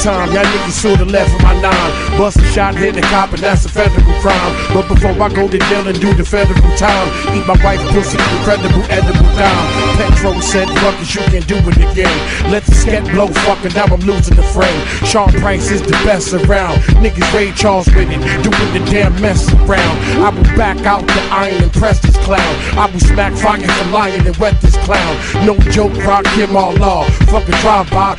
time, y'all niggas should've left with my 9. Bust a shot, hit the cop, and that's a federal crime. But before I go to jail and do the federal time, eat my wife pussy, incredible edible dime. Petro said, fuck it, you can do it again. Let the scat blow, fucking now I'm losing the frame. Sean Price is the best around. Niggas Ray Charles with it, doing the damn mess around. I will back out the iron and press this clown. I will smack fire from lion and wet this clown. No joke, rock him all law. Fucking drive by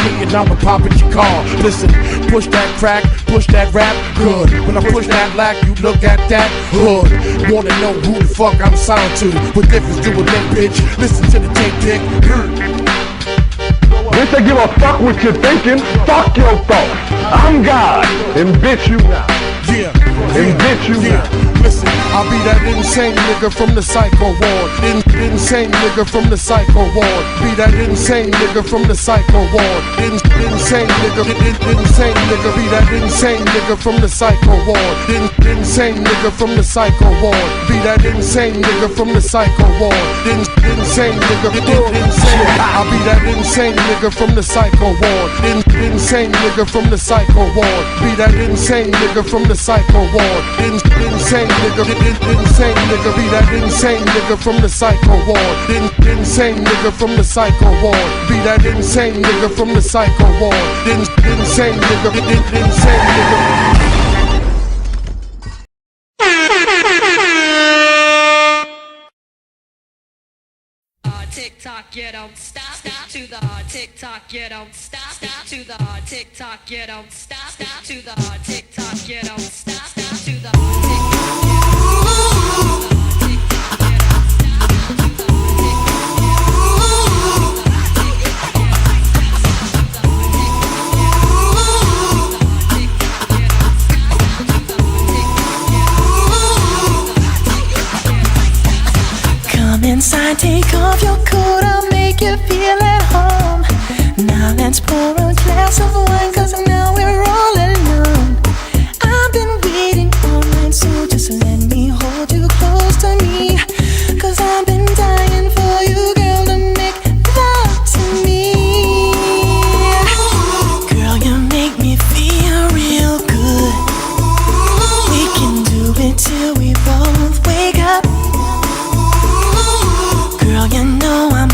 me and I'ma pop at your car. Listen, push that crack, push that rap, good. When I push that lack, you look at that hood. Wanna know who the fuck I'm signed to? What difference do a limp bitch? Listen to the tape pick. Bitch, they give a fuck what you're thinking. Fuck your thoughts. I'm God, and bitch you now. Yeah, and bitch you now. Listen, I'll be that insane nigga from the psycho ward. Insane nigga from the psycho ward. Be that insane nigga from the psycho ward. Insane nigga, insane nigga. Be that insane nigga from the psycho ward. Insane nigga from the psycho ward. Be that insane nigga from the psycho ward. Insane nigga, insane. I'll be that insane nigga from the psycho ward. Insane nigga from the psycho ward. Be that insane nigga from the psycho ward. Insane nigga, insane nigga. Be that insane nigga from the psycho ward. Insane nigga from the psycho ward. Be that insane nigga from the psycho ward. Insane nigga, insane nigga. TikTok, you don't stop, stop to the TikTok, you don't stop, stop to the TikTok, you don't stop, stop to the TikTok, you don't stop, stop to the Come inside, take off your coat, I'll make you feel at home. Now let's pour a glass of wine, cause now we're all alone. I've been waiting all night, so just let me hold you close to me. Cause I've been dying for you, girl, to make love to me. Girl, you make me feel real good. We can do it till we both wake up. Girl, you know I'm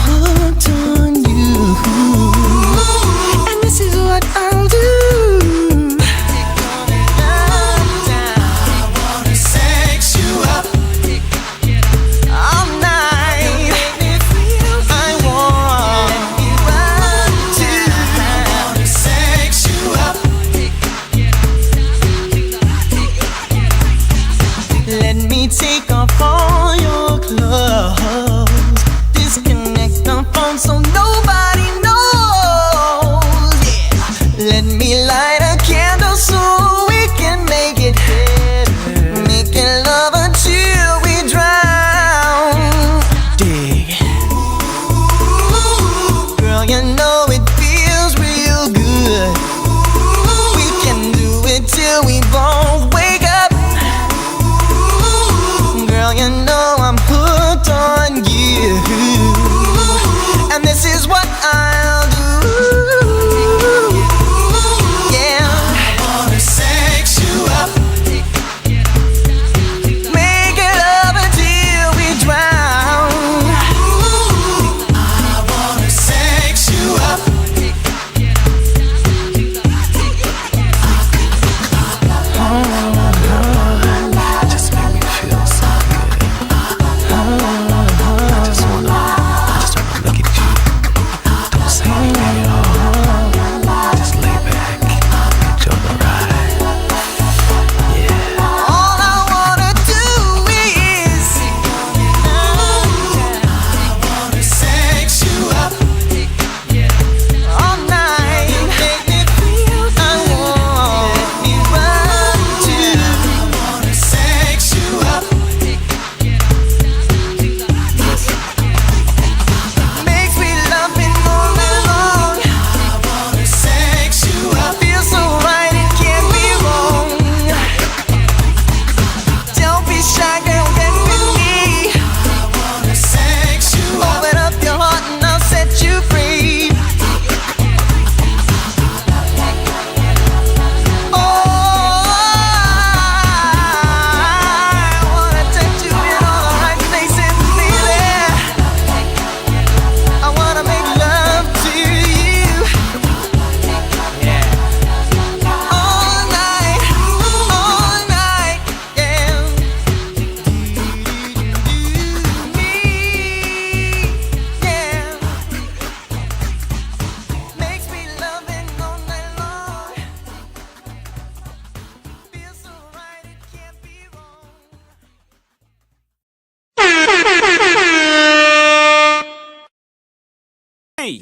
me.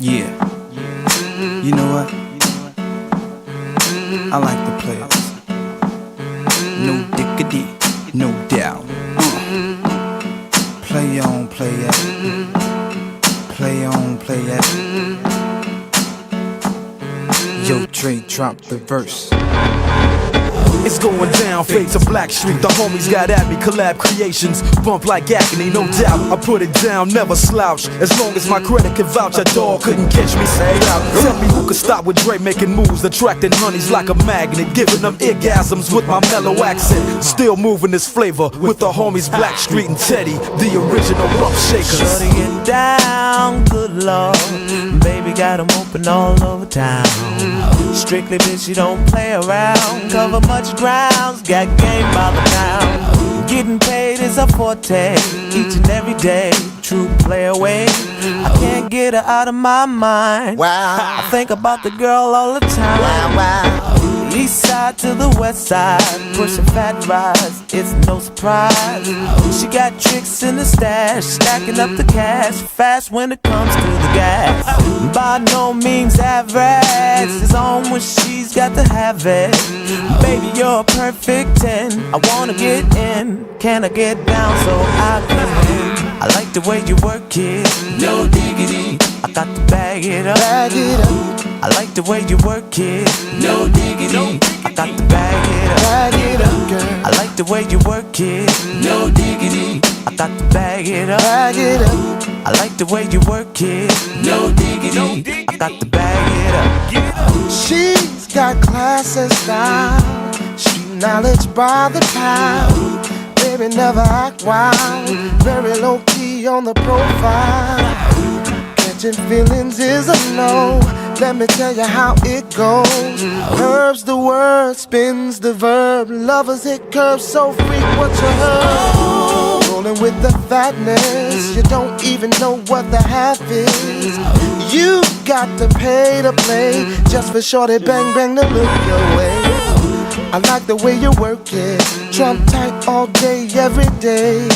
Yeah. You know what? I like the players. No diggity, no doubt. Play on, play it. Play on, play it. Yo, Dre, drop the verse. It's going down, fade to Black Street. The homies got at me, collab creations. Bump like agony, no doubt. I put it down, never slouch. As long as my credit can vouch, a dog couldn't catch me, say out. Tell me who could stop with Dre making moves, attracting honeys like a magnet, giving them orgasms with my mellow accent. Still moving this flavor with the homies Black Street and Teddy, the original rough shakers. Shutting it down, good lord. Baby got them open all over town. Strictly bitch, you don't play around. Cover much grounds, got game by the pound. Getting paid is a forte, each and every day. True play away, I can't get her out of my mind. Wow, I think about the girl all the time. Wow, wow. East side to the west side, pushing fat rides, it's no surprise. She got tricks in the stash, stacking up the cash, fast when it comes to the gas. By no means average, it's on when she's got to have it. Baby, you're a perfect 10, I wanna get in. Can I get down so I can win? I like the way you work it, no diggity. I got to bag it up, bag it up. I like the way you work it, no diggity. I got to bag it up, bag it up, girl. I like the way you work it, no diggity. I got to bag it up, bag it up. I like the way you work it, no diggity. I got to bag it up. She's got class and style, street knowledge by the pound. Baby never act wild, very low key on the profile. Catching feelings is a no, let me tell you how it goes. Curves the word, spins the verb, lovers hit curves so freak what you heard. Rolling with the fatness, you don't even know what the half is. You got to pay to play, just for shorty bang bang to look your way. I like the way you work it, Trump tight all day, every day.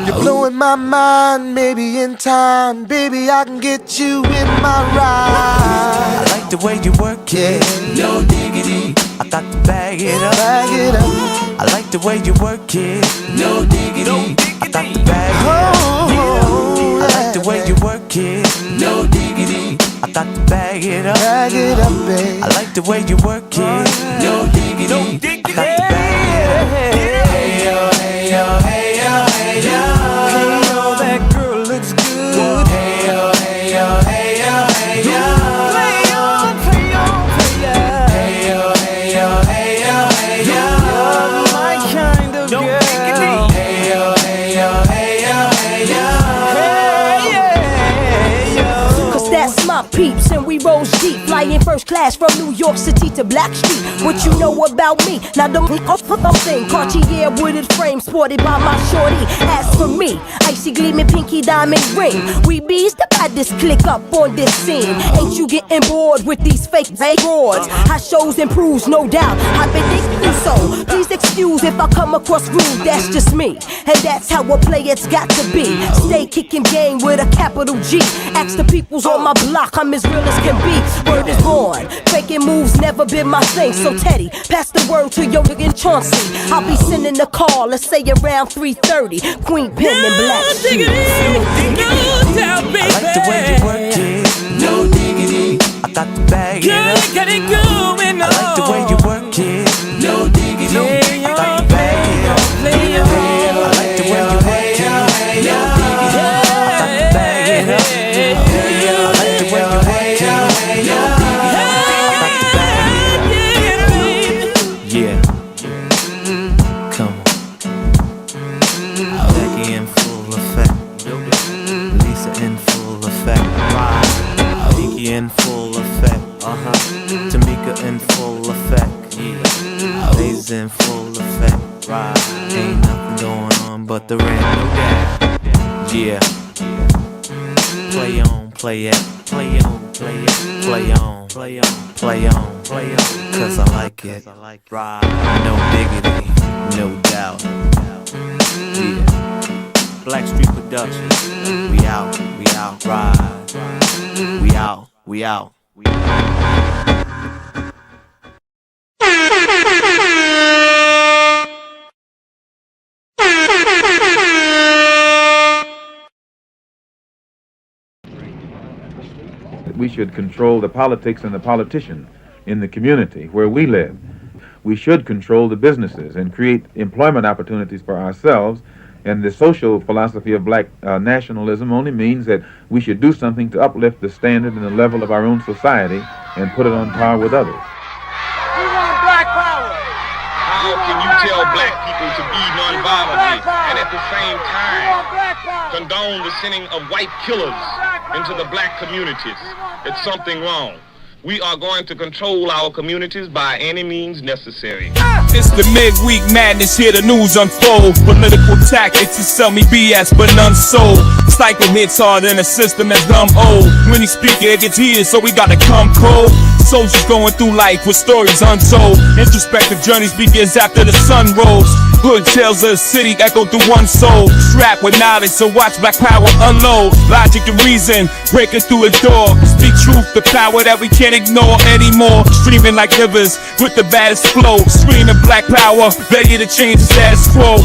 You're blowing my mind, maybe in time, baby I can get you in my ride. I like the way you work it, no diggity. I got to bag it up, bag it up. I like the way you work it, no diggity. I got to bag it up. I like the way you work it, no diggity. I got to bag it up, babe. I like the way you work it, no diggity. I got to bag it up. Hey yo, hey yo, hey yo, hey yo. Hey yo, that girl looks good. Hey yo, hey yo, hey yo, hey yo. Play on, play on, play on. Hey yo, hey yo, hey yo, hey yo. You're my kind of girl. Hey yo, hey yo, hey yo, hey yo. Hey yo. Cause that's my peeps and we roll deep, flying first class from New York City to Black Street. What you know about me? Now the thing, Cartier wooded frame sported by my shorty. As for me, icy gleaming pinky diamond ring. We bees the baddest click up on this scene. Ain't you getting bored with these fake broads? How shows improves, no doubt. I've been thinking so. Please excuse if I come across rude. That's just me, and that's how a player's got to be. Stay kicking game with a capital G. Ask the peoples on my block, I'm as real as can be. Word is born, faking moves never been my thing. So Teddy, pass the word to your nigga Chauncey. I'll be sending the call, let's say around 3:30. Queen Pen and Black Shoes. I like the way you work it, no diggity. I got to bag it up. Get it going on. I like the way you work it, no diggity. I got to bag it up. I like the way you work it, no diggity. I got to bag it up. I like the way you work it, no diggity. I got to bag it up. Yeah, come on. Becky in full effect. Lisa in full effect. Nikki in full effect. Tamika in full effect. Yeah. Lays in full effect. Ain't nothing going on but the rent. Yeah. Play on, play it. Play on, play it. Play on, play on, play on, play on. Cause I like it. No diggity, no doubt. Yeah. Blackstreet Productions. We out, ride. We out. We should control the politics and the politician in the community where we live. We should control the businesses and create employment opportunities for ourselves. And the social philosophy of black nationalism only means that we should do something to uplift the standard and the level of our own society and put it on par with others. We want black power. How can you tell black people to be nonviolently and at the same time condone the sending of white killers into the black communities? It's something wrong. We are going to control our communities by any means necessary. It's the midweek madness, here the news unfold. Political tactics to sell me BS, but none sold. Psycho hits hard in a system that's dumb old. When he speak, it gets heated, so we gotta come cold. Soldiers going through life with stories untold. Introspective journeys begins after the sun rose. Hood tales of the city echo through one soul. Strapped with knowledge, so watch black power unload. Logic and reason, breaking through a door. Speak truth, the power that we can't ignore anymore. Streaming like rivers with the baddest flow. Screaming black power, ready to change the status quo.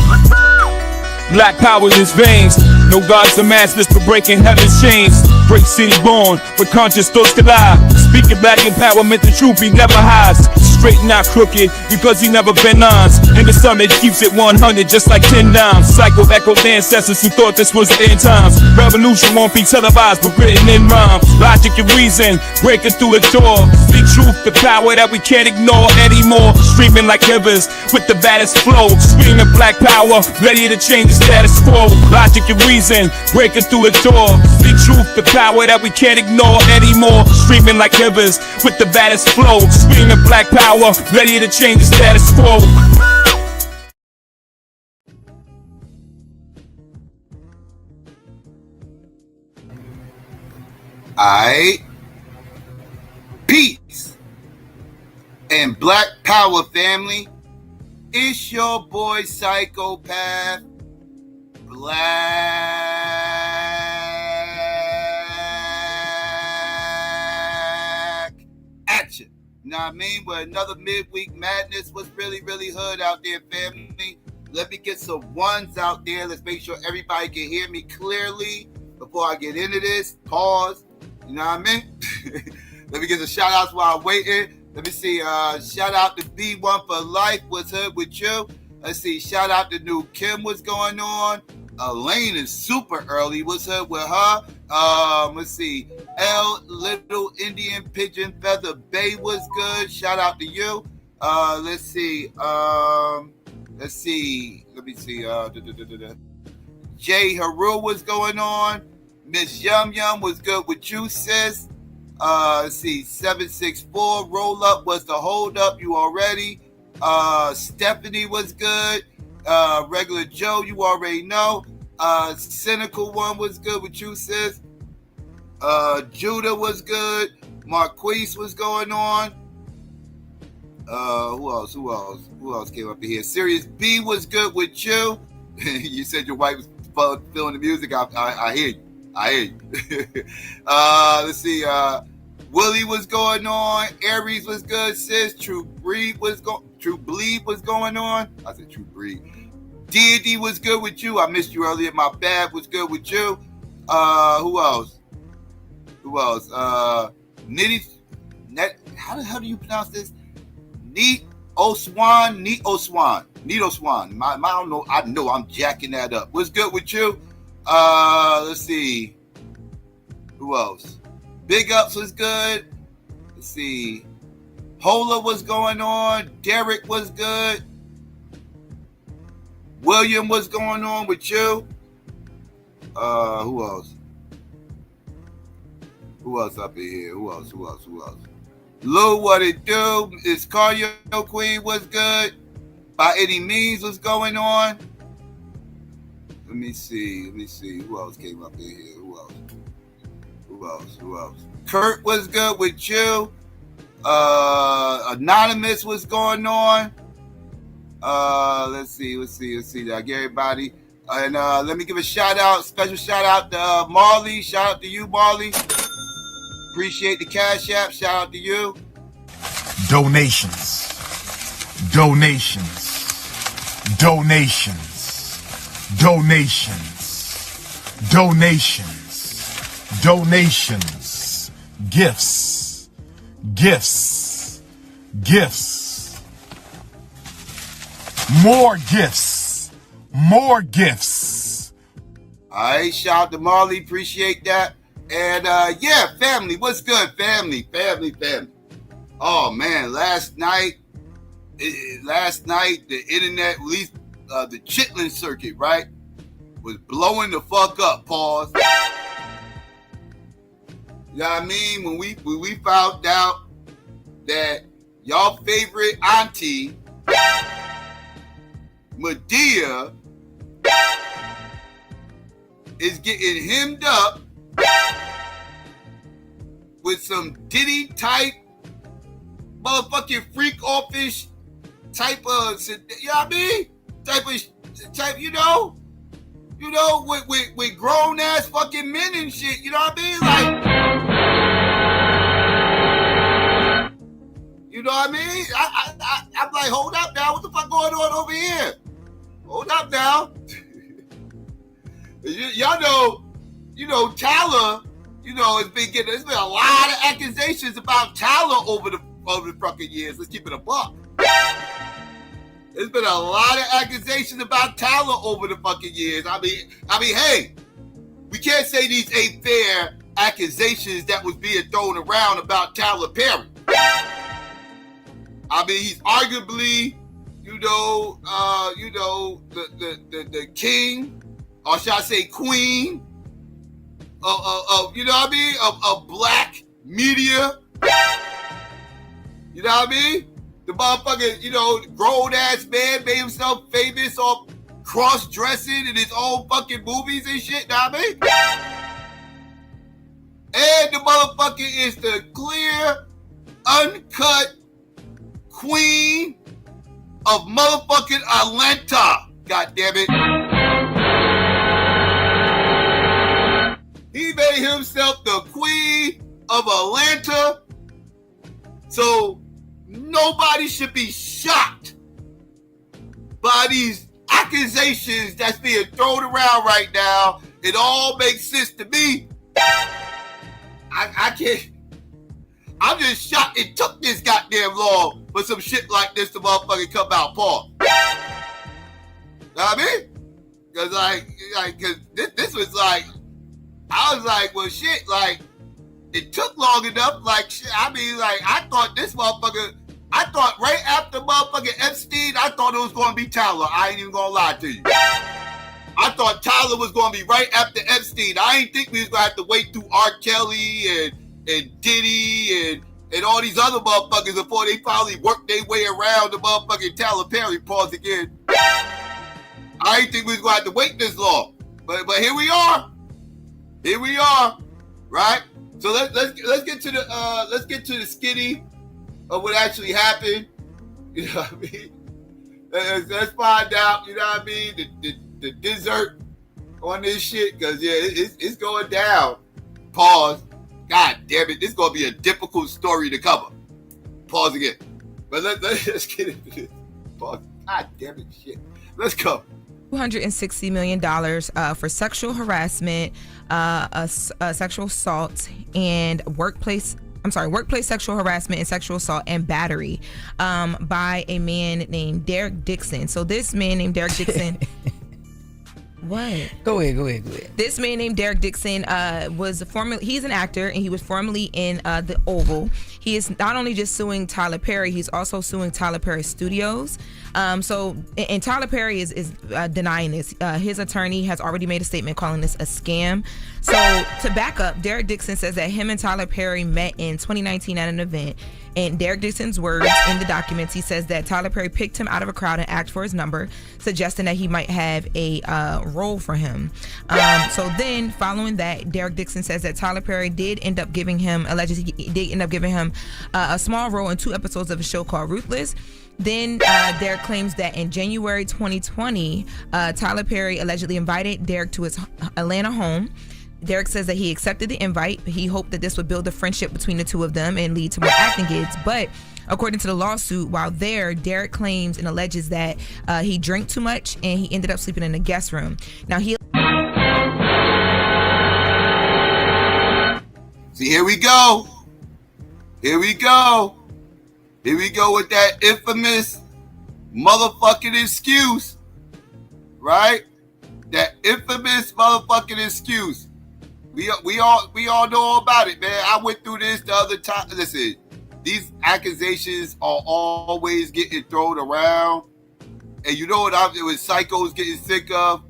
Black power in his veins. No gods or masters for breaking heaven's chains. Break city born, but conscious thoughts collide. Speaking black empowerment, the truth he never hides. Straight not crooked, because he never been ons. In the summit keeps it 100 just like 10 dimes. Psycho echoed ancestors who thought this was the end times. Revolution won't be televised but written in rhymes. Logic and reason, breaking through the door. Speak truth, the power that we can't ignore anymore. Streaming like rivers with the baddest flow. Screaming black power, ready to change the status quo. Logic and reason, breaking through the door. Speak truth, the power that we can't ignore anymore. Streaming like rivers with the baddest flow. Screaming black power, ready to change the status quo. Aight. Peace and black power, family. It's your boy Psychopath Black Action. You know what I mean? With another midweek madness. What's really hood out there, family? Let me get some ones out there. Let's make sure everybody can hear me clearly before I get into this. Pause. You know what I mean? Let me get some shout outs while I'm waiting. Let me see. Shout out to B1 for Life. What's up with you? Let's see. Shout out to New Kim. What's going on? Elaine is super early. What's up with her? Let's see. L Little Indian Pigeon Feather Bay was good. Shout out to you. Let's see. Let's see. Let me see. Jay Haru was going on. Miss Yum Yum was good with you, sis. Let's see. 764 roll up was the hold up. You already. Stephanie was good. Regular Joe, you already know. Cynical one was good with you, sis. Judah was good. Marquise was going on. Who else came up in here? Sirius B was good with you. You said your wife was feeling the music. I hear you. Let's see. Willie was going on. Aries was good, sis. True Bleed was going on. I said True Breed. Deity was good with you. I missed you earlier. My bad was good with you. Who else? Nitty. How the hell do you pronounce this? Neat Oswan. I don't know. I know I'm jacking that up. What's good with you? Let's see. Who else? Big Ups was good. Let's see. Hola was going on. Derek was good. William was going on with you. Who else? Who else up in here? Who else? Lou, what it do? Is Cardio Queen was good. By Any Means was going on. Let me see. Who else came up in here? Who else? Kurt was good with you. Anonymous was going on. Let's see. Did I get everybody? And let me give a shout out, special shout out to Marley. Shout out to you, Marley. Appreciate the Cash App. Shout out to you. Donations. Donations. Donations. Donations. Donations. Donations. Gifts. Gifts. Gifts. More gifts. More gifts. All right, shout out to Marley. Appreciate that. And yeah, family. What's good, family? Family. Oh man, last night, the internet, at least the Chitlin circuit, right, was blowing the fuck up. Pause. You know what I mean? When we found out that y'all favorite auntie, Medea, is getting hemmed up with some Diddy type motherfucking freak offish type of, you know what I mean? Type, you know, with grown ass fucking men and shit, you know what I mean? Like, you know what I mean? I'm like, hold up now, what the fuck going on over here? Hold up now. Y'all know, Tyler, there's been a lot of accusations about Tyler over the fucking years. Let's keep it a buck. There's been a lot of accusations about Tyler over the fucking years. I mean, hey, we can't say these ain't fair accusations that was being thrown around about Tyler Perry. I mean, he's arguably, the king, or should I say queen, of you know what I mean, of black media. You know what I mean? The motherfucking, grown-ass man made himself famous off cross-dressing in his own fucking movies and shit, know what I mean? And the motherfucker is the clear, uncut queen of motherfucking Atlanta. God damn it. He made himself the queen of Atlanta. So nobody should be shocked by these accusations that's being thrown around right now. It all makes sense to me. I can't. I'm just shocked it took this goddamn long for some shit like this to motherfucking come out, Paul. You know what I mean? Because cause this was like, I was like, well, shit, like, it took long enough. Like, shit, I mean, like, I thought right after motherfucking Epstein, I thought it was going to be Tyler. I ain't even going to lie to you. I thought Tyler was going to be right after Epstein. I ain't think we was going to have to wait through R. Kelly and Diddy and all these other motherfuckers before they finally worked their way around the motherfucking Tyler Perry. Pause again. I ain't think we was going to have to wait this long. But here we are. Here we are. Right? So let's get to the skinny of what actually happened. You know what I mean? Let's find out, you know what I mean, the dessert on this shit, because yeah, it's going down. Pause. God damn it, this is gonna be a difficult story to cover. Pause again. But let's get into this. Pause. God damn it, shit. Let's go. $260 million for sexual harassment, sexual assault, and workplace sexual harassment and sexual assault and battery by a man named Derek Dixon. So this man named Derek Dixon... What? Go ahead. This man named Derek Dixon he's an actor, and he was formerly in The Oval. He is not only just suing Tyler Perry, he's also suing Tyler Perry Studios. And Tyler Perry is denying this. His attorney has already made a statement calling this a scam. So to back up, Derek Dixon says that him and Tyler Perry met in 2019 at an event. In Derek Dixon's words in the documents, he says that Tyler Perry picked him out of a crowd and asked for his number, suggesting that he might have a role for him. So then, following that, Derek Dixon says that Tyler Perry did end up giving him a small role in 2 episodes of a show called Ruthless. Then Derek claims that in January 2020, Tyler Perry allegedly invited Derek to his Atlanta home. Derek says that he accepted the invite. He hoped that this would build a friendship between the two of them and lead to more acting gigs. But according to the lawsuit, while there, Derek claims and alleges that he drank too much and he ended up sleeping in the guest room. Now he... See, here we go. Here we go. Here we go with that infamous motherfucking excuse. Right? That infamous motherfucking excuse. We all know all about it, man. I went through this the other time. Listen, these accusations are always getting thrown around. And you know what Psycho's getting sick of?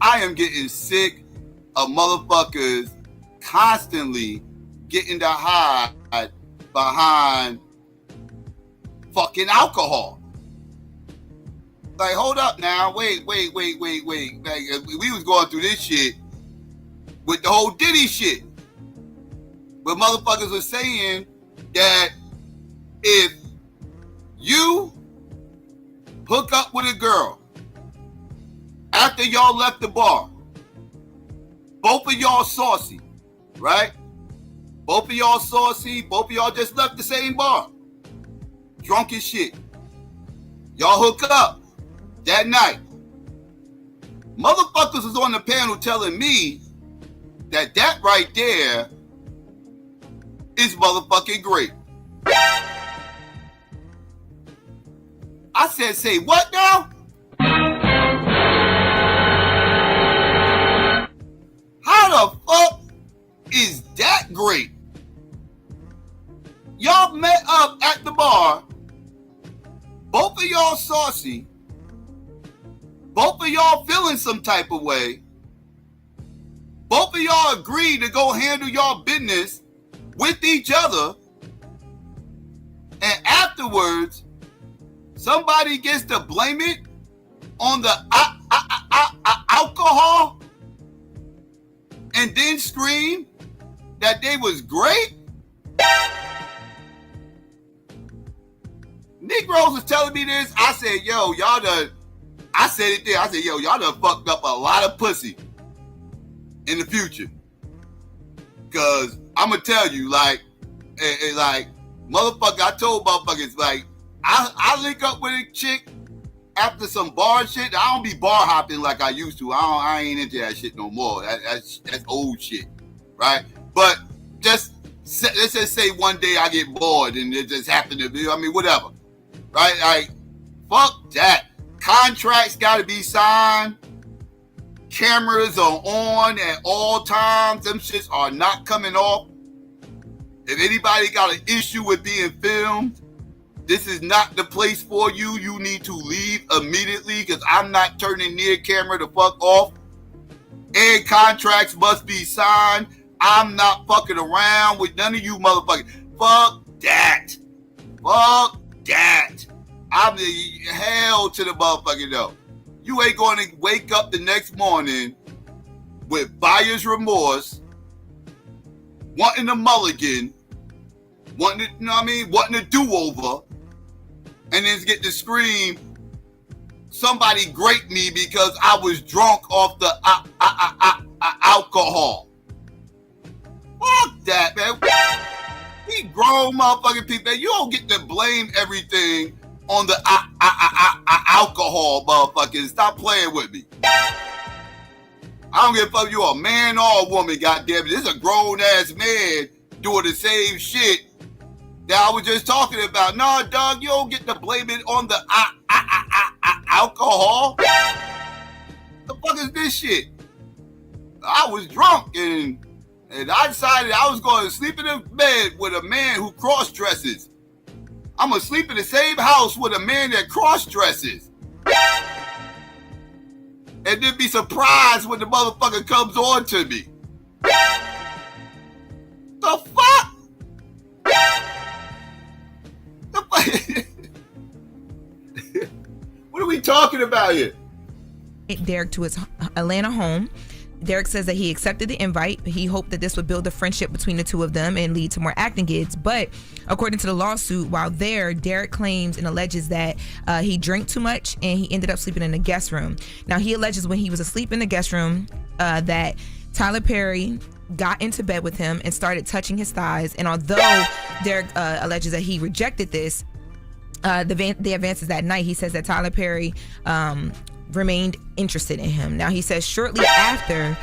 I am getting sick of motherfuckers constantly getting to hide behind fucking alcohol. Like, hold up now. Wait. Like, we was going through this shit with the whole Diddy shit. But motherfuckers were saying that if you hook up with a girl after y'all left the bar, both of y'all saucy, right? Both of y'all saucy, both of y'all just left the same bar. Drunk as shit. Y'all hook up that night. Motherfuckers was on the panel telling me that right there is motherfucking great. I said, say what now? How the fuck is that great? Y'all met up at the bar. Both of y'all saucy. Both of y'all feeling some type of way. Both of y'all agreed to go handle y'all business with each other. And afterwards, somebody gets to blame it on the alcohol and then scream that they was great? Negroes was telling me this. I said, yo, y'all done, I said it there. I said, yo, y'all done fucked up a lot of pussy in the future. Cause I'm gonna tell you, like, motherfucker, I told motherfuckers, like, I link up with a chick after some bar shit. I don't be bar hopping like I used to. I ain't into that shit no more. That's old shit, right? But let's just say one day I get bored and it just happened to be, I mean, whatever, right? Like, fuck that. Contracts got to be signed. Cameras are on at all times. Them shits are not coming off. If anybody got an issue with being filmed, this is not the place for you. You need to leave immediately because I'm not turning near camera the fuck off. And contracts must be signed. I'm not fucking around with none of you motherfuckers. Fuck that. Fuck that. I'm the hell to the motherfucker though. You ain't going to wake up the next morning with buyer's remorse, wanting a mulligan, wanting to, you know what I mean, wanting a do-over, and then get to scream, somebody grate me because I was drunk off the alcohol. Fuck that, man. We grown motherfucking people. You don't get to blame everything on the alcohol, motherfuckers. Stop playing with me. I don't give a fuck if you a man or a woman, goddamn it. This is a grown-ass man doing the same shit that I was just talking about. Nah, dog, you don't get to blame it on the alcohol. The fuck is this shit? I was drunk and I decided I was going to sleep in a bed with a man who cross-dresses. I'm going to sleep in the same house with a man that cross-dresses. And then be surprised when the motherfucker comes on to me. The fuck? What are we talking about here? Derek to his Atlanta home. Derek says that he accepted the invite. He hoped that this would build a friendship between the two of them and lead to more acting gigs. But according to the lawsuit, while there, Derek claims and alleges that he drank too much and he ended up sleeping in the guest room. Now, he alleges when he was asleep in the guest room that Tyler Perry got into bed with him and started touching his thighs. And although Derek alleges that he rejected this, the advances that night, he says that Tyler Perry remained interested in him. Now, he says shortly after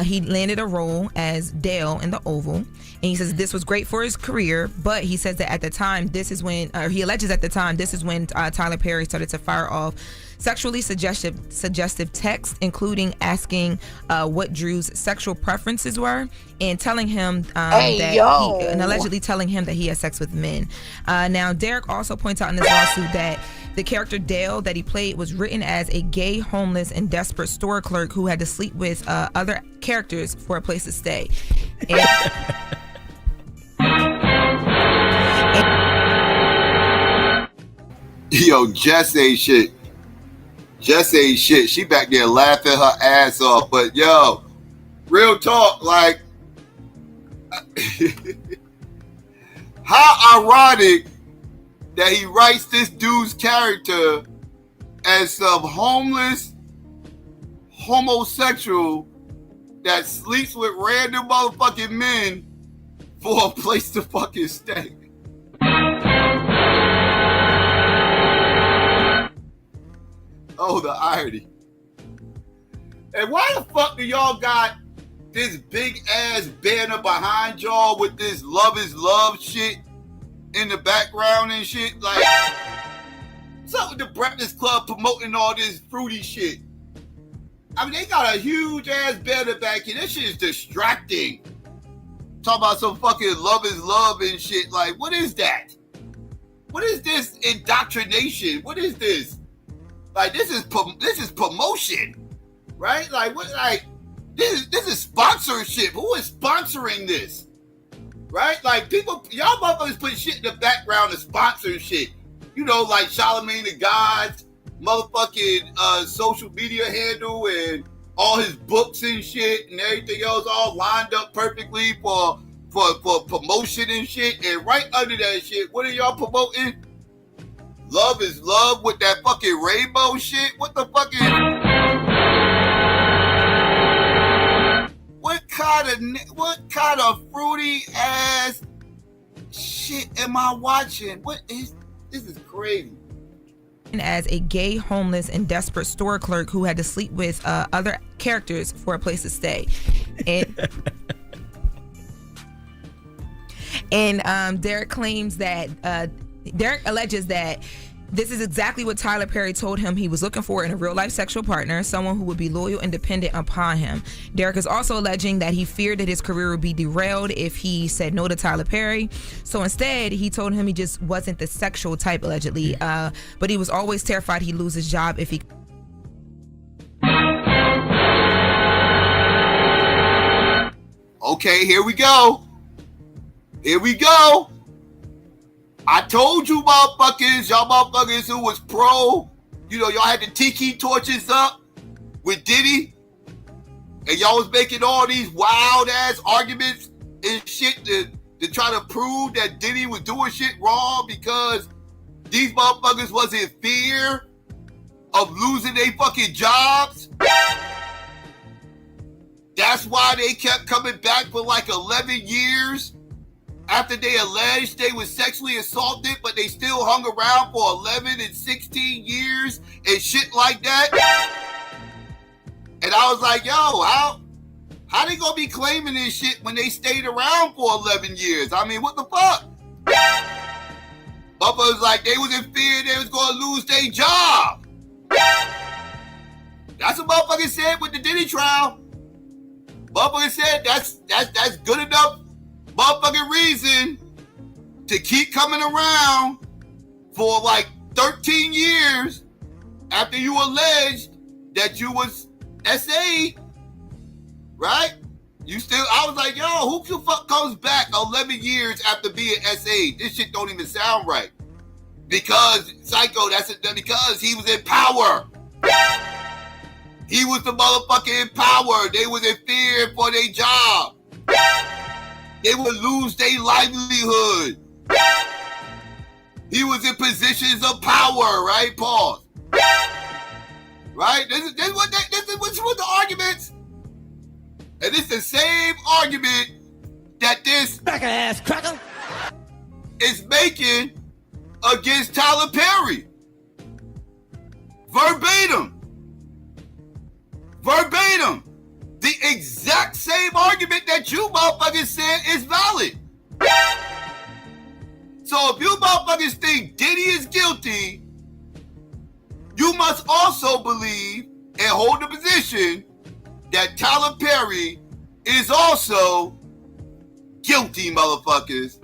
he landed a role as Dale in The Oval, and he says this was great for his career, but he says that at the time, he alleges at the time, this is when Tyler Perry started to fire off sexually suggestive texts, including asking what Drew's sexual preferences were and telling him allegedly telling him that he had sex with men. Now, Derek also points out in this lawsuit that the character Dale that he played was written as a gay, homeless, and desperate store clerk who had to sleep with other characters for a place to stay. Yo, Jess ain't shit. Jess ain't shit. She back there laughing her ass off. But yo, real talk, like, how ironic that he writes this dude's character as some homeless homosexual that sleeps with random motherfucking men for a place to fucking stay. Oh, the irony. And why the fuck do y'all got this big ass banner behind y'all with this love is love shit in the background and shit? Like, what's up with the Breakfast Club promoting all this fruity shit? I mean, they got a huge ass banner back here. This shit is distracting. Talk about some fucking love is love and shit. Like, what is that? What is this indoctrination? What is this? Like, this is promotion, right? Like, what? Like, this is sponsorship. Who is sponsoring this? Right? Like, people, y'all motherfuckers put shit in the background to sponsor shit. You know, like Charlamagne the God's motherfucking social media handle and all his books and shit and everything else all lined up perfectly for promotion and shit. And right under that shit, what are y'all promoting? Love is love with that fucking rainbow shit? What the fuck is... What kind of fruity ass shit am I watching? This is crazy. As a gay, homeless, and desperate store clerk who had to sleep with other characters for a place to stay. And Derek claims that Derek alleges that this is exactly what Tyler Perry told him he was looking for in a real-life sexual partner, someone who would be loyal and dependent upon him. Derek is also alleging that he feared that his career would be derailed if he said no to Tyler Perry. So instead, he told him he just wasn't the sexual type, allegedly. But he was always terrified he'd lose his job if he... Okay, here we go. Here we go. I told you motherfuckers, y'all motherfuckers who was pro, you know, y'all had the tiki torches up with Diddy, and y'all was making all these wild ass arguments and shit to try to prove that Diddy was doing shit wrong because these motherfuckers was in fear of losing their fucking jobs. That's why they kept coming back for like 11 years. After they alleged they was sexually assaulted, but they still hung around for 11 and 16 years and shit like that. And I was like, yo, how they gonna be claiming this shit when they stayed around for 11 years? I mean, what the fuck? Bubba was like, they was in fear they was gonna lose their job. That's what motherfucker said with the Diddy trial. Motherfucker said that's good enough motherfucking reason to keep coming around for like 13 years after you alleged that you was SA, right? You still, I was like, yo, who the fuck comes back 11 years after being SA? This shit don't even sound right. Because, Psycho, because he was in power. He was the motherfucker in power. They was in fear for their job. They would lose their livelihood. He was in positions of power, right? Pause. Right? This is what the arguments. And it's the same argument that this Cracker ass cracker is making against Tyler Perry. Verbatim. The exact same argument that you motherfuckers said is valid. So if you motherfuckers think Diddy is guilty, you must also believe and hold the position that Tyler Perry is also guilty, motherfuckers.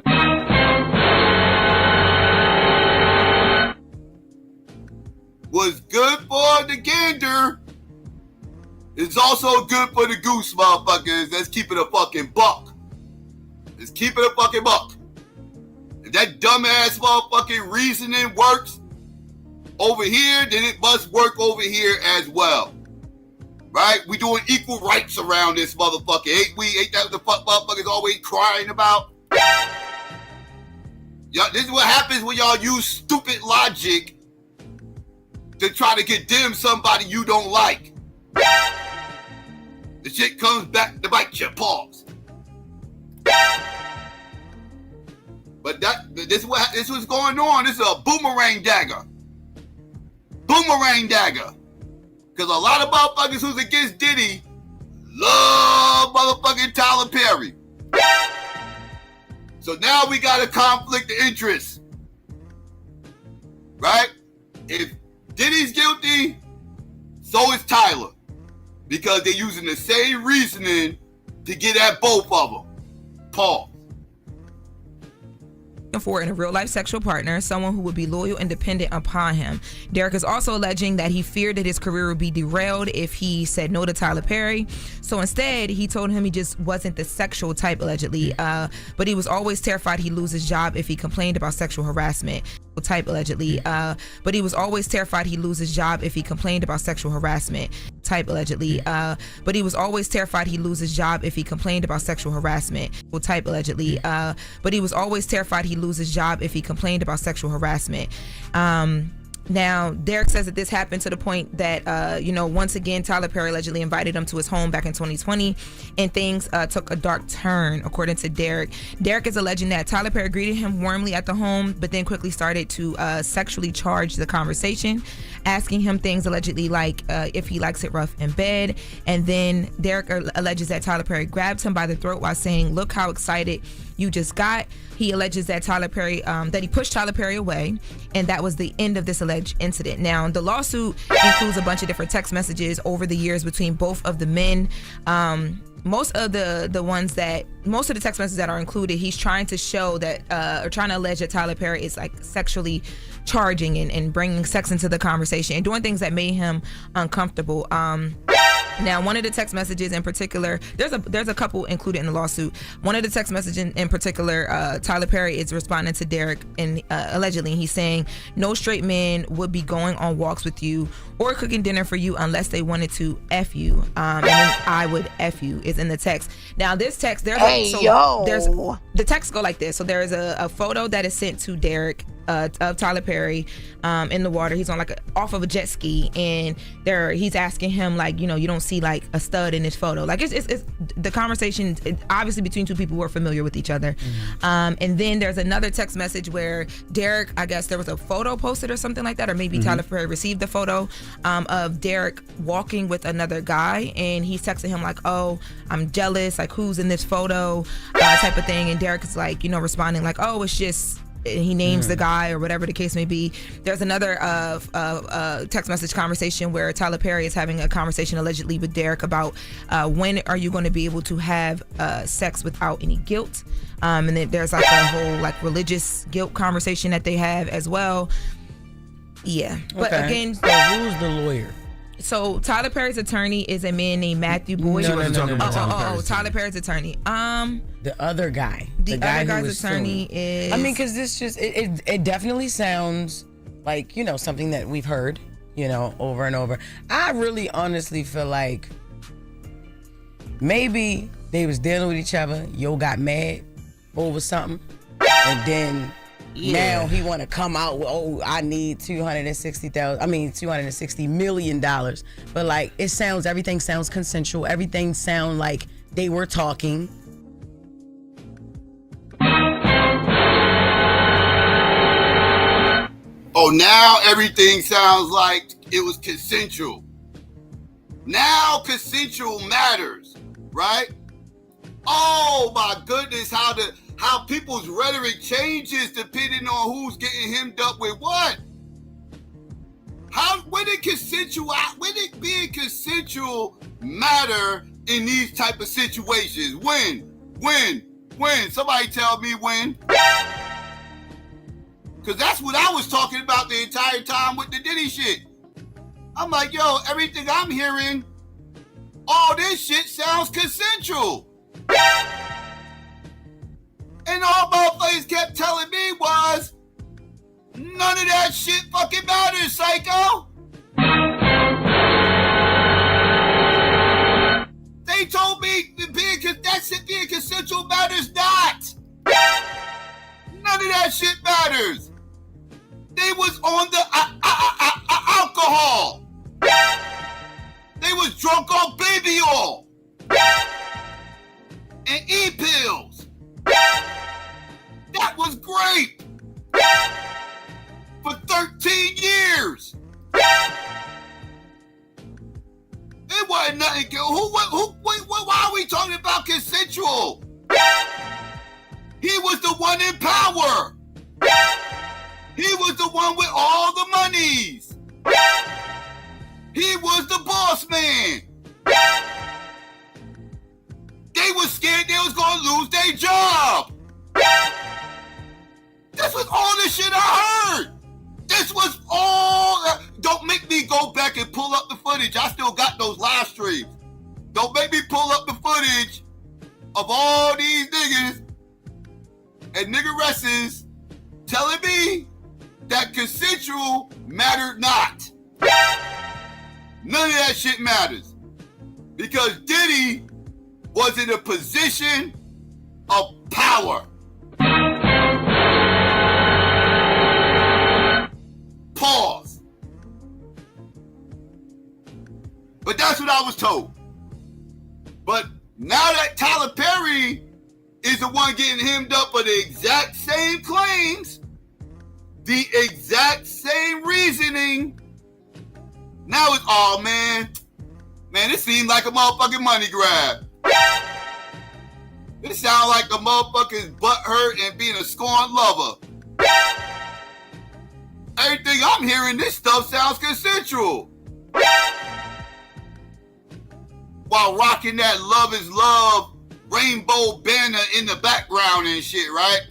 What's good for the gander is also good for the goose, motherfuckers. Let's keep it a fucking buck. Let's keep it a fucking buck. If that dumbass motherfucking reasoning works over here, then it must work over here as well. Right? We doing equal rights around this motherfucker. Ain't that what the fuck motherfuckers always crying about? Y'all, this is what happens when y'all use stupid logic to try to condemn somebody you don't like. The shit comes back to bite your paws. But this was going on. This is a boomerang dagger. Boomerang dagger. Because a lot of motherfuckers who's against Diddy love motherfucking Tyler Perry. So now we got a conflict of interest. Right? If Diddy's guilty, so is Tyler. Because they're using the same reasoning to get at both of them. Paul. For in a real life sexual partner, someone who would be loyal and dependent upon him. Derek is also alleging that he feared that his career would be derailed if he said no to Tyler Perry. So instead, he told him he just wasn't the sexual type, allegedly. But he was always terrified he'd lose his job if he complained about sexual harassment. But he was always terrified he'd lose his job if he complained about sexual harassment. But he was always terrified he'd lose his job if he complained about sexual harassment. But he was always terrified he'd lose his job if he complained about sexual harassment. Now, Derek says that this happened to the point that, once again, Tyler Perry allegedly invited him to his home back in 2020, and things took a dark turn, according to Derek. Derek is alleging that Tyler Perry greeted him warmly at the home, but then quickly started to sexually charge the conversation, asking him things allegedly like if he likes it rough in bed. And then Derek alleges that Tyler Perry grabbed him by the throat while saying, "Look how excited you just got." He alleges that that he pushed Tyler Perry away, and that was the end of this alleged incident. Now, the lawsuit includes a bunch of different text messages over the years between both of the men. Most of the text messages that are included, he's trying to show that, or trying to allege that Tyler Perry is like sexually charging and bringing sex into the conversation and doing things that made him uncomfortable. Now, one of the text messages in particular, there's a couple included in the lawsuit. One of the text messages in particular, Tyler Perry is responding to Derek, and allegedly he's saying, "No straight man would be going on walks with you or cooking dinner for you unless they wanted to F you. And then I would F you," is in the text. Now, this text, the text go like this. So there is a photo that is sent to Derek of Tyler Perry in the water. He's on off of a jet ski, and he's asking him you don't see like a stud in this photo. Like it's the conversation obviously between two people who are familiar with each other. And then there's another text message where Derek, I guess there was a photo posted or something like that, or maybe Tyler Perry received the photo of Derek walking with another guy, and he's texting him like, "Oh, I'm jealous, like who's in this photo," type of thing. And Derek is like, responding like, "Oh, it's just," he names the guy or whatever the case may be. There's another text message conversation where Tyler Perry is having a conversation allegedly with Derek about when are you going to be able to have sex without any guilt. And then there's like a whole religious guilt conversation that they have as well. Yeah. But again, so who's the lawyer? So Tyler Perry's attorney is a man named Matthew Boyd. No. Tyler Perry's attorney. The other guy. The other guy's attorney is. I mean, because this just it definitely sounds like something that we've heard. over and over. I really honestly feel like maybe they was dealing with each other. Yo got mad over something, and then now he want to come out with, I need $260 million. But like, everything sounds consensual. Everything sound like they were talking. Oh, now everything sounds like it was consensual. Now consensual matters, right? Oh my goodness, how people's rhetoric changes depending on who's getting hemmed up with what. When did being consensual matter in these type of situations? When? Somebody tell me when. Because that's what I was talking about the entire time with the Diddy shit. I'm like, yo, everything I'm hearing, all this shit sounds consensual. And all motherfuckers kept telling me was, none of that shit fucking matters, psycho. They told me being consensual matters not. None of that shit matters. They was on the alcohol. They was drunk on baby oil and E-pills. That was great for 13 years. It wasn't nothing. Why are we talking about consensual? He was the one in power. He was the one with all the monies. He was the boss man. They was scared they was going to lose their job. This was all the shit I heard. This was all. Don't make me go back and pull up the footage. I still got those live streams. Don't make me pull up the footage of all these niggas and niggeresses telling me that consensual mattered not. None of that shit matters. Because Diddy was in a position of power. Pause. But that's what I was told. But now that Tyler Perry is the one getting hemmed up for the exact same claims, the exact same reasoning, now it's, oh man, it seemed like a motherfucking money grab. It sounds like a motherfucker's butt hurt and being a scorned lover. Everything I'm hearing, this stuff sounds consensual. While rocking that love is love rainbow banner in the background and shit, right?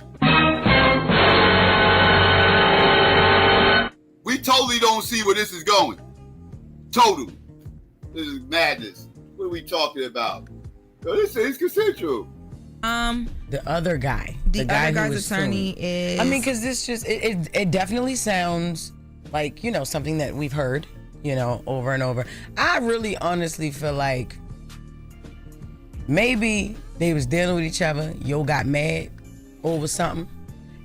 We totally don't see where this is going. Total. This is madness. What are we talking about? Yo, this is consensual. The other guy. The guy other guy's who was attorney suing. is. I mean, because this just it definitely sounds like something that we've heard over and over. I really honestly feel like maybe they was dealing with each other. Yo got mad over something,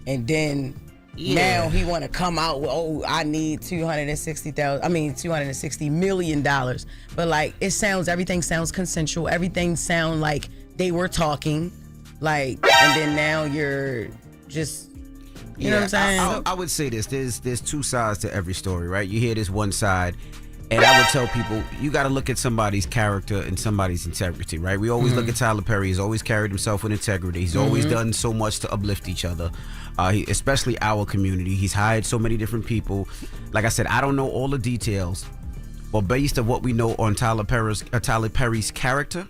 and then now he want to come out with, I need $260 million. But like, everything sounds consensual. Everything sound like they were talking, like, and then now you're just. You know what I'm saying? I would say this. There's two sides to every story, right? You hear this one side, and I would tell people, you got to look at somebody's character and somebody's integrity, right? We always look at Tyler Perry. He's always carried himself with integrity. He's always done so much to uplift each other, especially our community. He's hired so many different people. Like I said, I don't know all the details, but based on what we know on Tyler Perry's character,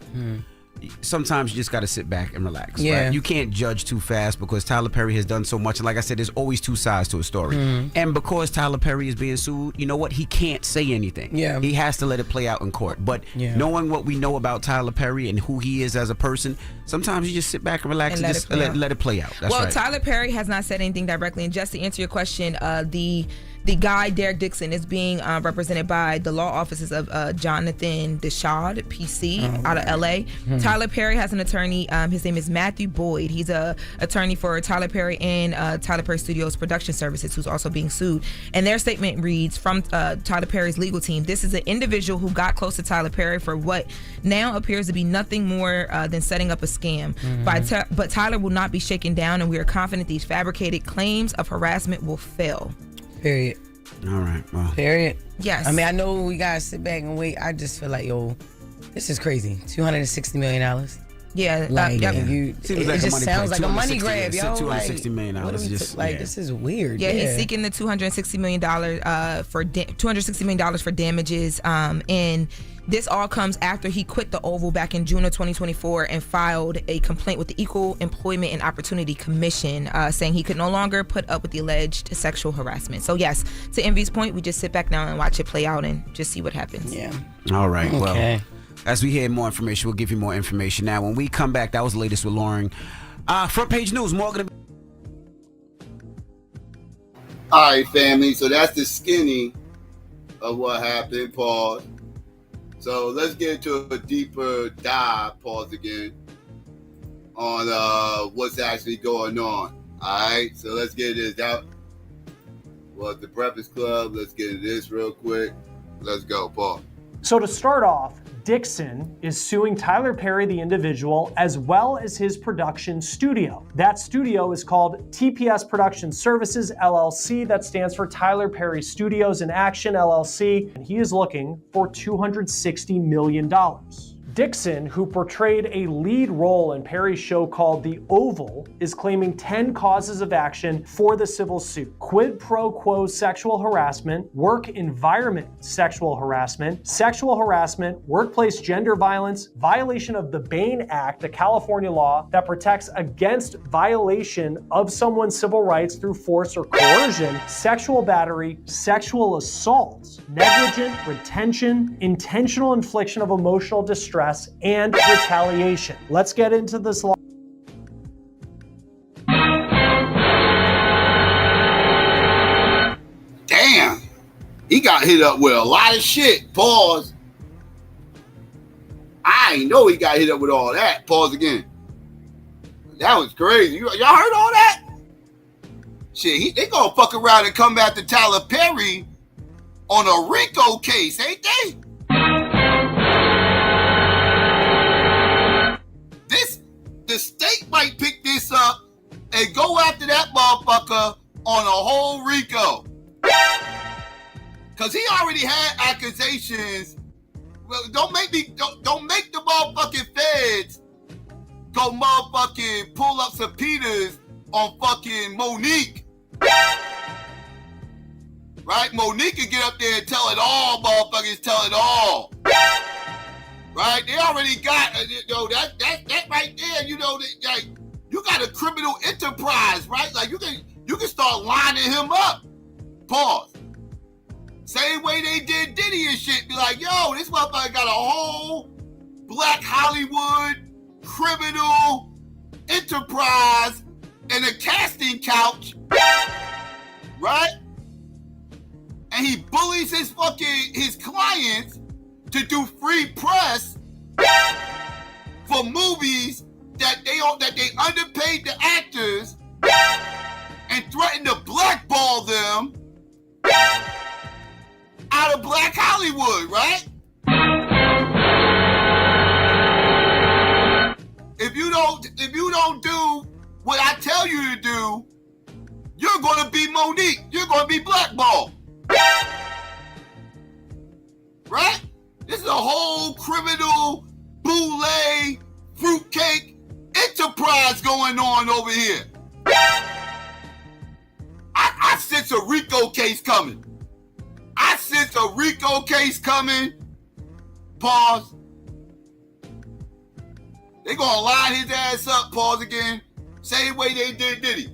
sometimes you just got to sit back and relax. Yeah. Right? You can't judge too fast because Tyler Perry has done so much. And like I said, there's always two sides to a story. And because Tyler Perry is being sued, you know what? He can't say anything. Yeah. He has to let it play out in court. But knowing what we know about Tyler Perry and who he is as a person, sometimes you just sit back and relax and just let it play out. That's well, right. Tyler Perry has not said anything directly. And just to answer your question, the The guy, Derek Dixon, is being represented by the law offices of Jonathan Deshad, PC, out of LA. Tyler Perry has an attorney. His name is Matthew Boyd. He's a attorney for Tyler Perry and Tyler Perry Studios Production Services, who's also being sued. And their statement reads from Tyler Perry's legal team: "This is an individual who got close to Tyler Perry for what now appears to be nothing more than setting up a scam. But Tyler will not be shaken down, and we are confident these fabricated claims of harassment will fail." Period. All right. Well. Period. Yes. I mean, I know we gotta sit back and wait. I just feel like, yo, this is crazy. $260 million. Yeah. Like, yep. it just sounds like a money grab, yo. $260 million. Just like, this is weird. Yeah, he's seeking the $260 million for $260 million for damages. And this all comes after he quit the Oval back in June of 2024 and filed a complaint with the Equal Employment and Opportunity Commission, saying he could no longer put up with the alleged sexual harassment. So yes, to Envy's point, we just sit back now and watch it play out and just see what happens. Yeah. All right. Okay. Well, as we hear more information, we'll give you more information. Now, when we come back, that was the latest with Lauren. Front page news. More gonna be. All right, family. So that's the skinny of what happened. Pause. So let's get into a deeper dive, pause again, on what's actually going on. All right, so let's get this out. Well, the Breakfast Club, let's get into this real quick. Let's go, Paul. So to start off, Dixon is suing Tyler Perry, the individual, as well as his production studio. That studio is called TPS Production Services, LLC. That stands for Tyler Perry Studios in Action, LLC. And he is looking for $260 million. Dixon, who portrayed a lead role in Perry's show called The Oval, is claiming 10 causes of action for the civil suit: quid pro quo sexual harassment, work environment sexual harassment, workplace gender violence, violation of the Bain Act, a California law that protects against violation of someone's civil rights through force or coercion, sexual battery, sexual assault, negligent retention, intentional infliction of emotional distress, and retaliation. Let's get into this law. Damn, he got hit up with a lot of shit. Pause. I ain't know he got hit up with all that. Pause again. That was crazy. Y'all heard all that? Shit, they gonna fuck around and come after Tyler Perry on a RICO case, ain't they? The state might pick this up and go after that motherfucker on a whole RICO. Cause he already had accusations. Well, don't make the motherfucking feds go motherfucking pull up subpoenas on fucking Monique. Right? Monique can get up there and tell it all, motherfuckers, tell it all. Right? They already got, that right there, like, you got a criminal enterprise, right? Like, you can start lining him up. Pause. Same way they did Diddy and shit. Be like, yo, this motherfucker got a whole Black Hollywood criminal enterprise and a casting couch, right? And he bullies his clients to do free press for movies that they underpaid the actors and threatened to blackball them out of Black Hollywood, right? If you don't do what I tell you to do, you're gonna be Monique. You're gonna be blackballed. Right? This is a whole criminal boule fruitcake enterprise going on over here. I sense a RICO case coming. Pause. They gonna line his ass up. Pause again. Same way they did Diddy.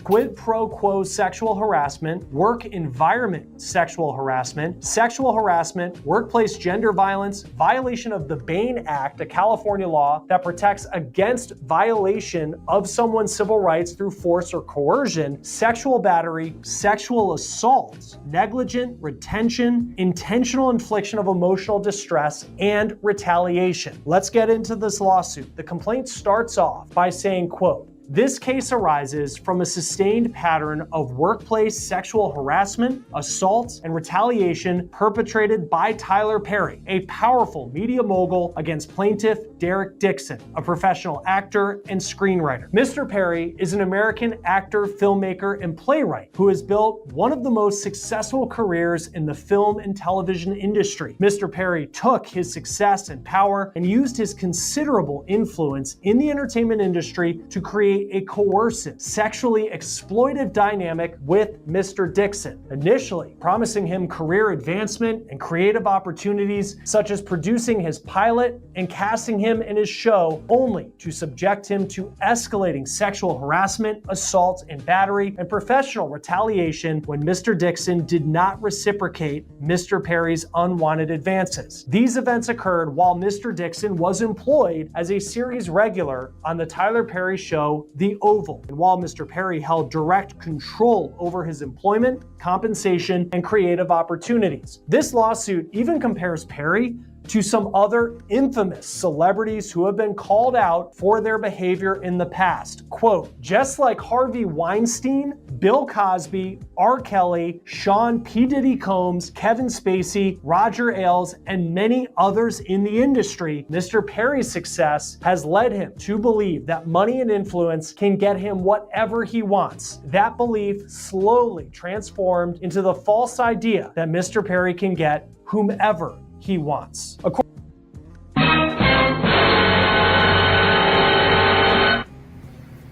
quid pro quo sexual harassment, work environment sexual harassment, workplace gender violence, violation of the Bain Act, a California law that protects against violation of someone's civil rights through force or coercion, sexual battery, sexual assault, negligent retention, intentional infliction of emotional distress, and retaliation. Let's get into this lawsuit. The complaint starts off by saying, quote, "This case arises from a sustained pattern of workplace sexual harassment, assault, and retaliation perpetrated by Tyler Perry, a powerful media mogul, against plaintiff Derek Dixon, a professional actor and screenwriter. Mr. Perry is an American actor, filmmaker, and playwright who has built one of the most successful careers in the film and television industry. Mr. Perry took his success and power and used his considerable influence in the entertainment industry to create a coercive, sexually exploitive dynamic with Mr. Dixon, initially promising him career advancement and creative opportunities, such as producing his pilot and casting him in his show, only to subject him to escalating sexual harassment, assault, and battery, and professional retaliation when Mr. Dixon did not reciprocate Mr. Perry's unwanted advances. These events occurred while Mr. Dixon was employed as a series regular on the Tyler Perry show, The Oval, and while Mr. Perry held direct control over his employment, compensation, and creative opportunities. This lawsuit even compares Perry to some other infamous celebrities who have been called out for their behavior in the past. Quote, "Just like Harvey Weinstein, Bill Cosby, R. Kelly, Sean P. Diddy Combs, Kevin Spacey, Roger Ailes, and many others in the industry, Mr. Perry's success has led him to believe that money and influence can get him whatever he wants. That belief slowly transformed into the false idea that Mr. Perry can get whomever he wants."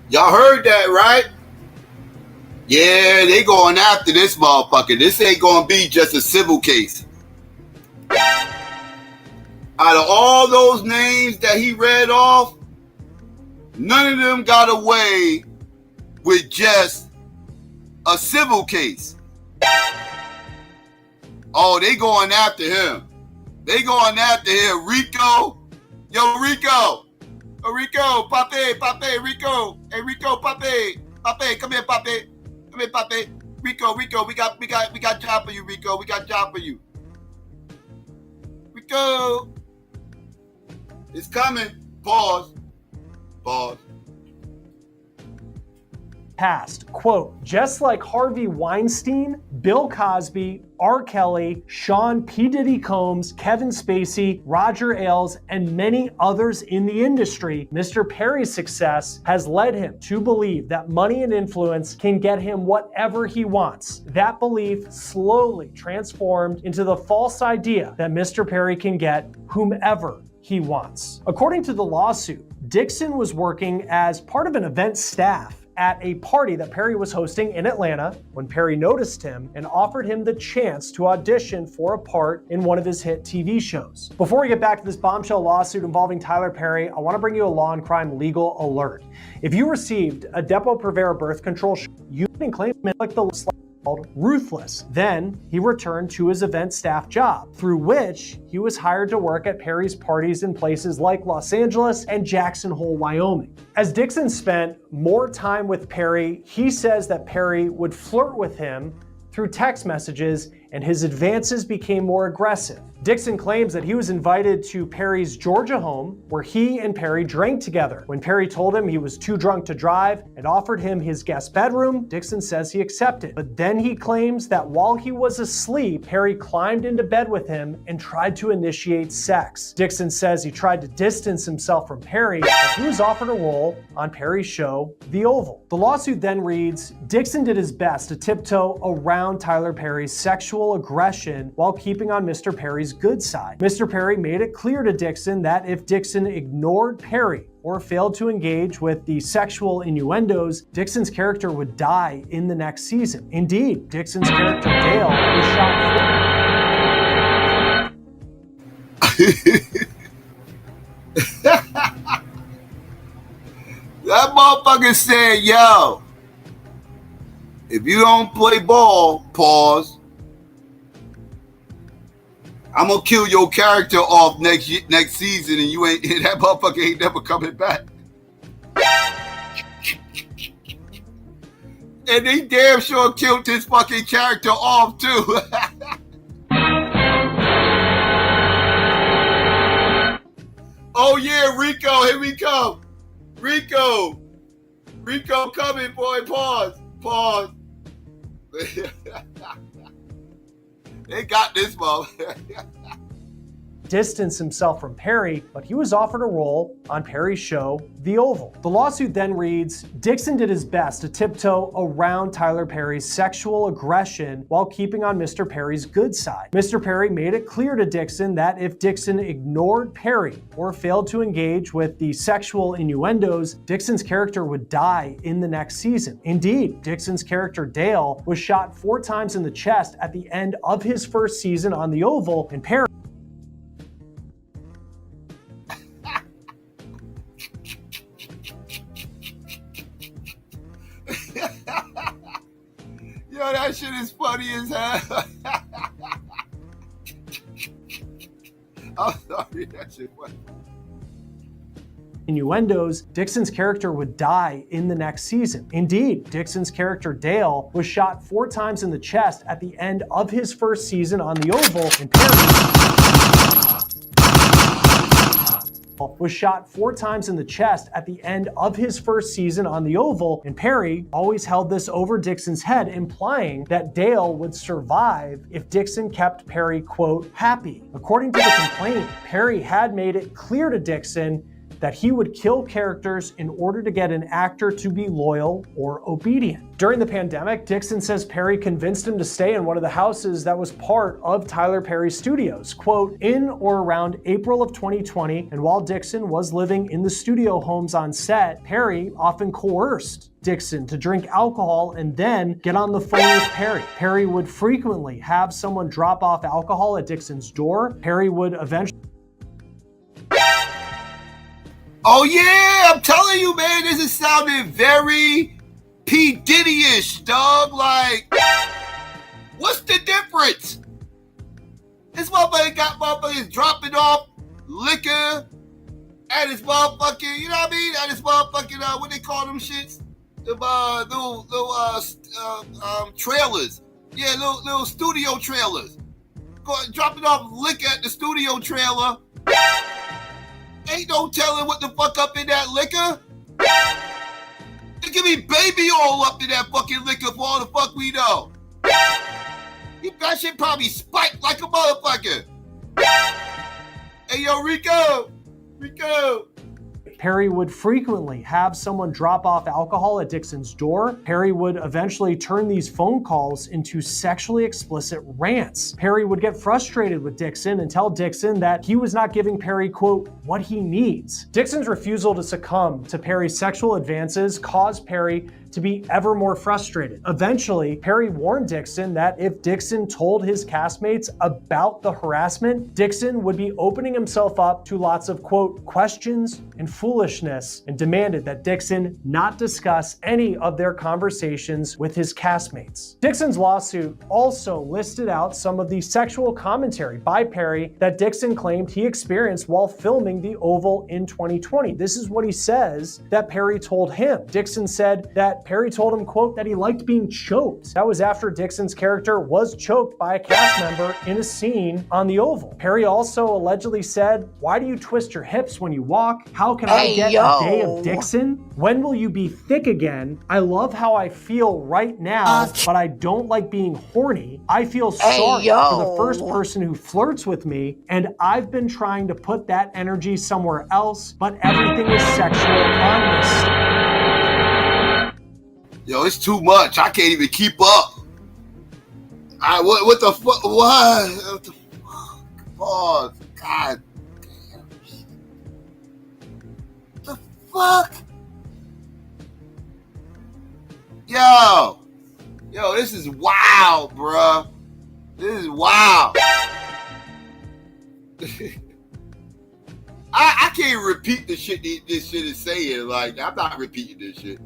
Y'all heard that, right? Yeah, they going after this motherfucker. This ain't gonna be just a civil case. Out of all those names that he read off, none of them got away with just a civil case. Oh, they going after him. They going after him. Rico. Yo, Rico. Oh, Rico. Pape, Rico. Hey, Rico, Pape. Pape, come here, Pape. Come here, Pape. Rico, we got job for you, Rico. We got job for you. Rico. It's coming. Pause. Past, quote, "Just like Harvey Weinstein, Bill Cosby, R. Kelly, Sean P. Diddy Combs, Kevin Spacey, Roger Ailes, and many others in the industry, Mr. Perry's success has led him to believe that money and influence can get him whatever he wants. That belief slowly transformed into the false idea that Mr. Perry can get whomever he wants." According to the lawsuit, Dixon was working as part of an event staff at a party that Perry was hosting in Atlanta when Perry noticed him and offered him the chance to audition for a part in one of his hit TV shows. Before we get back to this bombshell lawsuit involving Tyler Perry, I want to bring you a law and crime legal alert. If you received a Depo-Provera birth control, you can claim it like the called Ruthless. Then he returned to his event staff job, through which he was hired to work at Perry's parties in places like Los Angeles and Jackson Hole, Wyoming. As Dixon spent more time with Perry, he says that Perry would flirt with him through text messages and his advances became more aggressive. Dixon claims that he was invited to Perry's Georgia home where he and Perry drank together. When Perry told him he was too drunk to drive and offered him his guest bedroom, Dixon says he accepted. But then he claims that while he was asleep, Perry climbed into bed with him and tried to initiate sex. Dixon says he tried to distance himself from Perry, but he was offered a role on Perry's show, The Oval. The lawsuit then reads, Dixon did his best to tiptoe around Tyler Perry's sexual aggression while keeping on Mr. Perry's good side. Mr. Perry made it clear to Dixon that if Dixon ignored Perry or failed to engage with the sexual innuendos, Dixon's character would die in the next season. Indeed, Dixon's character Dale was shot. That motherfucker said, yo, If you don't play ball, pause. I'm gonna kill your character off next season, and you ain't that motherfucker ain't never coming back. And they damn sure killed this fucking character off too. Oh yeah, Rico, here we come. Rico coming, boy. Pause. They got this motherfucker. Distanced himself from Perry, but he was offered a role on Perry's show, The Oval. The lawsuit then reads, Dixon did his best to tiptoe around Tyler Perry's sexual aggression while keeping on Mr. Perry's good side. Mr. Perry made it clear to Dixon that if Dixon ignored Perry or failed to engage with the sexual innuendos, Dixon's character would die in the next season. Indeed, Dixon's character Dale was shot 4 times in the chest at the end of his first season on The Oval, and Perry Yo, that shit is funny as hell. I'm sorry, that shit funny. Innuendos, Dixon's character would die in the next season. Indeed, Dixon's character Dale was shot 4 times in the chest at the end of his first season on The Oval, and was shot 4 times in the chest at the end of his first season on The Oval, and Perry always held this over Dixon's head, implying that Dale would survive if Dixon kept Perry, quote, happy. According to the complaint, Perry had made it clear to Dixon that he would kill characters in order to get an actor to be loyal or obedient. During the pandemic, Dixon says Perry convinced him to stay in one of the houses that was part of Tyler Perry's studios, quote, in or around April of 2020, and while Dixon was living in the studio homes on set, Perry often coerced Dixon to drink alcohol and then get on the phone with Perry. Perry would frequently have someone drop off alcohol at Dixon's door. Perry would eventually Oh yeah, I'm telling you, man, this is sounding very P. Diddy-ish, dog. Like, what's the difference? This motherfucker got motherfuckers dropping off liquor at his motherfucking, you know what I mean? At his motherfucking, what they call them shits? The little trailers. Yeah, little studio trailers. Dropping off liquor at the studio trailer. Ain't no telling what the fuck up in that liquor. It could be baby oil up in that fucking liquor for all the fuck we know. That shit probably spiked like a motherfucker. Hey, yo, Rico. Perry would frequently have someone drop off alcohol at Dixon's door. Perry would eventually turn these phone calls into sexually explicit rants. Perry would get frustrated with Dixon and tell Dixon that he was not giving Perry, quote, what he needs. Dixon's refusal to succumb to Perry's sexual advances caused Perry to be ever more frustrated. Eventually, Perry warned Dixon that if Dixon told his castmates about the harassment, Dixon would be opening himself up to lots of, quote, questions and foolishness, and demanded that Dixon not discuss any of their conversations with his castmates. Dixon's lawsuit also listed out some of the sexual commentary by Perry that Dixon claimed he experienced while filming The Oval in 2020. This is what he says that Perry told him. Dixon said that Perry told him, quote, that he liked being choked. That was after Dixon's character was choked by a cast member in a scene on The Oval. Perry also allegedly said, why do you twist your hips when you walk? How can I get a day of Dixon? When will you be thick again? I love how I feel right now, but I don't like being horny. I feel sorry for the first person who flirts with me, and I've been trying to put that energy somewhere else, but everything is sexual on this. Yo, it's too much. I can't even keep up. What the fuck? What the fuck? Oh, God damn. The fuck? Yo, this is wild, bruh. This is wild. I can't repeat the shit this shit is saying. Like, I'm not repeating this shit.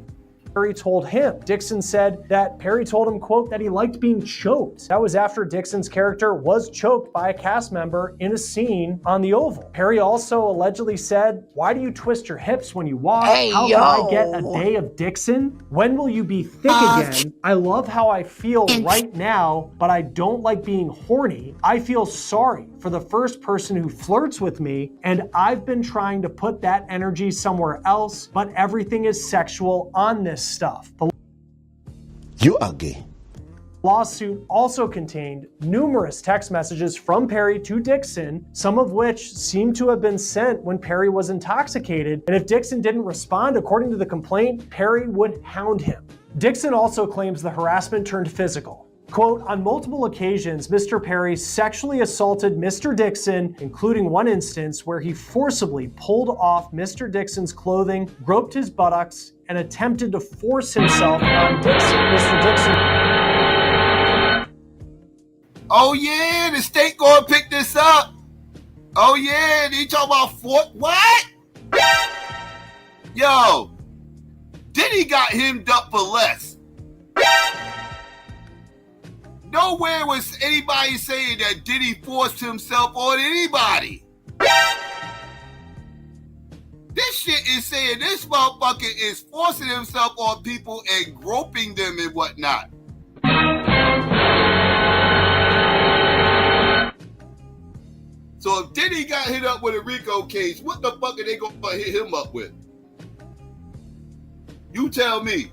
Perry told him. Dixon said that Perry told him, quote, that he liked being choked. That was after Dixon's character was choked by a cast member in a scene on the Oval. Perry also allegedly said, why do you twist your hips when you walk? How can I get a day of Dixon? When will you be thick again? I love how I feel right now, but I don't like being horny. I feel sorry for the first person who flirts with me, and I've been trying to put that energy somewhere else, but everything is sexual on this stuff. You are gay. Lawsuit also contained numerous text messages from Perry to Dixon, some of which seem to have been sent when Perry was intoxicated, and if Dixon didn't respond according to the complaint, Perry would hound him. Dixon also claims the harassment turned physical. Quote, on multiple occasions, Mr. Perry sexually assaulted Mr. Dixon, including one instance where he forcibly pulled off Mr. Dixon's clothing, groped his buttocks, and attempted to force himself on Dixon. Mr. Dixon. Oh yeah, the state gonna pick this up. Oh yeah, they talk about what? Yo, Diddy got hemmed up for less. Nowhere was anybody saying that Diddy forced himself on anybody. This shit is saying this motherfucker is forcing himself on people and groping them and whatnot. So if Diddy got hit up with a RICO case, what the fuck are they gonna hit him up with? You tell me.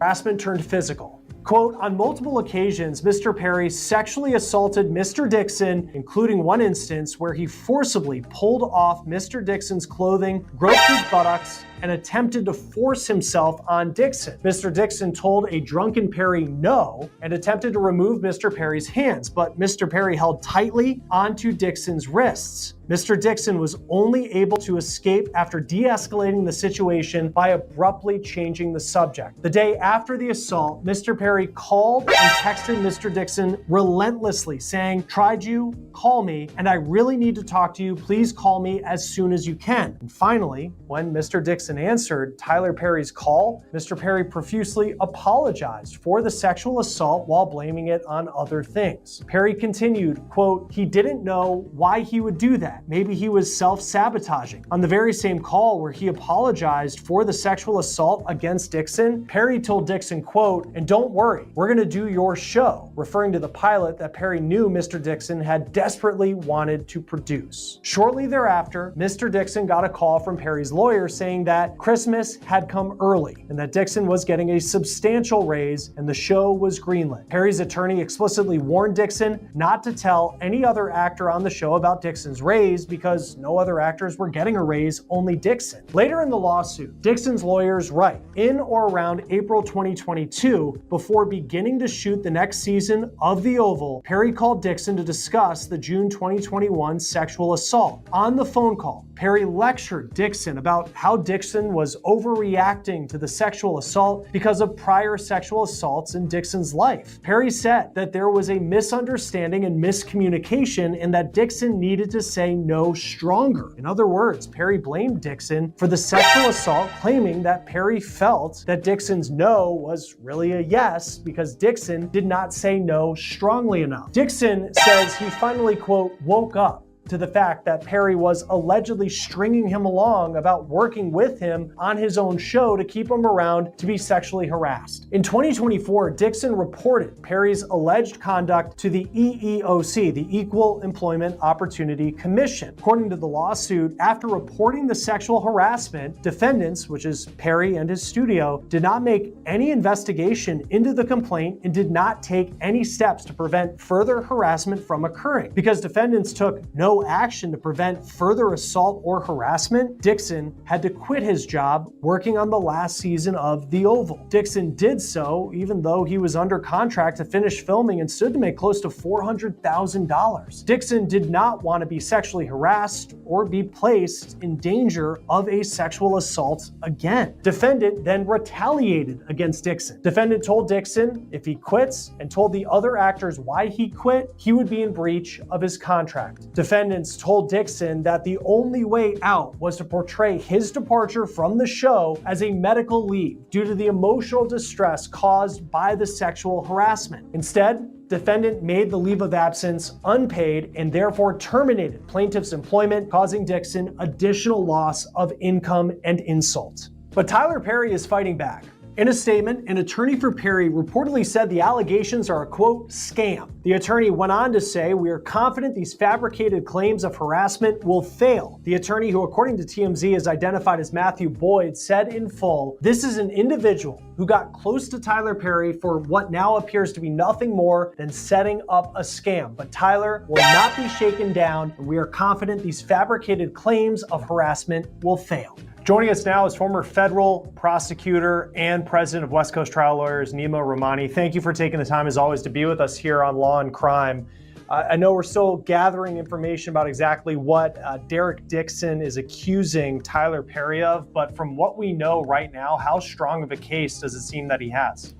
Harassment turned physical. Quote, on multiple occasions, Mr. Perry sexually assaulted Mr. Dixon, including one instance where he forcibly pulled off Mr. Dixon's clothing, groped his buttocks, and attempted to force himself on Dixon. Mr. Dixon told a drunken Perry no and attempted to remove Mr. Perry's hands, but Mr. Perry held tightly onto Dixon's wrists. Mr. Dixon was only able to escape after de-escalating the situation by abruptly changing the subject. The day after the assault, Mr. Perry called and texted Mr. Dixon relentlessly saying, tried you, call me, and I really need to talk to you. Please call me as soon as you can. And finally, when Mr. Dixon answered Tyler Perry's call, Mr. Perry profusely apologized for the sexual assault while blaming it on other things. Perry continued, quote, he didn't know why he would do that. Maybe he was self-sabotaging. On the very same call where he apologized for the sexual assault against Dixon, Perry told Dixon, quote, and don't worry, we're gonna do your show, referring to the pilot that Perry knew Mr. Dixon had desperately wanted to produce. Shortly thereafter, Mr. Dixon got a call from Perry's lawyer saying that Christmas had come early and that Dixon was getting a substantial raise and the show was greenlit. Perry's attorney explicitly warned Dixon not to tell any other actor on the show about Dixon's raise because no other actors were getting a raise, only Dixon. Later in the lawsuit, Dixon's lawyers write, in or around April 2022, before beginning to shoot the next season of The Oval, Perry called Dixon to discuss the June 2021 sexual assault. On the phone call, Perry lectured Dixon about how Dixon was overreacting to the sexual assault because of prior sexual assaults in Dixon's life. Perry said that there was a misunderstanding and miscommunication and that Dixon needed to say no stronger. In other words, Perry blamed Dixon for the sexual assault, claiming that Perry felt that Dixon's no was really a yes because Dixon did not say no strongly enough. Dixon says he finally, quote, woke up to the fact that Perry was allegedly stringing him along about working with him on his own show to keep him around to be sexually harassed. In 2024, Dixon reported Perry's alleged conduct to the EEOC, the Equal Employment Opportunity Commission. According to the lawsuit, after reporting the sexual harassment, defendants, which is Perry and his studio, did not make any investigation into the complaint and did not take any steps to prevent further harassment from occurring. Because defendants took no action to prevent further assault or harassment, Dixon had to quit his job working on the last season of The Oval. Dixon did so even though he was under contract to finish filming and stood to make close to $400,000. Dixon did not want to be sexually harassed or be placed in danger of a sexual assault again. Defendant then retaliated against Dixon. Defendant told Dixon if he quits and told the other actors why he quit, he would be in breach of his contract. Defendant defendants told Dixon that the only way out was to portray his departure from the show as a medical leave due to the emotional distress caused by the sexual harassment. Instead, defendant made the leave of absence unpaid and therefore terminated plaintiff's employment, causing Dixon additional loss of income and insult. But Tyler Perry is fighting back. In a statement, an attorney for Perry reportedly said the allegations are a, quote, scam. The attorney went on to say, "We are confident these fabricated claims of harassment will fail." The attorney, who according to TMZ is identified as Matthew Boyd, said in full, "This is an individual who got close to Tyler Perry for what now appears to be nothing more than setting up a scam. But Tyler will not be shaken down, and we are confident these fabricated claims of harassment will fail." Joining us now is former federal prosecutor and president of West Coast Trial Lawyers, Nima Rahmani. Thank you for taking the time, as always, to be with us here on Law and Crime. I know we're still gathering information about exactly what Derek Dixon is accusing Tyler Perry of, but from what we know right now, how strong of a case does it seem that he has?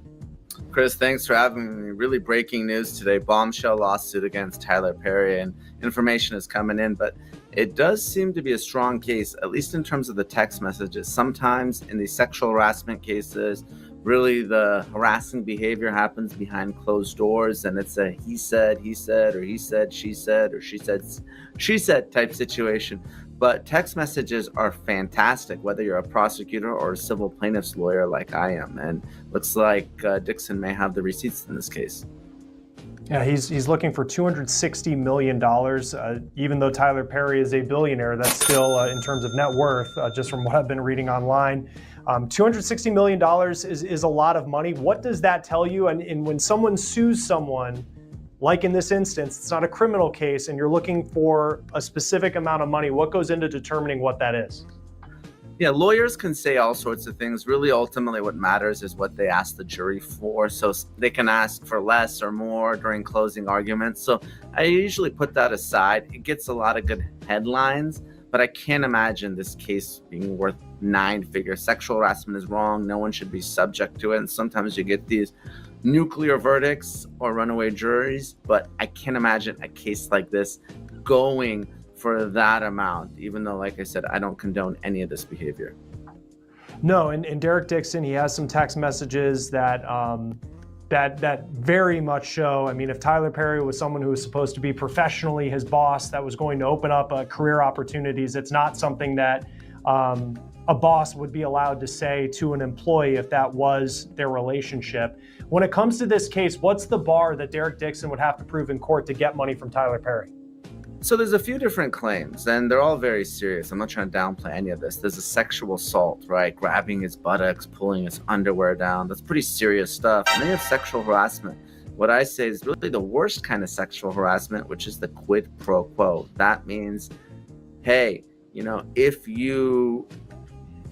Chris, thanks for having me. Really breaking news today. Bombshell lawsuit against Tyler Perry, and information is coming in, but it does seem to be a strong case, at least in terms of the text messages. Sometimes in these sexual harassment cases, really the harassing behavior happens behind closed doors, and it's a he said, or he said, she said, or she said type situation. But text messages are fantastic, whether you're a prosecutor or a civil plaintiff's lawyer like I am. And looks like Dixon may have the receipts in this case. Yeah, he's looking for $260 million. Even though Tyler Perry is a billionaire, that's still, in terms of net worth, just from what I've been reading online, $260 million is a lot of money. What does that tell you? And when someone sues someone, like in this instance, it's not a criminal case, and you're looking for a specific amount of money, what goes into determining what that is? Yeah, lawyers can say all sorts of things. Really, ultimately, what matters is what they ask the jury for. So they can ask for less or more during closing arguments. So I usually put that aside. It gets a lot of good headlines, but I can't imagine this case being worth 9 figures. Sexual harassment is wrong. No one should be subject to it. And sometimes you get these nuclear verdicts or runaway juries, but I can't imagine a case like this going for that amount, even though, like I said, I don't condone any of this behavior. No, and Derek Dixon, he has some text messages that that very much show. I mean, if Tyler Perry was someone who was supposed to be professionally his boss, that was going to open up career opportunities, it's not something that a boss would be allowed to say to an employee if that was their relationship. When it comes to this case, what's the bar that Derek Dixon would have to prove in court to get money from Tyler Perry? So there's a few different claims, and they're all very serious. I'm not trying to downplay any of this. There's a sexual assault, right? Grabbing his buttocks, pulling his underwear down. That's pretty serious stuff. And then you have sexual harassment. What I say is really the worst kind of sexual harassment, which is the quid pro quo. That means, hey, if you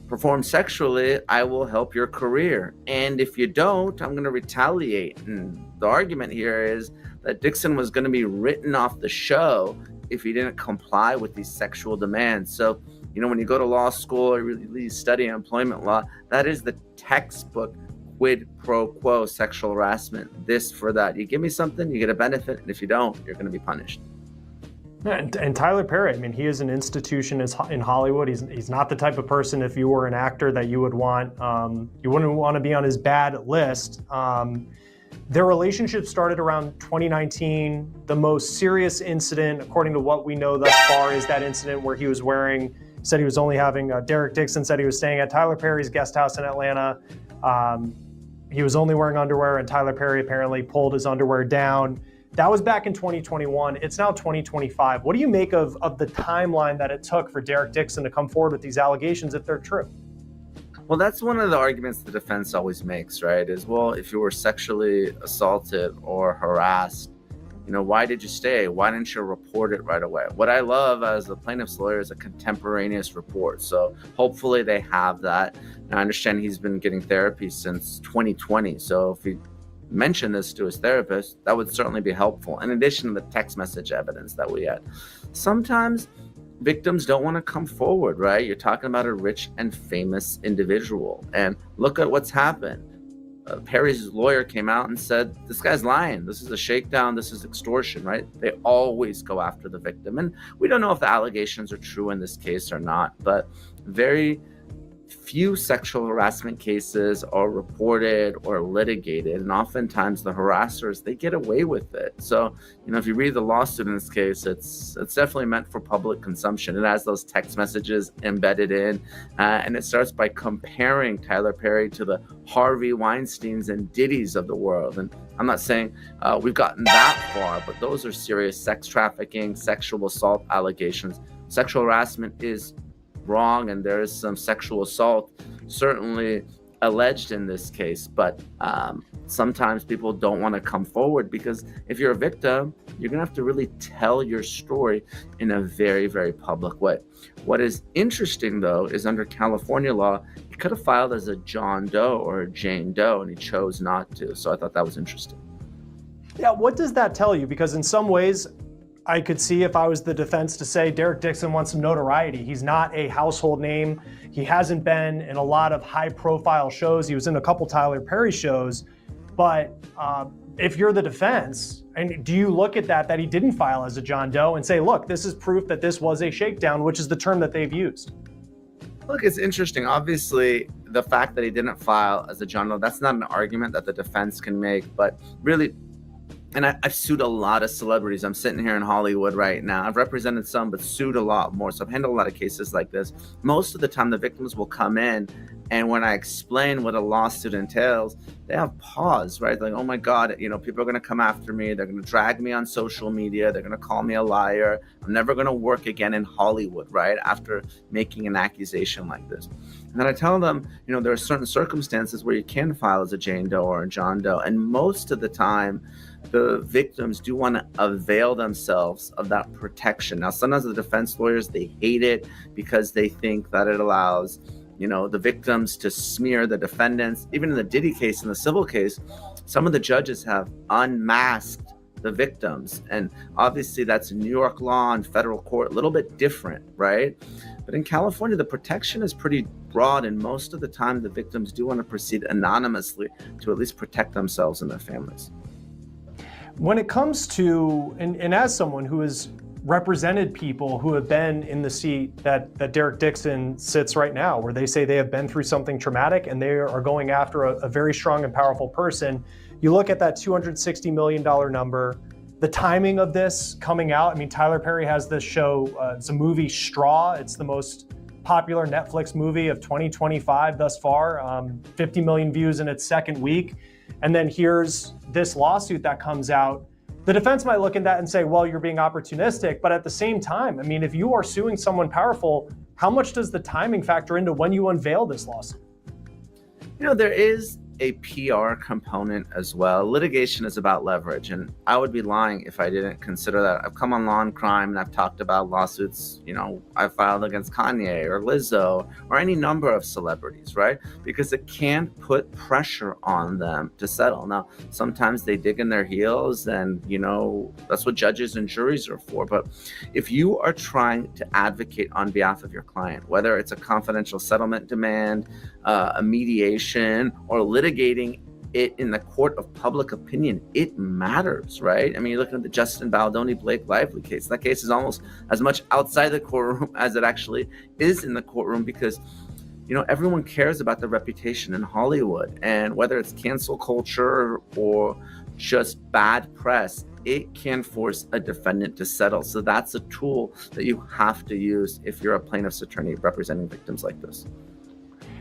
perform sexually, I will help your career. And if you don't, I'm going to retaliate. And the argument here is that Dixon was going to be written off the show if he didn't comply with these sexual demands. So, when you go to law school or really study employment law, that is the textbook quid pro quo sexual harassment. This for that. You give me something, you get a benefit. And if you don't, you're going to be punished. And Tyler Perry, I mean, he is an institution in Hollywood. He's not the type of person, if you were an actor, that you would want, you wouldn't want to be on his bad list. Their relationship started around 2019. The most serious incident, according to what we know thus far, is that incident where he was said he was only having, Derek Dixon said he was staying at Tyler Perry's guest house in Atlanta. He was only wearing underwear, and Tyler Perry apparently pulled his underwear down. That was back in 2021. It's now 2025. What do you make of the timeline that it took for Derek Dixon to come forward with these allegations, if they're true? Well, that's one of the arguments the defense always makes, right? Is, well, if you were sexually assaulted or harassed, why did you stay? Why didn't you report it right away? What I love as a plaintiff's lawyer is a contemporaneous report. So hopefully they have that. Now, I understand he's been getting therapy since 2020. So if he mentioned this to his therapist, that would certainly be helpful. In addition to the text message evidence that we had. Sometimes victims don't want to come forward, right? You're talking about a rich and famous individual. And look at what's happened. Perry's lawyer came out and said, this guy's lying. This is a shakedown. This is extortion, right? They always go after the victim. And we don't know if the allegations are true in this case or not, but very few sexual harassment cases are reported or litigated, and oftentimes the harassers, they get away with it. So, if you read the lawsuit in this case, it's definitely meant for public consumption. It has those text messages embedded in, and it starts by comparing Tyler Perry to the Harvey Weinsteins and Diddy's of the world. And I'm not saying we've gotten that far, but those are serious sex trafficking, sexual assault allegations. Sexual harassment is wrong, and there is some sexual assault certainly alleged in this case, but sometimes people don't want to come forward because if you're a victim, you're gonna have to really tell your story in a very, very public way. What is interesting though is under California law, he could have filed as a John Doe or a Jane Doe, and he chose not to. So I thought that was interesting. Yeah, what does that tell you? Because in some ways, I could see if I was the defense to say Derek Dixon wants some notoriety. He's not a household name. He hasn't been in a lot of high profile shows. He was in a couple Tyler Perry shows. But if you're the defense, and do you look at that he didn't file as a John Doe and say, look, this is proof that this was a shakedown, which is the term that they've used? Look, it's interesting. Obviously, the fact that he didn't file as a John Doe, that's not an argument that the defense can make, but really, and I've sued a lot of celebrities. I'm sitting here in Hollywood right now. I've represented some, but sued a lot more. So I've handled a lot of cases like this. Most of the time, the victims will come in, and when I explain what a lawsuit entails, they have pause, right? Like, oh my God, people are going to come after me. They're going to drag me on social media. They're going to call me a liar. I'm never going to work again in Hollywood, right? After making an accusation like this. And then I tell them, there are certain circumstances where you can file as a Jane Doe or a John Doe. And most of the time, the victims do want to avail themselves of that protection. Now, sometimes the defense lawyers, they hate it because they think that it allows, the victims to smear the defendants. Even in the Diddy case, in the civil case, some of the judges have unmasked the victims. And obviously that's New York law and federal court, a little bit different, right? But in California, the protection is pretty broad, and most of the time the victims do want to proceed anonymously to at least protect themselves and their families. When it comes to, and as someone who has represented people who have been in the seat that Derek Dixon sits right now, where they say they have been through something traumatic and they are going after a very strong and powerful person, you look at that $260 million number, the timing of this coming out. I mean, Tyler Perry has this show, it's a movie, Straw. It's the most popular Netflix movie of 2025 thus far, 50 million views in its second week. And then here's this lawsuit that comes out. The defense might look at that and say, well, you're being opportunistic. But at the same time, I mean, if you are suing someone powerful, how much does the timing factor into when you unveil this lawsuit? There is a PR component as well. Litigation is about leverage, and I would be lying if I didn't consider that. I've come on Law and Crime and I've talked about lawsuits, I filed against Kanye or Lizzo or any number of celebrities, right? Because it can put pressure on them to settle. Now, sometimes they dig in their heels, and that's what judges and juries are for. But if you are trying to advocate on behalf of your client, whether it's a confidential settlement demand, a mediation, or litigating it in the court of public opinion, it matters, right? I mean, you're looking at the Justin Baldoni, Blake Lively case. That case is almost as much outside the courtroom as it actually is in the courtroom, because everyone cares about the reputation in Hollywood, and whether it's cancel culture or just bad press, it can force a defendant to settle. So that's a tool that you have to use if you're a plaintiff's attorney representing victims like this.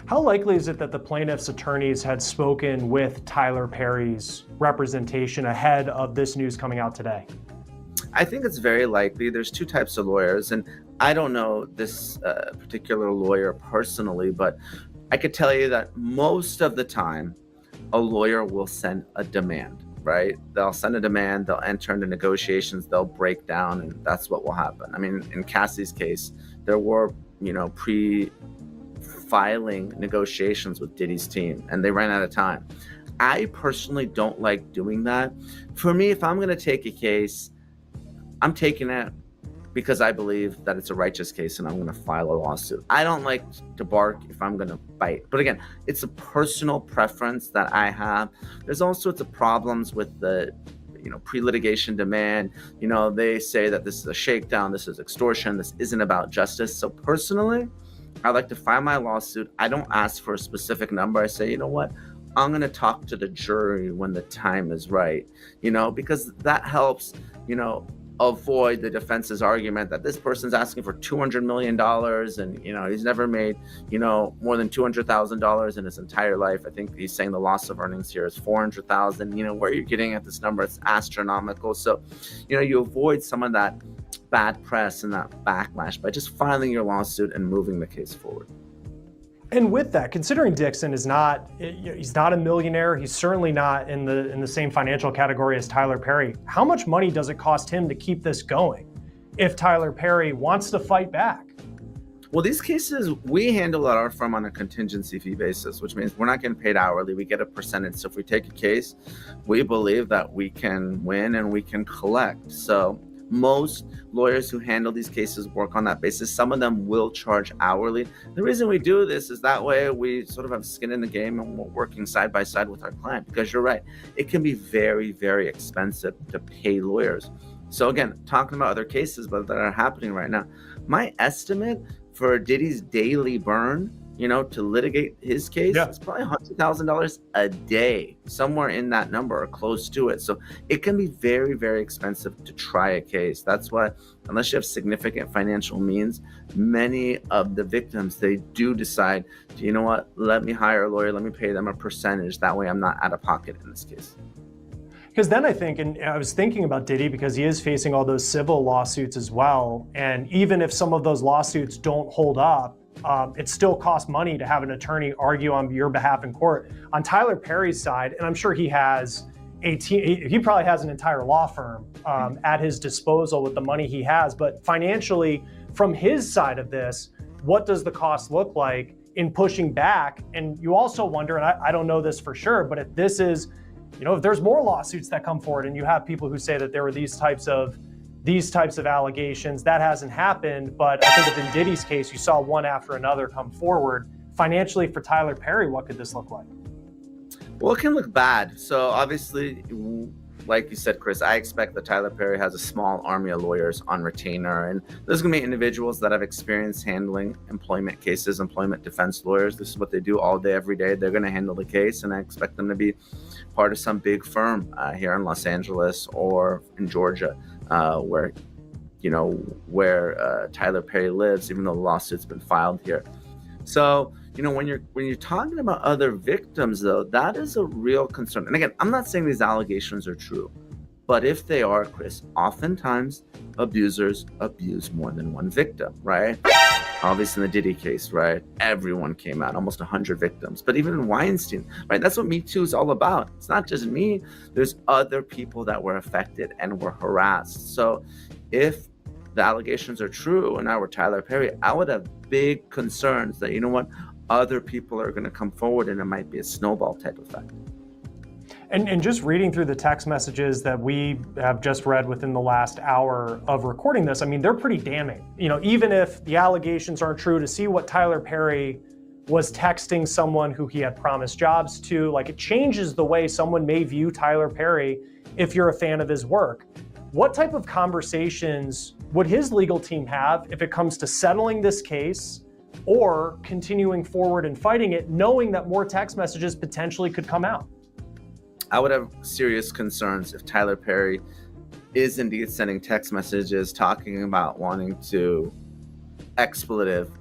How likely is it that the plaintiff's attorneys had spoken with Tyler Perry's representation ahead of this news coming out today? I think it's very likely. There's two types of lawyers, and I don't know this particular lawyer personally, but I could tell you that most of the time, a lawyer will send a demand, right? They'll send a demand, they'll enter into negotiations, they'll break down, and that's what will happen. I mean, in Cassie's case, there were, filing negotiations with Diddy's team, and they ran out of time. I personally don't like doing that. For me, if I'm going to take a case, I'm taking it because I believe that it's a righteous case and I'm going to file a lawsuit. I don't like to bark if I'm going to bite. But again, it's a personal preference that I have. There's all sorts of problems with the pre-litigation demand. They say that this is a shakedown, this is extortion, this isn't about justice. So personally, I like to file my lawsuit. I don't ask for a specific number. I say, you know what? I'm going to talk to the jury when the time is right, because that helps, avoid the defense's argument that this person's asking for $200 million and, he's never made, more than $200,000 in his entire life. I think he's saying the loss of earnings here is $400,000. Where you're getting at this number, it's astronomical. So, you avoid some of that bad press and that backlash by just filing your lawsuit and moving the case forward. And with that, considering Dixon he's not a millionaire, he's certainly not in the same financial category as Tyler Perry. How much money does it cost him to keep this going if Tyler Perry wants to fight back? Well, these cases, we handle at our firm on a contingency fee basis, which means we're not getting paid hourly. We get a percentage. So if we take a case, we believe that we can win and we can collect. So most lawyers who handle these cases work on that basis. Some of them will charge hourly. The reason we do this is that way we sort of have skin in the game and we're working side by side with our client, because you're right, it can be very, very expensive to pay lawyers. So again, talking about other cases that are happening right now, my estimate for Diddy's daily burn, to litigate his case, it's probably $100,000 a day, somewhere in that number or close to it. So it can be very, very expensive to try a case. That's why, unless you have significant financial means, many of the victims, they do decide, you know what, let me hire a lawyer, let me pay them a percentage. That way I'm not out of pocket in this case. Because then I think, and I was thinking about Diddy because he is facing all those civil lawsuits as well. And even if some of those lawsuits don't hold up, it still costs money to have an attorney argue on your behalf in court. On Tyler Perry's side, and I'm sure he has a team, he probably has an entire law firm at his disposal with the money he has. But financially, from his side of this, what does the cost look like in pushing back? And you also wonder, and I don't know this for sure, but if this is, if there's more lawsuits that come forward and you have people who say that there were these types of allegations, that hasn't happened. But I think in Diddy's case, you saw one after another come forward. Financially for Tyler Perry, what could this look like? Well, it can look bad. So obviously, like you said, Chris, I expect that Tyler Perry has a small army of lawyers on retainer. And there's going to be individuals that have experience handling employment cases, employment defense lawyers. This is what they do all day, every day. They're going to handle the case. And I expect them to be part of some big firm here in Los Angeles or in Georgia, where Tyler Perry lives, even though the lawsuit's been filed here. So, when you're talking about other victims, though, that is a real concern. And again, I'm not saying these allegations are true, but if they are, Chris, oftentimes abusers abuse more than one victim, right? Obviously in the Diddy case, right? Everyone came out, almost 100 victims. But even in Weinstein, right? That's what Me Too is all about. It's not just me. There's other people that were affected and were harassed. So if the allegations are true and I were Tyler Perry, I would have big concerns that, other people are going to come forward and it might be a snowball type effect. And just reading through the text messages that we have just read within the last hour of recording this, I mean, they're pretty damning. Even if the allegations aren't true, to see what Tyler Perry was texting someone who he had promised jobs to, like, it changes the way someone may view Tyler Perry if you're a fan of his work. What type of conversations would his legal team have if it comes to settling this case or continuing forward and fighting it, knowing that more text messages potentially could come out? I would have serious concerns if Tyler Perry is indeed sending text messages talking about wanting to expletive,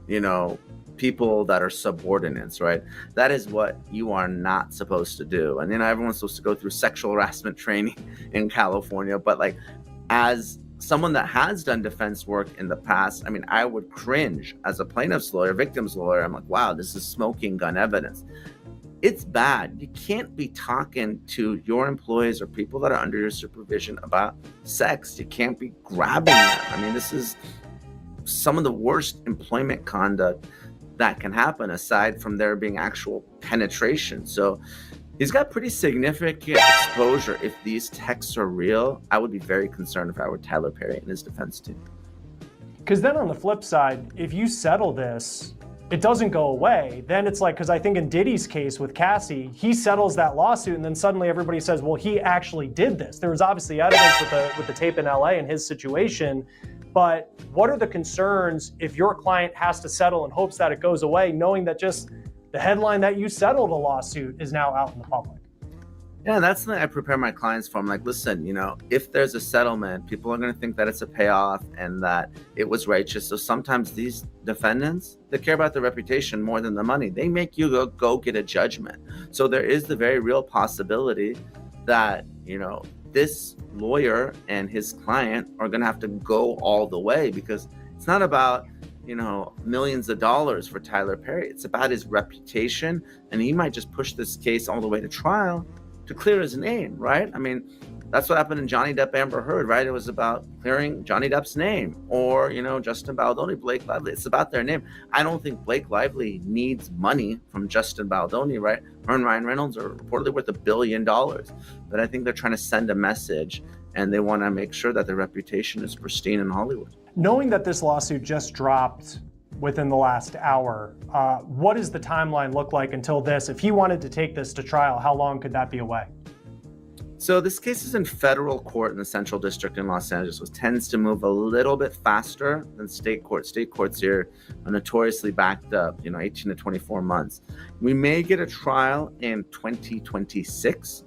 people that are subordinates, right? That is what you are not supposed to do. And everyone's supposed to go through sexual harassment training in California. But as someone that has done defense work in the past, I would cringe as a plaintiff's lawyer, victim's lawyer. I'm like, wow, this is smoking gun evidence. It's bad. You can't be talking to your employees or people that are under your supervision about sex. You can't be grabbing them. This is some of the worst employment conduct that can happen, aside from there being actual penetration. So he's got pretty significant exposure. If these texts are real, I would be very concerned if I were Tyler Perry and his defense team. Because then on the flip side, if you settle this, it doesn't go away. Then it's like, because I think in Diddy's case with Cassie, he settles that lawsuit and then suddenly everybody says, well, he actually did this. There was obviously evidence with the tape in LA and his situation, but what are the concerns if your client has to settle in hopes that it goes away, knowing that just the headline that you settled a lawsuit is now out in the public? Yeah, that's something I prepare my clients for. I'm like, listen, if there's a settlement, people are going to think that it's a payoff and that it was righteous. So sometimes these defendants, they care about their reputation more than the money. They make you go get a judgment. So there is the very real possibility that, this lawyer and his client are going to have to go all the way, because it's not about, millions of dollars for Tyler Perry. It's about his reputation, and he might just push this case all the way to trial to clear his name, right? I mean, that's what happened in Johnny Depp Amber Heard, right? It was about clearing Johnny Depp's name, or, Justin Baldoni, Blake Lively. It's about their name. I don't think Blake Lively needs money from Justin Baldoni, right? Her and Ryan Reynolds are reportedly worth $1 billion. But I think they're trying to send a message, and they want to make sure that their reputation is pristine in Hollywood. Knowing that this lawsuit just dropped within the last hour, what does the timeline look like until this? If he wanted to take this to trial, how long could that be away? So this case is in federal court in the Central District in Los Angeles, which tends to move a little bit faster than state court. State courts here are notoriously backed up, 18 to 24 months. We may get a trial in 2026,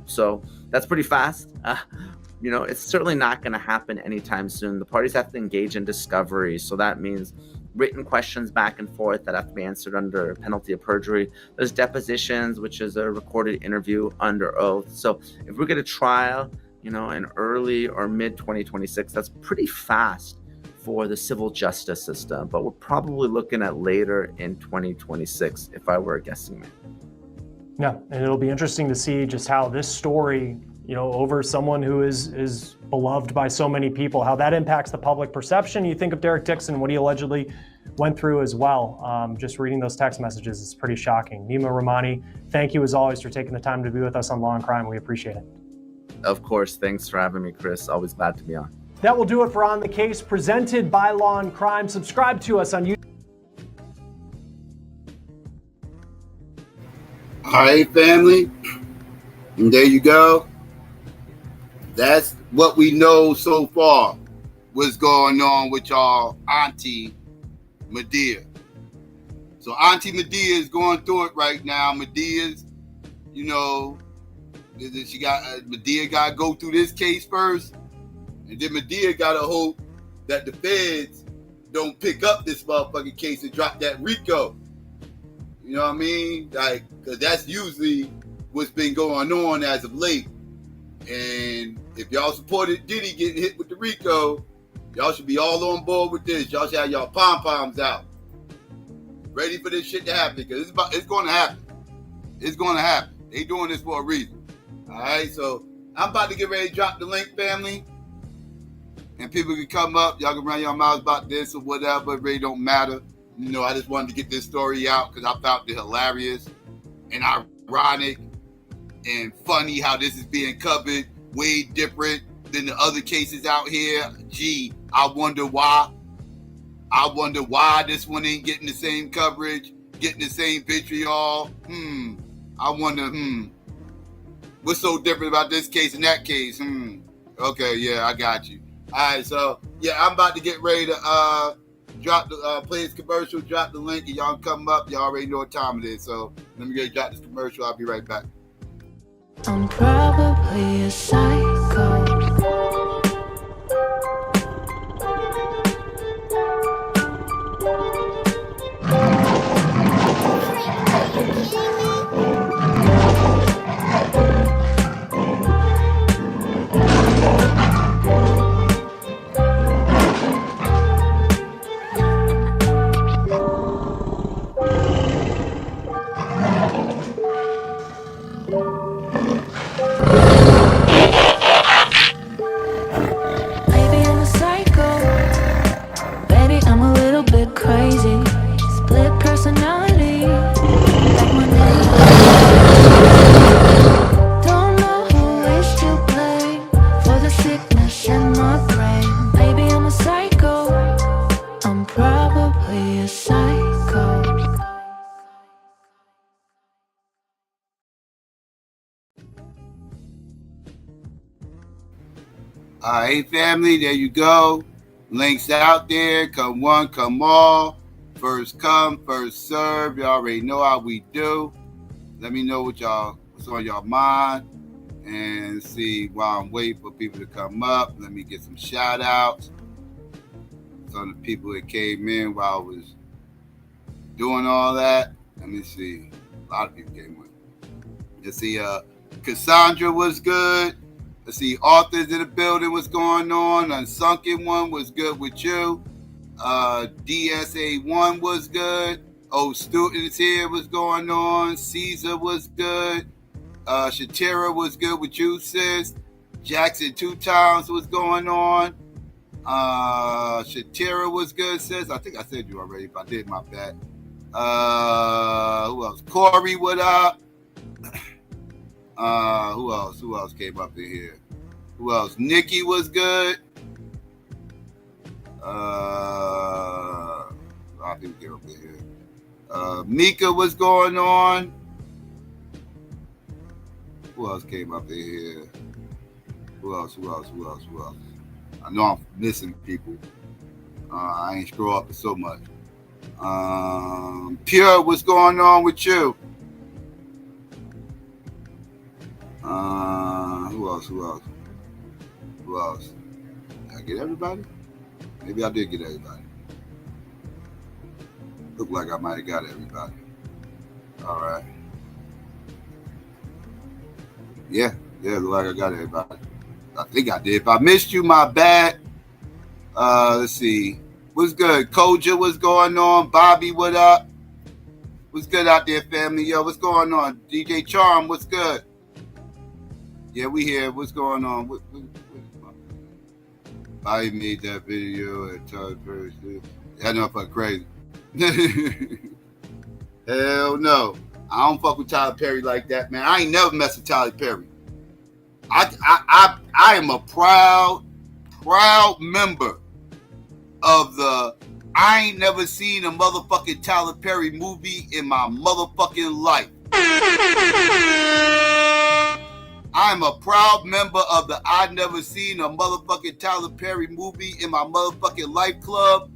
so that's pretty fast. It's certainly not going to happen anytime soon. The parties have to engage in discovery, so that means written questions back and forth that have to be answered under penalty of perjury. There's depositions, which is a recorded interview under oath. So if we get a trial, in early or mid 2026, that's pretty fast for the civil justice system. But we're probably looking at later in 2026, if I were a guessing man. Yeah, and it'll be interesting to see just how this story, over someone who is beloved by so many people, how that impacts the public perception. You think of Derek Dixon, what he allegedly went through as well. Just reading those text messages is pretty shocking. Nima Rahmani, thank you as always for taking the time to be with us on Law and Crime. We appreciate it. Of course, thanks for having me, Chris. Always glad to be on. That will do it for On the Case, presented by Law and Crime. Subscribe to us on YouTube. All right, family. And there you go. That's what we know so far. What's going on with y'all Auntie Madea. So Auntie Madea is going through it right now. Madea's, Madea got to go through this case first. And then Madea got to hope that the feds don't pick up this motherfucking case and drop that RICO. You know what I mean? Because that's usually what's been going on as of late. And if y'all supported Diddy getting hit with the RICO, y'all should be all on board with this. Y'all should have y'all pom-poms out, ready for this shit to happen, because it's going to happen. It's going to happen. They doing this for a reason. All right, so I'm about to get ready to drop the link, family. And people can come up. Y'all can run your mouths about this or whatever. It really don't matter. I just wanted to get this story out because I found it hilarious and ironic and funny how this is being covered way different than the other cases out here. Gee, I wonder why. I wonder why this one ain't getting the same coverage, getting the same vitriol. I wonder, what's so different about this case and that case? Okay, yeah, I got you. All right, so, yeah, I'm about to get ready to drop the play this commercial, drop the link, and y'all come up. Y'all already know what time it is, so let me go drop this commercial. I'll be right back. I'm probably a psycho. All right, family, there you go. Links out there. Come one, come all. First come, first serve. You already know how we do. Let me know what's on y'all mind. And see, while I'm waiting for people to come up, let me get some shout outs. Some of the people that came in while I was doing all that. Let me see. A lot of people came in. Let's see, Cassandra was good. Let's see, Authors in the building, what's going on? Unsunken One was good with you. DSA1 was good. Students here was going on. Caesar was good. Shatira was good with you, sis. Jackson 2 times was going on. Shatira was good, sis. I think I said you already. If I did, my bad. Who else? Corey, what up? Who else came up in here? Who else? Nikki was good. A lot of people came up in here. Mika was going on. Who else came up in here? Who else? I know I'm missing people. I ain't scroll up so much. Pure, what's going on with you? Who else? Did I get everybody? Maybe I did get everybody. Look like I might have got everybody. All right. Yeah, look like I got everybody. I think I did. If I missed you, my bad. Let's see. What's good? Koja, what's going on? Bobby, what up? What's good out there, family? Yo, what's going on? DJ Charm, what's good? Yeah, we here. What's going on? I made that video at Tyler Perry. That not fucking crazy. Hell no. I don't fuck with Tyler Perry like that, man. I ain't never messed with Tyler Perry. I am a proud member of the I ain't never seen a motherfucking Tyler Perry movie in my motherfucking life. I'm a proud member of the I never seen a motherfucking Tyler Perry movie in my motherfucking life club.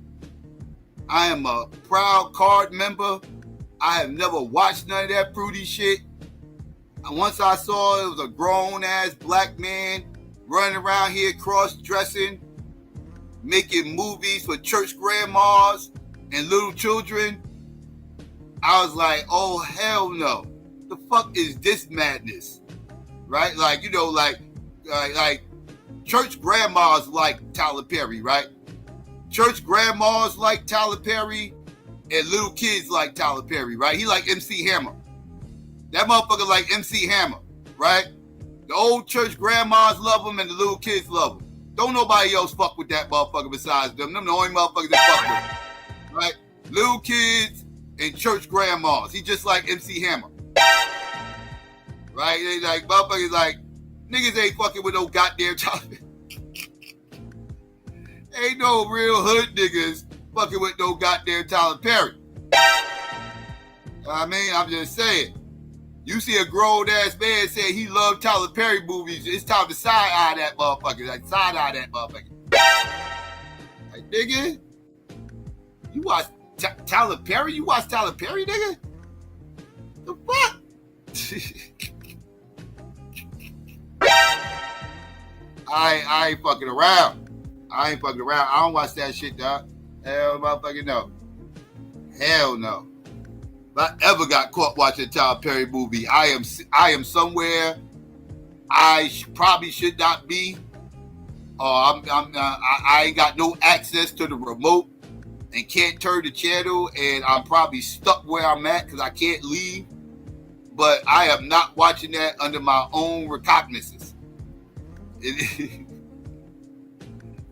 I am a proud card member. I have never watched none of that fruity shit. And once I saw it was a grown-ass black man running around here cross-dressing, making movies for church grandmas and little children, I was like, oh, hell no. The fuck is this madness? Right? Like, you know, like church grandmas like Tyler Perry, right? Church grandmas like Tyler Perry and little kids like Tyler Perry, right? He like MC Hammer. That motherfucker like MC Hammer, right? The old church grandmas love him and the little kids love him. Don't nobody else fuck with that motherfucker besides them. Them the only motherfuckers that fuck with him, right? Little kids and church grandmas. He just like MC Hammer. Right? They like motherfuckers like niggas ain't fucking with no goddamn Tyler. Ain't no real hood niggas fucking with no goddamn Tyler Perry. I mean, I'm just saying. You see a grown ass man say he loved Tyler Perry movies, it's time to side eye that motherfucker. Like side eye that motherfucker. Like nigga, you watch Tyler Perry? You watch Tyler Perry, nigga? The fuck? I ain't fucking around. I don't watch that shit, dog. Hell motherfucking no. Hell no. If I ever got caught watching a Tyler Perry movie, I am somewhere I probably should not be. I ain't got no access to the remote and can't turn the channel, and I'm probably stuck where I'm at because I can't leave. But I am not watching that under my own recognizance.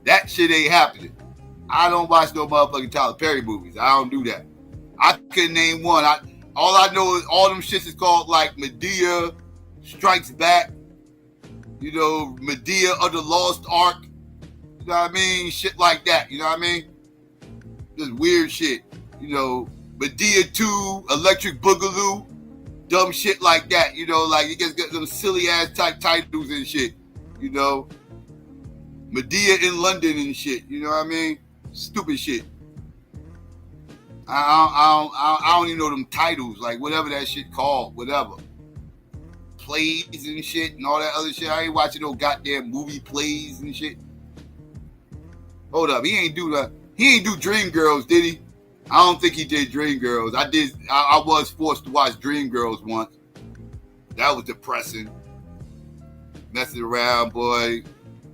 That shit ain't happening. I don't watch no motherfucking Tyler Perry movies. I don't do that. I couldn't name one. All I know is all them shits is called like Medea Strikes Back. You know, Medea of the Lost Ark. You know what I mean? Shit like that. You know what I mean? Just weird shit. You know, Medea 2, Electric Boogaloo. Dumb shit like that. You know, like you just get some silly ass type titles and shit. You know. Medea in London and shit. You know what I mean? Stupid shit. I don't even know them titles, like whatever that shit called, whatever. Plays and shit and all that other shit. I ain't watching no goddamn movie plays and shit. Hold up, he ain't do Dreamgirls, did he? I don't think he did Dreamgirls. I was forced to watch Dreamgirls once. That was depressing. Messing around, boy.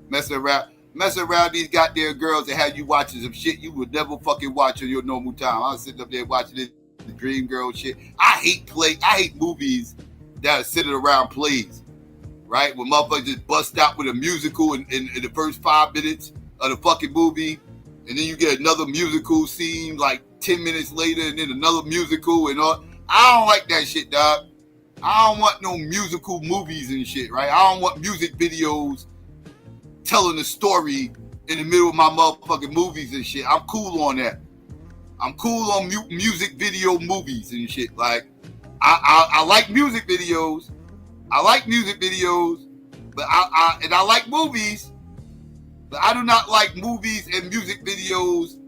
Messing around these goddamn girls that had you watching some shit you would never fucking watch in your normal time. I was sitting up there watching this Dreamgirl shit. I hate movies that are centered around plays, right? When motherfuckers just bust out with a musical in the first 5 minutes of the fucking movie, and then you get another musical scene like 10 minutes later, and then another musical and all. I don't like that shit, dog. I don't want no musical movies and shit, right? I don't want music videos telling a story in the middle of my motherfucking movies and shit. I'm cool on that. I'm cool on music video movies and shit. Like, I like music videos. I like music videos, but I like movies, but I do not like movies and music videos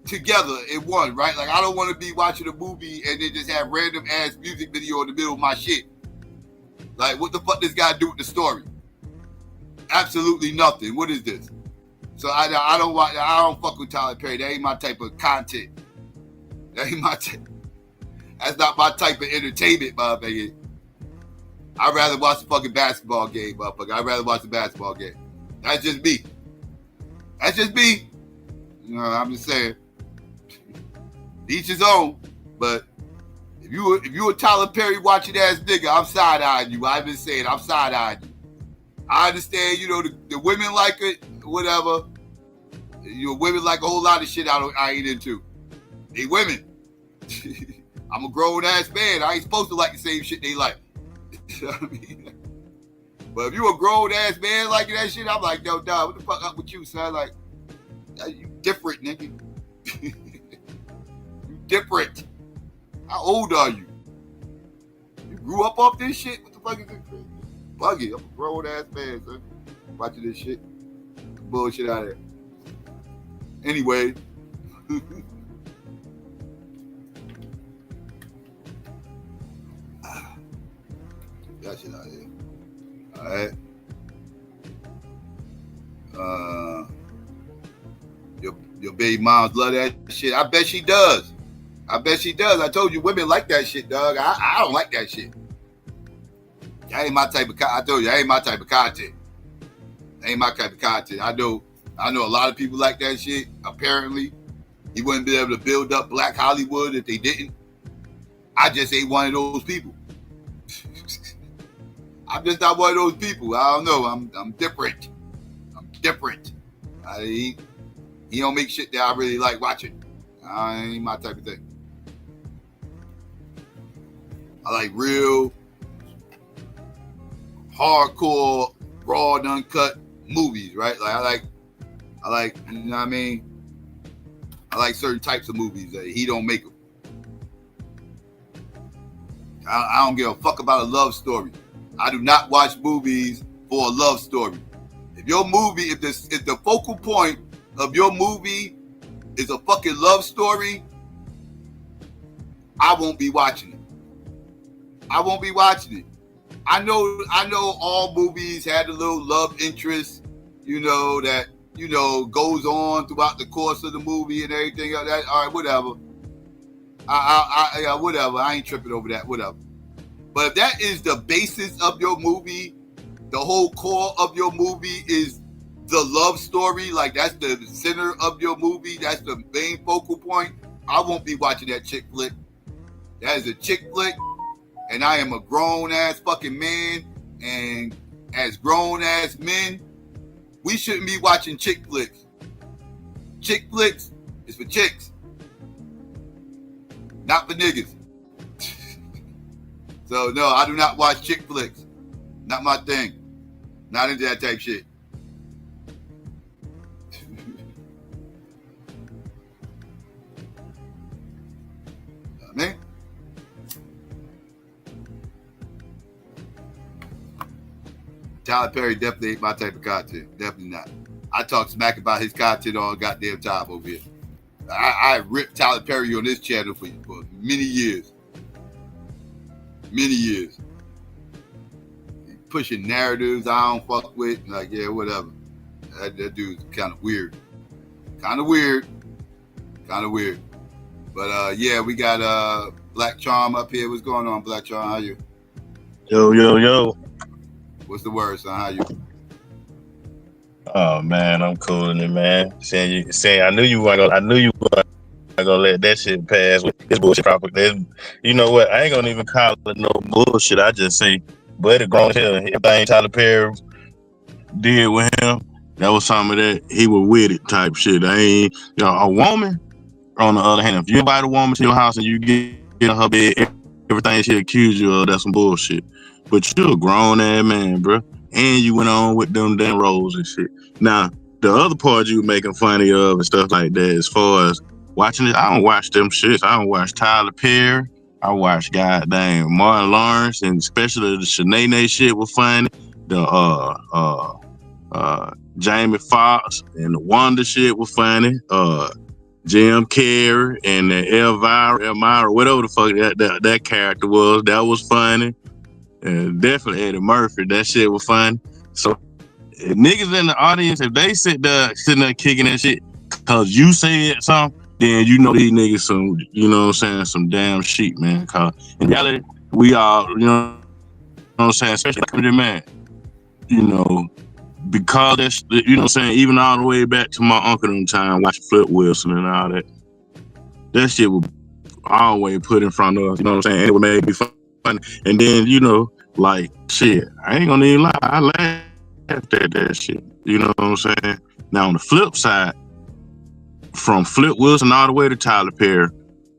together in one, right? Like, I don't want to be watching a movie and then just have random ass music video in the middle of my shit. Like, what the fuck this guy do with the story? Absolutely nothing. What is this? So I don't fuck with Tyler Perry. That ain't my type of content. That ain't my type. That's not my type of entertainment, motherfucker. I'd rather watch the fucking basketball game, motherfucker. I'd rather watch the basketball game. That's just me. That's just me. You know, I'm just saying. Each his own. But if you a Tyler Perry watching ass nigga, I'm side-eyeing you. I've been saying I'm side-eyeing you. I understand, you know, the women like it, whatever. You know, women like a whole lot of shit I ain't into. They women. I'm a grown ass man. I ain't supposed to like the same shit they like. You know what I mean? But if you a grown ass man liking that shit, I'm like, yo, dog, what the fuck up with you, son? Like, you different, nigga. You different. How old are you? You grew up off this shit? What the fuck is this? Buggy, I'm a grown ass man, son. Watching this shit. Bullshit out of there. Anyway. That shit out here. Alright. Your baby moms love that shit. I bet she does. I told you women like that shit, dog. I don't like that shit. That ain't my type of I told you, that ain't my type of content. That ain't my type of content. I know a lot of people like that shit. Apparently, you wouldn't be able to build up Black Hollywood if they didn't. I just ain't one of those people. I'm just not one of those people. I don't know. I'm different. He don't make shit that I really like watching. Ain't my type of thing. I like real hardcore, raw and uncut movies, right? Like I like, you know what I mean? I like certain types of movies that he don't make them. I don't give a fuck about a love story. I do not watch movies for a love story. If your movie, if the focal point of your movie is a fucking love story, I won't be watching it. I know all movies had a little love interest, you know, that, you know, goes on throughout the course of the movie and everything like that. All right, whatever. Whatever. I ain't tripping over that. Whatever. But if that is the basis of your movie, the whole core of your movie is the love story, like that's the center of your movie, that's the main focal point, I won't be watching that chick flick. That is a chick flick, and I am a grown-ass fucking man, and as grown-ass men, we shouldn't be watching chick flicks. Chick flicks is for chicks, not for niggas. So, no, I do not watch chick flicks. Not my thing. Not into that type shit. Man. Tyler Perry definitely ain't my type of content. Definitely not. I talk smack about his content all goddamn time over here. I ripped Tyler Perry on this channel for many years. Many years. Pushing narratives I don't fuck with. Like, yeah, whatever. That dude's kind of weird. Kind of weird. But yeah, we got Black Charm up here. What's going on, Black Charm? How you? Yo. What's the word, son? How you? Oh man, I'm cool in it, man. Saying I knew you weren't gonna let that shit pass with this bullshit propaganda. You know what? I ain't gonna even call it no bullshit. I just say, buddy, grown as hell. Everything Tyler Perry did with him, that was some of that he was with it type shit. I ain't, a woman. On the other hand, if you invite a woman to your house and you get in her bed, everything she accused you of, that's some bullshit. But you're a grown ass man, bro. And you went on with them damn roles and shit. Now, the other part you making funny of and stuff like that, as far as watching it, I don't watch them shits. I don't watch Tyler Perry. I watch goddamn Martin Lawrence, and especially the Shanae shit was funny. The Jamie Foxx and the Wanda shit was funny. Jim Carrey and the Elvira, whatever the fuck that character was, that was funny. And definitely Eddie Murphy, that shit was funny. So if niggas in the audience, if they sitting there kicking that shit cause you said something, then you know these niggas some, you know what I'm saying, some damn shit, man. Cause in reality, we all, you know what I'm saying, especially comedy man, because that's, you know what I'm saying, even all the way back to my uncle in time watching Flip Wilson and all that. That shit was always put in front of us, you know what I'm saying? And it would make me fun. And then, like, shit, I ain't gonna even lie, I laughed at that shit. You know what I'm saying? Now on the flip side, from Flip Wilson all the way to Tyler Perry,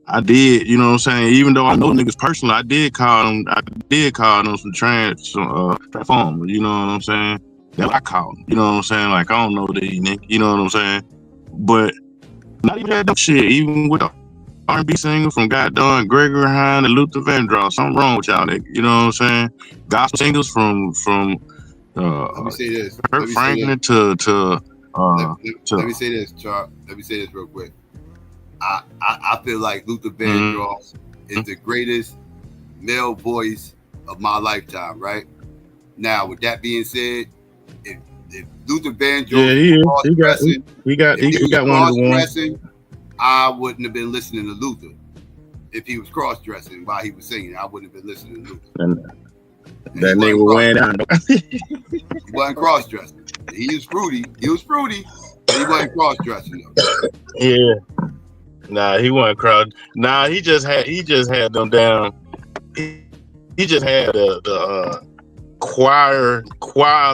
I did, you know what I'm saying? Even though I know niggas personally, I did call them some transformers, you know what I'm saying? That I call them, you know what I'm saying? Like, I don't know these niggas, you know what I'm saying? But not even that shit, even with the R&B singer from goddamn Gregory Hine and Luther Vandross, something wrong with y'all niggas, you know what I'm saying? Gospel singers from let me say this. Kurt Franklin to let me say this, Charles. Let me say this real quick. I feel like Luther Vandross is the greatest male voice of my lifetime, right? Now, with that being said, if Luther Vandross he got one of the ones. I wouldn't have been listening to Luther. If he was cross-dressing while he was singing, I wouldn't have been listening to Luther. That nigga was wearing down. He wasn't cross-dressing. He was fruity, but he wasn't cross-dressing though. Yeah. Nah, he wasn't cross. Nah, he just had them down. He just had the choir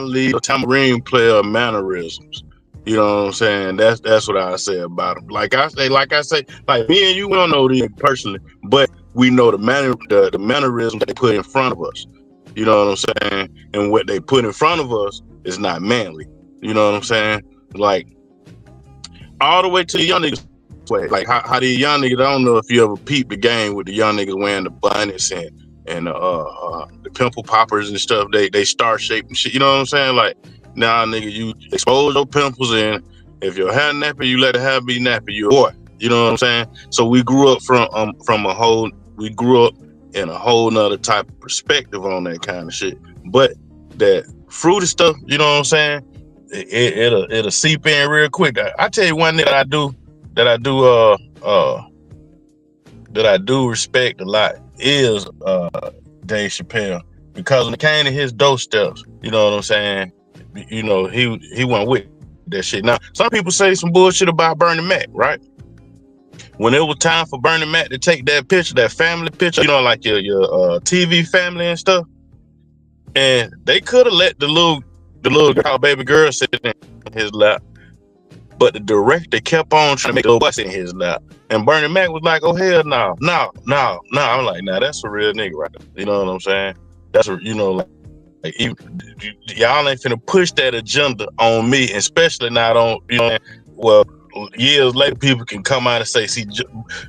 lead, tambourine player mannerisms. You know what I'm saying? That's what I say about him. Like I say, like me and you, we don't know these personally, but we know the mannerisms that they put in front of us. You know what I'm saying? And what they put in front of us is not manly. You know what I'm saying? Like all the way to the young niggas. Like how the young niggas, I don't know if you ever peeped the game with the young niggas wearing the bonnets and the pimple poppers and stuff. They star shaped and shit. You know what I'm saying? Like, nah, nigga, you expose your pimples, and if your hair nappy, you let the hair be nappy. You a boy. You know what I'm saying? So we grew up we grew up in a whole nother type of perspective on that kind of shit. But that fruity stuff, you know what I'm saying? It'll seep in real quick. I tell you one thing that I do respect a lot is Dave Chappelle, because when it came to his doorsteps, you know what I'm saying? You know, he went with that shit. Now, some people say some bullshit about Bernie Mac, right? When it was time for Bernie Mac to take that picture, that family picture, you know, like your TV family and stuff, and they could have let the little girl, baby girl, sit in his lap, but the director kept on trying to make the bus in his lap, and Bernie Mac was like, "Oh hell no!" I'm like, "Nah, that's a real nigga right there." You know what I'm saying? That's a, you know, like y'all ain't finna push that agenda on me, especially not on, you know. Well, years later, people can come out and say, "See,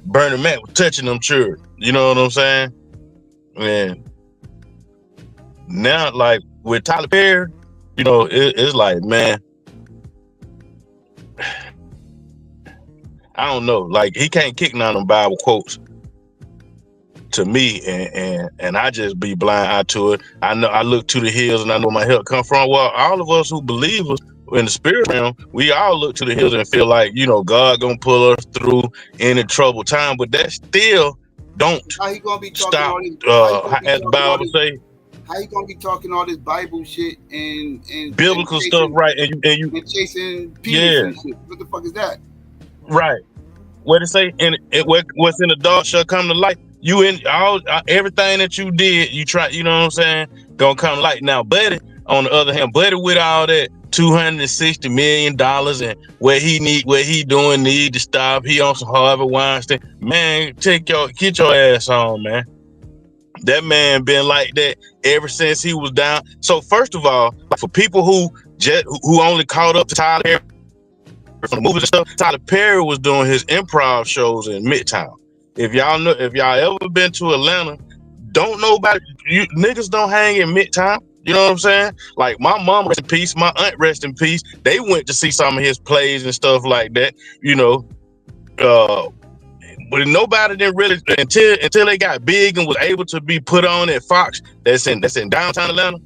Bernie Mac was touching them children." You know what I'm saying? And now, like with Tyler Perry, you know, it's like, man, I don't know. Like, he can't kick none of them Bible quotes to me, and I just be blind eye to it. I know I look to the hills and I know my help come from. Well, all of us who believers in the spirit realm, we all look to the hills and feel like, you know, God gonna pull us through any troubled time. But that still don't How he gonna be talking stop. all this? As the Bible say, how you gonna be talking all this Bible shit and biblical chasing, stuff, right? And you chasing peace yeah, and shit. What the fuck is that? right. What it say? And what's in the dark shall come to light. You in all everything that you did, you try. You know what I'm saying? Gonna come to light. Now, Buddy, on the other hand, Buddy with all that $260 million and what he doing need to stop. He on some Harvey Weinstein. Man, get your ass on, man. That man been like that ever since he was down. So first of all, for people who only caught up to Tyler Perry from the movies and stuff, Tyler Perry was doing his improv shows in Midtown. If y'all ever been to Atlanta, don't know about it. You niggas don't hang in Midtown. You know what I'm saying? Like, my mom rest in peace, my aunt rest in peace. They went to see some of his plays and stuff like that. You know, but nobody didn't really until they got big and was able to be put on at Fox. That's in downtown Atlanta.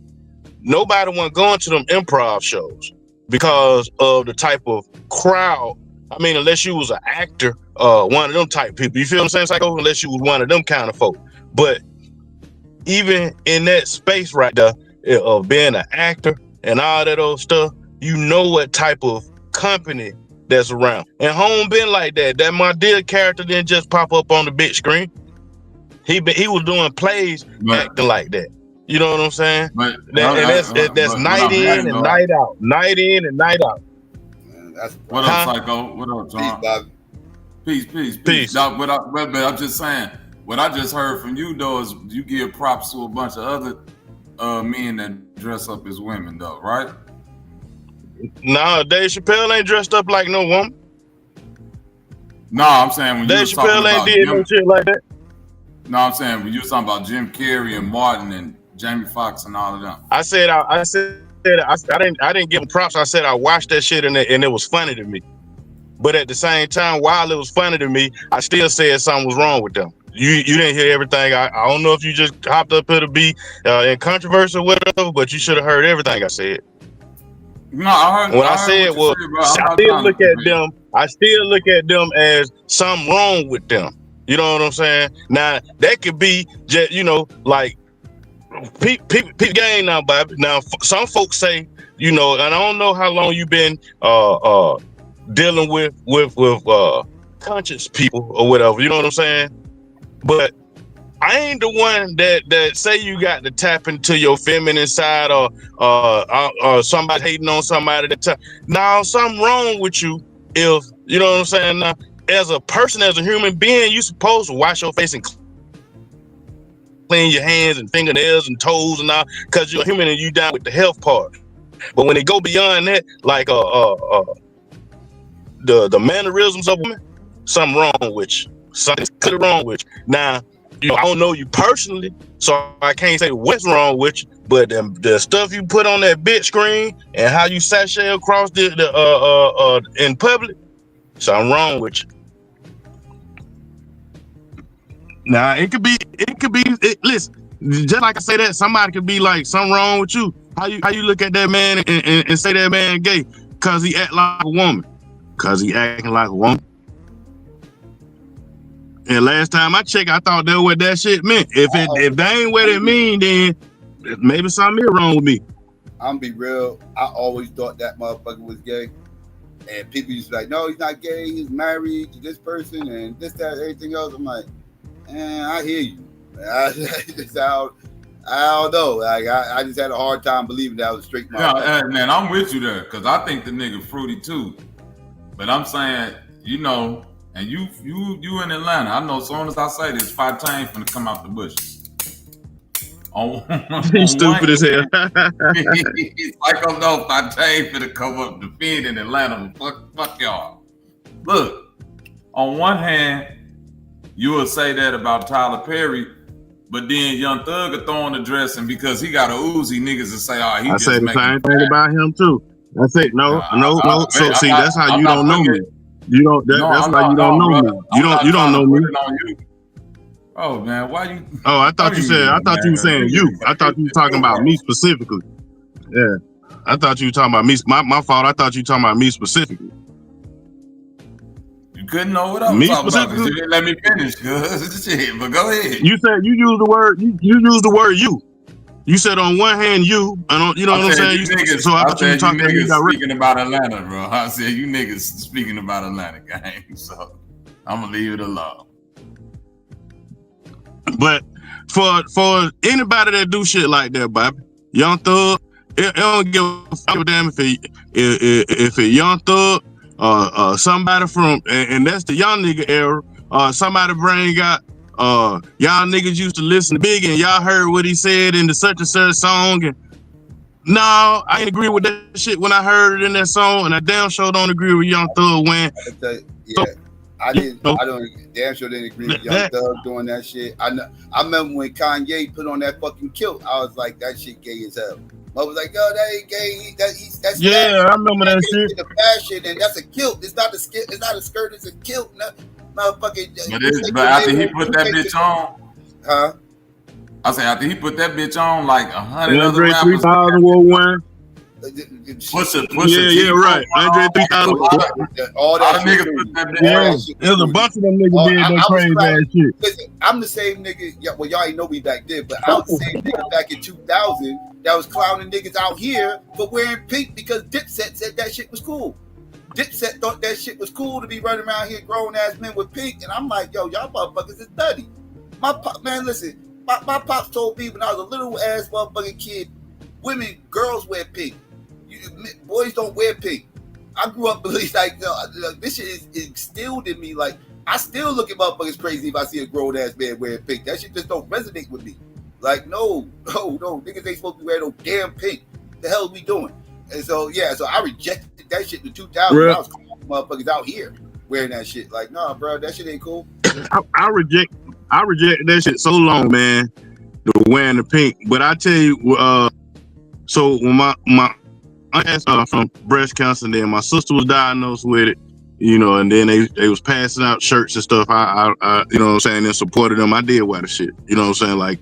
Nobody wasn't going to them improv shows because of the type of crowd. I mean, unless you was an actor, one of them type people. You feel what I'm saying, Psycho? Unless you was one of them kind of folk. But even in that space right there of being an actor and all that old stuff, you know what type of company that's around. And Home been like that. That my dear character didn't just pop up on the big screen. He was doing plays acting like that. You know what I'm saying? That's night in and night out. Night in and night out. What up, Psycho? What up, John? Peace. Dog, but I'm just saying, what I just heard from you, though, is you give props to a bunch of other men that dress up as women, though, right? No, Dave Chappelle ain't dressed up like no woman. No, I'm saying when Dave Chappelle ain't did no shit like that. No, I'm saying when you were talking about Jim Carrey and Martin and Jamie Foxx and all of them. I didn't give him props. I said I watched that shit and it was funny to me. But at the same time, while it was funny to me, I still said something was wrong with them. You didn't hear everything. I don't know if you just hopped up here to be in controversy or whatever, but you should have heard everything I said. No, I heard. What I said was, I still look at them as something wrong with them. You know what I'm saying? Now that could be just, you know, like peep game now, Bobby. Now some folks say, you know, and I don't know how long you've been dealing with conscious people or whatever. You know what I'm saying? But I ain't the one that say you got to tap into your feminine side or somebody hating on somebody that now something wrong with you if, you know what I'm saying? Now, as a person, as a human being, you supposed to wash your face and clean your hands and fingernails and toes and all, because you're a human and you down with the health part. But when it go beyond that, like the mannerisms of women, something wrong with you. Something's clearly wrong with you. Now, you know, I don't know you personally, so I can't say what's wrong with you, but the stuff you put on that big screen and how you sashay across the in public, something wrong with you. Now it could be. Listen, just like I say that, somebody could be like, something wrong with you. How you look at that man and say that man gay because he act like a woman? Because he acting like a woman. And last time I checked, I thought that what that shit meant. If that ain't what it mean, then maybe something is wrong with me. I'm be real. I always thought that motherfucker was gay. And people used to be like, no, he's not gay. He's married to this person and this, that, everything else. I'm like, I hear you. I don't know. Like I just had a hard time believing that was a straight man. Yeah, man, I'm with you there because I think the nigga fruity too. But I'm saying, you know, and you in Atlanta, I know as soon as I say this, Fontaine finna come out the bushes. He's stupid as hell. He's like, I know Fontaine finna come up defend in Atlanta. Fuck y'all. Look, on one hand, you will say that about Tyler Perry, but then Young Thug will throw on the dressing because he got a Uzi, niggas will say, oh, he I just say the same thing about him too. That's it. No. So see, that's how I'm you not don't know putting me. it. You don't. That's why you don't know me. You don't know me. Oh man, why you? Oh, I thought you said. I thought you were saying you. I thought you were talking about me specifically. Yeah, I thought you were talking about me. My fault. I thought you were talking about me specifically. You couldn't know what I'm talking about because you didn't let me finish. Shit, but go ahead. You said you used the word. You used the word you. You said on one hand you, and on, you know what I'm saying. So I thought you were talking to me directly. Speaking about Atlanta, bro. I said you niggas speaking about Atlanta, gang. So I'm gonna leave it alone. But for anybody that do shit like that, Bobby, Young Thug, it don't give a damn if it Young Thug, somebody from, and that's the young nigga era, somebody bring out, y'all niggas used to listen to Biggie and y'all heard what he said in the such and such song, and no, I ain't agree with that shit when I heard it in that song, and I damn sure don't agree with Young Thug when. I damn sure didn't agree with Young Thug doing that shit. I remember when Kanye put on that fucking kilt, I was like, that shit gay as hell. I was like, oh, that ain't gay. That's yeah, fashion. I remember that shit. The fashion, and that's a kilt. It's not a skirt. It's not a skirt. It's a kilt. Motherfucking. But after he put that bitch on, huh? I say after he put that bitch on, like 100 other rappers. 3000 War One. Yeah, right. Andre 3000. All that niggas put that bitch on. There's a bunch of them niggas did that crazy ass shit. Listen, I'm the same nigga. Yeah, well, y'all ain't know me back then, but I was the same nigga back in 2000 that was clowning niggas out here for wearing pink because Dipset said that shit was cool. Dipset thought that shit was cool to be running around here grown ass men with pink, and I'm like, yo, y'all motherfuckers is nutty. My pop, man, listen, my pops told me when I was a little ass motherfucking kid, girls wear pink. Boys don't wear pink. I grew up believing like this shit is instilled in me. Like I still look at motherfuckers crazy if I see a grown ass man wearing pink. That shit just don't resonate with me. Like no, niggas ain't supposed to wear no damn pink. The hell we doing? And so I rejected that shit in 2000. I was calling motherfuckers out here wearing that shit. Like nah, bro, that shit ain't cool. I reject that shit so long, man. The wearing the pink, but I tell you, so when my I had from breast cancer, and then my sister was diagnosed with it, you know, and then they was passing out shirts and stuff. I you know what I'm saying, and supported them. I did wear the shit, you know what I'm saying, like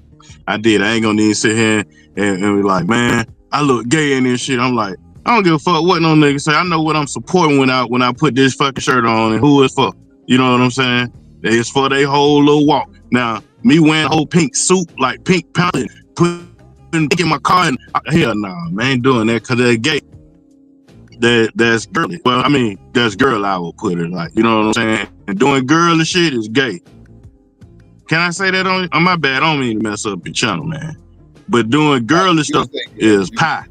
I did. I ain't gonna need to sit here and be like, man, I look gay in this shit. I'm like, I don't give a fuck what no nigga say. I know what I'm supporting when I put this fucking shirt on and who it's for. You know what I'm saying? It's for their whole little walk. Now, me wearing a whole pink suit, like pink pants, putting in my car, and hell nah, man, ain't doing that because they're gay. That's girly. Well, I mean, that's girl, I would put it like, you know what I'm saying? And doing girly shit is gay. Can I say that on my bad? I don't mean to mess up your channel, man. But doing girly stuff is pie.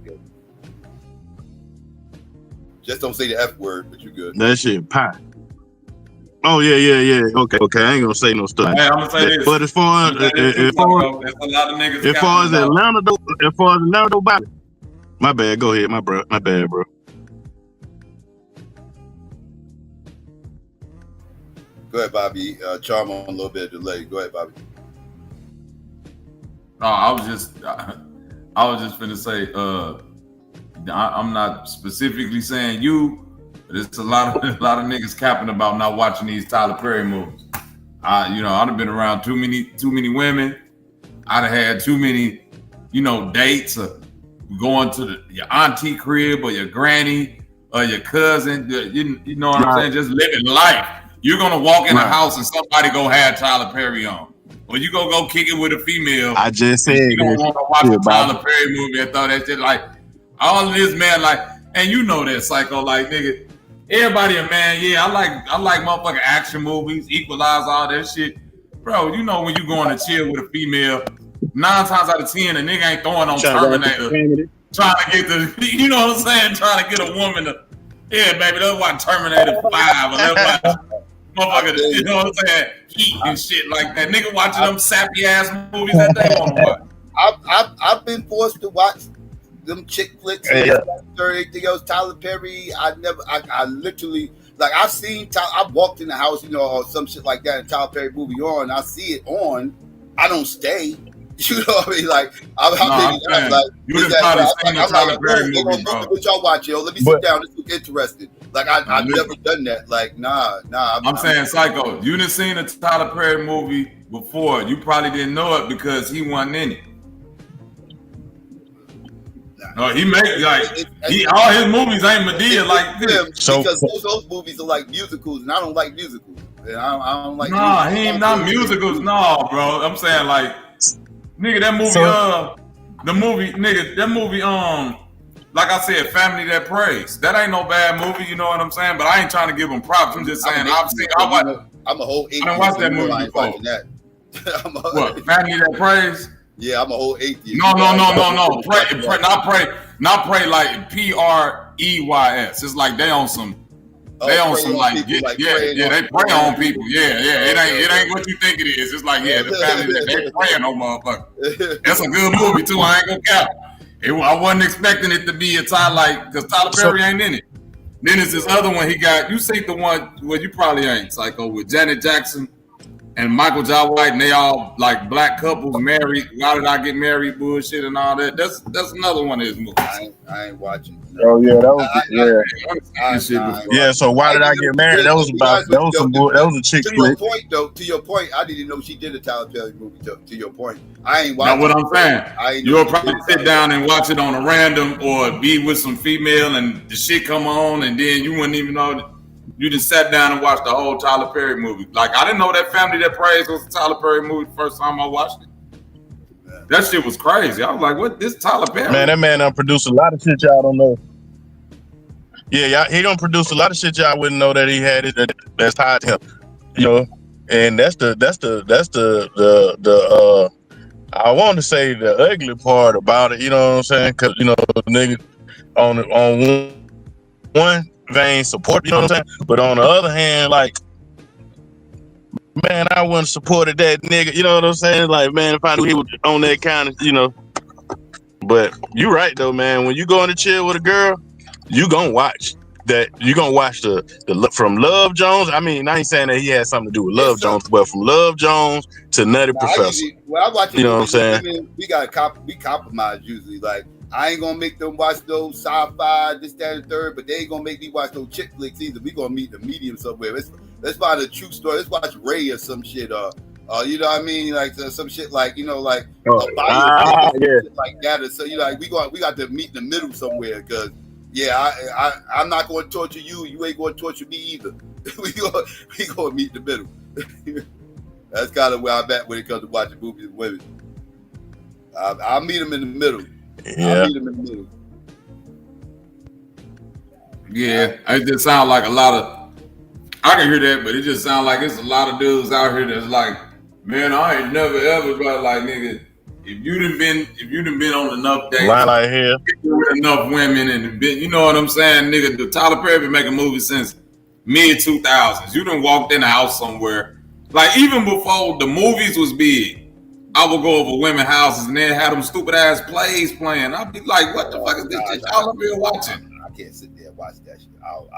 Just don't say the F word, but you good. That shit pie. Oh yeah. Okay. I ain't gonna say no stuff. Hey, I'm gonna say this. But as far as Atlanta, Bobby. My bad. Go ahead, my bad, bro. Go ahead, Bobby. Charm on a little bit of delay. Go ahead, Bobby. No, I was just finna say, I'm not specifically saying you, but it's a lot of niggas capping about not watching these Tyler Perry movies. I'd have been around too many women. I'd have had too many, dates, going to your auntie crib or your granny or your cousin. You know what I'm saying? Just living life. You're gonna walk in the house and somebody go have Tyler Perry on, or you gonna go kick it with a female. I just said you don't want to watch a Tyler Perry movie and throw that shit like all of this, man. Like, and you know that Psycho, like nigga, everybody a man. Yeah, I like motherfucking action movies, Equalize, all that shit, bro. You know when you going to chill with a female, 9 times out of 10, a nigga ain't throwing on Terminator, trying to get the, you know what I'm saying, trying to get a woman to, yeah, baby, let's watch Terminator 5 or let's watch. Motherfucker, you know what I'm saying? Heat and shit like that. Nigga watching them sappy ass movies that they want to watch. I've been forced to watch them chick flicks and everything else. Tyler Perry, I literally, like I've walked in the house, or some shit like that, and Tyler Perry movie on. I see it on. I don't stay. You know what I mean? Like, I'm you done probably seen the Tyler Perry movie, bro. What y'all watch, yo? Let me sit down. This look interesting. Like, I've never done that. Like, nah. I'm saying, Psycho, you done seen a Tyler Perry movie before. You probably didn't know it because he wasn't in it. No, he make all his movies ain't Madea like this. Because those movies are like musicals, and I don't like musicals. And I don't like. Nah, he ain't not musicals. No, bro. I'm saying like, nigga, that movie, like I said, Family That Prays. That ain't no bad movie. You know what I'm saying? But I ain't trying to give him props. I'm just saying, I'm a whole atheist. I didn't watch that movie before. What? Family That Prays? Yeah, I'm a whole atheist. No. Not pray like Preys. It's like they on some. They on some like they prey on people. It ain't what you think it is. It's like the family that they praying on motherfucker. That's a good movie too. I ain't gonna cap. I wasn't expecting it to be a Tyler because Tyler Perry ain't in it. Then there's this other one he got. You see the one you probably ain't, Psycho, with Janet Jackson and Michael J. White, and they all like black couples married. Why did I get married? Bullshit and all that. That's another one of his movies. I ain't watching. Oh yeah, that was yeah. So Why Did I Get Married? That was a chick flick. To your point, I didn't know she did a Tyler Perry movie. To your point, I ain't watching. Now what I'm saying, you'll probably sit down and watch it on a random or be with some female and the shit come on, and then you wouldn't even know that you just sat down and watched the whole Tyler Perry movie. Like I didn't know that Family That Prays was a Tyler Perry movie the first time I watched it. That shit was crazy. I was like, what? This Tyler Perry? Man, that man done produced a lot of shit y'all don't know. Yeah, he don't produce a lot of shit y'all wouldn't know that he had it that's tied to him. You know, and that's the I want to say the ugly part about it, you know what I'm saying? Because, you know, the nigga on one vein support, you know what I'm saying? But on the other hand, like, man, I wouldn't supported that nigga, you know what I'm saying? Like, man, if I knew he was on that kind of, you know. But you right though, man. When you go in to chill with a girl, you gonna watch that. You gonna watch the from Love Jones. I mean, I ain't saying that he had something to do with Love Jones, but from Love Jones to Nutty Professor. I watch it, you know what I'm saying? We compromise usually. Like, I ain't gonna make them watch those sci-fi, this, that, and third, but they ain't gonna make me watch those chick flicks either. We gonna meet the medium somewhere. Let's find a true story. Let's watch Ray or some shit. You know what I mean? Like some shit like, you know, like shit like that. Or so, you know, like we got to meet in the middle somewhere because I'm not going to torture you. You ain't going to torture me either. we going to meet in the middle. That's kind of where I'm at when it comes to watching movies with women. I'll meet them in the middle. Yeah. Yeah, it just sounds like a lot of. I can hear that, but it just sounds like it's a lot of dudes out here that's like, man, I ain't never ever got like, nigga. If you done been on enough dates, right here with enough women, and been, you know what I'm saying, nigga. The Tyler Perry been making movies since mid 2000s. You done walked in a house somewhere, like even before the movies was big. I would go over women's houses and then have them stupid ass plays playing. I'd be like, what the fuck is this shit y'all up here watching? I can't sit there and watch that shit.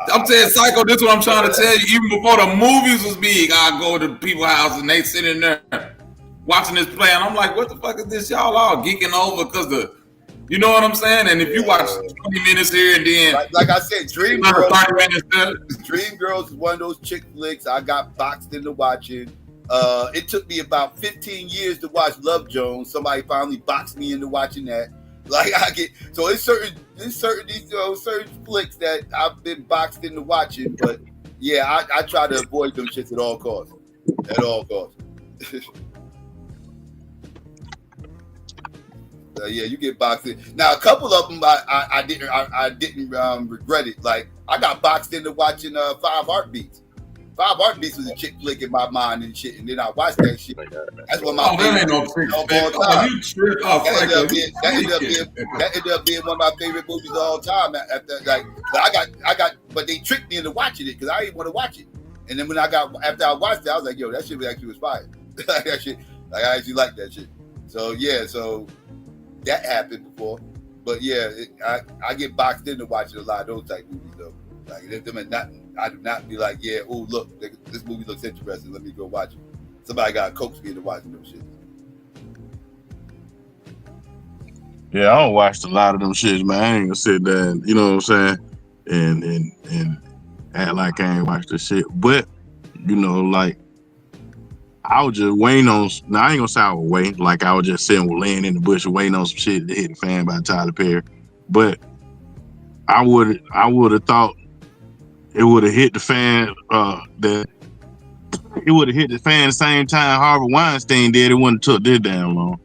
I'm saying, Psycho, this is what I'm trying to tell you. Even before the movies was big, I'd go to people's houses and they sitting there watching this play. And I'm like, what the fuck is this y'all all geeking over? Because you know what I'm saying? And if you watch 20 minutes here and then. Like I said, Dreamgirls is one of those chick flicks I got boxed into watching. It took me about 15 years to watch Love Jones. Somebody finally boxed me into watching that. Like it's certain flicks that I've been boxed into watching, but yeah, I try to avoid them shits at all costs. At all costs. Yeah, you get boxed in. Now a couple of them I didn't regret it. Like I got boxed into watching 5 Heartbeats. 5 Heartbeats was a chick flick in my mind and shit, and then I watched that shit. That's one of my favorite movies of all time. That ended up being one of my favorite movies of all time. After, like, but they tricked me into watching it because I didn't want to watch it. And then after I watched it, I was like, yo, that shit actually was fire. That shit, like I actually liked that shit. So yeah, so that happened before, but yeah, I get boxed into watching a lot of those type movies though. Like I do not be like, yeah, oh look, this movie looks interesting. Let me go watch it. Somebody got to coax me into watching those shit. Yeah, I don't watch a lot of them shits, man. I ain't gonna sit there and, you know what I'm saying, and act like I ain't watched the shit. But, you know, like, I was just waiting on, now I ain't gonna say I was waiting, like I was just sitting laying in the bush waiting on some shit to hit the fan by Tyler Perry. But I would have thought it would have hit the fan, it would have hit the fan the same time Harvey Weinstein did. It wouldn't have took this damn long.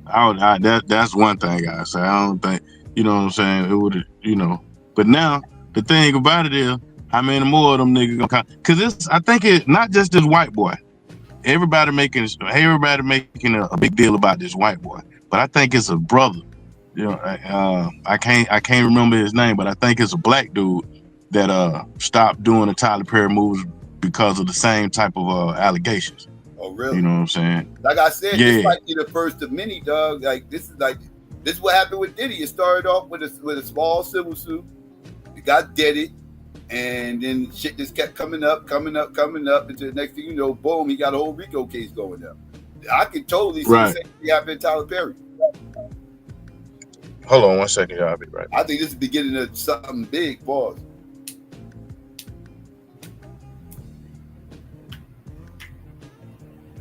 That's one thing I say. I don't think, you know what I'm saying, it would have, you know. But now the thing about it is, how many more of them niggas gonna come? Cause I think it's not just this white boy. Everybody making a big deal about this white boy, but I think it's a brother. You know, I can't remember his name, but I think it's a black dude that stopped doing the Tyler Perry movies because of the same type of allegations. Oh, really? You know what I'm saying? Like I said, yeah. This might be the first of many, dog. This is what happened with Diddy. It started off with a small civil suit. It got deaded, and then shit just kept coming up until the next thing you know, boom, he got a whole RICO case going up. I can totally see the same thing happening to Tyler Perry. Hold on 1 second, y'all. I'll be right back. I think this is the beginning of something big, pause.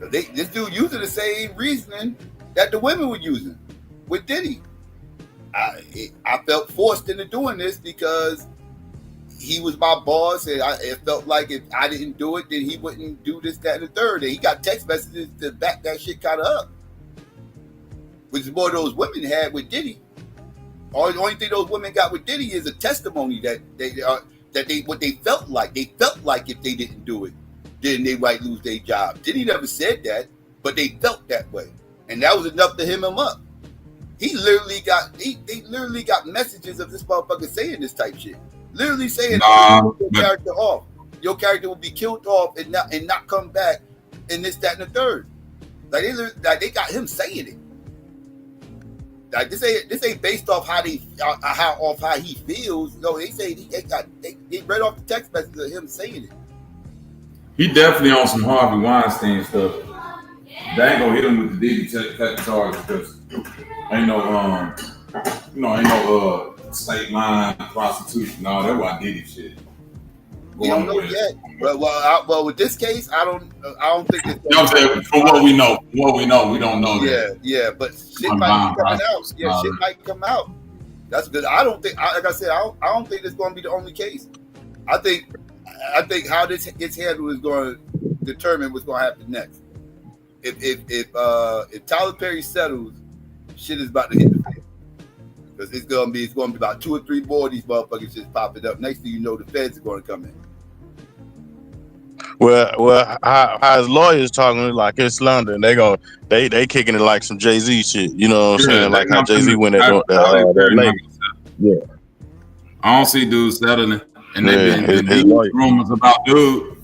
This dude using the same reasoning that the women were using with Diddy. I felt forced into doing this because he was my boss, and it felt like if I didn't do it, then he wouldn't do this, that, and the third. And he got text messages to back that shit kind of up, which is more those women had with Diddy. The only thing those women got with Diddy is a testimony that what they felt like. They felt like if they didn't do it, then they might lose their job. Diddy never said that, but they felt that way, and that was enough to hem him up. He literally got they literally got messages of this motherfucker saying this type shit, literally saying your character off. Your character will be killed off and not come back, and this, that, and the third. They got him saying it. Like this ain't based off how he feels. No, they say they read off the text messages of him saying it. He definitely on some Harvey Weinstein stuff. They ain't gonna hit him with the Diddy charge because ain't no state line prostitution. No, that's why Diddy shit. We don't know yet. But well, with this case, I don't think it's. You know what I'm saying? From what we know, we don't know that. Yeah, but shit might be coming out. Yeah, shit might come out. That's good. I don't think, like I said, I don't think it's going to be the only case. I think how this gets handled is going to determine what's going to happen next. If Tyler Perry settles, shit is about to hit the fan. Because it's going to be about 2 or 3 more of these motherfuckers just popping up. Next thing you know, the feds are going to come in. Well, how his lawyers talking like it's London, they kicking it like some Jay-Z shit. You know what I'm saying? Like how Jay-Z went at that lady. Yeah. I don't see dudes settling, and these rumors about dude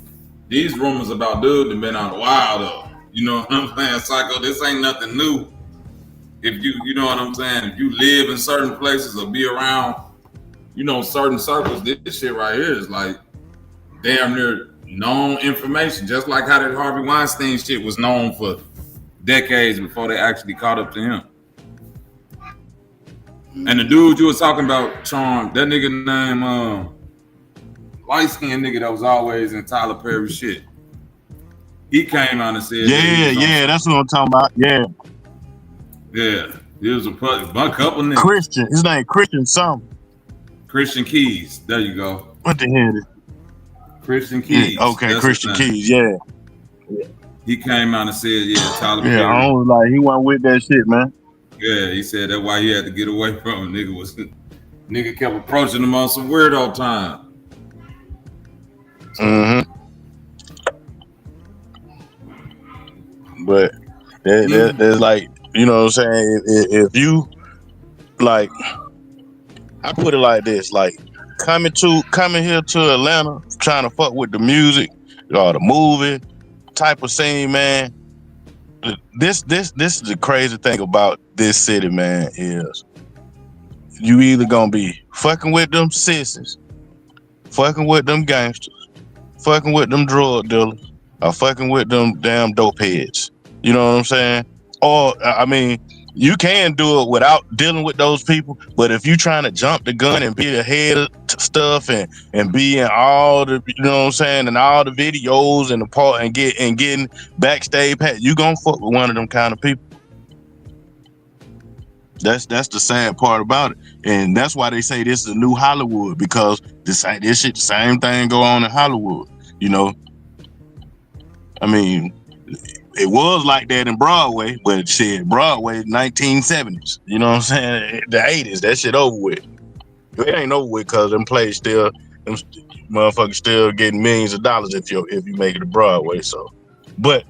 have been on a while though. You know what I'm saying, Psycho? This ain't nothing new. If you know what I'm saying, if you live in certain places or be around, certain circles, this shit right here is like damn near known information. Just like how that Harvey Weinstein shit was known for decades before they actually caught up to him. And the dude you was talking about, Charm, that nigga name, light-skinned nigga that was always in Tyler Perry shit. He came out and said, yeah, that's what I'm talking about. Yeah, there was a couple niggas. Christian, his name Christian something. Christian Keys, there you go. What the hell is Christian Keys. Okay, Christian Keys, yeah. He came out and said, Tyler Perry. Yeah, I was like, he wasn't with that shit, man. Yeah, he said that's why he had to get away from him. Nigga kept approaching him on some weirdo time. Mm-hmm. But there's like, you know what I'm saying? If you like, I put it like this, like coming here to Atlanta, trying to fuck with the music or the movie type of scene, man. This is the crazy thing about this city, man, is you either gonna be fucking with them sissies, fucking with them gangsters, fucking with them drug dealers, or fucking with them damn dope heads. You know what I'm saying? Or I mean, You can do it without dealing with those people, but if you're trying to jump the gun and be ahead of stuff and be in all the, you know what I'm saying, and all the videos and the part and getting backstage, you gonna fuck with one of them kind of people. That's the sad part about it, and that's why they say this is a new Hollywood, because this shit, the same thing go on in Hollywood. You know, I mean, it was like that in Broadway, but shit, Broadway 1970s. You know what I'm saying? The 80s, that shit over with. It ain't over with because them plays still, them motherfuckers still getting millions of dollars if you make it to Broadway. So, but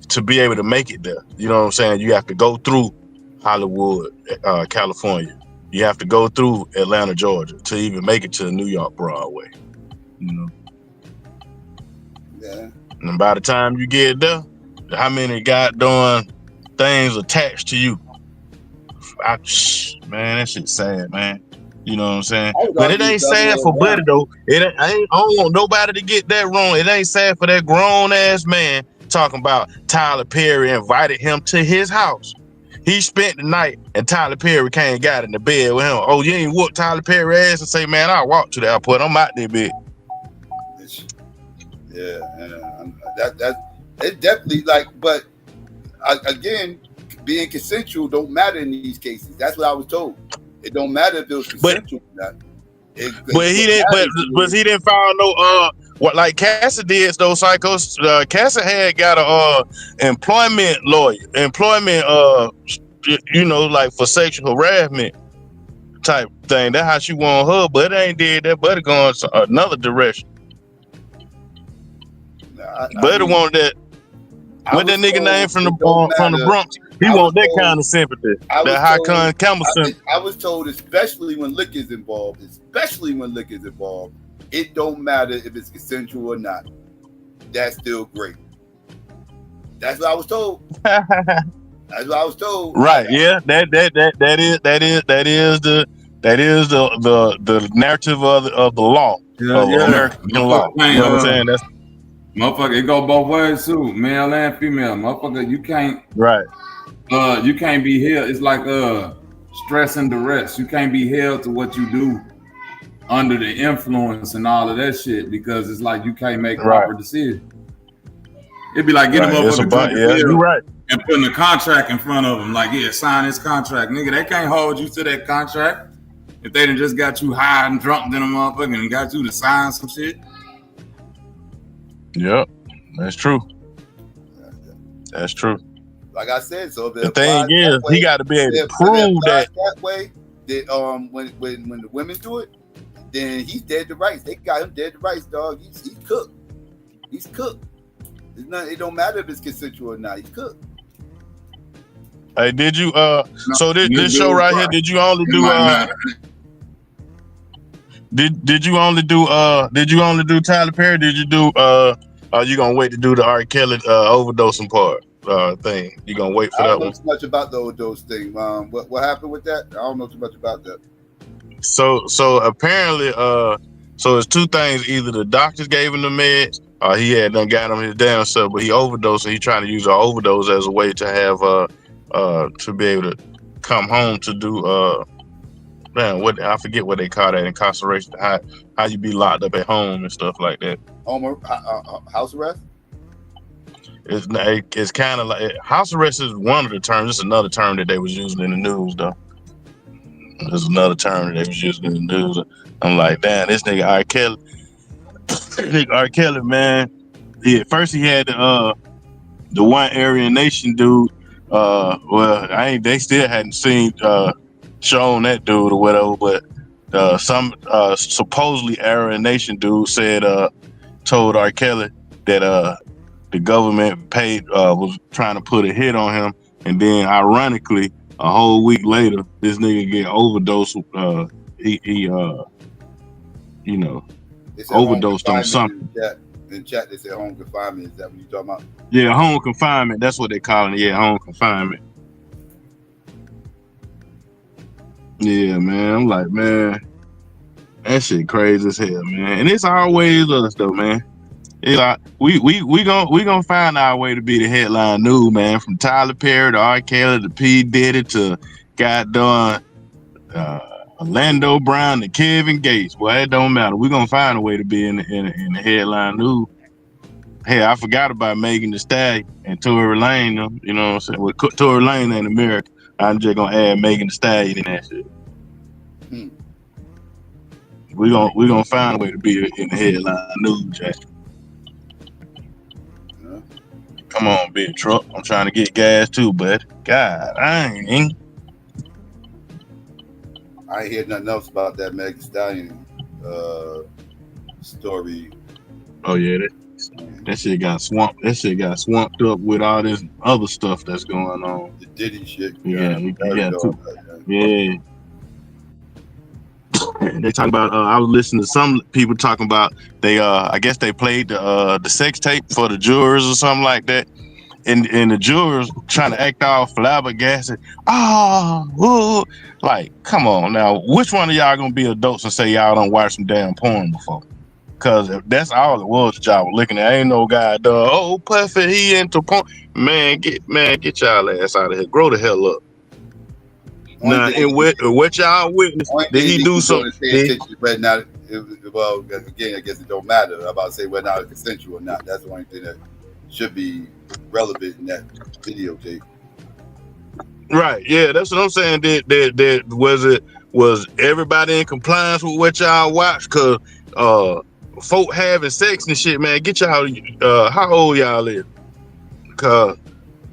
to be able to make it there, you know what I'm saying? You have to go through Hollywood, California. You have to go through Atlanta, Georgia to even make it to New York Broadway. You know. Yeah. And by the time you get there, how many goddamn things attached to you? Man, that shit's sad, man. You know what I'm saying? But it ain't sad for Buddy though. I don't want nobody to get that wrong. It ain't sad for that grown ass man talking about Tyler Perry invited him to his house. He spent the night and Tyler Perry came and got in the bed with him. Oh, you ain't whoop Tyler Perry ass and say, man, I'll walk to the airport. I'm out there, bitch. Yeah, that's it definitely like, but again, being consensual don't matter in these cases. That's what I was told. It don't matter if it was consensual or not. But he didn't file no what like Cassie did though, Psychos. Cassie had got a employment lawyer, you know, like for sexual harassment type thing. That's how she won her, but it ain't did that. But it going another direction. But it want that. What that nigga name from the Bronx? He want that kind of sympathy. That high con camel sympathy. I was told, especially when liquor's involved, it don't matter if it's consensual or not. That's still great. That's what I was told. That's what I was told. Right? Yeah. That is the narrative of the law. American law. You know what I'm saying? That's motherfucker. It go both ways too, male and female. Motherfucker, you can't. Right. You can't be held. It's like stress and duress. You can't be held to what you do under the influence and all of that shit, because it's like you can't make proper decisions. It'd be like getting a motherfucker you're right, and putting a contract in front of them, like, yeah, sign this contract, nigga. They can't hold you to that contract if they done just got you high and drunk than a motherfucker and got you to sign some shit. Yep, that's true. That's true. Like I said, so the thing is, he got to be able to prove that way. That when the women do it, then he's dead to rights. They got him dead to rights, dog. He's cooked. He's cooked. It don't matter if it's consensual or not. He's cooked. Hey, did you so this show right here? Did you only do Did you only do Tyler Perry? Did you do are you gonna wait to do the R. Kelly overdosing part thing? You gonna wait for that one? I don't know too much about the overdose thing. What happened with that? I don't know too much about that. So apparently so it's two things. Either the doctors gave him the meds, or he had done got him his damn self, but he overdosed, and he trying to use an overdose as a way to have to be able to come home to do what I forget what they call that, incarceration. How you be locked up at home and stuff like that. House arrest. It's kind of like house arrest is one of the terms. It's another term that they was using in the news though. There's another term that they was using in the news. I'm like, damn, this nigga R. Kelly. R. Kelly, man. Yeah, first he had the one Aryan Nation dude. They still hadn't seen shown that dude or whatever, but some supposedly Aryan Nation dude said told R. Kelly that the government paid was trying to put a hit on him, and then ironically a whole week later this nigga get overdosed. He overdosed on something. In chat they said home confinement. Is that what you talking about? Yeah, home confinement. That's what they calling it. Yeah, home confinement. Yeah, man. I'm like, man, that shit crazy as hell, man. And it's always us though, man. It's like we gonna find our way to be the headline news, man. From Tyler Perry to R. Kelly to P. Diddy to goddamn Orlando Brown to Kevin Gates. Well, it don't matter. We're gonna find a way to be in the headline news. Hey, I forgot about Megan Thee Stallion and Tory Lane. You know what I'm saying? Well, Tory Lane ain't America. I'm just gonna add Megan Thee Stallion in that shit. We gonna find a way to be in the headline news, Jack. Come on, big truck. I'm trying to get gas too, bud. God, I ain't hear nothing else about that Megan Thee Stallion story. Oh yeah, that shit got swamped. That shit got swamped up with all this other stuff that's going on. The Diddy shit. Yeah. They talking about. I was listening to some people talking about they. I guess they played the sex tape for the jurors or something like that, and the jurors trying to act all flabbergasted. Oh, like come on now. Which one of y'all gonna be adults and say y'all don't watch some damn porn before? Cause that's all it was that y'all were looking at. Ain't no guy done. Oh, Puffy, he into porn. Man, get y'all ass out of here. Grow the hell up. Now, and what y'all witnessed, did he do something? But now, well, again, I guess it don't matter. I'm about to say whether it's consensual or not. That's the only thing that should be relevant in that videotape. Right. Yeah, that's what I'm saying. Was everybody in compliance with what y'all watched? Cause folk having sex and shit, man. Get y'all. How old y'all is? Cause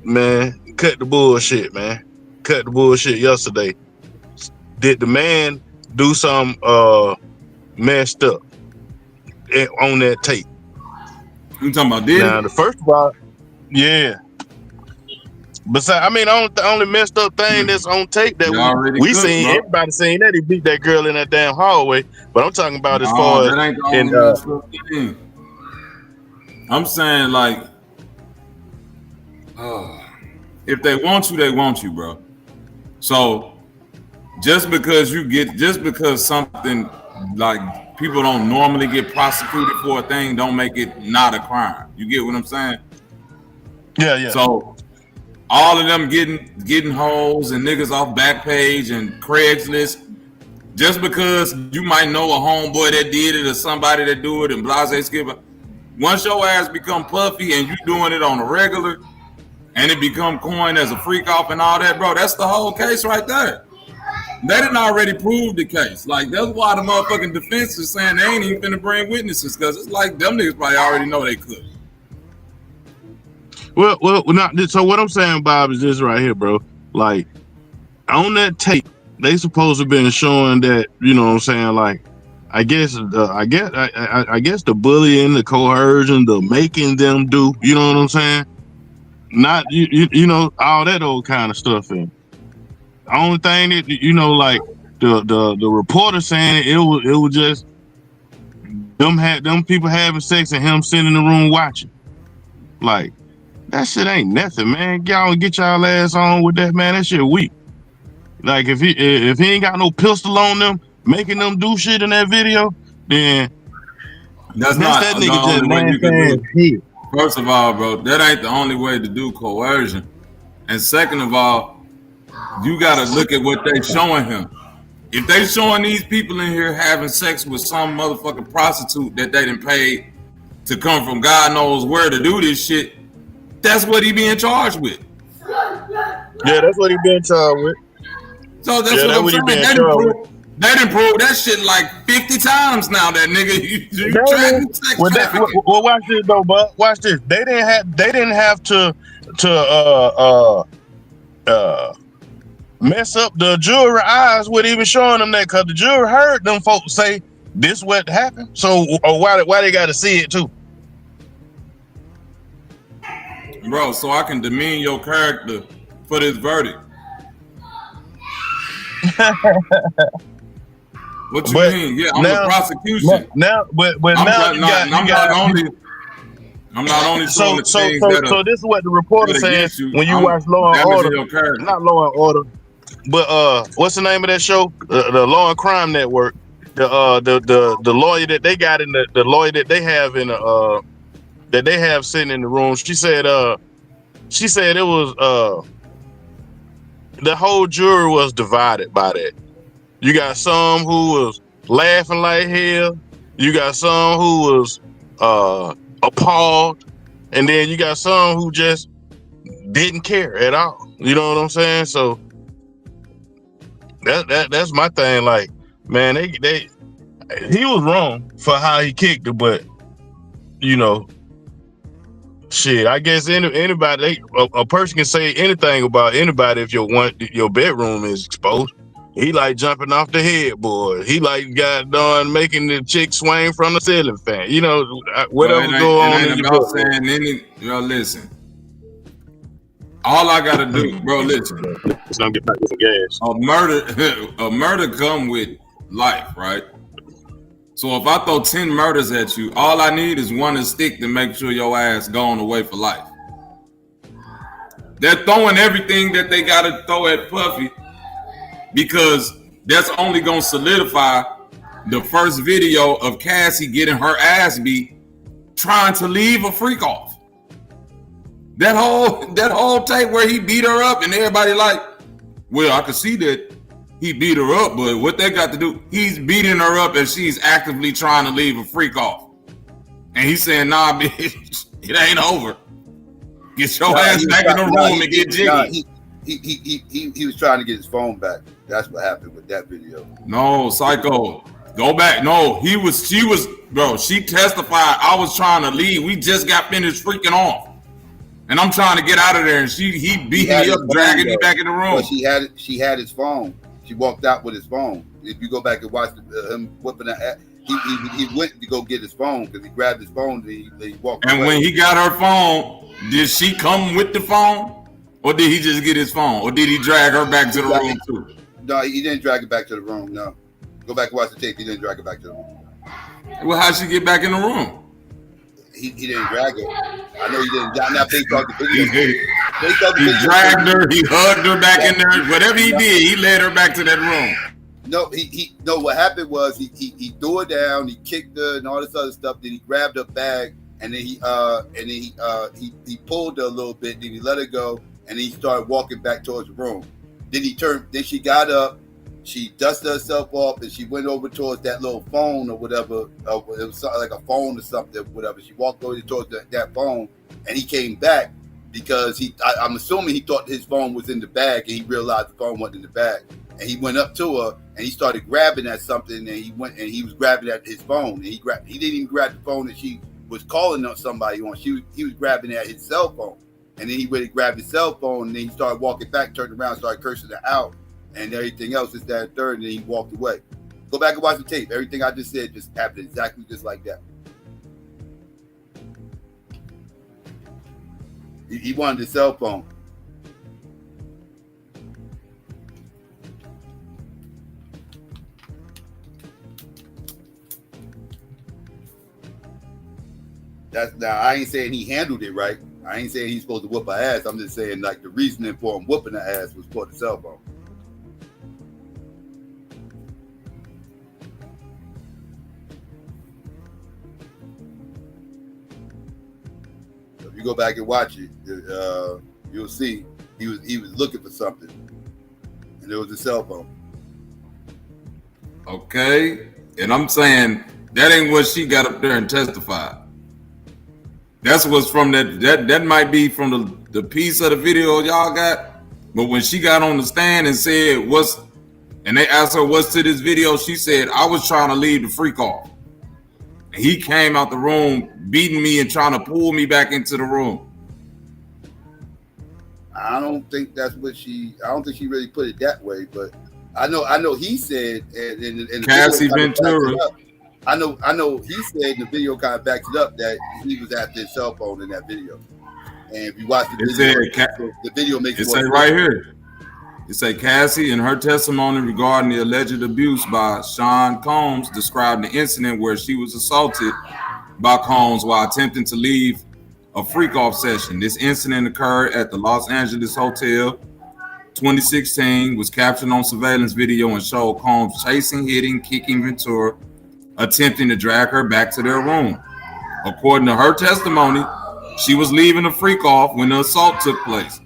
man, cut the bullshit, man. Cut the bullshit yesterday. Did the man do some messed up on that tape? You talking about Diddy? Now, the first of all, yeah. Besides, I mean, the only messed up thing that's on tape that we seen, bro. Everybody seen that he beat that girl in that damn hallway. But I'm talking about as far as that ain't the only messed up thing. I'm saying like, if they want you, they want you, bro. So just because something like people don't normally get prosecuted for a thing, don't make it not a crime. You get what I'm saying? Yeah. So all of them getting hoes and niggas off Backpage and Craigslist, just because you might know a homeboy that did it or somebody that do it and blase skipper. Once your ass become puffy and you doing it on a regular, and it become coined as a freak off and all that, bro, that's the whole case right there. They didn't already prove the case. Like, that's why the motherfucking defense is saying they ain't even finna bring witnesses, because it's like them niggas probably already know they could. Well, not so. What I'm saying, Bob, is this right here, bro. Like, on that tape, they supposed to have been showing that, you know what I'm saying, like, I guess the bullying, the coercion, the making them do, you know what I'm saying? Not you know, all that old kind of stuff. And the only thing that, you know, like the reporter saying it was just them people having sex and him sitting in the room watching. Like, that shit ain't nothing, man. Y'all get y'all ass on with that, man. That shit weak. Like, if he ain't got no pistol on them, making them do shit in that video, then that's not that nigga just man. First of all, bro, that ain't the only way to do coercion. And second of all, you gotta look at what they showing him. If they showing these people in here having sex with some motherfucking prostitute that they done paid to come from God knows where to do this shit, that's what he being charged with. Yeah, that's what he being charged with. So that's what I'm saying. They done proved that shit like 50 times now. That nigga, well, watch this though, bud. Watch this. They didn't have to mess up the jury eyes with even showing them that, because the jury heard them folks say this what happened. So why they got to see it too, bro? So I can demean your character for this verdict. What you mean? Yeah, I'm the prosecution. I'm not only showing the things that so this is what the reporter said when you watch Law and Order. Not Law and Order, but what's the name of that show? The Law and Crime Network. The lawyer that they got in the lawyer that they have in that they have sitting in the room. She said it was the whole jury was divided by that. You got some who was laughing like hell. You got some who was appalled, and then you got some who just didn't care at all. You know what I'm saying? So that's my thing. Like, man, he was wrong for how he kicked it, but you know, shit. I guess anybody, a person can say anything about anybody if your bedroom is exposed. He like jumping off the headboard. He like got done making the chick swing from the ceiling fan. You know, whatever go on in your saying any. Listen. All I gotta do, bro. Listen. It's gonna get back to some gas. A murder come with life, right? So if I throw 10 murders at you, all I need is one stick to make sure your ass going away for life. They're throwing everything that they gotta throw at Puffy because that's only gonna solidify the first video of Cassie getting her ass beat trying to leave a freak off. That whole tape where he beat her up and everybody like, well, I could see that he beat her up, but what they got to do, he's beating her up and she's actively trying to leave a freak off. And he's saying, nah, bitch, it ain't over. Get your ass back in the room and get jiggy. He was trying to get his phone back. That's what happened with that video. No, Psycho. Go back. No, she was, bro, she testified, I was trying to leave. We just got finished freaking off. And I'm trying to get out of there, and he beat me up, dragging me back in the room. But she had his phone. She walked out with his phone. If you go back and watch him whipping her, he went to go get his phone because he grabbed his phone. And he walked. And away. When he got her phone, did she come with the phone, or did he just get his phone, or did he drag her back to the room too? No, he didn't drag her back to the room. No, go back and watch the tape. He didn't drag her back to the room. Well, how'd she get back in the room? He didn't drag her. I know he didn't. Not based off the video. He dragged her. He hugged her back in there. Whatever he did, he led her back to that room. No, no. What happened was he threw her down. He kicked her and all this other stuff. Then he grabbed her bag and then he pulled her a little bit. Then he let her go and then he started walking back towards the room. Then he turned. Then she got up. She dusted herself off and she went over towards that little phone or whatever. It was like a phone or something, or whatever. She walked over towards that phone and he came back because I'm assuming he thought his phone was in the bag and he realized the phone wasn't in the bag. And he went up to her and he started grabbing at something and he was grabbing at his phone. And he didn't even grab the phone that she was calling on somebody on. He was grabbing at his cell phone. And then he went and grabbed his cell phone and then he started walking back, turned around, started cursing her out. And everything else is that third, and then he walked away. Go back and watch the tape. Everything I just said just happened exactly just like that. He wanted his cell phone. I ain't saying he handled it right. I ain't saying he's supposed to whoop her ass. I'm just saying like the reasoning for him whooping her ass was for the cell phone. You go back and watch it, you'll see he was looking for something, and there was a cell phone. Okay, and I'm saying that ain't what she got up there and testified. That's what's from that might be from the piece of the video y'all got, but when she got on the stand and said and they asked her what's to this video, she said I was trying to leave the freak off. He came out the room beating me and trying to pull me back into the room. I don't think that's what I don't think she really put it that way, but I know he said and Cassie Ventura. I know he said in the video kind of backs it up that he was after his cell phone in that video. And if you watch the video makes it say right here. It say Cassie in her testimony regarding the alleged abuse by Sean Combs described the incident where she was assaulted by Combs while attempting to leave a freak-off session. This incident occurred at the Los Angeles Hotel. 2016 was captured on surveillance video and showed Combs chasing, hitting, kicking Ventura, attempting to drag her back to their room. according to her testimony, she was leaving the freak off when the assault took place.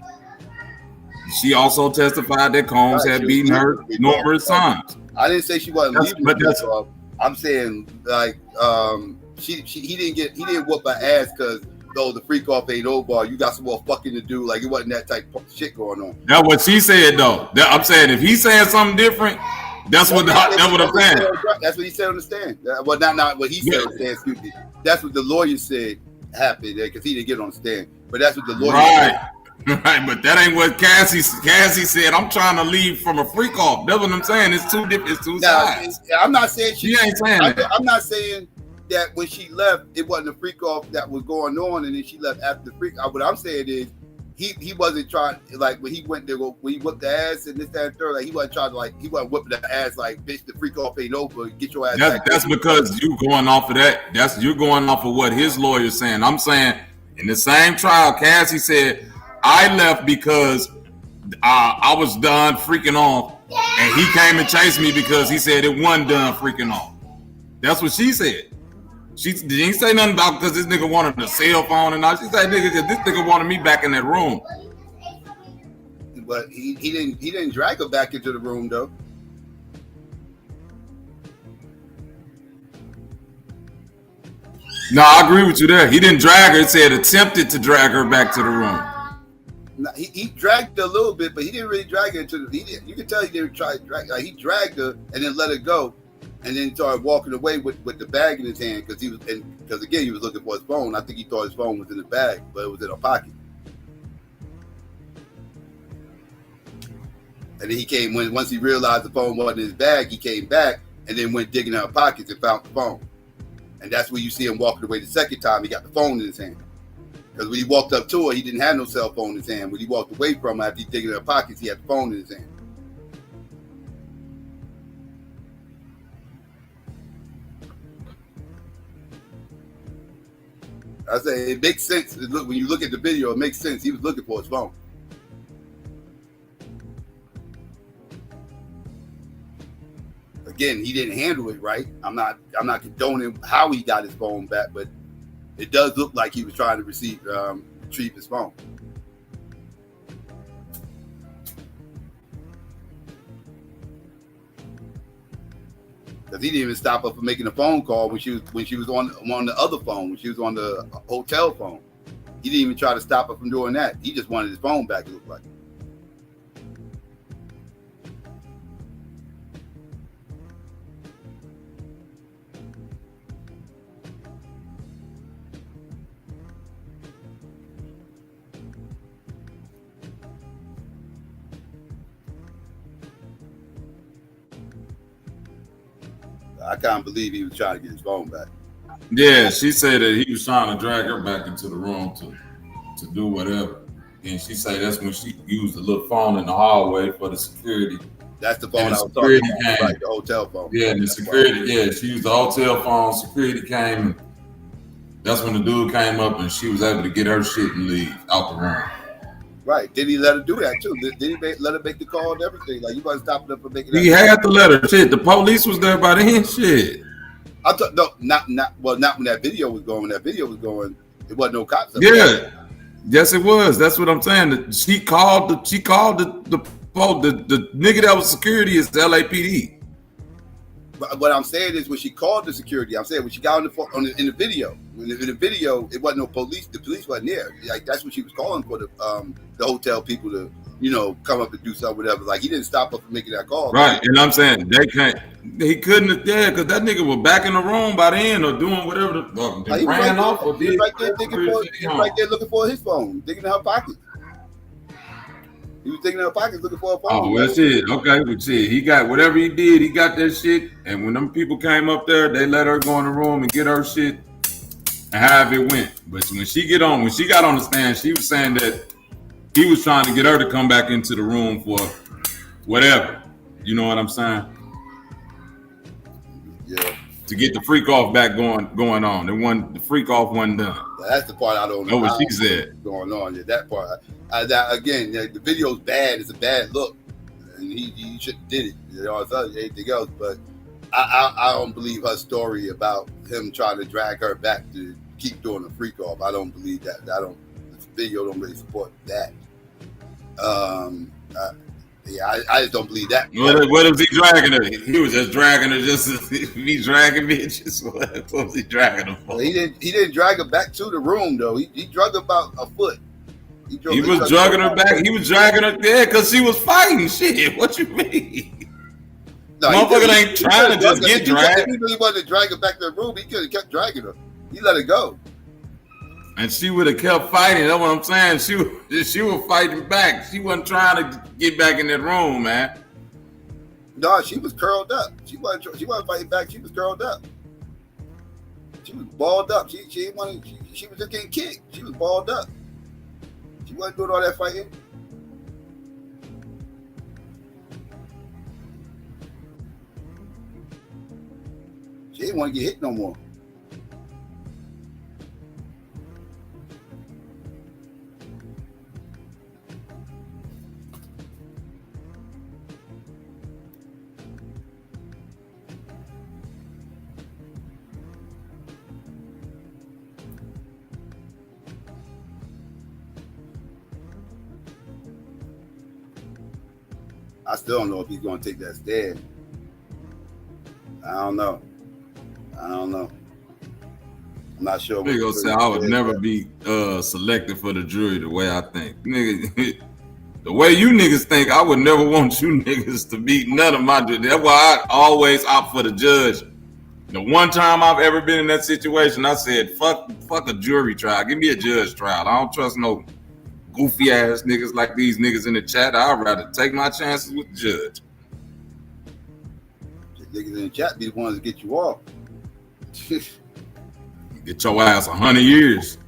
She also testified that Combs had beaten her numerous times. I didn't say she wasn't leaving the freak off. I'm saying like he didn't whoop her ass because the freak off ain't over. You got some more fucking to do. Like it wasn't that type of shit going on. That's what she said though. I'm saying if he's saying something different, that's what I'm saying. That's what he said on the stand. Well, not what he said on the stand. Excuse me. That's what the lawyer said happened because he didn't get on the stand. But that's what the lawyer said. Right, but that ain't what Cassie said. I'm trying to leave from a freak off. That's what I'm saying. It's two different. It's two sides. I'm not saying she ain't saying that. I'm not saying that when she left, it wasn't a freak off that was going on, and then she left after the freak off. What I'm saying is, he wasn't trying like when he went there when he whipped the ass and this that and third. Like he wasn't trying to he wasn't whipping the ass like bitch. The freak off ain't over. Get your ass. That's because you going off of that. You're going off of what his lawyer's saying. I'm saying in the same trial, Cassie said, I left because I was done freaking off, and he came and chased me because he said it wasn't done freaking off. That's what she said. She didn't say nothing about because this nigga wanted a cell phone and all. She said, "Nigga, this nigga wanted me back in that room." But he didn't drag her back into the room though. No, I agree with you there. He didn't drag her. He said attempted to drag her back to the room. No, he dragged her a little bit, but he didn't really drag her into the. You can tell he didn't try to drag. He dragged her and then let her go, and then started walking away with the bag in his hand because he was looking for his phone. I think he thought his phone was in the bag, but it was in her pocket. And then he came once he realized the phone wasn't in his bag. He came back and then went digging in her pockets and found the phone. And that's where you see him walking away the second time. He got the phone in his hand. Because when he walked up to her, he didn't have no cell phone in his hand. When he walked away from her after he digging in her pockets, he had the phone in his hand. I say it makes sense. Look, when you look at the video, it makes sense. He was looking for his phone. Again, he didn't handle it right. I'm not condoning how he got his phone back, but it does look like he was trying to retrieve his phone. Because he didn't even stop her from making a phone call when she was on the other phone, when she was on the hotel phone. He didn't even try to stop her from doing that. He just wanted his phone back, it looked like. I can't believe he was trying to get his phone back. Yeah, she said that he was trying to drag her back into the room to do whatever. And she said that's when she used the little phone in the hallway for the security. That's the phone I was talking about, like the hotel phone. Yeah, and the security, she used the hotel phone. Security came, and that's when the dude came up and she was able to get her shit and leave out the room. Right. Did he let her do that too? Did he let her make the call and everything? Like, you wasn't stopping her from making that. He had to let her. Shit, the police was there by then. Shit. Not when that video was going. When that video was going, it wasn't no cops. Yeah. Yes, it was. That's what I'm saying. She called the nigga that was security is the LAPD. But what I'm saying is when she called the security, I'm saying when she got on the phone in the video. In the video, it wasn't no police. The police wasn't there. Like that's what she was calling for the hotel people to, come up and do something, whatever. Like he didn't stop her from making that call. Right, and I'm saying he couldn't. Yeah, because that nigga was back in the room by then or doing whatever. He was right there looking for his phone, digging in her pocket. He was digging in her pockets looking for a phone. Oh, well, shit. Okay, but shit, he got whatever he did. He got that shit, and when them people came up there, they let her go in the room and get her shit, and however it went. But when she got on the stand, she was saying that he was trying to get her to come back into the room for whatever. You know what I'm saying? Yeah. To get the freak off back going on. The freak off wasn't done. That's the part I don't know. That's what she said. Going on. Yeah, that part. Again, the video's bad. It's a bad look. And he shouldn't have did it. Anything else. But I don't believe her story about him trying to drag her back to keep doing the freak off. I don't believe that. This video don't really support that. I just don't believe that. What is he dragging her? He was just dragging her just to be dragging bitches. What was he dragging her for? Well, he didn't drag her back to the room though. He dragged her about a foot. He was dragging her back. He was dragging her there because she was fighting. Shit, what you mean? No, motherfucker ain't trying to just get dragged. If he really wanted to drag her back to the room, he could have kept dragging her. He let her go. And she would have kept fighting. That's what I'm saying. She was fighting back. She wasn't trying to get back in that room, man. No, she was curled up. She wasn't fighting back. She was curled up. She was balled up. She was just getting kicked. She was balled up. She wasn't doing all that fighting. She didn't want to get hit no more. I still don't know if he's going to take that stand. I don't know. I'm not sure. Nigga say I would never be selected for the jury the way I think. Nigga, the way you niggas think, I would never want you niggas to be none of my jury. That's why I always opt for the judge. The one time I've ever been in that situation, I said, fuck a jury trial. Give me a judge trial. I don't trust no goofy ass niggas like these niggas in the chat. I'd rather take my chances with the judge. The niggas in the chat be the ones that get you off. Get your ass 100 years.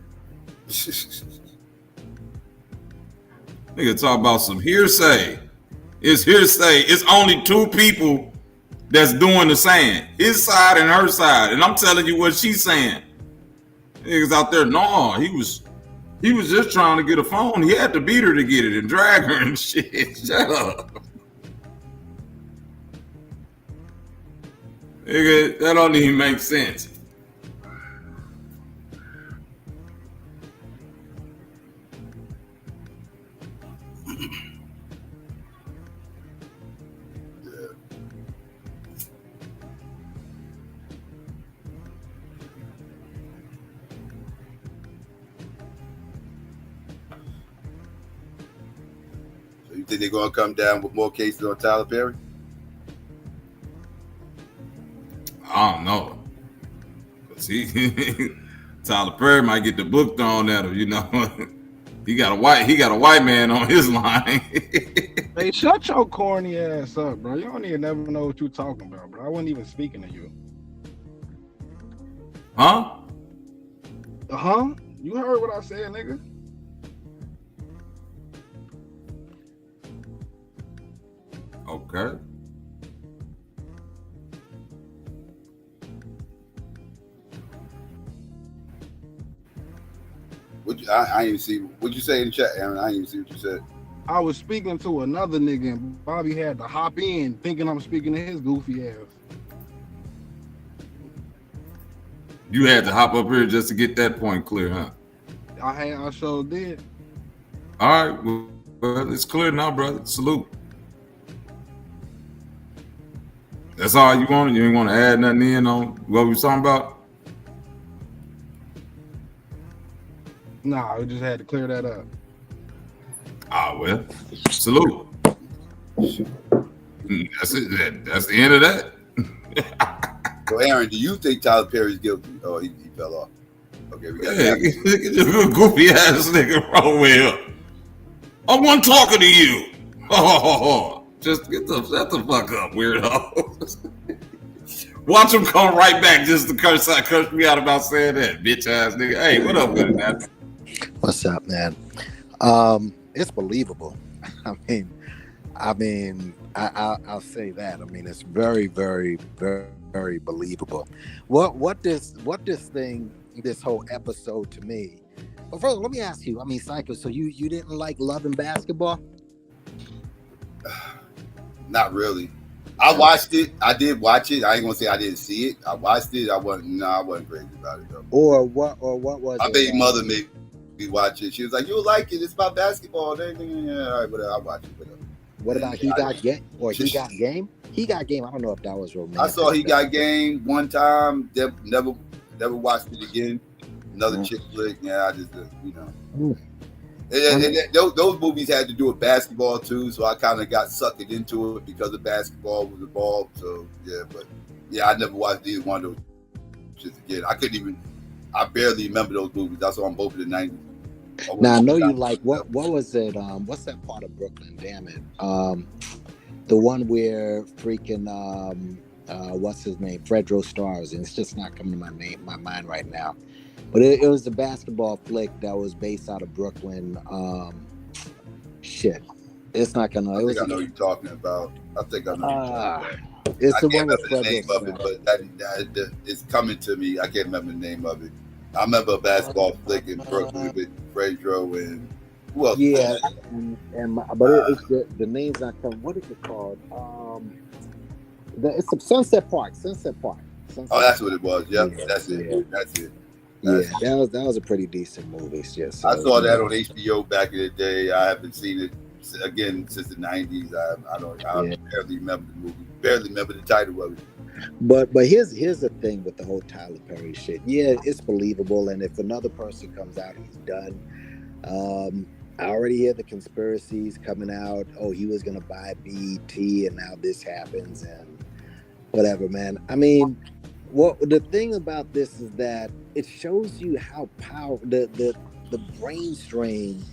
Nigga talk about some hearsay. It's hearsay. It's only two people that's doing the saying. His side and her side. And I'm telling you what she's saying. Niggas out there, no, he was just trying to get a phone. He had to beat her to get it and drag her and shit. Shut up. Nigga, that don't even make sense. You think they're going to come down with more cases on Tyler Perry? I don't know. See, Tyler Perry might get the book thrown at him. You know, he got a white man on his line. Hey, shut your corny ass up, bro. You don't even never know what you're talking about, bro. I wasn't even speaking to you. Huh? You heard what I said, nigga. Okay. I didn't even see what you say in the chat, Aaron. I didn't even see what you said. I was speaking to another nigga and Bobby had to hop in thinking I'm speaking to his goofy ass. You had to hop up here just to get that point clear, huh? I sure did. All right, well, it's clear now, brother. Salute. That's all you wanted? You didn't want to add nothing in on what we was talking about? Nah, we just had to clear that up. Ah, well, salute. That's it. That's the end of that. So, Aaron, do you think Tyler Perry's guilty? Oh, he fell off. Okay, we got get your goofy ass nigga wrong with him. I wasn't talking to you. Just shut the fuck up, weirdo. Watch him come right back just to curse me out about saying that, bitch ass nigga. Hey, what up with it, man? What's up, man? It's believable. I'll say that. I mean, it's very, very, very, very believable. What this whole episode to me. Well, first, let me ask you. I mean, Psycho. So you didn't like Love and Basketball? Not really. I watched it. I did watch it. I ain't gonna say I didn't see it. I watched it. I wasn't crazy about it though. Or what was my it? baby mother made me watch it. She was like, "You'll like it. It's about basketball and everything." Yeah, all right, whatever. I watch it. Whatever. What about He Got Game? Or He Got Game? He Got Game. I don't know if that was romantic. I saw He Got Game one time. Never watched it again. Another chick flick. Yeah, I just And those movies had to do with basketball too, so I kind of got sucked into it because the basketball was involved. So I never watched either one of those shits again. I barely remember those movies. I saw them both in the 90s. Now I know you like what was it? What's that part of Brooklyn? Damn it! The one where freaking what's his name? Fredro stars, and it's just not coming to my mind right now. But it was a basketball flick that was based out of Brooklyn. Shit, it's not gonna. I think I know you're talking about. I think I know. You're talking about. It's the one with the name of it, but that it's coming to me. I can't remember the name of it. I remember a basketball flick in Brooklyn with Fredro and who else? Yeah, but it's the name's not coming. What is it called? It's Sunset Park. Sunset Park. That's what it was. Yep, that's it. Yeah. That's it. Yeah, that was a pretty decent movie. Yes, I saw that on HBO back in the day. I haven't seen it again since the 90s. I barely remember the movie. Barely remember the title of it. But here's the thing with the whole Tyler Perry shit. Yeah, it's believable, and if another person comes out, he's done. I already hear the conspiracies coming out. Oh, he was gonna buy BET, and now this happens, and whatever, man. I mean, the thing about this is that it shows you how powerful the brain strain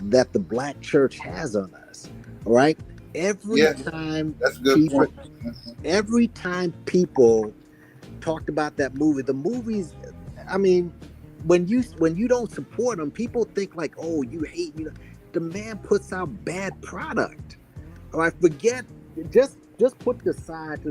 that the black church has on us. All right, every time people talked about that movie, the movies. I mean, when you don't support them, people think like, oh, you hate. The man puts out bad product. All right, forget just put to the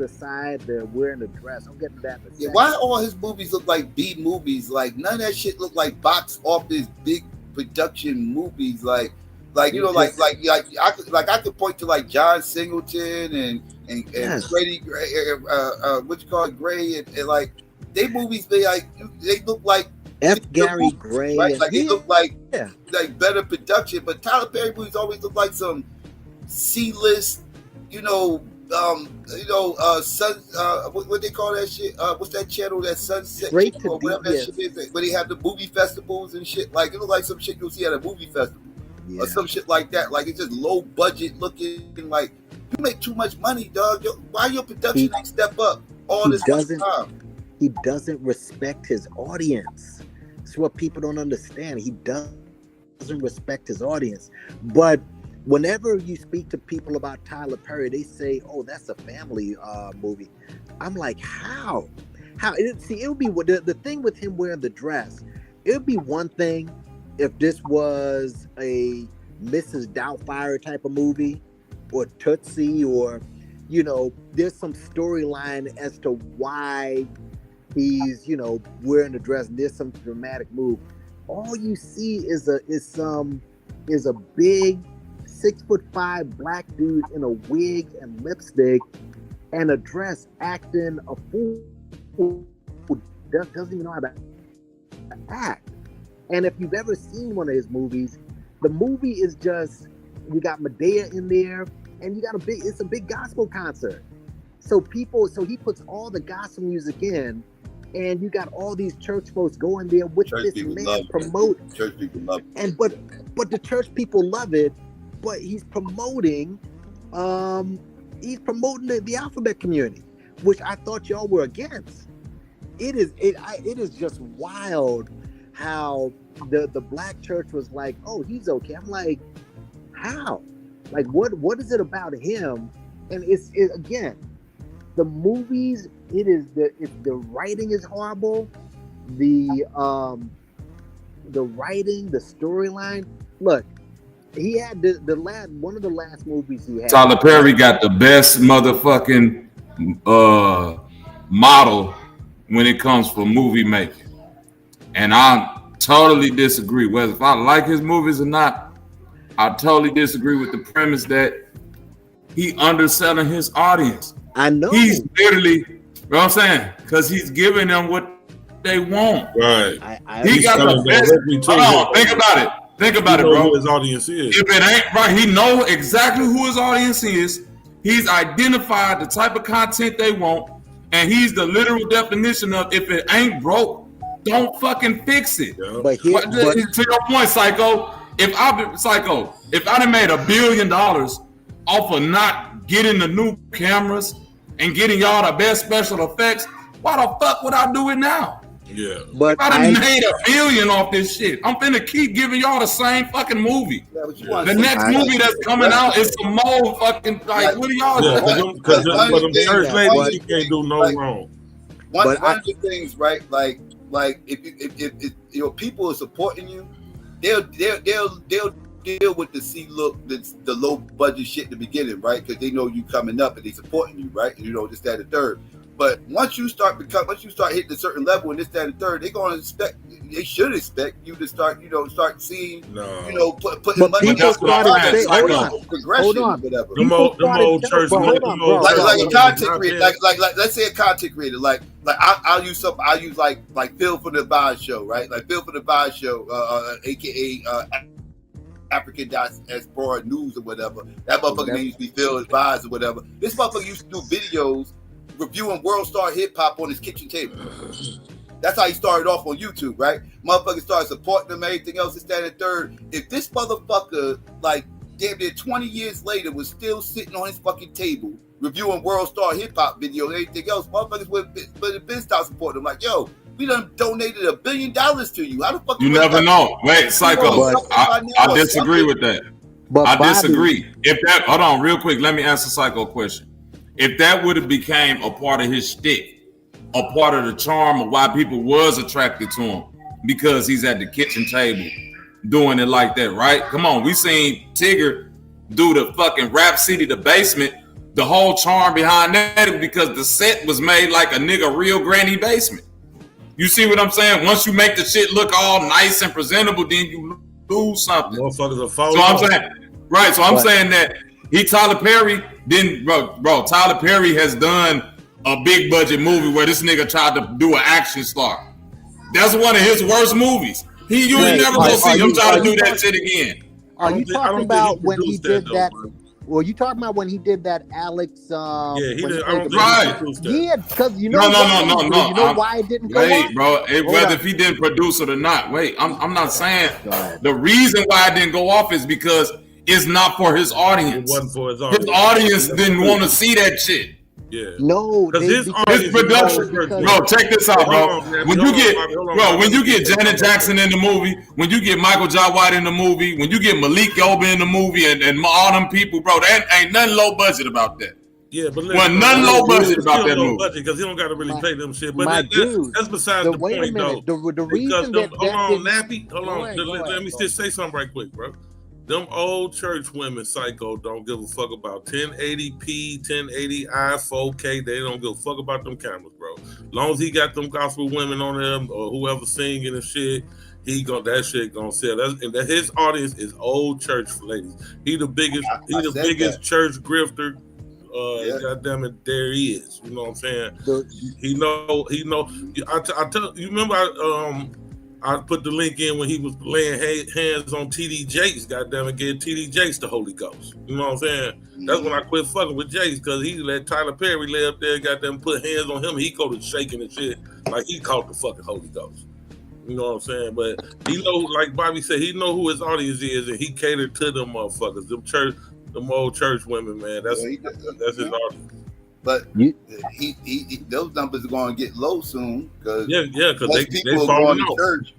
side. They're wearing a dress. I'm getting that. Yeah, why all his movies look like B movies? Like none of that shit look like box office big production movies. Like I could point to like John Singleton and Freddie Gray, what you call it, Gray, and like they movies. They look like Gary Gray, right? Like they look like better production. But Tyler Perry movies always look like some C-list, what they call that shit? What's that channel? That Sunset or whatever that shit is. Where they have the movie festivals and shit. Like it look like some shit you'll see at a movie festival or some shit like that. Like it's just low budget looking. Like you make too much money, dog. Why your production ain't step up all this time? He doesn't respect his audience. It's what people don't understand. He doesn't respect his audience. But whenever you speak to people about Tyler Perry, they say, "Oh, that's a family movie." I'm like, how? It would be the thing with him wearing the dress. It would be one thing if this was a Mrs. Doubtfire type of movie, or Tootsie, or there's some storyline as to why he's wearing the dress. And there's some dramatic move. All you see is a big 6'5" black dude in a wig and lipstick and a dress acting a fool who doesn't even know how to act. And if you've ever seen one of his movies, the movie is just, you got Medea in there and you got it's a big gospel concert. So he puts all the gospel music in, and you got all these church folks going there with this man promote. Church people love it. And but the church people love it, but he's promoting the alphabet community, which I thought y'all were against. It is just wild how the black church was like, oh, he's okay. I'm like, how? Like what is it about him? And it's again, the movies, the writing is horrible. The writing, the storyline. Look, he had one of the last movies he had. Tyler Perry got the best motherfucking model when it comes for movie making, and I totally disagree. Whether if I like his movies or not, I totally disagree with the premise that he underselling his audience. I know. He's literally, you know what I'm saying? Because he's giving them what they want. Right. He got the best. Hold on, think about it. Think about it, bro. Who his audience is. If it ain't right, he know exactly who his audience is. He's identified the type of content they want, and he's the literal definition of if it ain't broke, don't fucking fix it. Yeah. But here, to your point, Psycho, if I done made $1 billion off of not getting the new cameras and getting y'all the best special effects, why the fuck would I do it now? Yeah. But if I done made $1 billion off this shit, I'm finna keep giving y'all the same fucking movie. The next movie that's coming out is some more fucking like. What are y'all doing? Because them church ladies, you can't do no wrong. One of the things, right? Like if you know people are supporting you, they'll deal with the low budget shit in the beginning, right? Because they know you coming up and they supporting you, right? You know, this, that, and third. But once you start hitting a certain level and this, that, and third, they should expect you to start seeing, putting money people started hold on. Whatever. Them old church, like a content creator, like let's say a content creator, like I'll use like Phil for the Vibe Show, right? Like Phil for the Vibe Show, aka African Diaspora News or whatever. That motherfucker name used to be Phil Advise or whatever. This motherfucker used to do videos reviewing World Star Hip Hop on his kitchen table. That's how he started off on YouTube, right? Motherfucker started supporting him, everything else, this, that, and third. If this motherfucker, like, damn near 20 years later, was still sitting on his fucking table reviewing World Star Hip Hop video and everything else, motherfuckers would have been start supporting him. Like, yo, we done donated $1 billion to you. How the fuck you never know? Wait, Psycho, I disagree with that. I disagree. If that, hold on, real quick, let me answer Psycho question. If that would have became a part of his shtick, a part of the charm of why people was attracted to him, because he's at the kitchen table doing it like that, right? Come on, we seen Tigger do the fucking Rap City, the basement. The whole charm behind that is because the set was made like a nigga real granny basement. You see what I'm saying? Once you make the shit look all nice and presentable, then you lose something. So I'm saying, right? So I'm saying that Tyler Perry didn't, bro. Tyler Perry has done a big budget movie where this nigga tried to do an action star. That's one of his worst movies. You ain't never gonna see him try to do that shit again. Are you talking about when he did that? Well, you talking about when he did that Alex? Yeah, he did. I don't think yeah, because you know no. You know why it didn't go Wait, on? bro. Whether if he didn't produce it or not. Wait, I'm not saying the reason why it didn't go off is because it's not for his audience. It wasn't for his audience. His audience didn't want to see that shit. Yeah. No, his production, bro. Check this out, bro. When you get Janet Jackson in the movie, when you get Michael J. White in the movie, when you get Malik Yoba in the movie, and all them people, bro, there ain't nothing low budget about that. Yeah, but nothing low budget about that movie because he don't got to really pay them shit. But that's besides the point, though. The reason that Nappy. Hold on, let me just say something right quick, bro. Them old church women, Psycho, don't give a fuck about 1080p, 1080i, 4K. They don't give a fuck about them cameras, bro. As long as he got them gospel women on them or whoever singing and shit, that shit gonna sell. His audience is old church ladies. He the biggest church grifter. God damn it, there he is. You know what I'm saying? He know. I tell you. Remember, I put the link in when he was laying hands on TD Jakes. Goddamn it, gave TD Jakes the Holy Ghost. You know what I'm saying? That's when I quit fucking with Jakes because he let Tyler Perry lay up there, goddamn, put hands on him. He go to shaking and shit like he caught the fucking Holy Ghost. You know what I'm saying? But he know, like Bobby said, he know who his audience is, and he catered to them motherfuckers, them old church women, man. That's his audience. But those numbers are going to get low soon because because people are going to church,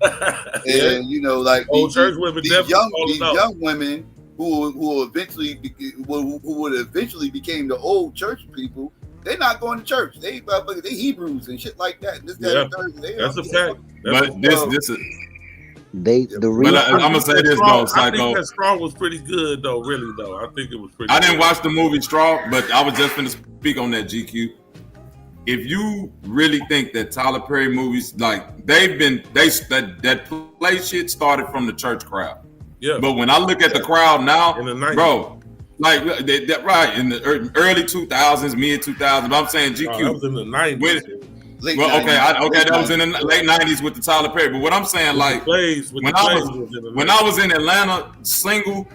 and you know, like old church women, these young women who eventually became the old church people. They're not going to church. They Hebrews and shit like that. That's a fact. But this is. I'm gonna say this though, Psycho. I think that Straw was pretty good though, really though. I think it was pretty. I didn't watch the movie Straw, but I was just gonna speak on that, GQ. If you really think that Tyler Perry movies, like that play shit started from the church crowd. Yeah. But when I look at the crowd now, bro, Like that, right in the early 2000s, mid 2000s. I'm saying GQ. That was in the 90s. That was in the late 90s with the Tyler Perry. But what I'm saying, like, when I was in Atlanta, single,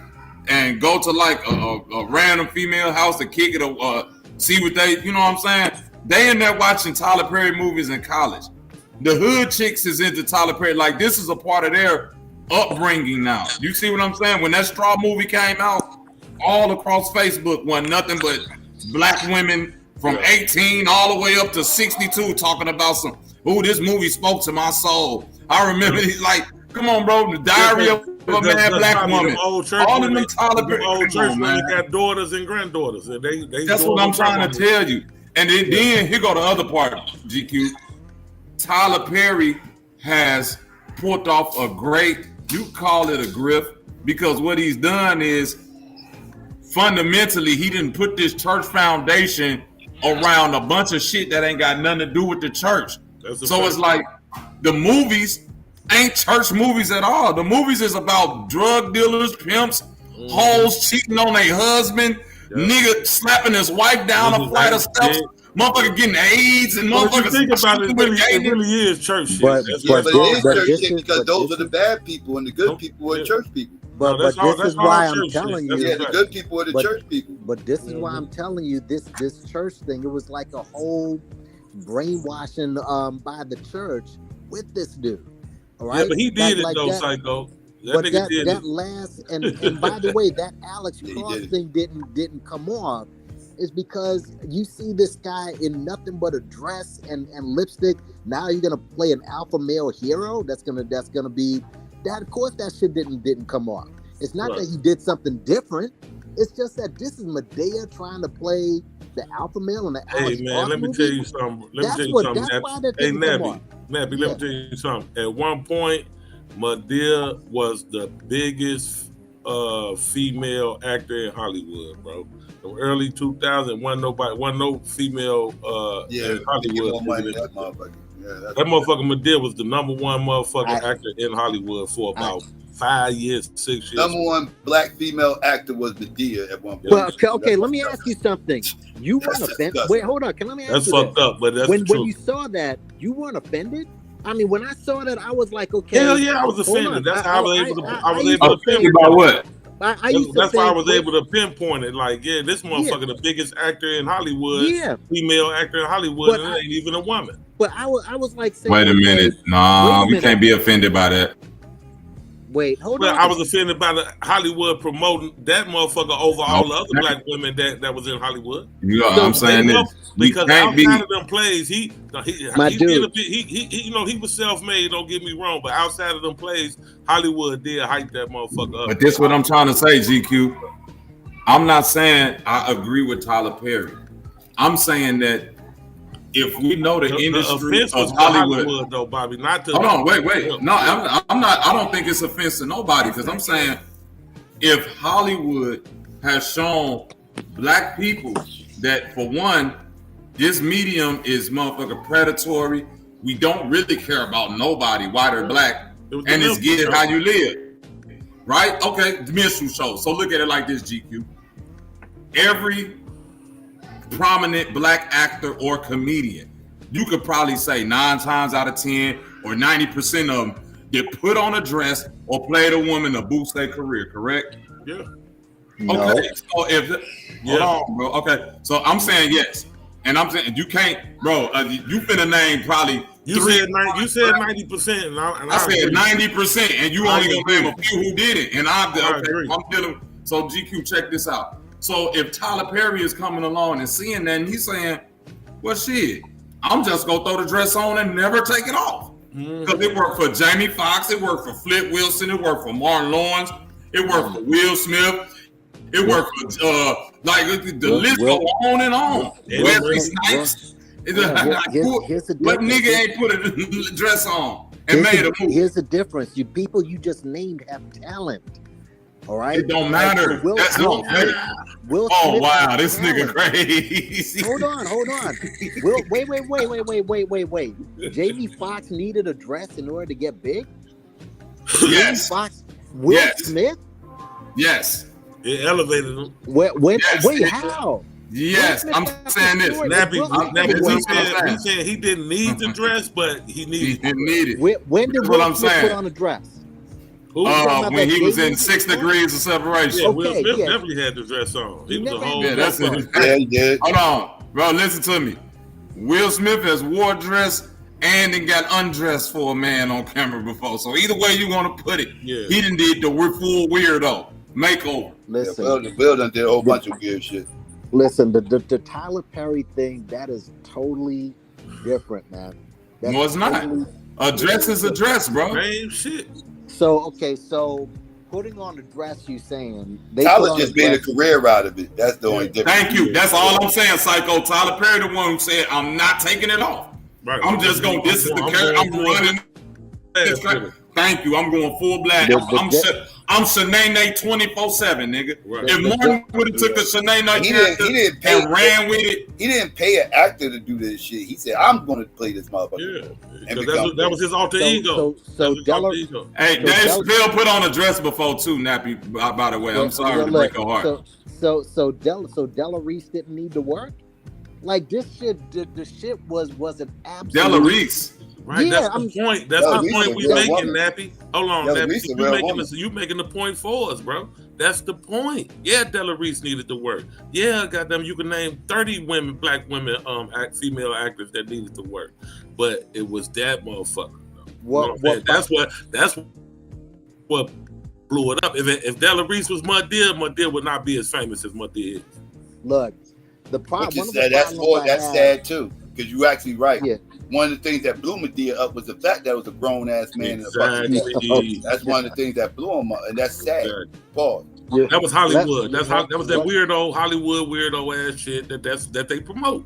and go to like a random female house to kick it or see what they, you know what I'm saying? They in there watching Tyler Perry movies in college. The hood chicks is into Tyler Perry. Like, this is a part of their upbringing now. You see what I'm saying? When that Straw movie came out, all across Facebook wasn't nothing but black women from 18 all the way up to 62 talking about some, ooh, this movie spoke to my soul. I remember he's like, come on, bro, the Diary of a Mad Black Woman. All of them Tyler Perry. Old church women got daughters and granddaughters. And they that's what I'm trying to tell you. And then here go the other part, GQ. Tyler Perry has pulled off a great, you call it a grift, because what he's done is fundamentally he didn't put this church foundation around a bunch of shit that ain't got nothing to do with the church. So it's like the movies ain't church movies at all. The movies is about drug dealers, pimps, hoes cheating on their husband, nigga slapping his wife down a flight of steps, motherfucker getting AIDS, and motherfuckers. Think about it, it really is church shit. But it is church shit because those are the bad people and the good people are church people. But this is why I'm telling you. Yeah, the good people are the church people. But this is why I'm telling you this church thing. It was like a whole brainwashing by the church with this dude. All right. Yeah, but he did it though, Psycho. That last and by the way, that Alex Cross thing didn't come off is because you see this guy in nothing but a dress and lipstick. Now you're gonna play an alpha male hero. That's gonna be that. Of course, that shit didn't come off. It's not that he did something different. It's just that this is Medea trying to play the alpha male in the Alex Cross let me movie. tell you something. That's why that didn't come off. Nappy, let me tell you something. At one point, Medea was the biggest female actor in Hollywood, bro. The early 2000s, wasn't no female in Hollywood. That motherfucker Medea was the number one motherfucking actor in Hollywood for about 5 years, 6 years. Number one black female actor was Medea at one point. Well, okay, let me ask you something. You weren't offended? Wait, hold on. Let me ask you fucked up, but that's when the truth. you saw that, you weren't offended? I mean, when I saw that, I was like, okay. Hell yeah, I was offended. That's how I was able to pinpoint about what? That's why I was able to pinpoint it. Like, yeah, this motherfucker, the biggest actor in Hollywood, female actor in Hollywood, and it ain't even a woman. But I was like, saying, wait a minute, no, you can't be offended by that. Wait, hold on. I was offended by the Hollywood promoting that motherfucker over all the other black women that was in Hollywood. You know what I'm saying? Because outside of them plays, he was self-made. Don't get me wrong, but outside of them plays, Hollywood did hype that motherfucker up. But this what I'm trying to say, GQ. I'm not saying I agree with Tyler Perry. I'm saying that if we know the industry of Hollywood, though, Bobby, not to. Hold on, wait. No, I'm not. I don't think it's offense to nobody because I'm saying if Hollywood has shown black people that, for one, this medium is motherfucking predatory. We don't really care about nobody, white or black, and it's get how you live, right? Okay, the minstrel show. So look at it like this, GQ. Every prominent black actor or comedian, you could probably say 9 times out of 10 or 90% of them get put on a dress or played a woman to boost their career, correct? Yeah. Okay, so hold on, bro. Okay, so I'm saying yes, and I'm saying you can't, bro. You finna name probably. You said 90%, and I said 90%, and you only gonna name a few who did it, and I'm dealing. So GQ, check this out. So if Tyler Perry is coming along and seeing that, and he's saying, well, shit, I'm just gonna throw the dress on and never take it off. Because it worked for Jamie Foxx, it worked for Flip Wilson, it worked for Martin Lawrence, it worked for Will Smith, it worked for the list go on and on. Wesley Snipes. What nigga ain't put a dress on and made a movie? Here's the difference. You people you just named have talent. All right. It don't matter. That's no matter. Oh wow, this nigga crazy. Hold on. Wait. Jamie Foxx needed a dress in order to get big. Yes. Will Smith. Yes. It elevated him. Wait, how? Yes, I'm saying this. Nappy, he said he didn't need the dress, but he needed it. When did Will Smith put on a dress? When he was in 6 Degrees of Separation. Yeah, Will Smith definitely had the dress on. He was a whole that's it. Yeah, he did. Hold on, bro. Listen to me. Will Smith has wore dress and then got undressed for a man on camera before. So either way you want to put it, he didn't did the full weirdo makeover. Listen, Bill done did a whole bunch of weird shit. Listen, the Tyler Perry thing, that is totally different, man. That's no, it's not. A dress is a dress, bro. Same shit. So putting on the dress, you saying Tyler just being a career out of it. That's the only difference. Thank you. That's all I'm saying, Psycho. Tyler Perry, the one who said, I'm not taking it off. Right. I'm just going, this is the character. I'm running. Thank you. I'm going full black. I'm Shanae 24/7, nigga. Right. If Martin would have took the Shanae character and ran with it, he didn't pay an actor to do this shit. He said, "I'm going to play this motherfucker." Yeah, that was his alter ego. Hey, Dave Chappelle put on a dress before too, Nappy. By the way, I'm sorry to break your heart. So Della Reese didn't need to work. Like this shit, the shit was an absolute. Della Reese. Right, that's the point. That's the point we making, Nappy. Hold on, Nappy. You making the point for us, bro. That's the point. Yeah, Della Reese needed to work. Yeah, goddamn, you can name 30 black women, female actors that needed to work, but it was that motherfucker. That's what blew it up. If Della Reese was Madea would not be as famous as Madea is. Look, the problem. That's sad too, because you're actually right. Yeah. One of the things that blew Madea up was the fact that it was a grown ass man in a fucking. That's one of the things that blew him up, and that's sad. Pause. Yeah. That was Hollywood. That was that weirdo Hollywood weirdo ass shit that they promote.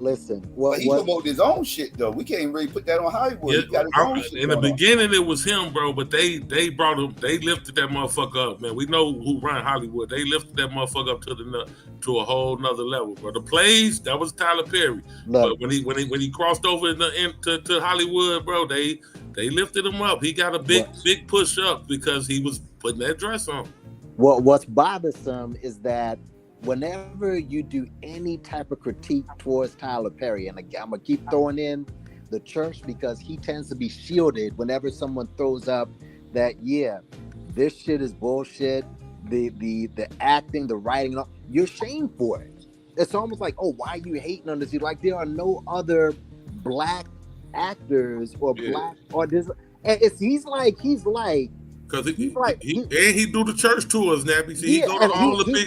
Listen, he promoted his own shit though. We can't really put that on Hollywood. Yeah, he got his own shit in the beginning, it was him, bro. But they brought him. They lifted that motherfucker up, man. We know who run Hollywood. They lifted that motherfucker up to a whole nother level, bro. The plays, that was Tyler Perry. But when he crossed over to Hollywood, bro, they lifted him up. He got a big push up because he was putting that dress on. What's bothersome is that whenever you do any type of critique towards Tyler Perry, and I'm gonna keep throwing in the church because he tends to be shielded whenever someone throws up that this shit is bullshit, the acting, the writing, you're shamed for it. It's almost like, oh, why are you hating on this? Like there are no other black actors or black or this, and he's like. Because he do the church tours, Nappy. See, he go to all the big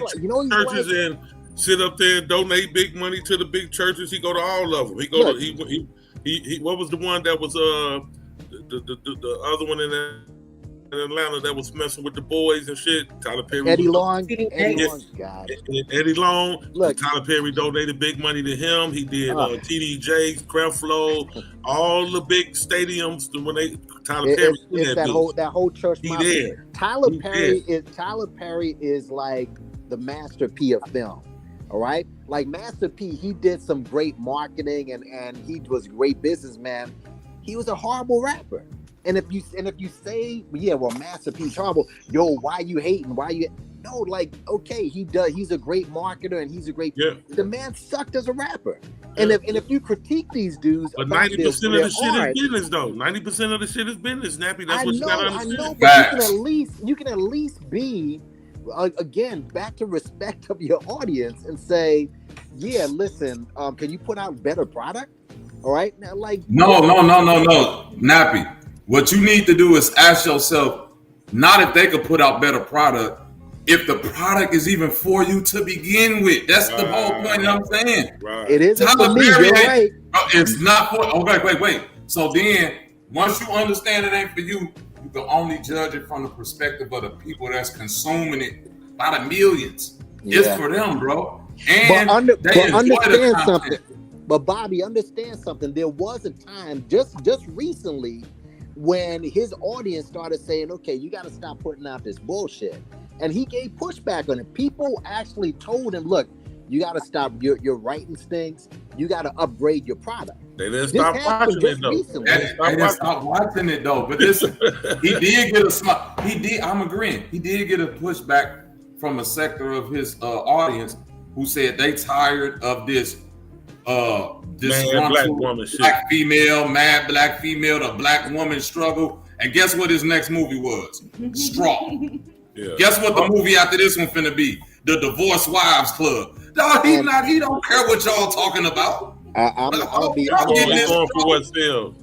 churches and sit up there and donate big money to the big churches. He go to all of them. He go to he what was the one that was the other one in Atlanta that was messing with the boys and shit? Tyler Perry. Eddie Long. Eddie Long. Look, Tyler Perry donated big money to him. He did TD Jakes, Creflo, all the big stadiums when Tyler Perry. It's that whole church. Tyler Perry is like the Master P of film. All right, like Master P, he did some great marketing and he was a great businessman. He was a horrible rapper. And if you say, Master P's horrible, why you hating? No, like, okay, he's a great marketer and he's a great the man sucked as a rapper. And if you critique these dudes, but 90% of the shit is business though. 90% of the shit is business, Nappy. That's what you gotta understand. I know, but you can at least be again back to respect of your audience and say, listen, can you put out better product? All right. Now, like No, Nappy. What you need to do is ask yourself, not if they could put out better product, if the product is even for you to begin with. That's the whole point I'm saying. Right. It isn't for me, you're right. It's not for, wait. So then, once you understand it ain't for you, you can only judge it from the perspective of the people that's consuming it by the millions. It's for them, bro. And but understand something. But Bobby, understand something. There was a time just recently when his audience started saying, okay, you got to stop putting out this bullshit. And he gave pushback on it. People actually told him, look, you got to stop your writing stinks. You got to upgrade your product. They didn't stop watching it though. They didn't stop watching it though. But listen, he did get I'm agreeing. He did get a pushback from a sector of his audience who said they tired of this black woman shit. Black female, mad black female, the black woman struggle. And guess what his next movie was? Straw. Yeah. Guess what the movie after this one finna be? The Divorced Wives Club. Dog, he don't care what y'all talking about. I'll be going for what sells.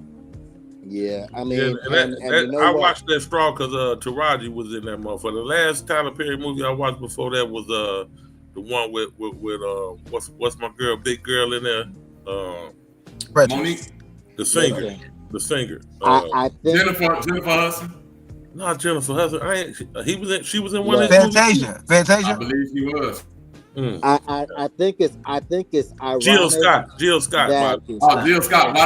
Yeah, I mean, I watched that Straw because Taraji was in that motherfucker. The last Tyler Perry movie I watched before that was the one with what's my girl, big girl in there, Monique, the singer. I think Jennifer Hudson. Not Jennifer Hudson. She was in one of his Fantasia. I believe she was. I think it's ironic. Jill Scott. Jill Scott. Why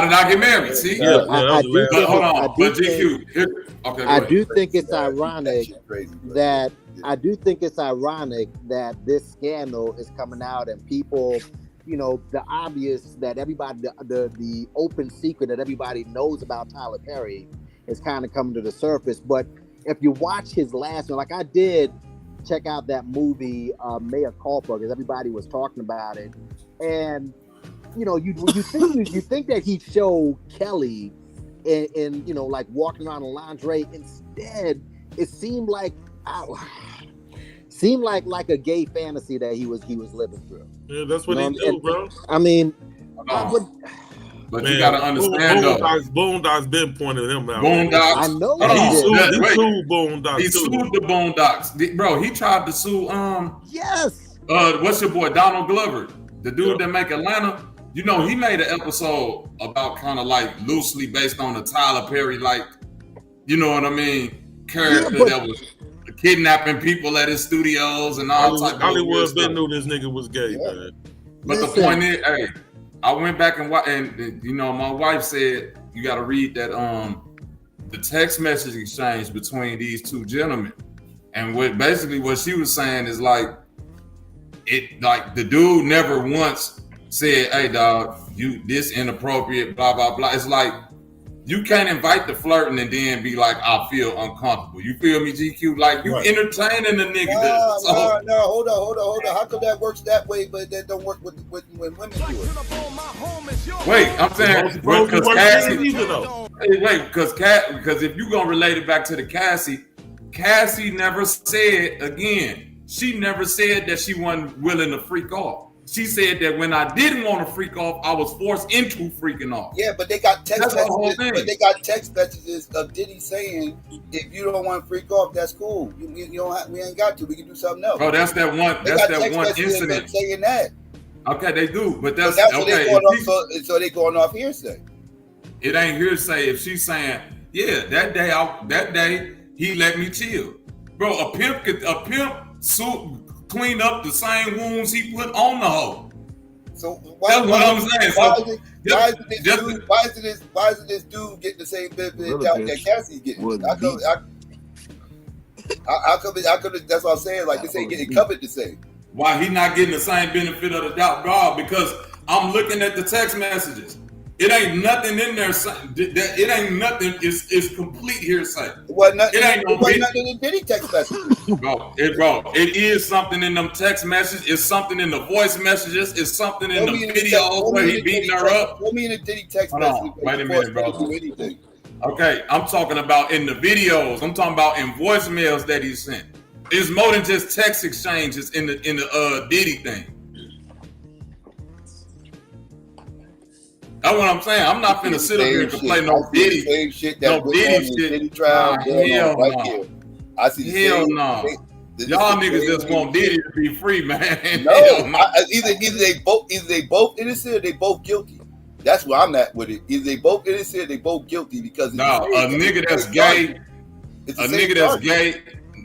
did I get married? See, I do think, hold on. But GQ. Okay. I do think it's ironic that this scandal is coming out and people, the obvious that everybody, the open secret that everybody knows about Tyler Perry is kind of coming to the surface. But if you watch his last one, like I did check out that movie, Mea Culpa, because everybody was talking about it. And, you think that he'd show Kelly in like walking around in lingerie. Instead, it seemed like a gay fantasy that he was living through. Yeah, that's what he do, bro. I mean, but you gotta understand though. Boondocks been pointing him out. Boondocks. I know he sued Boondocks. He sued the Boondocks, bro. He tried to sue. Yes. What's your boy Donald Glover, the dude that make Atlanta? He made an episode about kind of like loosely based on the Tyler Perry, like, you know what I mean, character that was kidnapping people at his studios and all type of Hollywood been knew this nigga was gay, man. But the point is, hey, I went back and watched, and my wife said you got to read that the text message exchange between these two gentlemen, and what she was saying is like the dude never once said, "Hey, dog, you this inappropriate," blah blah blah. It's like you can't invite the flirting and then be like, "I feel uncomfortable." You feel me, GQ? Like you entertaining the nigga. No, hold on. How come that works that way, but that don't work when women do it? Wait, I'm saying because if you gonna relate it back to the Cassie never said again. She never said that she wasn't willing to freak off. She said that when I didn't want to freak off, I was forced into freaking off. Yeah, but they got text messages. Of Diddy saying, if you don't want to freak off, that's cool. We ain't got to. We can do something else. Oh, that's that one incident saying that. Okay, they do, but that's okay. So they going off hearsay. It ain't hearsay if she's saying, yeah, that day he let me chill, bro. A pimp clean up the same wounds he put on the hoe. So that's what I'm saying. Why isn't this dude getting the same benefit that Cassie's getting? I could. That's what I'm saying. Like this ain't getting covered the same. Why he not getting the same benefit of the doubt, God? Because I'm looking at the text messages. It ain't nothing in there. It ain't nothing. It's complete hearsay. It ain't nothing in Diddy text messages. Bro, it is something in them text messages. It's something in the voice messages. It's something in the videos where he beating her up. What mean in Diddy text messages? Wait a minute, bro. Okay, I'm talking about in the videos. I'm talking about in voicemails that he sent. It's more than just text exchanges in the Diddy thing. That's what I'm saying. I'm not finna sit up here and play no Diddy. Same shit that Diddy trial. Hell right no. here. I see. Hell no. Y'all niggas just want Diddy to be free, man. No, either they both innocent or they both guilty. That's where I'm at with it. Either they both innocent or they both guilty because a nigga that's gay.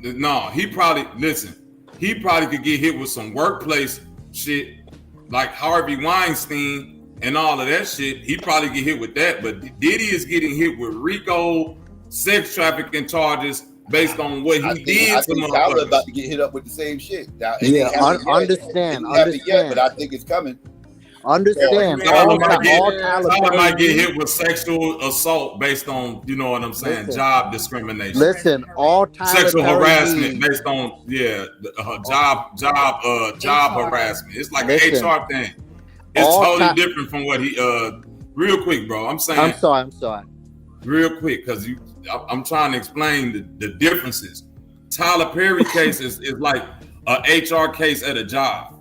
No, he probably could get hit with some workplace shit like Harvey Weinstein and all of that shit. He probably get hit with that, but Diddy is getting hit with RICO sex trafficking charges based on what he did. I think Tyler about to get hit up with the same shit. Now, understand. But I think it's coming. Understand, Tyler might get hit with sexual assault based on, you know what I'm saying, job discrimination. Listen, all Tyler sexual Perry harassment needs, based on job harassment. It's like an HR thing. It's totally different from what he real quick, bro. I'm saying I'm sorry. Real quick, because I'm trying to explain the differences. Tyler Perry case is like a HR case at a job.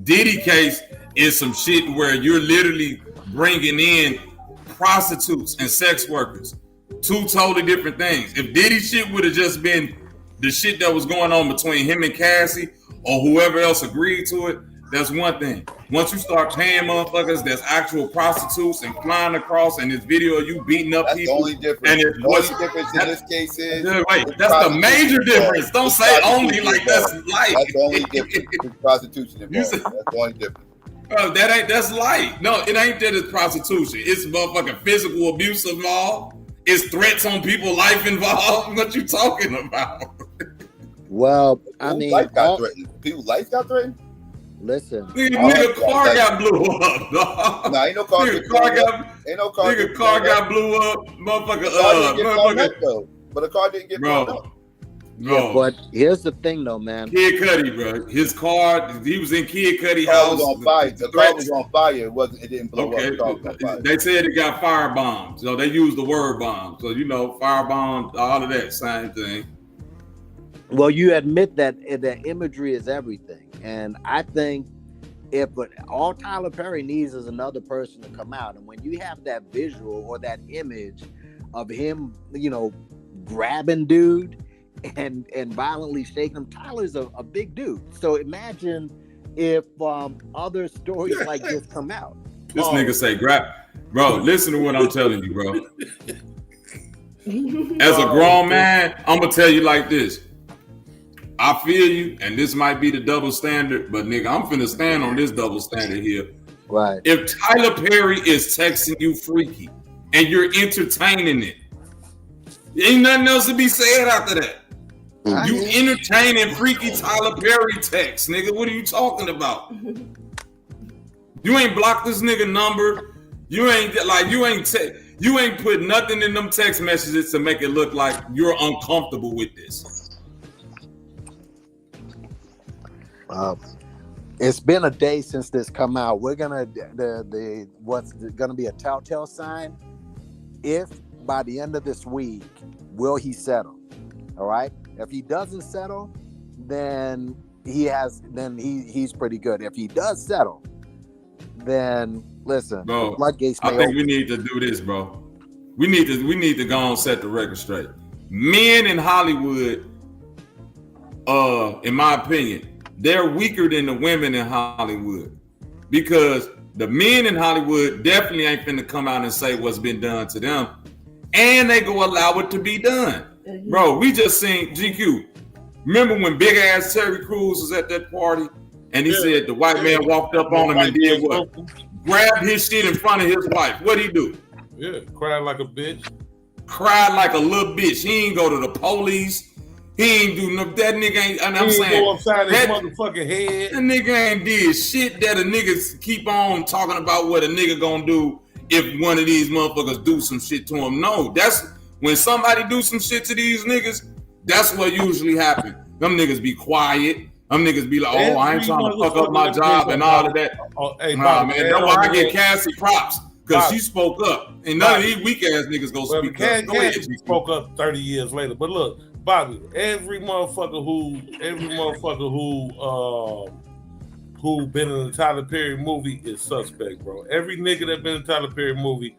Diddy case is some shit where you're literally bringing in prostitutes and sex workers. Two totally different things. If Diddy shit would have just been the shit that was going on between him and Cassie or whoever else agreed to it, that's one thing. Once you start paying motherfuckers that's actual prostitutes and flying across and this video of you beating up people. The only difference. And the only difference in this case is that's the major difference. Don't say only like that's light. That's the only difference. It's prostitution involved. That's the only difference. That's light. No, it ain't that it's prostitution. It's motherfucking physical abuse involved. It's threats on people's life involved. What you talking about? Well, I mean, people's life got threatened. Listen, nigga car got blew up. Dog. Nah, ain't no car. Nigga car got blew up. Motherfucker. But the car didn't get blown up. Yeah, but here's the thing, though, man. Kid Cudi, bro. His car, he was in Kid Cudi The car house. was on fire. The car was on fire. It didn't blow up. The car was on fire. They said it got fire bombs. So they used the word bomb. So fire bomb, all of that same thing. Well, you admit that imagery is everything. And I think all Tyler Perry needs is another person to come out. And when you have that visual or that image of him, grabbing dude and violently shaking him, Tyler's a big dude. So imagine if other stories like this come out. This nigga say grab. Bro, listen to what I'm telling you, bro. As a grown man, I'm going to tell you like this. I feel you, and this might be the double standard, but nigga, I'm finna stand on this double standard here. Right. If Tyler Perry is texting you freaky and you're entertaining it, ain't nothing else to be said after that. You entertaining freaky Tyler Perry text, nigga. What are you talking about? You ain't blocked this nigga number. You ain't put nothing in them text messages to make it look like you're uncomfortable with this. It's been a day since this come out. We're gonna what's gonna be a telltale sign if by the end of this week will he settle? All right. If he doesn't settle, then he's pretty good. If he does settle, then listen, bro. Floodgates I think we need to do this, bro. We need to go and set the record straight. Men in Hollywood, in my opinion, they're weaker than the women in Hollywood because the men in Hollywood definitely ain't finna come out and say what's been done to them, and they go allow it to be done. Bro, we just seen GQ. Remember when big ass Terry Crews was at that party and he said the white man walked up on him and did what? Grabbed his shit in front of his wife. What'd he do? Yeah, cried like a bitch. Cried like a little bitch. He ain't go to the police. He ain't do no. That nigga ain't. And I'm saying go upside his motherfucking head. That nigga ain't did shit that a nigga keep on talking about what a nigga gonna do if one of these motherfuckers do some shit to him. No, that's when somebody do some shit to these niggas. That's what usually happen. Them niggas be quiet. Them niggas be like, oh, I ain't trying to fuck up my job and all of that. Hey, nah, man, that's why I get Cassie props. Because she spoke up. And none of these weak ass niggas gonna speak up. Go ahead. She spoke up 30 years later. But look, Bobby, every motherfucker who been in a Tyler Perry movie is suspect, bro. Every nigga that been in a Tyler Perry movie,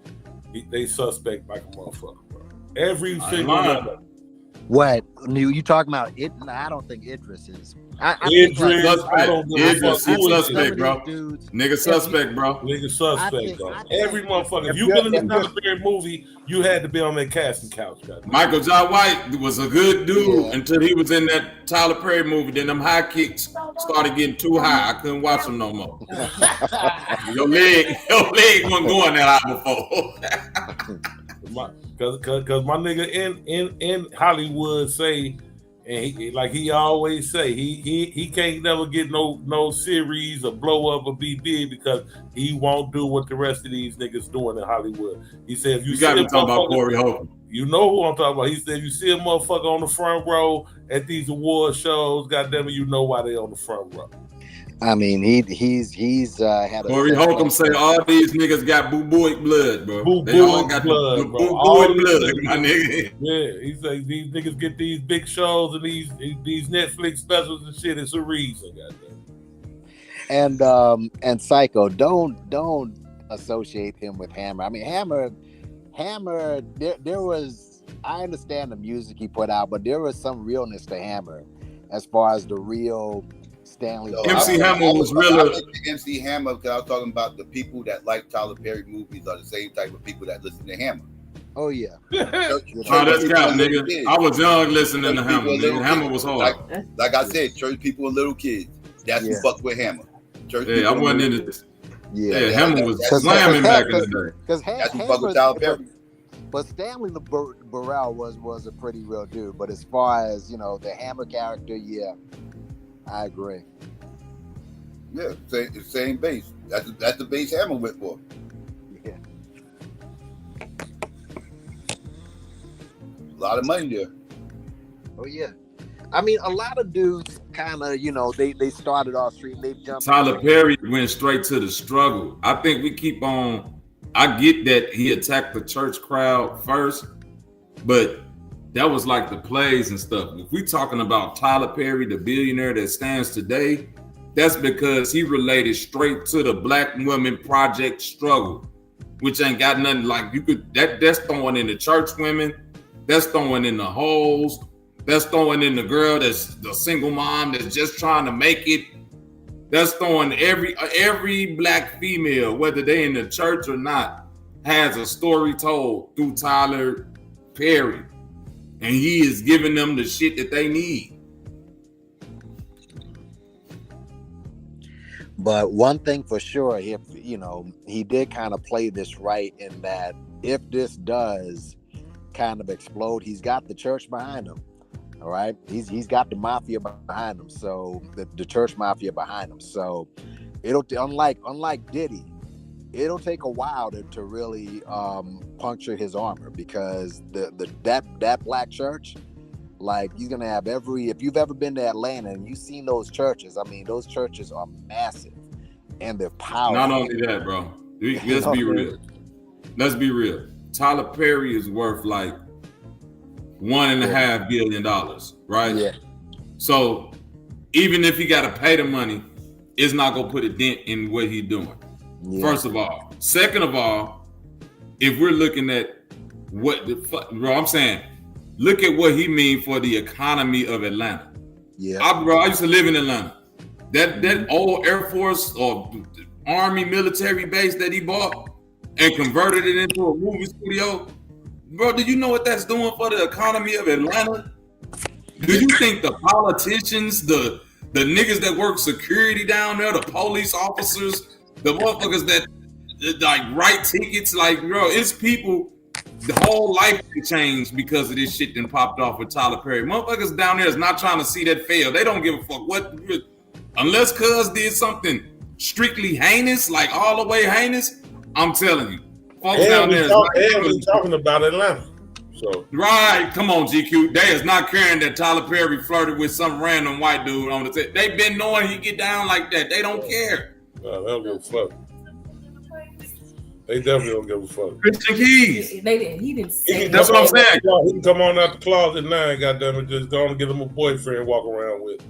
they suspect like a motherfucker, bro. Every single one of them. What? You talking about it? No, I don't think Idris is. Idris suspect, bro. Nigga suspect, bro. Nigga suspect, bro. Every motherfucker. If you been in a Tyler Perry movie, you had to be on that casting couch, guys. Michael Jai White was a good dude until he was in that Tyler Perry movie. Then them high kicks started getting too high. I couldn't watch them no more. Your leg wasn't going that high before. Cause my nigga in Hollywood say And like he always say, he can't never get no series or blow up or be big because he won't do what the rest of these niggas doing in Hollywood. He said, if you got see to talk about Corey Holcomb. You know who I'm talking about. He said, if you see a motherfucker on the front row at these award shows, goddamn it, you know why they on the front row. I mean, he's had a Corey Holcomb say all these niggas got boo-booic blood, bro. They all got blood, bro. boo-booic blood, my nigga. Yeah, he say these niggas get these big shows and these Netflix specials and shit. It's a reason, goddamn. And Psycho, don't associate him with Hammer. I mean, Hammer. There was. I understand the music he put out, but there was some realness to Hammer, as far as the real Stanley. MC Hammer was real. MC Hammer, because I was talking about the people that like Tyler Perry movies are the same type of people that listen to Hammer. Oh yeah. That's cap, nigga. I was young listening to Hammer. Nigga. Hammer was hard. Like I said, church people and little kids. That's who fuck with Hammer. Church I wasn't into this. Yeah, Hammer was slamming back in the day. Because Hammer, but Stanley Burrell was a pretty real dude. But as far as the Hammer character, yeah, I agree. Yeah, same base. That's the base Hammer went for. Yeah. A lot of money there. Oh yeah. I mean, a lot of dudes kind of, they started off street, they jumped. Tyler Perry went straight to the struggle. I think we keep on. I get that he attacked the church crowd first, but that was like the plays and stuff. If we talking about Tyler Perry, the billionaire that stands today, that's because he related straight to the Black women project struggle, which ain't got nothing like you could. That's throwing in the church women, that's throwing in the hoes. That's throwing in the girl that's the single mom that's just trying to make it. That's throwing every Black female, whether they in the church or not, has a story told through Tyler Perry. And he is giving them the shit that they need. But one thing for sure, if he did kind of play this right in that if this does kind of explode, he's got the church behind him. All right, he's got the mafia behind him, so the church mafia behind him. So it'll unlike Diddy, it'll take a while to really puncture his armor, because that Black church, like, he's gonna have if you've ever been to Atlanta and you've seen those churches, I mean, those churches are massive and they're powerful. Not only that, bro. Let's be real. Let's be real. Tyler Perry is worth like $1.5 billion, right? Yeah. So even if he got to pay the money, it's not gonna put a dent in what he's doing. Yeah. First of all. Second of all, if we're looking at what the fuck, bro, I'm saying, look at what he mean for the economy of Atlanta. Yeah. I used to live in Atlanta. That old Air Force or Army military base that he bought and converted it into a movie studio. Bro, do you know what that's doing for the economy of Atlanta? Do you think the politicians, the niggas that work security down there, the police officers, the motherfuckers that like write tickets, like, bro, it's people, the whole life can change because of this shit that popped off with Tyler Perry. Motherfuckers down there is not trying to see that fail. They don't give a fuck what, unless Cuz did something strictly heinous, like all the way heinous. I'm telling you. Folks down there is talking about Atlanta. So right, come on, GQ. They is not caring that Tyler Perry flirted with some random white dude on the set. They've been knowing he get down like that. They don't care. No, they don't give a fuck. They definitely don't give a fuck. Christian Keys. They didn't. He didn't say. That's what I'm saying. He can come on out the closet now and goddamn it, just go and get him a boyfriend and walk around with.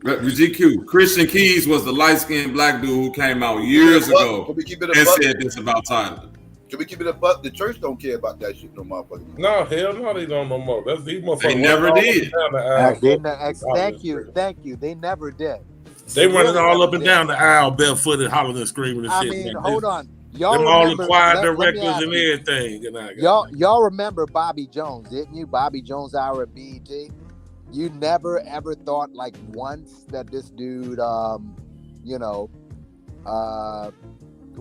GQ. Christian Keys was the light-skinned Black dude who came out years ago and said this about Tyler. Can we keep it a buck? The church don't care about that shit no motherfucker. No, hell no, they don't no more. That's these motherfuckers. They never did. Thank you. They never did. They running all up and down the aisle, barefooted, hollering and screaming and shit. I mean, hold on. Y'all them all the choir directors and everything. Y'all remember Bobby Jones, didn't you? Bobby Jones hour at BET. You never ever thought like once that this dude,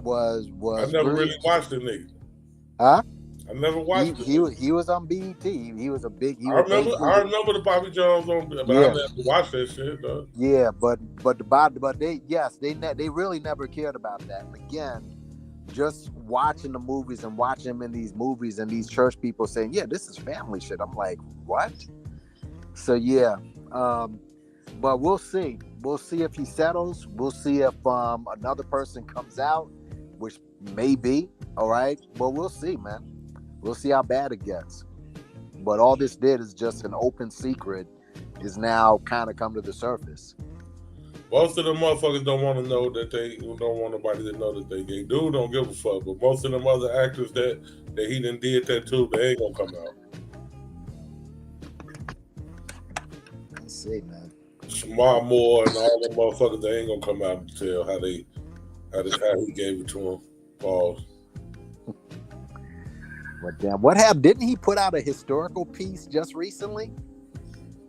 was. I never really watched the nigga. Huh? I never watched it. He was on BET. He was a big. I remember the Bobby Jones on, but I never watched that shit though. Yeah, but they really never cared about that. And again, just watching the movies and watching him in these movies and these church people saying, "Yeah, this is family shit." I'm like, what? So yeah, but we'll see. We'll see if he settles. We'll see if another person comes out, which may be. All right, but we'll see, man. We'll see how bad it gets. But all this did is just an open secret is now kind of come to the surface. Most of them motherfuckers don't want to know that they don't want nobody to know that they gay. Dude don't give a fuck. But most of them other actors that he done did that too, they ain't gonna come out. Let's see, man. Shamar Moore and all them motherfuckers, they ain't gonna come out and tell how he gave it to him. Pause. But damn, didn't he put out a historical piece just recently?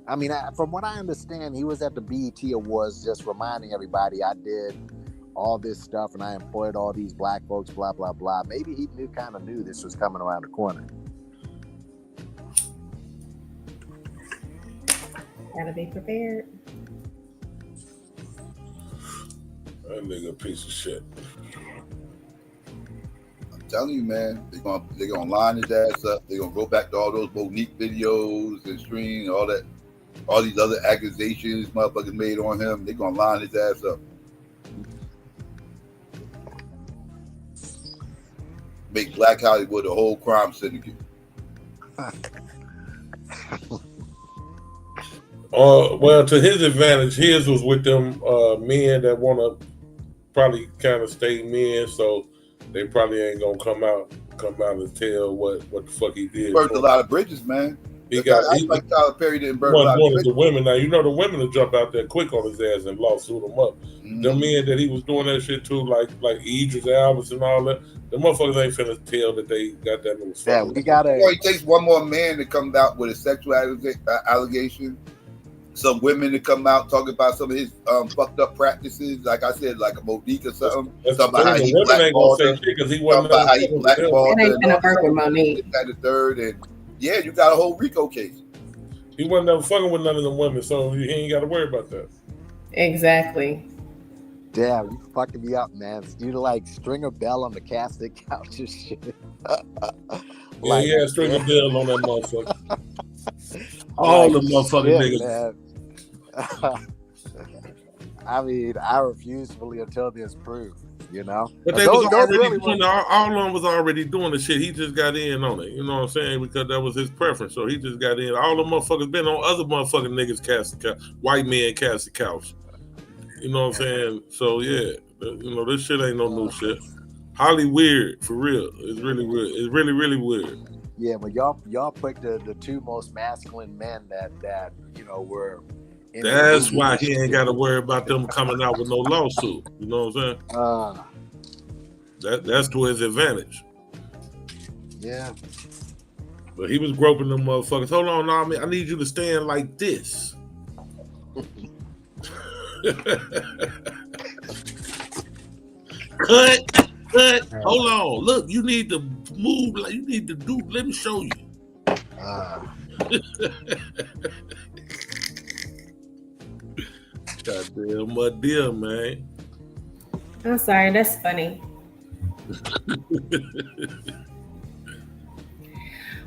I mean, from what I understand, he was at the BET Awards just reminding everybody I did all this stuff and I employed all these black folks, blah, blah, blah. Maybe he kind of knew this was coming around the corner. Gotta be prepared. That nigga a piece of shit. Telling you, man, they're gonna line his ass up. They're gonna go back to all those Monique videos and stream all that, all these other accusations motherfuckers made on him. They're gonna line his ass up. Make Black Hollywood a whole crime syndicate. Well, to his advantage, his was with them men that want to probably kind of stay men, so they probably ain't gonna come out and tell what the fuck he did. Burnt a lot of bridges, man. He like Tyler Perry didn't burn a lot of bridges. The women now, you know the women will jump out there quick on his ass and lawsuit him up. Mm-hmm. The men that he was doing that shit to, like Idris Elba and all that, the motherfuckers ain't finna tell that they got that little. Yeah, we gotta. It takes one more man to come out with a sexual allegation. Some women to come out talking about some of his fucked up practices, like I said, like a Monique or something. Something about how he blackballed her. Something about how he blackballed her. It ain't gonna work with Monique. And the third, and yeah, you got a whole RICO case. He wasn't never fucking with none of them women, so he ain't got to worry about that. Exactly. Damn, you fucking me up, man. You like Stringer Bell on the casting couch and shit. Like, yeah, Stringer Bell on that motherfucker. All the motherfucking niggas. I mean, I refuse to believe until there's proof, you know? But they was already doing all of them was already doing the shit. He just got in on it. You know what I'm saying? Because that was his preference. So he just got in. All the motherfuckers been on other motherfucking niggas cast the couch. White men cast the couch. You know what I'm saying? So yeah, you know, this shit ain't no new shit. Holly weird, for real. It's really weird. It's really, really weird. Yeah, but y'all picked the two most masculine men that you know were. That's why he ain't got to worry about them coming out with no lawsuit. You know what I'm saying? That's to his advantage. Yeah. But he was groping them motherfuckers. Hold on, I need you to stand like this. Cut. Hold on. Look, you need to move. Like you need to do. Let me show you. Goddamn, my dear, man. I'm sorry, that's funny.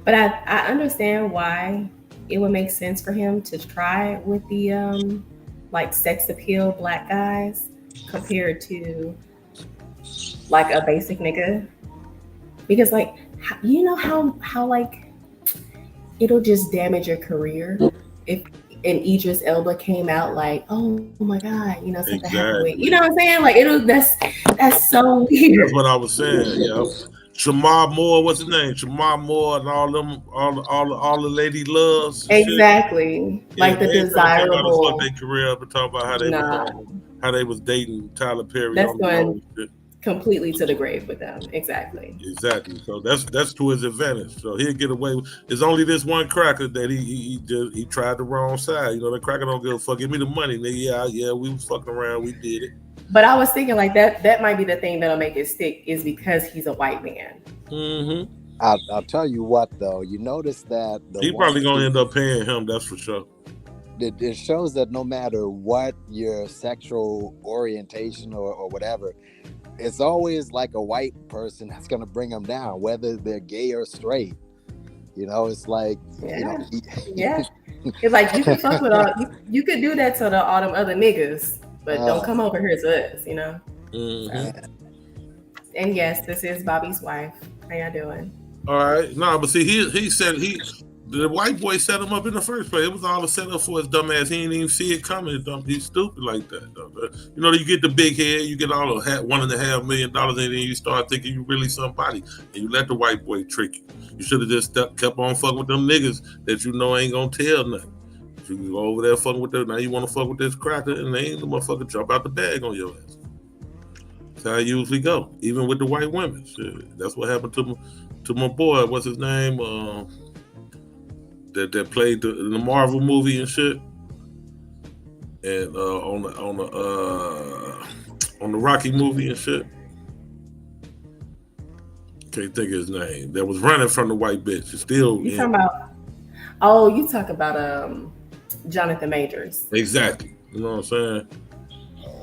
But I understand why it would make sense for him to try with the like sex appeal black guys compared to like a basic nigga, because like you know how like it'll just damage your career if an Idris Elba came out like, oh my god, you know, something happened with, you know what I'm saying? Like that's so weird. That's what I was saying, yeah. Shamar Moore, what's his name? Shamar Moore and all the lady loves. Exactly. Yeah, like the desirable. Fuck their career up and talk about how they was dating Tyler Perry. That's going completely to the grave with them. Exactly. So that's to his advantage. So he'll get away with. It's only this one cracker that he tried the wrong side. You know, the cracker don't give a fuck. Give me the money, nigga. Yeah, we was fucking around. We did it. But I was thinking like that might be the thing that'll make it stick is because he's a white man. Mm-hmm. I'll tell you what though. You notice that he probably gonna end up paying him. That's for sure. It shows that no matter what your sexual orientation or whatever, it's always like a white person that's gonna bring them down, whether they're gay or straight. You know, it's like yeah. It's like you can fuck with all you could do that to all them other niggas, but don't come over here to us, you know. Mm-hmm. And yes, this is Bobby's wife. How y'all doing? All right, no, but see, he said the white boy set him up in the first place. It was all a setup for his dumb ass. He didn't even see it coming. He's stupid like that. You know, you get the big head, you get all of $1.5 million, and then you start thinking you really somebody, and you let the white boy trick you. You should have just kept on fucking with them niggas that you know ain't gonna tell nothing. You can go over there fucking with them. Now you want to fuck with this cracker, and they ain't the motherfucker jump out the bag on your ass. That's how it usually go, even with the white women. Shit. That's what happened to my boy. What's his name? That played in the Marvel movie and shit, and on the Rocky movie and shit. Can't think of his name. That was running from the white bitch. Still, you talking about? Oh, you talk about Jonathan Majors. Exactly. You know what I'm saying?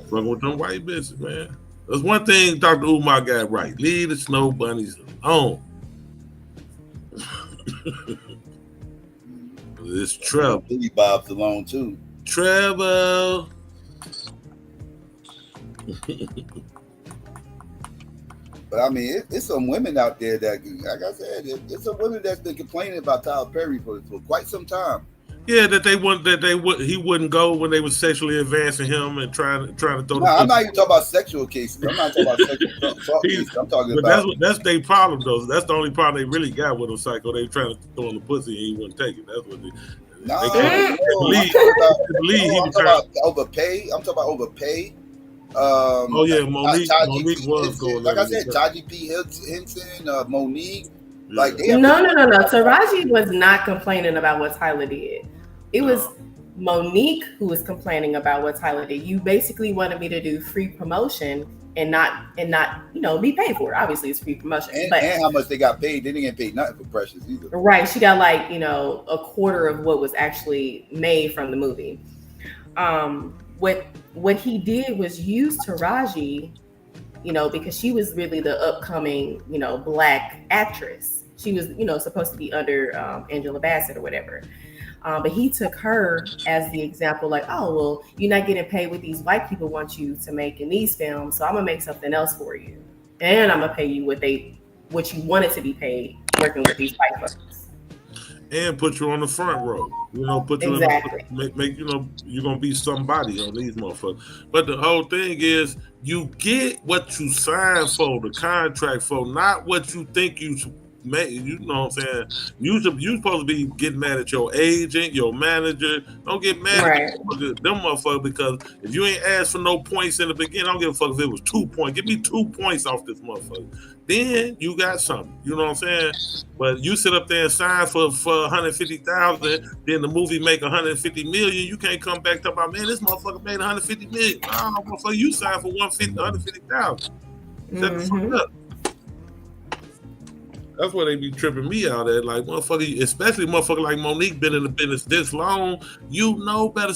Fucking with them white bitches, man. There's one thing Dr. Umar got right. Leave the snow bunnies alone. It's Trevor. Billy Bob's alone too. Trevor. But I mean, it's some women out there that, like I said, it's some women that's been complaining about Tyler Perry for quite some time. Yeah, he wouldn't go when they were sexually advancing him and trying to throw. No, I'm not even talking about sexual cases. I'm not talking about sexual assault cases. I'm talking about. That's their problem though. That's the only problem they really got with him, Psycho. They trying to throw him the pussy and he wouldn't take it. That's what they. I'm talking about overpay. I'm talking about overpay. Oh yeah, Monique was going. Like I said, Taji P. Henson, Monique. Yeah. Like No. Taraji was not complaining about what Tyler did. It was Monique who was complaining about what Tyler did. You basically wanted me to do free promotion and not be paid for it. Obviously, it's free promotion. And how much they got paid? They didn't get paid nothing for Precious either. Right. She got like, a quarter of what was actually made from the movie. What he did was use Taraji, because she was really the upcoming, black actress. She was, supposed to be under Angela Bassett or whatever. But he took her as the example, like, oh, well, you're not getting paid what these white people want you to make in these films, so I'm gonna make something else for you, and I'm gonna pay you what you wanted to be paid working with these white folks. And put you on the front row, put you exactly. Make you're gonna be somebody on these motherfuckers. But the whole thing is, you get what you signed for, the contract for, not what you think you make. You know what I'm saying? You supposed to be getting mad at your agent, your manager. Don't get mad at them motherfuckers, because if you ain't asked for no points in the beginning, I don't give a fuck if it was 2 points. Give me 2 points off this motherfucker. Then you got something. You know what I'm saying? But you sit up there and sign for $150,000, then the movie make $150 million. You can't come back to about, man, this motherfucker made $150 million. No, motherfucker, you signed for $150,000. Shut the fuck up. That's why they be tripping me out at, like, motherfucker, especially motherfucker like Monique been in the business this long. Better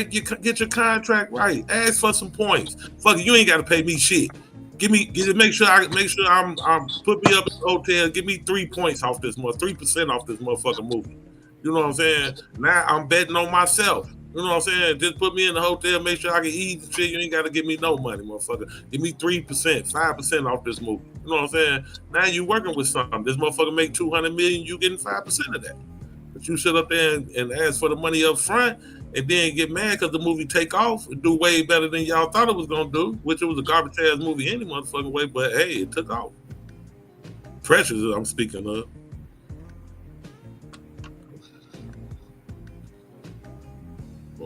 get your contract right. Ask for some points. Fuck it, you ain't got to pay me shit. Make sure I'm put me up in the hotel. Give me 3 points off this 3% off this motherfucking movie. You know what I'm saying? Now I'm betting on myself. You know what I'm saying? Just put me in the hotel, make sure I can eat and shit. You ain't got to give me no money, motherfucker. Give me 3%, 5% off this movie. You know what I'm saying? Now you working with something. This motherfucker make $200 million, you getting 5% of that. But you sit up there and ask for the money up front and then get mad because the movie take off and do way better than y'all thought it was going to do, which it was a garbage ass movie any motherfucking way, but hey, it took off. Precious, I'm speaking of.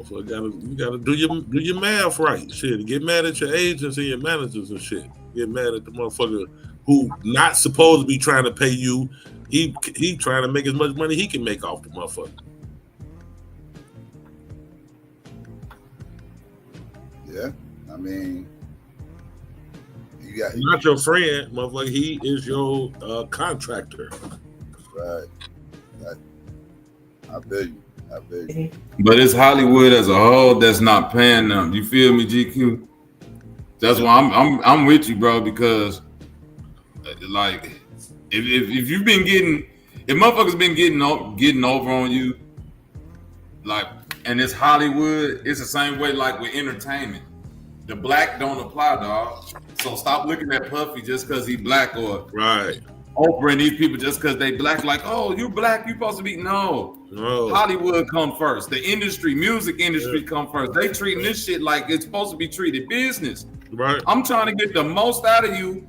So you gotta do your math right. Shit, get mad at your agents and your managers and shit. Get mad at the motherfucker who not supposed to be trying to pay you. He trying to make as much money he can make off the motherfucker. Yeah, I mean, he's not your friend, motherfucker. He is your contractor. Right. I feel you. But it's Hollywood as a whole that's not paying them. You feel me, GQ? That's why I'm with you, bro. Because like, if you've been if motherfuckers been getting over on you, like, and it's Hollywood, it's the same way like with entertainment. The black don't apply, dog. So stop looking at Puffy just because he black, or right. Oprah and these people just because they black. Like, oh, you black, you supposed to be no. Hollywood come first. The industry, music industry come first. They treating this shit like it's supposed to be treated business. Right. I'm trying to get the most out of you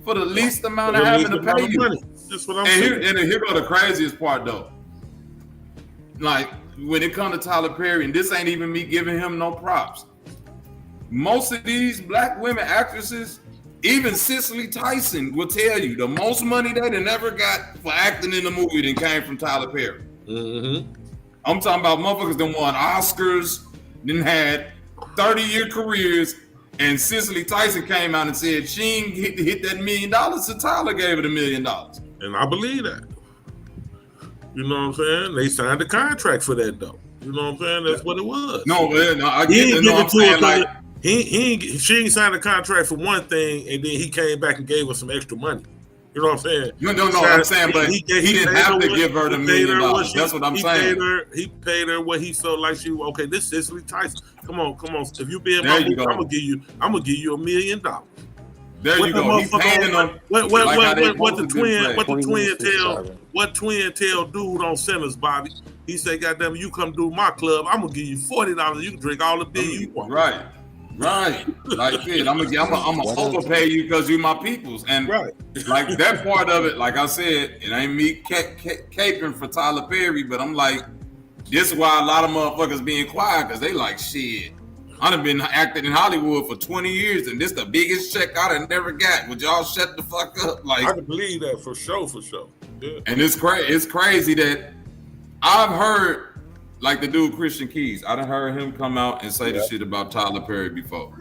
for the least amount of having to pay you. That's what I'm saying. Here go the craziest part though. Like when it comes to Tyler Perry, and this ain't even me giving him no props. Most of these black women actresses, even Cicely Tyson will tell you the most money they done ever got for acting in the movie than came from Tyler Perry. Mm-hmm. I'm talking about motherfuckers that won Oscars, then had 30-year careers, and Cicely Tyson came out and said she ain't hit that $1 million, so Tyler gave it $1 million. And I believe that. You know what I'm saying? They signed a contract for that though. You know what I'm saying? That's what it was. No, man, I get it. No, I'm saying like she ain't signed a contract for one thing, and then he came back and gave her some extra money. You know what I'm saying? No, I'm saying, but he didn't have to give her the $1 million. That's what I'm saying. He paid her what he felt like she. Okay, this is Cicely Tyson. Come on. If you be in my movie, I'm gonna give you $1 million. There you go. He's paying them. What twin tell dude on Centers, Bobby? He said, "Goddamn, you come do my club, I'm gonna give you $40. You can drink all the beer you want." Right. Like shit, I'm gonna overpay you because you my peoples, and like that part of it. Like I said, it ain't me caping for Tyler Perry, but I'm like, this is why a lot of motherfuckers being quiet because they like shit. I done been acting in Hollywood for 20 years, and this the biggest check I done never got. Would y'all shut the fuck up? Like I can believe that for sure. Yeah. And it's crazy that I've heard. Like the dude Christian Keys, I done heard him come out and say the shit about Tyler Perry before.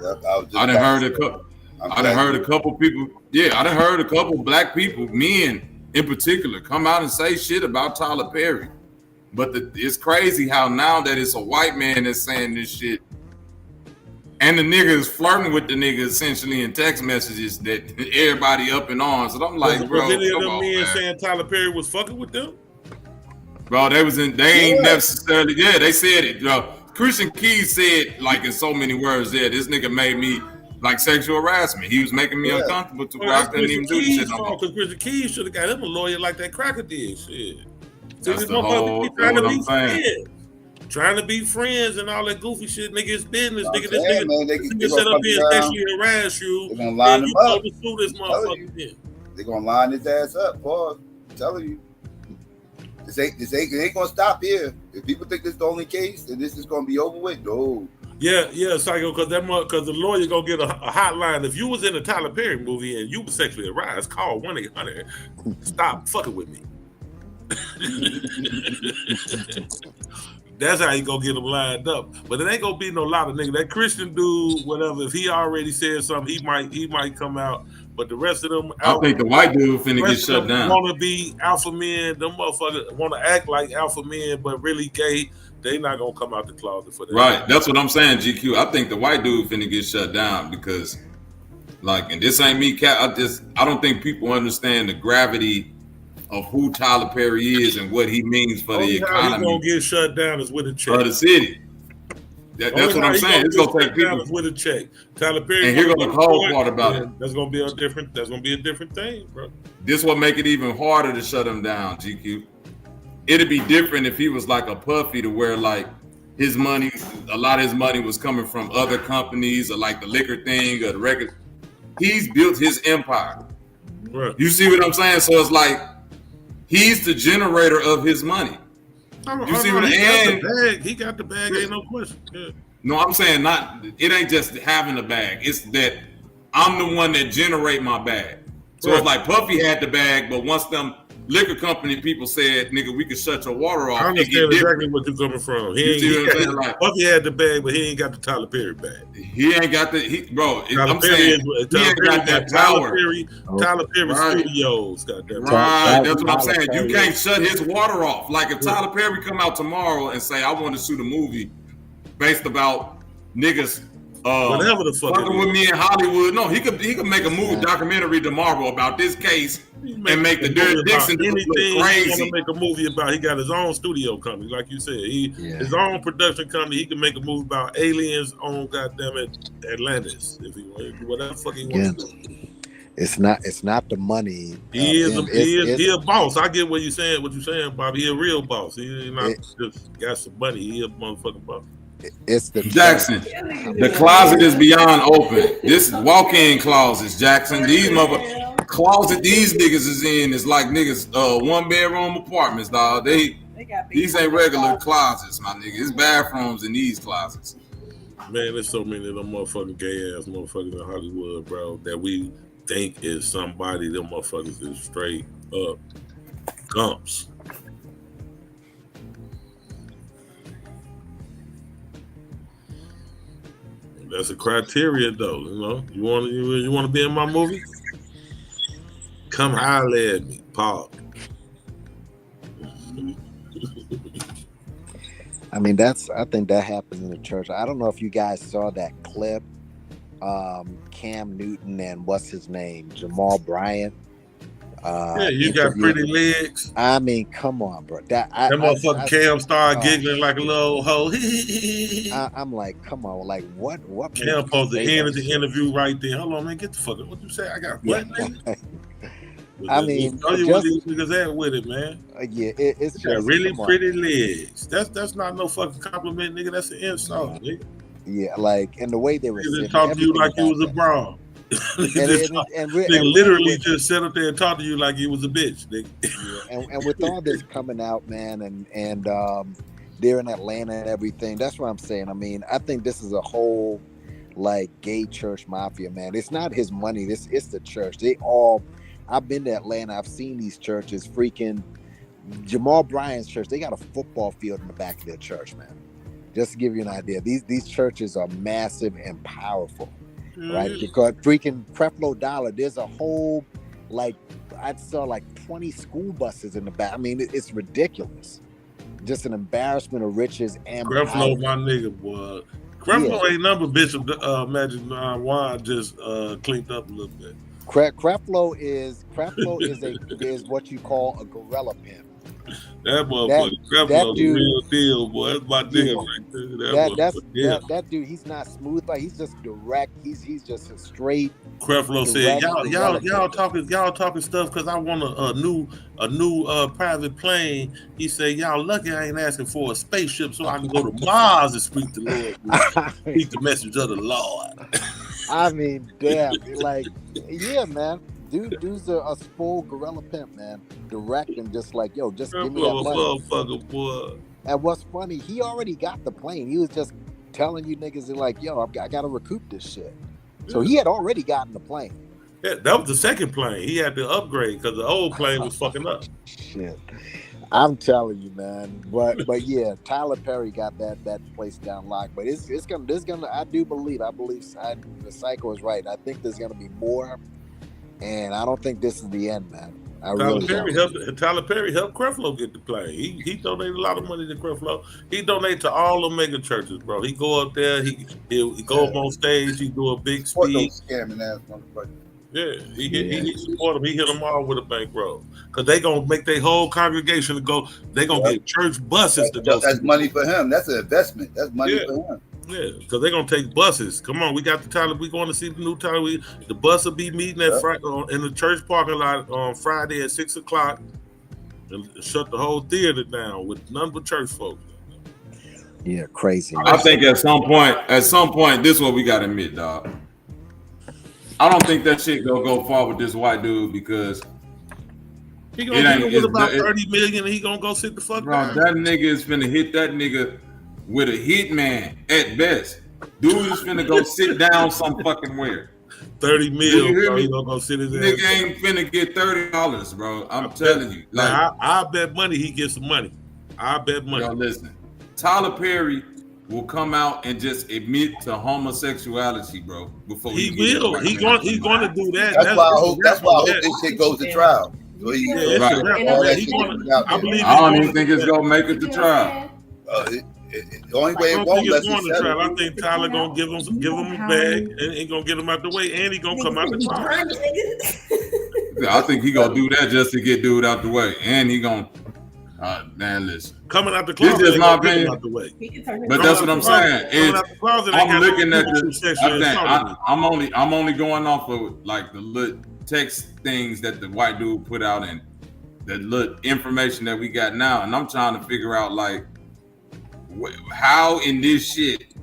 I done heard a couple people. Yeah, I done heard a couple black people, men in particular, come out and say shit about Tyler Perry. But it's crazy how now that it's a white man that's saying this shit, and the nigga is flirting with the nigga essentially in text messages that everybody up in arms. And I'm like, bro, was any of them men saying Tyler Perry was fucking with them? Bro, they ain't necessarily, they said it. Christian Keys said, like in so many words there, this nigga made me like sexual harassment. He was making me uncomfortable to where I couldn't even do shit no more. Because Christian Keys should have got him a lawyer like that cracker did. Shit. That's the whole thing what I'm saying. Trying to be friends and all that goofy shit, nigga, it's business. Nigga, this nigga set up here and sexually harass you. They're gonna line him up. To sue this motherfucker. They're gonna line his ass up, boy. I'm telling you. This ain't gonna stop here. If people think this is the only case and this is gonna be over with, no. Yeah, Psycho, because the lawyer gonna get a hotline. If you was in a Tyler Perry movie and you was sexually harassed, call 1-800. Stop fucking with me. That's how you gonna get them lined up. But it ain't gonna be no lot of niggas. That Christian dude, whatever, if he already said something, he might come out. But the rest of them, I think the white dude finna get shut down. Want to be alpha men? Them motherfuckers want to act like alpha men, but really gay. They not gonna come out the closet for that. Right, that's what I'm saying, GQ. I think the white dude finna get shut down because, like, and this ain't me. I don't think people understand the gravity of who Tyler Perry is and what he means for the economy. He's gonna get shut down is with a check for the city. That's what I'm saying. It's gonna take people with a check. Tyler Perry. And here goes the cold part about it. That's gonna be a different thing, bro. This will make it even harder to shut him down, GQ. It'd be different if he was like a Puffy, to where like his money, a lot of his money was coming from other companies or like the liquor thing or the record. He's built his empire. Right. You see what I'm saying? So it's like he's the generator of his money. You see what I'm saying? He got the bag, ain't no question. Yeah. No, I'm saying it ain't just having the bag. It's that I'm the one that generate my bag. So It's like Puffy had the bag, but once them liquor company people said, "Nigga, we could shut your water off." I understand exactly what you're coming from. You see what I'm saying? Like, Buffy had the bag, but he ain't got the Tyler Perry bag. He ain't got the bro. Tyler I'm Perry saying he Tyler ain't Perry got that power. Tyler Perry Right. Studios got that. Right, that's what I'm saying. You can't shut his water off. Like if Tyler Perry come out tomorrow and say, "I want to shoot a movie based about niggas." Whatever the fuck fucking with me in Hollywood. No, he could make a movie documentary tomorrow about this case and make the Derek Dixon look crazy. He want to make a movie about. He got his own studio company, like you said. His own production company. He can make a movie about aliens on goddamn it Atlantis if he whatever the fuck he wants to do. It's not the money. He is a boss. I get what you're saying, Bobby. He a real boss. He not just got some money. He a motherfucking boss. It's the Jackson. The closet is beyond open. This walk-in closets, Jackson. These closet these niggas is in is like niggas 1-bedroom apartments, dog. These ain't regular closets, my nigga. It's bathrooms in these closets. Man, there's so many of them motherfucking gay ass motherfuckers in Hollywood, bro, that we think is somebody. Them motherfuckers is straight up gumps. That's a criteria, though. You know, you want to be in my movie? Come holler at me, Paul. I mean, I think that happens in the church. I don't know if you guys saw that clip. Cam Newton and what's his name, Jamal Bryant. You got pretty legs. I mean, come on, bro. That motherfucking Cam started giggling like a little hoe. I'm like, come on, like what? Cam supposed to end the interview right there. Hold on, man, get the fuck up. What you say? I got what? I mean, tell you what these niggas at with it, man. Yeah, it's got really pretty legs. That's not no fucking compliment, nigga. That's an insult, nigga. Yeah, like, and the way they were talking to you like you was a bra. Nigga literally just sit up there and talk to you like you was a bitch, nigga. Yeah, and with all this coming out, man, and they're in Atlanta and everything. That's what I'm saying. I mean, I think this is a whole like gay church mafia, man. It's not his money. It's the church. I've been to Atlanta. I've seen these churches. Freaking Jamal Bryant's church. They got a football field in the back of their church, man. Just to give you an idea, these churches are massive and powerful. Right, because freaking Creflo Dollar, there's a whole I saw 20 school buses in the back. I mean, it's ridiculous. Just an embarrassment of riches and Creflo, my nigga, boy. Creflo ain't number Bishop Magic Wine just cleaned up a little bit. Creflo is what you call a gorilla pimp. That motherfucker, Creflo, the real deal, boy. That's my nigga right there. That dude, he's not smooth, like he's just direct. He's just a straight. Creflo said, "Y'all talking stuff because I want a new private plane." He said, "Y'all lucky I ain't asking for a spaceship so I can go to Mars and speak the Lord, speak the message of the Lord." I mean, damn, yeah, man. Dude's a full gorilla pimp, man. Direct and just just give me that money. Motherfucker, boy. And what's funny, he already got the plane. He was just telling you niggas, I got to recoup this shit. So he had already gotten the plane. Yeah, that was the second plane. He had to upgrade because the old plane was fucking up. Shit. I'm telling you, man. But yeah, Tyler Perry got that place down locked. But it's gonna. I believe the Psycho is right. I think there's gonna be more. And I don't think this is the end, man. Tyler Perry helped Creflo get the plane. He donated a lot of money to Creflo. He donated to all the mega churches, bro. He go up there, he go up on stage, he do a big speech. Scamming ass motherfucker. Yeah, he support them. He hit them all with a bankroll because they gonna make their whole congregation to go. They gonna get church buses to go. That's money for him. That's an investment. That's money for him. Yeah, because they're gonna take buses. Come on, we got the Tyler. We going to see the new Tyler. The bus will be meeting at in the church parking lot on Friday at 6:00, and shut the whole theater down with none but church folks. Yeah, crazy. I think at some point, this is what we gotta admit, dog. I don't think that shit gonna go far with this white dude because he gonna hit him with about 30 million, and he gonna go sit the fuck down. That nigga is finna hit that nigga with a hitman at best. Dude is finna go sit down some fucking where. 30 mil, bro. He gonna go sit his ass. Nigga ain't finna get $30, bro. I'm telling you. Like, now, I bet money he gets some money. I bet money. Yo, listen, Tyler Perry will come out and just admit to homosexuality, bro. Before he will. He's gonna do that. That's why I hope this shit goes to trial. So I don't even think it's gonna make it to trial. The only way it won't let going to trial. I think Tyler gonna give him a bag and he gonna get him out the way, and he gonna come out the trial. I think he gonna do that just to get dude out the way, and he gonna. Man, listen. Coming out the closet, this is my opinion. out the way. But that's what I'm saying. I'm looking at the. I'm only going off of like the little text things that the white dude put out and the little information that we got now, and I'm trying to figure out like how in this shit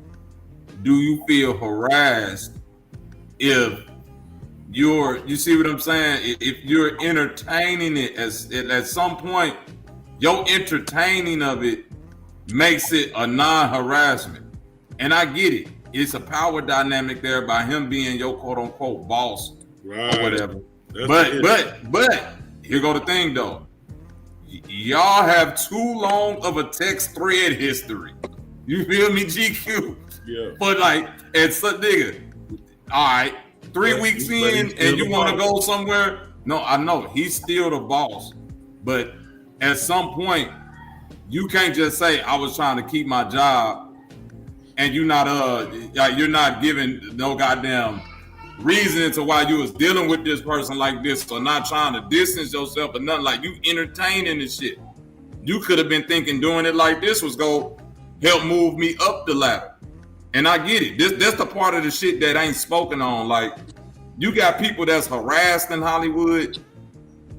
do you feel harassed if you see what I'm saying? If you're entertaining it at some point. Your entertaining of it makes it a non-harassment. And I get it. It's a power dynamic there by him being your quote-unquote boss or whatever. But here go the thing, though. Y'all have too long of a text thread history. You feel me, GQ? Yeah. But like, it's a nigga. All right, 3 weeks in and you want to go somewhere? No, I know. He's still the boss. But at some point, you can't just say I was trying to keep my job, and you're not giving no goddamn reason to why you was dealing with this person like this, or not trying to distance yourself or nothing. Like, you entertaining this shit. You could have been thinking doing it like this was go help move me up the ladder. And I get it. That's the part of the shit that ain't spoken on. Like, you got people that's harassed in Hollywood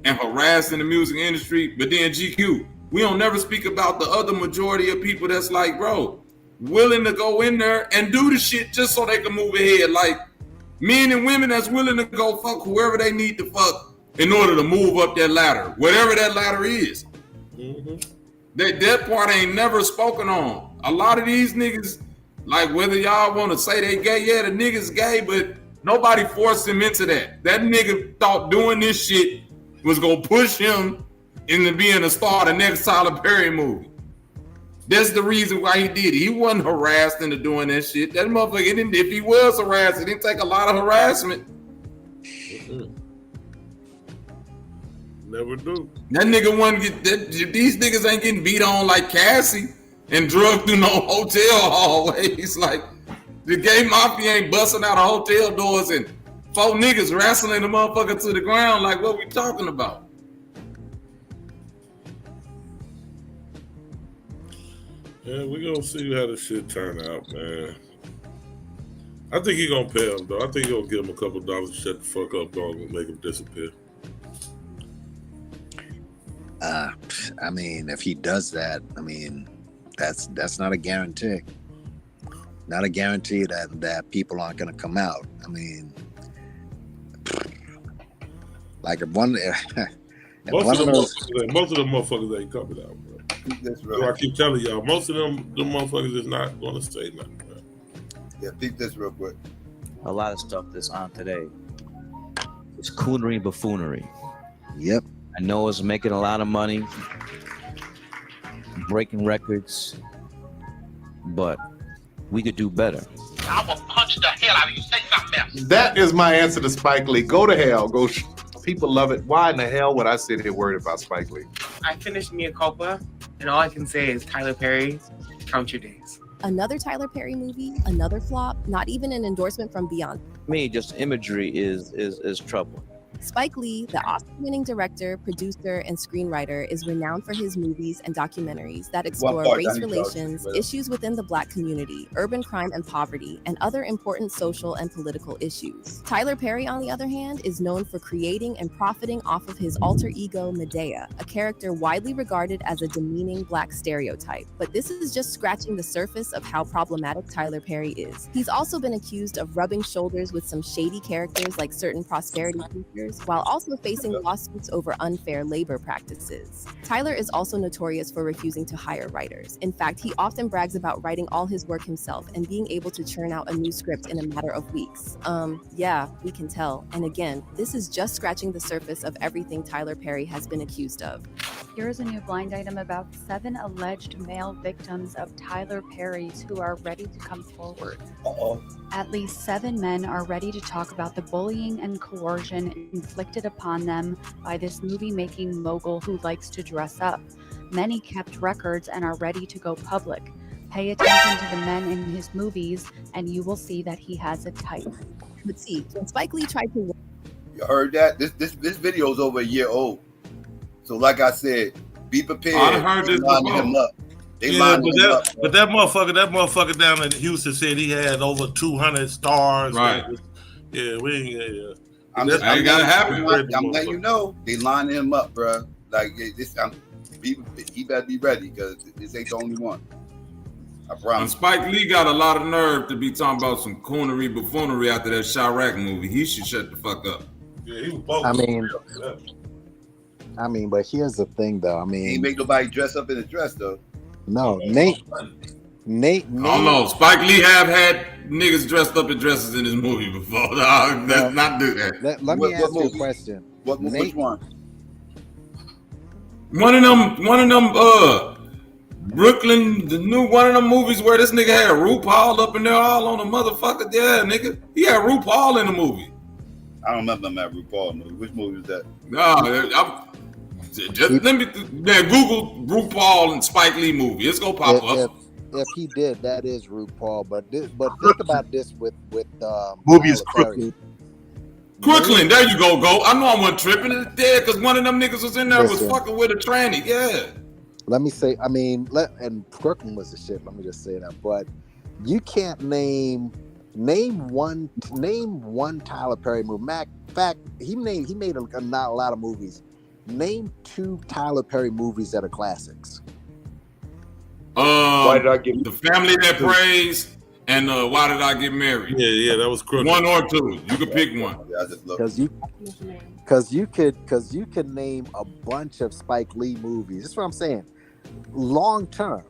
and harassed in the music industry, but then GQ, we don't never speak about the other majority of people that's like, bro, willing to go in there and do the shit just so they can move ahead. Like, men and women that's willing to go fuck whoever they need to fuck in order to move up that ladder, whatever that ladder is. Mm-hmm. That part ain't never spoken on. A lot of these niggas, like, whether y'all want to say they gay, yeah, the nigga's gay, but nobody forced him into that. That nigga thought doing this shit was gonna push him into being a star of the next Tyler Perry movie. That's the reason why he did it. He wasn't harassed into doing that shit. That motherfucker, if he was harassed, it didn't take a lot of harassment. Mm-hmm. Never do. That nigga wasn't these niggas ain't getting beat on like Cassie and drugged through no hotel hallways. Like, the gay mafia ain't busting out of hotel doors and 4 niggas wrestling the motherfucker to the ground. Like, what we talking about? Yeah, we gonna see how this shit turn out, man. I think he gonna pay him, though. I think he gonna give him a couple dollars to shut the fuck up, dog, and make him disappear. I mean, if he does that, I mean, that's not a guarantee. Not a guarantee that people aren't gonna come out. I mean, like if most of the motherfuckers ain't coming out, bro. That's right. So I keep telling y'all, most of them motherfuckers is not gonna say nothing, bro. Yeah, peep this real quick. A lot of stuff that's on today is coonery and buffoonery. Yep. I know it's making a lot of money, breaking records, but we could do better. I will punch the hell out of you. Say something else. That is my answer to Spike Lee. Go to hell. People love it. Why in the hell would I sit here worried about Spike Lee? I finished Mea Culpa, and all I can say is Tyler Perry, count your days. Another Tyler Perry movie, another flop, not even an endorsement from Beyonce. For me, just imagery is trouble. Spike Lee, the Oscar-winning director, producer, and screenwriter, is renowned for his movies and documentaries that explore race relations, issues within the Black community, urban crime and poverty, and other important social and political issues. Tyler Perry, on the other hand, is known for creating and profiting off of his alter ego, Medea, a character widely regarded as a demeaning Black stereotype. But this is just scratching the surface of how problematic Tyler Perry is. He's also been accused of rubbing shoulders with some shady characters like certain prosperity preachers, writers, while also facing lawsuits over unfair labor practices. Tyler is also notorious for refusing to hire writers. In fact, he often brags about writing all his work himself and being able to churn out a new script in a matter of weeks. Yeah, we can tell. And again, this is just scratching the surface of everything Tyler Perry has been accused of. Here is a new blind item about 7 alleged male victims of Tyler Perry's who are ready to come forward. At least 7 men are ready to talk about the bullying and coercion inflicted upon them by this movie-making mogul who likes to dress up. Many kept records and are ready to go public. Pay attention to the men in his movies, and you will see that he has a type. Let's see. When Spike Lee tried to... You heard that? This video is over a year old. So like I said, be prepared. I heard this lining him up. But that motherfucker down in Houston said he had over 200 stars. Right. Yeah, we ain't. I'm gotta happen. I'm letting you know they lining him up, bro. Like this, he better be ready because this ain't the only one. I promise. And Spike Lee got a lot of nerve to be talking about some coonery buffoonery after that XyayX movie. He should shut the fuck up. Yeah, he was both. I mean, but here's the thing, though. I mean, he ain't make nobody dress up in a dress, though. No, Nate. I don't know. Spike Lee have had niggas dressed up in dresses in his movie before. Let's not do that. Let me ask you a question. Which one? One of them Brooklyn, the new one of them movies where this nigga had RuPaul up in there all on the motherfucker. Yeah, nigga. He had RuPaul in the movie. I don't remember that RuPaul movie. Which movie was that? Let me Google RuPaul and Spike Lee movie. It's gonna pop up. If he did, that is RuPaul. But think about this with movie is Crooklyn. Crooklyn, there you go. I know I wasn't tripping. It's dead because one of them niggas was in there was fucking with a tranny. Yeah. Let me say, and Crooklyn was the shit. Let me just say that. But you can't name one Tyler Perry movie. In fact, he made not a lot of movies. Name 2 Tyler Perry movies that are classics. Why Did I Get The Family That Prays and Why Did I Get Married? Yeah, that was Crooklyn. 1 or 2. You could pick one. Because you could name a bunch of Spike Lee movies. That's what I'm saying. Long term,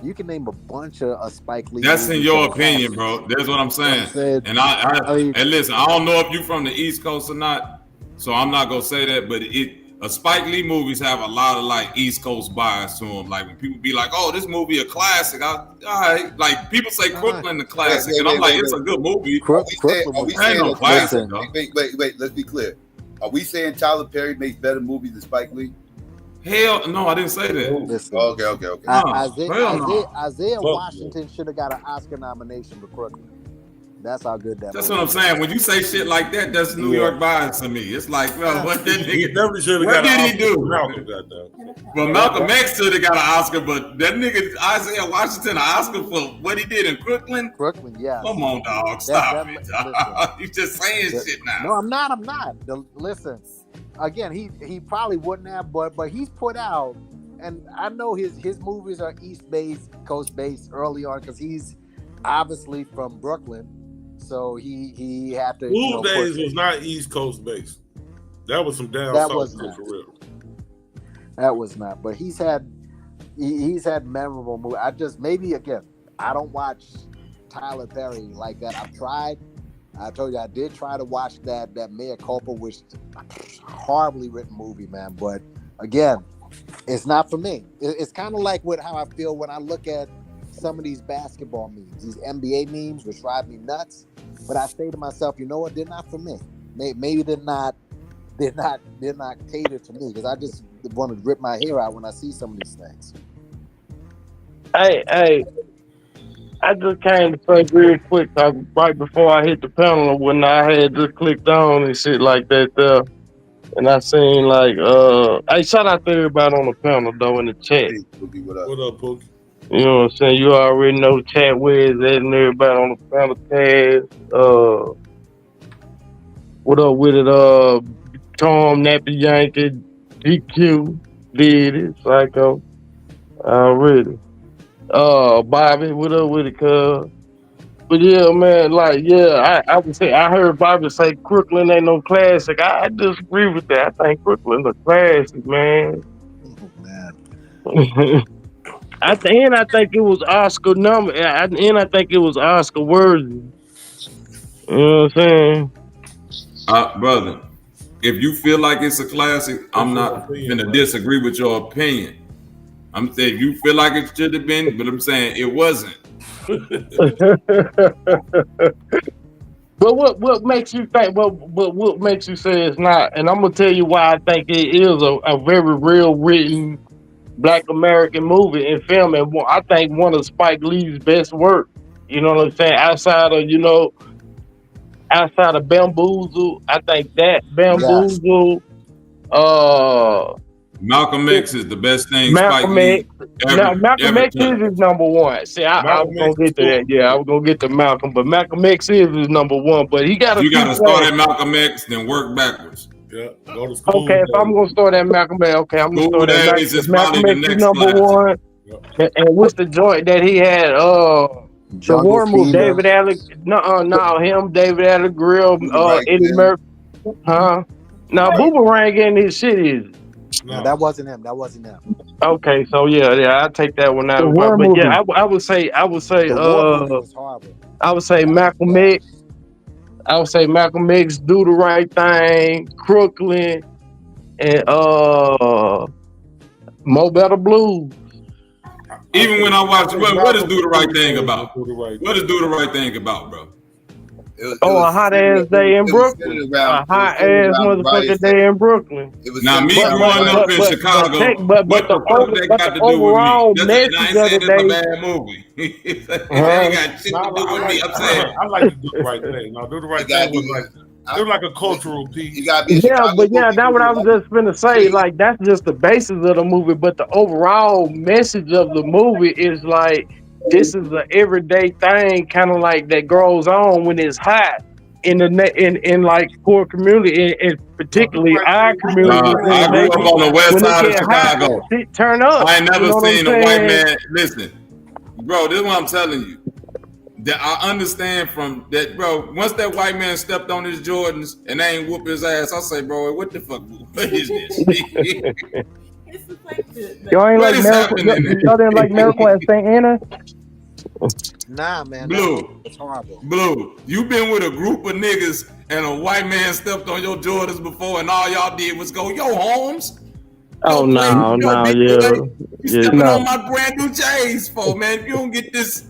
you can name a bunch of Spike Lee. That's in your opinion, bro. That's what I'm saying. And and listen, I don't know if you're from the East Coast or not, so I'm not gonna say that. But Spike Lee movies have a lot of like East Coast bias to them. Like when people be like, "Oh, this movie a classic," all right. Like people say Crooklyn a classic, and I'm like, it's a good movie. Ain't no classic. Wait. Let's be clear. Are we saying Tyler Perry makes better movies than Spike Lee? Hell no, I didn't say that. Listen, Okay. Isaiah Washington should have got an Oscar nomination for Crooklyn. That's how good that. That's what I'm saying. When you say shit like that, that's New York bias to me. It's like, well, what did nigga? What did he do? Well, Malcolm X should have got an Oscar, but that nigga Isaiah Washington an Oscar for what he did in Crooklyn. Crooklyn, yeah. Come on, dog. Stop it. You just saying shit now. No, I'm not. Listen, again, he probably wouldn't have, but he's put out, and I know his movies are Coast based early on because he's obviously from Brooklyn. So he had to. Blue Days was not East Coast based. That was some down south for real. That was not. But he's had memorable movies. I don't watch Tyler Perry like that. I've tried. I told you I did try to watch that Mea Culpa, which is a horribly written movie, man. But again, it's not for me. It's kind of like how I feel when I look at some of these basketball memes, these NBA memes, which drive me nuts. But I say to myself, you know what? They're not for me. Maybe they're not catered to me because I just want to rip my hair out when I see some of these things. Hey, I just came to say real quick, right before I hit the panel when I had just clicked on and shit like that there. And I seen like, hey, shout out to everybody on the panel though in the chat. What up, Pookie? You know what I'm saying? You already know the chat where it's at and everybody on the panel cast. What up with it? Tom, Nappy Yankee, DQ, did it, Psycho. Already. Bobby, what up with it, cuz? But yeah, man, like, yeah, I would say, I heard Bobby say Crooklyn ain't no classic. I disagree with that. I think Crooklyn's a classic, man. Oh, man. I think it was Oscar number, and I think it was Oscar worthy. You know what I'm saying? Brother, if you feel like it's a classic, I'm not gonna disagree with your opinion. I'm saying you feel like it should have been, but I'm saying it wasn't. But what makes you think? What makes you say it's not? And I'm gonna tell you why I think it is a very real written Black American movie and film, and I think one of Spike Lee's best work. You know what I'm saying? Outside of Bamboozle, I think that Bamboozle. Malcolm X is the best thing Malcolm Spike X. Lee Malcolm X is his number one. See, I was gonna get to that. Yeah, I was gonna get to Malcolm, but Malcolm X is his number one. But he got You got to start at Malcolm X, then work backwards. Yeah, go to school. Okay, if I'm gonna start at Malcolm X, okay, I'm gonna start at Malcolm X. Malcolm X is number one. And what's the joint that he had? The war movie, David Allen. David Allen Grill, Eddie Murphy. Huh? Now Boomerang in his shit is. No, that wasn't him. Okay, so yeah, I take that one out. But yeah, I would say, the war movie was horrible. I would say Malcolm X. I would say Malcolm X, Do the Right Thing, Crooklyn, and Mo Better Blues. Even when I watch, what is Do the Right Thing about? What is Do the Right Thing about, bro? A hot ass day in Brooklyn. A hot ass motherfucking day in Brooklyn. Now, me growing up in Chicago, but the overall message of the day. Bad movie. That ain't got shit to do with me. I'm saying I like to do the right thing. Now, Do the Right Thing was like a cultural piece. That's what I was just gonna say. Like, that's just the basis of the movie, but the overall message of the movie is like, this is an everyday thing, kind of like that grows on when it's hot in like poor community, and particularly our community. I grew up on the west side of Chicago. Turn up. I ain't never seen a white man. Listen, bro, this is what I'm telling you. That I understand from that, bro. Once that white man stepped on his Jordans and they ain't whoop his ass, I say, bro, what the fuck? What is this? Y'all ain't like Miracle. Y'all didn't like Miracle at St. Anna? Nah, man. Blue. It's horrible. Blue, you been with a group of niggas and a white man stepped on your Jordans before, and all y'all did was go, yo, Holmes. Oh no, You stepping on my brand new J's for, man. If you don't get this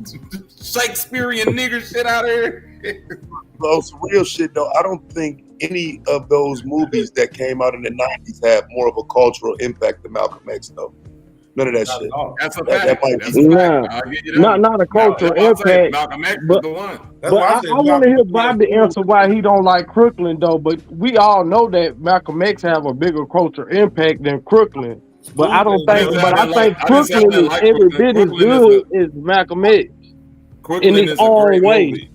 Shakespearean nigger shit out of here. Bro, some real shit though. I don't think any of those movies that came out in the 90s have more of a cultural impact than Malcolm X though. None of that shit. That's a fact. Not a cultural impact. Malcolm X but, is the one. But I want to hear Bobby answer why he don't like Crooklyn though. But we all know that Malcolm X have a bigger cultural impact than Crooklyn. But I don't think. But I think Crooklyn is every bit as good as Malcolm X in its own way.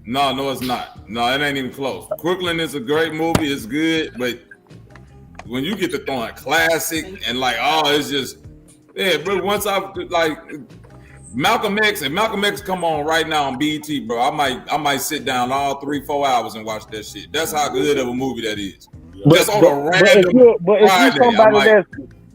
No, it's not. No, it ain't even close. Crooklyn is a great movie. It's good, but when you get to throwing classic and like, it's just. Yeah, bro. Once I like Malcolm X, and Malcolm X come on right now on BET, bro. I might sit down all 3-4 hours and watch that shit. That's how good of a movie that is. Just on a random Friday.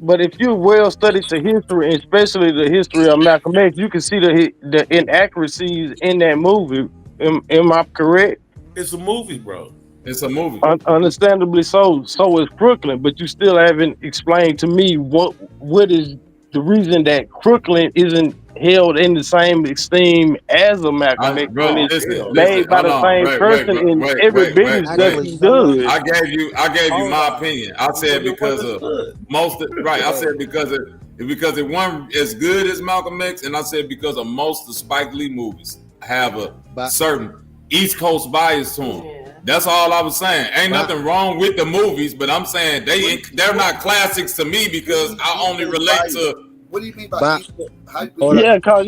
But if you well studied the history, especially the history of Malcolm X, you can see the inaccuracies in that movie. Am I correct? It's a movie, bro. It's a movie. Understandably so. So is Crooklyn, but you still haven't explained to me what is the reason that Crooklyn isn't held in the same esteem as a Malcolm X when it's made by the same person and every bit is just good. I gave you my opinion. I said because of most of, I said because it wasn't as good as Malcolm X, and I said because of most of Spike Lee movies have a certain East Coast bias to them. That's all I was saying. Ain't nothing wrong with the movies, but I'm saying they're not classics to me because I only relate to. What do you mean by East Coast? I thought about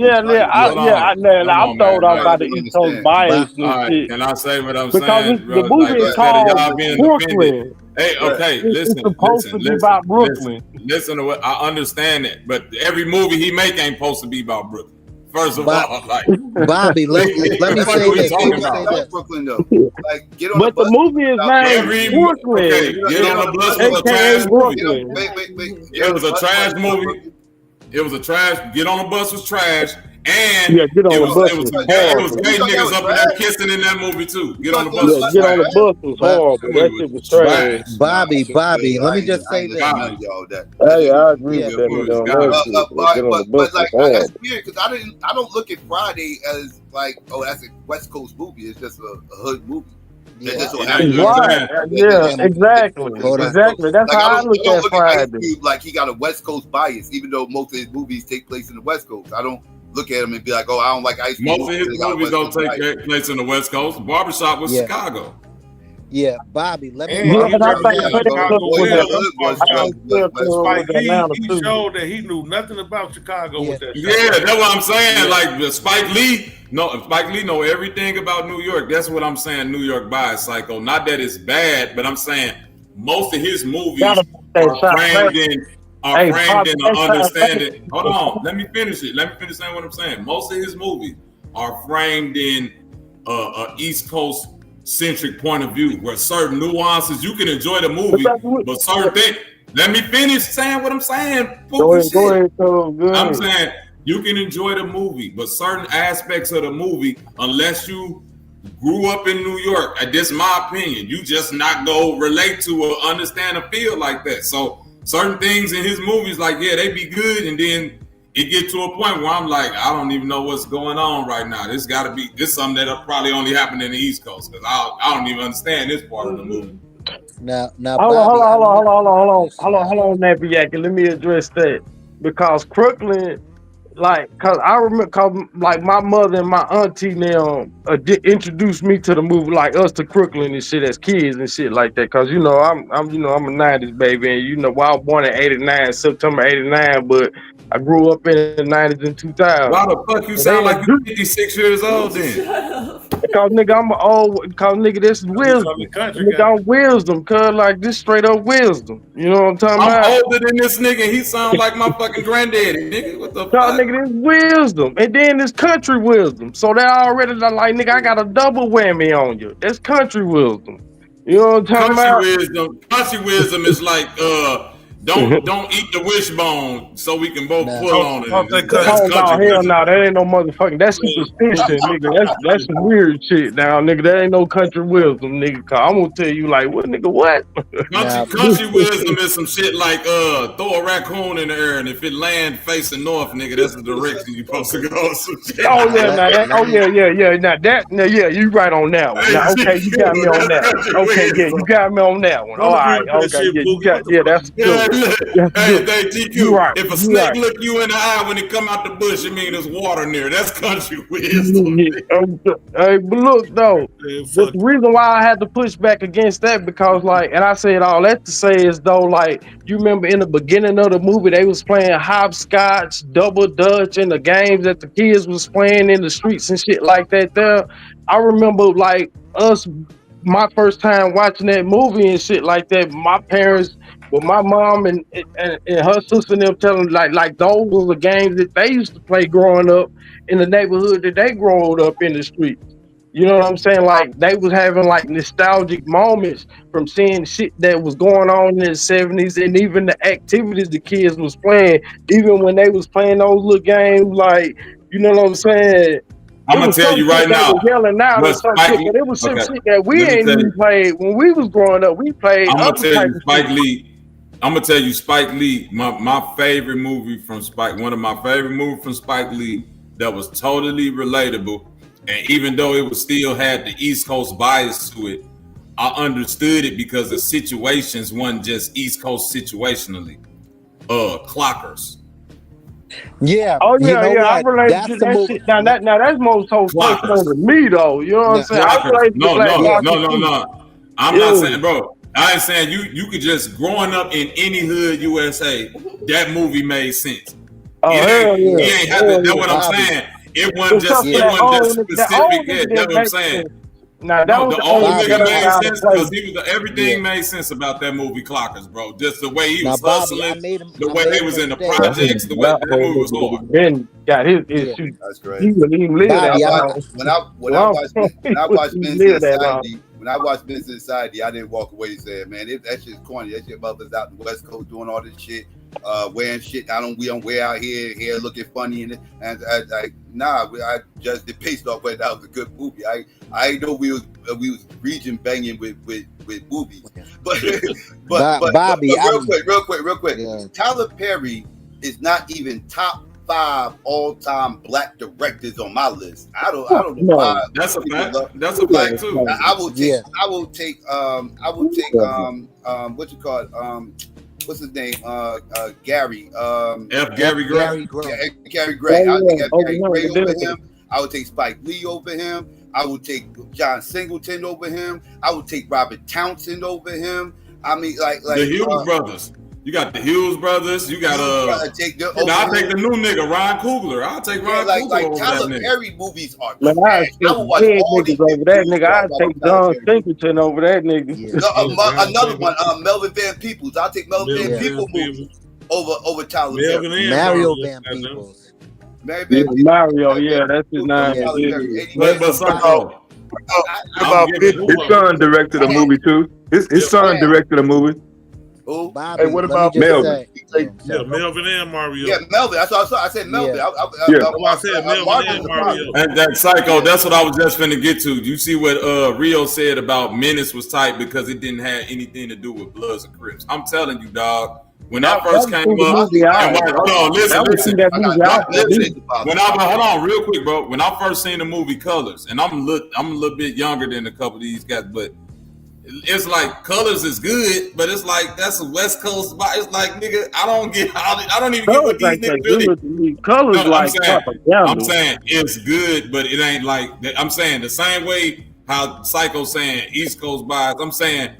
the East Coast bias. All right, can I say what I'm because saying? The movie is called Brooklyn. Hey, okay, listen. It's supposed to be about Brooklyn. Listen to what I understand it, but every movie he make ain't supposed to be about Brooklyn. First of all, like Bobby, let me say this. Brooklyn though. Like, get on but the bus. the movie is named Brooklyn. Okay, get on the bus was a trash Brooklyn. movie. It was a trash movie. It was a trash. Get on the bus was trash. And yeah, get on the bus was it horrible. was gay niggas up in there kissing in that movie too. Get on the bus. Yeah, get on the bus was horrible. That shit was trash. Bobby, let me just say this. Hey, I agree with that nigga on that shit. Get on the bus was horrible. That's weird because I don't look at Friday as like, oh, that's a West Coast movie. It's just a hood movie. Yeah, exactly. Exactly. That's like, how I look at Friday. Ice Cube, like he got a West Coast bias, even though most of his movies take place in the West Coast. I don't look at him and be like, oh, I don't like Ice Cube. Most of his movies don't take place in the West Coast. Barbershop was Chicago. Yeah, Bobby, let me. He showed that he knew nothing about Chicago with that. Yeah, that's what I'm saying. Like Spike Lee know everything about New York. That's what I'm saying. New York bias, Psycho. Not that it's bad, but I'm saying most of his movies are framed in an understanding. Hold on, let me finish it. Let me finish saying what I'm saying. Most of his movies are framed in a East Coast centric point of view, where certain nuances you can enjoy the movie, but certain things. Let me finish saying what I'm saying. Go ahead, I'm saying you can enjoy the movie, but certain aspects of the movie, unless you grew up in New York, this is my opinion, you just not go relate to or understand or feel like that. So certain things in his movies, like, yeah, they be good, and then it get to a point where I'm like, I don't even know what's going on right now. This something that'll probably only happen in the East Coast, because I don't even understand this part of the movie. Now, hold on, Nappy Yak, let me address that, because Crooklyn, cause I remember, like my mother and my auntie now introduced me to the movie, like us to Crooklyn and shit as kids and shit like that. Cause I'm a '90s baby, and I was born in '89, September '89, but I grew up in the '90s and 2000s. Why the fuck you sound like you 56 years old then? Because nigga, this is wisdom. Nigga, I'm wisdom, cuz like this straight up wisdom. You know what I'm talking about? I'm older than this nigga. He sound like my fucking granddaddy, nigga. What the fuck? Nigga, this wisdom, and then this country wisdom. So they already like, nigga, I got a double whammy on you. That's country wisdom. You know what I'm talking about? Country wisdom is like, don't eat the wishbone so we can both pull on it. Hell no, that ain't no motherfucking. That's superstition, nigga. That's some weird shit now, nigga. That ain't no country wisdom, nigga. Cause I'm gonna tell you like, what, nigga, what? Country wisdom is some shit like throw a raccoon in the air, and if it land facing north, nigga, that's the direction you supposed to go. Some shit. Oh yeah, now you right on that one. Now, okay, you got me on that one. Okay, yeah, you got me on that one. All right, okay, that's good. Hey, TQ, right. If a snake look you in the eye when it come out the bush, it mean there's water near. That's country wisdom. Hey, but look though, the reason why I had to push back against that, because and I said all that to say is though, like, you remember in the beginning of the movie they was playing hopscotch, double dutch, and the games that the kids was playing in the streets and shit like that there. I remember like my first time watching that movie and shit like that, my parents, with my mom and her sister and them telling like those were the games that they used to play growing up in the neighborhood that they growed up in the streets. You know what I'm saying? Like they was having like nostalgic moments from seeing shit that was going on in the 70s, and even the activities the kids was playing, even when they was playing those little games, like, you know what I'm saying? I'm gonna tell you right now. Yelling out or some shit, but it was some shit that we ain't even played when we was growing up. We played. I'm gonna tell you, Spike Lee. I'm gonna tell you, Spike Lee. My favorite movie from Spike. One of my favorite movies from Spike Lee that was totally relatable, and even though it was still had the East Coast bias to it, I understood it because the situations wasn't just East Coast situationally. Clockers. Yeah. Oh yeah, I relate to that shit. Now that's most so personal to me though. You know what I'm saying? No. I'm not saying, bro. I ain't saying you could just growing up in any hood USA, that movie made sense. You ain't have to. That's what I'm saying. It wasn't just specific. That's what I'm saying. Nah, that No, was the only nigga made out of sense place. because everything made sense about that movie Clockers, bro. Just the way he Now, was Bobby, hustling, the way they was in the mistake. projects, the way that movie was hard. Ben got his issue. That's great. He wouldn't even live that long. When I watched Men's Society, when I watched Men's Society, I didn't walk away saying, "Man, that shit's corny." That shit mothers out in the West Coast doing all this shit, wearing shit we don't wear out here, hair looking funny, and I judged it based off whether that was a good movie. I know we was region banging with movies, but Bobby, real quick. Yeah. Tyler Perry is not even top 5 all-time black directors on my list. I don't know why. That's a fact. That's a fact too. I will take what you call it? What's his name? Gary. Gary Gray. Gary Gray. I would take Gary Gray over him. I would take Spike Lee over him. I would take John Singleton over him. I would take Robert Townsend over him. I mean, like the Hughes brothers. You got the Hughes brothers. You got I'll take the new nigga Ryan Coogler. I'll take Ryan Coogler like over Tyler that nigga. Perry movies are. Man, I will watch all these over that nigga. I'd take John Singleton over that nigga. Another one, Melvin Van Peebles. I'll take Melvin Van Peebles movies over Tyler Perry. Mario Van Peebles. Mario, yeah, that's his name. But somehow, his son directed a movie too. His son directed a movie. Who? Hey, what about Melvin? Yeah, Melvin and Mario. Yeah, Melvin. That's what I said. Melvin. I said Melvin and Mario. And that Psycho, that's what I was just finna get to. You see what Rio said about Menace was tight because it didn't have anything to do with Bloods and Crips. I'm telling you, dog. When I first came up, hold on, listen. Hold on, real quick, bro. When I first seen the movie Colors, and I'm a little bit younger than a couple of these guys, but it's like Colors is good, but it's like that's a West Coast spot. It's like, nigga, I don't even get what these niggas really. Colors I'm saying it's good, but it ain't like I'm saying the same way how Psycho saying East Coast vibes. I'm saying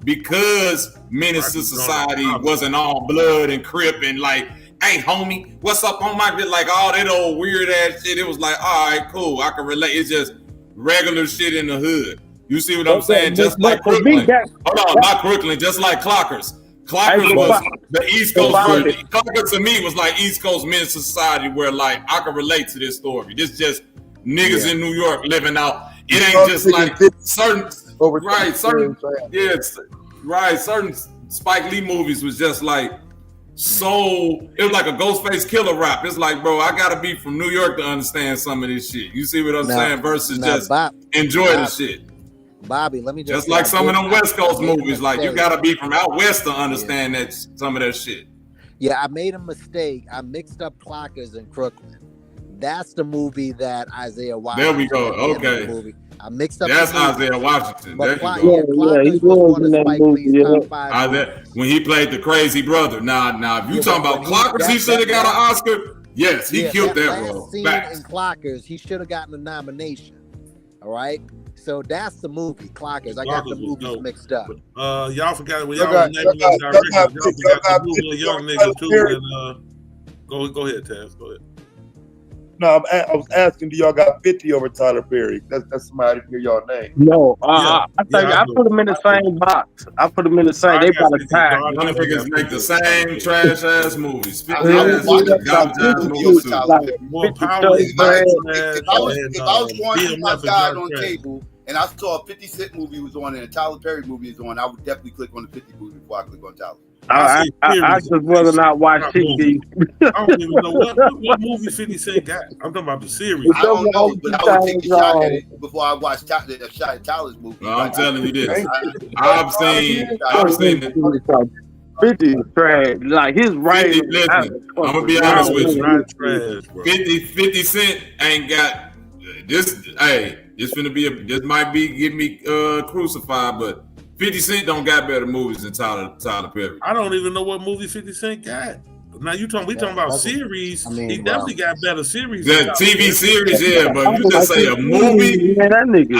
because Menace to Society wasn't all blood and Crip and like, hey homie, what's up on my bit? Like all that old weird ass shit. It was like, all right, cool, I can relate. It's just regular shit in the hood. You see what I'm saying? Just like Crooklyn. Hold on, not Crooklyn, just like Clockers. Clockers was the East Coast version. Clockers to me was like East Coast Menace to Society where like I can relate to this story. This just niggas in New York living out. It ain't just like certain certain Spike Lee movies was just like it was like a Ghostface Killer rap. It's like, bro, I gotta be from New York to understand some of this shit. You see what I'm saying? Versus just enjoy the shit. Bobby, let me just like some of them West Coast movies, like you gotta be from out west to understand that some of that shit. Yeah, I made a mistake. I mixed up Clockers and Crooklyn. That's the movie that Isaiah Washington. There we go. Okay. I mixed up. That's Isaiah Washington. But he was in that movie. When he played the crazy brother. Now, if you talking about Clockers, he should have got an Oscar. Yes, he killed that role. In Clockers, he should have gotten a nomination. All right. So that's the movie, Clockers. I got the movies mixed up. Y'all forgot when y'all were naming those directors. Y'all forgot the movie Young Nigga too. And go ahead, Taz. Go ahead. No, I was asking, do y'all got 50 over Tyler Perry? That's somebody to hear y'all name. No, I put them in the same box. I put them in the same. They got a tie. None of niggas make the same trash ass movies. If I was watching my guide on cable and I saw a 50 Cent movie was on and a Tyler Perry movie is on, I would definitely click on the 50 movie before I click on Tyler. I just rather not watch TV. I don't even know what movie 50 Cent got. I'm talking about the series. I don't know, but I would take a shot at it before I watch a shot at Tyler's movie. No, I'm telling you this. I've seen it. 50 trash. Like his writing. I'm gonna be honest with you. 50 Cent ain't got this. Hey, this might be get me crucified, but 50 Cent don't got better movies than Tyler Perry. I don't even know what movie 50 Cent got. Now we talking about series. He definitely got better series. The TV series, yeah, but you just say a movie. Man, that nigga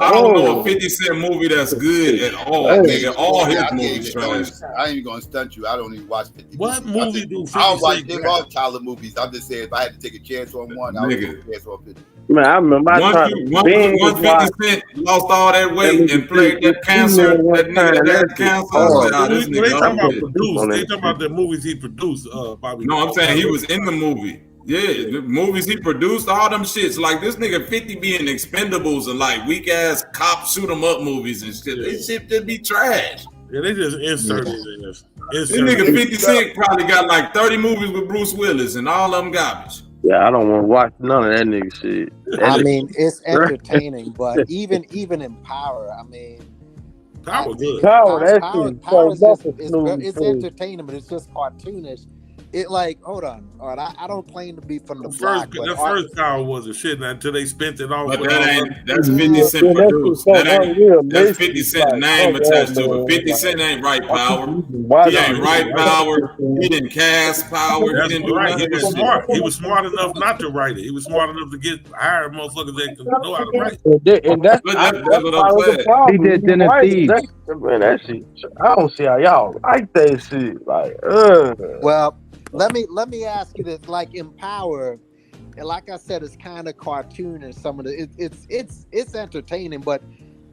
I don't know a 50 Cent movie that's good at all, nigga. All his movies trash. I ain't even gonna stunt you. I don't even watch 50. What movie do 50 I don't watch all Tyler movies. I'm just saying if I had to take a chance on one, I would take a chance on 50. Man, I remember I tried to once 50 Cent lost all that weight and played that cancer, that nigga that had cancer. This When they nigga talking about over produced, they talking about the movies he produced. Bobby. No, I'm saying he was in the movie. Yeah, the movies he produced, all them shits. Like this nigga 50 being Expendables and like weak ass cop shoot 'em up movies and shit. This shit just be trash. Yeah, they just inserted in this. This nigga 50 Cent probably got like 30 movies with Bruce Willis and all of them garbage. Yeah, I don't want to watch none of that nigga shit. I mean, it's entertaining, but even in Power, I mean, Power good. Power is just, it's entertaining, but it's just cartoonish. It like, hold on, all right. I don't claim to be from the block, but the first Power was a shit until they spent it all. But that's 50 Cent produced. That's 50 Cent name attached to it. 50 Cent ain't right Power. He ain't right Power. He didn't cast Power. He didn't do right. He nothing. was smart. He was smart enough not to write it. He was smart enough to hire motherfuckers that can know how to write. And that's what I'm saying. He did Den of Thieves. Man, that shit. I don't see how y'all like that shit. Like, Well, let me ask you this: like in Power, and like I said, it's kind of cartoon and some of the it's entertaining, but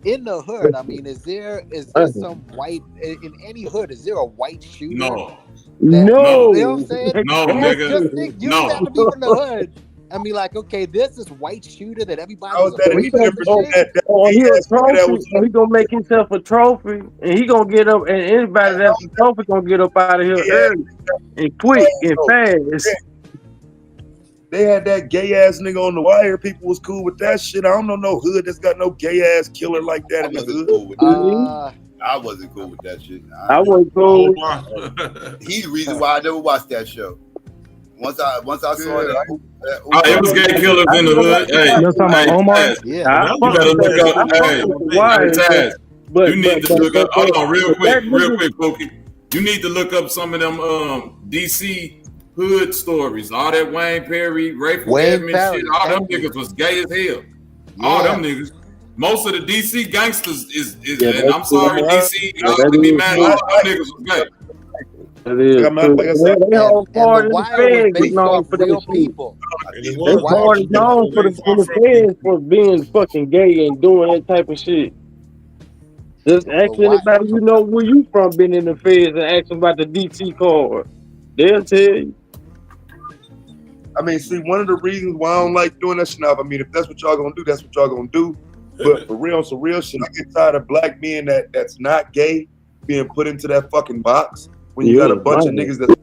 in the hood, I mean, is there some white in any hood? Is there a white shooter? No. You know what I'm saying? No, nigga. You don't have to be from the hood and be like, okay, there's this white shooter that everybody. He gonna make himself a trophy, and he gonna get up, and anybody that's a trophy gonna get up out of here early and quick and fast. They had that gay ass nigga on The Wire. People was cool with that shit. I don't know no hood that's got no gay ass killer like that in the hood. Cool with that. I wasn't cool with that shit. I wasn't cool. He's the reason why I never watched that show. Once I saw that. It was gay killers in the hood. Hey, you're talking about Omar? Yeah. You better look up. Taz, you need to look up. Hold on, real quick, Pookie. You need to look up some of them DC hood stories. All that Wayne Perry, Rayful Edmonds shit. All them niggas was gay as hell. All them niggas. Most of the DC gangsters is and I'm sorry, DC. Y'all can be mad. All them niggas was gay. It is. And they all part of the feds known for their people. They part is known for the feds for being fucking gay and doing that type of shit. Just ask anybody you know where you from been in the feds and ask them about the DC card. They'll tell you. I mean, see, one of the reasons why I don't like doing that shit now, I mean, if that's what y'all gonna do, that's what y'all gonna do. But for real, some real shit, I get tired of black men that's not gay being put into that fucking box. When you got a bunch of niggas that's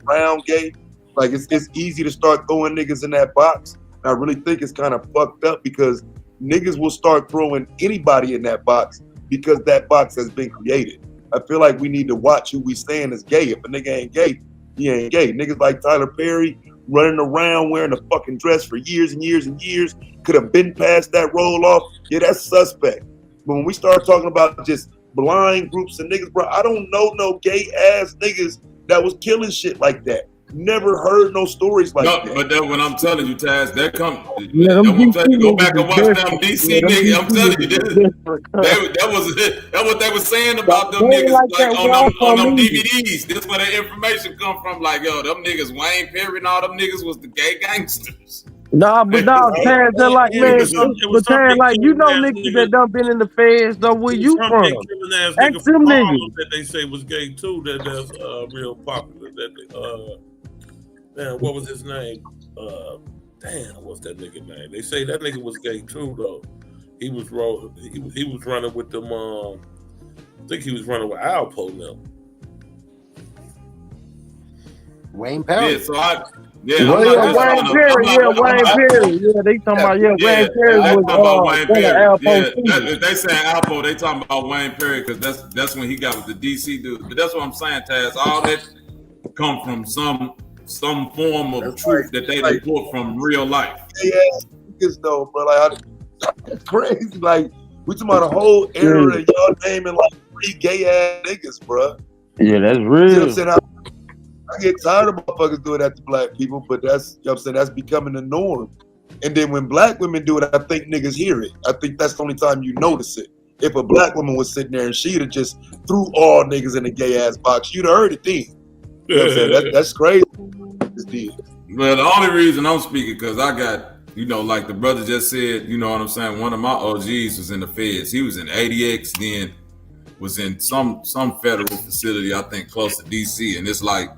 around gay, like it's easy to start throwing niggas in that box. And I really think it's kind of fucked up because niggas will start throwing anybody in that box because that box has been created. I feel like we need to watch who we saying is gay. If a nigga ain't gay, he ain't gay. Niggas like Tyler Perry running around wearing a fucking dress for years and years and years could have been past that roll off. Yeah, that's suspect. But when we start talking about just blind groups of niggas, bro, I don't know no gay ass niggas that was killing shit like that. Never heard no stories like that. But that when I'm telling you, Taz, that come. Go back and watch them DC niggas. I'm telling you, that what they was saying about them niggas like on them DVDs. This where the information come from. Like, yo, them niggas, Wayne Perry and all them niggas was the gay gangsters. Nah, but Taz, they're like, man, but Taz, like, you know niggas that done been in the feds, though, where you from? Ask them niggas. That they say was gay too, that's real popular. Damn, what was his name? What's that nigga name? They say that nigga was gay too, though. He was running with them. I think he was running with Alpo now. Wayne Perry. Yeah, so Wayne Perry. Yeah, they talking about Wayne Perry was Wayne Perry. They saying Alpo, they talking about Wayne Perry because that's when he got with the DC dude. But that's what I'm saying, Taz. All that come from some form of truth that they report from real life. Yeah, niggas though, bro. Like, that's crazy. Like, we talking about a whole era of y'all naming like 3 gay ass niggas, bro. Yeah, that's real. You know what I'm saying? I get tired of motherfuckers doing that to black people, but that's, you know what I'm saying, that's becoming the norm. And then when black women do it, I think niggas hear it. I think that's the only time you notice it. If a black woman was sitting there and she'd have just threw all niggas in a gay ass box, you'd have heard it then. You know what I'm saying? That's crazy. Well, the only reason I'm speaking because I got you know, like the brother just said, you know what I'm saying? One of my OGs was in the feds. He was in XyayX, then was in some federal facility, I think close to DC. And it's like,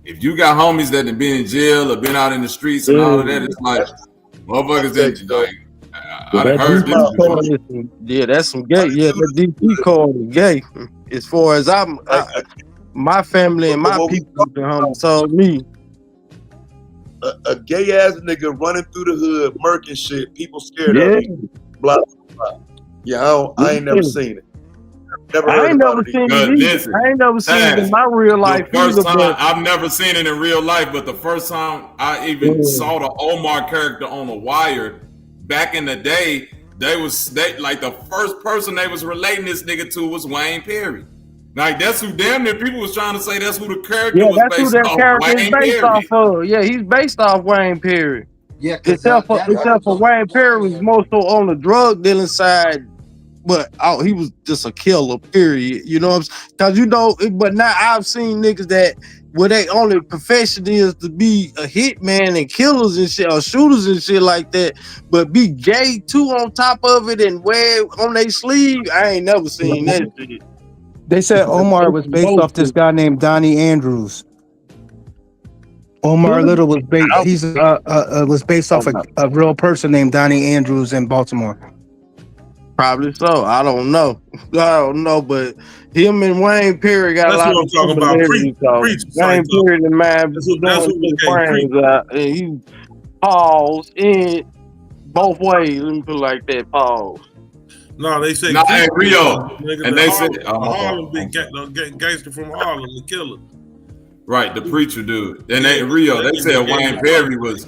if you got homies that have been in jail or been out in the streets and all of that, it's like, motherfuckers that like, I heard this before. Yeah, that's some gay. Yeah, the DP card is gay. As far as my family and my people told me. A gay ass nigga running through the hood, murking shit. People scared of him. Blah, blah, blah. Yeah, I ain't never seen it. I ain't never seen it in my real life. I've never seen it in real life, but the first time I even saw the Omar character on The Wire back in the day, they like the first person they was relating this nigga to was Wayne Perry. Like that's who damn near people was trying to say that's who the character was based off. Wayne Perry. Off of. Yeah, he's based off Wayne Perry. Yeah, except for Wayne Perry was more so on the drug dealing side, but he was just a killer. Period. You know what I'm saying? Because you know, but now I've seen niggas that where they only profession is to be a hitman and killers and shit or shooters and shit like that, but be gay too on top of it and wear on their sleeve. I ain't never seen that shit. They said Omar was based off this guy named Donnie Andrews. Omar Little was based. He's was based off a real person named Donnie Andrews in Baltimore. Probably so. I don't know, but him and Wayne Perry got a lot of talking about. Wayne Perry and man, that's what and he pause in both ways. Let me put it like that. Pause. No, they say Rio, and they said Harlem, big gangster from Harlem, the killer. Right, the preacher dude. And Rio, they said Wayne Perry was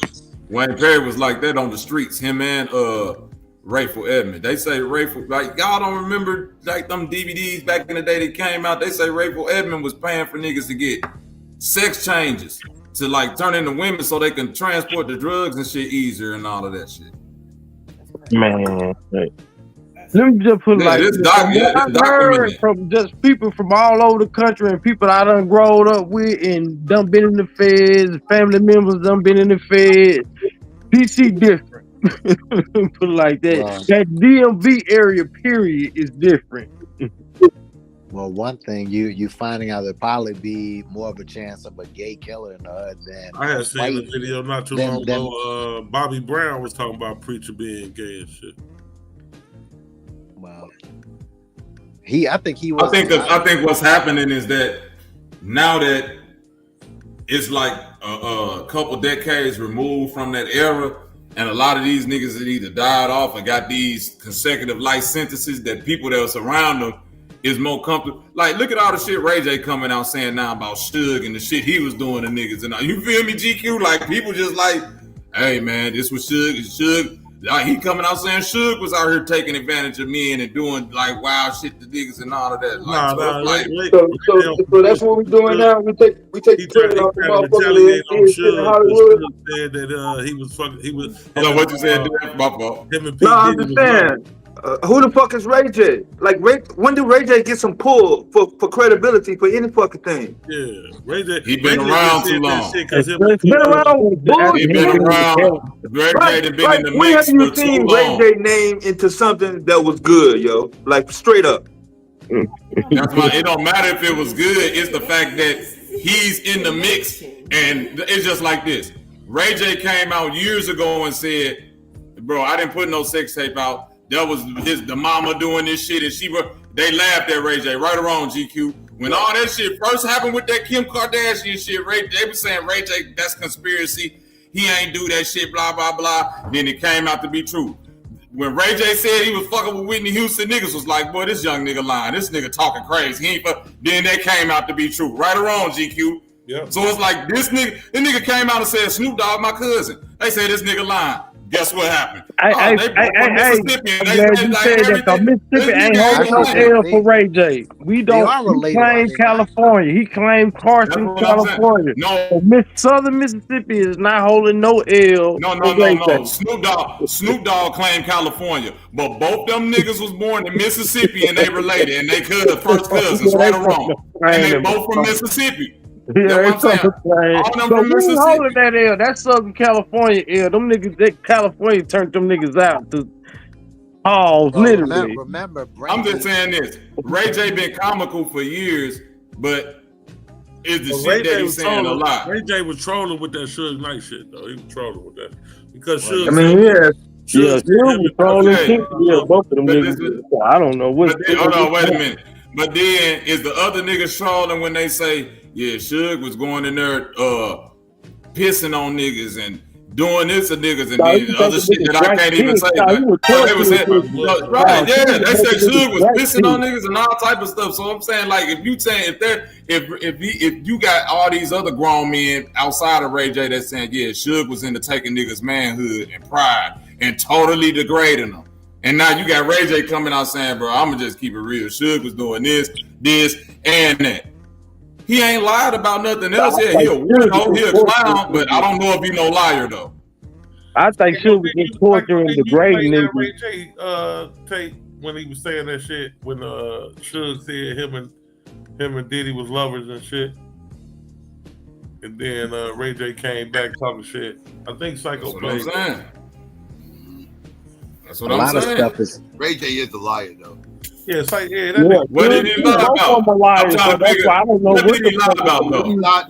like that on the streets. Him and Rayful Edmond. They say Rayful, like y'all don't remember like them DVDs back in the day that came out. They say Rayful Edmond was paying for niggas to get sex changes to like turn into women so they can transport the drugs and shit easier and all of that shit. Man, let me just put it like this. I've heard from just people from all over the country and people I done grown up with and done been in the feds, family members done been in the feds. DC different. Put it like that. Wow. That DMV area period is different. Well, one thing you finding out there'd probably be more of a chance of a gay killer in the hood than I had seen a video not too long ago. Bobby Brown was talking about preacher being gay and shit. Well, I think he was. I think what's happening is that now that it's like a couple decades removed from that era, and a lot of these niggas that either died off or got these consecutive life sentences, that people that was around them is more comfortable. Like, look at all the shit Ray J coming out saying now about Suge and the shit he was doing to niggas. And you feel me, GQ? Like, people just like, hey man, this was Suge. Like, he coming out saying Suge was out here taking advantage of men and doing like wild shit to niggas and all of that. Like, so that's what we're doing now. We take the credit off the motherfucker in Hollywood. Said that he was fucking. He was. Hold on, what you said? My fault. No, I understand. Who the fuck is Ray J? Like, when did Ray J get some pull for credibility for any fucking thing? Yeah, Ray J. He been around too long. He been around. Ray J been in the when mix have you for too seen long. Ray J name into something that was good, yo? Like straight up. That's why it don't matter if it was good. It's the fact that he's in the mix, and it's just like this. Ray J came out years ago and said, "Bro, I didn't put no sex tape out. That was the mama doing this shit," and they laughed at Ray J. Right or wrong, GQ. When all that shit first happened with that Kim Kardashian shit, they was saying Ray J, that's conspiracy. He ain't do that shit, blah, blah, blah. Then it came out to be true. When Ray J said he was fucking with Whitney Houston, niggas was like, boy, this young nigga lying. This nigga talking crazy. He ain't Then that came out to be true. Right or wrong, GQ? Yeah. So it's like this nigga came out and said, Snoop Dogg, my cousin. They said this nigga lying. Guess what happened? Mississippi ain't holding no L for Ray J. We don't. He claimed California. He claimed Carson, California. No, Southern Mississippi is not holding no L. No. Snoop Dogg claimed California, but both them niggas was born in Mississippi and they related and they first cousins, right or wrong, and they both from Mississippi. Yeah, That's what I'm saying. All them but from we ain't Mississippi. holding that L. That's Southern California L. Them niggas, that California turned them niggas out to halls, Well, literally. remember, I'm just saying this. Ray J been comical for years, but is the shit that he's saying a lot. Ray J was trolling with that Suge Knight shit though. He was trolling with that because Suge. I mean, Suge was trolling too. Yeah, both of them niggas. I don't know what. Hold on, wait a minute. But then is the other niggas trolling when they say, yeah, Suge was going in there pissing on niggas and doing this to niggas and then other shit that I can't even say. They were saying, right, yeah, they say Suge was pissing on niggas and all type of stuff. So I'm saying, like, if you saying if you got all these other grown men outside of Ray J that's saying, yeah, Suge was into taking niggas' manhood and pride and totally degrading them. And now you got Ray J coming out saying, bro, I'm gonna just keep it real. Suge was doing this, and that. He ain't lied about nothing else. Yeah, he a weirdo, he a clown, but I don't know if he no liar though. I think Suge was just torturing and degrading niggas. Ray J tape when he was saying that shit when Suge said him and Diddy was lovers and shit. And then Ray J came back talking shit. I think Psycho played. That's what I'm saying. A lot of stuff is. Ray J is a liar though. Yeah, it's like what did he lie about? I'm trying to figure out what did he lie about though.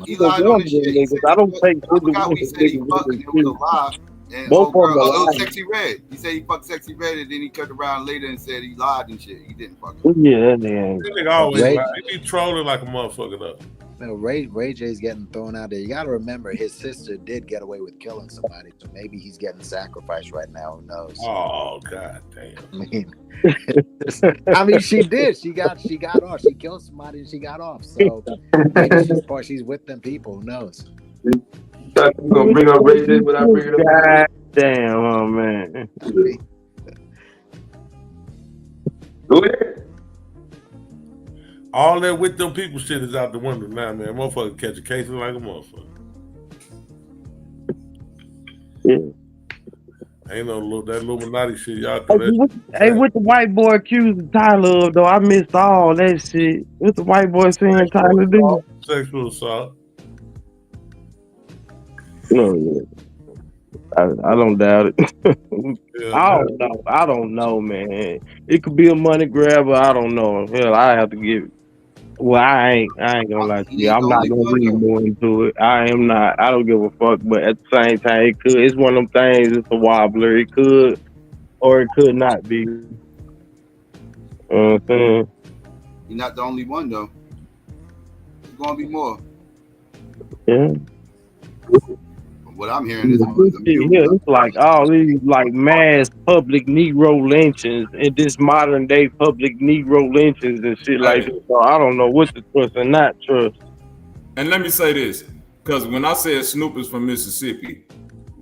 He lied on his shit. I don't think I forgot he said he fucked and it was a lie. And both of them it was Sexy Red. He said he fucked Sexy Red, and then he cut around later and said he lied and shit. He didn't fuck her. Yeah, man. That nigga always lie. He be trolling like a motherfucker though. No, Ray J's getting thrown out there. You got to remember, his sister did get away with killing somebody, so maybe he's getting sacrificed right now. Who knows? Oh god damn! I mean, she did. She got off. She killed somebody and she got off. So maybe she's with them people. Who knows? You gonna bring up Ray J without bringing up? God damn, oh man. Go ahead. All that with them people shit is out the window now, man. Motherfucker catch a case like a motherfucker. Yeah. Ain't no that Illuminati shit. Y'all Hey, what the white boy accused Tyler of though? I missed all that shit. What the white boy saying Tyler do? Sexual assault. No, I don't doubt it. I don't know, man. It could be a money grabber. I don't know. Hell, I have to give it. Well, I ain't gonna lie to you. I'm not gonna read more into it. I am not. I don't give a fuck. But at the same time, it could. It's one of them things. It's a wobbler. It could, or it could not be. You know what I'm saying? You're not the only one though. There's gonna be more. Yeah. What I'm hearing is it's like all these like mass public Negro lynchings and this modern day public Negro lynchings and shit like that. So I don't know what to trust and not trust. And let me say this, because when I said Snoop is from Mississippi,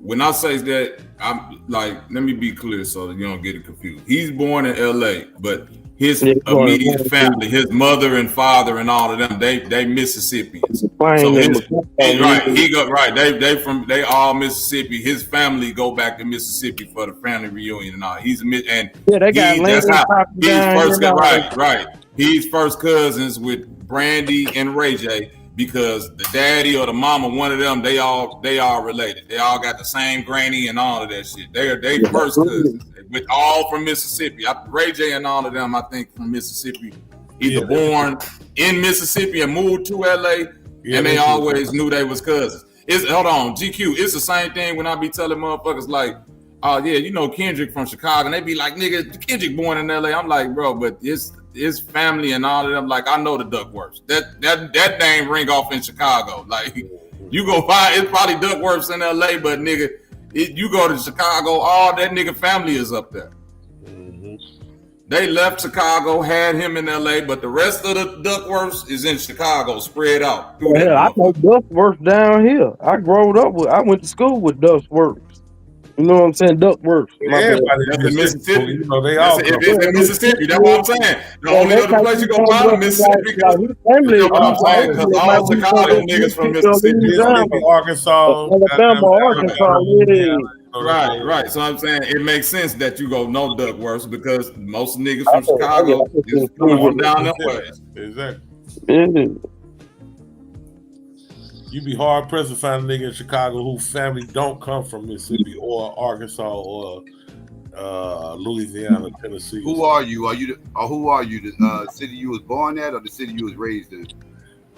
when I say that, I'm like, let me be clear so that you don't get it confused. He's born in LA, but his immediate family, his mother and father and all of them, they Mississippians. So they all Mississippi. His family go back to Mississippi for the family reunion and all. He's first cousins with Brandy and Ray J because the daddy or the mama, one of them, they all related. They all got the same granny and all of that shit. They first cousins. With all from Mississippi. Ray J and all of them, I think, from Mississippi. Either born in Mississippi and moved to LA, and they always knew they was cousins. Hold on, GQ, it's the same thing when I be telling motherfuckers like, oh yeah, you know Kendrick from Chicago, and they be like, nigga, Kendrick born in LA. I'm like, bro, but his family and all of them, like, I know the Duckworths. That name ring off in Chicago. Like, you go find, it's probably Duckworths in LA, but nigga, you go to Chicago, all that nigga family is up there. Mm-hmm. They left Chicago, had him in LA, but the rest of the Duckworths is in Chicago, spread out. Yeah, I know Duckworth down here. I went to school with Duckworth. You know what I'm saying? Duckworth. That's in Mississippi. You know, they all if it's in Mississippi, that's what I'm saying. The only other place you gonna find in Mississippi, you know what I'm saying? Because all Chicago niggas from Mississippi, Arkansas, Alabama, Arkansas, yeah. Right. So I'm saying it makes sense that you go no Duckworths because most niggas from Chicago is coming from down that way. Exactly. Yeah. You be hard pressed to find a nigga in Chicago whose family don't come from Mississippi or Arkansas or Louisiana, Tennessee. Who are you? Are you the city you was born at or the city you was raised in?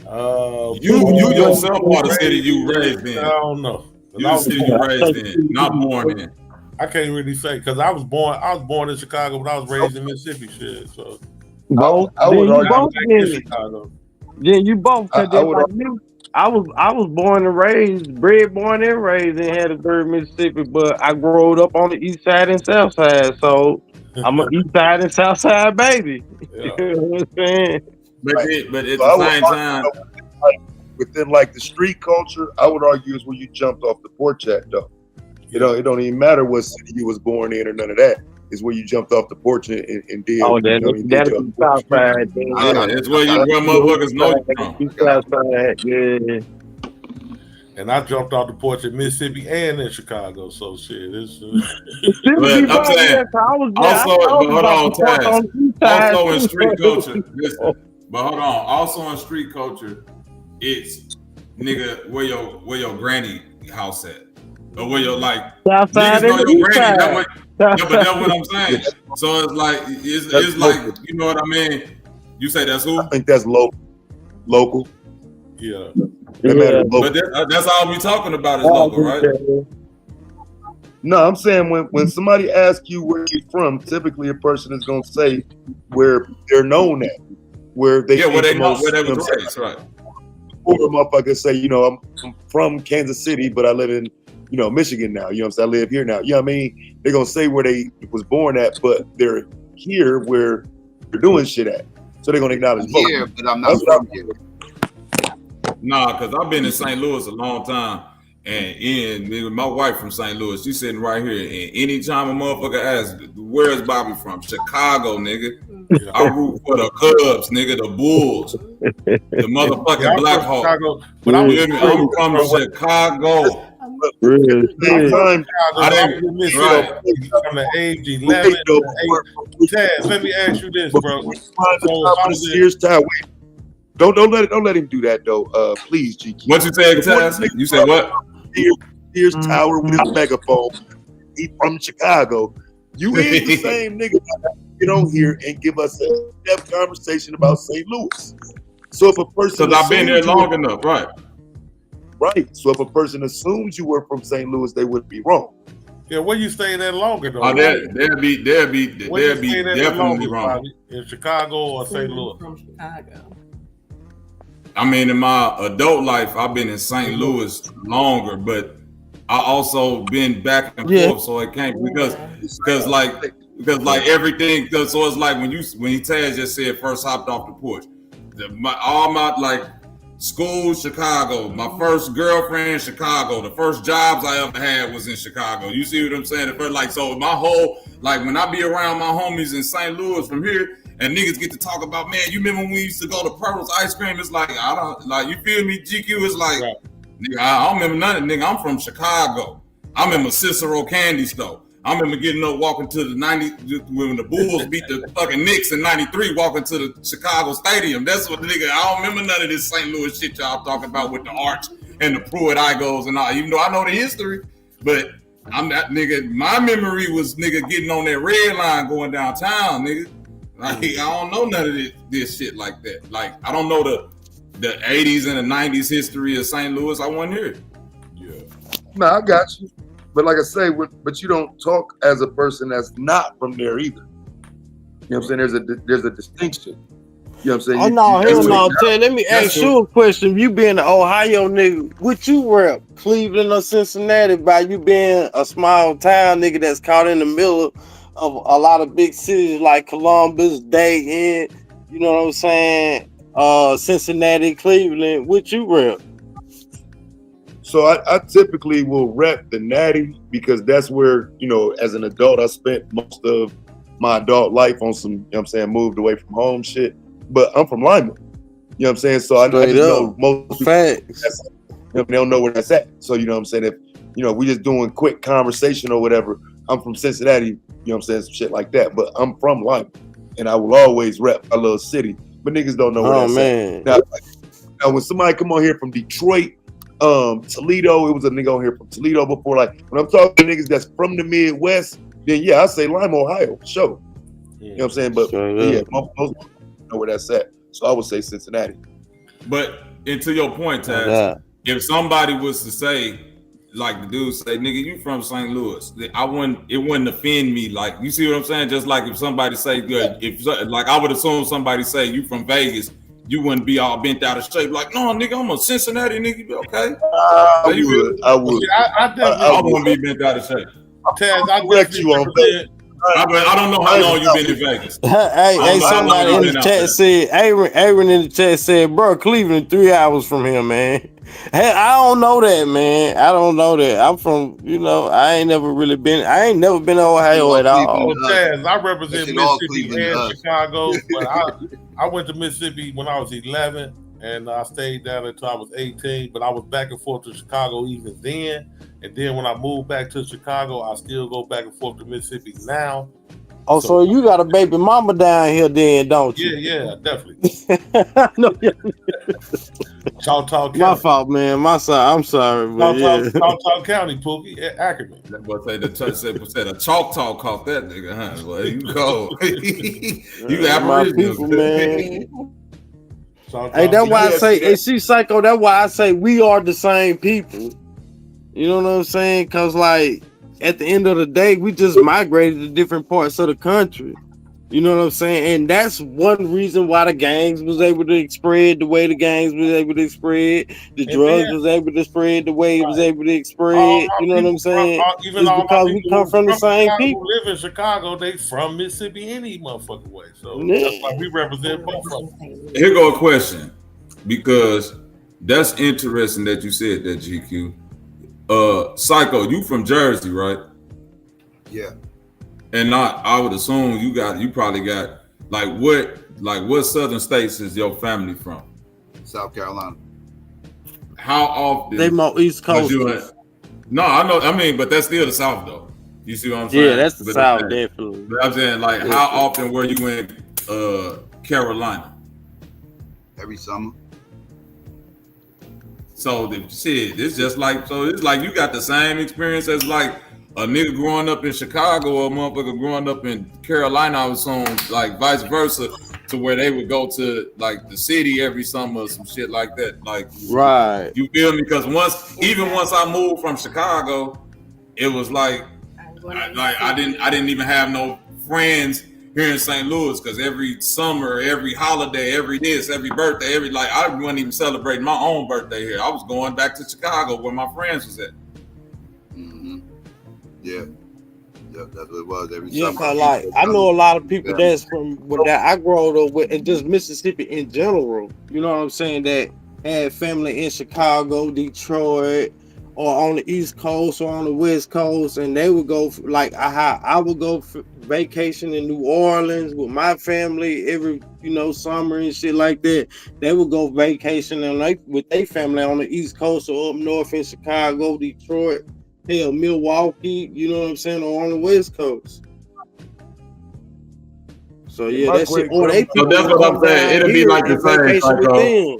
You yourself are the city you raised in. I don't know. You the city you raised in, not born in. I can't really say because I was born in Chicago, but I was raised in Mississippi. Shit, so both. I Then would you argue both I'm get in it. Chicago. Then you both. Cause I would like me, I was born and raised, born and raised in Hattiesburg, Mississippi, but I grew up on the east side and south side, so I'm an east side and south side baby. Yeah. You know what I'm saying? But at So the I would same argue, time, within like the street culture, I would argue is where you jumped off the porch at though. You know, it don't even matter what city you was born in or none of that. It's where you jumped off the porch and did. Oh, you know, that'll be south side. it's where you motherfuckers know you from. South side, yeah. And I jumped off the porch in Mississippi and in Chicago, so shit. It's, But I'm saying, also in street culture, listen, but hold on, also in street culture, it's nigga where your granny house at, or where your like South side niggas know and your east granny. side. But that's what I'm saying. So it's like it's like, you know what I mean. You say that's who? I think that's local. Yeah. But that's all we talking about is local, right? No, I'm saying when somebody asks you where you're from, typically a person is gonna say where they're known at, where they where they know most, where they you know was what I'm raised, right? Or a motherfucker say, you know, I'm from Kansas City, but I live in, you know, Michigan now. You know what I'm saying? I live here now. You know what I mean? They're gonna say where they was born at, but they're here where they're doing shit at. So they're gonna acknowledge both. Yeah, but I'm not from here. Nah, because I've been in St. Louis a long time. And nigga, my wife from St. Louis, she's sitting right here. And anytime a motherfucker asks, where is Bobby from? Chicago, nigga. I root for the Cubs, nigga, the Bulls, the motherfucking Blackhawks. I'm from Chicago. From the age 11 to 8. Taz, let me ask you this, bro. Here's Ty. Don't let him do that though. Please, GQ. What you said, Taz? You said what? Here's Tower with his megaphone. He from Chicago. You ain't the same nigga that get on here and give us a in-depth conversation about St. Louis. So if a person, because I've been there long enough, right? Right. So if a person assumes you were from St. Louis, they would be wrong. Yeah, where you staying at longer though? Oh, they'll be definitely wrong. Probably, in Chicago or St. Louis? From Chicago. I mean, in my adult life, I've been in St. Louis longer, but I also been back and forth, so it can't because like everything. So it's like when Taz just said first hopped off the porch, all my like school Chicago, my first girlfriend in Chicago, the first jobs I ever had was in Chicago. You see what I'm saying? Like so, my whole like when I be around my homies in St. Louis from here. And niggas get to talk about, man, you remember when we used to go to Pearl's Ice Cream? It's like, I don't, like, you feel me? GQ is like, nigga, I don't remember none of it, nigga. I'm from Chicago. I remember Cicero Candy Store. I remember getting up, walking to the 90, when the Bulls beat the fucking Knicks in 93, walking to the Chicago Stadium. That's what, nigga, I don't remember none of this St. Louis shit y'all talking about with the arch and the Pruitt-Igos and all, even though I know the history, but I'm not, nigga, my memory was, nigga, getting on that red line going downtown, nigga. Like, I don't know none of this shit like that. Like, I don't know the 80s and the 90s history of St. Louis. I wasn't here. Yeah. No, I got you. But like I say, but you don't talk as a person that's not from there either. You know what I'm saying? There's a distinction. You know what I'm saying? Oh, no. Ted, let me ask you a question. You being an Ohio nigga, would you rep Cleveland or Cincinnati by you being a small town nigga that's caught in the middle of a lot of big cities like Columbus, Dayton, you know what I'm saying? Cincinnati, Cleveland, what you rep? So I typically will rep the Natty because that's where, you know, as an adult, I spent most of my adult life on some, you know what I'm saying, moved away from home shit. But I'm from Lima. You know what I'm saying? So I just know most facts. They don't know where that's at. So, you know what I'm saying? If, you know, we just doing quick conversation or whatever, I'm from Cincinnati, you know what I'm saying, some shit like that. But I'm from Lima, and I will always rep a little city. But niggas don't know where that's at. Now, when somebody come on here from Detroit Toledo, it was a nigga on here from Toledo before. Like when I'm talking to niggas that's from the Midwest, then yeah, I say Lima, Ohio, for sure. You know what I'm saying? But yeah, most know where that's at. So I would say Cincinnati. But and to your point, Taz, if somebody was to say, like the dude say, nigga, you from St. Louis, it wouldn't offend me. Like, you see what I'm saying? Just like if somebody say, if like I would assume somebody say you from Vegas, you wouldn't be all bent out of shape. Like, no, nigga, I'm a Cincinnati nigga. Okay, I would. I wouldn't be bent out of shape. Taz, I correct you on that. I don't know how long you've been in Vegas. Hey, somebody in the chat said, Aaron in the chat said, bro, Cleveland 3 hours from here, man. Hey, I don't know that, man. I don't know that. I'm from, I ain't never been to Ohio at all. Well, Taz, I represent Mississippi and Chicago, but I went to Mississippi when I was 11, and I stayed down until I was 18, but I was back and forth to Chicago even then. And then when I moved back to Chicago, I still go back and forth to Mississippi now. Oh, so you got a baby mama down here then, don't you? Yeah, definitely. No, Choctaw County. My fault, man. I'm sorry, but Choctaw County, Pookie, Ackerman. That boy say the church said a Choctaw caught that nigga, huh? Boy, you go. You Aboriginal, man. Hey, that's why I say, and she psycho. That's why I say we are the same people. You know what I'm saying? Cause like at the end of the day, we just migrated to different parts of the country. You know what I'm saying? And that's one reason why the gangs was able to spread the way the gangs was able to spread. The drugs was able to spread the way it was able to spread. You know what I'm saying? It's because we come from the same people. Who live in Chicago, they from Mississippi any motherfucking way. So that's why we represent both of them. Here go a question, because that's interesting that you said that, GQ. Psycho, you from Jersey, right? Yeah. And I would assume you probably got what southern states is your family from? South Carolina. How often? They more East Coast. No, I know. I mean, but that's still the South, though. You see what I'm saying? Yeah, that's the South, definitely. But I'm saying, like, how often were you in Carolina? Every summer. So the shit, it's just like, so it's like you got the same experience as like a nigga growing up in Chicago or a motherfucker growing up in Carolina. I was on like vice versa, to where they would go to like the city every summer or some shit like that. Like, right? You feel me? Because once I moved from Chicago, it was like I didn't even have no friends here in St. Louis, because every summer, every holiday, every birthday, I wasn't even celebrating my own birthday here. I was going back to Chicago where my friends was at. Mm-hmm. Yeah, that's what it was every Yeah, summer. like I know a lot of people that's from that I grew up with, and just Mississippi in general. You know what I'm saying? That had family in Chicago, Detroit, or on the East Coast or on the West Coast, and they would go I would go vacation in New Orleans with my family every summer and shit like that. They would go vacation with their family on the East Coast or up north in Chicago, Detroit, hell, Milwaukee. You know what I'm saying, or on the West Coast. So yeah, that's it. Or they people. So that's what I'm saying. It'll be like the same, Psycho.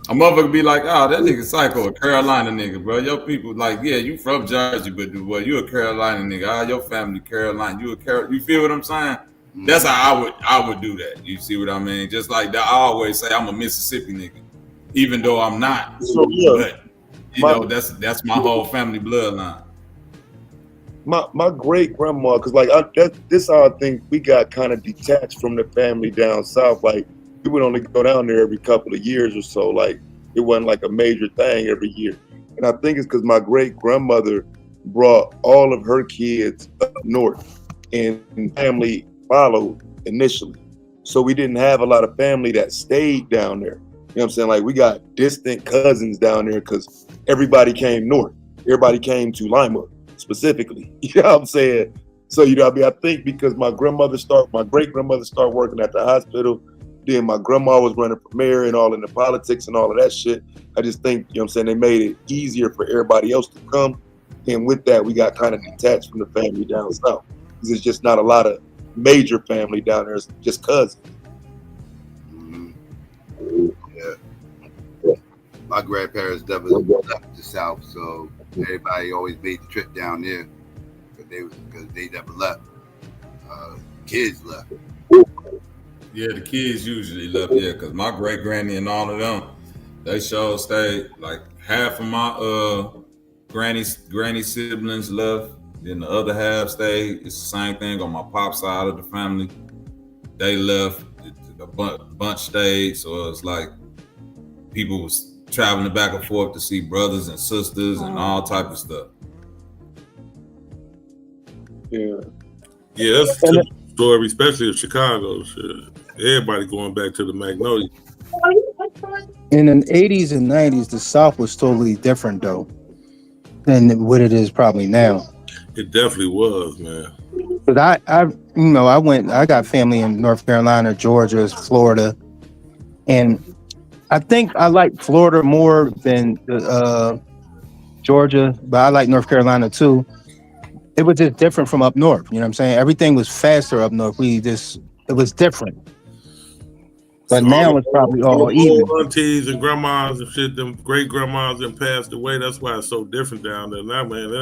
A motherfucker be like, oh, that nigga Psycho, a Carolina nigga, bro. Your people like, yeah, you from Jersey, but well, you a Carolina nigga. Your family Carolina. You feel what I'm saying? Mm-hmm. That's how I would do that. You see what I mean? Just like that, I always say I'm a Mississippi nigga, even though I'm not. So yeah, but that's my whole family bloodline. My great grandma, because this how I think we got kind of detached from the family down south. Like, we would only go down there every couple of years or so. Like, it wasn't like a major thing every year. And I think it's because my great grandmother brought all of her kids up north, and family followed initially. So we didn't have a lot of family that stayed down there. You know what I'm saying? Like, we got distant cousins down there because everybody came north. Everybody came to Lima specifically. You know what I'm saying? So, I think because my great grandmother started working at the hospital, then my grandma was running for mayor and all in the politics and all of that shit. I just think, they made it easier for everybody else to come. And with that, we got kind of detached from the family down south. Because there's just not a lot of major family down there. It's just cousins. Mm-hmm. Yeah. my grandparents never left the South, so everybody always made the trip down there because they never left. Kids left. Yeah, the kids usually left. Yeah, because my great granny and all of them, they sure stayed. Like half of my granny siblings left. Then the other half stayed. It's the same thing on my pop's side of the family. They left. A bunch stayed. So it's like people was traveling back and forth to see brothers and sisters and all type of stuff. Yeah. Yeah, that's a typical story, especially in Chicago. Shit. Everybody going back to the Magnolia. In the 80s and 90s, the South was totally different, though, than what it is probably now. It definitely was, man. But I got family in North Carolina, Georgia, Florida, and I think I like Florida more than Georgia, but I like North Carolina too. It was just different from up north. You know what I'm saying? Everything was faster up north. It was different. But so now it's probably all even. Aunties and grandmas and shit, them great grandmas that passed away. That's why it's so different down there. Now, man,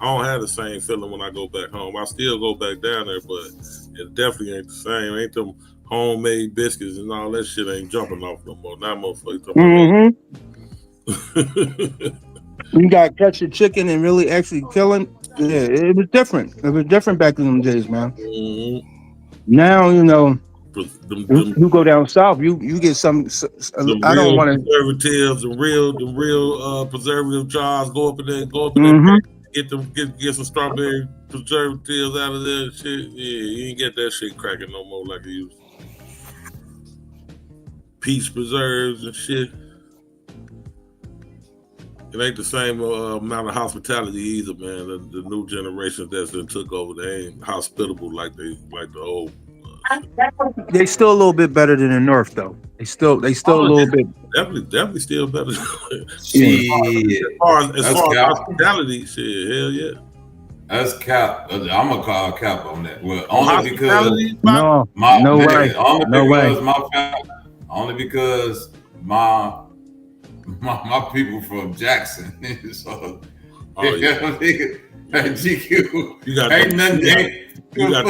I don't have the same feeling when I go back home. I still go back down there, but it definitely ain't the same. Ain't them homemade biscuits and all that shit ain't jumping off no more. Now motherfuckers. You got to catch your chicken and really actually killing. Yeah, it was different. It was different back in them days, man. Now, you go down south, you get some. I don't want to preservatives, the real preservative jars. Go up in there, get some strawberry preservatives out of there. Shit, yeah, you ain't get that shit cracking no more like it used to. Peach preserves and shit. It ain't the same amount of hospitality either, man. The new generation that's been took over, they ain't hospitable like the old. They still a little bit better than the North, though. They still a little bit. Definitely still better. Shit. As far as hospitality, shit, hell yeah. That's cap. I'm gonna call cap on that. Well, only because only because my people from Jackson. So, GQ. You got ain't nothing. Little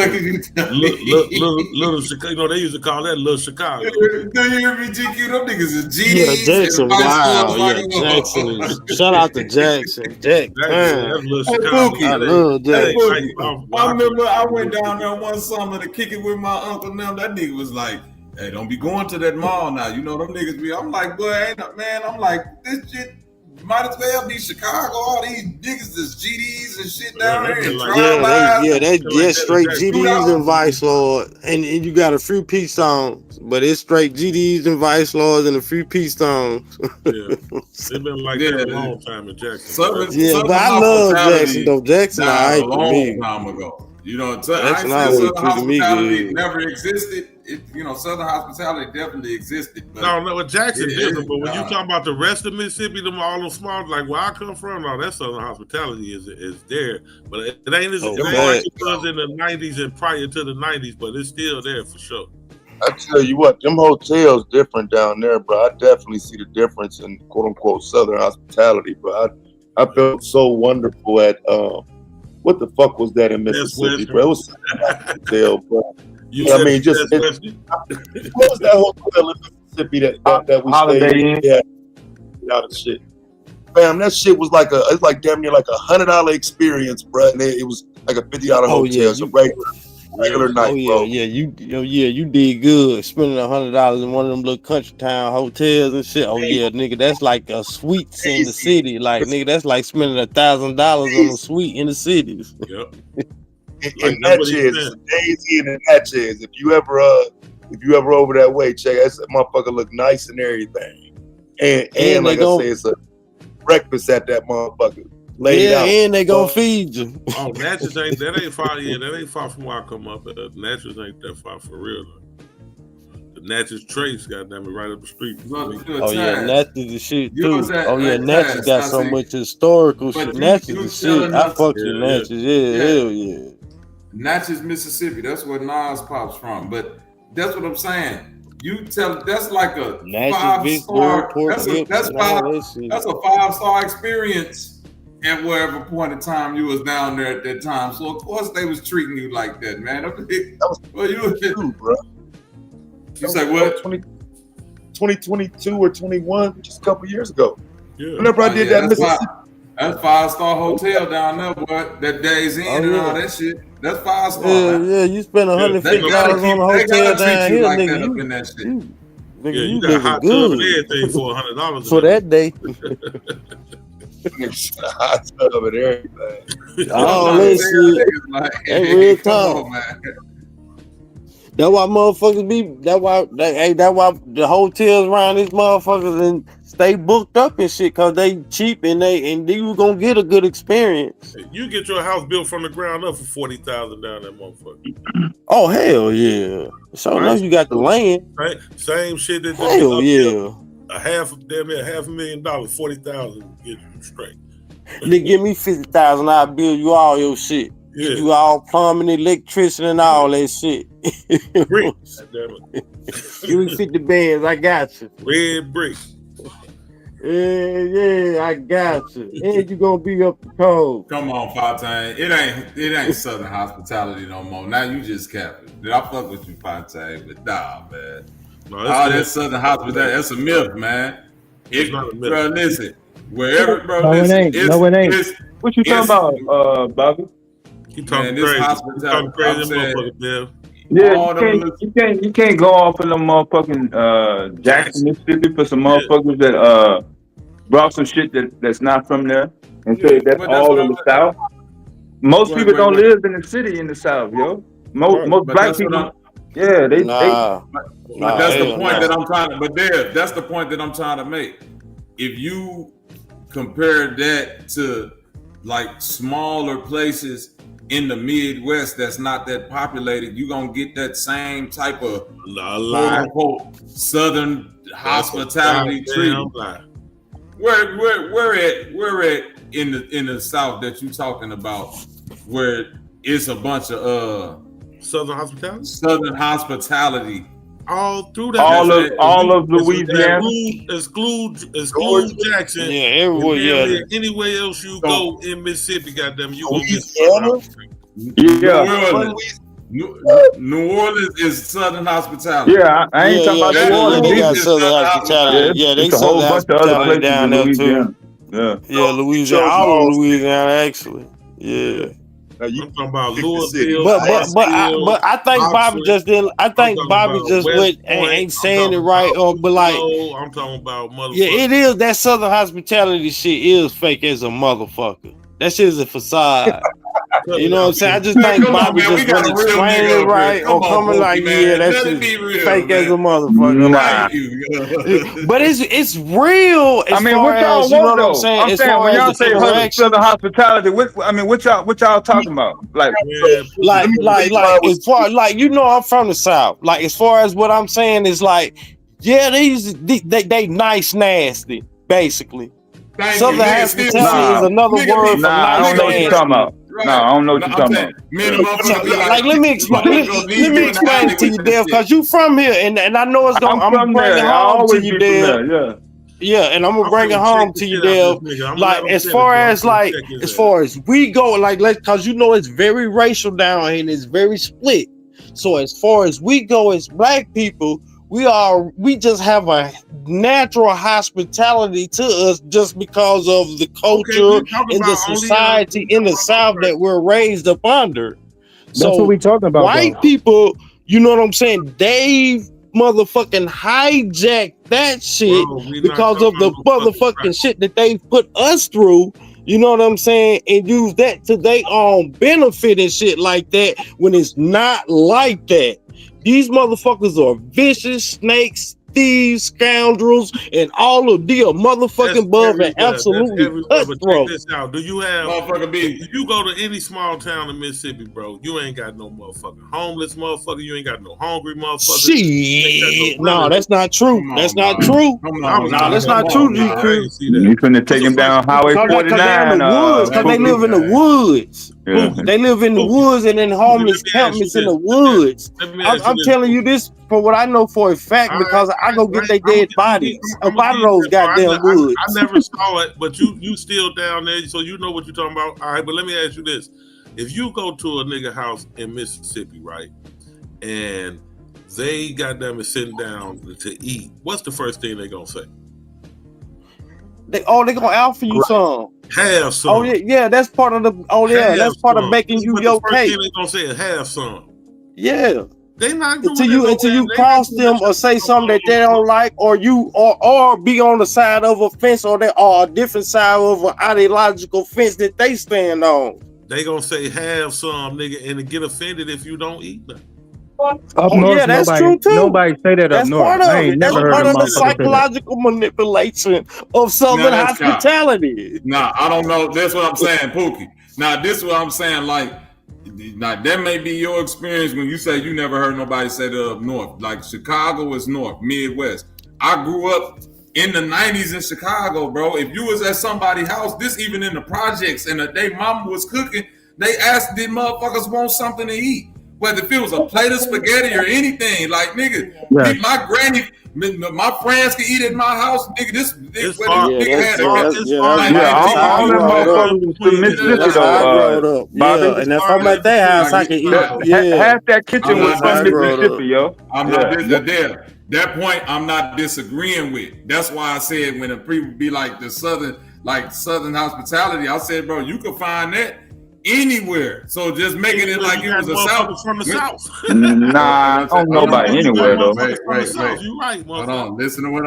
Chicago. They used to call that Little Chicago. Do you hear me, GQ? Them niggas is GDs. Yeah, Jackson. Wow. Yeah, Jackson. Shout out to Jackson. Jackson. That's Little Chicago. I love Jackson. I remember I went down there one summer to kick it with my uncle. Now that nigga was like, "Hey, don't be going to that mall now." You know them niggas be. I'm like, boy, man. I'm like, this shit might as well be Chicago. All these niggas is GDs and shit down there. They straight GDs and Vice Lord, and you got a few peace songs, but it's straight GDs and Vice Lords and a few peace songs. They've been like that a long time in Jackson. But I love Jackson though. Jackson, a long time ago. You know, Southern hospitality never existed. Southern hospitality definitely existed. But no, Jackson different. But when you talk about the rest of Mississippi, them all them small, like where I come from, no, that Southern hospitality is there. But it ain't as much as it was in the 90s and prior to the 90s, but it's still there for sure. I tell you what, them hotels different down there, bro. I definitely see the difference in quote unquote Southern hospitality, bro. I felt so wonderful at what the fuck was that in Mississippi, bro? It was a hotel, bro. What was that hotel in Mississippi that we stayed in? Yeah, out of shit. Fam, that shit was it's like damn near like $100 experience, bro. And it was like a $50 hotel. Yeah, so regular night, bro. You did good spending $100 in one of them little country town hotels and shit. Oh yeah, nigga, that's like a suite in the city. Like nigga, that's like spending $1,000 on a suite in the city. Yep. In Natchez, Daisy and Natchez. If you ever over that way, check that motherfucker look nice and everything. And like I say, it's a breakfast at that motherfucker. Laid out. And they gonna feed you. Oh, Natchez ain't far. Yeah, that ain't far from where I come up. Natchez ain't that far for real. The Natchez Trace, goddamn it, right up the street. Oh yeah, Natchez the shit too. Natchez got so much historical shit. Natchez the shit. I fuck with Natchez. Yeah, hell yeah. Natchez, Mississippi. That's where Nas pops from. But that's what I'm saying. You tell that's like a Natchez, 5-star. Vicksburg, That's and all that shit. a 5-star experience at whatever point in time you was down there at that time. So of course they was treating you like that, man. That was you, bro. You say what? 2022 or 21, just a couple years ago. Yeah. Whenever I did that, Mississippi. That's 5-star hotel down there, boy. That Days Inn and all that shit. That's 5-star. Yeah, you spend $150 on a hotel down here, nigga. You got a hot tub and good everything for $100 for that day. Hot tub and everything. Oh, that shit. That real talk. That's why motherfuckers be. That's why the hotels around these motherfuckers and stay booked up and shit, cause they cheap and you gonna get a good experience. You get your house built from the ground up for $40,000 down that motherfucker. Oh hell yeah! So now you got the land. Same shit that hell yeah. Damn near $500,000, $40,000 get you straight. They give me $50,000, I'll build you all your shit. Yeah. You all plumbing, electricity, and all that shit. Bricks. Damn it. Give me 50 bands, I got you. Red brick. Yeah, I got you. And you gonna be up the cold. Come on, Fontaine. It ain't Southern hospitality no more. Now you just capping. Dude, I fuck with you, Fontaine, but nah, man. No, that's Southern hospitality. That's a myth, man. It's not a myth. Bro, listen. Wherever, bro, no, listen. it ain't. What you talking about, Bobby? He talking this crazy. hospitality. You can't go off of them motherfucking Jackson, Mississippi for some motherfuckers that brought some shit that's not from there and say that's all in the South. Most people don't live in the city in the South, yo. Most black people. Yeah, they. But that's the point that I'm trying to. But that's the point that I'm trying to make. If you compare that to like smaller places in the Midwest that's not that populated, you're gonna get that same type of quote-unquote Southern hospitality treatment. Where at in the South that you talking about, where it's a bunch of Southern hospitality? Southern hospitality. All through that. All of Louisiana. Exclude Jackson. Yeah, everywhere. Yeah. Anywhere else you go in Mississippi, goddamn, you gonna get New Orleans is Southern hospitality. Yeah, I ain't talking about New Orleans. They got Southern hospitality. Yeah, they Southern hospitality down there too. Yeah, Louisiana. All of Louisiana, actually. Yeah. I'm talking about Louisville. But I think Bobby just didn't. I think Bobby just ain't saying it right. But like, I'm talking about motherfucker. Yeah, it is. That Southern hospitality shit is fake as a motherfucker. That shit is a facade. You know what I'm saying? I just think Bobby just wasn't explaining it right or coming like, yeah, that shit fake as a motherfucker. But it's real. I mean, what y'all want though? I'm saying when y'all say Southern hospitality, what y'all talking about? Like as far like I'm from the South. Like as far as what I'm saying is like, yeah, they nice nasty basically. Southern hospitality is another word for nice. I don't know what you're talking about. No, I don't know what you're talking about. Like, let me explain it to you, Dave, because you from here, and I know it's gonna. I'm gonna bring it home to you, Dave. Yeah, and I'm gonna bring it home to you, Dave. Like, as far as we go, like, because it's very racial down here and it's very split. So as far as we go as black people, we just have a natural hospitality to us just because of the culture and the society in the South that we're raised up under. That's what we talking about. White people, you know what I'm saying? They motherfucking hijack that shit because of the motherfucking shit that they put us through. You know what I'm saying? And use that to their own benefit and shit like that when it's not like that. These motherfuckers are vicious snakes, thieves, scoundrels, and all of the motherfucking above and absolutely cutthroat. Check this out. Do you have if you go to any small town in Mississippi, bro, you ain't got no motherfucking homeless motherfucker, you ain't got no hungry motherfucker. Shit. No, that's not true. That's not true. No, that's not true, GQ. You couldn't take him down Highway 49. Because they live in the woods. They live in the woods and in homeless campments in the woods. I'm telling you this for what I know for a fact because I go get their dead bodies up out of those goddamn woods. I never saw it, but you still down there, so you know what you're talking about. All right, but let me ask you this. If you go to a nigga house in Mississippi, right, and they goddamn sitting down to eat, what's the first thing they gonna say? They gonna offer you some. Have some. Oh yeah, that's part of the. Oh yeah, that's part of making you your cake. They gonna say have some. Yeah. They not doing until you cross them or say something that they don't like, or you or be on the side of a fence or they are a different side of an ideological fence that they stand on. They gonna say have some, nigga, and get offended if you don't eat them. Up north, yeah, that's true too. Nobody say that that's up north. Part of it. That's part of the psychological manipulation of Southern hospitality. Nah, I don't know. That's what I'm saying, Pookie. Now, this is what I'm saying. Like, now that may be your experience when you say you never heard nobody say that up north. Like Chicago is north, Midwest. I grew up in the 90s in Chicago, bro. If you was at somebody's house, this even in the projects, and the day mama was cooking, they asked did motherfuckers want something to eat. Whether if it was a plate of spaghetti or anything, like nigga, my granny, my friends can eat at my house, nigga. This nigga had and if I'm at their house, I can eat. Half that kitchen was from Mississippi, yo. I'm not there. That point, I'm not disagreeing with. That's why I said when a people be like the southern hospitality, I said, bro, you can find that anywhere. So just making it like it was a south from the south. Nah, I don't know about anywhere though. Wait. You right, hold on. Listen to what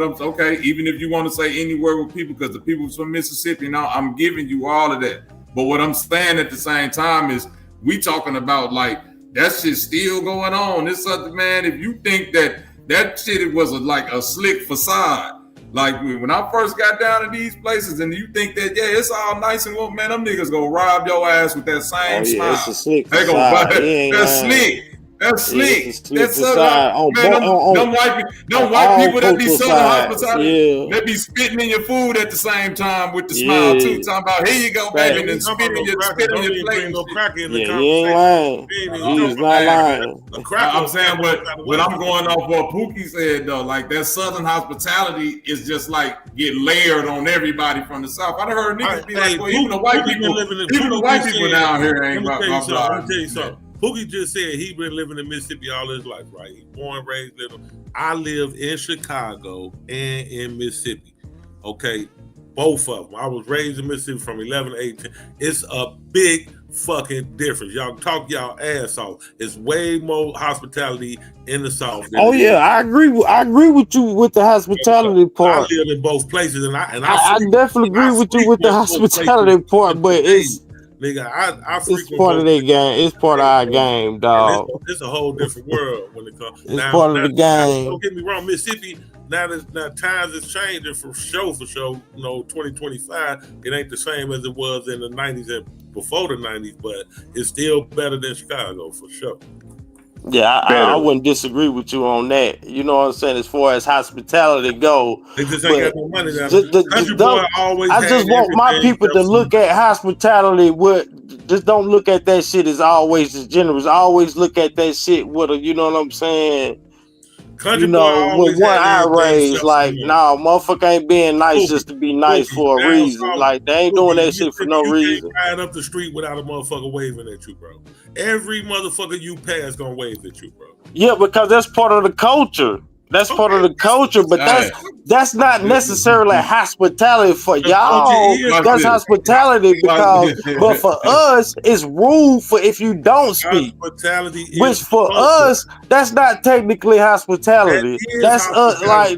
I'm okay. Even if you want to say anywhere with people, because the people from Mississippi, now I'm giving you all of that. But what I'm saying at the same time is we talking about like that shit still going on. This other man, if you think that shit was like a slick facade. Like when I first got down to these places, and you think that it's all nice and well, man, them niggas gonna rob your ass with that same smile. It's a slick they gonna that's slick. That's slick. That's them white people that be selling hospitality. They be spitting in your food at the same time with the smile too. Talking about here you go, baby, and then spit on your plate. He ain't lying. He's not lying. I'm saying what I'm going off what Pookie said though, like that Southern hospitality is just like get layered on everybody from the South. I heard niggas be like, well, even the white people down here ain't Let me tell you something. Pookie just said he been living in Mississippi all his life, right? He born, raised, little. I live in Chicago and in Mississippi. Okay, both of them. I was raised in Mississippi from 11 to 18. It's a big fucking difference. Y'all talk y'all ass off. It's way more hospitality in the South. I agree with you with the hospitality part. I live in both places, and I definitely agree with you with the hospitality part, but it's. Nigga, it's part of their game. It's part of our game, dog. It's a whole different world when it comes. It's part of the game. Don't get me wrong, Mississippi. Now times is changing for sure. You know, 2025. It ain't the same as it was in the 90s and before the 90s, but it's still better than Chicago for sure. Yeah, I wouldn't disagree with you on that. You know what I'm saying? As far as hospitality go, they just ain't got no money now. I just want my people to look at hospitality just don't look at that shit as always as generous. Always look at that shit with a, you know what I'm saying? Country with one eye raised, like, motherfucker ain't being nice just to be nice for a reason. Like, they ain't doing that shit for no reason. Riding up the street without a motherfucker waving at you, bro. Every motherfucker you pass gonna wave at you, bro. Yeah, because that's part of the culture. That's part of the culture, but that's not necessarily hospitality for y'all. That's hospitality but for us, it's rude for if you don't speak. Which for us, that's not technically hospitality. That's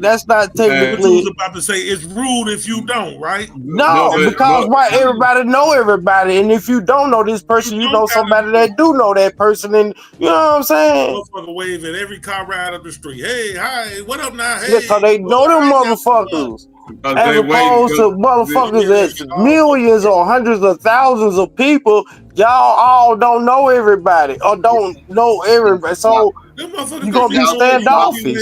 that's not technically. I was about to say it's rude if you don't, right? No, because everybody know everybody, and if you don't know this person, you know somebody that do know that person, and you know what I'm saying. Motherfucker wave at every car ride up the street. Hey, hi. Hey, what up now? Hey, because they know them motherfuckers. As opposed to motherfuckers that's millions or hundreds of thousands of people, y'all all don't know everybody or don't know everybody. So You gonna be standoffish. The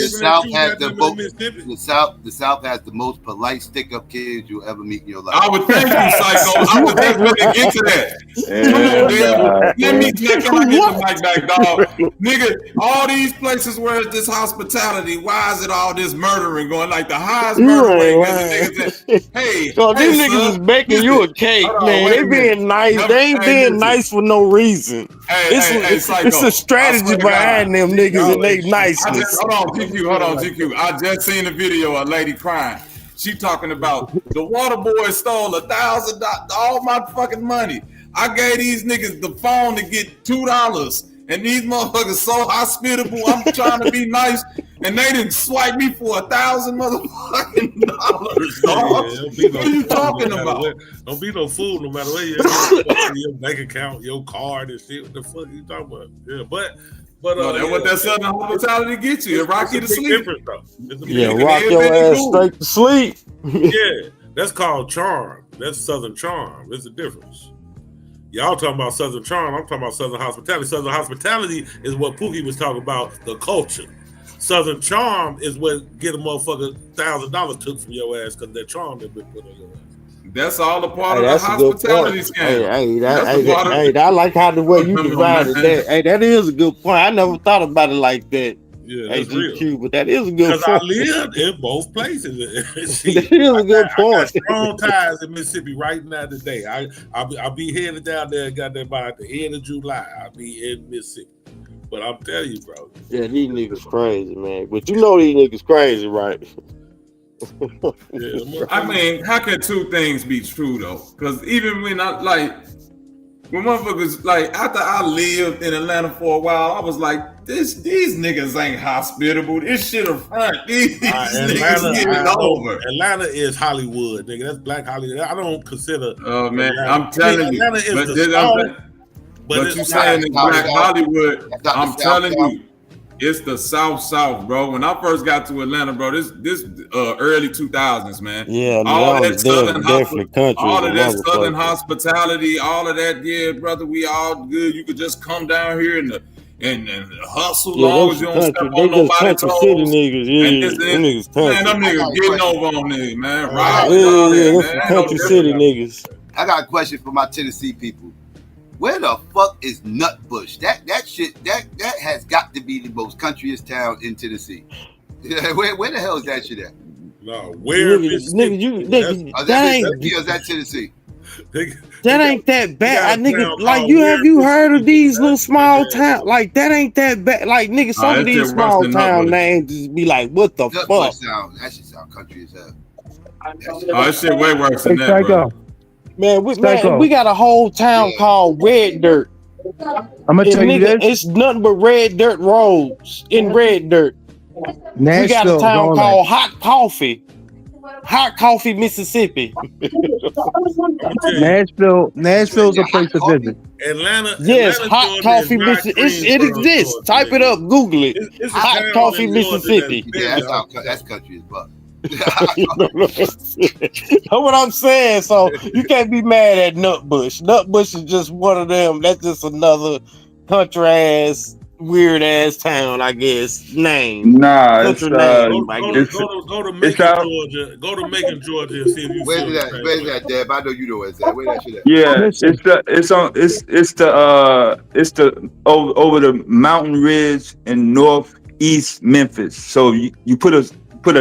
South has the most polite stick-up kids you'll ever meet in your life. I would thank you, Psycho. I was just going to get to that. Come on, man. Can I get the mic back, dog? Nigga, all these places where it's this hospitality, why is it all this murdering going? Like the highest murder rate. Hey, so these niggas is baking you a cake, man. They being nice. They ain't being nice for no reason. It's a strategy behind them niggas and they niceness. Hold on, GQ. I just seen a video of a lady crying. She talking about the water boy stole $1,000, all my fucking money. I gave these niggas the phone to get $2, and these motherfuckers so hospitable. I'm trying to be nice, and they didn't swipe me for $1,000 motherfucking dollars. Dog. What are you talking about? Don't be no fool, no matter where your bank account, your card, and shit. What the fuck are you talking about? Yeah, but that's what that Southern hospitality gets you. It rock you to sleep. Yeah, rock your ass straight to sleep. Yeah, that's called charm. That's Southern charm. There's a difference. Y'all talking about Southern charm. I'm talking about Southern hospitality. Southern hospitality is what Pookie was talking about, the culture. Southern charm is what get a motherfucker $1,000 took from your ass because that charm that been put on your ass. That's all a part of the hospitality scam. I like how the way you divided that. Hey, that is a good point. I never thought about it like that. Yeah, that's real. But that is a good point. Because I lived in both places. That is a good point. I got strong ties in Mississippi right now today. I'll be headed down there, got there by the end of July. I'll be in Mississippi. But I'm telling you, bro. Yeah, these niggas crazy, man. But you know these niggas crazy, right? I mean, how can two things be true though? Because even when when motherfuckers after I lived in Atlanta for a while, I was like, these niggas ain't hospitable. This shit a front. These niggas getting over. Atlanta is Hollywood, nigga. That's black Hollywood. I don't consider. Oh man, I'm telling you. Atlanta is the South, but you saying it's black Hollywood? I'm telling you. It's the South, bro. When I first got to Atlanta, bro, this early 2000s, man. Yeah, all of that Southern Southern hospitality, all of that, yeah, brother. We all good. You could just come down here and hustle, long as you don't step on nobody's toes. Niggas, man, them niggas getting over on niggas, man. Country city niggas. I got a question for my Tennessee people. Where the fuck is Nutbush? That shit that has got to be the most countryest town in Tennessee. Where the hell is that shit at? No, where is that Tennessee? That ain't that bad. Nigga, like you heard of these little small towns? Like that ain't that bad. Like nigga, some of these small town names just be like, what the fuck? That shit sound country as hell. That shit way worse than that, bro. Man, we got a whole town called Red Dirt. I'm gonna tell you this. It's nothing but red dirt roads in Red Dirt. Nashville, we got a town called Hot Coffee, Mississippi. Nashville's a place to visit. Atlanta. Yes, Hot Coffee, Mississippi. It exists. Type it up. Google it. It's Hot Coffee, Mississippi. Yeah, that's country as fuck. That's what I'm saying. So you can't be mad at Nutbush. Nutbush is just one of them. That's just another country ass, weird ass town, I guess. Name. Nah, go to Macon, Georgia. Go to Macon, Georgia, and see if you. Where's that, Deb? I know you know where it's at. Where that shit at? Yeah, it's the over the mountain ridge in northeast Memphis. So you put a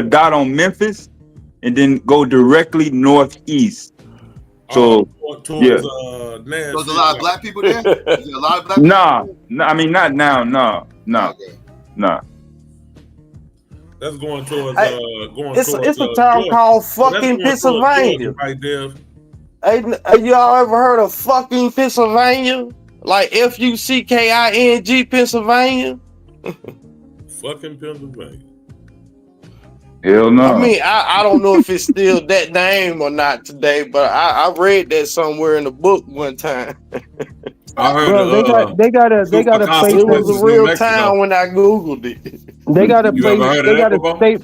dot on Memphis and then go directly northeast. So There's a lot of black people there? Is there a lot of black people? No, I mean not now, no. That's going towards it's a town called fucking Pennsylvania. Right there. Hey, y'all ever heard of fucking Pennsylvania? Like FUCKING Pennsylvania? Fucking Pennsylvania. Hell no. I mean, I don't know if it's still that name or not today, but I read that somewhere in the book one time. I heard they got a place. It was a real town when I Googled it. They got a place.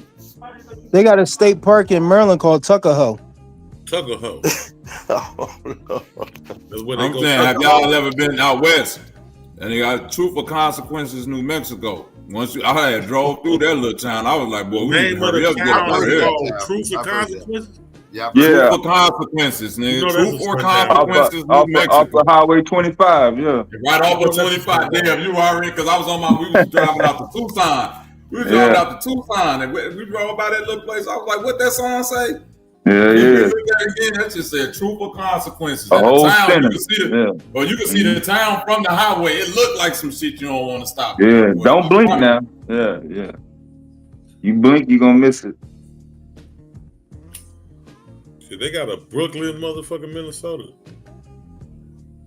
They got a state park in Maryland called Tuckahoe. Tuckahoe. Oh, no. I'm saying, have y'all ever been out west? And they got Truth or Consequences, New Mexico. I had drove through that little town, I was like, boy, we need to hurry up, get up out of here. Truth or Consequences? Truth or Consequences, nigga. You know Truth or Consequences, New Mexico. Off of Highway 25, yeah. Right off of 25. Damn, you already, because I was we was driving out to Tucson. We was driving out to Tucson, and we drove by that little place. I was like, what that song say? Yeah. Look at it again, that just said Truth or Consequences. A At whole the town, center. you can see or you can see the town from the highway. It looked like some shit you don't want to stop. Yeah, don't blink now. Yeah. You blink, you gonna miss it. Shit, they got a Brooklyn, motherfucking Minnesota.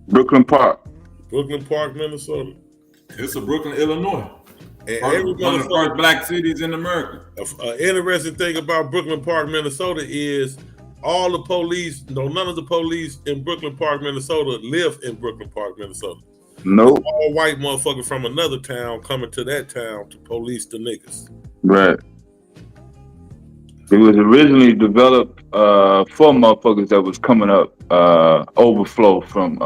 Brooklyn Park, Minnesota. It's a Brooklyn, Illinois. And one of the first black cities in America. An interesting thing about Brooklyn Park, Minnesota is all the police, none of the police in Brooklyn Park, Minnesota live in Brooklyn Park, Minnesota. Nope. All white motherfuckers from another town coming to that town to police the niggas. right. It was originally developed for motherfuckers that was coming up overflow from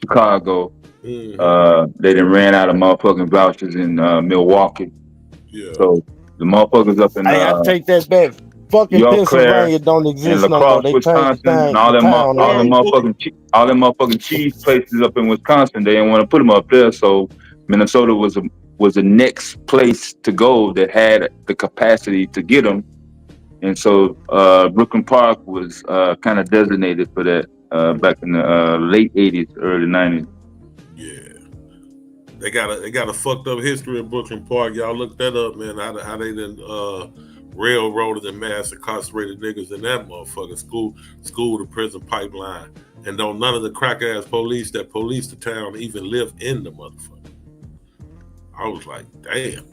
Chicago. They done ran out of motherfucking vouchers in Milwaukee. Yeah. So the motherfuckers up in I take that back. Fucking York, Pennsylvania Clare, don't and exist no more. LaCrosse, They Wisconsin, changed and all them motherfucking cheese places up in Wisconsin. They didn't want to put them up there, so Minnesota was the next place to go that had the capacity to get them. And so Brooklyn Park was kind of designated for that back in the late 80s, early 90s. Yeah. They got a fucked up history in Brooklyn Park. Y'all look that up, man. How they done railroaded and mass incarcerated niggas in that motherfucking school to prison pipeline. And don't none of the crack ass police that police the town even live in the motherfucker. I was like, damn.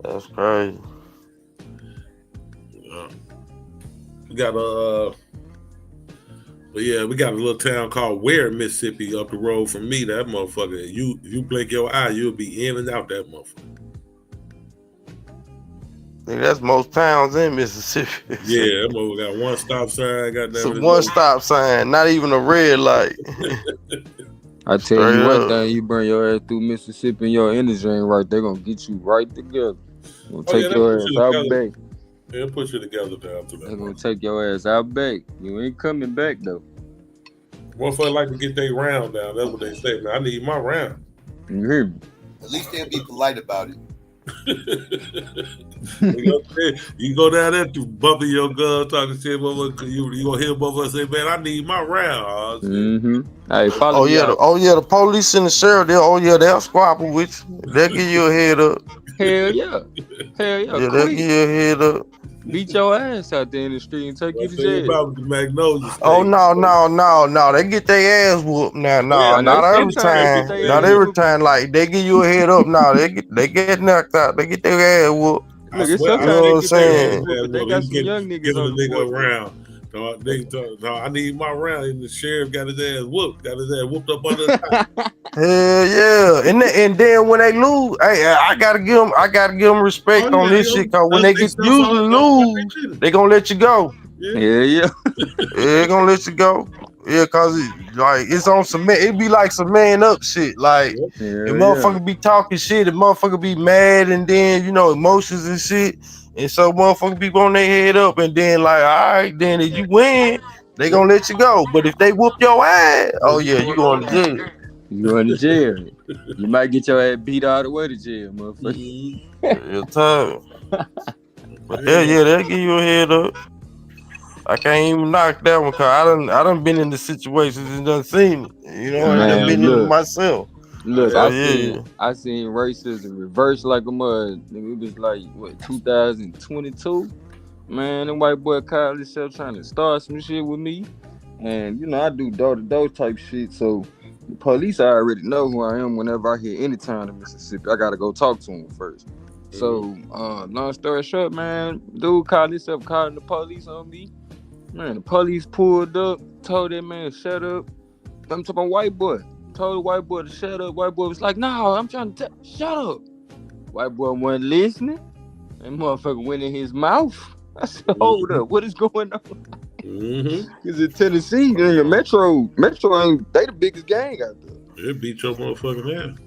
That's crazy. We got we got a little town called Ware, Mississippi, up the road from me. That motherfucker, if you blink your eye, you'll be in and out that motherfucker. That's most towns in Mississippi. Yeah, that motherfucker got one stop sign. It's a one stop sign, not even a red light. I tell you one thing, you bring your ass through Mississippi and your energy ain't right, they're gonna get you right together. Gonna take your ass out back. They'll put you together down to that. They're gonna take your ass out back. You ain't coming back though. Motherfucker like to get their round down. That's what they say. Man, I need my round. You hear me? At least they'll be polite about it. You go down there to bumping your gun, talking shit, motherfucker. You gonna hear motherfucker say, "Man, I need my round." Hey, follow me. The police and the sheriff, they'll squabble with you. They'll give you a head up. Hell yeah. Yeah, they'll give you a head up. Beat your ass out there in the street and take you to jail. About the Magnolia State. Oh no! They get their ass whooped now. Not every time. Not every time. Like they give you a head up. Now they get knocked out. They get their ass whooped. Look, you know what I'm saying? But they got some young niggas on the nigga around. No, I need my round. And the sheriff got his ass whooped. Got his ass whooped up under the top. Hell yeah! And then when they lose, hey, I gotta give them respect on this shit. Cause when they usually lose, they gonna let you go. Yeah. They gonna let you go. Yeah, cause it's on cement. It be like some man up shit. Like the motherfucker be talking shit, the motherfucker be mad, and then emotions and shit. And so motherfucker be on their head up, and then like, all right, then if you win, they gonna let you go. But if they whoop your ass, oh yeah, you going to jail. You going to jail. You might get your ass beat all the way to jail, motherfucker. Real time. But yeah, they'll give you a head up. I can't even knock that one, cause I done been in the situations and done seen it. I done been in it myself. Look, I seen racism reverse like a mud. It was like 2022. Man, the white boy called himself trying to start some shit with me, and I do door-to-door type shit. So the police already know who I am. Whenever I hear any town in Mississippi, I gotta go talk to him first. So, long story short, man, dude called himself calling the police on me. Man, the police pulled up, told that man shut up. I'm talking white boy. Told the white boy to shut up. White boy was like, "No, I'm trying to shut up." White boy wasn't listening. That motherfucker went in his mouth. I said, "Hold up, what is going on?" Cause in Tennessee, Metro ain't they the biggest gang out there. It beat your motherfucking ass.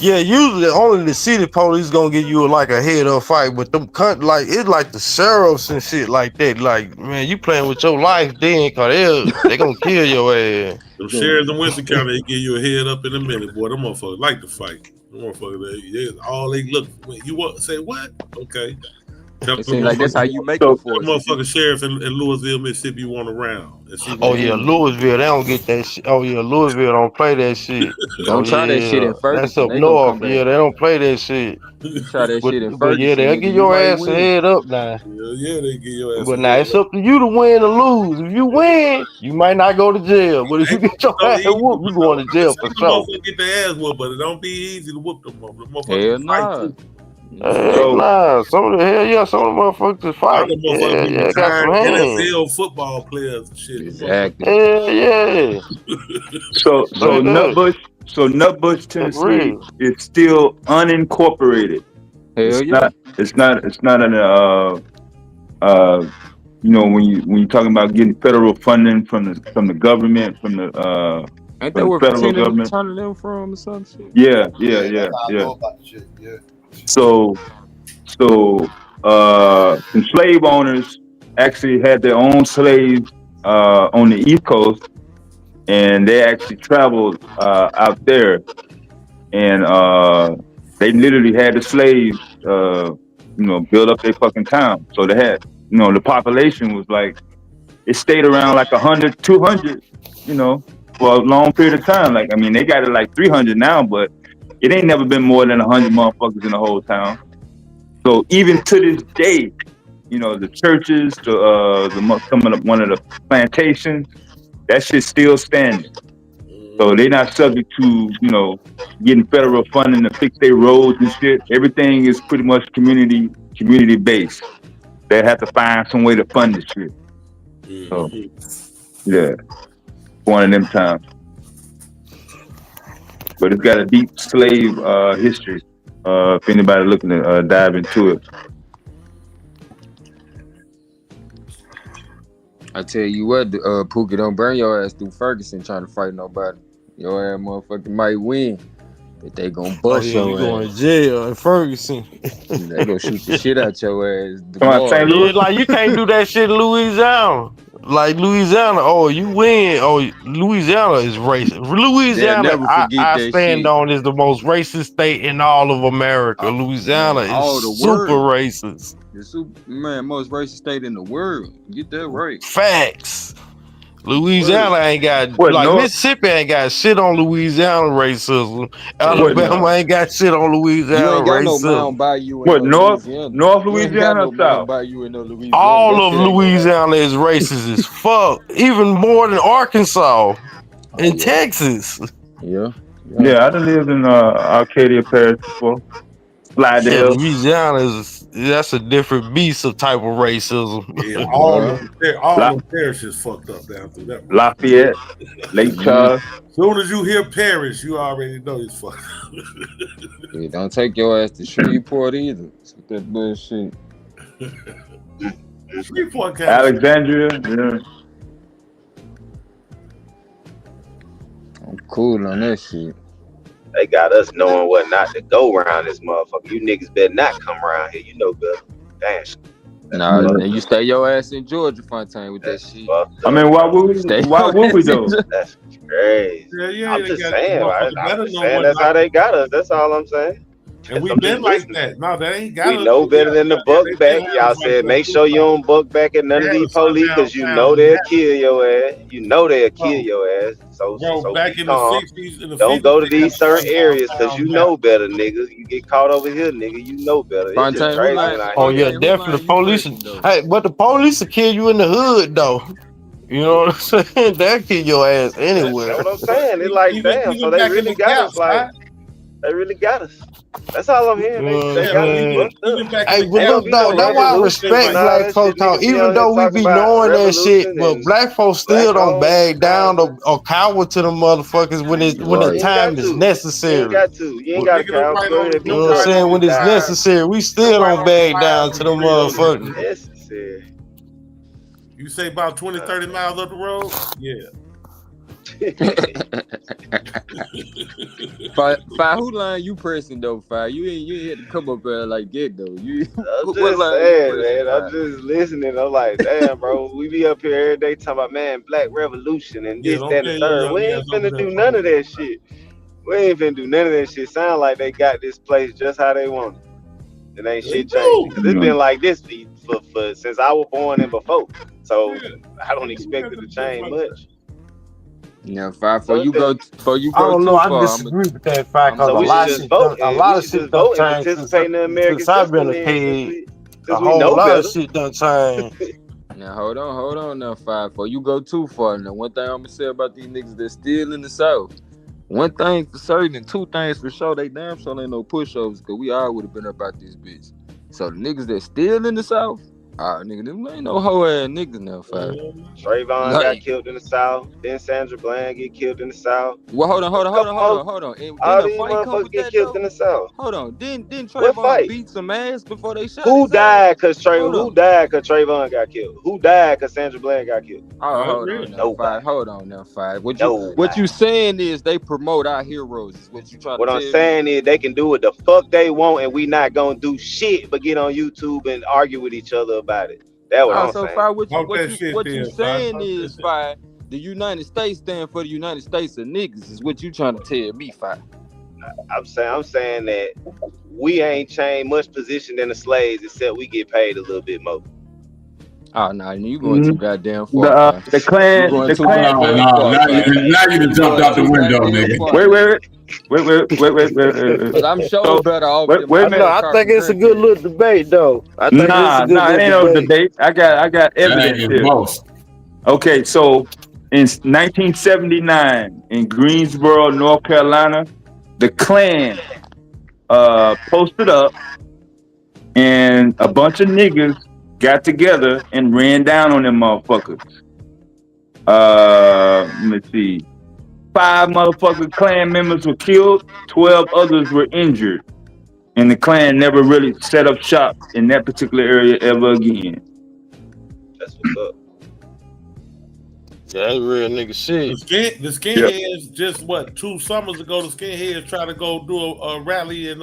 Usually only the city police gonna give you like a head up fight, but them like it's like the sheriffs and shit like that. Like, man, you playing with your life then, cause they gonna kill your ass. Them sheriffs in Winston County, they give you a head up in a minute, boy. Them motherfuckers like to fight. Them motherfuckers, all they look. You want say what? Okay. It seems like that's how you make it for us. Motherfucking sheriff in Louisville, Mississippi, you want around. Oh yeah, Louisville, they don't get that shit. Oh yeah, Louisville don't play that shit. Don't try that shit in Ferguson. That's up north. Yeah, they don't play that shit. Try that shit in Ferguson. But yeah, they'll give your ass a head up now. Yeah, they give your ass. But now it's up to you to win or lose. If you win, you might not go to jail. But if you get your ass whooped, you going to jail for sure. Get their ass whooped, but it don't be easy to whoop them motherfuckers. Hell nah. Hell nah. Some of the motherfuckers fight. Yeah, got some hands. NFL football players and shit. Exactly. Yeah. So Nutbush, Tennessee is still unincorporated. Hell It's not an you know, when you're talking about getting federal funding from the government, from the ain't that where federal government turning them from or some shit? Yeah. So some slave owners actually had their own slaves on the East Coast, and they actually traveled out there, and they literally had the slaves, build up their fucking town. So they had, the population was like, it stayed around like 100, 200, for a long period of time. Like, I mean, they got it like 300 now, but it ain't never been more than 100 motherfuckers in the whole town. So even to this day, the churches, one of the plantations, that shit's still standing. So they're not subject to, getting federal funding to fix their roads and shit. Everything is pretty much community based. They have to find some way to fund this shit. So, yeah, one of them times. But it's got a deep slave history. If anybody looking to dive into it. I tell you what, Pookie, don't burn your ass through Ferguson trying to fight nobody. Your ass motherfucking might win, but they gonna bust your ass. You going to jail in Ferguson. They gonna shoot the shit out your ass. Like you can't do that shit in Louisiana. Like Louisiana, you win. Louisiana is racist. Louisiana, I stand on, is the most racist state in all of America. Louisiana is super racist. Most racist state in the world. Get that right. Facts. Louisiana ain't got Mississippi ain't got shit on Louisiana racism. Alabama ain't got shit on Louisiana you ain't got racism. No Mound Bayou North Louisiana or South? All of Louisiana is racist as fuck. Even more than Arkansas and Texas. Yeah, I done lived in Arcadia Parish before. Yeah, Louisiana that's a different beast of type of racism. Yeah, all the parishes fucked up down through that. Lafayette, Lake Charles. As soon as you hear parish, you already know it's fucked up. Yeah, don't take your ass to Shreveport either. With that bullshit. Shreveport, Alexandria. Yeah. I'm cool on that shit. They got us knowing what not to go around this motherfucker. You niggas better not come around here. You know better. Damn. Nah, then you stay your ass in Georgia, Fontaine, with that shit. I mean, why would we though? That's crazy. Yeah, I'm just saying. I'm just saying that's how they got us. That's all I'm saying. And we've been like that. No, they ain't got us. We know better than the buck back. Y'all said make sure you don't buck back at none of these police because you know they'll kill your ass. You know they'll kill your ass. So back in the 60s, don't go to these certain areas because you know better, nigga. You get caught over here, nigga. You know better. It's just crazy. Yeah, definitely the police. Hey, but the police will kill you in the hood though. You know what I'm saying? They'll kill your ass anywhere. That's what I'm saying. It's like damn. So they really got us. Like they really got us. That's all I'm hearing. They got me fucked up. Hey, but look, though, that's why I respect black folks. Even though we be knowing that shit, but black folks still don't bag down or cower to them motherfuckers when the time is necessary. You ain't got to. You ain't got to cower. You know what I'm saying? When it's necessary, we still don't bag down to them motherfuckers. Necessary. You say about 20, 30 miles up the road? Yeah. Five, who line you pressing though? Five, you ain't had to come up there like that though. I'm What just line saying, you pressing, man. I'm Five? just listening. I'm like, damn, bro. We be up here every day talking about, man, Black Revolution and Yeah, this, don't that, and tell the your third. young We ass ain't over finna there. do none of that shit. We ain't finna do none of that shit. Sound like they got this place just how they want it. And ain't shit changing. Cause it's been like this for since I was born and before. So I don't expect it to change much. Yeah, Five. Before you go I don't know. too I far, disagree with that fact because So a we should lot of just shit vote. a We lot of should shit just done vote and changed participate in the American since I've been system a then, kid. since A we whole know lot better. of shit done changed. now hold on now, Five. Before you go too far, now one thing I'm gonna say about these niggas that's still in the South. One thing for certain and two things for sure, they damn sure ain't no pushovers, cause we all would have been up out this bitch. So the niggas that still in the South, nigga, them ain't no hoe ass niggas now, Five. Trayvon got killed in the South. Then Sandra Bland get killed in the South. Well, hold on. And All then a these fight come motherfuckers with get that killed though. in the South. Hold on. Didn't What Trayvon fight? beat some ass before they shot Who his ass? died cause Trayvon got killed? Who died cause Sandra Bland got killed? Oh, hold on now, Five. Hold on now, Five. What you saying is they promote our heroes, is what you trying What to I'm tell me? saying is they can do what the fuck they want and we not gonna do shit but get on YouTube and argue with each other about it. That's what I'm So saying. Five, what you saying is, Five, the United States stand for the United States of niggas, is what you trying to tell me, Five. I'm saying that we ain't changed much position than the slaves except we get paid a little bit more. Oh no, you going too goddamn far, Five. The Klan. You going The too Klan. goddamn far, Five. Now you done jumped out the window, nigga. Wait. Cause I'm sure better off than my No, I think it's a good little debate though. I think it's a good Nah, it ain't no little debate. I got evidence ain't here. close. Okay, so in 1979 in Greensboro, North Carolina, the Klan posted up, and a bunch of niggas got together and ran down on them motherfuckers. Let me see. 5 motherfucking Klan members were killed, 12 others were injured. And the Klan never really set up shop in that particular area ever again. That's what's up. Yeah, that's real nigga shit. The skinheads just 2 summers ago, the skinheads tried to go do a rally in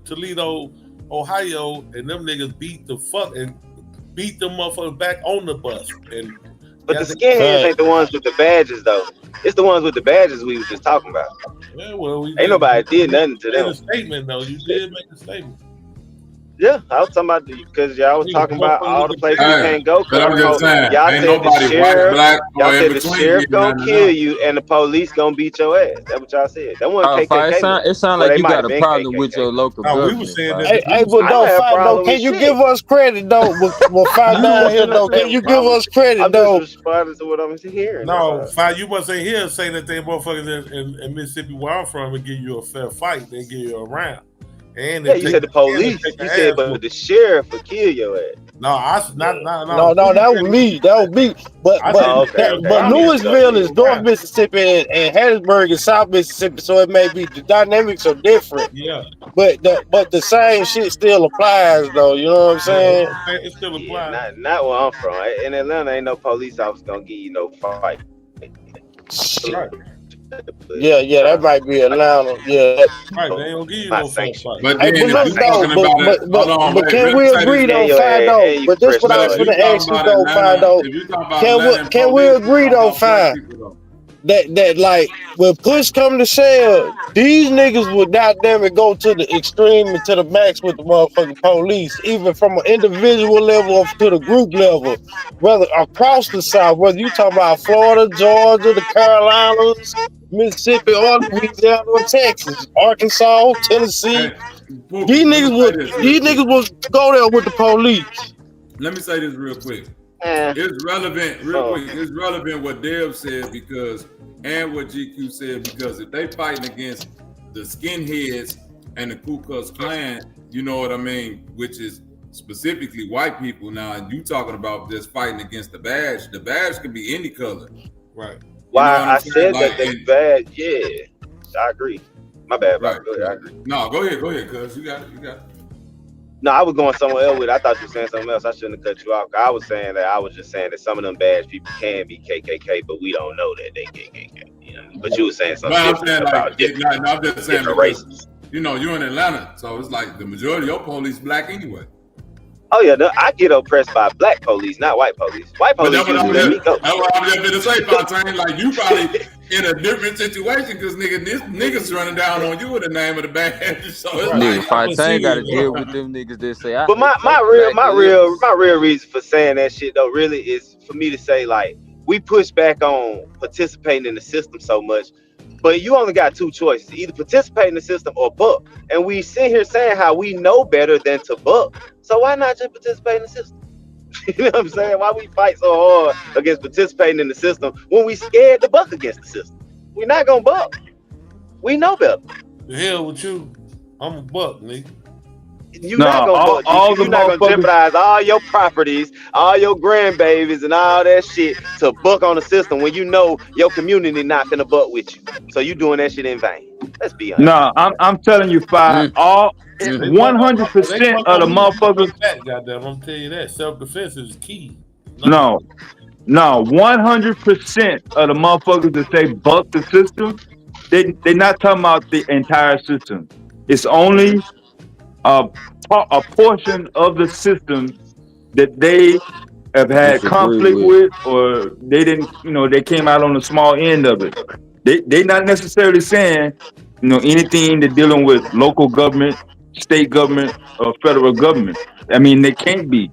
Toledo, Ohio, and them niggas beat them motherfuckers back on the bus. But the skinheads ain't the ones with the badges though. It's the ones with the badges we was just talking about. Yeah, well, ain't nobody did nothing to them. A statement though. You did make a statement. Yeah, I was talking about because y'all was talking about all the places you can't go. But I'm just saying, y'all ain't said the nobody sheriff, white, black, y'all or in said the between sheriff getting gonna nothing kill else. you and the police gonna beat your ass. That's what y'all said. That one KKK. It sound like you got a problem with your local government. We were saying that. Hey, but don't Five though. Can you give us credit though? We'll find down here though. Can you give us credit though? I'm just responding to what I'm hearing. No, Five, you must ain't here saying that they motherfuckers in Mississippi where I'm from and give you a fair fight, they give you a round. And yeah, you said the police. You said, but the sheriff will kill your ass. No, No, that was me. But Louisville is North Mississippi and Hattiesburg is South Mississippi, so it may be the dynamics are different. Yeah. But the same shit still applies though. You know what I'm saying? It still applies. Yeah, not where I'm from. In Atlanta, ain't no police officer gonna give you no fight. Right. Yeah, that might be Atlanta. Yeah. Right, they don't give you no fight. But then if you talking about it, hold on, but can we agree though, Find out? But this what I was gonna ask you though, Find out. Can we agree though, Find that like when push come to shove, these niggas would goddamn it go to the extreme and to the max with the motherfucking police, even from an individual level up to the group level, whether across the South, whether you talking about Florida, Georgia, the Carolinas, Mississippi, or Louisiana, or Texas, Arkansas, Tennessee. These niggas would go there with the police. Let me say this real quick. It's relevant, quick. It's relevant what Dev said and what GQ said, because if they fighting against the skinheads and the Ku Klux Klan, you know what I mean, which is specifically white people now, and you talking about just fighting against the badge could be any color. Right. Why I said that they bad, yeah. I agree. My bad, bro. Right. Go ahead, I agree. No, go ahead, cuz you got it. No, I was going somewhere else with it. I thought you were saying something else. I shouldn't have cut you off. I was just saying that some of them bad people can be KKK, but we don't know that they KKK. You know? But you were saying something different about different races. You know, you're in Atlanta, so it's like the majority of your police black anyway. Oh yeah, I get oppressed by black police, not white police. White police usually let me go. That's what I'm just gonna say, Fontaine. Like you probably in a different situation because niggas running down on you in the name of the band. So it's like Fontaine got to deal with them niggas that say. But my real reason for saying that shit though really is for me to say like we push back on participating in the system so much. But you only got two choices: either participate in the system or buck. And we sit here saying how we know better than to buck. So why not just participate in the system? You know what I'm saying? Why we fight so hard against participating in the system when we scared to buck against the system? We're not gonna buck. We know better. The hell with you? I'm a buck, nigga. You're not gonna buck. You're not gonna jeopardize all your properties, all your grandbabies, and all that shit to buck on the system when you know your community not gonna buck with you. So you doing that shit in vain. Let's be honest. No, I'm telling you, 100% of the motherfuckers. Goddamn, I'm telling you that self-defense is key. No, 100% of the motherfuckers that say buck the system, they're not talking about the entire system. It's only a portion of the system that they have had conflict with, or they didn't, they came out on the small end of it. They not necessarily saying, anything that's dealing with local government, state government, or federal government. I mean, they can't be.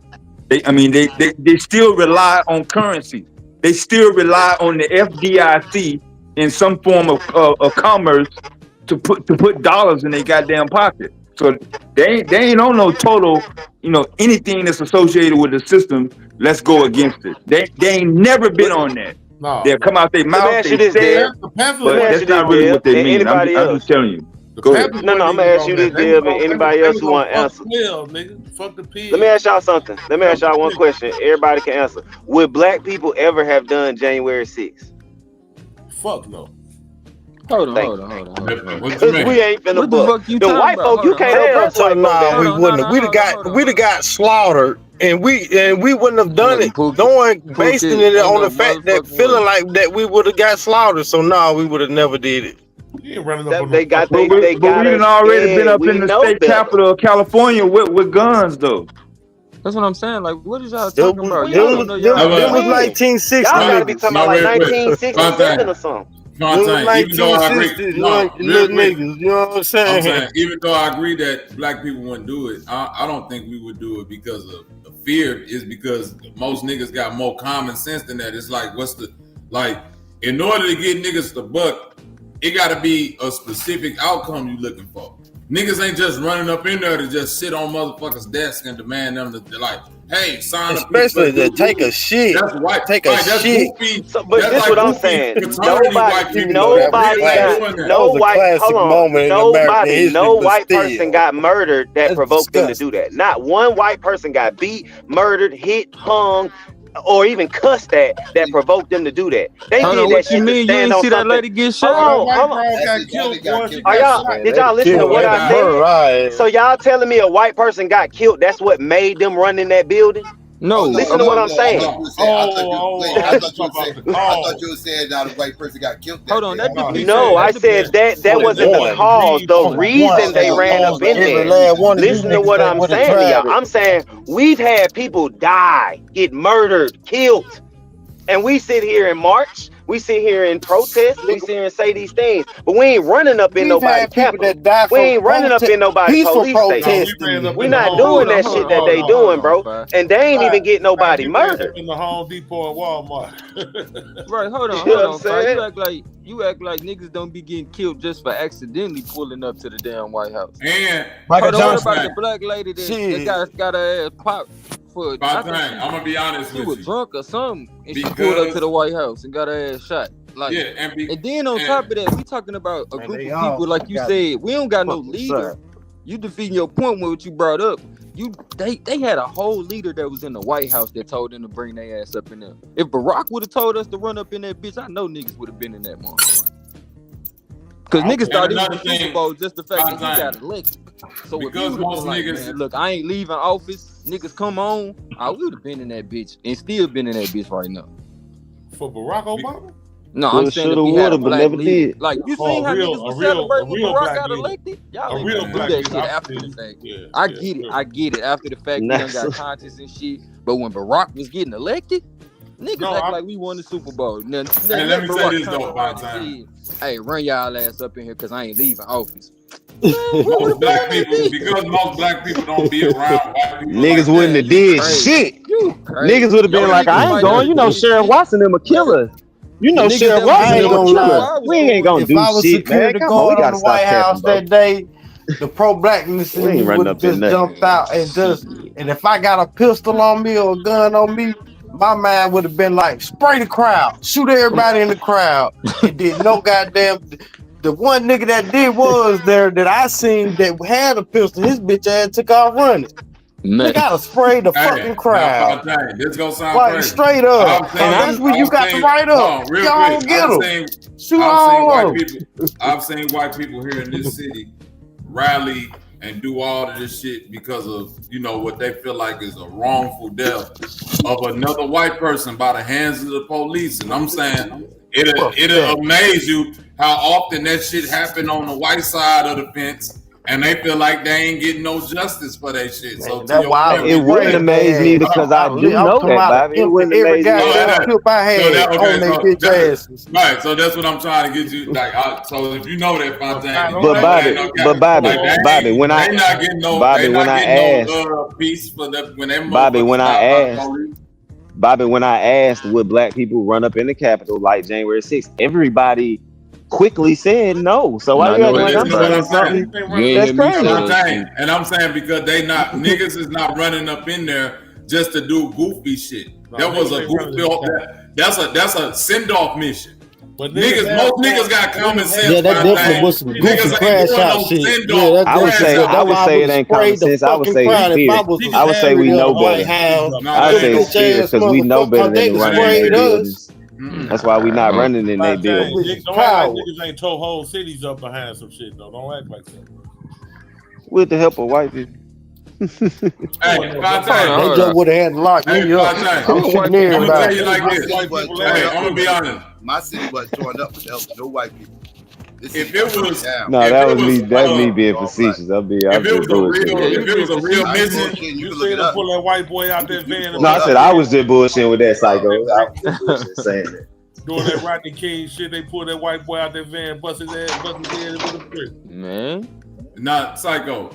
They still rely on currency. They still rely on the FDIC in some form of commerce to put dollars in their goddamn pocket. So they ain't on no total, anything that's associated with the system. Let's go against it. They ain't never been on that. No. They'll come out their mouth, they say it, but that's not really what they mean. I'm just telling you. Go ahead. No, I'm gonna ask you this, Dib, and anybody else who want to answer. Fuck the pig. Let me ask y'all something. Let me ask y'all one question. Everybody can answer. Would black people ever have done January 6th? Fuck no. Hold on. Because we ain't finna book. The white folk, you can't oppress white folk. We wouldn't. We'd have got slaughtered, and we wouldn't have done it. Knowing, basing it on the fact that feeling like that we would have got slaughtered. So no, we would have never did it. They got but we done already been up in the state capital of California with guns though. That's what I'm saying. Like, what is y'all talking about? It was 1960. Y'all gotta be talking about like 1967 or something. Fontaine, even though I agree, you know what I'm saying? Even though I agree that black people wouldn't do it, I don't think we would do it because of the fear. Is because most niggas got more common sense than that. It's like, in order to get niggas to buck, it got to be a specific outcome you looking for. Niggas ain't just running up in there to just sit on motherfuckers' desk and demand them to like, hey, sign especially to take a shit. That's white. Take a shit. So, but this is what I'm saying. No white person got murdered that provoked them to do that. Not one white person got beat, murdered, hit, hung, or even cussed at that provoked them to do that. They did that shit to stand on something. That lady get shot? Hold on. Did y'all listen to what I said? So y'all telling me a white person got killed, that's what made them run in that building? No. Listen to what I'm saying. I thought you were saying that a white person got killed. Hold on. No, I said that wasn't the cause. The reason they ran up in there. Listen to what I'm saying to y'all. I'm saying we've had people die, get murdered, killed. And we sit here in march. We sit here in protest. We sit here and say these things. But we ain't running up in nobody's capital. We ain't running up in nobody's police station. We're not doing that shit that they doing, bro. And they ain't even getting nobody murdered. In the Home Depot and Walmart. Right, hold on. You act like niggas don't be getting killed just for accidentally pulling up to the damn White House. And what about the black lady that got her ass popped? I'm gonna be honest with you. She was drunk or something, and she pulled up to the White House and got her ass shot. Like, and then on top of that, we talking about a group of people, like you said, we don't got no leader. You defeating your point with what you brought up. They had a whole leader that was in the White House that told them to bring their ass up in there. If Barack would have told us to run up in that bitch, I know niggas would have been in that moment. Because niggas thought it was the Super Bowl just the fact that he got elected. So if because he would have been like, man, look, I ain't leaving office, niggas come on, I would have been in that bitch and still been in that bitch right now. For Barack Obama? No, I'm saying if we had a black leader. Like, you seen how niggas was celebrating when Barack got elected? Y'all ain't gonna do that shit after the fact. I get it. After the fact, we done got contests and shit. But when Barack was getting elected, niggas act like we won the Super Bowl. Now, hey, let me say this though, Fontaine. Hey, run y'all ass up in here because I ain't leaving office. Most black people, because most black people don't be around white people. Niggas like wouldn't have did shit. Niggas would have been like, I ain't going. You know, Sheriff Watson them a killer. You know, Sheriff Watson them a killer. We ain't gonna do shit, man. Come on, we gotta the White House stop that day. The pro-blackness in me would have just jumped out and and if I got a pistol on me or a gun on me, my mind would have been like, spray the crowd, shoot everybody in the crowd. It did no goddamn. The one nigga that did was there that I seen that had a pistol. His bitch ass took off running. They gotta spray the fucking crowd. This gonna sound like crazy. Straight up. And that's when you got to write up. Y'all get them. Shoot all of them. I've seen white people here in this city rally and do all of this shit because of, you know, what they feel like is a wrongful death of another white person by the hands of the police. And I'm saying it'll amaze you how often that shit happened on the white side of the fence, and they feel like they ain't getting no justice for that shit. So that's why it wouldn't amaze me because I do know that, Bobby. It wouldn't amaze me. Right, so that's what I'm trying to get you. Like, so if you know that, Fontaine. But Bobby, when I asked would black people run up in the Capitol like January 6th, everybody quickly said no. So why you acting like I'm saying something? That's crazy. And I'm saying because niggas is not running up in there just to do goofy shit. That was a goofy. That's a send off mission. But most niggas got common sense. Yeah, that definitely was some goofy crash out shit. Yeah, I would say it ain't common sense. I would say it's fear. I would say we know better. I would say it's fear because we know better than to run in their buildings. That's why we not running in their buildings. Don't act like niggas ain't tore whole cities up behind some shit though. Don't act like that. With the help of white people. Hey, Fontaine, they just would have had to lock me up. I'm gonna tell you like this. Hey, I'm gonna be honest. My city was torn up with the help of no white people. If it was that was me being facetious. If it was a real mission, you see them pull that white boy out that van. No, I said I was just bullshitting with that psycho. I was just saying that. Doing that Rodney King shit, they pull that white boy out that van, bust his head with a brick. Man. Not psycho.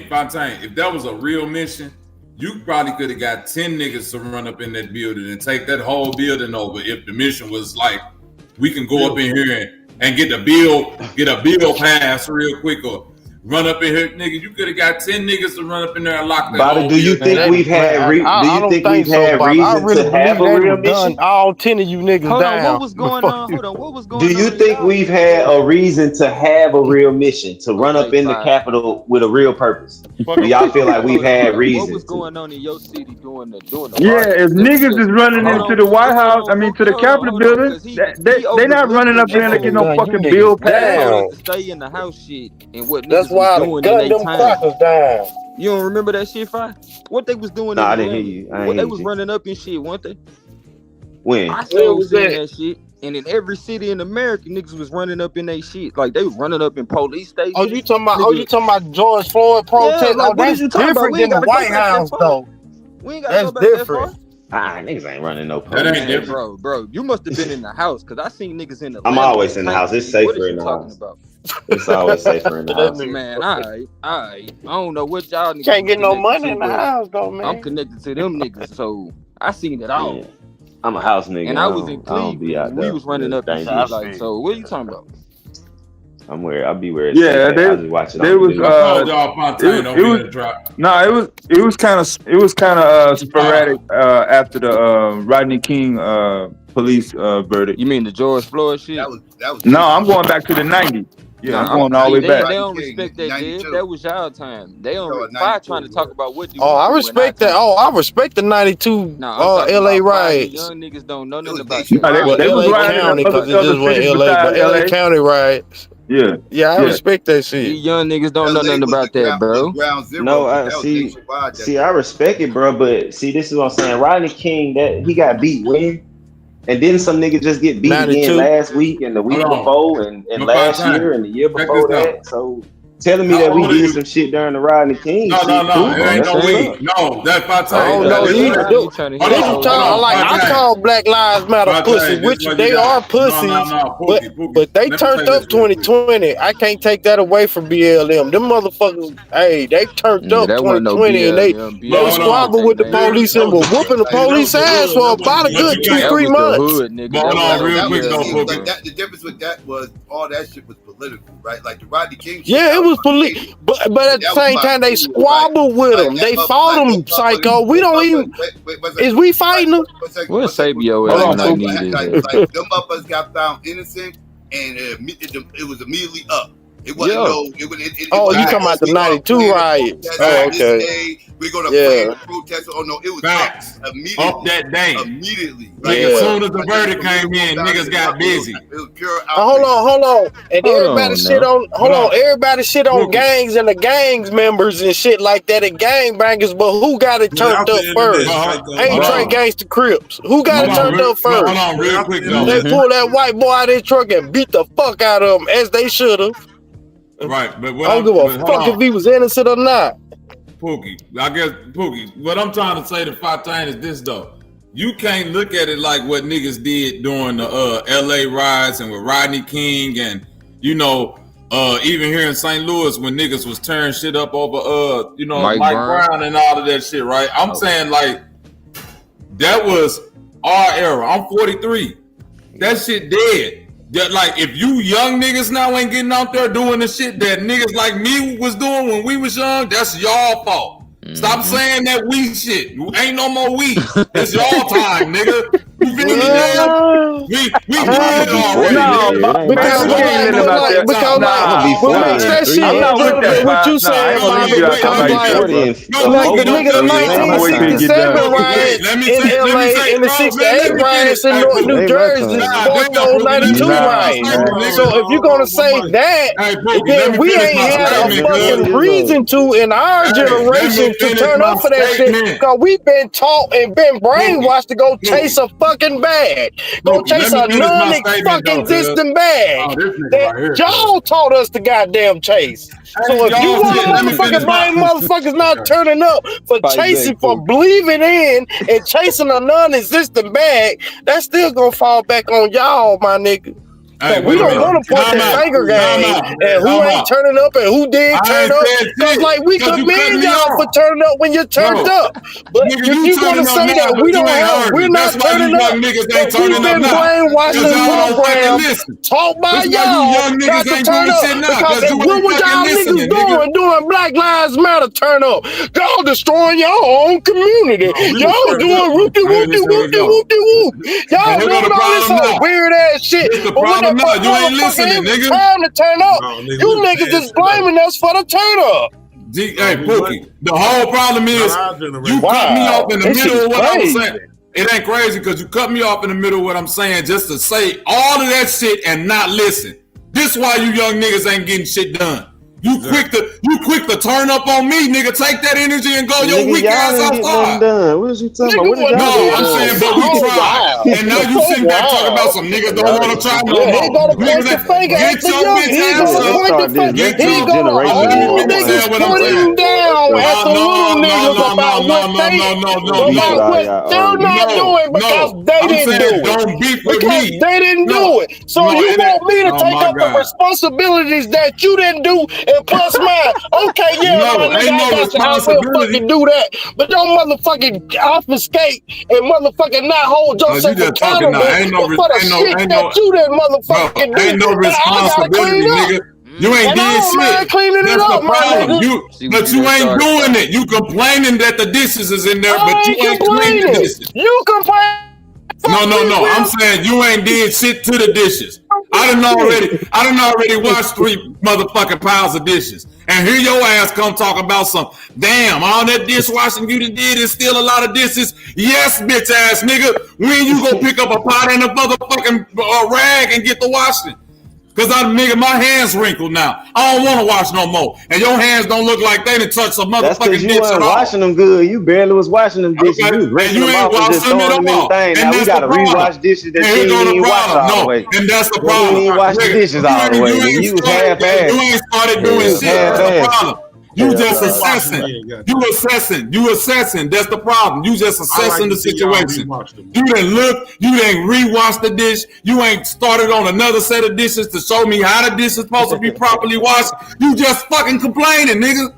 Fontaine, if that was a real mission, you probably could have got 10 niggas to run up in that building and take that whole building over. If the mission was like, we can go up in here and get a bill passed real quick, or run up in here, nigga. You could have got 10 niggas to run up in there and lock that. Bobby, do you think we've had reason to have a real mission? All 10 of you niggas down. What was going on? What was going on? Do you think we've had a reason to have a real mission to run up in the Capitol with a real purpose? Do y'all feel like we've had reason? What was going on in your city doing the if niggas is running into the White House, to the Capitol building, they not running up there to get no fucking bill passed. Stay in the house shit and what that's why the gun them crackers down. You don't remember that shit, Fi? What they was doing? I didn't hear you. They was running up and shit, weren't they? When? I still was saying that shit. And in every city in America, niggas was running up in they shit. Like they was running up in police stations. You talking about George Floyd protest? Yeah, like, that's different than the White House, though. We ain't gotta go back different. That far. Niggas ain't running no police. That ain't different, bro. You must have been in the house because I seen niggas in the. I'm always in the house. It's safer in the house. It's always safer in the house. Man, all right. I don't know what y'all niggas can't get no money in the house though, man. I'm connected to them niggas, so I seen it all. Yeah. I'm a house nigga, and I was in Cleveland. We was running up and shit. Like, so what are you talking about? I'll be where. Yeah, they was. It was kind of sporadic after the Rodney King police verdict. You mean the George Floyd shit? That was no, I'm going back to the 90s. Yeah, I'm going all the way back. They don't respect that, dude. That was y'all time. They don't trying to talk about what. I respect that. I respect the 92 LA riots. Young niggas don't know nothing about that. They was rioting because it just went LA, but LA County riots. Yeah, I respect that shit. You young niggas don't know nothing about that, bro. No, I see, I respect it, bro. But see, this is what I'm saying. Rodney King, that he got beat when, and then some nigga just get beat 92. again last week and the week before, and last year and the year before that. So telling me that we did some shit during the Rodney King shit. No, it ain't no week. No, that I call Black Lives Matter pussy, which they are pussies, but they turned up 2020. I can't take that away from BLM. Them motherfuckers, hey, they turned up 2020 and they squabbled with the police and were whooping the police ass for about a good 2-3 months. The difference with that was all that shit was political, right? Like the Rodney King shit. Yeah, it was political, but at the same time they squabbled with them. They fought them, Psycho. We don't even. Is we fighting them? Where's Sabio at when I needed like them motherfuckers got found innocent, and it was immediately up. It wasn't you talking about the 92 riots? Oh, okay. We're gonna play the protest. Oh no, it was immediately up that day. Immediately. Like as soon as the verdict came in, niggas got busy. It was pure. Hold on. And everybody shit on gangs and the gangs members and shit like that and gangbangers, but who got it turned up first? Ain't Trey Gangsta Crips. Who got it turned up first? Hold on, real quick though. They pulled that white boy out of his truck and beat the fuck out of him as they should have. Right, but I don't give a fuck if he was innocent or not. Pookie, what I'm trying to say to Fontaine is this though. You can't look at it like what niggas did during the LA riots and with Rodney King and even here in St. Louis when niggas was tearing shit up over Mike Brown and all of that shit, right? I'm saying like that was our era. I'm 43. That shit dead. That like if you young niggas now ain't getting out there doing the shit that niggas like me was doing when we was young, that's y'all fault. Stop saying that we shit. Ain't no more we. It's y'all time, nigga. You feel me? We did it already. I'm not with that. What you saying, Bobby? The niggas 1967 riots in LA and the 68 riots in New Jersey sparked those 92 riots. So if you're gonna say that, then we ain't had a fucking reason to in our generation to turn up for that shit because we've been taught and been brainwashed to go chase a fucking bag. Go chase a non-fucking-existent bag that y'all taught us to goddamn chase. So if you want motherfucking brain motherfuckers not turning up for chasing, for believing in and chasing a non-existent bag, that's still gonna fall back on y'all, my nigga. So we don't want to point that finger game and who ain't turning up and who did turn up. Because like we commend y'all for turning up when you turned up. But if you want to say that we're not turning up, we've been brainwashed and programmed, taught by y'all not to turn up. Because what were y'all niggas doing Black Lives Matter turn up? Y'all destroying your own community. Y'all doing whoop-de-whoop-de-whoop-de-whoop-de-whoop. Y'all doing all this other weird ass shit. You ain't listening, nigga. Time to turn up. You niggas is blaming us for the turn up. Hey, Pookie, the whole problem is you cut me off in the middle of what I was saying. It ain't crazy because you cut me off in the middle of what I'm saying just to say all of that shit and not listen. This why you young niggas ain't getting shit done. You quick to turn up on me, nigga. Take that energy and go your weak ass outside. What is you talking about? No, I'm saying, but we tried. And now you sitting back talking about some niggas don't want to try no more. Niggas that get your bitch ass up. He gonna old niggas pointing down at the little niggas about what they're not doing because they didn't do it. Because they didn't do it. So you want me to take up the responsibilities that you didn't do and plus mine. Okay, yeah, my nigga, I got you. I will fucking do that. But don't motherfucking obfuscate and motherfucking not hold yourself accountable for the shit that you didn't motherfucking do. Ain't no responsibility, nigga. You ain't did shit. That's the problem. But you ain't doing it. You complaining that the dishes is in there, but you ain't cleaning the dishes. You complain. No. I'm saying you ain't did shit to the dishes. I done already washed 3 motherfucking piles of dishes. And here your ass come talk about some, damn, all that dishwashing you done did is still a lot of dishes. Yes, bitch ass nigga. When you go pick up a pot and a motherfucking rag and get the washing? Cause my hands wrinkled now. I don't want to wash no more. And your hands don't look like they done touched some That's because motherfucking you dish at weren't all. washing them good. You barely was washing them dishes. Okay. You was rinsing And you them ain't off and just washing them throwing them at in the all. thing. Now And we that's the gotta problem. rewash dishes that And you here go didn't the even wash problem. all the No, way. and that's the You problem. didn't even wash the dishes all the way. Nigga. You was half-assed. You ain't started doing Yeah, shit. That's the half-assed. problem. You Hell just no. assessing. You assessing. That's the problem. You just assessing the situation. You didn't look. You didn't rewash the dish. You ain't started on another set of dishes to show me how the dish is supposed to be properly washed. You just fucking complaining, nigga.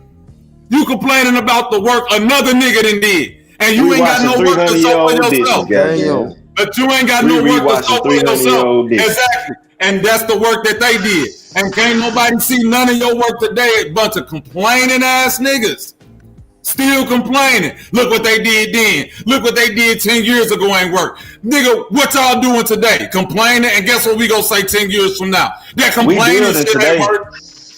You complaining about the work another nigga done did. And you ain't got no work to show for yourself. But you ain't got no work to show for yourself. Exactly. And that's the work that they did. And can't nobody see none of your work today. A bunch of complaining ass niggas. Still complaining. Look what they did then. Look what they did 10 years ago ain't work. Nigga, what y'all doing today? Complaining, and guess what we gonna say 10 years from now? That complaining shit ain't work.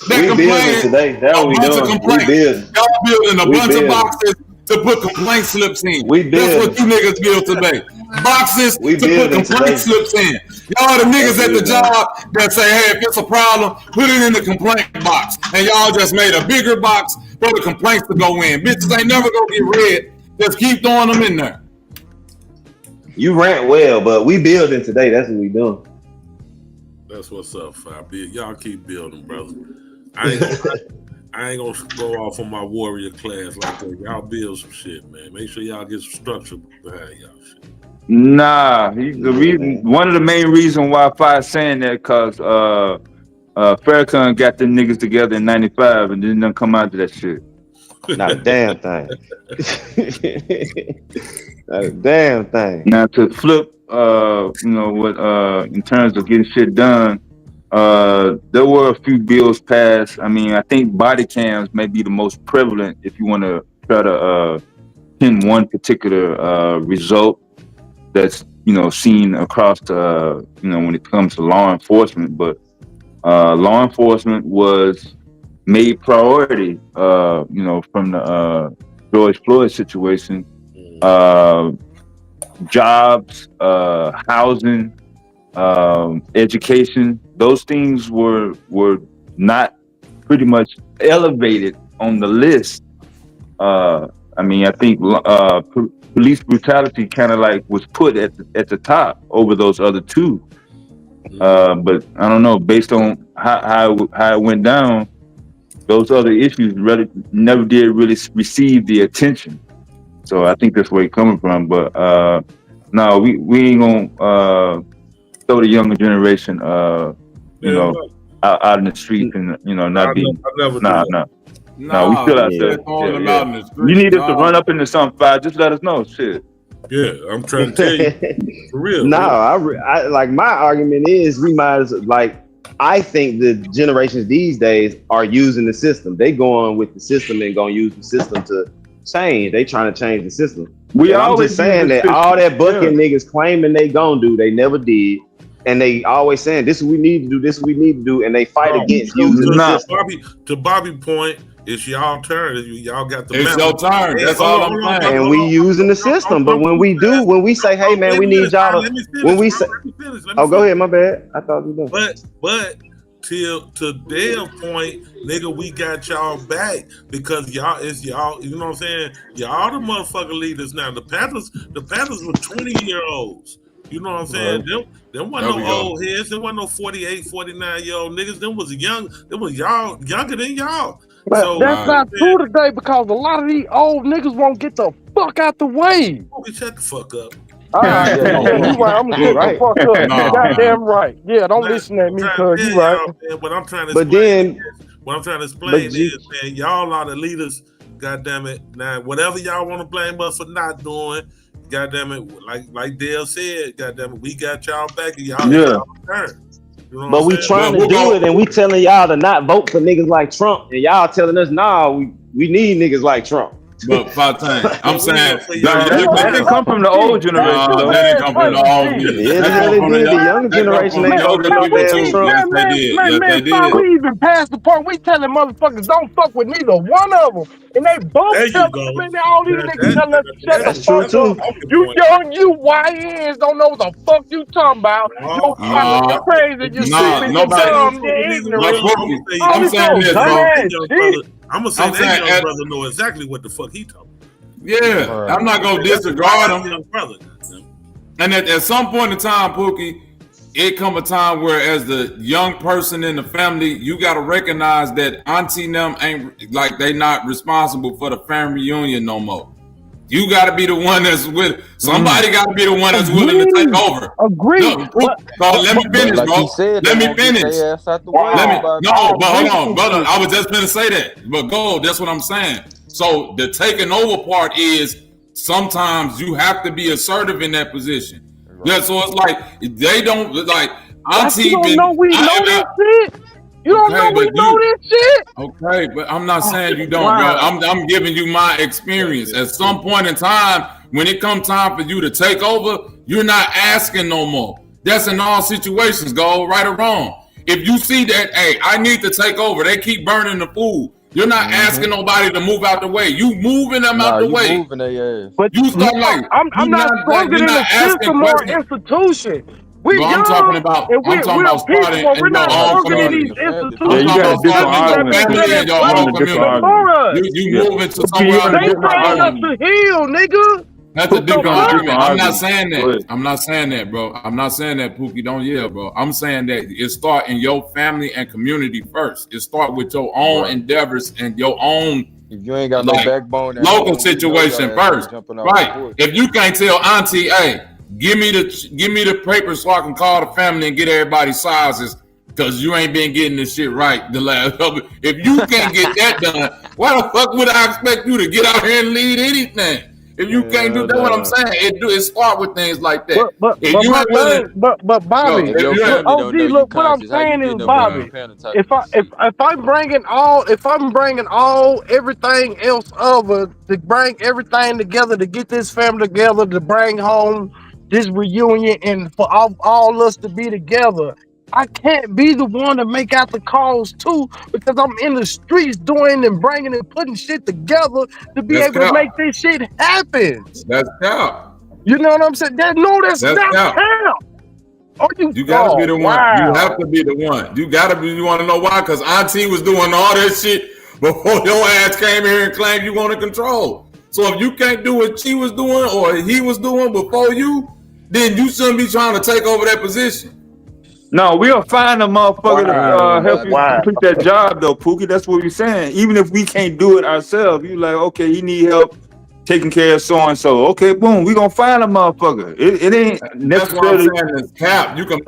That complaining today. That's what we doing. We building. Y'all building a We bunch building. of boxes to put complaint slips in. We That's what building. you niggas build today. Boxes We to put building complaint today. slips in. Y'all the niggas That's at the it, man. job that say, hey, if it's a problem, put it in the complaint box. And y'all just made a bigger box for the complaints to go in. Bitches ain't never gonna get read. Just keep throwing them in there. You rant well, but we building today. That's what we doing. That's what's up, 5B. Y'all keep building, brother. I ain't gonna go off on my warrior class like that. Y'all build some shit, man. Make sure y'all get some structure behind y'all shit. Nah, one of the main reasons why Fi's saying that because Farrakhan got them niggas together in '95 and didn't come out to that shit. Not a damn thing. Not a damn thing. Now to flip, in terms of getting shit done, there were a few bills passed. I mean, I think body cams may be the most prevalent if you want to try to pin one particular result that's seen across the when it comes to law enforcement. But law enforcement was made priority from the George Floyd situation. Jobs, housing, education, those things were not pretty much elevated on the list. I mean, I think police brutality kind of like was put at the top over those other two. But I don't know, based on how it went down, those other issues never did really receive the attention. So I think that's where it's coming from. But no, we ain't gonna throw the younger generation, out in the streets and not be. No, we still out there. Yeah. You need us to run up into something, just let us know. Shit. Yeah, I'm trying to tell you, for real. No, I like my argument is we might as I think the generations these days are using the system. They going with the system and gonna use the system to change. They trying to change the system. I'm just saying that all that bucking niggas claiming they gonna do, they never did. And they always saying this is what we need to do, this is what we need to do, and they fight against using the system. To Bobby's point, it's y'all turn. Y'all got the It's your turn. That's all I'm saying. And we using the system. But when we say, hey man, we need y'all to when we say go ahead, my bad. I thought you were done. But to their point, nigga, we got y'all back because y'all, you know what I'm saying? Y'all the motherfucking leaders now. The Panthers were 20-year-olds. You know what I'm saying? Them wasn't no old heads. Them wasn't no 48, 49-year-old niggas. Them was y'all younger than y'all. But so that's not true today because a lot of these old niggas won't get the fuck out the way. Shut the fuck up. All right, you right. I'm gonna shut the fuck up. You goddamn right. Yeah, don't listen at me because you right. What I'm trying to explain is, man, y'all are the leaders. Goddamn it! Now, whatever y'all want to blame us for not doing, goddamn it, like Dale said, goddamn it, we got y'all back and y'all turn. You know but we trying to do it, and we telling y'all to not vote for niggas like Trump, and y'all telling us, nah, we need niggas like Trump. But Fontaine, I'm saying that didn't come from the old generation, though. That didn't come from the old people. Yeah, That they come from really did. The the younger generation ain't fuck with no damn Trump. Yes, they did. Yes, they Man, did. we even passed the point. We telling motherfuckers don't fuck with neither one of them, and they both There tell you us. go. Man, all these niggas telling us to shut the That's true fuck too. up. You young, you YNs don't know what the fuck you talking about. Your fucking crazy, you stupid, you dumb, you ignorant. All I'm this saying old this, bro. dumbass shit. I'm gonna say that young brother know exactly what the fuck he talking about. Yeah, I'm not gonna disregard him. And at some point in time, Pookie, it come a time where, as the young person in the family, you gotta recognize that auntie and them ain't like they not responsible for the family reunion no more. You gotta be the one that's with somebody. Gotta be the one that's willing to take over. Agree. Let me finish, like bro. he said, Let they me won't get finish. their ass out the way. But hold on, brother. I was just gonna say that. But go. That's what I'm saying. So the taking over part is sometimes you have to be assertive in that position. Right. Yeah. So it's like they don't like auntie. You don't know we know this shit. You don't know we know this shit. Okay, but I'm not saying you don't, bro. I'm giving you my experience. At some point in time, when it comes time for you to take over, you're not asking no more. That's in all situations, go right or wrong. If you see that, hey, I need to take over, they keep burning the food. You're not asking nobody to move out the way. You moving them out the way. Moving their ass. But you start like I'm not stronger than the system or institution. We young, I'm talking about we're starting people, we're in not your own stronger than community. these institutions. I'm talking about starting in your family and your own community. You moving to somewhere else. They bring us to heal, nigga. That's a different argument. I'm not saying that. I'm not saying that, bro. I'm not saying that, Pookie. Don't yell, bro. I'm saying that it start in your family and community first. It start with your own endeavors and your own. If you ain't got no backbone, local situation first, right? If you can't tell auntie, hey, give me the paper so I can call the family and get everybody's sizes, because you ain't been getting this shit right the last. If you can't get that done, why the fuck would I expect you to get out here and lead anything? If you can't do that, what I'm saying, it start with things like that. But Bobby, look, what I'm saying is, Bobby, if I'm bringing everything else over to bring everything together to get this family together to bring home this reunion and for all us to be together, I can't be the one to make out the calls too, because I'm in the streets doing and bringing and putting shit together to be able to make this shit happen. That's count. You know what I'm saying? That's not count. You gotta be the one. You have to be the one. You gotta be. You want to know why? Because auntie was doing all that shit before your ass came here and claimed you want to control. So if you can't do what she was doing or he was doing before you, then you shouldn't be trying to take over that position. No, we'll find a motherfucker to help you complete that job, though, Pookie. That's what we're saying. Even if we can't do it ourselves, you like, okay, he need help taking care of so and so. Okay, boom, we gonna find a motherfucker. It ain't necessarily. That's what I'm saying is cap. You can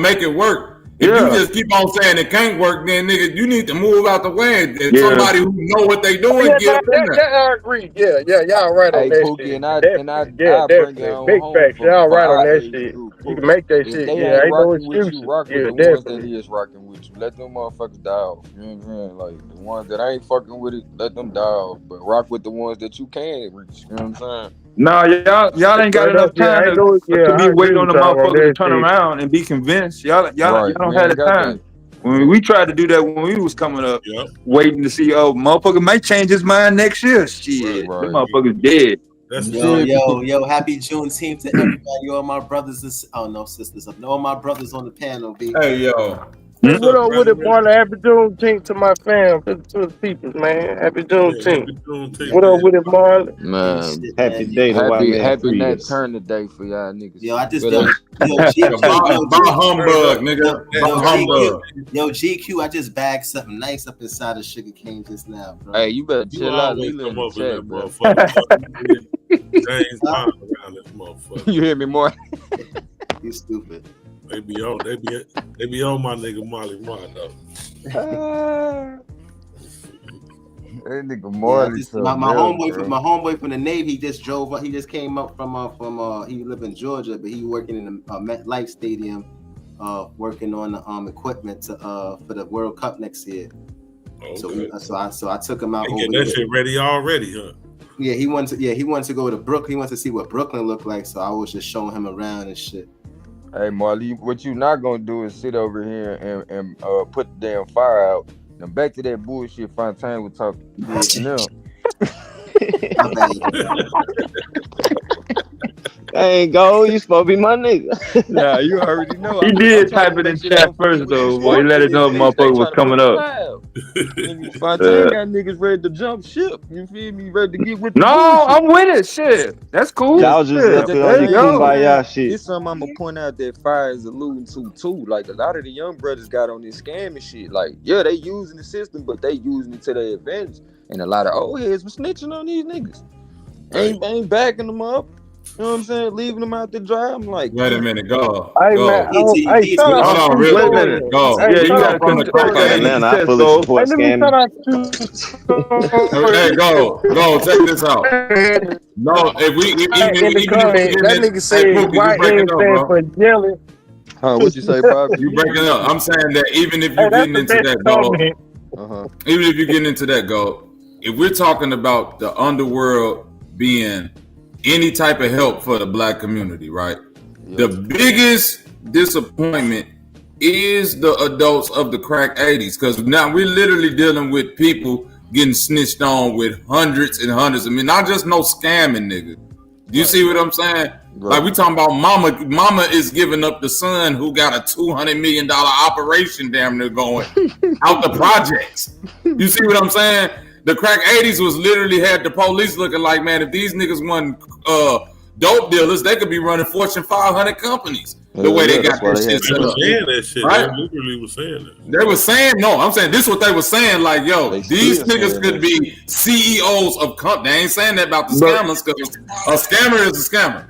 make it work. If you just keep on saying it can't work, then nigga, you need to move out the way. And somebody who know what they doing, get up in there. I agree. Yeah, y'all right on that shit. And I bring it big facts. Y'all right on that shit. You can make that shit. Yeah, ain't no excuses. Rock with the ones that is rocking with you. Let them motherfuckers die off. You know what I'm saying? Like the ones that ain't fucking with it, let them die off. But rock with the ones that you can reach. You know what I'm saying? No, y'all ain't got enough time to be waiting on the motherfucker to turn around and be convinced. Y'all don't have the time. When we tried to do that when we was coming up, waiting to see, motherfucker may change his mind next year. Shit, the motherfucker's dead. Yo, happy Juneteenth to everybody. All my brothers sisters. All my brothers on the panel, B. Hey, yo. What up with it, Marlon? Happy Juneteenth to my fam, to the people, man. Happy Juneteenth. What up with it, Marlon? Man, happy day to happy Nat Turner Day for y'all niggas. Yo, I just humbug, nigga. Humbug. Yo, GQ, I just bagged something nice up inside of sugar cane just now, bro. Hey, you better chill out, Lila, in the chat, bro. You hear me more? You stupid. They be on my nigga Molly Mark though. That nigga Marley. My homeboy from the Navy, he just drove up. He just came up from he live in Georgia, but he working in the MetLife Stadium, working on the equipment for the World Cup next year. Okay. So I took him out. They get that shit ready already, huh? Yeah, he wanted to go to Brooklyn. He wanted to see what Brooklyn looked like. So I was just showing him around and shit. Hey Marley, what you not gonna do is sit over here and put the damn fire out. Now back to that bullshit Fontaine was talking. No. Hey, go. You supposed to be my nigga. Nah, you already know. He did type it in chat first, though. Boy, he let it know motherfucker was coming up. Fontaine got niggas ready to jump ship. You feel me? Ready to get with the No, bullshit. I'm with it. Shit. That's cool. Y'all just up here on your kumbaya shit. It's something I'm gonna point out that Fire is alluding to too. Like a lot of the young brothers got on this scamming shit. Like, yeah, they using the system, but they using it to their advantage. And a lot of old heads were snitching on these niggas. Ain't backing them up. You know what I'm saying? Leaving them out to dry. I'm like, wait a minute, go. Hey, go. man, hold on, really? Wait a minute, go. Hey, yeah, you got to come to crack at Man, I fully support scamming. Hey, go. Check this out. No, if we that nigga said white man stand for jelly. Huh? What you say, Bob? You breaking up? I'm saying that even if you're getting into that, go. Even if you're getting into that, go. If we're talking about the underworld being any type of help for the black community, right? Yep. The biggest disappointment is the adults of the crack 80s, because now we're literally dealing with people getting snitched on with hundreds and hundreds. I mean, not just no scamming, nigga. Do you see what I'm saying? Right. Like we talking about mama is giving up the son who got a $200 million operation damn near going out the projects. You see what I'm saying? The crack 80s was literally had the police looking like, man, if these niggas weren't dope dealers, they could be running Fortune 500 companies. The way they got that shit set up. That shit. Right? They literally was saying that. They were saying, no, I'm saying this is what they were saying, like, yo, these niggas could be CEOs of companies. They ain't saying that about the scammers, because a scammer is a scammer.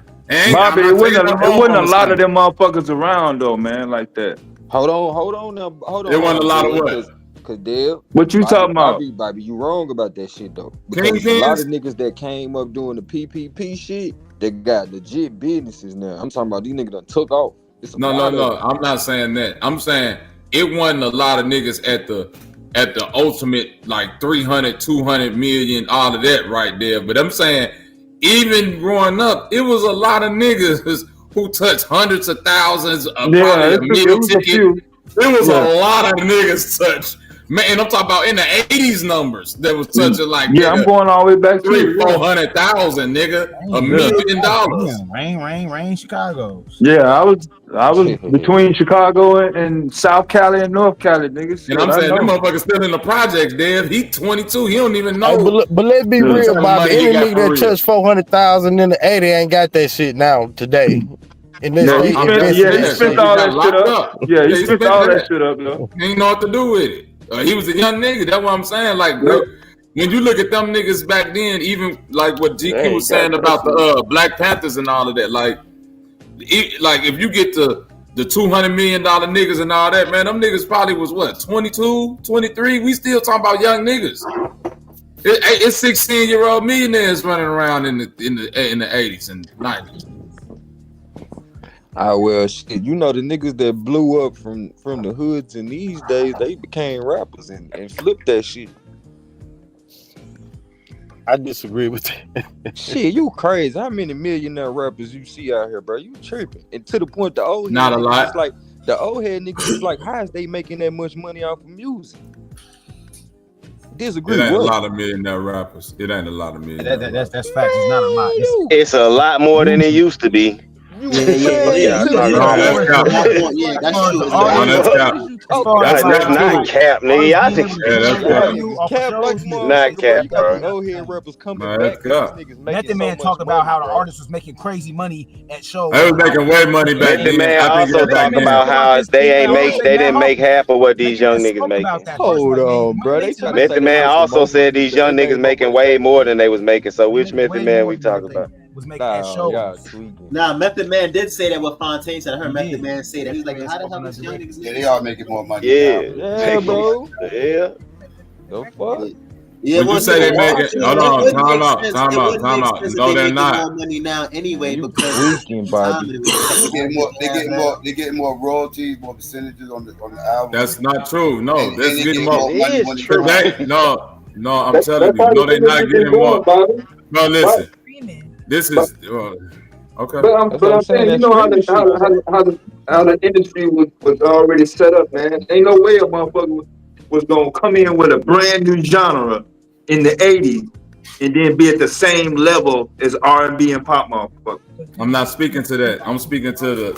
Bobby, it wasn't a lot of them motherfuckers around, though, man, like that. Hold on now. There wasn't a lot of what? What you talking about? Bobby, you wrong about that shit though. Because a lot of niggas that came up doing the PPP shit, they got legit businesses now. I'm talking about these niggas done took off. No. I'm not saying that. I'm saying it wasn't a lot of niggas at the ultimate like 300, 200 million, all of that right there. But I'm saying even growing up, it was a lot of niggas who touched hundreds of thousands of probably a meal ticket. There was a lot of niggas touched. Man, I'm talking about in the 80s numbers that was touching like I'm going all the way back to 400,000, nigga, $1 million. Rain, Chicago. Yeah, I was between Chicago and South Cali and North Cali, niggas. And I'm saying them motherfuckers still in the projects, Dave. He 22, he don't even know. Hey, but let's be real, Bobby. Any nigga that touched 400,000 in the 80 ain't got that shit now today. He spent all that shit up. Yeah, he spent all that shit up, though. He ain't know what to do with it. He was a young nigga. That's what I'm saying. Like, when you look at them niggas back then, even like what GQ was saying about the Black Panthers and all of that, like if you get to the $200 million niggas and all that, man, them niggas probably was what, 22, 23? We still talking about young niggas. It's 16-year-old millionaires running around in the 80s and 90s. Well, shit, you know the niggas that blew up from the hoods in these days, they became rappers and flipped that shit. I disagree with that. Shit, you crazy. How many millionaire rappers you see out here, bro? You tripping. And to the point, the old not a lot. It's like the old head niggas is like, how is they making that much money off of music? Disagree. It ain't a lot of millionaire rappers. It ain't a lot of millionaire. That's facts. It's not a lot. It's a lot more than it used to be. That's not cap, nigga. I think that's not cap, bro. Old head rappers coming back. Method Man talked about how the artist was making crazy money at shows. They was making way money back then. Method Man also talked about how they didn't make half of what these young niggas making. Hold on, bro. Method Man also said these young niggas making way more than they was making. So which Method Man we talking about? Was making that show. Nah, Method Man did say that what Fontaine said. I heard Method Man say that. He's like, how the hell is young niggas? Yeah, they are making more money. Yeah, bro. Yeah. The fuck? Yeah, you say they make it. Hold on, time out. No, they're not. More money now anyway because they getting more royalties, more percentages on the album. That's not true. No, that's getting more money. No, I'm telling you. No, they're not getting more. No, listen. This is okay. But I'm saying, you know how the industry was already set up, man. Ain't no way a motherfucker was gonna come in with a brand new genre in the '80s and then be at the same level as R&B and pop motherfucker. I'm not speaking to that. I'm speaking to the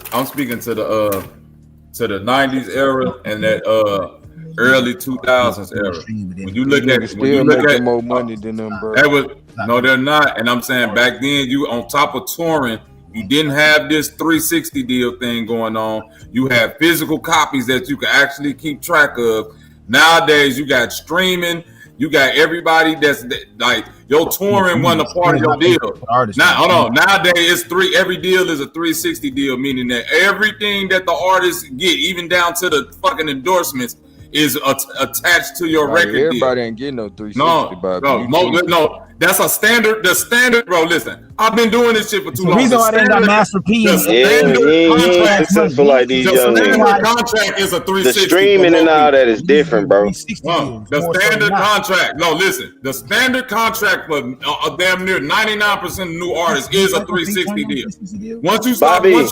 to the '90s era and that early 2000s era. When you look at more money than them, bro. That was no, they're not. And I'm saying back then, you on top of touring, you didn't have this 360 deal thing going on. You have physical copies that you can actually keep track of. Nowadays, you got streaming. You got everybody that's like your touring wasn't a part of your deal. Now, hold on. Nowadays, every deal is a 360 deal, meaning that everything that the artists get, even down to the fucking endorsements, is attached to your record deal. Everybody ain't getting no 360, Bobby. No, that's a standard. The standard, bro. Listen, I've been doing this shit for too long. The reason why they got Master P The standard successful like these young niggas. Contract is a 360. The streaming and all that is different, bro. The standard contract. No, listen. The standard contract for damn near 99% of new artists is a 360 deal. Once you unless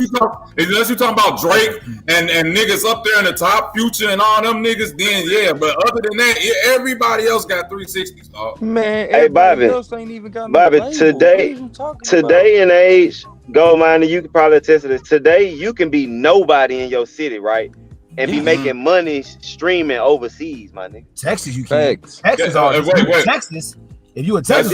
you talk about Drake and niggas up there in the top, Future and all them niggas, then yeah. But other than that, everybody else got 360s. Dog. Man, hey Bobby, ain't even got Bobby, today and age, Goldminer, you can probably attest to this. Today, you can be nobody in your city, right? And be making money streaming overseas, my nigga. Texas, you can't. Texas, Texas. If you a Texas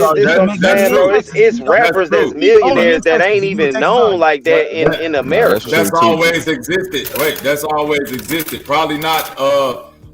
it's rappers that's millionaires that ain't even known like that in America. That's always existed. That's always existed. Probably not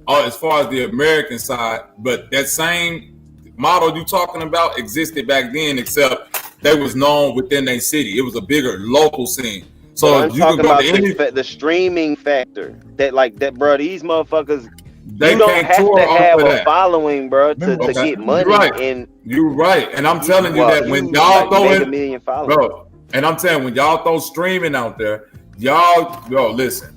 as far as the American side, but that same model you talking about existed back then, except they was known within their city. It was a bigger local scene. So I'm talking about the streaming factor. That, bro. These motherfuckers, you don't have to have a following, bro, to get money. You're right, and I'm telling you that when y'all bro, and I'm telling when y'all throw streaming out there, listen.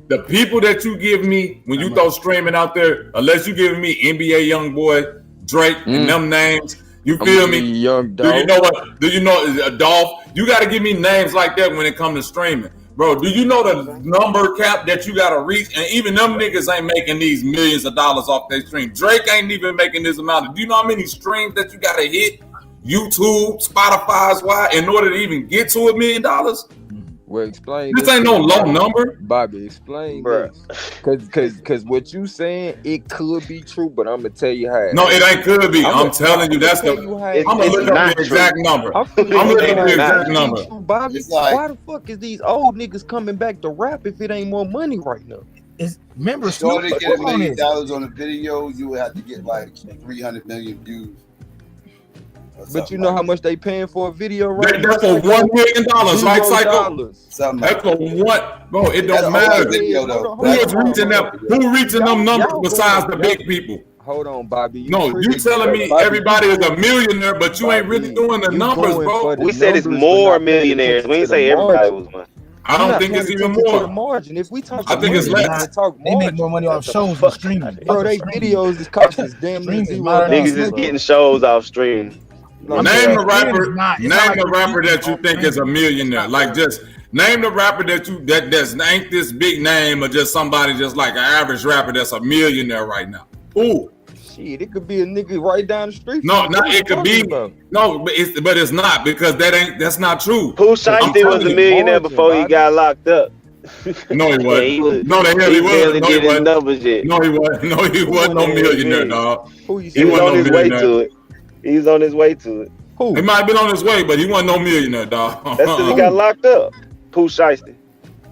The people that you give me when you throw streaming out there, unless you giving me NBA YoungBoy, Drake, and them names, you feel me? Young Do you know what? Do you know Dolph? You got to give me names like that when it comes to streaming, bro. Do you know the number cap that you got to reach? And even them niggas ain't making these millions of dollars off their stream. Drake ain't even making this amount. Do you know how many streams that you got to hit? YouTube, Spotify's why in order to even get to $1 million? Well, explain. This ain't no low number, Bobby. Explain this, cause what you saying it could be true, but I'm gonna tell you how. No, it ain't could be. I'm telling you that's the. I'm gonna look up the exact number. I'm looking up the exact number. Bobby, why the fuck is these old niggas coming back to rap if it ain't more money right now? Remember, in order to get $1 million on a video, you would have to get like 300 million views. But you know how much they paying for a video right now? That's for $1 million, right, Psycho? That's for what, bro? It don't matter. Who is reaching them? Who reaching them numbers besides the big people? Hold on, Bobby. No, you telling me everybody is a millionaire, but you ain't really doing the numbers, bro. We said it's more millionaires. We ain't say everybody was one. I don't think it's even more. Margin. If we talk, I think it's less. They make more money off shows than streaming. Bro, they videos is costing damn near $0. Niggas is getting shows off stream. Name the rapper that you think is a millionaire. Like just name the rapper that's ain't this big name or just somebody just like an average rapper that's a millionaire right now. Ooh. Shit, it could be a nigga right down the street. No, it could be. No, but it's not because that's not true. Pooh Shiesty was a millionaire before he got locked up. No, he wasn't. No, the hell he wasn't. No, he wasn't. No, he wasn't no millionaire, dog. He was on his way to it. He's on his way to it. He might have been on his way, but he wasn't no millionaire, dog. That's because he got locked up. Pooh Shiesty.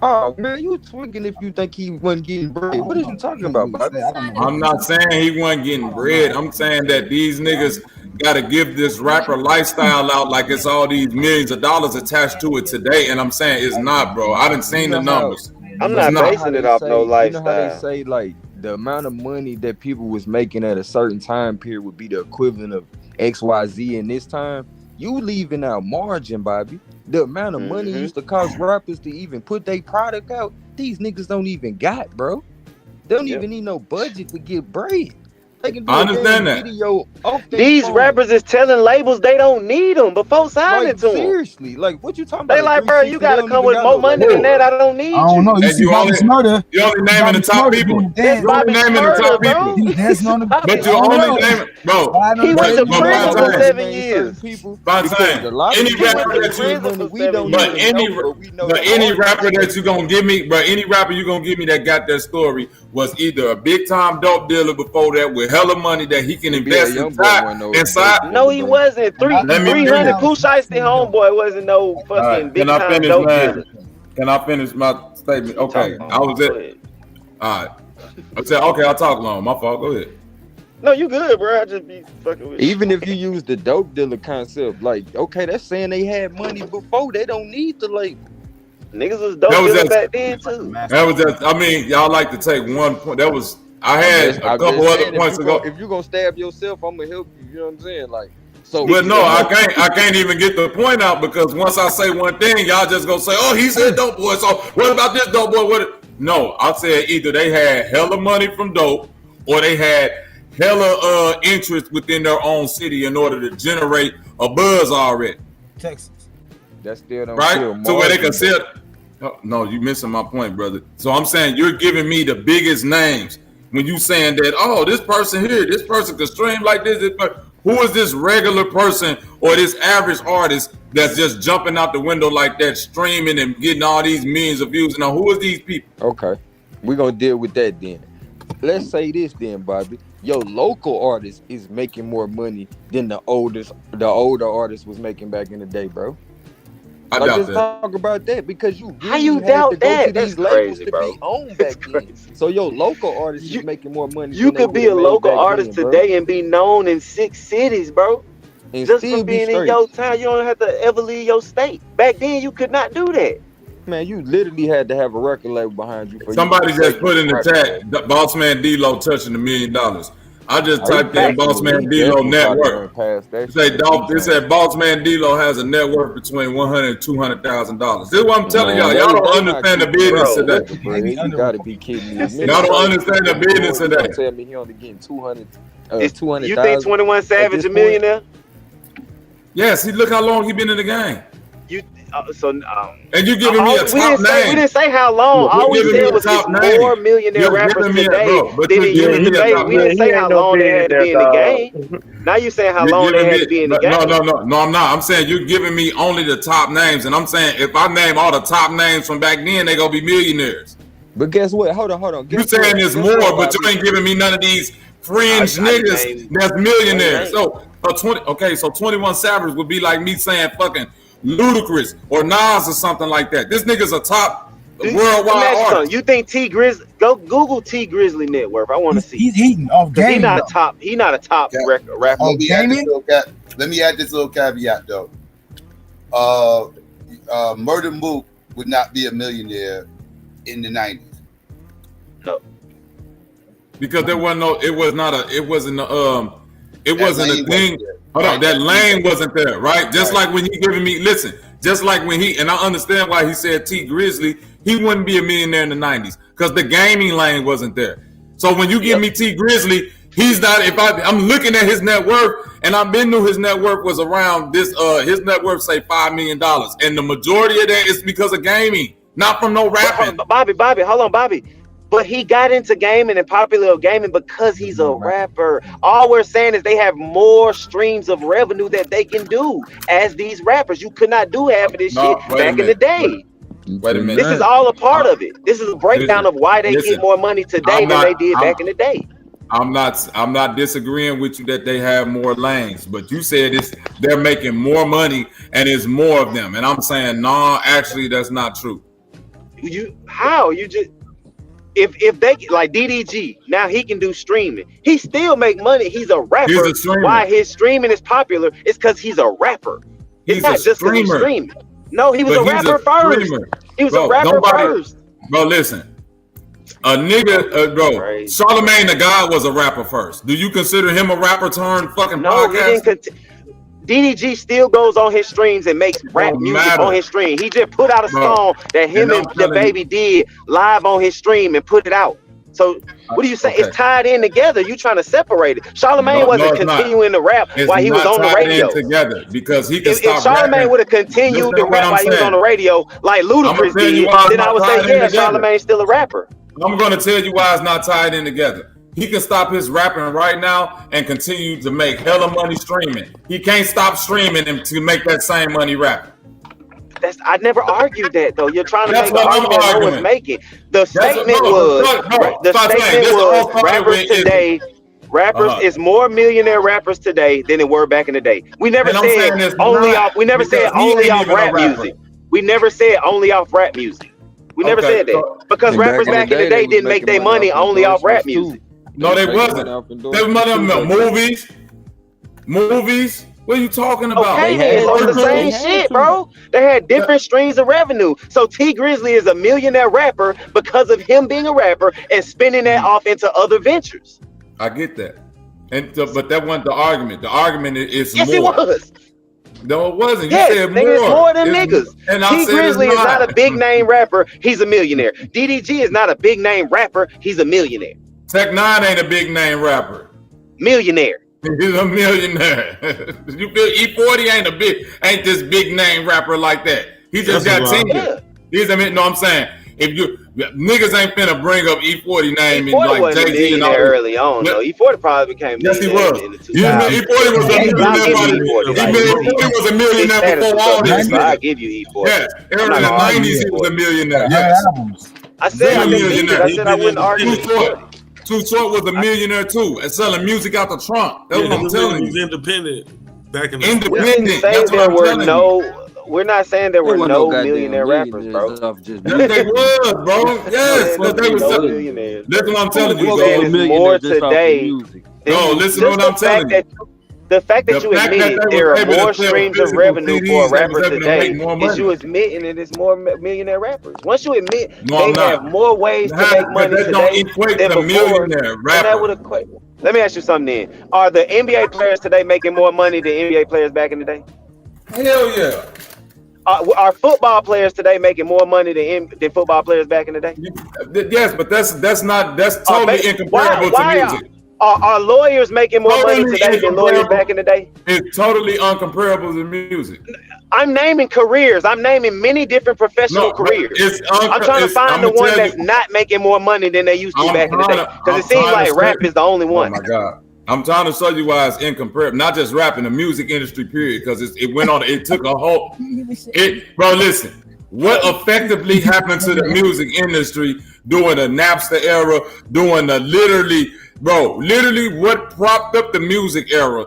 Oh man, you tweaking if you think he wasn't getting bread. What are you talking about, Bobby? I'm not saying he wasn't getting bread. I'm saying that these niggas gotta give this rapper lifestyle out like it's all these millions of dollars attached to it today. And I'm saying it's not, bro. I didn't seen the numbers. I'm not basing it off no lifestyle. You know how they say like the amount of money that people was making at a certain time period would be the equivalent of XYZ in this time? You leaving out margin, Bobby. The amount of money used to cost rappers to even put their product out, these niggas don't even got, bro. They don't even need no budget to get bread. They can do I a understand damn that. video off their These phone. rappers is telling labels they don't need them before signing Like to them. seriously, like what you talking about? They A like, bro, you 360, they gotta don't come even with got more no money label. than that. I don't need I don't know. you. You see, You Bobby Smurda. naming the top people. That's You only Bobby naming the top Smurda, bro. people. Dancing on the. But I you don't only know. naming, bro. He went to prison for Fontaine, 7 years. Fontaine, A lot of any these He went rapper to that prison you, for we 7 don't years. but any, know, but we know but the any artists rapper that that you gonna give me, but any rapper you gonna give me that got that story was either a big time dope dealer before that with hella money that he can invest inside. No, he wasn't. Let me 300 finish. Pooh Shiesty homeboy wasn't no All fucking right, big can I time finish, dope man? dealer. Can I finish my statement? Okay, I was Go at. ahead. All right, I said okay. I talk long. My fault. Go ahead. No, you good, bro. I just be fucking with you. Even if you use the dope dealer concept, like okay, that's saying they had money before. They don't need the label. Niggas was dope That was dealers just- back then too. That was just. I mean, y'all like to take one point. That was. I had a couple other points to go. If you gonna stab yourself, I'm gonna help you. You know what I'm saying? Like, so. But no, I can't even get the point out because once I say one thing, y'all just gonna say, "Oh, he said dope boy." So what about this dope boy? What? No, I said either they had hella money from dope, or they had hella interest within their own city in order to generate a buzz already. Texas. That still don't Right? feel So where they margin, can sell. Oh, no, you missing my point, brother. So I'm saying you're giving me the biggest names when you saying that. Oh, this person here, this person can stream like this. Who is this regular person or this average artist that's just jumping out the window like that, streaming and getting all these millions of views? Now, who is these people? Okay, we're gonna deal with that then. Let's say this then, Bobby. Your local artist is making more money than the older artist was making back in the day, bro. I like, doubt just that. talk about that because you How you had doubt to go that? to these That's labels crazy, to bro. be on back then. So your local artist is making more money. You than they could be a would've made local back artist then, bro. today and be known in 6 cities, bro. And Just still from be being in straight. your town, you don't have to ever leave your state. Back then, you could not do that. Man, you literally had to have a record label behind you. For Somebody you to just say put in the rapper, chat, bro. Boss Man D-Lo touching $1 million. I just Oh, typed in Boss Man D-Lo net worth. It said Boss Man D-Lo has a net worth between $100,000 and $200,000. This is what I'm telling y'all. Y'all don't understand the business today. You gotta be kidding me. Y'all don't understand the business today. Tell me he only getting 200. You think 21 Savage a millionaire? Yes, look how long he been in the game. And you giving me a top name. We didn't say how long. All we said was it's more millionaire rappers today than it used to be. We didn't say how long they had to be in the game. Now you saying how long they had to be in the game. No, I'm not. I'm saying you're giving me only the top names, and I'm saying if I name all the top names from back then, they gonna be millionaires. But guess what? Hold on. You saying there's more, but you ain't giving me none of these fringe niggas that's millionaires. So 21 Savage would be like me saying fucking Ludacris or Nas or something like that. This nigga's a top worldwide artist. You think T Grizzly? Go Google T Grizzly net worth. I want to see. He's eating off game. He not a top rapper. Let me add this little caveat though. Murder Mook would not be a millionaire in the 90s. No. Because there wasn't a thing. Hold on, that lane wasn't there, right? Just like when he giving me, just like when and I understand why he said T Grizzly, he wouldn't be a millionaire in the 90s because the gaming lane wasn't there. So when you give me T Grizzly, he's not, I'm looking at his net worth and I've been knew his net worth was around this, his net worth say $5 million. And the majority of that is because of gaming, not from no rapping. Bobby, hold on, Bobby. But he got into gaming and popular gaming because he's a rapper. All we're saying is they have more streams of revenue that they can do as these rappers. You could not do half of this shit back in the day. Wait a minute. This is all a part of it. This is a breakdown of why they get more money today than they did back in the day. I'm not disagreeing with you that they have more lanes, but you said they're making more money and it's more of them. And I'm saying, no, actually that's not true. If they like DDG, now he can do streaming. He still make money. He's a rapper. He's a streamer. Why his streaming is popular is because he's a rapper. It's not just because he's streaming. No, he was a rapper first. He was a rapper first. Bro, listen. A nigga, bro, Charlamagne the God was a rapper first. Do you consider him a rapper turned fucking podcast? DDG still goes on his streams and makes rap music on his stream. He just put out a song that him and the baby did live on his stream and put it out. So What do you say? It's tied in together. You trying to separate it? Charlamagne wasn't continuing to rap while he was on the radio. Together because he can if Charlamagne would have continued to rap while he was on the radio, like Ludacris did, then I would say, yeah, Charlamagne's still a rapper. I'm going to tell you why it's not tied in together. He can stop his rapping right now and continue to make hella money streaming. He can't stop streaming and to make that same money rapping. I never argued that though. You're trying to make an argument no one's making. The statement was rappers is more millionaire rappers today than it were back in the day. We never said only off rap music. We never said only off rap music. We never said that. Because rappers back in the day didn't make their money only off rap music. No, they wasn't. They were movies. What are you talking about? Okay, so it's the same shit, bro. They had different streams of revenue. So T Grizzly is a millionaire rapper because of him being a rapper and spinning that off into other ventures. I get that, but that wasn't the argument. The argument is yes, more. It was. No, it wasn't. You yes, said more. It's more than niggas. T Grizzly is not a big name rapper. He's a millionaire. DDG is not a big name rapper. He's a millionaire. Tech 9 ain't a big name rapper. Millionaire. He's a millionaire. You feel E40 ain't this big name rapper like that. He just got tenure. No, I'm saying if you niggas ain't finna bring up E40 name and like Jay-Z and all early on. No, E40 probably became. Yes, he was. E40 was a millionaire before all this. I give you E40. Yes, early in the 90s he was a millionaire. Yes. I said I wouldn't argue. Too Short was a millionaire too, and selling music out the trunk. That's what I'm telling you. He was independent back in the independent. That's what I'm telling you. We're not saying there were no millionaire rappers, bro. Yes, they was, bro. Yes, but they were millionaires. That's what I'm telling you. More today. No, listen to what I'm telling you. The fact that you admitted there are more streams of revenue for a rapper today is you admitting that it's more millionaire rappers. Once you admit they have more ways to make money today than before, that would equate. Let me ask you something then. Are the NBA players today making more money than NBA players back in the day? Hell yeah. Are football players today making more money than football players back in the day? Yes, but that's totally incomparable to music. Are lawyers making more money today than lawyers back in the day? It's totally uncomparable to music. I'm naming careers. I'm naming many different professional careers. I'm trying to find the one that's not making more money than they used to back in the day. Because it seems like rap is the only one. Oh my God. I'm trying to show you why it's incomparable. Not just rap in the music industry, period. Because it went on. It took a whole. Bro, listen. What effectively happened to the music industry during the Napster era, during the literally what propped up the music era,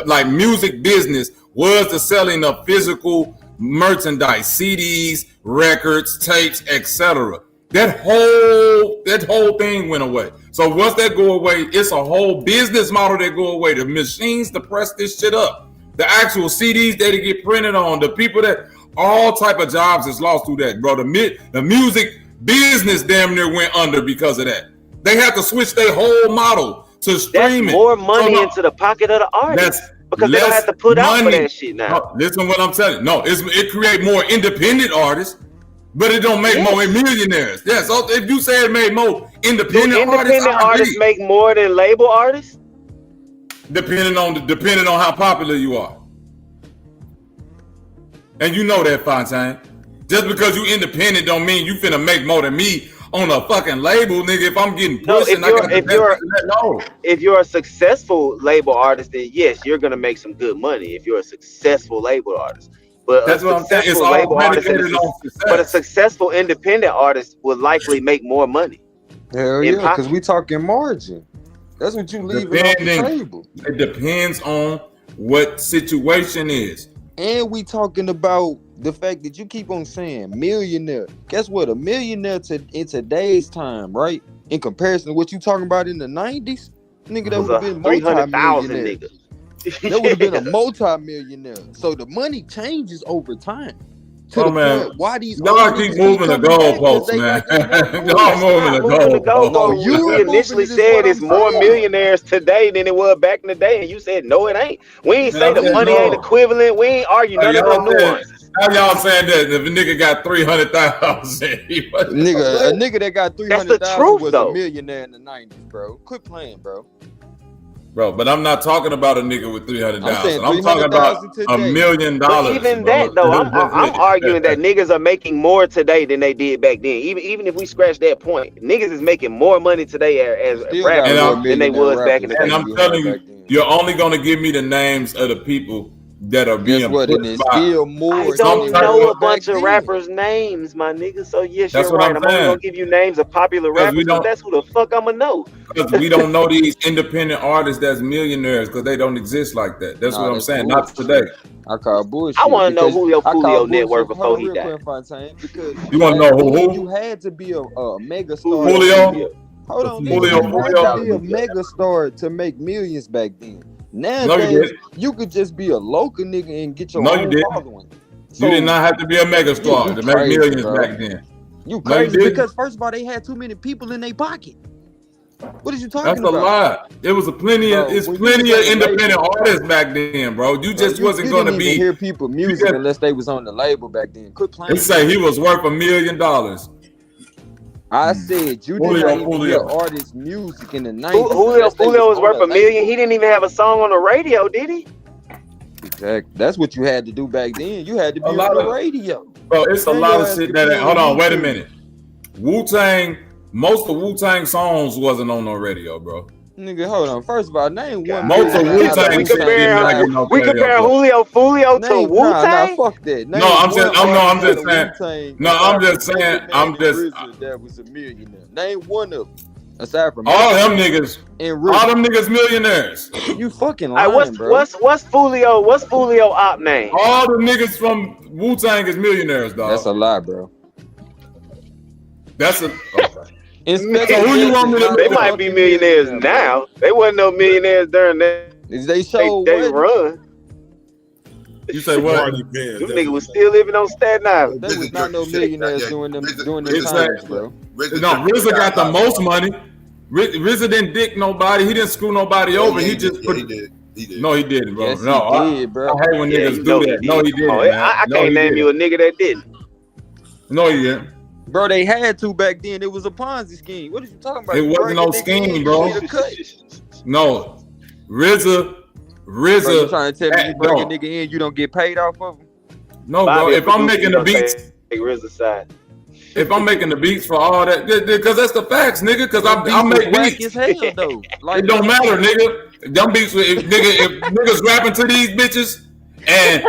like music business, was the selling of physical merchandise, CDs, records, tapes, etc. That whole thing went away. So once that go away, it's a whole business model that go away. The machines to press this shit up, the actual CDs that get printed on, the people that all type of jobs is lost through that, bro. The music business damn near went under because of that. They had to switch their whole model to streaming. That's more money into the pocket of the artist because they don't have to put out for that shit now. No, listen to what I'm telling you. No, it create more independent artists, but it don't make more millionaires. Yeah, so if you say it made more independent artists make more than label artists? Depending on how popular you are. And you know that, Fontaine. Just because you independent don't mean you finna make more than me on a fucking label, nigga. If I'm getting pushed if you're a successful label artist, then yes, you're gonna make some good money if you're a successful label artist. But that's what I'm saying. It's all predicated on success. But a successful independent artist will likely make more money. Hell yeah, because we talking margin. That's what you leave off the table. It depends on what situation is. And we talking about the fact that you keep on saying millionaire. Guess what? A millionaire in today's time, right? In comparison to what you talking about in the 90s, nigga, that would have been multi-millionaire. That would have been a multi-millionaire. So the money changes over time. Man, why these y'all keep moving the goalposts, man? Y'all moving the goalposts. No, you initially said it's more millionaires today than it was back in the day, and you said no, it ain't. We ain't say the money ain't equivalent. We ain't argue none of them nuances. How y'all saying that if a nigga got 300,000? Nigga, a nigga that got 300,000 was a millionaire in the 90s, bro. Quit playing, bro. Bro, but I'm not talking about a nigga with 300,000. I'm talking 300,000 about today. $1 million. But even bro. that though, I'm arguing that niggas are making more today than they did back then. Even if we scratch that point, niggas is making more money today as rappers than they was back in the day. And I'm telling you, you're only gonna give me the names of the people that are being what? And it's still more. I don't know a bunch of rappers' names, my nigga. So yes, That's you're what right. I'm I'm only saying. gonna give you names of popular rappers because that's who the fuck I'ma know. Because we don't know these independent artists that's millionaires because they don't exist like that. That's what I'm saying. Not today. I call bullshit. I want to know Julio net worth before he died. Because you want to know who? You had to be a mega star. Julio. Hold on, Julio. You had to be a mega star to make millions back then. Nowadays, you could just be a local nigga and get your own following. So, you did not have to be a mega star to make millions back then. You crazy because first of all, they had too many people in their pocket. What are you talking about? That's a lie. It was plenty of independent artists back then, bro. You just wasn't going to be hear people music unless they was on the label back then. Quit playing. They say he was worth $1 million. I said you didn't even hear artists' music in the 90s. Julio was worth $1 million. He didn't even have a song on the radio, did he? Exactly. That's what you had to do back then. You had to be on the radio. Bro, it's a lot of shit that. Hold on, wait a minute. Wu-Tang. Most of Wu-Tang songs wasn't on no radio, bro. Nigga, hold on. First of all, name one. Most of Wu-Tang we compare Julio to Wu-Tang. Nah, fuck that. No, I'm just saying. That was a millionaire. Name one of them. Aside from all them niggas, all them niggas millionaires. You fucking lying, bro. What's Julio op name? All the niggas from Wu-Tang is millionaires, dog. That's a lie, bro. That's a. So who you want me to? They might be millionaires now. They wasn't no millionaires during that. They showed they run. You say what? Them niggas was still living on Staten Island. There was not no millionaires doing them times, bro. No, RZA got the most money. RZA didn't dick nobody. He didn't screw nobody over. He just put. He did. No, he didn't, bro. Yes, no, he did, bro. I hate when niggas do that. No, he didn't. I can't name you a nigga that didn't. No, he didn't. Bro, they had to back then. It was a Ponzi scheme. What are you talking about? It wasn't no scheme, bro. No, RZA. Bro, you trying to tell me you bring a nigga in, you don't get paid off of him? No, bro. If I'm making the beats, take RZA side. If I'm making the beats for all that, because that's the facts, nigga. Because I make beats. As hell, though. Like, it don't matter, nigga. Them beats, if niggas rapping to these bitches, and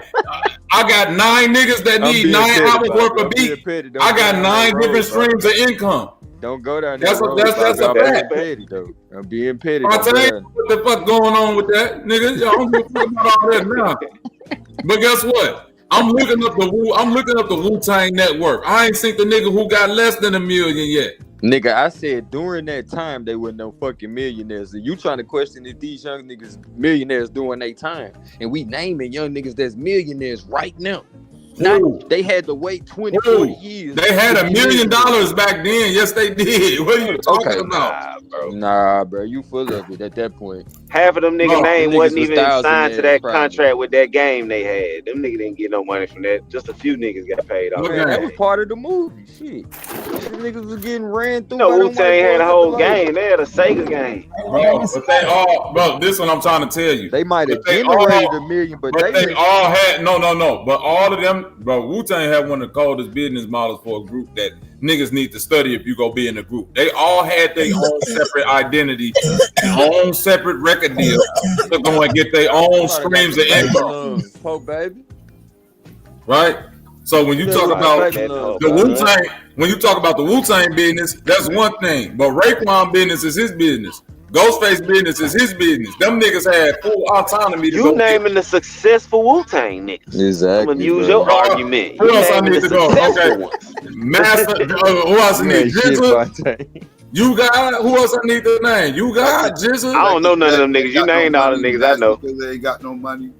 I got 9 niggas that need 9 hours worth of beat. I got 9 different streams of income. Don't go down there. That's a fact. I'm being petty. I tell you what the fuck going on with that, nigga. I don't give a fuck about all that now. But guess what? I'm looking up the Wu-Tang network. I ain't seen the nigga who got less than $1 million yet. Nigga, I said during that time they were no fucking millionaires. And you trying to question if these young niggas millionaires during their time. And we naming young niggas that's millionaires right now. Not, they had to wait 20, 40 years. They had $1 million back then. Yes, they did. What are you talking about? Nah, bro. You full of it at that point. Half of them niggas' name wasn't even signed to that contract with that game they had. Them niggas didn't get no money from that. Just a few niggas got paid off. Man, that was part of the movie. Shit. Them niggas was getting ran through. No, Wu-Tang had a whole game. They had a Sega game. Bro, this is what I'm trying to tell you. They might have generated $1 million, but they all had no. But all of them, bro, Wu-Tang had one of the coldest business models for a group that niggas need to study if you go be in a group. They all had their own separate identity, own separate record deal to go and get their own streams of income. Pope, baby. Right? So when you talk about the Wu-Tang, when you talk about the Wu-Tang business, that's one thing. But Raekwon business is his business. Ghostface business is his business. Them niggas had full autonomy to go. You naming the successful Wu-Tang niggas. Exactly. I'm gonna use your argument. Who else I need to go? Okay. Master, who else I need? Jizza? You got? Who else I need to name? You got Jizza? I don't know none of them niggas. You named all the niggas I know. Because they ain't got no money.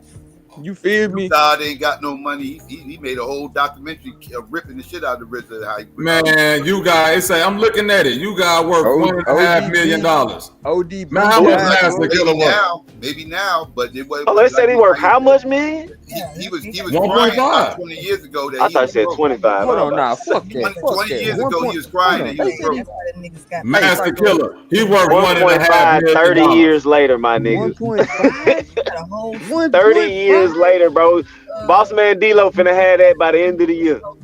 You feel me? God ain't got no money. He made a whole documentary ripping the shit out of the RZA. How he Man, you guys say I'm looking at it. You guys worth $1.5 million. ODB. Man, how much Master Killer worth? Maybe now, but it was. Oh, they said he worth how much, man? He was 1.5. crying about 20 years ago that I thought you said 25. Hold on, nah, fuck that. 20 years ago he was crying that he was broke. Master Killer. He worth $1.5 million. 30 years later, my nigga. 30 years later, bro. Boss man D-Lo finna have that by the end of the year. Hold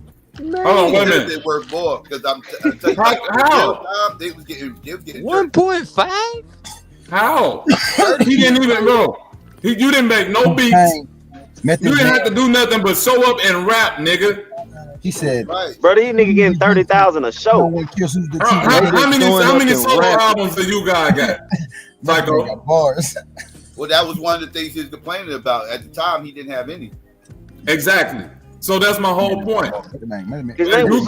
on, wait a minute. They worth more because I'm telling you, How? They was getting 1.5? How? He didn't even go. You didn't make no beats. You didn't have to do nothing but show up and rap, nigga. He said, bro, these niggas getting 30,000 a show. How many solo albums do you guys got? Psycho. Bars. Well, that was one of the things he was complaining about. At the time, he didn't have any. Exactly. So that's my whole point. His name was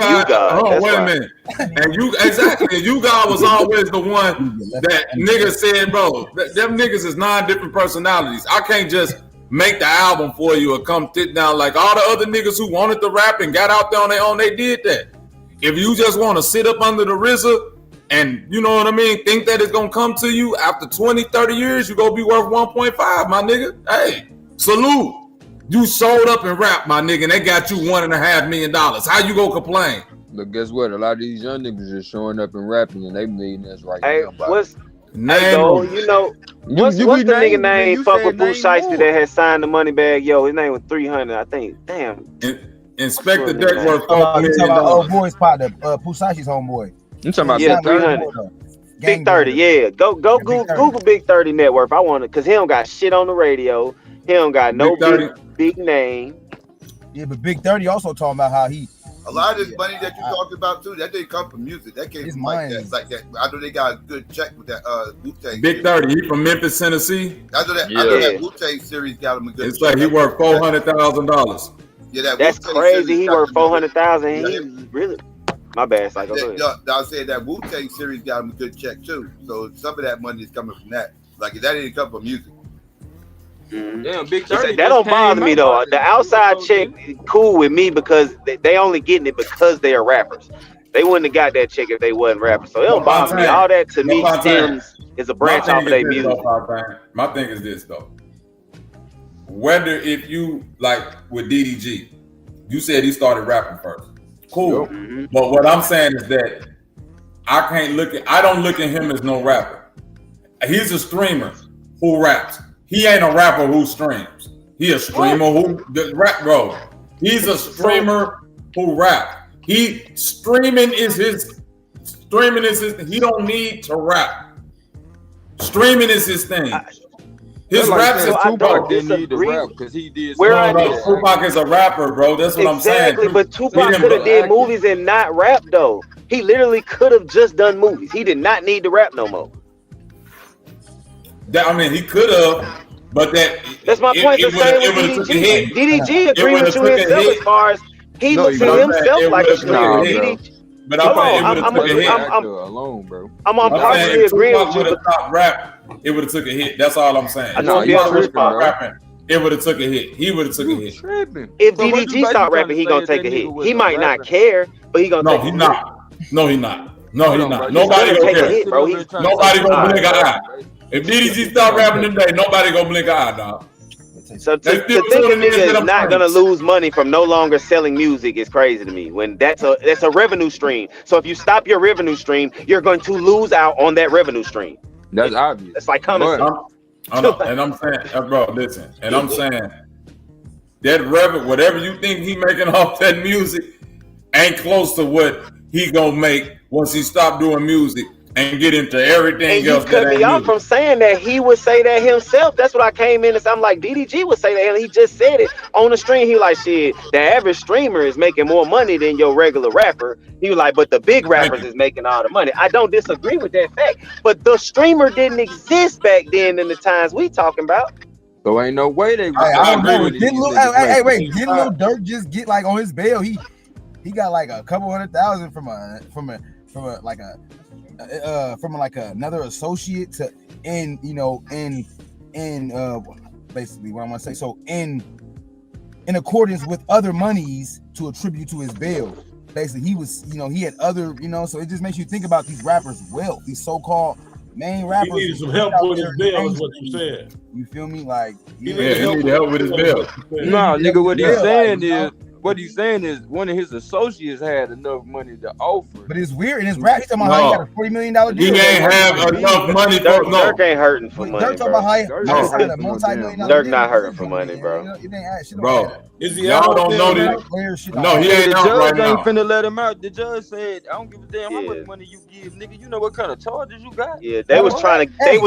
Oh, wait a minute. And you exactly. And you guys was always the one that niggas said, bro, them niggas is 9 different personalities. I can't just make the album for you or come sit down like all the other niggas who wanted to rap and got out there on their own. They did that. If you just want to sit up under the RZA and you know what I mean, think that it's gonna come to you after 20, 30 years, you gonna be worth 1.5, my nigga. Hey, salute. You showed up and rap, my nigga, and they got you $1.5 million. How you gonna complain? But guess what? A lot of these young niggas is showing up and rapping, and they millionaires right hey, now. What's the nigga name? Fuck with Pusheisty that had signed the money bag. Yo, his name was 300. I think. Damn. Inspector Deck worth $4 million. You talking about old boy's partner, Pusheisty's homeboy. You talking about yeah, 300. Big 30, yeah. Go Google Big 30 net worth. I want it because he don't got shit on the radio. He don't got no big name. Yeah, but Big 30 also talking about how he. A lot of this money that you talking about too, that didn't come from music. That came from like that. I know they got a good check with that Wu-Tang. Big 30, he from Memphis, Tennessee. I know that Wu-Tang series got him a good. It's like he worth $400,000. Yeah, that's crazy. He worth 400,000. He really. My bad, Psycho. I said that Wu-Tang series got him a good check too. So some of that money is coming from that. Like that didn't come from music. Damn, Big 30 that don't bother me though. The outside check cool with me because they only getting it because they are rappers. They wouldn't have got that check if they wasn't rappers. So it don't bother me. All that to me stems is a branch off of their music. My thing is this though. Whether if you like with DDG, you said he started rapping first. Cool. But what I'm saying is that I don't look at him as no rapper. He's a streamer who raps. He ain't a rapper who streams. He a streamer who rap, bro. He's a streamer who rap. Streaming is his. He don't need to rap. Streaming is his thing. His raps is Tupac didn't need to rap because he did. Tupac is a rapper, bro. That's what I'm saying. Exactly, but Tupac could have did movies and not rap though. He literally could have just done movies. He did not need to rap no more. He could have, but that's my point. The same with DDG. DDG agreed with you himself as far as he looks at himself like a streamer. But I'm partially agreeing with you. Rap, it would have took a hit. That's all I'm saying. I know rapping, it would have took a hit. He would have took a hit. If DDG start rapping, he gonna take a hit. He might not care, but he gonna take a hit. No, he not. Nobody gonna care. Nobody gonna blink an eye. If DDG start rapping today, nobody gonna blink an eye, dog. So to think a nigga is not gonna lose money from no longer selling music is crazy to me. When that's a revenue stream. So if you stop your revenue stream, you're going to lose out on that revenue stream. That's obvious. It's like common sense. And I'm saying, bro, listen. And I'm saying that whatever you think he making off that music, ain't close to what he gonna make once he stop doing music and get into everything and else. You cut me off from saying that. He would say that himself. That's what I came in and I'm like, DDG would say that, and he just said it on the stream. He like, shit, the average streamer is making more money than your regular rapper. He was like, but the big rappers is making all the money. I don't disagree with that fact, but the streamer didn't exist back then in the times we talking about. So ain't no way they. I don't know. Didn't Lil Durk just get like on his bail? He got like a couple $100,000 from another associate to basically what I want to say. So in accordance with other monies to attribute to his bail, basically he was, he had other, so it just makes you think about these rappers' wealth, these so-called main rappers. He needed some help with his bail, is what you said. You feel me? Like he needed help with his bail. No, nigga, what he's saying is one of his associates had enough money to offer. But it's weird in his rap. He's talking about how he got a $40 million deal. He ain't have enough money for Dirk ain't hurting for money. Dirk talking about how he signed a multi-million dollar Dirk deal. not hurting for money, bro. Bro, y'all don't know this. No, he ain't the out judge right ain't now. finna let him out. The judge said, "I don't give a damn how much money you give, nigga. You know what kind of charges you got." Yeah, they was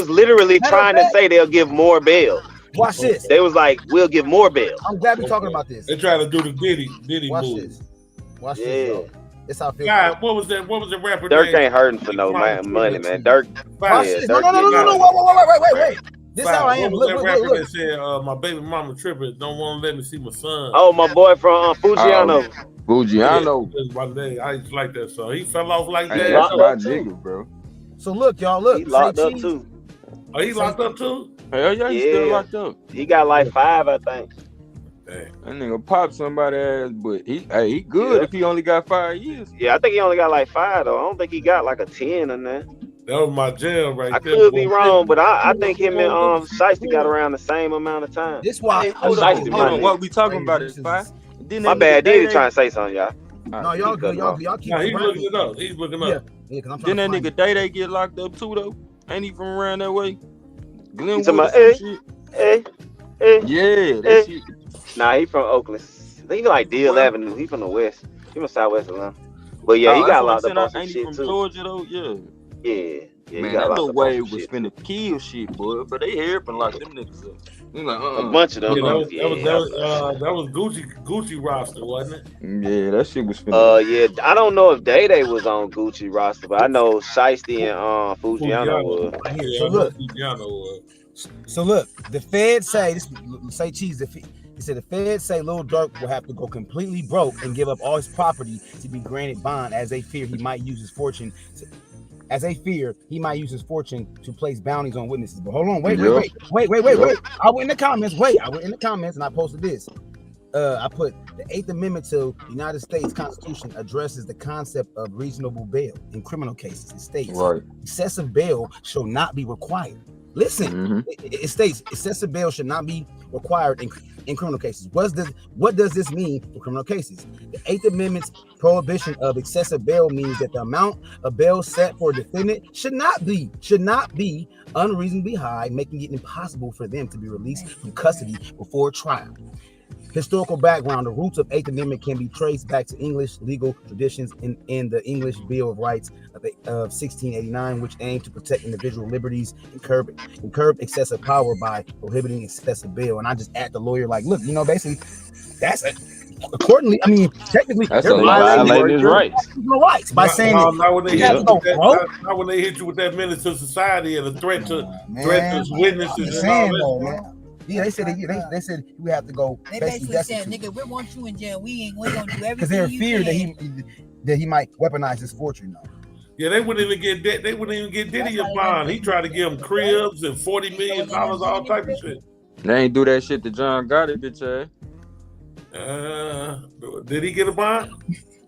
literally trying to say they'll give more bail. Watch this. They was like, we'll give more bail. I'm glad we're talking about this. They trying to do the Diddy Watch move. this. Watch this, though. This how I feel. God, what was the rapper Dirk name? ain't hurting for no money, man. Dirk. Watch this. No. Wait. This how I am. What was Look. that rapper that said, my baby mama tripping, don't want to let me see my son? Oh, my boy from Fujiano. Fujiano. That's my name. I used to like that song. He fell off like Hey, that. that's my nigga, bro. So look, y'all, look. He locked up too. Oh, he locked up too? Hell yeah, he's still locked up. He got like 5, I think. Dang. That nigga pop somebody ass, but he good if he only got 5 years. Yeah, I think he only got like 5 though. I don't think he got like a 10 in there. That was my jam right there. I could be wrong, but I think him and Shiesty got around the same amount of time. This why. Hold on, what we talking about is 5. My bad, Diddy trying to say something, y'all. No, y'all good. Y'all keep. Nah, he's looking it up. He's looking up. Yeah, because I'm Then trying that to nigga Day get locked up too though. Ain't he from around that way? Glenwood talking about, or some shit? Yeah, that shit. Nah, he from Oakland. He like Deal Avenue. He from the West. He from Southwest Atlanta. But yeah, he got locked up on some ain't shit he too. from Georgia though? Yeah. Yeah, Man, he got that locked little up on wave some was shit. finna kill shit, boy. But they helping lock them niggas up. He like, A bunch of them. Yeah, that was Gucci roster, wasn't it? Yeah, that shit was finna. Yeah, I don't know if Day was on Gucci roster, but I know Shiesty and Fujiano was. Yeah, So I know look. Fujiano was. So look, the Fed say Cheese. He said the Fed say Lil Durk will have to go completely broke and give up all his property to be granted bond, as they fear he might use his fortune. To place bounties on witnesses. But hold on, wait. I went in the comments and I posted this. I put the 8th Amendment to the United States Constitution addresses the concept of reasonable bail in criminal cases. It states excessive bail shall not be required. Listen, it states excessive bail should not be required in criminal cases. What does this mean for criminal cases? The 8th Amendment's prohibition of excessive bail means that the amount of bail set for a defendant should not be unreasonably high, making it impossible for them to be released from custody before trial. Historical background: the roots of 8th Amendment can be traced back to English legal traditions in the English Bill of Rights of 1689, which aimed to protect individual liberties and curb excessive power by prohibiting excessive bail. And I just add the lawyer like, look, basically, that's it. Accordingly, I mean, technically, that's they're violating his rights. Rights by saying not when they hit you with that menace to society and a threat to witnesses and all that. Man. Yeah, they said we have to go. They basically said, "Nigga, we want you in jail. We gonna do everything." Because they're in fear that he might weaponize his fortune. Though. Yeah, they wouldn't even get Diddy a bond. He tried to give him cribs and $40 million, all type of shit. They ain't do that shit to John Gotti, bitch ass. Did he get a bond?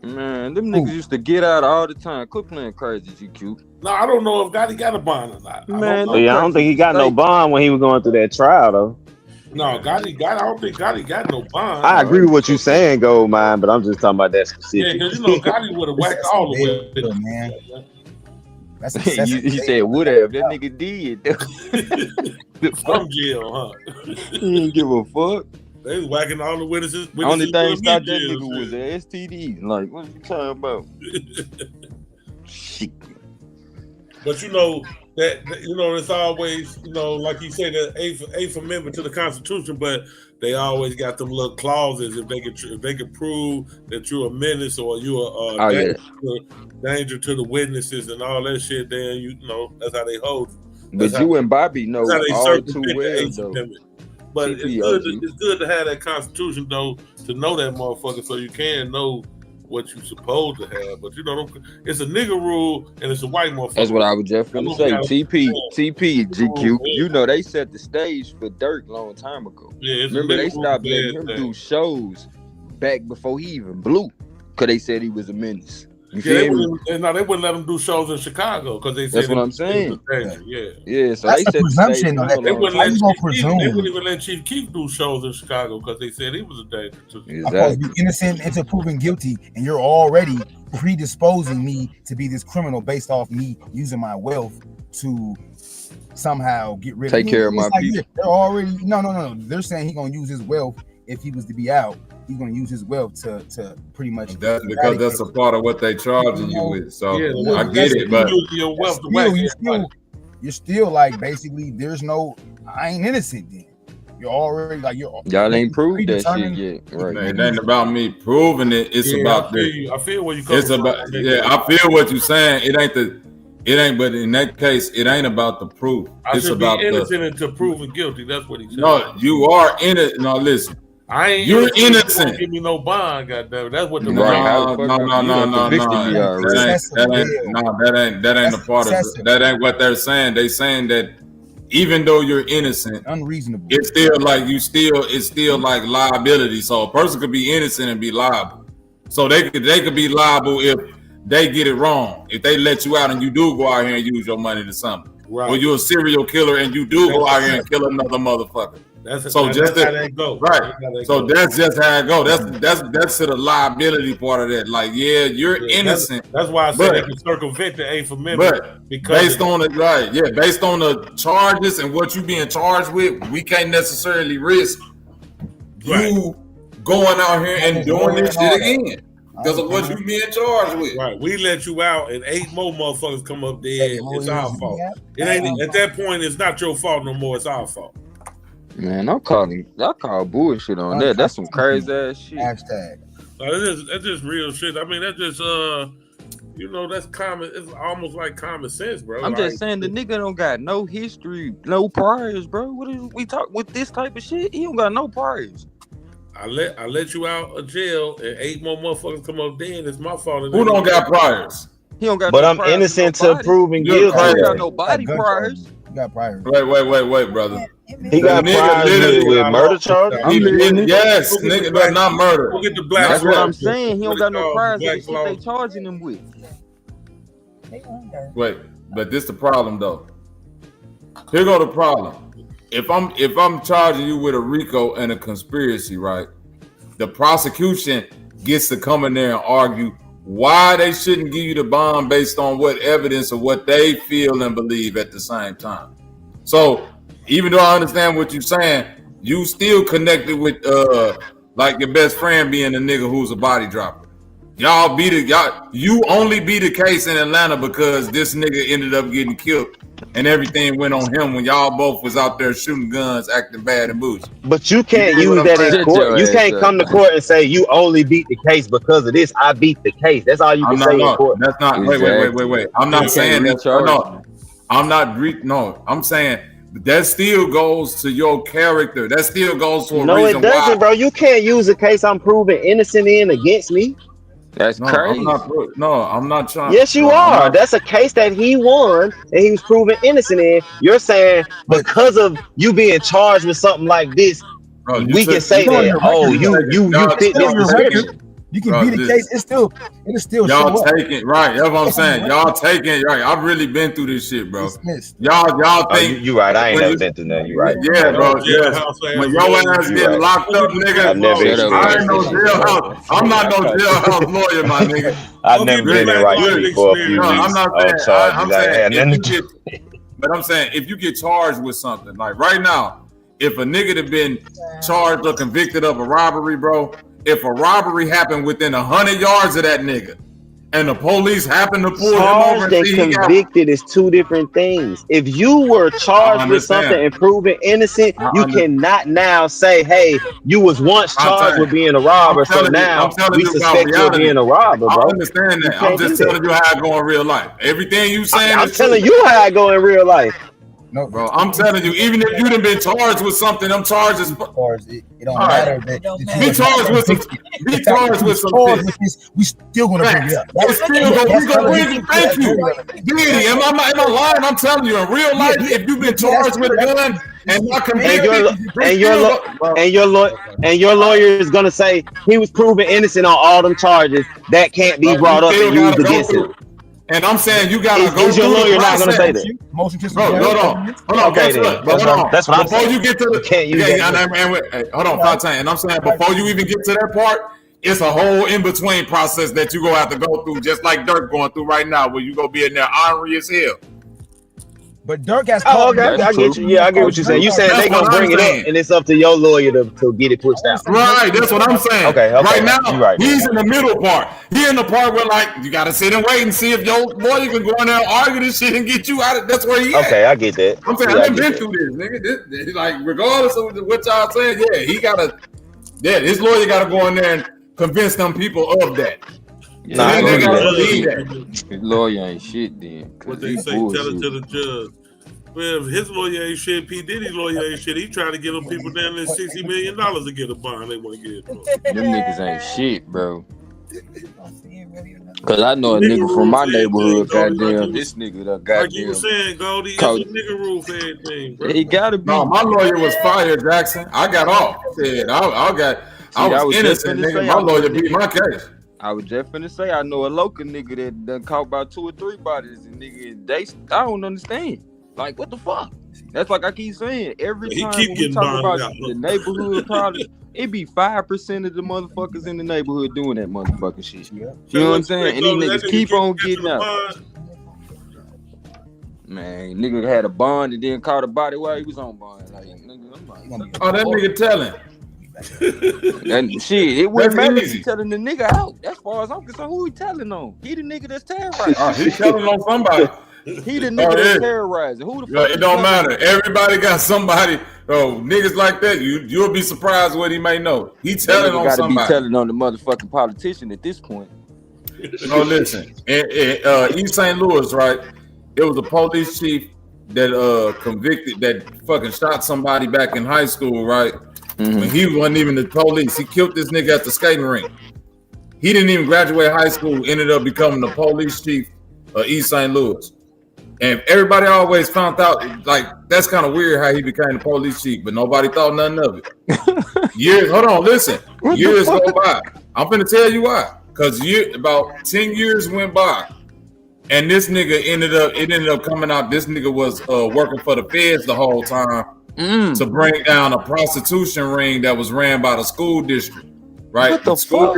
Man, them niggas used to get out all the time. Quit playing crazy, GQ. No, I don't know if Gotti got a bond or not. Man, I don't think he got no bond when he was going through that trial, though. No, I don't think Gotti got no bond. I agree with what you're saying, Goldmine, but I'm just talking about that specific. Yeah, because Gotti would have whacked all the way, man. You said would have. That nigga did. From jail, huh? He didn't give a fuck. They was whacking all the witnesses. Only thing stopped that nigga was the STD. Like, what you talking about? Shit. But it's always, like you say, the eighth amendment to the Constitution, but they always got them little clauses if they could prove that you're a menace or you're a danger to the witnesses and all that shit. Then that's how they hold. But you and Bobby know all too well, though. But it's good to have that Constitution though, to know that motherfucker, so you can know what you supposed to have, but you know, it's a nigga rule and it's a white motherfucker. That's what I was just gonna say. TP, GQ. You know they set the stage for Dirk long time ago. Yeah, remember they stopped letting him do shows back before he even blew, cause they said he was a menace. They wouldn't let him do shows in Chicago because they said that's what I'm saying. Yeah, so they said presumption. They wouldn't even let Chief Keef do shows in Chicago because they said he was a danger to I'm supposed to be innocent until proven guilty, and you're already predisposing me to be this criminal based off me using my wealth to somehow get rid of take care of my people. They're already no. They're saying he's gonna use his wealth if he was to be out. He's going to use his wealth to pretty much. That's because that's a part of what they charging you with. So I get it, but you're still like basically there's no. I ain't innocent. Then you're already like y'all ain't proved that shit yet. Right? It ain't about me proving it. It's about I feel where you come from. I feel what you're saying. It ain't. But in that case, it ain't about the proof. It's about innocent until proven guilty. That's what he said. No, you are innocent. No, listen. You're innocent. Give me no bond, goddamn. That's what the No. That ain't a part of it. That ain't what they're saying. They saying that even though you're innocent, unreasonable, it's still like it's still like liability. So a person could be innocent and be liable. So they could be liable if they get it wrong. If they let you out and you do go out here and use your money to something, or you're a serial killer and you do go out here and kill another motherfucker. That's how that go. Right. So that's just how it go. That's to the liability part of that. Like, you're innocent. That's why I said they can circumvent the Eighth Amendment. Because based on it, right? Yeah, based on the charges and what you being charged with, we can't necessarily risk you going out here and doing this shit again because of what you being charged with. Right. We let you out, and 8 more motherfuckers come up dead. It's our fault. It ain't at that point. It's not your fault no more. It's our fault. Man, I call bullshit on that. That's some crazy ass shit. Hashtag. That's just real shit. I mean, that's just that's common. It's almost like common sense, bro. I'm just saying the nigga don't got no history, no priors, bro. What is we talk with this type of shit? He don't got no priors. I let you out of jail, and 8 more motherfuckers come up dead. It's my fault. Who don't got priors? He don't got. But I'm innocent to proven guilty. He don't got no body priors. You got priors. Wait, brother. He got priors with murder charges. Yes, nigga, but not murder. Look at the black. That's what I'm saying. He don't got no priors. That's what they charging him with. Wait, but this the problem though. Here go the problem. If I'm charging you with a RICO and a conspiracy, right? The prosecution gets to come in there and argue why they shouldn't give you the bond based on what evidence or what they feel and believe at the same time. So even though I understand what you're saying, you still connected with like your best friend being a nigga who's a body dropper. You only be the case in Atlanta because this nigga ended up getting killed and everything went on him when y'all both was out there shooting guns, acting bad and bougie. But you can't use that in court. You can't come to court and say you only beat the case because of this. I beat the case. That's all you can say in court. That's not. Wait. I'm not saying that. No, I'm not. No, I'm saying that still goes to your character. That still goes to a reason why. No, it doesn't, bro. You can't use a case I'm proven innocent in against me. That's crazy. I'm not trying. Yes, you are. That's a case that he won and he was proven innocent in. You're saying because of you being charged with something like this, we can say that. Oh, you fit this description. You can beat the case. It'll still y'all show taking right. That's what I'm saying. Y'all taking right. I've really been through this shit, bro. Y'all think you right? I ain't never been through nothing. You right? Yeah, bro. Yeah. When your ass get locked up, nigga, I ain't no jailhouse. I'm not no jailhouse lawyer, my nigga. I've never been in right street for a few weeks. I'm not saying. But I'm saying if you get charged with something, like right now, if a nigga have been charged or convicted of a robbery, bro. If a robbery happened within 100 yards of that nigga, and the police happen to pull him over, and convicted is 2 different things. If you were charged with something and proven innocent, you cannot now say, "Hey, you was once charged with being a robber, so now we suspect you of being a robber." Bro, I understand that. I'm just telling you how I go in real life. Everything you saying, I'm telling you how I go in real life. No, bro. I'm telling you, even if you done been charged with something, them charges. It don't matter. Be charged with some. Be charged with some shit. We still gonna bring it up. It's still gonna bring it. Thank you, Diddy. Am I lying? I'm telling you, in real life, if you've been charged with a gun and not convicted, and your lawyer is gonna say he was proven innocent on all them charges, that can't be brought up and used against him. And I'm saying you gotta go. Is your lawyer not gonna say that? Motion to hold on. Okay, then. That's what I'm saying. Before you get to the, hold on, Fontaine. And I'm saying before you even get to that part, it's a whole in between process that you gonna have to go through, just like Dirk going through right now, where you gonna be in there ornery as hell. But Dirk has. Oh, okay. I get you. Yeah, I get what you're saying. You saying they gonna bring it up, and it's up to your lawyer to get it pushed out. Right. That's what I'm saying. Okay. Right now, he's in the middle part. He in the part where like you gotta sit and wait and see if your lawyer can go in there and argue this shit and get you out of. That's where he at. Okay, I get that. I'm saying I've been through this, nigga. This, like regardless of what y'all saying, yeah, he gotta. Yeah, his lawyer gotta go in there and convince them people of that. Yeah, they gotta believe that. His lawyer ain't shit then. What they say, tell it to the judge. Well, if his lawyer ain't shit, P. Diddy's lawyer ain't shit. He trying to get them people down there $60 million to get a bond. They want to get it. Them niggas ain't shit, bro. Cause I know a nigga from my neighborhood, goddamn, this nigga done goddamn. Like you were saying, Goldie, it's a nigga rule for everything, bro. He gotta be. No, my lawyer was fired, Jackson. I got off. Said I was innocent, nigga. My lawyer beat my case. I was just finna say, I know a local nigga that done caught about 2 or 3 bodies, and nigga, I don't understand. Like, what the fuck? That's like I keep saying. Every time we talk about the neighborhood problems, it be 5% of the motherfuckers in the neighborhood doing that motherfucking shit. Yeah. You know what I'm saying? And these niggas keep on getting out. Man, nigga had a bond and then caught a body while he was on bond. Like, nigga, I'm like, oh, that nigga telling. And shit, it wouldn't matter if he telling the nigga out. As far as I'm concerned, who he telling on? He the nigga that's terrorizing. Oh, he telling on somebody. He the nigga that's terrorizing. Who the fuck? It don't matter. Everybody got somebody. Oh, niggas like that. You'll be surprised what he may know. He telling on somebody. Gotta be telling on the motherfucking politician at this point. No, listen. East St. Louis, right? It was a police chief that convicted that fucking shot somebody back in high school, right? Mm-hmm. When he wasn't even the police. He killed this nigga at the skating rink. He didn't even graduate high school. Ended up becoming the police chief of East St. Louis. And everybody always found out, like, that's kind of weird how he became the police chief, but nobody thought nothing of it. Years go by. I'm finna tell you why. Because about 10 years went by, and this nigga ended up coming out. This nigga was working for the feds the whole time to bring down a prostitution ring that was ran by the school district. Right? What the fuck?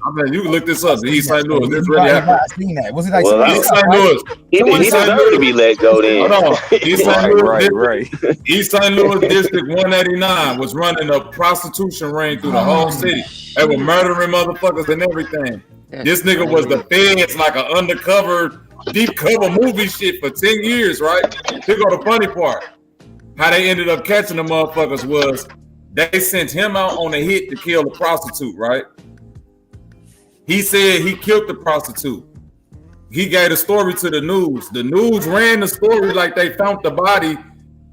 I mean, you can look this up. East St. Louis. This really happened. I seen that. Was it like East St. Louis? He deserved to be let go then. Hold on. East St. Louis, right. East St. Louis District 189 was running a prostitution ring through the whole city. They were murdering motherfuckers and everything. This nigga was the feds, like an undercover, deep cover movie shit for 10 years, right? Here go the funny part. How they ended up catching the motherfuckers was they sent him out on a hit to kill the prostitute, right? He said he killed the prostitute. He gave the story to the news. The news ran the story like they found the body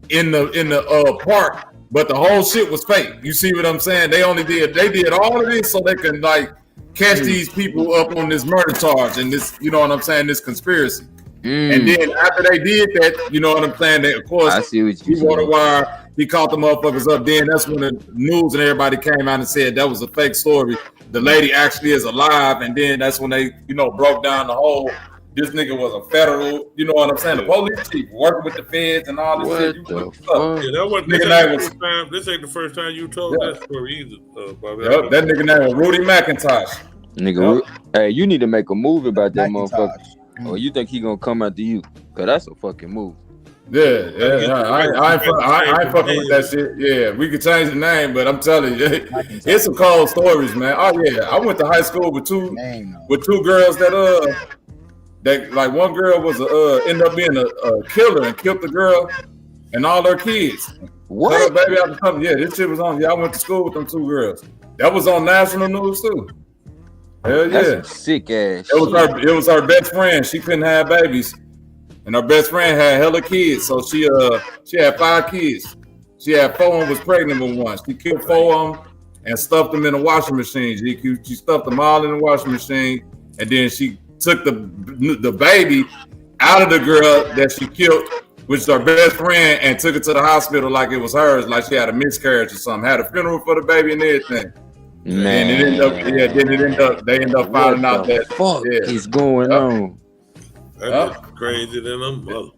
in the park, but the whole shit was fake. You see what I'm saying? They did all of this so they can like catch these people up on this murder charge and this, you know what I'm saying, this conspiracy. And then after they did that, you know what I'm saying, they, of course, I see what you he wrote a wire, he caught the motherfuckers up. Then that's when the news and everybody came out and said that was a fake story. The lady actually is alive, and then that's when they, you know, broke down the whole. This nigga was a federal, you know what I'm saying, the police chief working with the feds and all this shit. What the fuck? Yeah, that wasn't this ain't the first time you told that story either, Bobby. Yep, that nigga name was Rudy McIntosh. Nigga, hey, you need to make a movie about that motherfucker. Or you think he gonna come after you? Cause that's a fucking move. Yeah, I ain't fucking with that shit. Yeah, we could change the name, but I'm telling you, it's some cold stories, man. Oh yeah, I went to high school with two girls that like one girl was ended up being a killer and killed the girl and all her kids. What? Baby, after something, yeah, this shit was on. Yeah, I went to school with them 2 girls. That was on national news too. Hell yeah, that's sick ass. It was her best friend. She couldn't have babies. and her best friend had hella kids. So she had 5 kids. She had 4 and was pregnant with one. She killed 4 of them and stuffed them in the washing machine. She stuffed them all in the washing machine, and then she took the baby out of the girl that she killed, which is her best friend, and took it to the hospital like it was hers, like she had a miscarriage or something. Had a funeral for the baby and everything. Man, And they end up finding out that fuck is going on. That's crazy than a mother.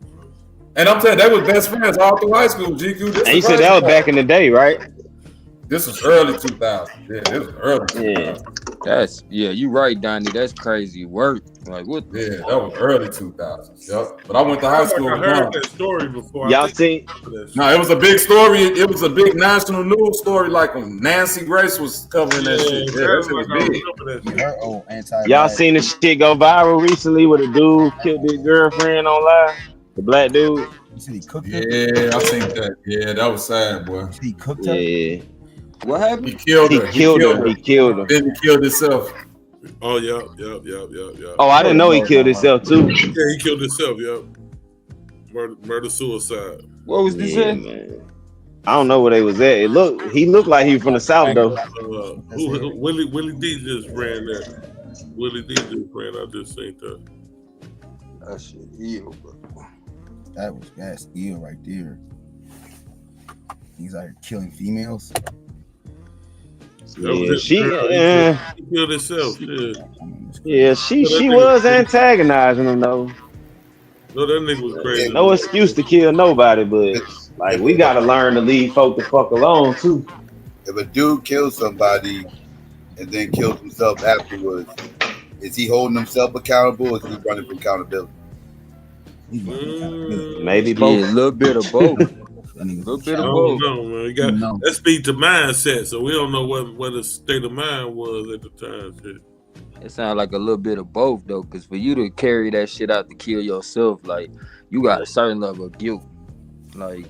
And I'm telling you, they was best friends all through high school. GQ. And you said that was back in the day, right? This was early 2000. Yeah, this was early 2000. You right, Donnie. That's crazy work. Like what? Yeah, that was early 2000s. Yep. But I went to high school. I heard that story before. Y'all seen? No, it was a big story. It was a big national news story. Like when Nancy Grace was covering that shit. Yeah, that shit was big. Y'all seen the shit go viral recently with a dude killed his girlfriend on live? The black dude. Yeah, I seen that. Yeah, that was sad, boy. He cooked her? Yeah. What happened? He killed her. He killed her. Then he killed himself. Oh, yeah. Oh, I didn't know he killed himself too. Yeah, he killed himself, Murder suicide. What was this at? Man. I don't know where they was at. He looked like he was from the South though. Willie D just ran that. Willie D just ran. I just seen that. That shit ill, bro. That's ill right there. He's out here killing females. Yeah, she killed herself. Yeah, she was antagonizing him though. No, that nigga was crazy. No excuse to kill nobody, but like we gotta learn to leave folk the fuck alone too. If a dude kills somebody and then kills himself afterwards, is he holding himself accountable or is he running from accountability? Maybe both. Yeah, a little bit of both. A little bit of both. No, man. You got that speak to mindset, so we don't know what the state of mind was at the time. Shit. It sounds like a little bit of both though, because for you to carry that shit out to kill yourself, like you got a certain level of guilt. Like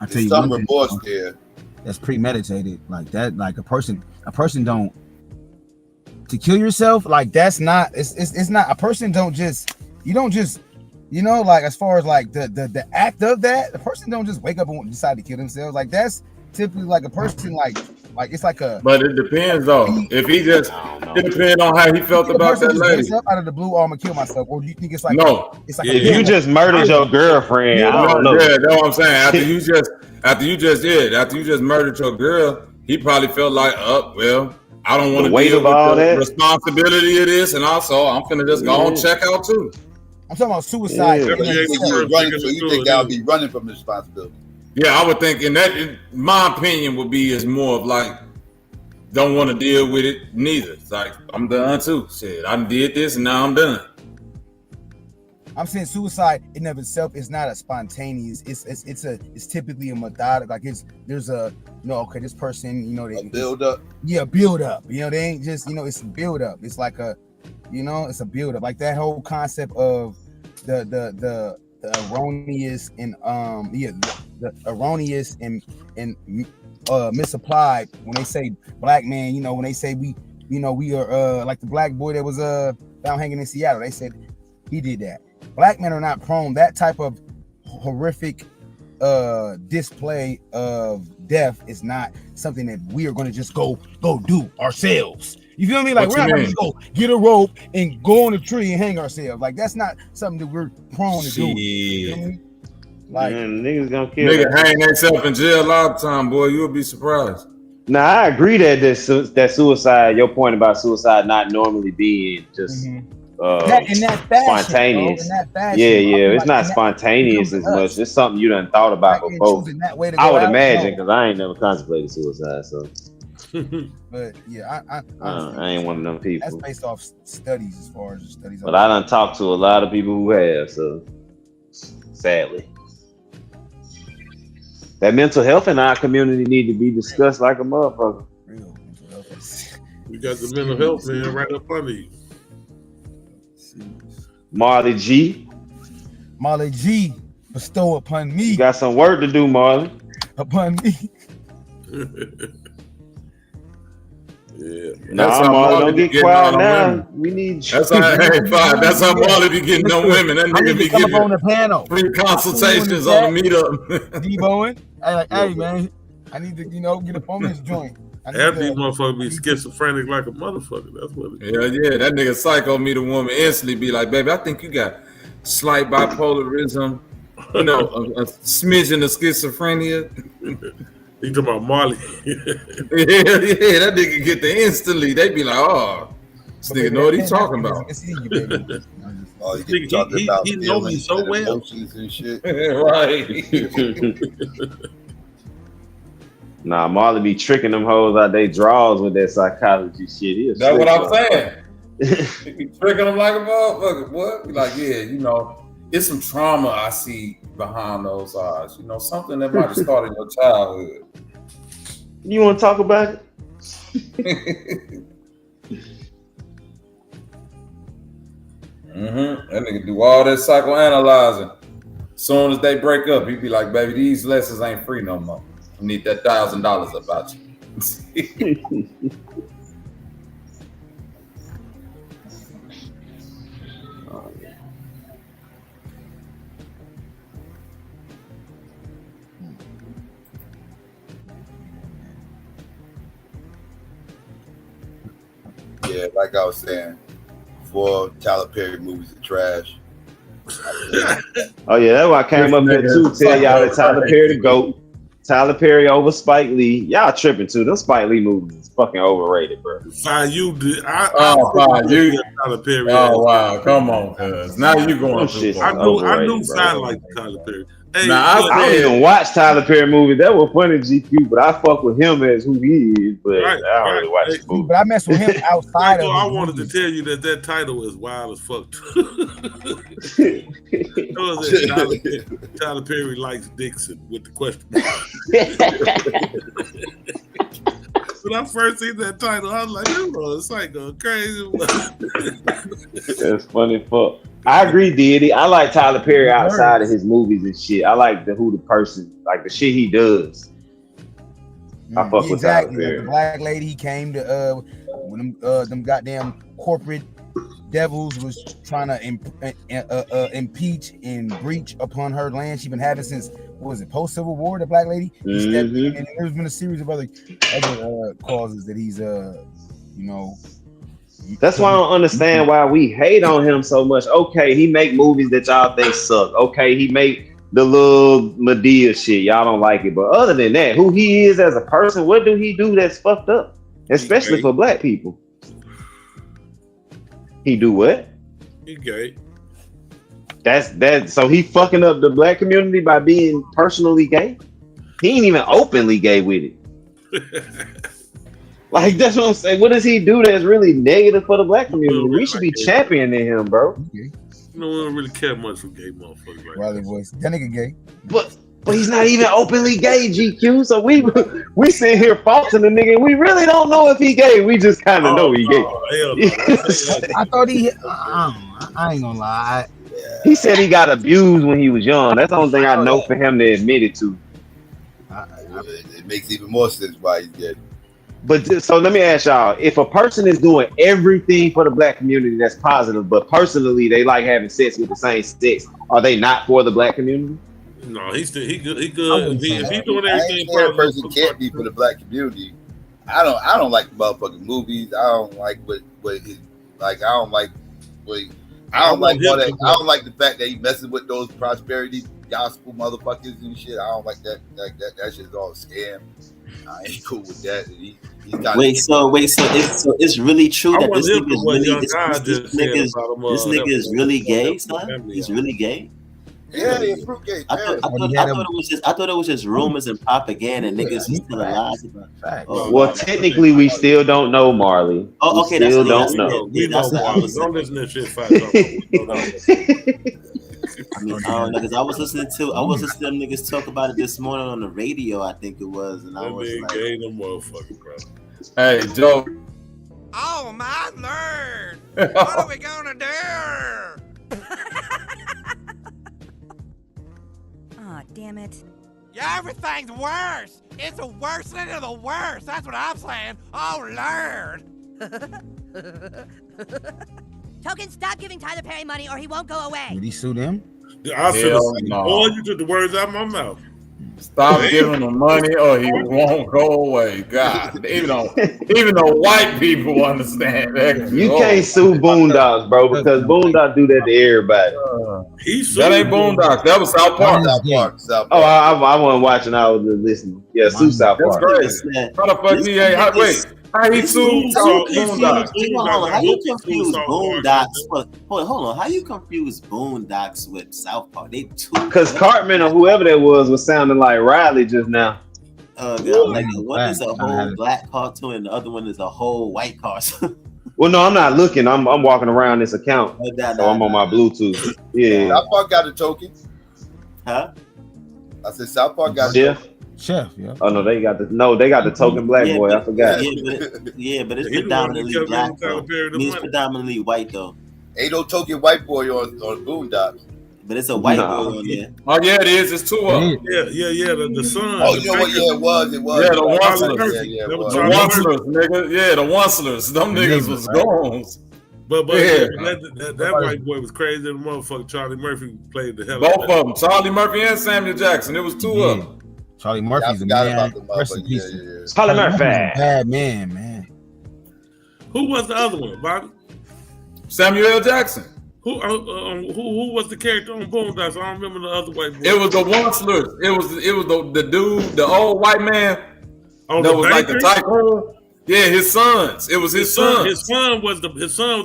I tell you, some remorse there. That's premeditated. Like that. Like a person don't to kill yourself. Like that's not. It's not. A person don't just. You don't just. You know, like as far as like the act of that, the person don't just wake up and decide to kill themselves. Like that's typically like a person like it's like a. But it depends though. If he just, it depends on how he felt about that lady. Out of the blue, oh, I'm gonna kill myself. Or do you think it's like no? It's like if you just murdered your girlfriend, I don't know. Yeah, that's what I'm saying. After you just murdered your girl, he probably felt like, oh well, I don't want to deal with the responsibility of this, and also I'm finna just go on check out too. I'm talking about suicide. Yeah. So you think I'll be running from the responsibility? Yeah, I would think, and that, in my opinion, would be is more of like, don't want to deal with it neither. It's like I'm done too. Shit, I did this and now I'm done. I'm saying suicide in of itself is not a spontaneous. It's typically a methodic. Like there's a this person they build up. Yeah, build up. They ain't just it's a build up. It's like a it's a build up. Like that whole concept of the erroneous and the erroneous and misapplied when they say black man. When they say we are like the black boy that was found hanging in Seattle. They said he did that. Black men are not prone that type of horrific display of death is not something that we are going to just go do ourselves. You feel me? Like we're not going to go get a rope and go on a tree and hang ourselves. Like that's not something that we're prone to do. You feel me? Like niggas gonna kill. Nigga hang themselves in jail all the time, boy. You'll be surprised. Now I agree that suicide. Your point about suicide not normally being just. In that fashion, spontaneous. Fashion, it's not spontaneous as much. It's something you done thought about before. I would imagine because I ain't never contemplated suicide. So, but yeah, I ain't one of them people. That's based off studies, as far as the studies. But I done talked to a lot of people who have. So, sadly, that mental health in our community need to be discussed like a motherfucker. Real mental health. We got the mental health man right up under you. Marley G, bestow upon me. You got some work to do, Marley. Upon me. Yeah. Nah, Marley, don't get quiet now. We need you. That's how Marley be getting them women. That nigga be come up on the panel. free consultations on the meetup. D-Bowen. Hey, man, I need to, get up on this joint. Half these motherfuckers be schizophrenic like a motherfucker. That's what it is. Yeah. That nigga psycho meet a woman instantly be like, baby, I think you got slight bipolarism, a smidgen of schizophrenia. You talking about Marley? yeah, that nigga get the instantly. They be like, oh, this nigga know what he's talking about. He know me so well. Emotions and shit. Right. Nah, Marley be tricking them hoes out they draws with that psychology shit. That's what I'm saying. He be tricking them like a motherfucker. What? Be like, yeah, it's some trauma I see behind those eyes. Something that might have started in your childhood. You want to talk about it? That nigga do all that psychoanalyzing. As soon as they break up, he be like, baby, these lessons ain't free no more. I need that $1,000 about you. Yeah, like I was saying, 4 Tyler Perry movies are trash. Oh yeah, that's why I came up here too. Tell y'all that Tyler Perry the GOAT. Tyler Perry over Spike Lee. Y'all tripping too. Them Spike Lee movies is fucking overrated, bro. You did. Tyler Perry. Oh wow, come on, cuz now you going too far. I knew Fire like Tyler Perry. Hey, I don't even watch Tyler Perry movies. That was funny, GQ, but I fuck with him as who he is. But I don't really watch the movie. But I mess with him outside of. I wanted to tell you that title is wild as fuck. Tyler Perry likes Dixon with the question mark. When I first seen that title, I was like, it's like a crazy one. That's funny fuck. I agree, Diddy. I like Tyler Perry outside of his movies and shit. I like the person, like the shit he does. I fuck with Tyler Perry. Like the black lady, he came to when them goddamn corporate devils was trying to impeach and breach upon her land she's been having since post Civil War. The black lady, and there's been a series of other causes that he's That's why I don't understand why we hate on him so much. Okay, he make movies that y'all think suck. Okay, he make the little Medea shit. Y'all don't like it. But other than that, who he is as a person, what do he do that's fucked up? Especially for black people. He do what? He gay. That's so he fucking up the black community by being personally gay? He ain't even openly gay with it. Like, that's what I'm saying. What does he do that's really negative for the black community? We should be championing him, bro. We don't really care much for gay motherfuckers. Right? Wiley voice. That nigga gay. But he's not even openly gay, GQ. So we sit here faulting the nigga. We really don't know if he gay. We just kind of know he gay. I thought I ain't gonna lie. He said he got abused when he was young. That's the only thing I know for him to admit it to. It makes even more sense why he's gay. But so let me ask y'all, if a person is doing everything for the black community that's positive, but personally they like having sex with the same sex, are they not for the black community? No, he good. If he's doing everything for a person can't be for the black community. I don't like motherfucking movies. I don't like what his like. I don't like the fact that he messes with those prosperity gospel motherfuckers and shit. I don't like that. That shit's all a scam. I ain't cool with that. So it's really true that this nigga is really gay, son? He's really gay? Yeah, he's gay. I thought it was just rumors and propaganda. Niggas is still alive about. Well, technically, we still don't know, Marley. Oh, okay, still don't know. We know Marley. Don't listen to shit. I mean, because I was listening to them niggas talk about it this morning on the radio. I think it was, and I was like, "Gay no motherfucker, bro." Hey, Joe. Oh my Lord! What are we gonna do? Aw, damn it. Yeah, everything's worse. It's the worsening of the worst. That's what I'm saying. Oh, Lord. Token, stop giving Tyler Perry money or he won't go away. Did he sue them? Yeah, I should have said, boy, you took the words out of my mouth. Stop giving him money or he won't go away. God, even though white people understand that. You can't sue Boondocks, bro, because Boondocks do that to everybody. That ain't Boondocks. That was South Park. South Park. Oh, I wasn't watching. I was just listening. Yeah, sue South Park. That's crazy. How the fuck he ain't? Wait. How he sued Boondocks? How you confuse Boondocks? Hold on. How you confuse Boondocks with South Park? They two. Because Cartman or whoever that was sounding like Riley just now. Like one is a whole black cartoon and the other one is a whole white cartoon. Well, no, I'm not looking. I'm walking around this account, so I'm on my Bluetooth. Yeah. South Park got the token. Huh? I said South Park got Chef, yeah. Oh no, they got the token black boy. I forgot. But it's predominantly black. It's predominantly white though. Ain't no token white boy on Boondocks. But it's a white boy on there. Oh yeah, it is. It's two of them. Yeah. The son. Oh, you know what? Yeah, it was. Yeah, the Oncelers. The Oncelers, nigga. Yeah, the Oncelers. Them niggas was gone. But that white boy was crazy. The motherfucker Charlie Murphy played the hell. Both of them, Charlie Murphy and Samuel Jackson. It was two of them. Charlie Murphy's a man. Rest in peace. Charlie Murphy, bad man. Who was the other one, Bobby? Samuel L. Jackson. Who was the character on Boondocks? I don't remember the other white boy. It was the Oncelers. It was the dude, the old white man. That was like the tycoon. Yeah, his sons. It was his son. His son was the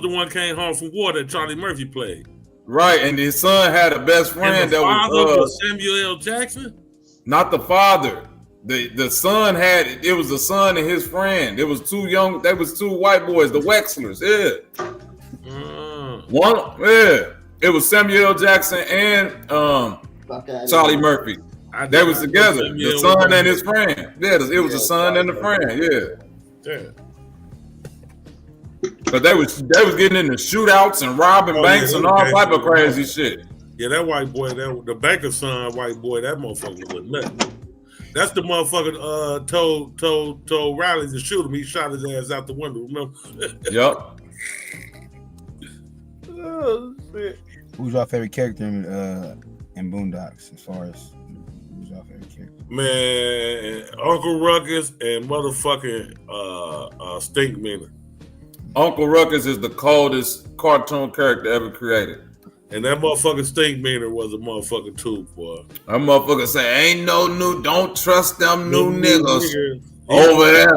one came home from war that Charlie Murphy played. Right, and his son had a best friend that was Samuel L. Jackson. Not the father. The son it was the son and his friend. It was two white boys, the Wexlers. Yeah. It was Samuel L. Jackson and Charlie Murphy. They was together. The son and his friend. Yeah, it was the son and the friend. Yeah. But they was getting into shootouts and robbing banks and all type of crazy shit. Yeah, that white boy, the banker's son, white boy, that motherfucker was nuts. That's the motherfucker told Riley to shoot him. He shot his ass out the window. Remember? Yep. Oh shit. Who's your favorite character in Boondocks? As far as who's your favorite character? Man, Uncle Ruckus and motherfucking Stink Meaner. Uncle Ruckus is the coldest cartoon character ever created. And that motherfucking Stink Meaner was a motherfucker too, boy. That motherfucker say, ain't no new, don't trust them new niggas over there.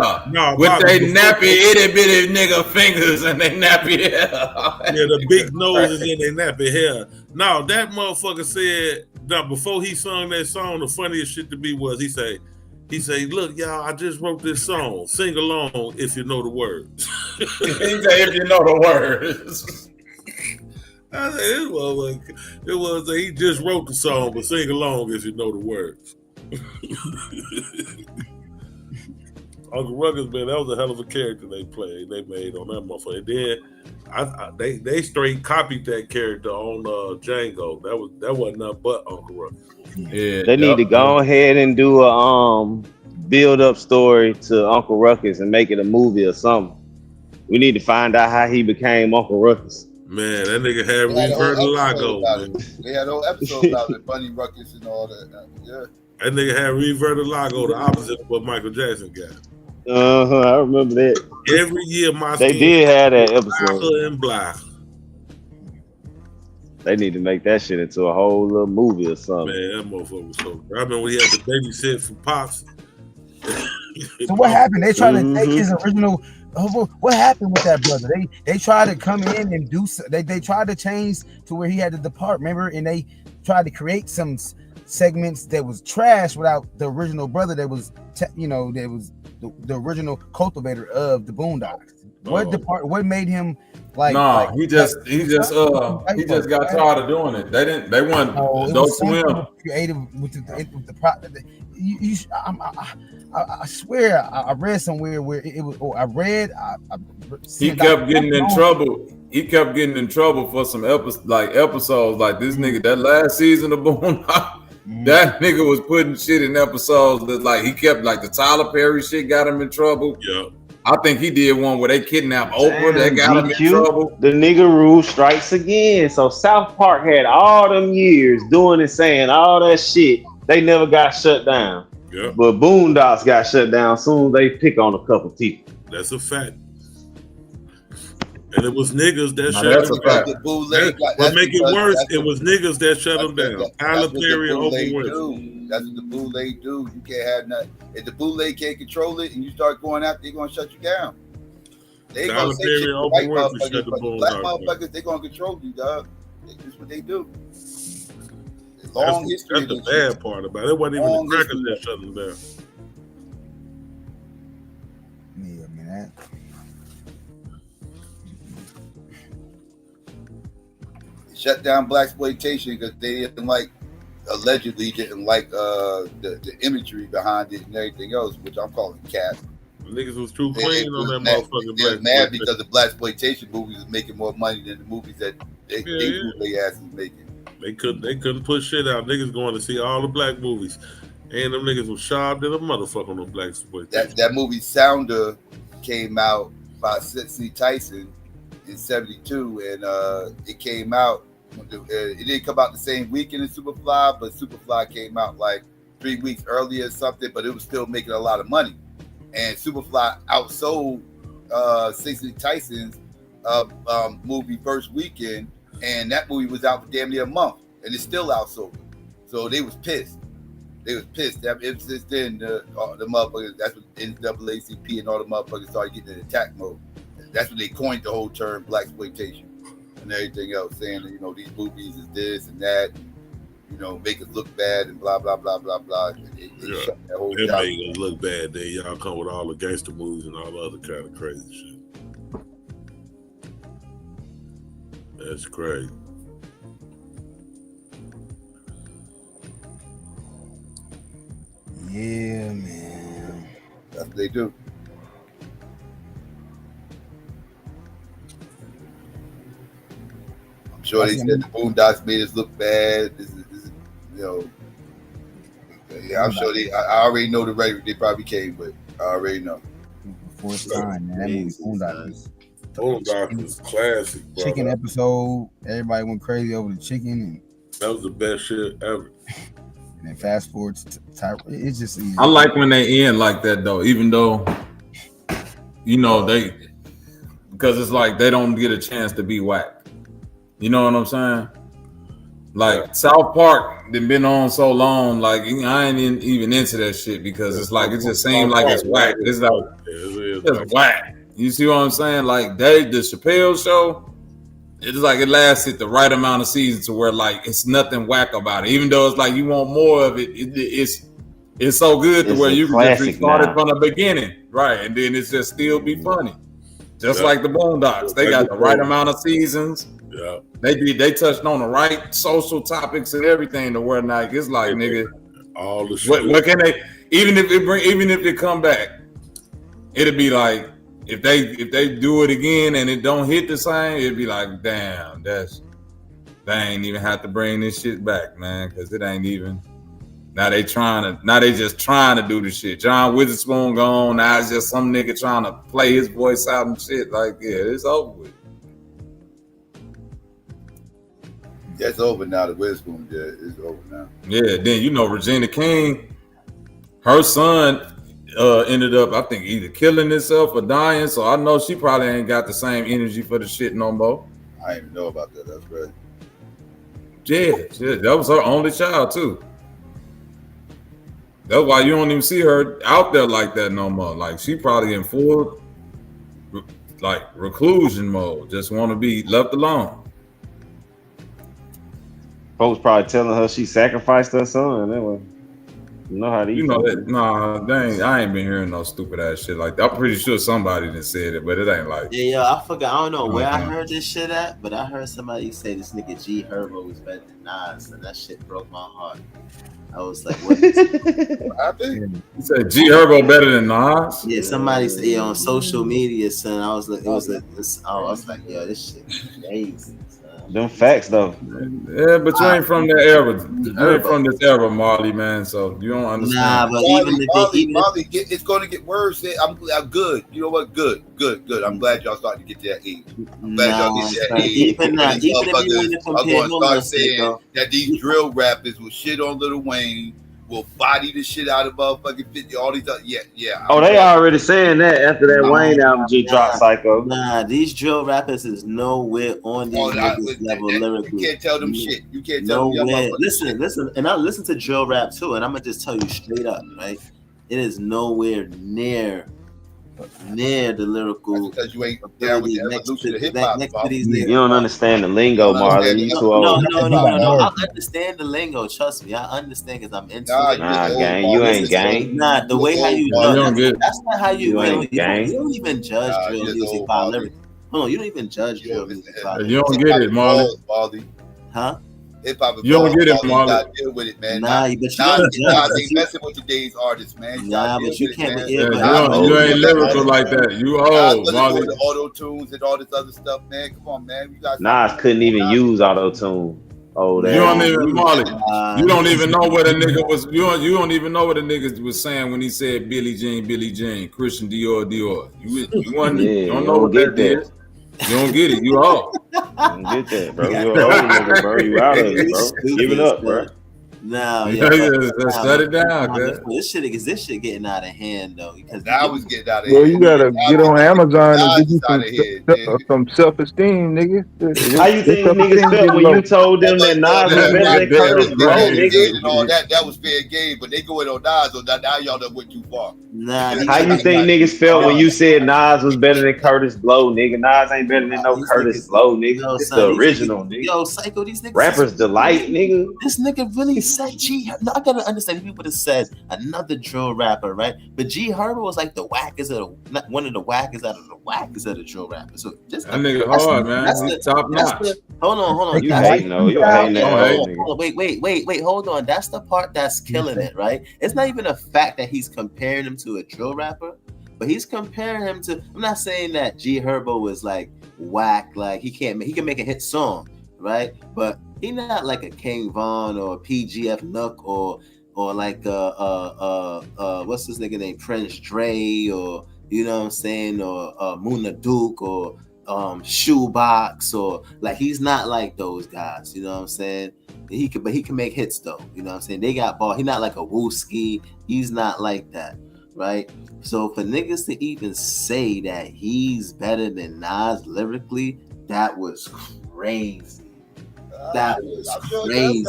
With they nappy itty bitty nigga fingers and they nappy hair. Yeah, the big noses and they nappy hair. No, that motherfucker said, before he sung that song, the funniest shit to me was he say, look, y'all, I just wrote this song. Sing along if you know the words. He say, if you know the words. I said, it was he just wrote the song, but sing along if you know the words. Uncle Ruckus, man, that was a hell of a character they made on that motherfucker. And then they straight copied that character on Django. That wasn't nothing but Uncle Ruckus. Yeah, they need to go ahead and do a build up story to Uncle Ruckus and make it a movie or something. We need to find out how he became Uncle Ruckus. Man, that nigga had Reverter Lago. They had old episodes about it, Bunny Ruckus and all that. Yeah. That nigga had Reverter Lago, the opposite of what Michael Jackson got. I remember that. Every year, they did have that episode. And black. They need to make that shit into a whole little movie or something. Man, that motherfucker was so. I remember when he had the babysit for Pops. So what happened? They tried to take his original. What happened with that brother? They tried to come in and do. They tried to change to where he had to depart. Remember, and they tried to create some segments that was trash without the original brother. That was, that was the original cultivator of the Boondocks. What made him like? No, he just got tired of doing it. They weren't those swim creative with the I swear I read somewhere where it was. He kept getting in trouble. He kept getting in trouble for some episodes like this nigga. That last season of Boondocks, That nigga was putting shit in episodes that like he kept like the Tyler Perry shit got him in trouble. Yeah. I think he did one where they kidnapped Oprah. That got him in GQ, trouble. the nigga rule strikes again. So South Park had all them years doing and saying all that shit. They never got shut down. Yeah. But Boondocks got shut down soon as they pick on a couple people. That's a fact. And it was niggas that shut that's them a fact. down. What make it worse, it was niggas that shut them down. Tyler Perry and Oprah Winfrey. That's what the bootleg do. You can't have nothing. If the bootleg can't control it and you start going after, they're gonna shut you down. They Tyler gonna say Perry shit and to Oprah white Winfrey motherfuckers, shut the but Bulls black down. motherfuckers, they gonna control you, dog. That's what they do. Long history. That's the bad part about it. It wasn't even the crackers that shut them down. Yeah, man. Shut down blaxploitation because they allegedly didn't like the imagery behind it and everything else, which I'm calling cap. Niggas was too clean on that motherfucking They was mad because the blaxploitation movies was making more money than the movies that they ass was making. They couldn't put shit out. Niggas going to see all the black movies. And them niggas was sharp than a motherfucker on the blaxploitation. That movie Sounder came out by Cicely Tyson in '72, and it came out. It didn't come out the same weekend as Superfly, but Superfly came out like 3 weeks earlier or something, but it was still making a lot of money. And Superfly outsold Cicely Tyson's movie first weekend, and that movie was out for damn near a month, and it's still outsold. So they was pissed. Ever since then, the motherfuckers, that's when NAACP and all the motherfuckers started getting in attack mode. That's when they coined the whole term blaxploitation and everything else, saying that, these movies is this and that, and, make us look bad and blah, blah, blah, blah, blah. They shut that whole It down. made us look bad. Then y'all come with all the gangster movies and all the other kind of crazy shit. That's crazy. Yeah, man. That's what they do. I'm sure they said the Boondocks made us look bad. This is, yeah, I'm sure I already know the record they probably came with. I already know. Before it's time, man. That movie Boondocks was classic, bro. Chicken episode. Everybody went crazy over the chicken. And that was the best shit ever. And then fast forward to it's just easy. I like when they end like that though, even though they, because it's like they don't get a chance to be whack. You know what I'm saying? Like South Park, they've been on so long, like I ain't even into that shit because it's like it just seems like it's whack. It's like it's whack. You see what I'm saying? Like the Chappelle show, it's like it lasted the right amount of seasons to where like it's nothing whack about it. Even though it's like you want more of it, it's so good to where you can just restart it from the beginning, right? And then it's just still be funny, just like the Boondocks. They got the right amount of seasons. Yeah, they touched on the right social topics and everything to where like it's like nigga, all the shit. What can they? Even if it come back, it'll be like if they do it again and it don't hit the same, it'd be like damn, they ain't even have to bring this shit back, man, because it ain't even. Now they just trying to do the shit. John Witherspoon gone. Now it's just some nigga trying to play his voice out and shit. Like yeah, it's over with. That's over now. The Witherspoon is over now. Yeah, then Regina King, her son ended up, I think, either killing himself or dying. So I know she probably ain't got the same energy for the shit no more. I didn't even know about that. That's right. Yeah, that was her only child too. That's why you don't even see her out there like that no more. Like she probably in full like reclusion mode. Just want to be left alone. Folks probably telling her she sacrificed her son. That was, how these. I ain't been hearing no stupid ass shit like that. I'm pretty sure somebody done said it, but it ain't like. Yeah, I forgot. I don't know where I heard this shit at, but I heard somebody say this nigga G Herbo was better than Nas, and that shit broke my heart. I was like, what happened? You said G Herbo better than Nas? Yeah, somebody said on social media, son. I was like, I was like, yo, this shit crazy. Them facts though. Yeah, but you ain't from that era. You ain't from this era, Marley, man. So you don't understand. Nah, but Marley, it's going to get worse. I'm good. You know what? Good. I'm glad y'all starting to get to that age. I'm glad y'all get to that age. Even if you want to compare, I'm going to start saying that these drill rappers will shit on Lil Wayne, will body the shit out of motherfucking 50, all these other, yeah. Oh, they already saying that after that Wayne album just dropped, Psycho. Nah, these drill rappers is nowhere on these niggas level lyrically. You can't tell them shit. You can't tell them nowhere. Listen, and I listen to drill rap too, and I'm gonna just tell you straight up, right? It is nowhere near the lyrical. Because you ain't down with the evolution of hip hop. You don't understand the lingo, Marley. You too old. No. I understand the lingo. Trust me, I understand because I'm into it. Nah, gang, you ain't gang. Nah, the way how you know that's not how you ain't gang. You don't even judge drill music by lyrics. Hold on, you don't even judge drill music by lyrics. You don't get it, Marley. Huh? Hip hop. You don't get it, Marley. Deal with it, man. Nah, but you ain't messing with today's artists, man. Nah, but you can't. You ain't lyrical like that. You old, Marley. The auto tunes and all this other stuff, man. Come on, man. Nas couldn't even use auto tune. Oh, you don't even, Marley. You don't even know what a nigga was. You don't even know what a nigga was saying when he said Billie Jean, Christian Dior. You don't know what that is. You don't get it. You old. You don't get that, bro. You're an old nigga, bro. You out of it, bro. Give it up, bro. No, shut it down, man. This shit getting out of hand though. Because I was getting out of hand. Well, you gotta get on Amazon and get you some self-esteem, nigga. How you think niggas felt when you told them that Nas was better than Curtis Blow, nigga? And all that was fair game, but they going on Nas, so now y'all done went too far. Nah, how you think niggas felt when you said Nas was better than Curtis Blow, nigga? Nas ain't better than no Curtis Blow, nigga. It's the original, nigga. Yo, Psycho, these niggas. Rappers delight, nigga. This nigga really said G. No, I gotta understand if he would have said another drill rapper, right? But G Herbo was like the wackest of the, one of the wackest out of the wackest of the drill rappers. So just that nigga hard, man. He's top notch. Hold on. You hating though. You hating that. Wait. Hold on. That's the part that's killing it, right? It's not even a fact that he's comparing him to a drill rapper, but he's comparing him to. I'm not saying that G Herbo is like whack, like he can make a hit song, right? But he not like a King Von or a PGF Nook or like what's this nigga named Prince Dre or you know what I'm saying or Muna Duke or Shoebox or like he's not like those guys, you know what I'm saying? He can make hits though, you know what I'm saying? They got ball. He's not like a Wooski. He's not like that, right? So for niggas to even say that he's better than Nas lyrically, that was crazy. That was crazy.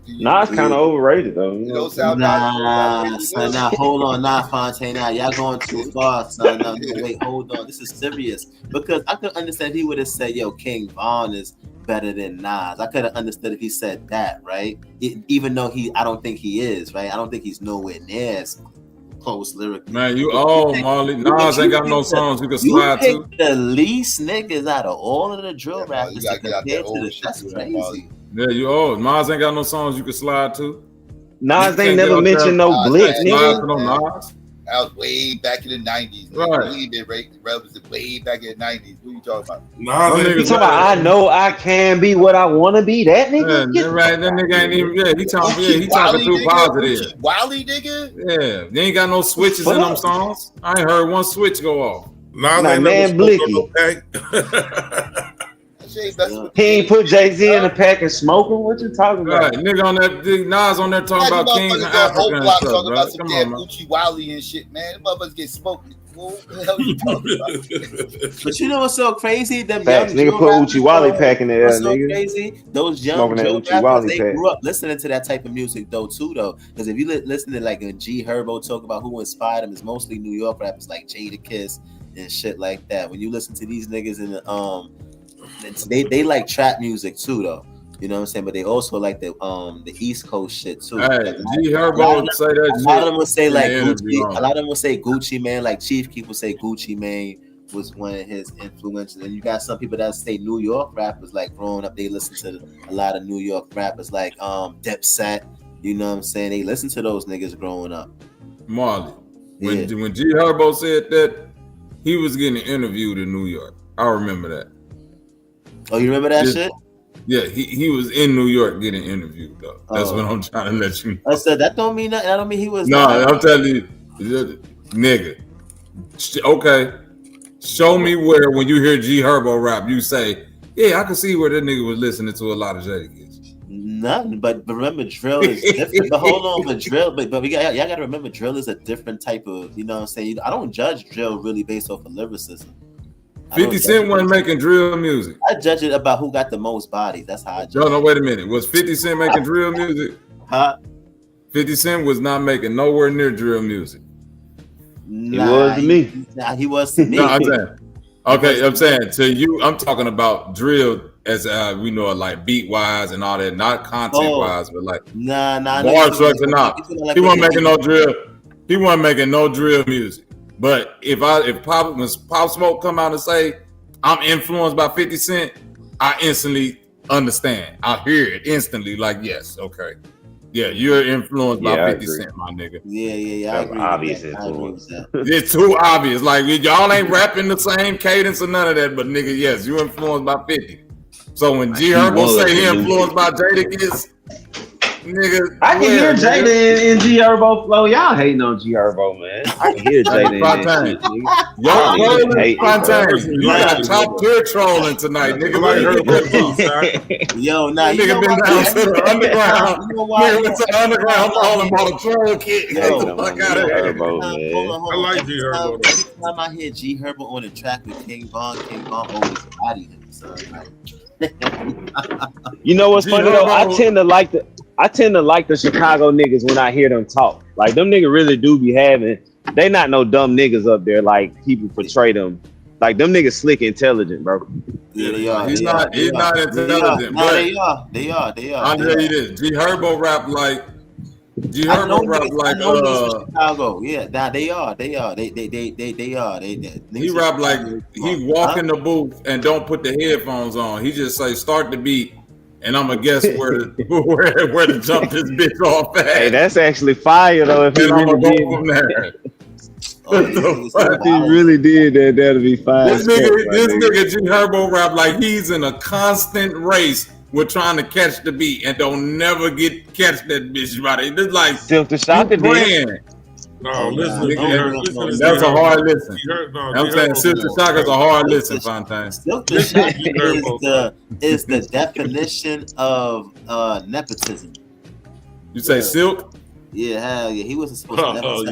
Nas kind of overrated though. Nah, son. Now hold on, Fontaine. Now y'all going too far, son. No, wait, hold on. This is serious because I could understand if he would have said, "Yo, King Von is better than Nas." I could have understood if he said that, right? Even though I don't think he is, right? I don't think he's nowhere near as close lyrically. Man, you old, Marley. Nas ain't got no songs you can slide to. You pick the least niggas out of all of the drill rappers to compare to this. That's crazy. Yeah, you old. Nas ain't got no songs you can slide to. Nas ain't never mentioned no Blick, nigga. That was way back in the 90s. Right. He been represented way back in the 90s. Who you talking about? You talking about I know I can be what I want to be. That nigga? Yeah, right. That nigga ain't even, he talking too positive. Wally nigga? Yeah, they ain't got no switches in them songs. I ain't heard one switch go off. Nas ain't man Blicky. He ain't put Jay-Z in a pack and smoke him. What you talking about? Right, nigga on that Nas on there talking about kings and Africa and stuff, talking about some Come damn on, man. Gucci Wally and shit, man. The motherfuckers get smoked. What the hell you talking about? But you know what's so crazy? Them Facts, young nigga put Uchi Wally pack in there, what's so nigga. crazy? Those young Smoking that drill Uchi rappers, Wally they pack. grew up listening to that type of music though too though. Because if you listen to like when G Herbo talk about who inspired him, it's mostly New York rappers like Jadakiss and shit like that. When you listen to these niggas in the they like trap music too though. You know what I'm saying? But they also like the East Coast shit too. Hey, G Herbo would say that shit. A lot of them would say like in the Gucci. interview. A lot of them would say Gucci Mane. Like Chief Keef would say Gucci Mane was one of his influences. And you got some people that say New York rappers. Like growing up, they listen to a lot of New York rappers like Dipset. You know what I'm saying? They listen to those niggas growing up. Marley, when G Herbo said that, he was getting interviewed in New York. I remember that. Oh, you remember that shit? Yeah, he was in New York getting interviewed though. That's what I'm trying to let you know. I said that don't mean nothing. I don't mean he was. No, I'm telling you, nigga. Okay, show me where when you hear G Herbo rap, you say, yeah, I can see where that nigga was listening to a lot of Jadakiss. Nothing, but remember, drill is different. But hold on, but drill, but y'all got to remember, drill is a different type of. You know what I'm saying? I don't judge drill really based off of lyricism. 50 Cent wasn't making drill music. I judge it about who got the most bodies. That's how I judge. No, wait a minute. Was 50 Cent making drill music? Huh? 50 Cent was not making nowhere near drill music. He was to me. He was to me. No, I'm saying. Okay, I'm saying to you, I'm talking about drill as we know it, like beat wise and all that, not content wise, but like bar structure. Nah, he wasn't making no drill. He wasn't making no drill music. But if Pop Smoke come out and say I'm influenced by 50 Cent, I instantly understand. I hear it instantly. Like yes, okay, yeah, you're influenced by 50 Cent, my nigga. Yeah. I agree. Obvious influence. It's too obvious. Like y'all ain't rapping the same cadence or none of that. But nigga, yes, you influenced by 50. So when G Herbo say he influenced by Jadakiss, nigga, I can hear Jada in G Herbo flow. Y'all hating on G Herbo, man. I can hear Jada in that shit, nigga. You got top tier trolling tonight, nigga. Yo, nah, nigga been down to the underground. Nigga went to the underground mall and bought a troll kit. Get the fuck out of here. I like G Herbo. Every time I hear G Herbo on the track with King Von always bodied him. So like. You know what's funny though? I tend to like the Chicago niggas when I hear them talk. Like them niggas really do be having. They not no dumb niggas up there like people portray them. Like them niggas slick intelligent, bro. Yeah, they are. He's not intelligent. They are. I'll tell you this: G Herbo rap like. G Herbo rap like Chicago. Yeah, nah, they are. They are. He rap like he walk in the booth and don't put the headphones on. He just say start the beat, and I'm gonna guess where to jump this bitch off at. Hey, that's actually fire though. If he really did. If he really did that, that'll be fire. This nigga G Herbo rap like he's in a constant race. We're trying to catch the beat and don't never catch that bitch right. It's like Silk the Shocker did. No, listen. That's a hard listen. I'm saying Silk the Shocker's a hard listen, Fontaine. Silk the Shocker is the definition of nepotism. You say Silk? Yeah, hell yeah. He wasn't supposed to.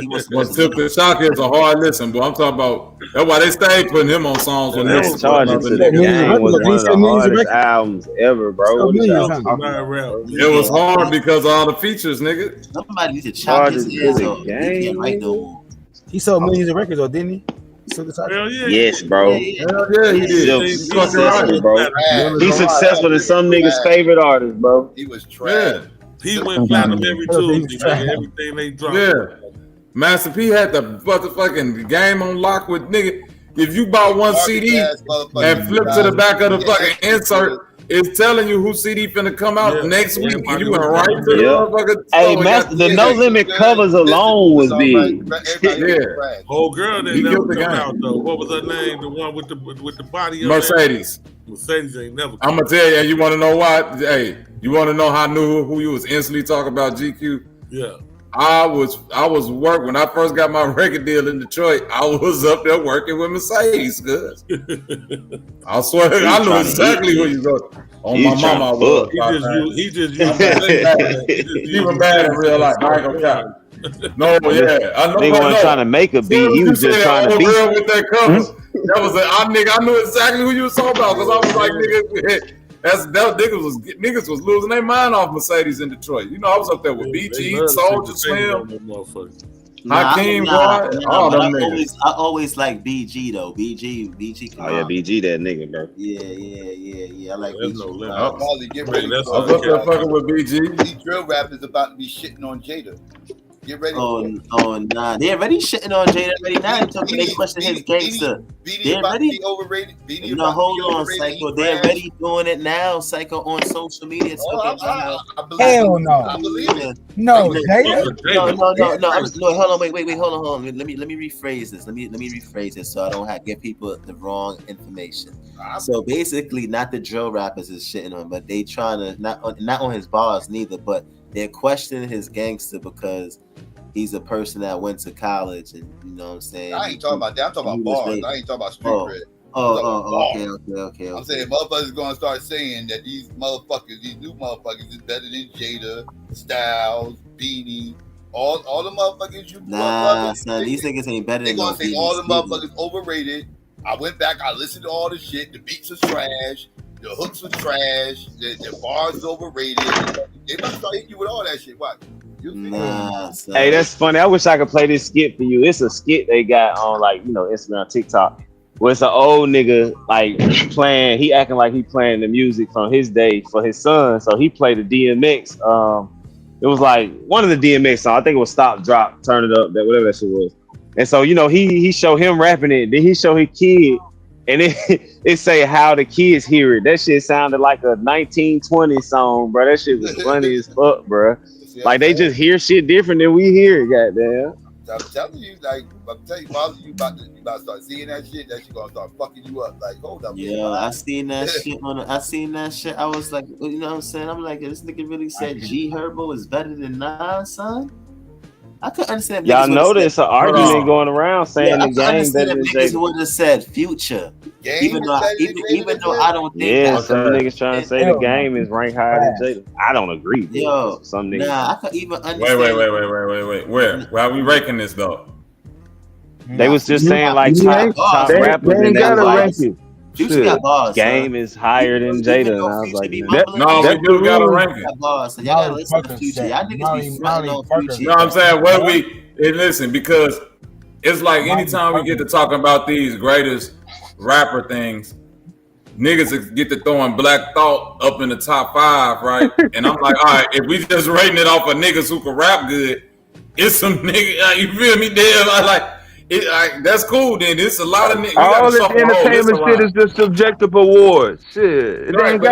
He was supposed Silk the Shocker is a hard listen, but I'm talking about that's why they stayed putting him on songs when they was charging to the game was one of the hardest albums ever, bro. It was hard because of all the features, nigga. Somebody needs to chop his ears off. He can't write no more. He sold millions of records, though, didn't he? Yes, bro. Hell yeah, he did. He's successful, bro. He's successful as some niggas' favorite artist, bro. He was trash. He went platinum every Tuesday, everything they dropped. Yeah. Master P had the motherfucking game on lock with nigga. If you bought one CD and flip to the back of the fucking insert, it's telling you who CD finna come out next week. And you went right to the motherfucker. Hey, Master, the No Limit covers alone was big. Yeah. Old girl that never come out though. What was her name? The one with the body on Mercedes. Mercedes ain't never. I'm gonna tell you. You want to know why? Hey, you want to know how I knew who you was instantly talking about? GQ. Yeah. I was working when I first got my record deal in Detroit. I was up there working with Mercedes, cuz. I swear, I knew exactly who you was. On my mama, I was. He just even bad in real life. I ain't gonna count. No, yeah, I know. He wasn't trying to make a beat. He was just trying to beat. With that cover, that was I knew exactly who you was talking about because I was like, nigga. Niggas was losing their mind off Mercedes in Detroit. You know, I was up there with BG, Soldier Slim, Hakeem, all them niggas. I always like BG though. BG. Oh yeah, BG that nigga, bro. Yeah. I like BG. Molly, get ready. I was up there fucking with BG. These drill rappers about to be shitting on Jada. Get ready. Oh nah, they already shitting on Jada already. Now they question his gangster. They already overrated. No, hold on, Psycho. They're already doing it now, Psycho, on social media. Hell no. I believe it. No, Jada. No, hold on, wait, hold on. Let me rephrase this. Let me rephrase this so I don't give people the wrong information. So basically, not the drill rappers is shitting on, but they trying to not on his bars neither, but they're questioning his gangster because he's a person that went to college, and you know what I'm saying. I ain't talking about that. I'm talking about bars. I ain't talking about street cred. Okay. I'm saying motherfuckers gonna start saying that these new motherfuckers is better than Jada, Styles, Beanie, all the motherfuckers you son, these niggas ain't better than they gonna say all the motherfuckers overrated. I went back, I listened to all the shit, the beats was trash, the hooks was trash, the bars was overrated. They must start hitting you with all that shit. What? Hey, that's funny. I wish I could play this skit for you. It's a skit they got on Instagram, TikTok. Where it's an old nigga playing, he acting like he playing the music from his day for his son. So he played the DMX. It was like one of the DMX songs. I think it was Stop, Drop, Turn It Up, whatever that shit was. And so, he showed him rapping it. Then he showed his kid, and it say how the kids hear it. That shit sounded like a 1920 song, bro. That shit was funny as fuck, bro. Like they just hear shit different than we hear it, goddamn. I'm telling you, Father, you about to start seeing that shit gonna start fucking you up. Like, hold up. Yeah, I seen that shit. I was like, you know what I'm saying? I'm like, this nigga really said G Herbo is better than Nas, son? I couldn't understand. Y'all know there's an argument going around saying the game better than niggas would have said Future. Even though I don't think some niggas trying to say the game is ranked higher than Jada. I don't agree. Yo, some niggas. I could even understand. Wait. Where are we ranking this though? They was just saying top rappers and that rank it. Future got bars. Game is higher than Jada, and I was like, we do gotta rank it. So y'all gotta listen to Future. Y'all niggas be fronting on Future. You know what I'm saying? Listen, because it's like anytime we get to talking about these greatest rapper things, niggas get to throwing Black Thought up in the top 5, right? And I'm like, all right, if we just rating it off of niggas who can rap good, it's some nigga, you feel me? Damn, that's cool. Then it's a lot of niggas. All the entertainment shit is just subjective awards. Shit, it ain't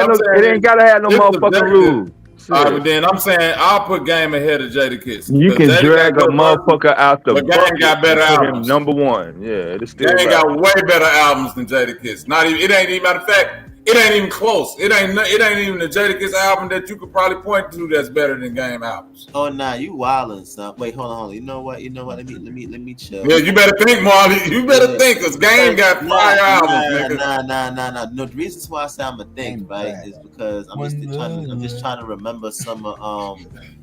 gotta have no motherfucking rules. All right, but then I'm saying I'll put Game ahead of Jada Kiss. You can drag a motherfucker out the bucket. Game got better albums. Number one, yeah, it's still. Game got way better albums than Jada Kiss. It ain't even. Matter of fact, it ain't even close. It ain't even the Jada Kiss album that you could probably point to that's better than Game albums. Oh nah, you wildin', son. Wait, hold on. You know what? Let me chill. Yeah, you better think, Marley. You better think, cause Game got fire albums. Nah. No, the reason why I say I'm a think, right, is because I'm just trying to remember some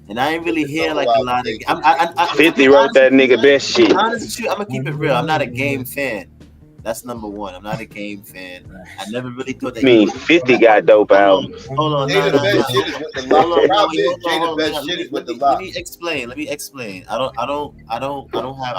and I ain't really hear like a lot of. 50 wrote that nigga best shit. Honestly, I'm gonna keep it real. I'm not a Game fan. That's number one. I'm not a Game fan. I never really thought that. 50 got dope albums. Hold on. Let me explain. I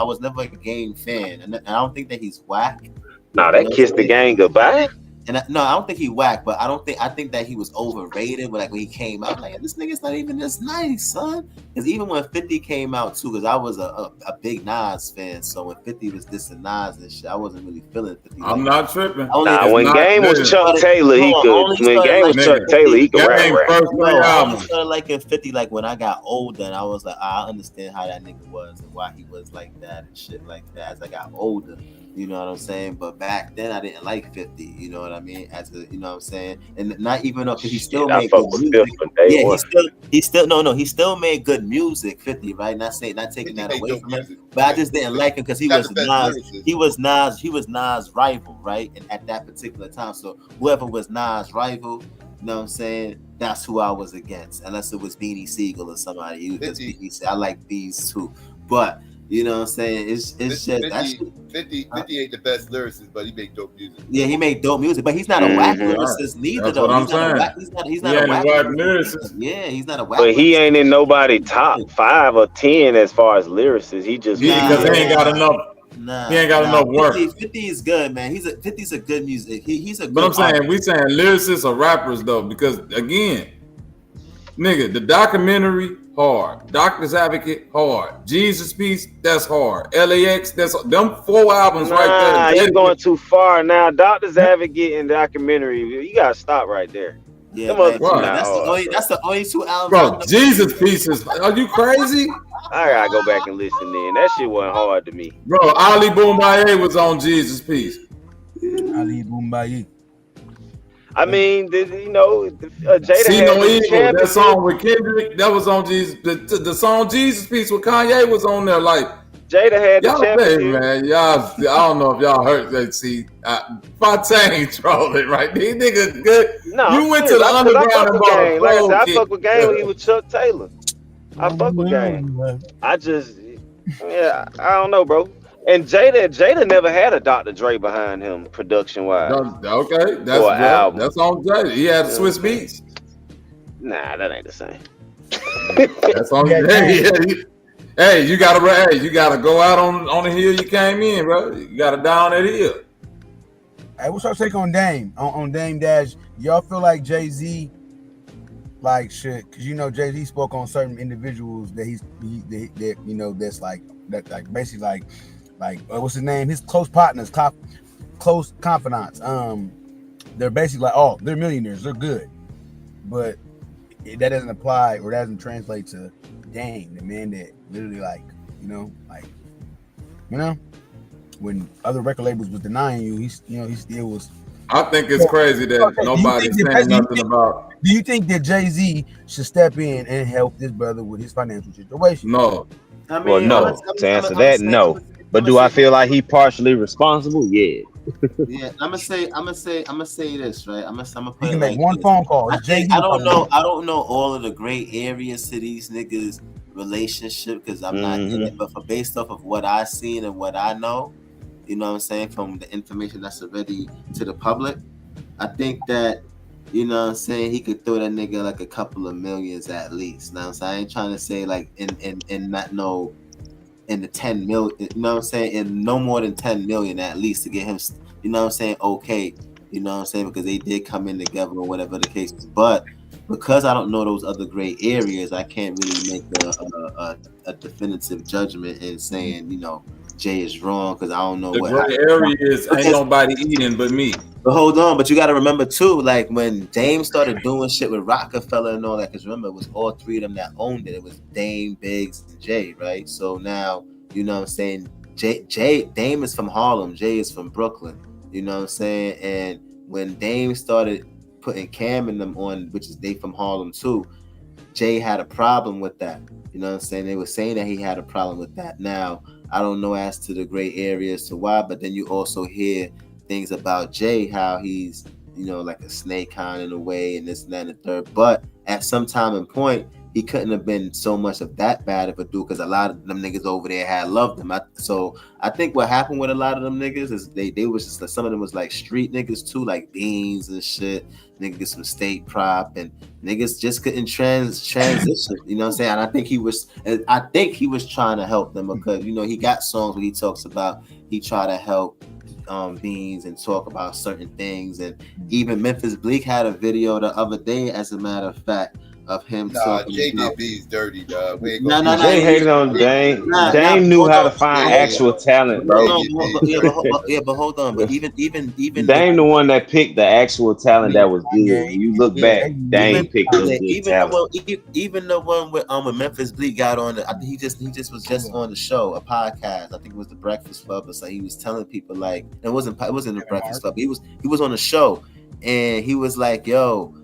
was never a Game fan, and I don't think that he's whack. Nah, that Kiss the Gang goodbye. And I don't think he whack, but I think that he was overrated. But like when he came out, like this nigga's not even this nice, son. Because even when 50 came out too, because I was a big Nas fan, so when 50 was dissing Nas and shit, I wasn't really feeling 50. I'm not tripping. When Game was Chuck Taylor, he could. When Game was Chuck Taylor, he could rap. I only started liking 50 like when I got older, and I was like, I understand how that nigga was and why he was like that and shit like that. As I got older. You know what I'm saying? But back then I didn't like 50. You know what I mean? You know what I'm saying? And not even though he still made good music. He still made good music. 50, right? Not taking that away from him. But I just didn't like him because he was Nas' rival, right? And at that particular time, so whoever was Nas' rival, you know what I'm saying? That's who I was against, unless it was Beanie Siegel or somebody. I like these two, but. You know what I'm saying? It's 50 ain't the best lyricist, but he made dope music. Yeah, he made dope music, but he's not a whack lyricist neither. That's what I'm saying. He's not a whack lyricist. Yeah, he's not a whack. But he ain't in nobody top 5 or 10 as far as lyricists. He just because he ain't got enough. He ain't got enough work. 50 is good, man. 50's a good music. He's a good. But I'm saying we saying lyricists or rappers though, because again, nigga, the documentary hard. Doctor's Advocate, hard. Jesus Piece, that's hard. LAX, that's them 4 albums right there. You're going too far now. Doctor's Advocate and documentary, you gotta stop right there. Yeah, them other two not that's hard, that's the only 2 albums. Bro, Jesus Pieces. Are you crazy? I gotta go back and listen then. That shit wasn't hard to me. Bro, Ali Boombaye was on Jesus Piece. Ali Boombaye. I mean, Jada See had No the Evil, that song with Kendrick, that was on Jesus. The song Jesus Piece with Kanye was on there. Like Jada had y'all the championship. man, y'all. I don't know if y'all heard that. See, Fontaine trolling right. These niggas good. No, you went to the I underground fuck and with bought a Game. Like I said, I kit. fuck with Game when he was Chuck Taylor. I fuck with Game. I just, I don't know, bro. And Jada never had a Dr. Dre behind him, production wise. Okay, that's on Jada. He had Swiss Beats. Nah, that ain't the same. That's on. Hey, you gotta go out on the hill you came in, bro. You gotta down that hill. Hey, what's your take on Dame? On Dame Dash, y'all feel like Jay-Z, like shit? Because Jay-Z spoke on certain individuals that that's like basically like what's his name? His close partners, close confidants. They're basically like, they're millionaires, they're good, but that doesn't apply or doesn't translate to Dame, the man that literally when other record labels was denying you, he still was. I think it's crazy that nobody's saying nothing about. Do you think that Jay-Z should step in and help this brother with his financial situation? No. I mean, Well, no. To answer that, no. But do I feel like he partially responsible? Yeah. Yeah, I'm gonna say this, right? I'm gonna put you can make one phone call. I don't know all of the gray areas to these niggas' relationship because I'm not in it, but based off of what I seen and what I know, you know what I'm saying, from the information that's already to the public, I think that, you know what I'm saying, he could throw that nigga like a couple of millions at least. Now, so I ain't trying to say like in not know in the 10 million, you know what I'm saying, in no more than 10 million at least to get him, you know what I'm saying, okay, you know what I'm saying, because they did come in together or whatever the case is. But because I don't know those other gray areas, I can't really make a definitive judgment in saying, Jay is wrong because I don't know the what gray areas ain't nobody eating but me. But hold on, but you got to remember too, like when Dame started doing shit with Rockefeller and all that, because remember it was all 3 of them that owned it. It was Dame, Biggs, and Jay, right? So now, you know what I'm saying, Dame is from Harlem, Jay is from Brooklyn, you know what I'm saying? And when Dame started putting Cam and them on, which is they from Harlem too, Jay had a problem with that. You know what I'm saying? They were saying that he had a problem with that. Now, I don't know as to the gray areas to why, but then you also hear things about Jay, how he's, like a snake kind in a way and this and that and the third. But at some time and point, he couldn't have been so much of that bad of a dude because a lot of them niggas over there had loved him. So I think what happened with a lot of them niggas is they was just like, some of them was like street niggas too, like Beans and shit. Niggas from State Prop and niggas just couldn't transition. You know what I'm saying? And I think he was trying to help them because he got songs where he talks about he tried to help Beans and talk about certain things. And even Memphis Bleak had a video the other day, as a matter of fact, of him talking. Jay did B's dirty, dog. Jay hated on Dame. Dame knew how to find actual talent, bro. But hold on. But even Dame the one that picked the actual talent that was good. When you look back, Dame picked the good talent. Even the one with Memphis Bleak got on. I think he just was on the show, a podcast. I think it was the Breakfast Club or something. He was telling people like it wasn't the Breakfast Club. He was on the show and he was like, yo.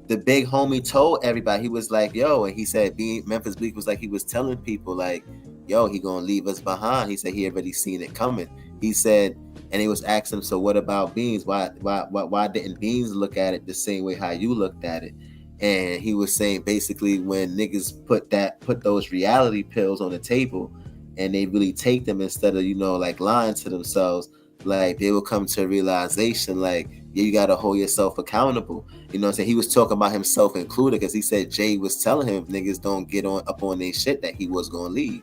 The big homie told everybody, he was like, yo, and he said, Memphis Bleak was like, he was telling people like, yo, he gonna leave us behind. He said he already seen it coming. He said, and he was asking him, so what about Beans? Why didn't Beans look at it the same way how you looked at it? And he was saying basically when niggas put those reality pills on the table and they really take them instead of, like lying to themselves, like they will come to a realization like, yeah, you gotta hold yourself accountable. You know what I'm saying? He was talking about himself included because he said Jay was telling him if niggas don't get up on their shit that he was gonna leave.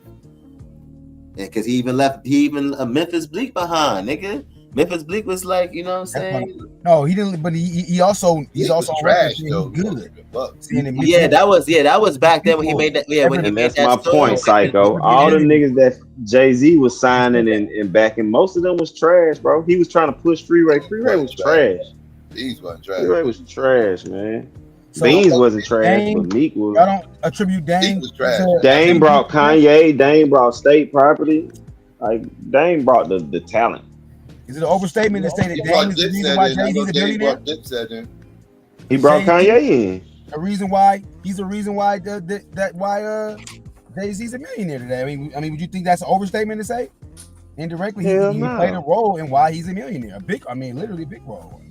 And because he even left Memphis Bleak behind, nigga. Memphis Bleak was like, you know what I'm saying? No, he didn't. But he's also trash though. Good. Yeah, that was back then when he made that. Yeah, when he and made that's that my song. point, Psycho. All the niggas that Jay-Z was signing and backing, most of them was trash, bro. He was trying to push Freeway. Freeway was trash. Beans wasn't trash. Freeway was trash, man. So, Beans wasn't trash, Dame, but Meek was. I don't attribute Dame. Was trash. Dame brought Kanye. Dame brought State Property. Like Dame brought the talent. Is it an overstatement to say that Dame is the reason why Jay-Z's a billionaire? He brought Kanye in. The reason why he's the reason why Jay-Z's a millionaire today. I mean, would you think that's an overstatement to say? Indirectly, he played a role in why he's a millionaire. Literally big role.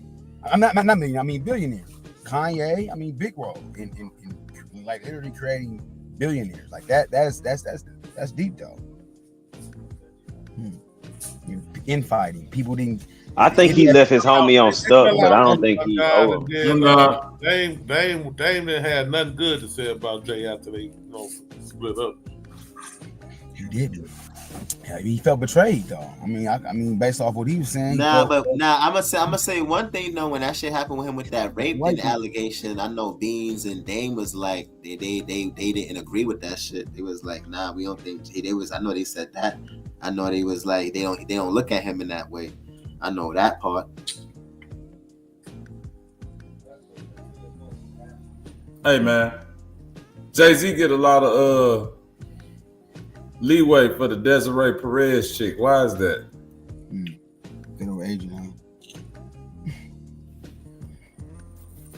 I'm not millionaire. I mean billionaire. Kanye, I mean big role in like literally creating billionaires like that. That's deep though. Infighting, people didn't. I think he left his homie on stuck, but I don't think he owed him. Dame didn't have nothing good to say about Jay after they split up. He didn't. Yeah, he felt betrayed though. I mean, based off what he was saying. I'm gonna say one thing though. When that shit happened with him with that rape allegation, I know Beans and Dame was like they didn't agree with that shit. They was like, nah, we don't think. I know they said that. I know they was like they don't look at him in that way. I know that part. Hey man, Jay-Z get a lot of leeway for the Desiree Perez chick. Why is that?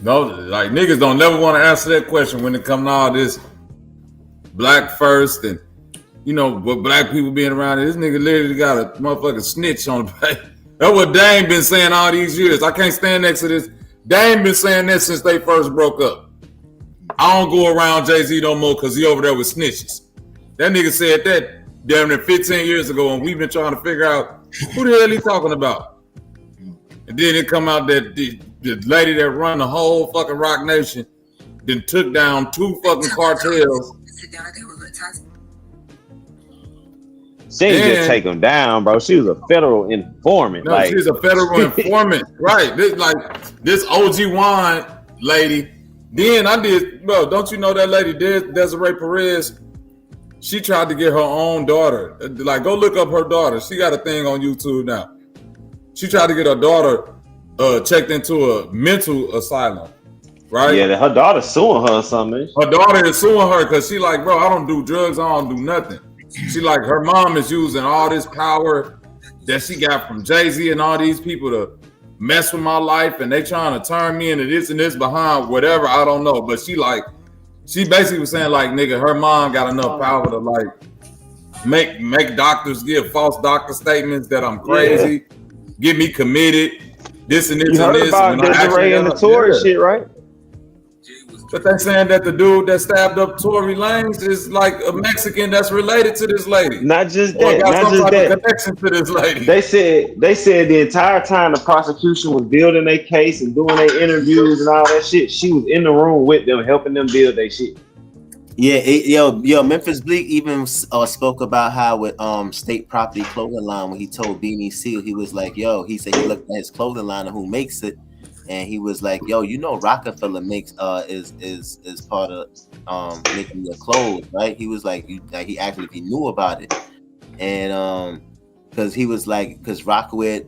No, like niggas don't never want to answer that question when it come to all this black first and what black people being around here. This nigga literally got a motherfucking snitch on the page. That's what Dame been saying all these years. I can't stand next to this. Dame been saying that since they first broke up. I don't go around Jay-Z no more because he over there with snitches. That nigga said that damn near 15 years ago, and we've been trying to figure out who the hell he talking about. And then it come out that the lady that run the whole fucking Rock Nation then took down 2 fucking cartels. She didn't just take him down, bro. She was a federal informant. No, she's a federal informant, right? This OG wine lady. Then bro. Don't you know that lady Desiree Perez? She tried to get her own daughter. Like, go look up her daughter. She got a thing on YouTube now. She tried to get her daughter checked into a mental asylum, right? Yeah, her daughter's suing her or something. Her daughter is suing her because she like, bro, I don't do drugs. I don't do nothing. She like, her mom is using all this power that she got from Jay-Z and all these people to mess with my life, and they trying to turn me into this and this behind whatever, I don't know. But she basically was saying like, nigga, her mom got enough power to like make doctors give false doctor statements that I'm crazy, get me committed, this and this you and heard this. about Desiree and the Tory shit, right? But they're saying that the dude that stabbed up Tory Lanez is like a Mexican that's related to this lady. Not just Or that. got Not some just type that. of connection to this lady. They said the entire time the prosecution was building their case and doing their interviews and all that shit, she was in the room with them, helping them build their shit. Yeah, yo, Memphis Bleak even spoke about how with State Property clothing line when he told Beanie Seal, he was like, yo, he said he looked at his clothing line and who makes it, and he was like, yo, Rockefeller makes is part of making your clothes, right? He was like, he actually he knew about it, and because he was like, because Rockaway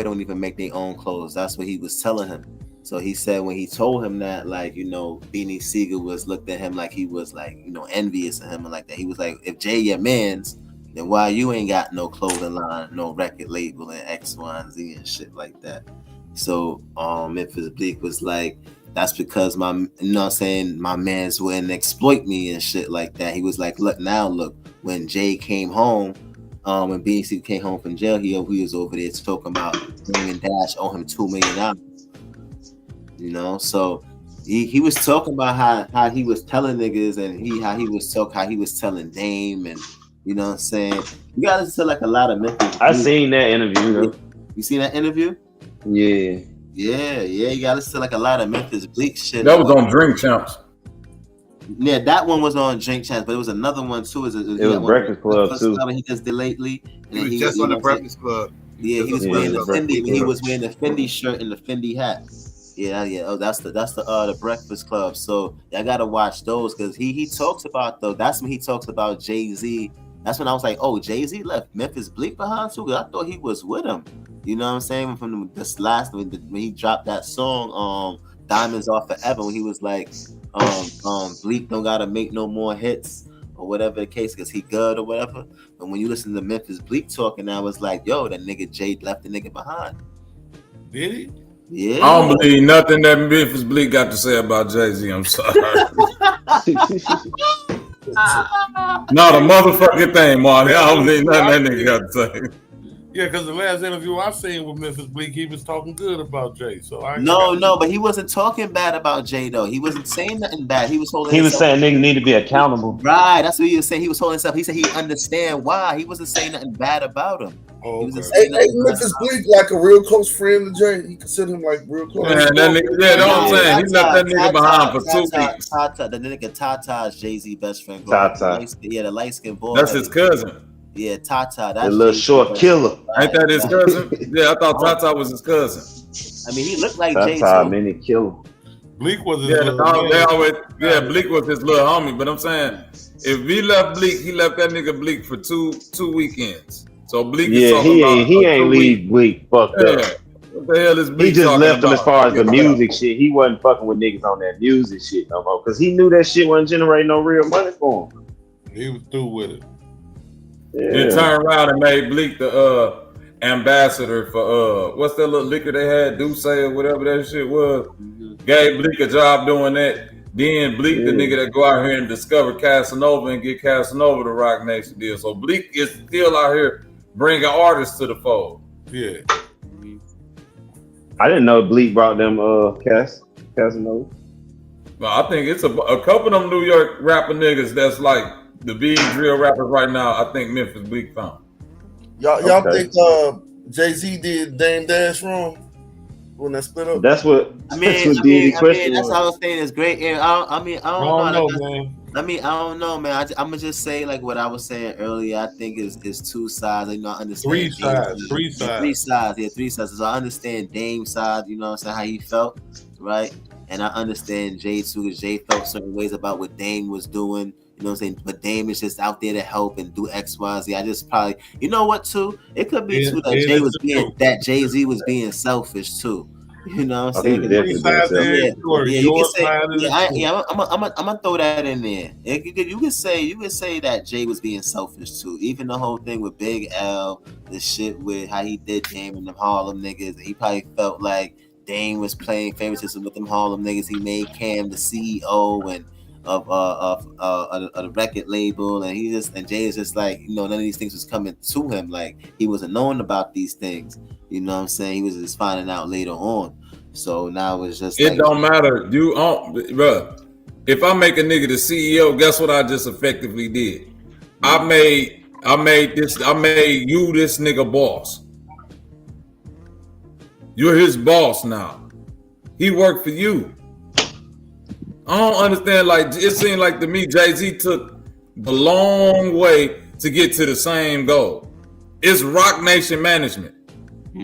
don't even make their own clothes. That's what he was telling him. So he said when he told him that, like, Beanie Siegel was looked at him like he was like, envious of him and like that. He was like, if Jay your mans, then why you ain't got no clothing line, no record label and X, Y, and Z and shit like that. So Memphis Bleak was like, that's because my mans wouldn't exploit me and shit like that. He was like, look, when Jay came home, when Beanie Siegel came home from jail, he was over there talking about him and Dash owe him $2 million. So he was talking about how he was telling niggas and how he was telling Dame, and you know what I'm saying? You gotta listen to like a lot of Memphis. I seen that interview though. You seen that interview? Yeah. You gotta listen to like a lot of Memphis Bleak shit. That was on Drink Champs. Yeah, that one was on Drink Champs, but it was another one too. It was Breakfast Club too. He just did lately. He was just on the Breakfast Club. Yeah, he was wearing the Fendi. He was wearing the Fendi shirt and the Fendi hat. Yeah. Oh, that's the Breakfast Club. So I gotta watch those because he talks about though. That's when he talks about Jay-Z. That's when I was like, oh, Jay-Z left Memphis Bleak behind too. Cause I thought he was with him. You know what I'm saying? From this last when he dropped that song, Diamonds Are Forever, when he was like, Bleak don't gotta make no more hits or whatever the case, because he good or whatever. But when you listen to Memphis Bleak talking, I was like, yo, that nigga Jay left the nigga behind. Did he? Yeah. I don't believe nothing that Memphis Bleak got to say about Jay-Z. I'm sorry. Not a motherfucking thing, Marty. I don't believe nothing that nigga got to say. Yeah, because the last interview I seen with Memphis Bleak, he was talking good about Jay. So but he wasn't talking bad about Jay though. He wasn't saying nothing bad. He was holding. He was saying niggas need to be accountable. Right, that's what he was saying. He was holding himself. He said he understand why. He wasn't saying nothing bad about him. Oh, hey, Memphis Bleak like a real close friend to Jay. He consider him like real close. Yeah, that's what I'm saying. He left that nigga behind for 2 weeks. The nigga Tata is Jay-Z best friend. Tata. Yeah, the light skinned boy. That's his cousin. Yeah, Tata. That's the little short killer. Ain't that his cousin? Yeah, I thought Tata was his cousin. I mean, he looked like Jay-Z. Tata, mini killer. Bleak was his Bleak was his little homie. But I'm saying, if he left Bleak, he left that nigga Bleak for two weekends. So Bleak is talking about he ain't leave Bleak fucked up. What the hell is Bleak? He just left him about? as far as the music shit. He wasn't fucking with niggas on that music shit no more because he knew that shit wasn't generating no real money for him. He was through with it. Then turned around and made Bleak the ambassador for what's that little liquor they had, Douce or whatever that shit was. Gave Bleak a job doing that. Then Bleak, the nigga that go out here and discover Casanova and get Casanova the Rock Nation deal. So Bleak is still out here bringing artists to the fold. Yeah. I didn't know Bleak brought them Casanova. Well, I think it's a couple of them New York rapper niggas that's like the big drill rappers right now. I think Memphis Bleak found. Y'all think Jay-Z did Dame Dash wrong when that split up? That's what. I mean, that's how I was saying. It's great. I don't know, man. I'm gonna just say like what I was saying earlier. I think is two sides. You know, I understand three sides. Yeah, three sides. So I understand Dame's side. You know, what I'm saying how he felt, right? And I understand Jay too, because Jay felt certain ways about what Dame was doing. You know what I'm saying? But Dame is just out there to help and do X, Y, Z. I just probably, you know what, too? It could be too that Jay-Z was being selfish too. You know what I'm saying? I'm gonna throw that in there. You could say that Jay was being selfish too. Even the whole thing with Big L, the shit with how he did Dame and them Harlem niggas. He probably felt like Dame was playing favoritism with them Harlem niggas. He made Cam the CEO and of the record label, and Jay is just like, you know, none of these things was coming to him. Like he wasn't knowing about these things. You know what I'm saying? He was just finding out later on. So now it's just it don't matter. Bro, if I make a nigga the CEO, guess what I just effectively did? I made you this nigga boss. You're his boss now. He worked for you. I don't understand. Like it seemed like to me, Jay-Z took the long way to get to the same goal. It's Rock Nation management.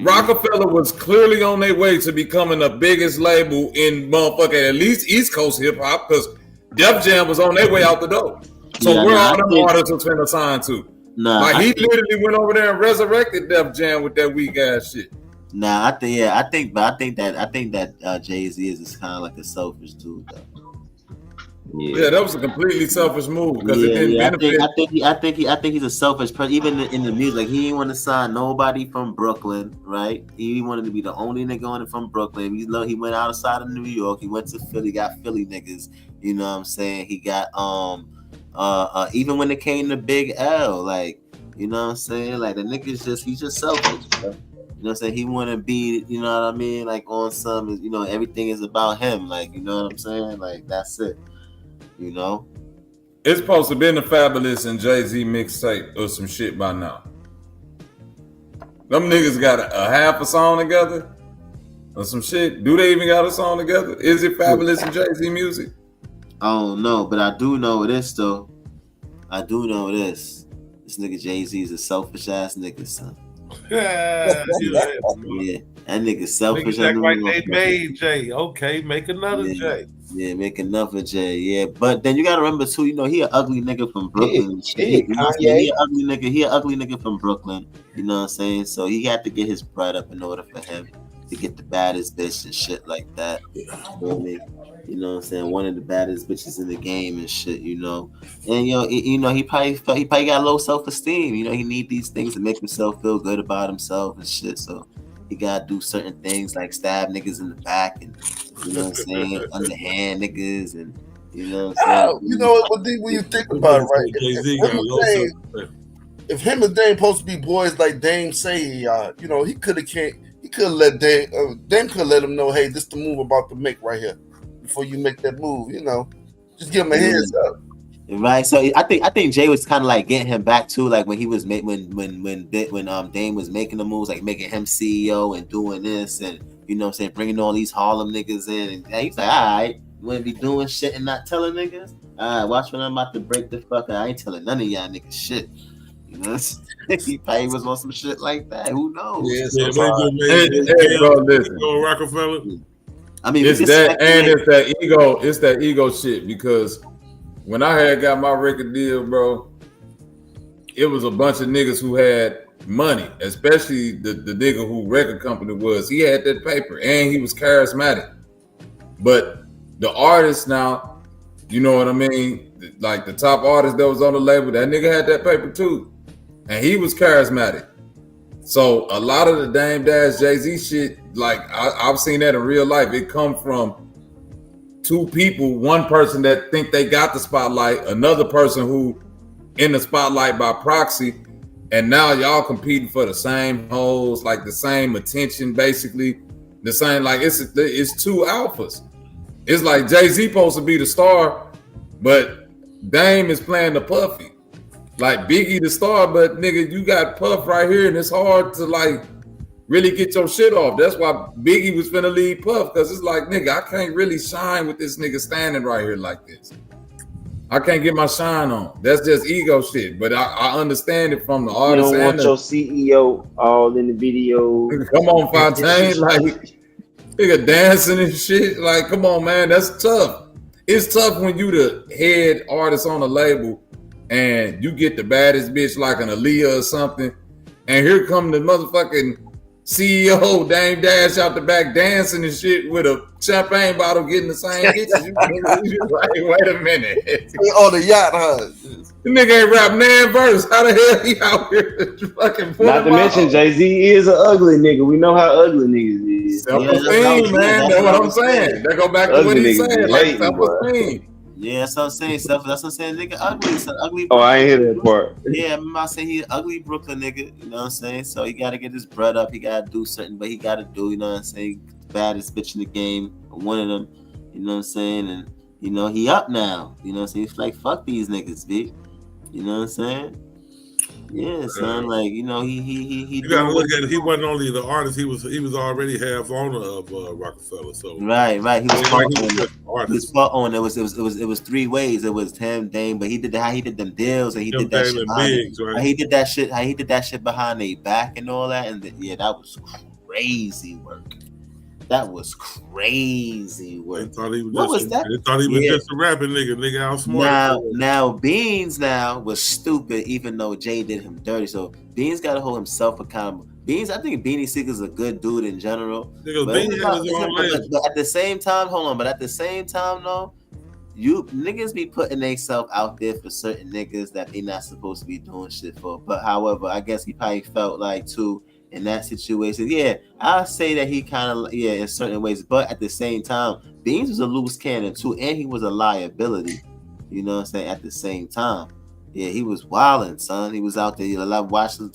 Rockefeller was clearly on their way to becoming the biggest label in motherfucking at least East Coast hip hop, because Def Jam was on their way out the door. So where all them artists was finna sign to? He literally went over there and resurrected Def Jam with that weak ass shit. I think that Jay-Z is kind of like a selfish dude though. Yeah, that was a completely selfish move because it didn't benefit. I think he's a selfish person. Even in the music, like he didn't want to sign nobody from Brooklyn, right? He wanted to be the only nigga on it from Brooklyn. He went outside of New York. He went to Philly, got Philly niggas. You know what I'm saying? He got even when it came to Big L, like, you know what I'm saying? Like the nigga's he's just selfish, bro. You know what I'm saying? He want to be, you know what I mean? Like on some, you know, everything is about him. Like, you know what I'm saying? Like that's it. You know, it's supposed to be in the Fabulous and Jay-Z mixtape or some shit by now. Them niggas got a half a song together or some shit. Do they even got a song together? Is it Fabulous and Jay-Z music? I don't know, but I do know this though. I do know this. This nigga Jay-Z is a selfish ass nigga, son. Yeah, that nigga selfish. Niggas act like they made Jay. Okay, make another Jay. Yeah, make another Jay. Yeah, but then you gotta remember too. You know, he an ugly nigga from Brooklyn. He an ugly nigga. He an ugly nigga from Brooklyn. You know what I'm saying? So he had to get his bread up in order for him to get the baddest bitch and shit like that. You know what I'm saying? One of the baddest bitches in the game and shit. You know, and he probably got low self-esteem. You know, he need these things to make himself feel good about himself and shit. So he gotta do certain things like stab niggas in the back and, you know what I'm saying, underhand niggas and, you know what I'm saying. You know what? When you think about it, right? If him and Dame supposed to be boys like Dame say, you know, he could have let Dame could let him know, hey, this the move about to make right here before you make that move. You know, just give him a heads up. Right, so I think Jay was kind of like getting him back too, like when he was when Dame was making the moves, like making him CEO and doing this, and you know what I'm saying, bringing all these Harlem niggas in, and he's like, all right, you want to be doing shit and not telling niggas? All right, watch when I'm about to break the fuck out. I ain't telling none of y'all niggas shit. You know, he probably was on some shit like that. Who knows? Rockefeller. I mean, it's that ego shit because. When I had got my record deal, bro, it was a bunch of niggas who had money, especially the nigga who record company was. He had that paper and he was charismatic. But the artist now, you know what I mean? Like the top artist that was on the label, that nigga had that paper too. And he was charismatic. So a lot of the Dame Dash Jay-Z shit, like I've seen that in real life. It come from two people, one person that think they got the spotlight, another person who in the spotlight by proxy, and now y'all competing for the same hoes, like the same attention, basically the same. Like it's two alphas. It's like Jay-Z supposed to be the star, but Dame is playing the Puffy. Like Biggie the star, but nigga, you got Puff right here, and it's hard to like really get your shit off. That's why Biggie was finna lead Puff, because it's like, nigga, I can't really shine with this nigga standing right here like this. I can't get my shine on. That's just ego shit. But I understand it from the artist. You don't want your CEO all in the video. Come on, Fontaine. Like, nigga dancing and shit. Like, come on, man. That's tough. It's tough when you the head artist on a label and you get the baddest bitch like an Aaliyah or something. And here come the motherfucking CEO Dame Dash out the back dancing and shit with a champagne bottle, getting the same bitches. You like, wait a minute. On the yacht, huh? The nigga ain't rap nan verse. How the hell he out here fucking? Not to mention Jay-Z is an ugly nigga. We know how ugly niggas is. Self-esteem, man. That's what I'm saying. That go back to what he said. Like self-esteem. Yeah, that's what I'm saying. That's what I'm saying. Nigga, ugly. So ugly. Oh, I ain't hear that part. Yeah, remember I said he ugly Brooklyn nigga. You know what I'm saying? So he gotta get his bread up. He gotta do something, but he gotta do. You know what I'm saying? Baddest bitch in the game, one of them. You know what I'm saying? And you know he up now. You know what I'm saying? He's like, fuck these niggas, bitch. You know what I'm saying? Yeah, son. Like, you know, he. You gotta look at it. He wasn't only the artist. He was already half owner of Rockefeller. So right. He was part owner. It was three ways. It was him, Dame, but he did how he did them deals and he did that shit. Right? He did that shit. How he did that shit behind their back and all that. And yeah, that was crazy work. That was crazy work. They thought he was just a rapping nigga. Nigga outsmart. Now Beans was stupid, even though Jay did him dirty. So Beans got to hold himself accountable. Beans, I think Beanie Siegler's a good dude in general. But at the same time, though, you niggas be putting themselves out there for certain niggas that they not supposed to be doing shit for. But however, I guess he probably felt like too. In that situation, yeah, I'll say that he kind of, in certain ways, but at the same time, Beans was a loose cannon too, and he was a liability. You know what I'm saying? At the same time, yeah, he was wilding, son. He was out there.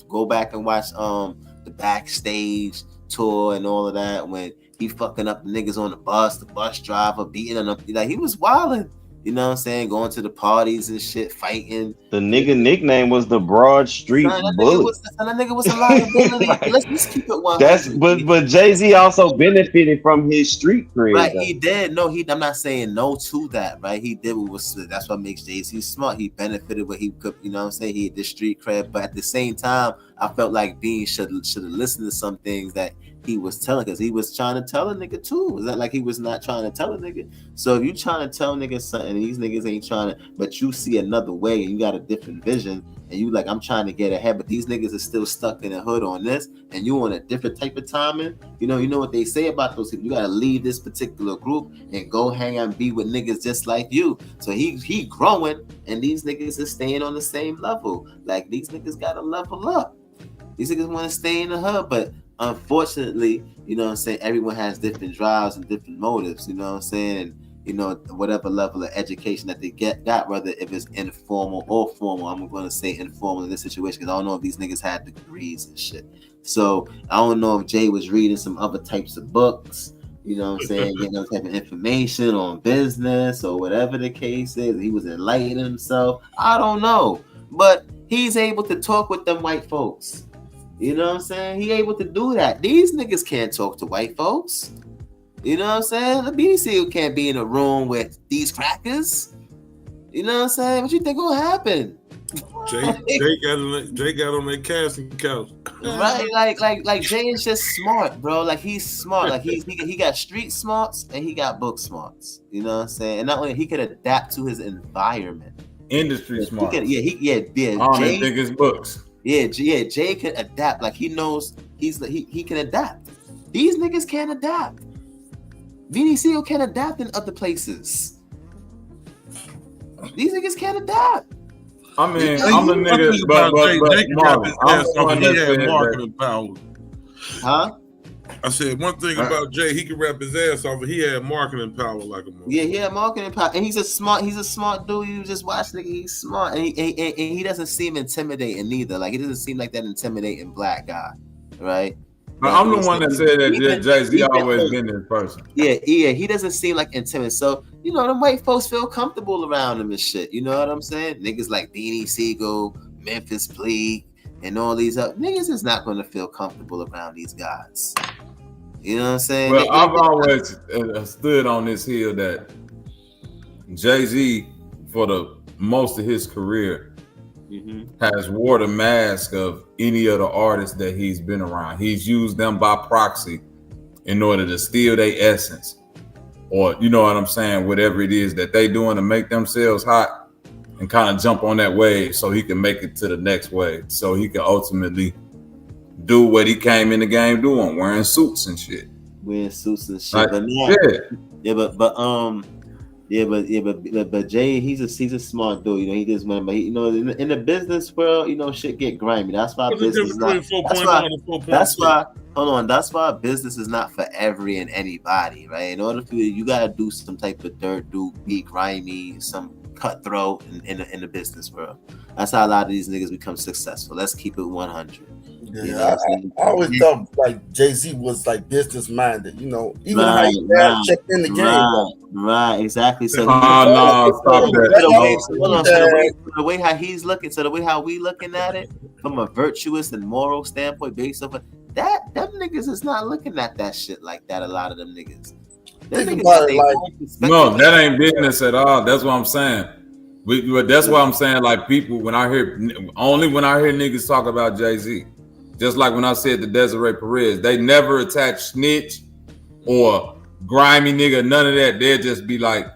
Go back and watch the backstage tour and all of that when he fucking up the niggas on the bus driver beating them up. Like he was wilding. You know what I'm saying? Going to the parties and shit, fighting. The nigga nickname was the Broad Street Bully. That nigga was a liability. Like, let's keep it 100. but Jay-Z also benefited from his street career. Right, though. he did. No, I'm not saying no to that, right? He did what was, that's what makes Jay-Z smart. He benefited what he could, you know what I'm saying? He had the street cred, but at the same time, I felt like Bean should have listened to some things that he was telling, because he was trying to tell a nigga too. It's not like he was not trying to tell a nigga. So if you trying to tell niggas something, and these niggas ain't trying to, but you see another way and you got a different vision, and you like, I'm trying to get ahead, but these niggas are still stuck in the hood on this, and you on a different type of timing. You know what they say about those people. You gotta leave this particular group and go hang out and be with niggas just like you. So he growing, and these niggas are staying on the same level. Like, these niggas gotta level up. These niggas want to stay in the hood, but unfortunately, you know what I'm saying, everyone has different drives and different motives, you know what I'm saying? And, you know, whatever level of education that they got, whether if it's informal or formal, I'm going to say informal in this situation, because I don't know if these niggas had degrees and shit. So I don't know if Jay was reading some other types of books, you know what I'm saying, getting other type of information on business or whatever the case is. He was enlightening himself. I don't know. But he's able to talk with them white folks. You know what I'm saying? He able to do that. These niggas can't talk to white folks. You know what I'm saying? The BBC can't be in a room with these crackers. You know what I'm saying? What you think will happen? Jay got on that casting couch. Right? Like Jay is just smart, bro. Like, he's smart. Like, he got street smarts and he got book smarts. You know what I'm saying? And not only he could adapt to his environment. Industry smart. I don't even think it's books. Yeah, Jay can adapt. Like, he knows he can adapt. These niggas can't adapt. VDCO can't adapt in other places. These niggas can't adapt. I mean, I'm a nigga, but Marvin, I'm the one that said marketing that. power. Huh? I said one thing about Jay, he could rap his ass off, but he had marketing power like a motherfucker. Yeah, he had marketing power, and he's a smart dude. You just watch nigga, he's smart, and he doesn't seem intimidating neither. Like, he doesn't seem like that intimidating black guy, right? But I'm the one that said that Jay-Z always been this person. Yeah, he doesn't seem like intimidating. So, you know, them white folks feel comfortable around him and shit. You know what I'm saying? Niggas like Beanie Siegel, Memphis Bleak, and all these other niggas is not going to feel comfortable around these guys. You know what I'm saying? Well, I've always stood on this hill that Jay-Z, for the most of his career, has wore the mask of any of the artists that he's been around. He's used them by proxy in order to steal their essence, or, you know what I'm saying, whatever it is that they doing to make themselves hot, and kind of jump on that wave so he can make it to the next wave, so he can ultimately do what he came in the game doing, wearing suits and shit. Like, but Jay, he's a smart dude. You know, he just went, but you know, in the business world, you know, shit get grimy. That's why business is not. That's why business is not for every and anybody, right? In order for you gotta do some type of dirt, be grimy, some cutthroat in the business world. That's how a lot of these niggas become successful. Let's keep it 100. Yeah, you know I always thought like Jay-Z was like business minded, you know, even how he checked in the game. Right, exactly. So the way how he's looking, so the way how we looking at it from a virtuous and moral standpoint, based off of that, them niggas is not looking at that shit like that. A lot of them niggas. Think about it, like, no, that ain't business at all. That's what I'm saying. That's why I'm saying, like, people, when I hear niggas talk about Jay-Z, just like when I said to Desiree Perez, they never attach snitch or grimy nigga, none of that. They'll just be like,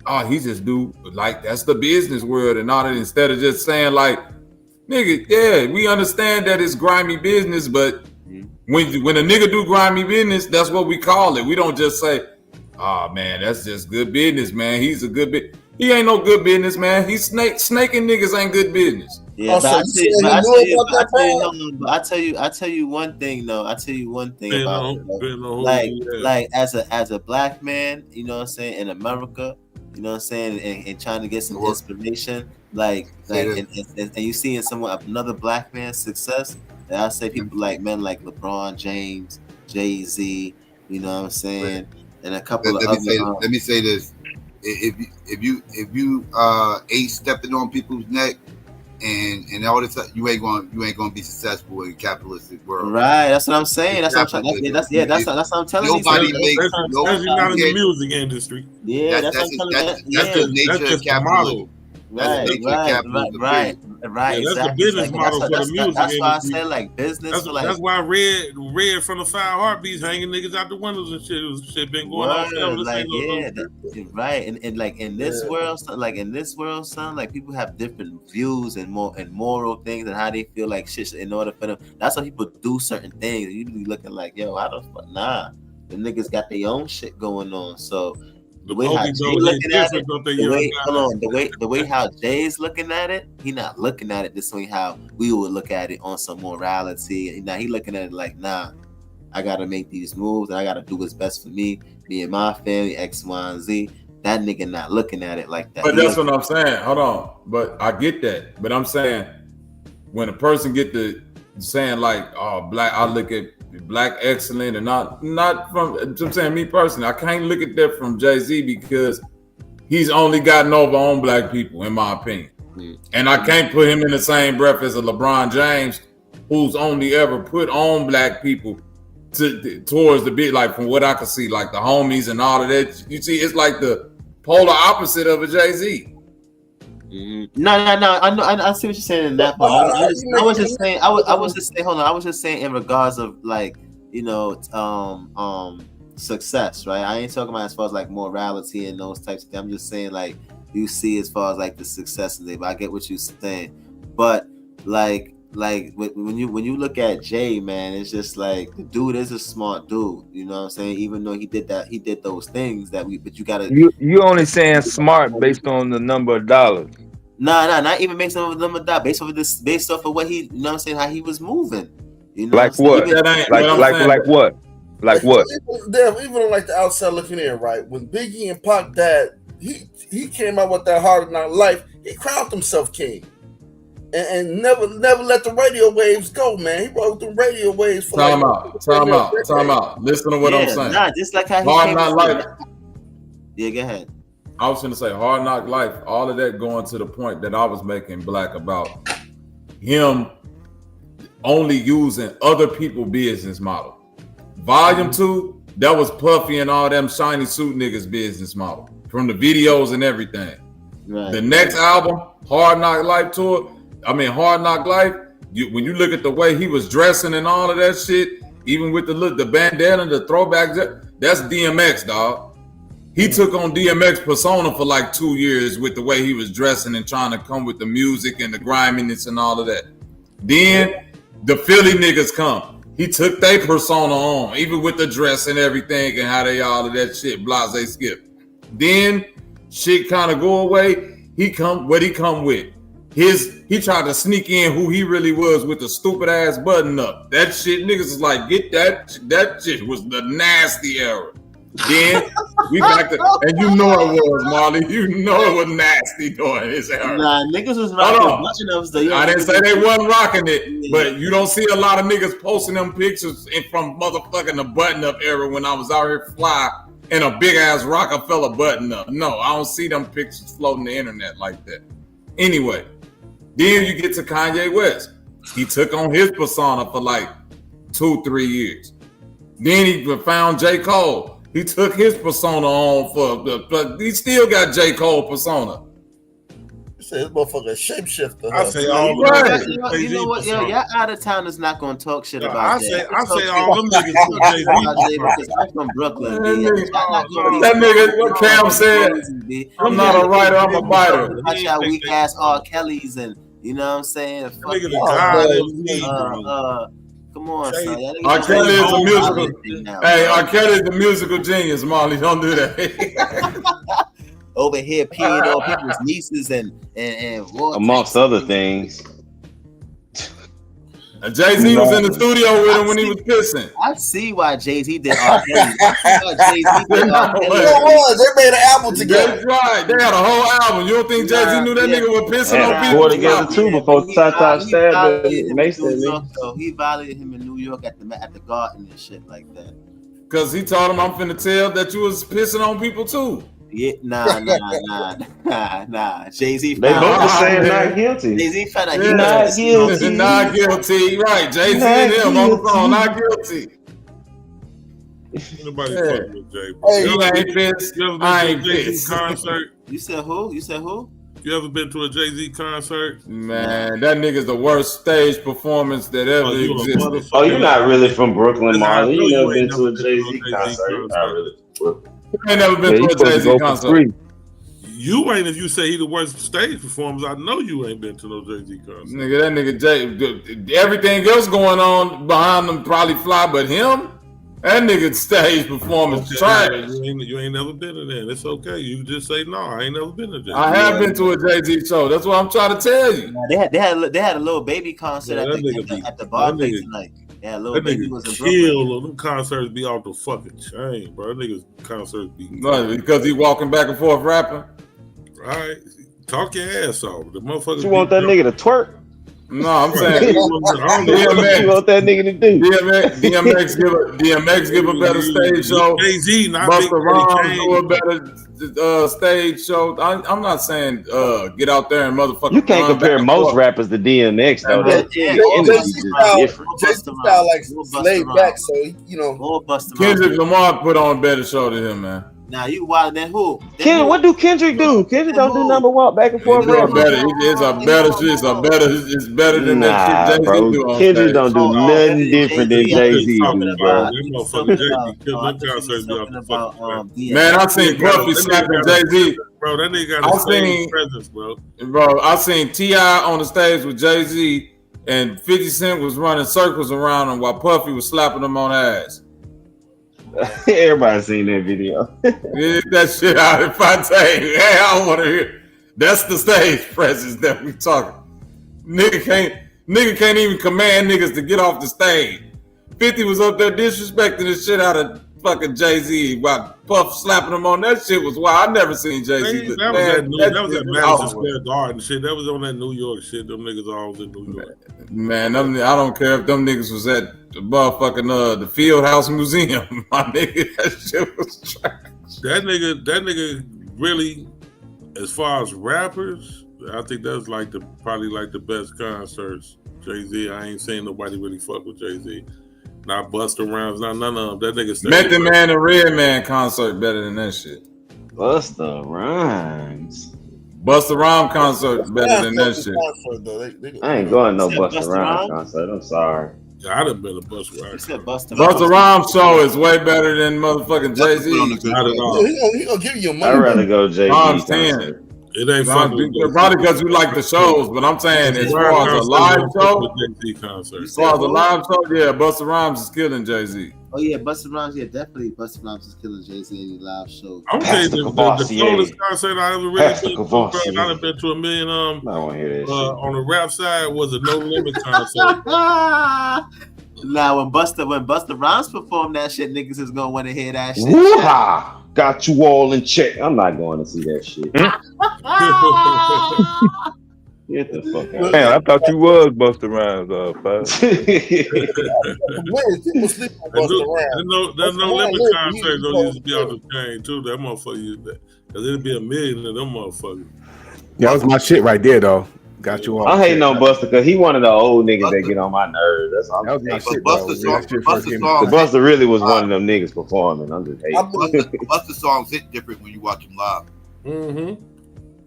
oh, he just do, like, that's the business world and all that, instead of just saying, like, nigga, yeah, we understand that it's grimy business, but when a nigga do grimy business, that's what we call it. We don't just say, oh, man, that's just good business, man. He's a good bit. He ain't no good business, man. He's snaking niggas ain't good business. Yeah, but I tell you one thing though. I tell you one thing about it. Like as a black man, you know what I'm saying, in America, you know what I'm saying, and trying to get some inspiration, and you seeing another black man's success. And I say people like men like LeBron James, Jay-Z, you know what I'm saying, and a couple of other. Let me say this. if you ain't stepping on people's neck and all this stuff, you ain't gonna be successful in a capitalistic world. Right, that's what I'm saying. That's what I'm that's what I'm telling you. Nobody makes especially not in the music industry. Yeah, that's the nature of capitalism. Right. Yeah, that's the business model for the music industry. That's why I said like business. That's why Red from the Five Heartbeats hanging niggas out the windows and shit. Shit been going on. Right. And like in this world, son, like people have different views and moral things and how they feel like shit in order for them. That's why people do certain things. You be looking like, yo, how the fuck? Nah, the niggas got their own shit going on. So the way how Jay's looking at it, the way how Jay's looking at it, he not looking at it this way how we would look at it on some morality. Now he looking at it like, nah, I gotta make these moves and I gotta do what's best for me and my family, X, Y, and Z. That nigga not looking at it like that. But that's what I'm saying. Hold on. But I get that. But I'm saying when a person get to saying like, oh, black, I look at black excellent and not from, I'm saying me personally, I can't look at that from Jay-Z because he's only gotten over on black people, in my opinion. And I can't put him in the same breath as a LeBron James, who's only ever put on black people towards the bit, like from what I can see, like the homies and all of that. You see, it's like the polar opposite of a Jay-Z. No. I see what you're saying in that part. I was just saying. Hold on. I was just saying in regards of like, you know, success, right? I ain't talking about as far as like morality and those types of things. I'm just saying like you see as far as like the success of it. But I get what you're saying. But like when you look at Jay, man, it's just like the dude is a smart dude. You know what I'm saying? Even though he did those things but you gotta. You only saying smart based on the number of dollars. Nah, not even based on the number of dollars. Based off of what he, you know what I'm saying, how he was moving. You know like what? Like what? Like what? Even like the outside looking in, right? When Biggie and Pac died, he came out with that Hard Knock Life. He crowned himself king. And never let the radio waves go, man. He rode the radio waves for Time out. Listen to what I'm saying. Nah, just like how he Hard came Knock Life. Yeah, go ahead. I was going to say Hard Knock Life, all of that going to the point that I was making Black about him only using other people's business model. Volume 2, that was Puffy and all them shiny suit niggas business model from the videos and everything. Right. The next album, Hard Knock Life, when you look at the way he was dressing and all of that shit, even with the bandana, the throwback, that's DMX, dog. He took on DMX persona for like 2 years with the way he was dressing and trying to come with the music and the griminess and all of that. Then the Philly niggas come. He took their persona on, even with the dress and everything and how they all of that shit, blase skip. Then shit kind of go away. He come with. He tried to sneak in who he really was with the stupid ass button up. That shit, niggas is like, get that shit was the nasty era. Then we back to, and you know it was, Marley. You know it was nasty during his era. Nah, niggas was rocking button-ups. I didn't say they wasn't rocking it, but you don't see a lot of niggas posting them pictures from motherfucking the button-up era when I was out here fly in a big-ass Rockefeller button-up. No, I don't see them pictures floating the internet like that. Anyway, then you get to Kanye West. He took on his persona for like 2-3 years. Then he found J. Cole. He took his persona on but he still got J. Cole persona. You say this motherfucker shapeshifter. I say all right. You know what? Yo, y'all out of town is not gonna talk shit about I say all them niggas because I'm from Brooklyn. That nigga, what Cam said, I'm not a writer, I'm a biter. Watch out weak ass R. Kelly's and you know what I'm saying? Come on, son. R. Kelly is a musical. Hey, R. Kelly is the musical genius, Molly. Don't do that. Over here peeing on people's nieces and amongst other things. Jay-Z was in the studio with him when he was pissing. I see why Jay-Z did R. Kelly. They made an album together. That's right. They had a whole album. You don't think Jay-Z knew that nigga was pissing on people? Four together too before Tata stabbed Mason. He violated him in New York at the Garden and shit like that. Because he told him, I'm finna tell that you was pissing on people too. Yeah, nah. Jay-Z. They both the same, not guilty. Jay-Z found out Not guilty. Not guilty. Right. Jay-Z and him on the phone. Not guilty. Nobody fucking with Jay. Hey, you ain't pissed. You ever I been ain't to a Jay-Z pissed. concert? You said who? You ever been to a Jay-Z concert? Man, that nigga's the worst stage performance that ever existed. Oh, you're not really from Brooklyn, I Marlon. know You you never ain't been to a never Jay-Z concert. You're not really from Brooklyn. You ain't never been to a Jay-Z concert. You ain't if you say he the worst stage performance. I know you ain't been to no Jay-Z concert. Nigga, that nigga Jay, everything else going on behind them probably fly, but him, that nigga's stage performance trash. You ain't never been to that. It's okay. You just say no. I ain't never been to Jay-Z. I have been to a Jay-Z show. That's what I'm trying to tell you. They had a little baby concert at the bar place tonight. Yeah, little baby was in Brooklyn. Them concerts be off the fucking chain, bro. That niggas concerts be because he walking back and forth rapping. Right, talk your ass off. The motherfucker. You want that nigga to twerk? No, I'm saying DMX. You want that nigga to do? DMX give a better stage show. Jay-Z, not Busta Rhymes do a better stage show. I'm not saying get out there and motherfucker. You can't compare most rappers to DMX though. Jay-Z style like laid back, so you know. Kendrick Lamar put on a better show than him, man. Now you wild than who? What do Kendrick do? Kendrick don't do number walk back and forth. It's better than that shit Jay-Z do on Kendrick stage. don't do nothing different than Jay-Z do, bro. Man, I seen Puffy slapping Jay-Z. Bro, that nigga got the same presence, bro. Bro, I seen T.I. on the stage with Jay-Z and 50 Cent was running circles around him while Puffy was slapping him on the ass. Everybody seen that video. Get that shit out if I tell you. Hey, I don't want to hear. That's the stage presence that we talking. Nigga can't even command niggas to get off the stage. 50 was up there disrespecting the shit out of fucking Jay-Z while Puff slapping him on that shit was wild. I never seen Jay-Z. That was at Madison Square Garden shit. That was on that New York shit. Them niggas all was in New York. Man, I don't care if them niggas was at the motherfucking the Fieldhouse Museum. My nigga, that shit was trash. That nigga really, as far as rappers, I think that's probably the best concerts. Jay-Z, I ain't seen nobody really fuck with Jay-Z. Not Busta Rhymes, not none of them. That nigga Method Man and Redman concert better than that shit. Busta Rhymes. Busta Rhymes concert better than that shit. I ain't going to no Busta Rhymes concert. I'm sorry. Yeah, I done been to Busta Rhymes. Busta Rhymes show is way better than motherfucking Jay-Z. Not at all. He gonna give you money. I'd rather go Jay-Z concert. It ain't fucking probably because you like the shows, but I'm saying as far as a live show, yeah, Busta Rhymes is killing Jay-Z. Oh yeah, Busta Rhymes, definitely Busta Rhymes is killing Jay-Z in live show. I'm saying the coolest concert I ever really been to, bro, and I've been to a million on the rap side was a No Limit concert. Now when Busta Rhymes performed that shit, niggas is gonna want to hear that shit. Woo-ha! Got you all in check. I'm not going to see that shit. Get the fuck out. Man, I thought you was Busta Rhymes, That No Limit concert don't used to be off the chain too. That motherfucker used that. Cause it'd be a million of them motherfuckers. Yeah, that was my shit right there though. Got you on. I hate no Busta because he one of the old niggas that get on my nerves. That's all. That was my shit, Busta really was one of them niggas performing. I'm just hating. Busta songs hit different when you watch them live. Mm-hmm.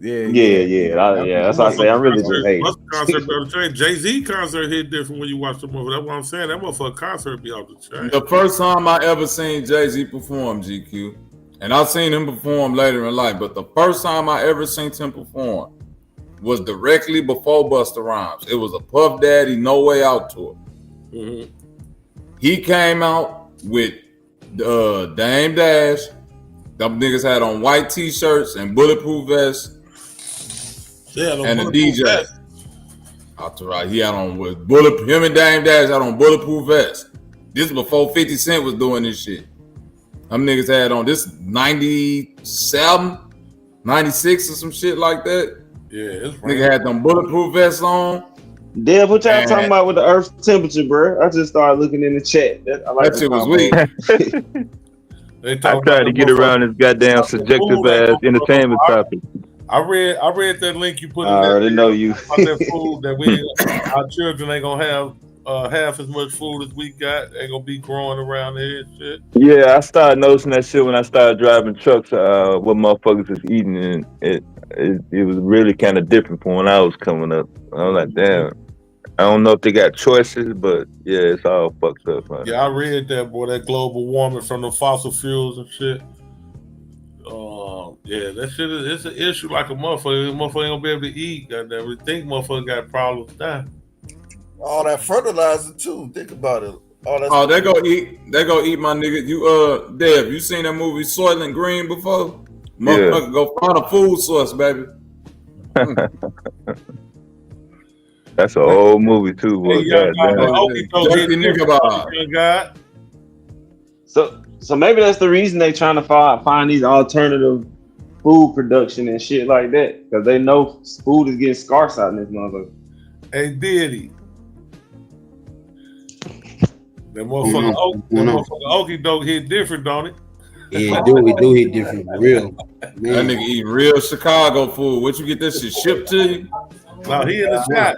Yeah. That's why I say I'm really just hating. Busta concert better change. Jay-Z concert hit different when you watch the movie. That's what I'm saying. That motherfucker concert be off the chain. The first time I ever seen Jay-Z perform, GQ, and I've seen him perform later in life, but the first time I ever seen him perform was directly before Busta Rhymes. It was a Puff Daddy No Way Out tour. Mm-hmm. He came out with Dame Dash. Them niggas had on white t-shirts and bulletproof vests. And the DJ. He had on with him and Dame Dash had on bulletproof vests. This is before 50 Cent was doing this shit. Them niggas had on this 97, 96 or some shit like that. Yeah, nigga had them bulletproof vests on. Dev, what y'all talking about with the Earth's temperature, bro? I just started looking in the chat. That shit was weak. They I talk tried about to the get around this goddamn motherfucker- subjective food ain't ass gonna grow no- entertainment topic. I read that link you put I in there already know you. about that food that we our children ain't gonna have half as much food as we got. Ain't gonna be growing around here and shit. Yeah, I started noticing that shit when I started driving trucks. What motherfuckers was eating, and it was really kind of different from when I was coming up. I was like, damn. I don't know if they got choices, but yeah, it's all fucked up, man. Yeah, I read that, boy. That global warming from the fossil fuels and shit. Yeah, that shit it's an issue like a motherfucker. Motherfucker ain't gonna be able to eat. Goddamn, we think motherfucker got problems now. All that fertilizer too. Think about it. All that. Oh, they go eat my nigga. You Dev, you seen that movie Soylent Green before? Motherfucker, go find a food source, baby. That's an old movie too, boy. So maybe that's the reason they trying to find these alternative food production and shit like that, because they know food is getting scarce out in this motherfucker. Hey, Diddy. That motherfucker Okie doke hit different, don't it? Yeah, it do hit different, for real. That nigga eat real Chicago food. What you get this shit shipped to you? No, he in the shot.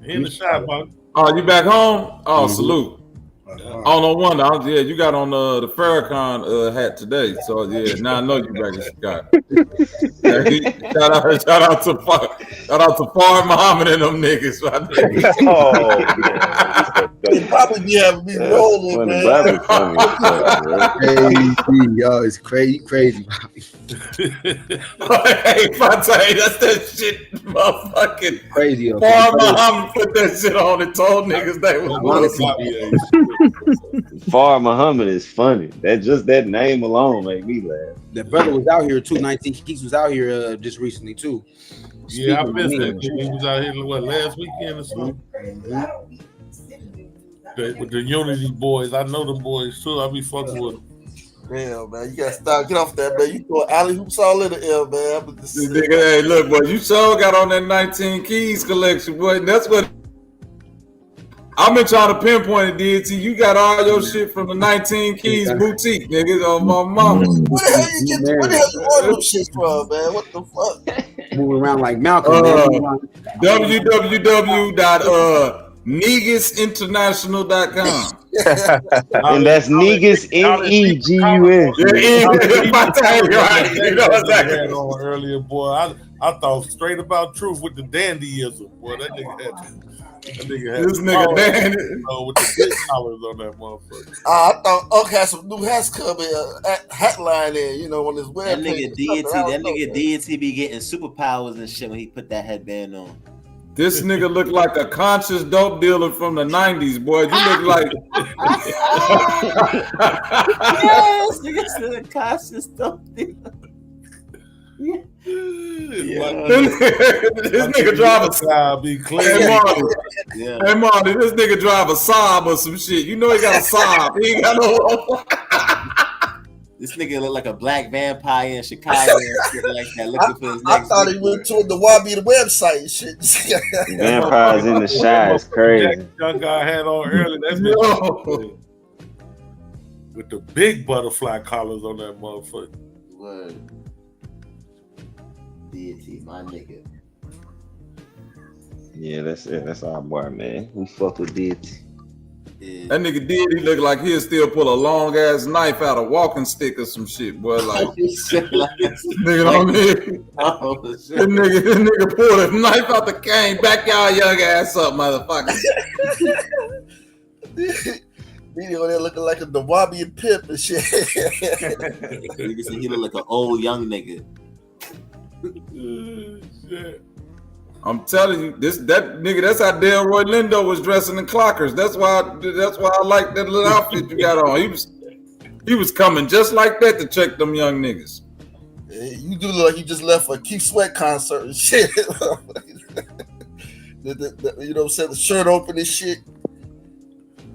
He in the shot, bro. Oh, you back home? Oh, salute. Oh, no wonder. Yeah, you got on the Farrakhan hat today. So yeah, now I know you back in Chicago. Shout out to Fard Muhammad and them niggas. Oh, they probably be having me rolling, man. Crazy, yo, it's crazy. Hey, Fontaine, that's that shit, motherfucking crazy. Fard Muhammad put that shit on and told niggas they was Fard Muhammad is funny. That name alone made me laugh. That brother was out here too. 19 Keys was out here just recently too. Yeah, I missed that. He was out here last weekend or something. With the Unity boys, I know them boys too. I be fucking with them. Damn, man, you gotta stop. Get off that, man. You throw alley hoops all in the air, man. Nigga, hey, look, boy, you sure got on that 19 Keys collection, boy. And that's what I've been trying to pinpoint it, DT. You got all your shit from the 19 Keys boutique, niggas, on my mama. Where the hell you order them shit from, man? What the fuck? Moving around like Malcolm, www.negusinternational.com. And that's Negus, Negus. You know exactly. Earlier, boy, I thought straight about truth with the dandyism, boy. That nigga had this nigga dandy with the big collars on that motherfucker. I thought Unc had some new hats coming, hat line in, you know, on his web. That nigga deity be getting superpowers and shit when he put that headband on. This nigga look like a conscious dope dealer from the 90s, boy. You look like yes, nigga's a conscious dope dealer. This nigga drive a Saab. Be clear. Hey Marty, this nigga drive a Saab or some shit. You know he got a Saab. He ain't got no. This nigga look like a black vampire in Chicago and shit like that. Looking for his next. I thought he went to the Wabi the website and shit. Vampires in the shy is crazy. Young guy had on early. That's with the big butterfly collars on that motherfucker. Word. Deity, my nigga. Yeah, that's it. That's our boy, man. We fuck with Deity. That nigga did. He look like he'll still pull a long ass knife out, a walking stick or some shit, boy. Like, nigga, don't mean. This nigga pulled a knife out the cane, back y'all young ass up, motherfucker. He on there looking like a Wabi and Pip and shit. Nigga said he look like an old young nigga. I'm telling you, that nigga, that's how Delroy Lindo was dressing in Clockers. That's why I like that little outfit you got on. He was coming just like that to check them young niggas. You do look like you just left a Keith Sweat concert and shit. You know what I'm saying? The shirt open and shit.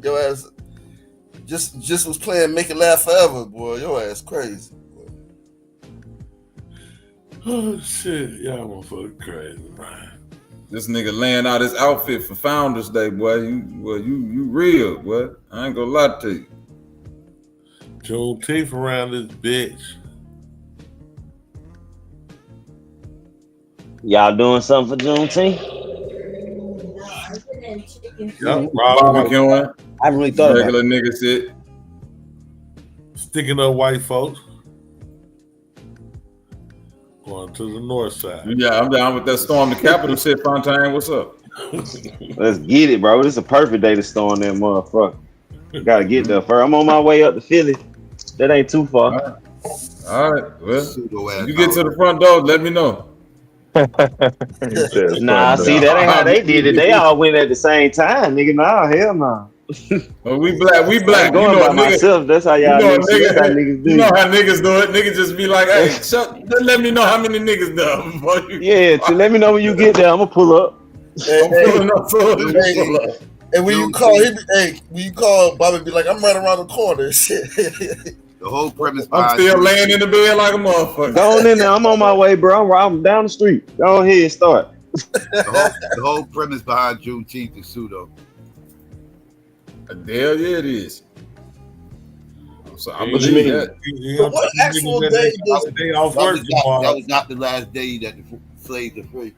Your ass just was playing Make It Laugh Forever, boy. Your ass crazy. Oh shit, y'all motherfucking crazy, man. This nigga laying out his outfit for Founders Day, boy. You real, boy. I ain't gonna lie to you. Juneteenth around this bitch. Y'all doing something for Juneteenth? Yep, barbecuing. I haven't really thought about regular nigga shit. Sticking up white folks. Going to the north side. Yeah, I'm down with that storm the Capitol shit, Fontaine. What's up? Let's get it, bro. This is a perfect day to storm that motherfucker. Gotta get there first. I'm on my way up to Philly. That ain't too far. All right. Well, you get to the front door, let me know. Nah, see, that ain't how they did it. They all went at the same time, nigga. Nah, hell no. Well, we black. I'm going by myself. That's how y'all niggas, that's how niggas do. You know how niggas do it. Niggas just be like, hey, let me know how many niggas done. Yeah, to let me know when you get there. I'm gonna pull up. And when you call him, when you call Bobby, be like, I'm right around the corner. Shit. The whole premise. I'm still laying in the bed like a motherfucker. Go on in there. I'm on my way, bro. I'm down the street. Go ahead and start. The whole premise behind Juneteenth is pseudo. Hell yeah, it is. So I What believe you mean? that. But what actual day does That was not the last day that the slaves are free.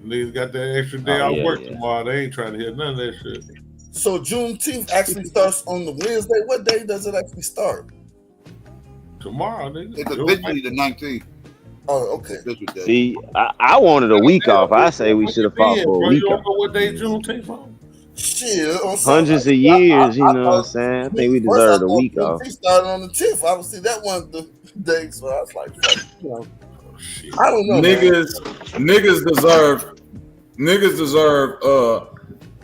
Niggas got that extra day off work tomorrow. They ain't trying to hear none of that shit. So Juneteenth actually starts on the Wednesday. What day does it actually start? Tomorrow, nigga. It's officially the 19th. Oh, okay. See, I wanted a week off. I say we should have fought for a week You don't off. know what day Juneteenth on? Shit, Hundreds of years, you know what I'm saying? I think we deserve a week off. He started on the 10th. I don't see that one the day, so I was like, fuck, you know. I don't know. Niggas deserve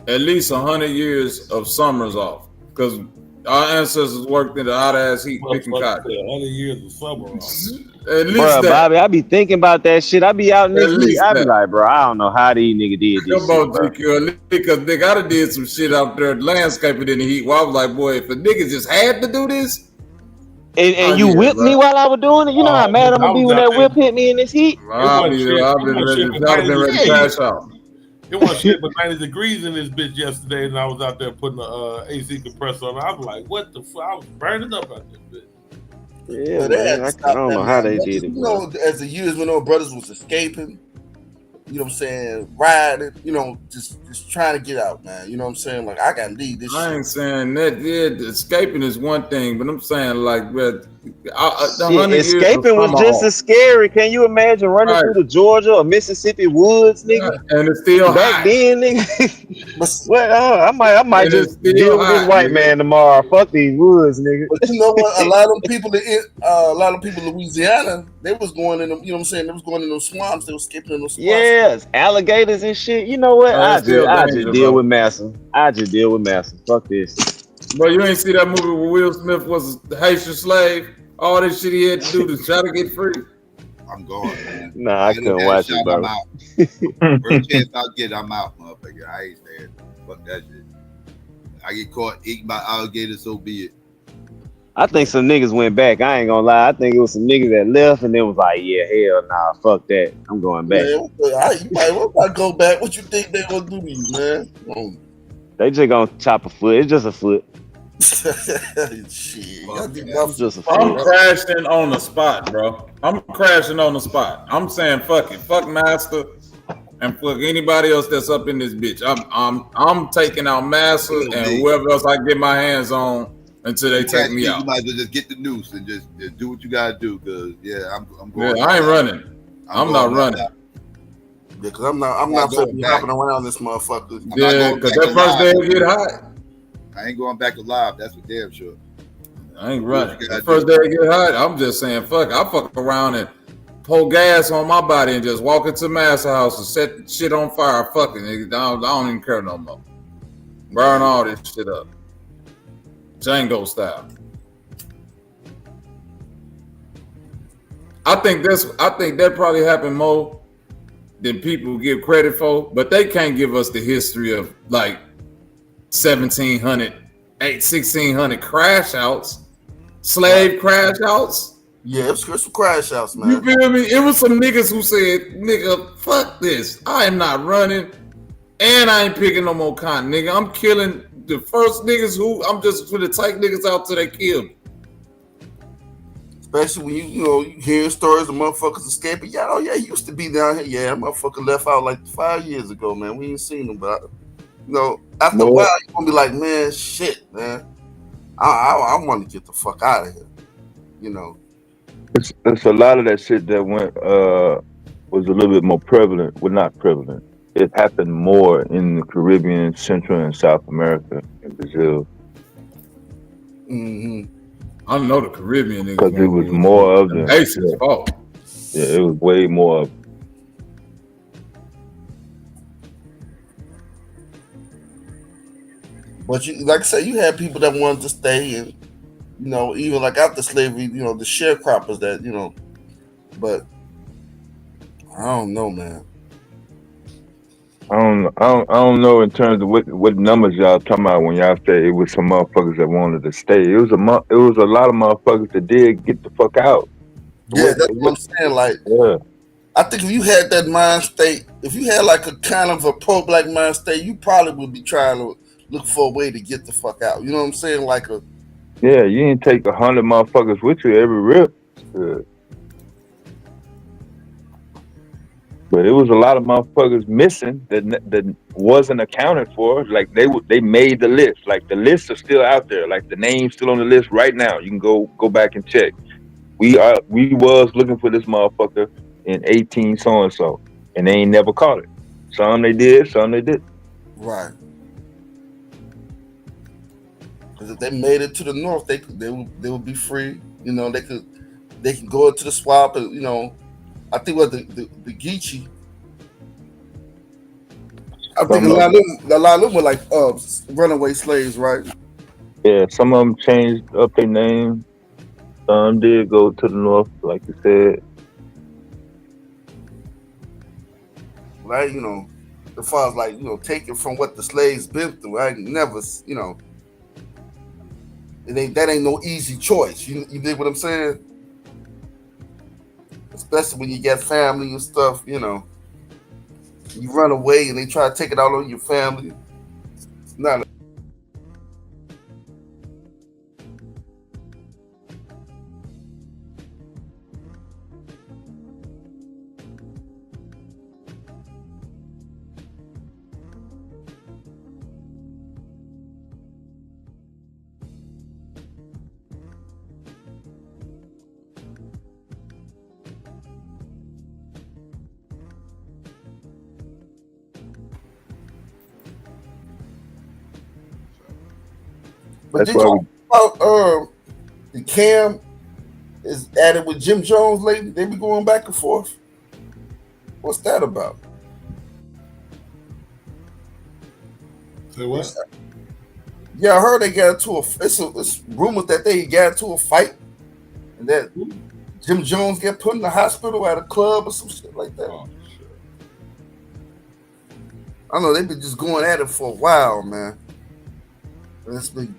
at least 100 years of summers off because our ancestors worked in the hot ass heat picking cotton. 100 years of summer off. At least Bruh, that. Bobby, I be thinking about that shit. I be out in At this heat. least I be that. like, bro, I don't know how these niggas did this Come on, shit, bro. GQ, because nigga, I done did some shit out there landscaping in the heat. Well, I was like, boy, if a nigga just had to do this. And you whipped me while I was doing it? You know how mad I'm gonna be when that whip hit me in this heat? I've been ready to crash out. It was shit but 90 degrees in this bitch yesterday, and I was out there putting the AC compressor on. I was like, what the fuck? I was burning up out there, bitch. Yeah, man, I don't know how they did it. You know, as the years went on, brothers was escaping. You know what I'm saying? Riding. You know, just trying to get out, man. You know what I'm saying? Like I gotta leave this. I ain't saying that. Yeah, escaping is one thing, but I'm saying like, Escaping was just as scary. Can you imagine running through the Georgia or Mississippi woods, nigga? And it's still back hot. then, nigga. Well, I might just deal with this white man tomorrow. Fuck these woods, nigga. But you know what? A lot of people in Louisiana, they was going in them. You know what I'm saying? They was going in those swamps. They was skipping in those swamps. Yes, alligators and shit. You know what? I just deal with Massa. Fuck this. Bro, you ain't see that movie where Will Smith was a Haitian slave? All this shit he had to do to try to get free. I'm going, man. Nah, I couldn't watch it, bro. I'm out. First chance I get, I'm out, motherfucker. I ain't staying. Fuck that shit. I get caught eating by alligators, so be it. I think some niggas went back. I ain't gonna lie. I think it was some niggas that left and then was like, yeah, hell nah, fuck that. I'm going back. Man, you might well not go back. What you think they gonna do to you, man? They just gonna chop a foot. It's just a foot. Shit. I'm crashing on the spot, bro. I'm crashing on the spot. I'm saying fuck it. Fuck Master and fuck anybody else that's up in this bitch. I'm taking out Master and whoever else I get my hands on until they take me out. You might as well just get the noose and just do what you gotta do, cause I'm going. Yeah, I ain't running. I'm not running. Yeah, because I'm not supposed to be hopping around this motherfucker. Yeah, because that first day it get hot. I ain't going back alive. That's for damn sure. I ain't running. The first day it get hot, I'm just saying, fuck. I fuck around and pour gas on my body and just walk into Master House and set shit on fire. Fucking nigga, I don't even care no more. Burn all this shit up. Django style. I think that probably happened more than people give credit for, but they can't give us the history of like 1,700, 1,600 crash outs, slave crash outs. Yeah, it was some crash outs, man. You feel me? It was some niggas who said, nigga, fuck this. I am not running and I ain't picking no more cotton, nigga. I'm killing the first niggas who I'm just gonna take niggas out till they kill me. Especially when you hearing stories of motherfuckers escaping. Yeah, oh yeah, he used to be down here. Yeah, that motherfucker left out like 5 years ago, man. We ain't seen him, but after a while, you're gonna be like, man, shit, man. I want to get the fuck out of here. It's a lot of that shit that went was a little bit more prevalent. Well, not prevalent. It happened more in the Caribbean, Central and South America, and Brazil. Mm-hmm. I don't know the Caribbean niggas. Because it was more of them. Nation's fault. Yeah, it was way more of them. But like I said, you had people that wanted to stay, and even like after slavery, the sharecroppers that but I don't know, man. I don't know in terms of what numbers y'all talking about when y'all say it was some motherfuckers that wanted to stay. It was a lot of motherfuckers that did get the fuck out. Yeah, that's what I'm saying. Like, yeah. I think if you had that mind state, if you had like a kind of a pro-black mind state, you probably would be trying to look for a way to get the fuck out. You know what I'm saying? Like yeah, you ain't take 100 motherfuckers with you every rip. Yeah. But it was a lot of motherfuckers missing that wasn't accounted for. Like they made the list. Like the lists are still out there. Like the name's still on the list right now. You can go back and check. We was looking for this motherfucker in 18 so and so, and they ain't never caught it. Some they did, some they didn't. Right. Because if they made it to the north, they would be free. They can go into the swamp and I think what the Geechee. I think a lot of them were like runaway slaves, right? Yeah, some of them changed up their name. Some did go to the north, like you said. Right, as far as like taking from what the slaves been through, I never, that ain't no easy choice. You dig what I'm saying? Especially when you get family and stuff, you run away and they try to take it out on your family. It's not. But did you talk about the Cam is added with Jim Jones lately? They be going back and forth. What's that about? Say what? Yeah, I heard they got into it's rumors that they got into a fight and that Jim Jones get put in the hospital at a club or some shit like that. Oh, shit. I know they've been just going at it for a while, man. And it's been,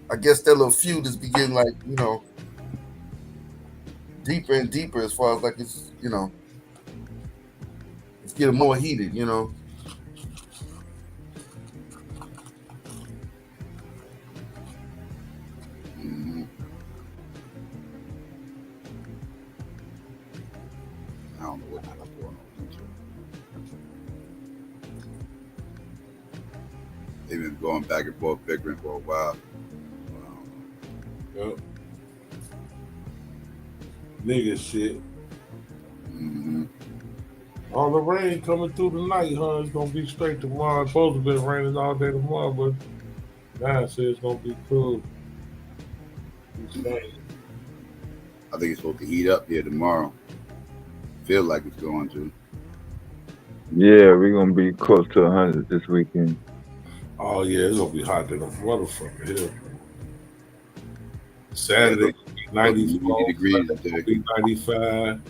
I guess that little feud is beginning like, deeper and deeper as far as like it's getting more heated, I don't know what the hell's going on. They've been going back and forth, bickering for a while. Yep. Nigga shit. Mm-hmm. All the rain coming through tonight, huh? It's gonna be straight tomorrow. It's supposed to be raining all day tomorrow, but now it says it's gonna be cool. I think it's supposed to heat up here tomorrow. Feel like it's going to. Yeah, we're gonna be close to 100 this weekend. Oh yeah, it's gonna be hot than a motherfucker here. Saturday, 94 degrees. Gonna be 95.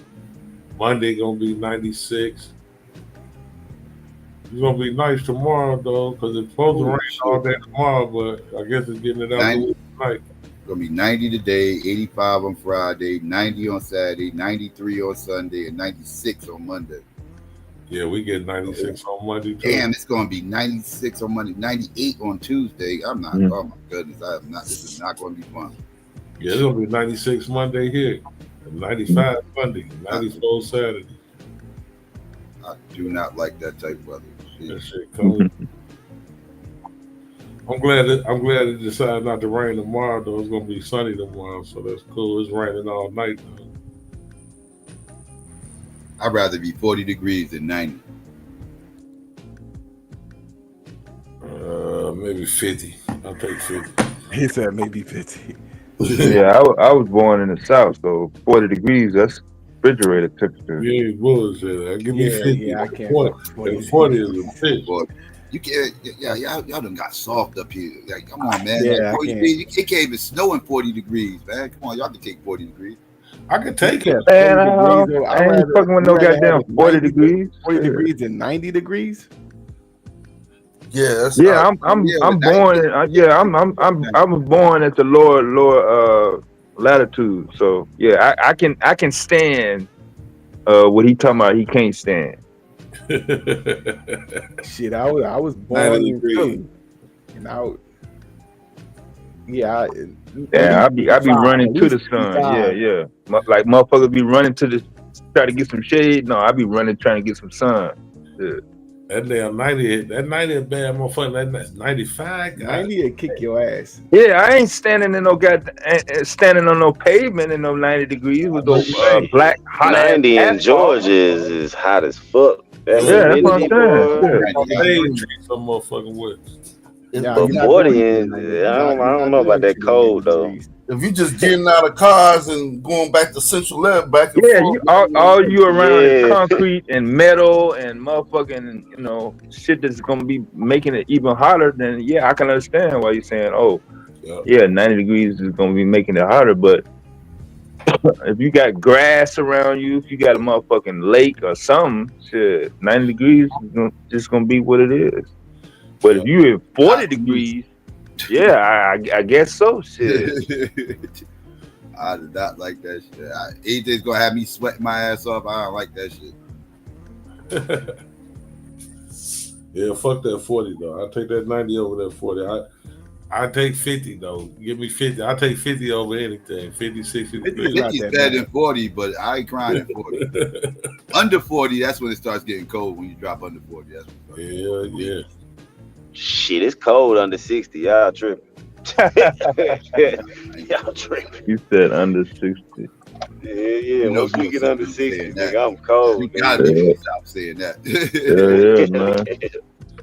Monday gonna be 96. It's gonna be nice tomorrow though, because it's supposed to rain all day tomorrow, but I guess it's getting it out tonight. It's gonna be 90 today, 85 on Friday, 90 on Saturday, 93 on Sunday, and 96 on Monday. Yeah, we get 96 on Monday too. Damn, it's gonna be 96 on Monday, 98 on Tuesday. I'm not. Oh my goodness, I am not. This is not gonna be fun. Yeah, it's gonna be 96 Monday here. 95 Sunday, 94 Saturday. I do not like that type of weather. That shit cold. I'm glad it decided not to rain tomorrow, though. It's gonna be sunny tomorrow, so that's cool. It's raining all night, though. I'd rather be 40 degrees than 90. Maybe 50. I'll take 50. He said maybe 50. Yeah, I was born in the South, so 40 degrees, that's refrigerator temperature. Yeah, bullshit. Give me 50. Yeah, I can't. 40 is a fish. You can't, y'all done got soft up here. Like, come on, man. Yeah, 40 degrees, it can't even snow in 40 degrees, man. Come on, y'all can take 40 degrees. I can take it. Man, I ain't fucking with no goddamn 40 degrees. 40 degrees and 90 degrees. Yeah, I'm born. I was born at the lower latitude. So yeah, I can stand what he talking about. He can't stand. Shit, I was born in Philly, and I be running to the sun. Yeah. Like motherfuckers be running to try to get some shade. No, I be running trying to get some sun. Yeah. That damn 90, that 90 is bad, motherfucker. That 95, 90 will kick your ass. Yeah, I ain't standing in standing on no pavement in no 90 degrees with those black hot 90 in asphalt. Georgia is hot as fuck. That's what I'm saying. Some motherfucking words. But 40 in, I don't know about that cold though. If you just getting out of cars and going back to Central Lab, back and forth, all you around is concrete and metal and motherfucking, shit that's gonna be making it even hotter. Then yeah, I can understand why you're saying, 90 degrees is gonna be making it hotter. But if you got grass around you, if you got a motherfucking lake or something, shit, 90 degrees is just gonna be what it is. But if you at 40 degrees, yeah, I guess so. Shit. I did not like that shit. AJ's gonna have me sweating my ass off. I don't like that shit. Yeah, fuck that 40 though. I take that 90 over that 40. I take 50 though. Give me 50. I take 50 over anything. 50, 60. 50 is better than 40, but I ain't crying at 40. Under 40, that's when it starts getting cold. When you drop under 40, that's when it starts yeah. Shit, it's cold under 60. Y'all tripping. Y'all tripping. You said under 60. Yeah. Once we get under 60, nigga, I'm cold. You gotta stop saying that. Man.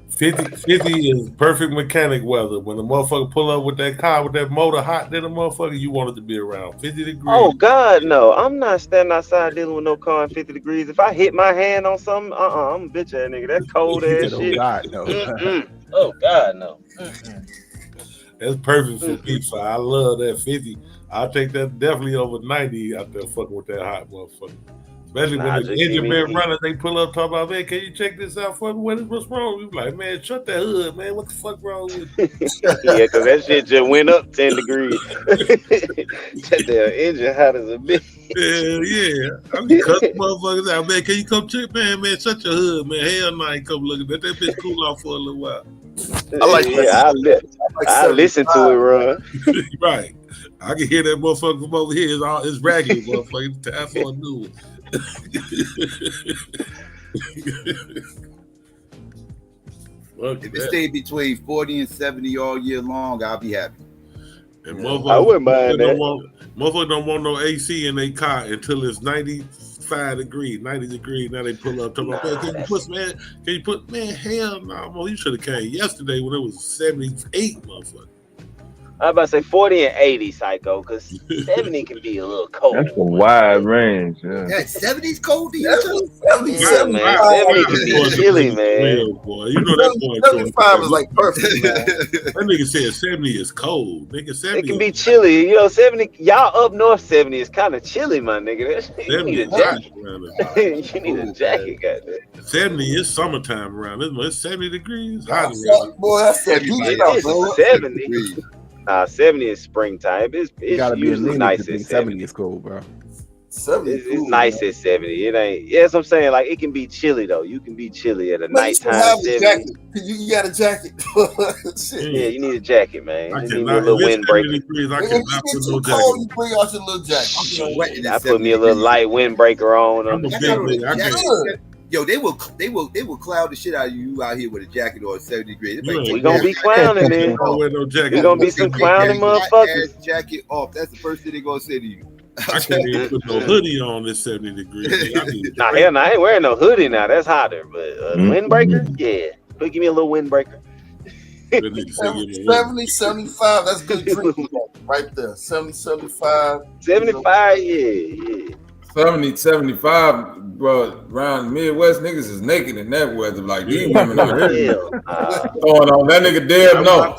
50 is perfect mechanic weather. When the motherfucker pull up with that car with that motor hot, then the motherfucker you want it to be around 50 degrees. Oh God, no! I'm not standing outside dealing with no car in 50 degrees. If I hit my hand on something, I'm a bitch ass nigga. That cold ass shit. God, no. Oh God, no. That's perfect for pizza. I love that 50. I'll take that definitely over 90 out there fucking with that hot motherfucker. Especially when the engine been running, they pull up talking about, man, can you check this out for me? What's wrong? We be like, man, shut that hood, man. What the fuck wrong with you? Yeah, because that shit just went up 10 degrees. That damn engine hot as a bitch. Yeah. I mean, cutting motherfuckers out, man. Can you come check, man, shut your hood, man. Hell no, I ain't come looking at that bitch cool off for a little while. I like that. I listen to it, Ron. Right. I can hear that motherfucker from over here. It's raggedy, motherfucker. It's time for a new one. If it stayed between 40 and 70 all year long, I'll be happy. And I wouldn't mind that. Motherfuckers don't want no AC in their car until it's 95 degrees, 90 degrees. Now they pull up, talking about, can you put, man, hell no, you should have came yesterday when it was 78, motherfucker. I'm about to say 40 and 80, Psycho, because 70 can be a little cold. That's a wide range. Yeah, 70's cold to you? 70, man. 70 can be chilly, man. Boy. You know that boy. 75 is like perfect, man. That nigga said 70 is cold. Nigga, 70 it can be chilly. 70, y'all up north 70 is kind of chilly, my nigga. You need a jacket. You need a jacket, goddamn. 70 is summertime around. It's 70 degrees. Boy, that's 70. 70 is springtime. It's gotta be usually nice. 70 is cold, bro. It's nice at 70. It ain't. Yeah, that's what I'm saying. Like it can be chilly though. You can be chilly at a nighttime 70. You got a jacket. Shit. Yeah, you need a jacket, man. I You need cannot. a little windbreaker. Degrees, I If cannot you put get no too jacket. cold, you bring out your little jacket. I put me a little light windbreaker on. I'm a big nigga. I can't. Yo, they will cloud the shit out of you out here with a jacket or 70 degrees. We gonna be clowning, man. Don't wear no jacket. We gonna be some clowning motherfuckers. Jacket off. That's the first thing they gonna say to you. I can't even put no hoodie on this 70 degrees. Nah, hell no, I ain't wearing no hoodie now. That's hotter. But windbreaker, yeah. Give me a little windbreaker. 70, 75, that's good drinking right there. 70, 75. 75, yeah. 70, 75, bro, around Midwest, niggas is naked in that weather. Like, these women are here. Going on. That nigga damn no.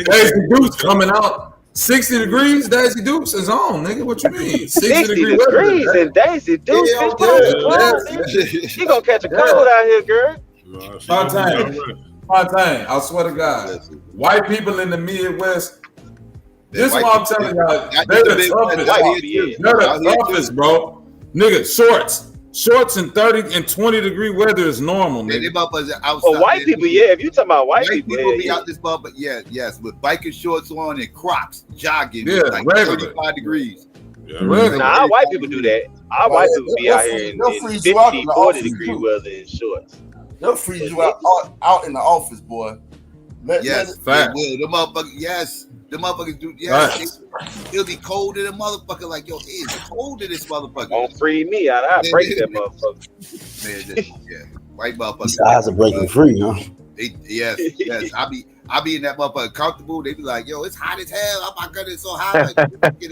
Daisy Dukes coming out. 60 degrees, Daisy Dukes is on, nigga. What you mean? 60 degrees and Daisy Dukes. She gonna catch a cold out here, girl. Fontaine, I swear to God, white people in the Midwest, this is what I'm telling y'all, they're the toughest. They're the toughest, bro. Nigga, shorts in 30 and 20 degree weather is normal, nigga. For white people, yeah. If you talking about white people, be out this bubble, yes, with biker shorts on and Crocs, jogging, like regular. 35 degrees. Nah, our white people do that. Our white people be out here in 50, 40 degree weather in shorts. They'll freeze you out in the office, boy. Yes, they will. The motherfuckers, yes. The motherfuckers do, yes. It'll be cold in the motherfucker. Like, yo, it's cold in this motherfucker. Don't free me out. I'll break that motherfucker. Man, yeah. White motherfucker. These guys are breaking free, huh? Yes. I be in that motherfucker comfortable. They be like, yo, it's hot as hell. Oh my god, it's so hot. Like, they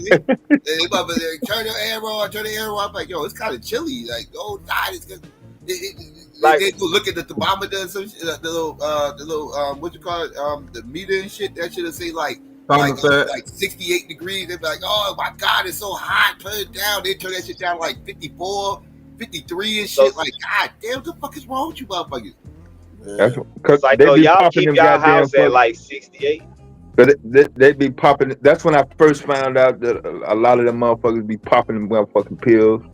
turn the air on. I'm like, yo, it's kind of chilly. Like, oh, God, it's good. They go look at the thermometer and some shit, the little what you call it, the meter and shit. That should say like 68 degrees. They be like, oh my god, it's so hot. Turn it down. They turn that shit down to like 54, 53 and shit. Like, god damn, what the fuck is wrong with you motherfuckers? That's because y'all keep y'all house at like 68. But they be popping. That's when I first found out that a lot of them motherfuckers be popping them motherfucking pills.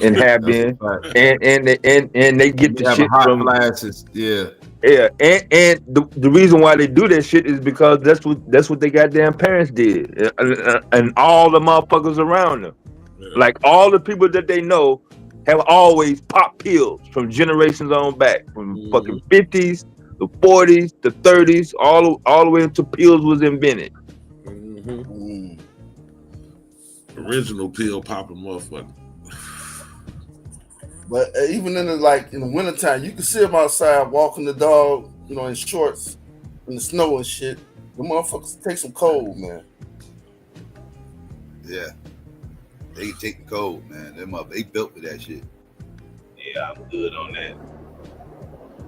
And have been, and they get the shit hot from flashes, and the reason why they do that shit is because that's what they goddamn parents did, and all the motherfuckers around them, like all the people that they know have always popped pills from generations on back, from fucking 50s, the 40s, the 30s, all the way until pills was invented. Original pill popping motherfucker. But even in the wintertime, you can see them outside walking the dog, in shorts in the snow and shit. The motherfuckers take some cold, man. Yeah. They can take the cold, man. They built for that shit. Yeah, I'm good on that.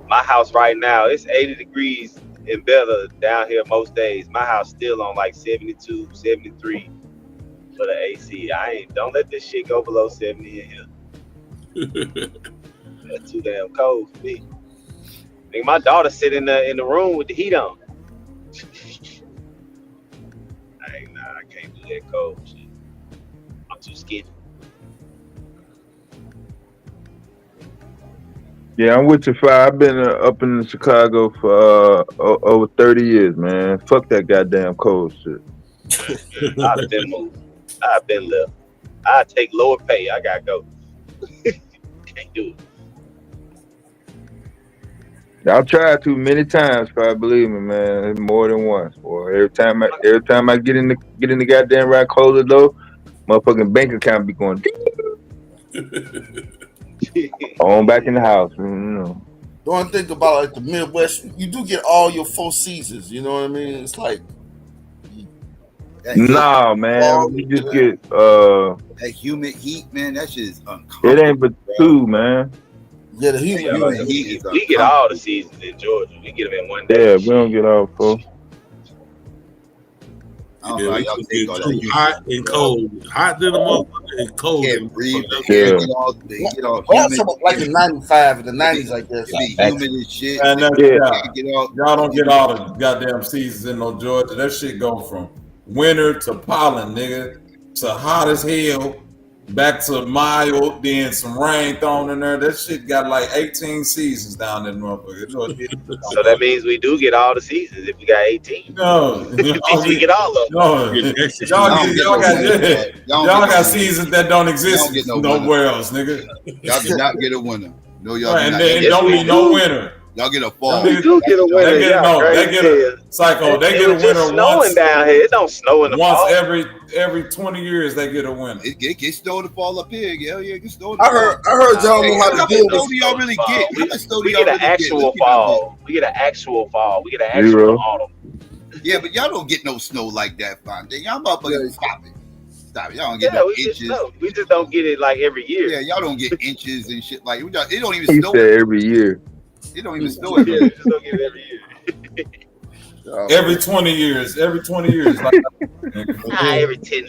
My house right now, it's 80 degrees and better down here most days. My house still on like 72, 73 for the AC. Don't let this shit go below 70 in here. That's too damn cold for me. I think my daughter sit in the room with the heat on. I can't do that cold shit. I'm too skinny. Yeah, I'm with you, Fi. I've been up in Chicago for over 30 years, man. Fuck that goddamn cold shit. I've been moved. I've been left. I take lower pay. I gotta go. Can't do it. I've tried to many times, Fi. Believe me, man. More than once. Boy, every time I get in the goddamn right, close the door, motherfucking bank account be going. On back in the house, Don't think about like the Midwest. You do get all your 4 seasons. You know what I mean? It's like. Nah, man. You just get that humid heat, man. That shit is uncomfortable. It ain't but 2, man. Yeah, the humid heat is we get all the seasons in Georgia. We get them in one day. Yeah, we don't get all 4. We get too hot and cold. Hot to the motherfucker and cold. Can't breathe. They get all like the 95 and the 90s, I guess. Be humid and shit. Y'all don't get all the goddamn seasons in no Georgia. That shit go from winter to pollen, nigga, to hot as hell back to mild, then some rain thrown in there. That shit got like 18 seasons down there, motherfucker. So that means we do get all the seasons if we got 18. No, we get all of them. No, y'all got seasons that don't exist nowhere else, nigga. Y'all do not get a winner. No, y'all right, do not. And don't need no winner. Y'all get a fall. We do get a winner. They get a psycho. They get a winner snowing down here. It don't snow in the once fall. every 20 years. They get a winner. It gets snow to fall up here. Yeah, it gets snow. I heard y'all know how to deal with. How much snow do y'all really get? We get an actual fall. We get an actual fall. We get an actual autumn. Yeah, but y'all don't get no snow like that, Fonte. Y'all motherfuckers stop it. Stop it. Y'all don't get no inches. We just don't get it like every year. Yeah, y'all don't get inches and shit like it don't even He snow said every year. It don't even snow every year. Just don't get it every year. Every 20 years. Every 20 years. Like, every 10.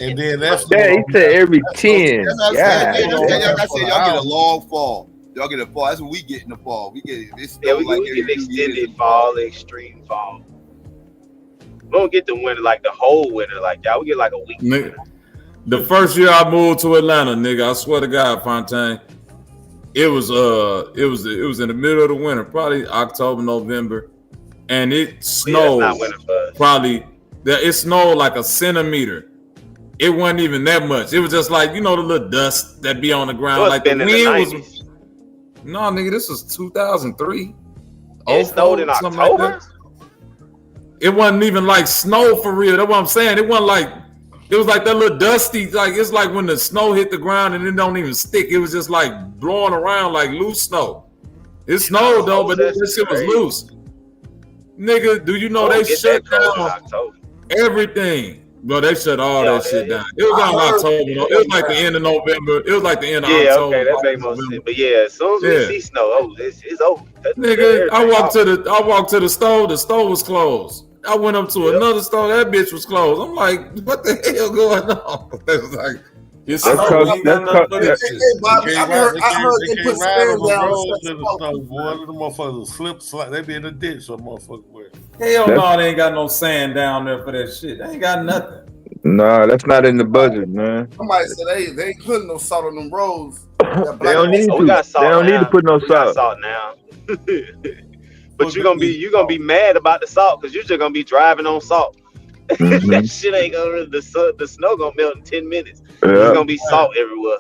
And then that's he said every 10. Yeah, I said y'all get a long fall. Y'all get a fall. That's what we get in the fall. We get this. Yeah, we get extended fall, extreme fall. We don't get the winter like the whole winter like y'all. We get like a week. Nigga, the first year I moved to Atlanta, nigga, I swear to God, Fontaine, it was in the middle of the winter, probably October, November, and it snowed. It snowed like a centimeter. It wasn't even that much. It was just like, the little dust that be on the ground. Like the wind was. No, nigga, this was 2003. It snowed in October? It wasn't even like snow for real. That's what I'm saying. It wasn't like, it was like that little dusty, like it's like when the snow hit the ground and it don't even stick. It was just like blowing around like loose snow. It snowed though, but this shit was loose. Nigga, do you know they shut down everything? Bro, they shut all that shit down. It was on October. It was like the end of November. It was like the end of October. Okay, that makes more sense. But yeah, as soon as we see snow, it's over. Nigga, I walked to the store. The store was closed. I went up to another store. That bitch was closed. I'm like, what the hell going on? It was like, it's I heard they can't ride on the roads in the snow, boy. The motherfuckers slip, slide. They be in the ditch, some motherfucker with. Hell no, they ain't got no sand down there for that shit. They ain't got nothing. Nah, that's not in the budget, man. Somebody said they ain't putting no salt on them roads. They don't need to. They don't need to put no salt. Salt now. But you're gonna be mad about the salt because you're just gonna be driving on salt. That shit ain't gonna the snow gonna melt in 10 minutes. There's gonna be salt everywhere.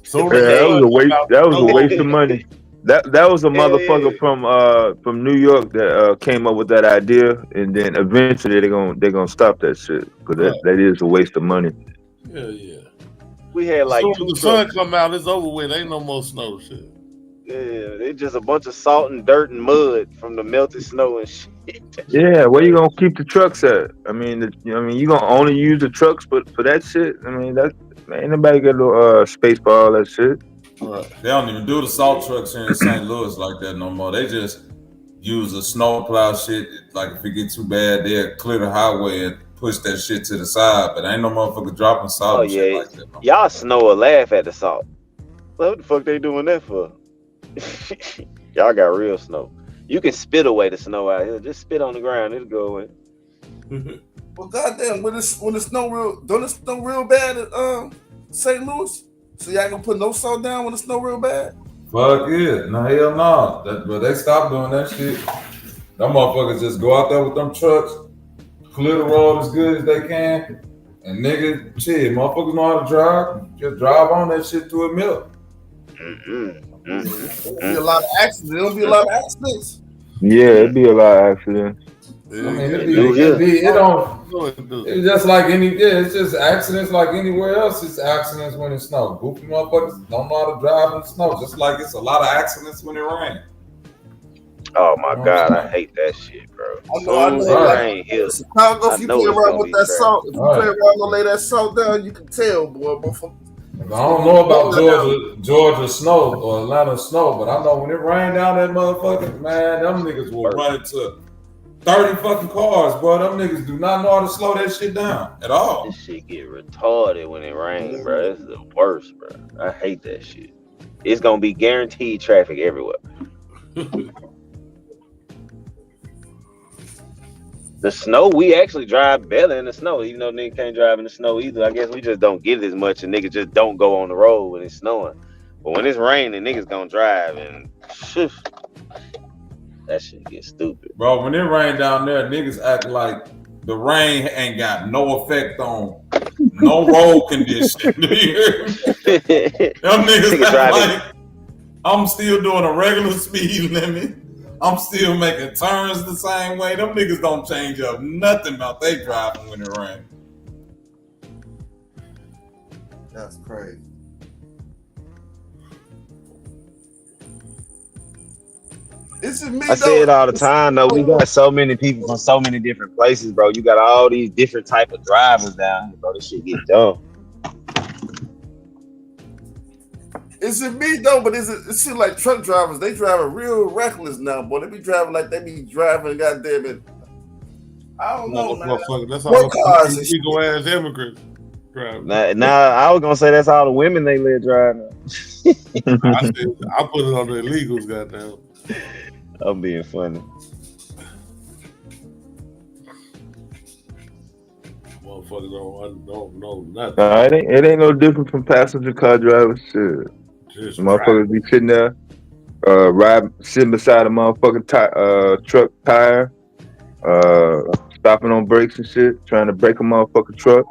So that was a waste. That was a waste of money. That was a motherfucker from New York that came up with that idea, and then eventually they're gonna stop that shit because that is a waste of money. Yeah. We had like soon as the sun come out, it's over with. Ain't no more snow shit. Yeah, they just a bunch of salt and dirt and mud from the melted snow and shit. Yeah, where you gonna keep the trucks at? I mean, you gonna only use the trucks, but for that shit, I mean, ain't nobody got no space for all that shit. They don't even do the salt trucks here in St. Louis like that no more. They just use a snow plow shit. Like if it get too bad, they'll clear the highway and push that shit to the side. But ain't no motherfucker dropping salt and shit like that. No. Y'all snow or laugh at the salt. What the fuck they doing that for? Y'all got real snow. You can spit away the snow out here. Just spit on the ground, it'll go away. Well, goddamn, when the snow don't it snow real bad at St. Louis? So y'all gonna put no salt down when the snow real bad? Fuck yeah, no hell no. But they stopped doing that shit. Them motherfuckers just go out there with them trucks, clear the road as good as they can, and nigga, shit, motherfuckers know how to drive. Just drive on that shit to a mill. There'll be a lot of accidents. There'll be a lot of accidents. Yeah, it'd be a lot of accidents. I mean, it's just like it's just accidents like anywhere else. It's accidents when it snows. Goofy motherfuckers don't know how to drive in the snow. Just like it's a lot of accidents when it rains. Oh my God, I hate that shit, bro. I know. Chicago, if you play around with that salt, if you play around and lay that salt down, you can tell, boy. I don't know about Georgia snow or Atlanta snow, but I know when it rained down that motherfucker, man, them niggas will run into 30 fucking cars, bro. Them niggas do not know how to slow that shit down at all. This shit get retarded when it rains, bro. This is the worst, bro. I hate that shit. It's gonna be guaranteed traffic everywhere. The snow, we actually drive better in the snow, even though niggas can't drive in the snow either. I guess we just don't get it as much, and niggas just don't go on the road when it's snowing. But when it's raining, niggas gonna drive, and that shit gets stupid. Bro, when it rain down there, niggas act like the rain ain't got no effect on no road condition. Them niggas act like I'm still doing a regular speed limit. I'm still making turns the same way. Them niggas don't change up nothing about they driving when it rains. That's crazy. I say it all the time though. We got so many people from so many different places, bro. You got all these different type of drivers down here, bro. This shit get dumb. Is it me though? But it seems like truck drivers, they driving real reckless now, boy. They be driving like they be driving goddamn it. I don't know, man. That's all the illegal ass immigrants driving. Nah, I was gonna say that's all the women they let drive now. I put it on the illegals, goddamn. I'm being funny. Motherfuckers don't know nothing. It ain't no different from passenger car drivers. Shit. Motherfuckers be sitting there, sitting beside a motherfucking truck tire, stopping on brakes and shit, trying to break a motherfucking truck.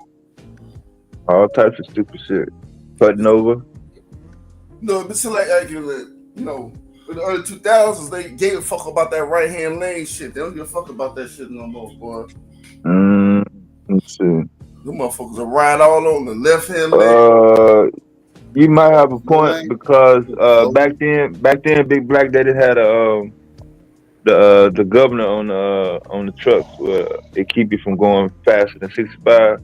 All types of stupid shit. Cutting over. No, this is like arguing, you know, in the early 2000s, they gave a fuck about that right-hand lane shit. They don't give a fuck about that shit no more, boy. Let's see. Them motherfuckers are riding all on the left-hand lane. You might have a point because back then, Big Black Daddy had the governor on the trucks where it keep you from going faster than 65.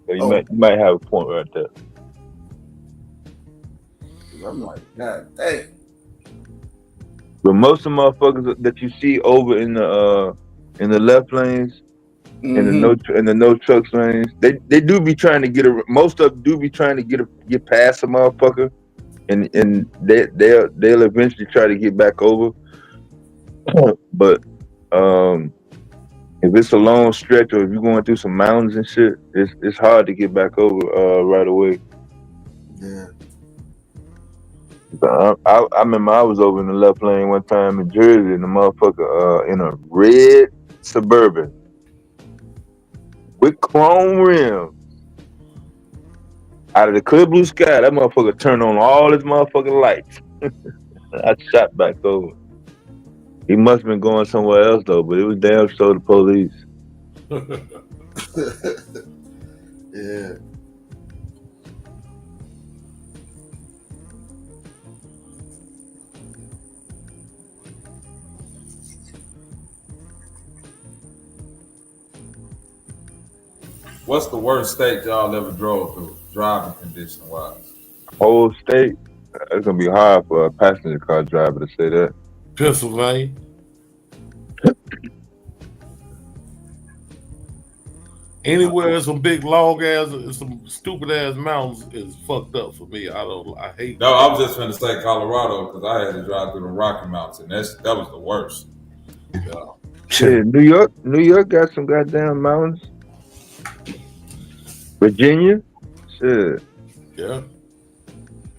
So you might have a point right there. I'm like, God damn. But most of the motherfuckers that you see over in the left lanes, in the no trucks lanes, they do be trying to get most of them do be trying to get past a motherfucker, and they'll eventually try to get back over. But if it's a long stretch or if you're going through some mountains and shit, it's hard to get back over right away. Yeah. I remember I was over in the left lane one time in Jersey, and the motherfucker in a red Suburban with chrome rims. Out of the clear blue sky, that motherfucker turned on all his motherfucking lights. I shot back over. He must have been going somewhere else though, but it was damn sure the police. Yeah. What's the worst state y'all ever drove through, driving condition wise? Whole state? It's gonna be hard for a passenger car driver to say that. Pennsylvania. Anywhere some big long ass, some stupid ass mountains is fucked up for me. I hate. No, I was just gonna say Colorado because I had to drive through the Rocky Mountains, and that was the worst. Yeah. Shit, New York got some goddamn mountains. Virginia, shit. Yeah.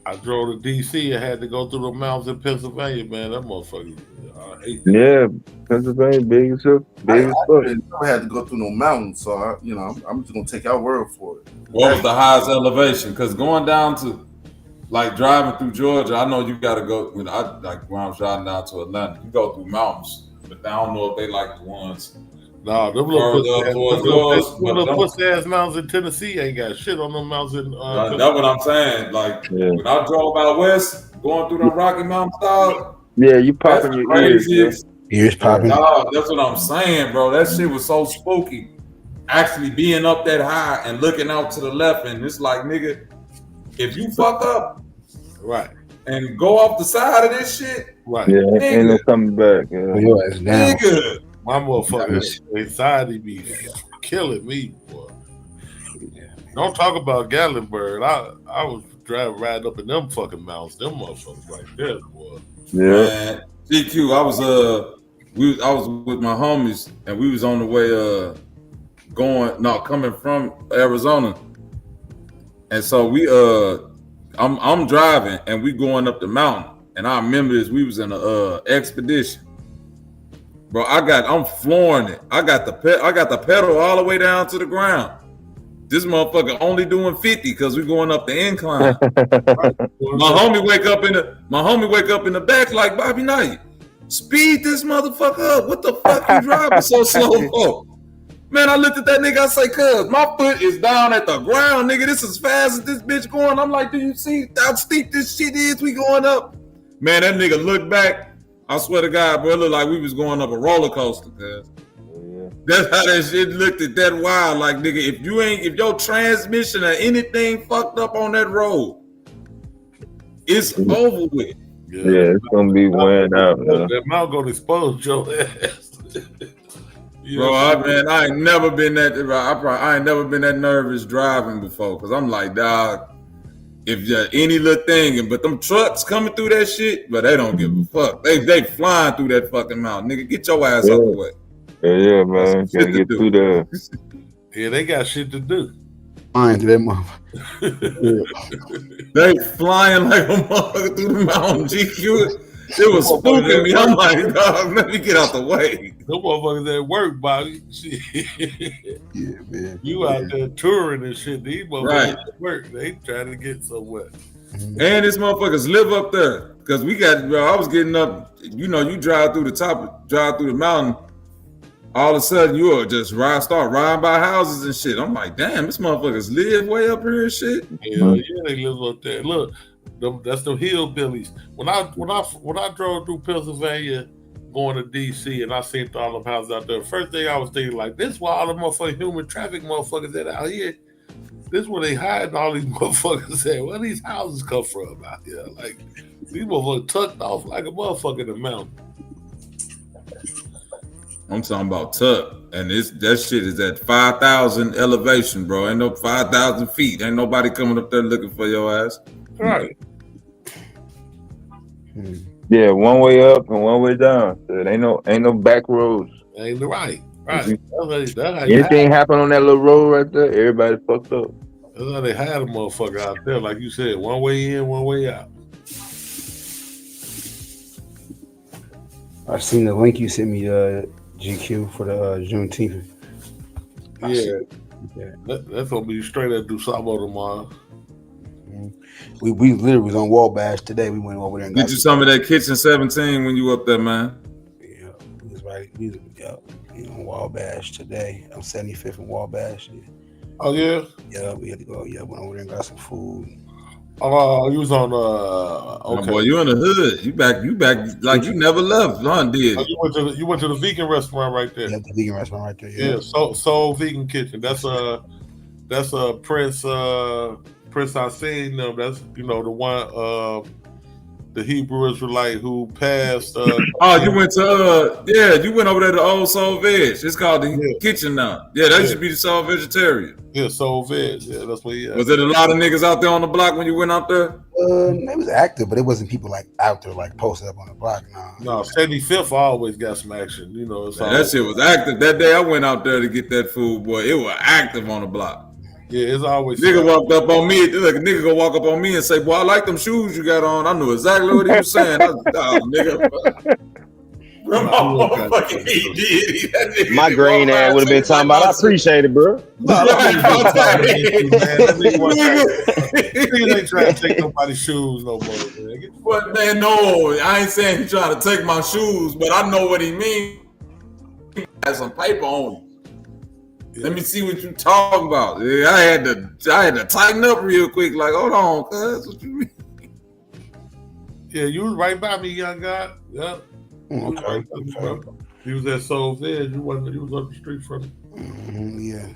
I drove to DC and had to go through the mountains in Pennsylvania, man. That motherfucker, I hate that. Yeah, Pennsylvania, big as fuck. I never had to go through no mountains, so I'm just gonna take our word for it. What was the highest elevation? Because going down to like driving through Georgia, I know you got to go. When I'm driving down to Atlanta, you go through mountains, but I don't know if they like the ones. No, them little pussy ass mountains in Tennessee ain't got shit on them mountains in that's what I'm saying. Like when I drove out west, going through the Rocky Mountains, dog. Yeah, you popping your ears. Ears popping. Dog, that's what I'm saying, bro. That shit was so spooky. Actually being up that high and looking out to the left, and it's like, nigga, if you fuck up, right, and go off the side of this shit, right, yeah, ain't no coming back. Yeah. Nigga. My motherfucking anxiety be killing me, boy. Don't talk about Gatlinburg. I was riding up in them fucking mountains. Them motherfuckers like this, boy. Yeah. Man, GQ, I was I was with my homies, and we was on the way coming from Arizona, and so I'm driving, and we going up the mountain, and I remember this. We was in a expedition, bro. I'm flooring it. I got the pedal all the way down to the ground. This motherfucker only doing 50 because we going up the incline. My homie wake up in the back like, Bobby Knight, speed this motherfucker up. What the fuck you driving so slow for? Man, I looked at that nigga, I say, cuz, my foot is down at the ground, nigga. This is as fast as this bitch going. I'm like, do you see how steep this shit is? We going up. Man, that nigga looked back. I swear to God, bro, it looked like we was going up a roller coaster, cuz. That's how that shit looked at that wild. Like, nigga, if your transmission or anything fucked up on that road, it's over with. Yeah, it's gonna be wearing out, man. That mouth gonna expose your ass. Bro, I ain't never been that. I ain't never been that nervous driving before. Cause I'm like, dog, if any little thing, but them trucks coming through that shit, but they don't give a fuck. They flying through that fucking mountain, nigga. Get your ass out the way. Yeah, man. Gotta get through there. Yeah, they got shit to do. Flying through that motherfucker. They flying like a motherfucker through the mountain. GQ. It was spooking me. I'm like, dog, let me get out the way. Them motherfuckers at work, Bobby. Shit. Yeah, man. You out there touring and shit. These motherfuckers Right. at work. They trying to get somewhere. And these motherfuckers live up there. Cause I was getting up, you drive through the mountain. All of a sudden, you will just start riding by houses and shit. I'm like, damn, this motherfuckers live way up here and shit. Yeah, they live up there. Look, that's the hillbillies. When I drove through Pennsylvania going to DC and I seen all them houses out there, first thing I was thinking, like, this why all the motherfucking human traffic motherfuckers that out here. This where they hiding all these motherfuckers at. Where these houses come from out here? Like, these motherfuckers tucked off like a motherfucker in the mountain. I'm talking about tuck, and that shit is at 5,000 elevation, bro. Ain't no 5,000 feet. Ain't nobody coming up there looking for your ass. Right. Yeah, one way up and one way down. So it ain't no back roads. Ain't right. Anything happen on that little road right there, everybody fucked up. That's how they had a motherfucker out there, like you said, one way in, one way out. I seen the link you sent me, GQ, for the Juneteenth. Yeah. That's gonna be straight at DuSable tomorrow. We literally was on Wabash today. We went over there and Get you some of that Kitchen 17 when you up there, man. Yeah, we was right. We on Wabash today. On 75th and Wabash. Yeah. Oh yeah. Yeah, we had to go. Yeah, went over there and got some food. Oh, you was on okay. Boy, you in the hood. You back like you never left, huh? Did you went to the vegan restaurant right there? Yeah, the vegan restaurant right there. Yeah, Soul Vegan Kitchen. That's Prince I seen them. That's the one the Hebrew Israelite who passed. You went to you went over there to Old Soul Veg. It's called the kitchen now. Yeah, that should be the Soul Vegetarian. Yeah, Soul Veg. Yeah, that's what he had. Was it a lot of niggas out there on the block when you went out there? It was active, but it wasn't people like out there like posted up on the block. No, 75th always got some action. That shit was active. That day I went out there to get that food, boy. It was active on the block. Yeah, it's always nigga walked up on me. Look, a nigga go walk up on me and say, "Boy, I like them shoes you got on." I knew exactly what he was saying. I was like, "Oh, nigga." My green ass would have been talking about. I appreciate it, bro. Niggas ain't trying to take nobody's shoes no more, man. But man, no, I ain't saying he trying to take my shoes, but I know what he means. He has some paper on him. Let me see what you talking about. Yeah, I had to tighten up real quick. Like, hold on, cuz, what you mean? Yeah, you was right by me, young guy. Yeah. Okay. You was at Soul Veg. You was up the street from me. Yeah.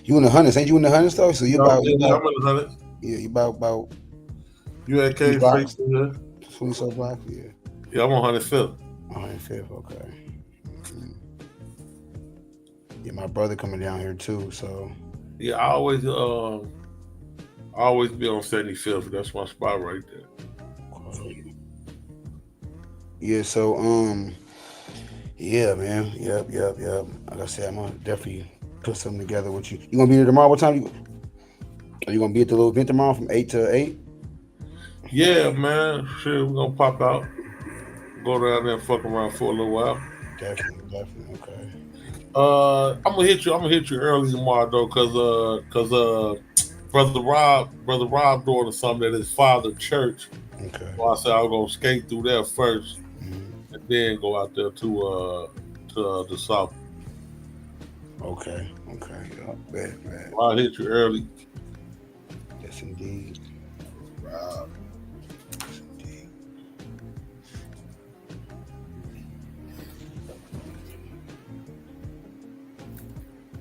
You in the Hunters? Ain't you in the Hunters though? So you I'm in the Hunters. Yeah, you about. You at Cave Street? Yeah. 27 blocks. Yeah. Yeah, I'm on 105th. 105th. Okay. Yeah, my brother coming down here too, so. Yeah, I always be on 75th. That's my spot right there. Yeah, so Yeah, man. Yep. Like I said, I'm gonna definitely put something together with you. You gonna be there tomorrow? What time? Are you gonna be at the little event tomorrow from 8 to 8? Yeah, man. Shit, we're gonna pop out. Go down there and fuck around for a little while. Definitely. Okay. I'm gonna hit you early tomorrow though, cause brother Rob doing something at his father's church. Okay. So I said I was gonna skate through there first, Mm-hmm. and then go out there to the south. Okay. Yeah, bad. So I'll hit you early. Yes, indeed. Wow.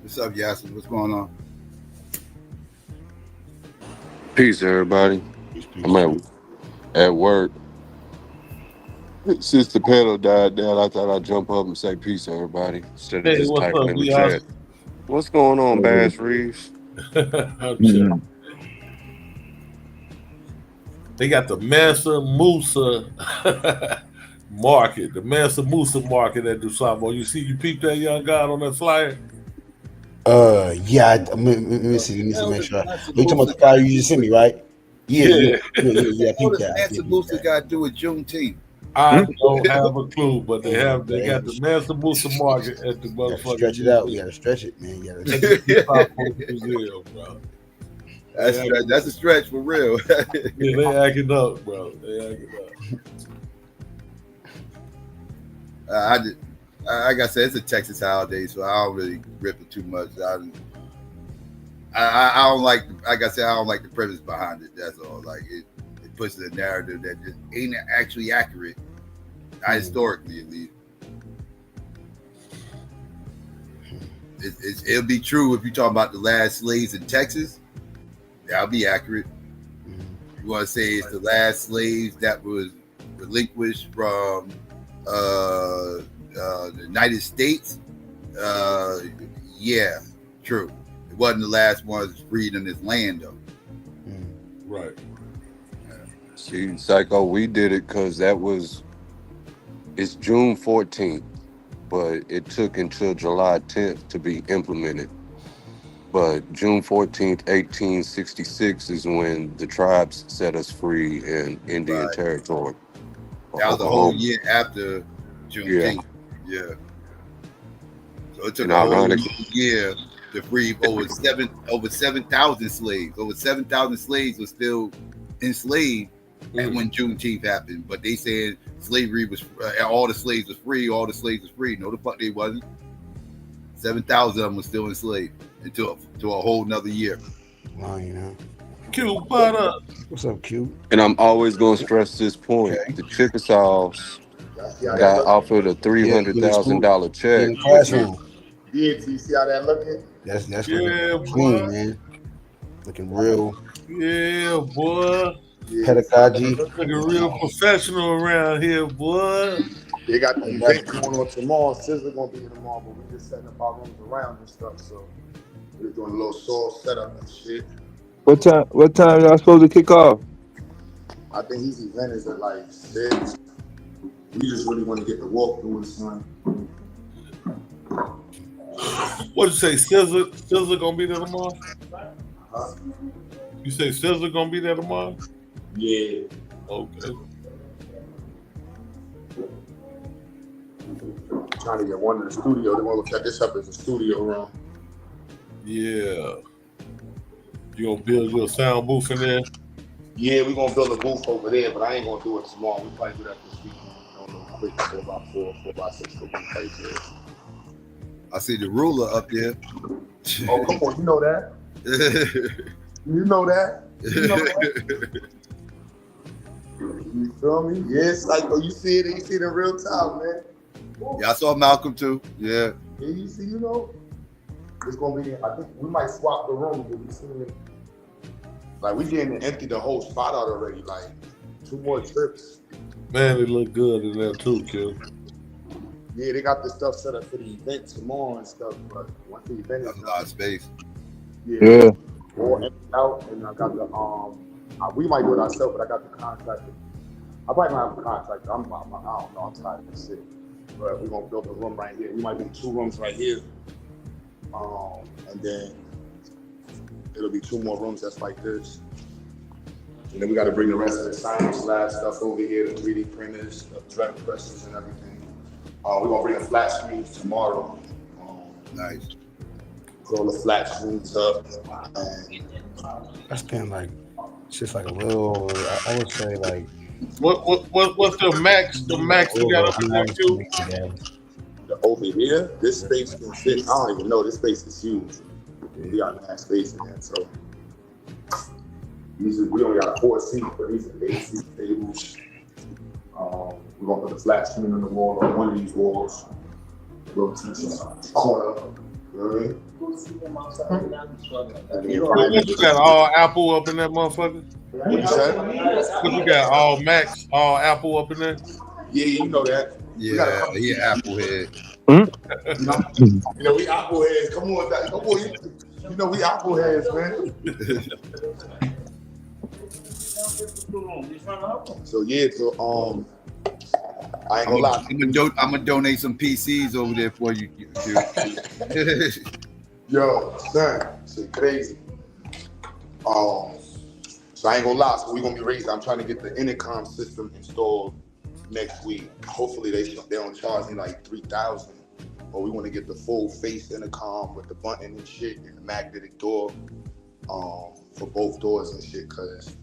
What's up, Yasin? What's going on? Peace, everybody. I'm at work. Since the panel died down, I thought I'd jump up and say peace, everybody, instead of Hey, just what's typing up, in the Leon? chat. What's going on, Bass Reeves? They got the Mansa Musa market, the Mansa Musa market at DuSable. You peeped that young guy on that flyer? Yeah. Let me see. Let me make sure. Are you talking about the flyer you just sent me, right? Yeah. I What peeped does that. Mansa Musa got to do with Juneteenth? I don't have a clue, but they got the Mansa Musa market at the motherfucking. Stretch it out. We gotta stretch it, man. Museum, bro. That's a stretch for real. Yeah, they acting up, bro. They acting up. Like I said, it's a Texas holiday, so I don't really rip it too much. I don't like, like I said, I don't like the premise behind it. That's all. Like it puts a narrative that just ain't actually accurate, not historically at least. It'll be true if you're talking about the last slaves in Texas. That'll be accurate. You want to say it's the last slaves that was relinquished from the United States? Yeah, true. It wasn't the last ones freed in this land, though. Right. See, Psycho, we did it because it's June 14th, but it took until July 10th to be implemented. But June 14th, 1866 is when the tribes set us free in Indian territory. That was a whole year after Juneteenth. Yeah. So it took a whole year to free over 7,000 slaves. Over 7,000 slaves were still enslaved when Juneteenth happened. But they said slavery was all the slaves was free. All the slaves was free. No, the fuck they wasn't. 7,000 of them were still enslaved until a whole nother year. Wow, you know. Q, what up? What's up, Q? And I'm always going to stress this point. The Chickasaws got offered a $300,000 check. In the classroom. Yeah, you see how that looking? That's looking clean, man. Looking real. Yeah, boy. Pedagogy. Looking real professional around here, boy. They got the event going on tomorrow. Sizzler gonna be here tomorrow, but we just setting up our rooms around and stuff. So we're doing a little soul setup and shit. What time y'all supposed to kick off? I think his event is at like 6. We just really want to get the walkthrough and son. What did you say? Sizzler gonna be there tomorrow? Huh? You say Sizzler gonna be there tomorrow? Yeah. Okay. Trying to get one in the studio. They want to set this up as a studio room. Yeah. You gonna build your sound booth in there? Yeah, we're gonna build a booth over there, but I ain't gonna do it tomorrow. We probably do that this weekend. A little quick, so about 4 by 6 could be places. I see the ruler up there. Oh, come on, you know that. You know that. You know that. You feel me? Yes, Psycho. You see it. You see it in real time, man. Yeah, I saw Malcolm too. Yeah. Yeah, you see, you know, it's gonna be. I think we might swap the room, but we see it. Like we getting to empty the whole spot out already. Like 2 more trips. Man, it look good in there too, Q. Yeah, they got this stuff set up for the event tomorrow and stuff. But once the event is a lot of space. Yeah. All empty out, and I got the we might do it ourselves, but I got the contractor. I probably don't have a contractor. I don't know. I'm tired of this shit. But we're gonna build a room right here. We might do 2 rooms right here. And then it'll be 2 more rooms that's like this. And then we got to bring the rest of the science lab stuff over here, the 3D printers, the direct presses and everything. We're gonna bring the flat screens tomorrow. Nice. Put all the flat screens up. That's been like, it's just like a little, I would say like. What's the max? The max you got up there too? Over here, this space can fit. I don't even know. This space is huge. We got mad space in there, so we only got 4 seats, but these are 8 seat tables. We're gonna put the flat screen on the wall on one of these walls. We'll teach you corner. You got all Apple up in that motherfucker? What you said? You got all Macs, all Apple up in there? Yeah, you know that. Yeah, he an Apple head. You know, we Apple heads. Come on, you know we Apple heads, man. So yeah, I ain't gonna lie. I'm gonna donate some PCs over there for you. Yo, son, shit crazy. So I ain't gonna lie. So we gonna be raising. I'm trying to get the intercom system installed next week. Hopefully they don't charge me like $3,000. But we want to get the full face intercom with the button and shit and the magnetic door for both doors and shit. Cause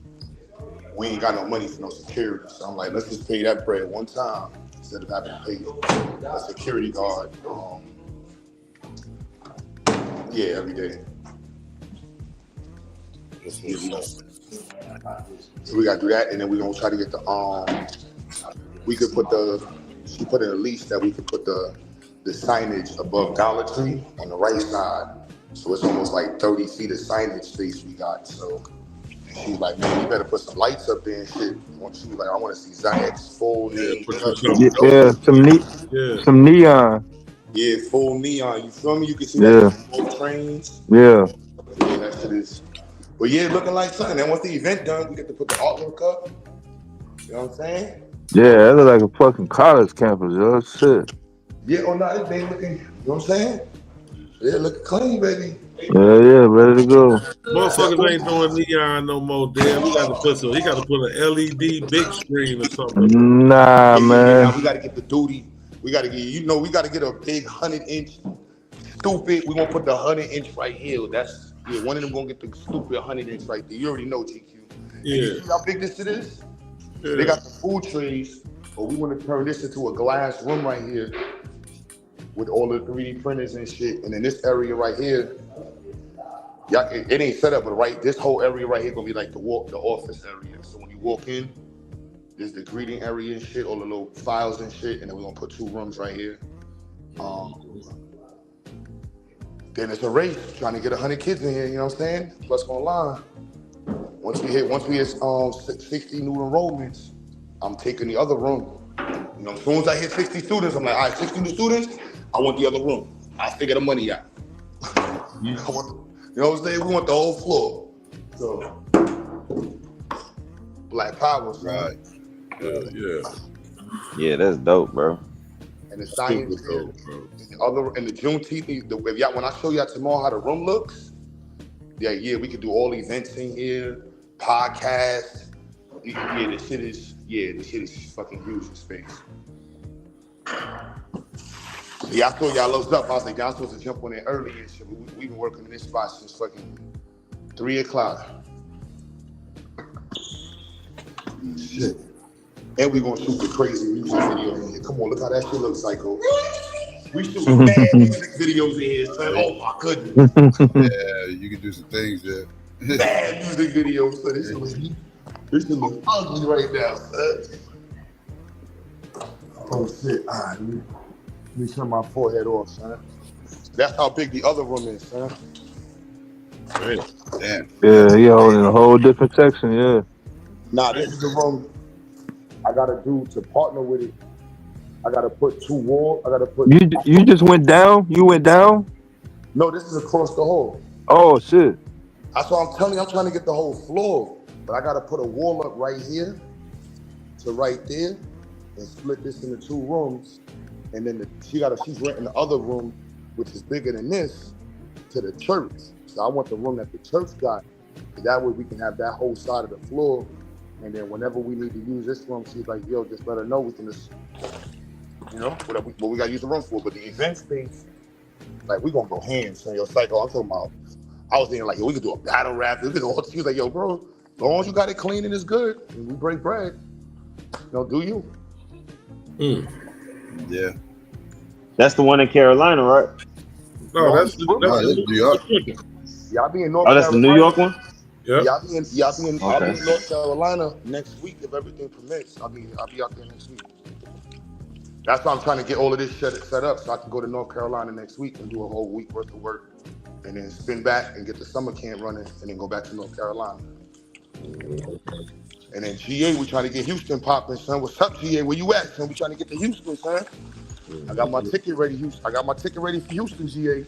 we ain't got no money for no security. So I'm like, let's just pay that bread one time instead of having to pay a security guard. Every day. So we gotta do that, and then we're gonna try to get the she put in a lease that we could put the signage above Dollar Tree on the right side. So it's almost like 30 feet of signage space we got. So she's like, man, you better put some lights up there and shit. She was like, I want to see XyayX full name. Some neon. Yeah, full neon. You feel me? You can see that on both trains. Yeah, that shit is. But yeah, looking like something. And once the event done, we get to put the artwork up. You know what I'm saying? Yeah, that look like a fucking college campus, yo. Shit. Yeah, no, they looking, you know what I'm saying? Yeah, looking clean, baby. Yeah, ready to go. Motherfuckers ain't doing neon no more, damn. He got to put an LED big screen or something. Nah, man. Now we got to get the duty. We got to get, we got to get a big 100-inch. Stupid. We're going to put the 100-inch right here. One of them going to get the stupid 100-inch right there. You already know, GQ. Yeah. And you see how big this shit is? Yeah. They got the food trays, but we want to turn this into a glass room right here with all the 3D printers and shit. And in this area right here, it ain't set up, but this whole area right here gonna be like the office area. So when you walk in, there's the greeting area and shit, all the little files and shit, and then we're gonna put 2 rooms right here. Then it's a race, trying to get 100 kids in here, you know what I'm saying? Plus online. Once we hit 60 new enrollments, I'm taking the other room. You know, as soon as I hit 60 students, I'm like, all right, 60 new students, I want the other room. I'll figure the money out. You know what I'm saying? We want the whole floor. So, Black Power, right? Yeah, that's dope, bro. And the science, dope, bro. And the Juneteenth. When I show y'all tomorrow how the room looks, we could do all events in here, podcasts. This shit is fucking huge in space. Yeah, I told y'all loads up. I was like, y'all supposed to jump on it early and shit. We've been working in this spot since fucking 3 o'clock. Shit. And we gonna shoot the crazy music video in here. Come on, look how that shit looks, Psycho. We shoot mad music videos in here, son. Oh my goodness. Yeah, you can do some things there. Mad music videos, son. This shit look ugly right now, son. Oh shit. All right, let me turn my forehead off, son. That's how big the other room is, son. Damn. Yeah, he holding a whole different section, yeah. Nah, this is the room I gotta do to partner with it. I gotta put 2 walls. I gotta put. You just went down? You went down? No, this is across the hall. Oh shit. That's what I'm telling you. I'm trying to get the whole floor, but I gotta put a wall up right here to right there and split this into 2 rooms. and then she's renting the other room, which is bigger than this, to the church. So I want the room that the church got. So that way we can have that whole side of the floor. And then whenever we need to use this room, she's like, yo, just let her know we can just, what we got to use the room for. But the event space, like, we going to go ham. So, yo, Psycho, I'm talking about, I was thinking, like, yo, we could do a battle rap. She was like, yo, bro, as long as you got it clean and it's good, and we break bread, do you. Yeah. That's the one in Carolina, right? No, that's New York. Y'all be in North Carolina. Oh, that's the New York one? Yeah. I'll be in North Carolina next week if everything permits. I'll be out there next week. That's why I'm trying to get all of this shit set up so I can go to North Carolina next week and do a whole week worth of work, and then spin back and get the summer camp running, and then go back to North Carolina. And then GA, we trying to get Houston popping, son. What's up, GA? Where you at, son? We trying to get to Houston, son. I got my ticket ready, Houston. I got my ticket ready for Houston, GA.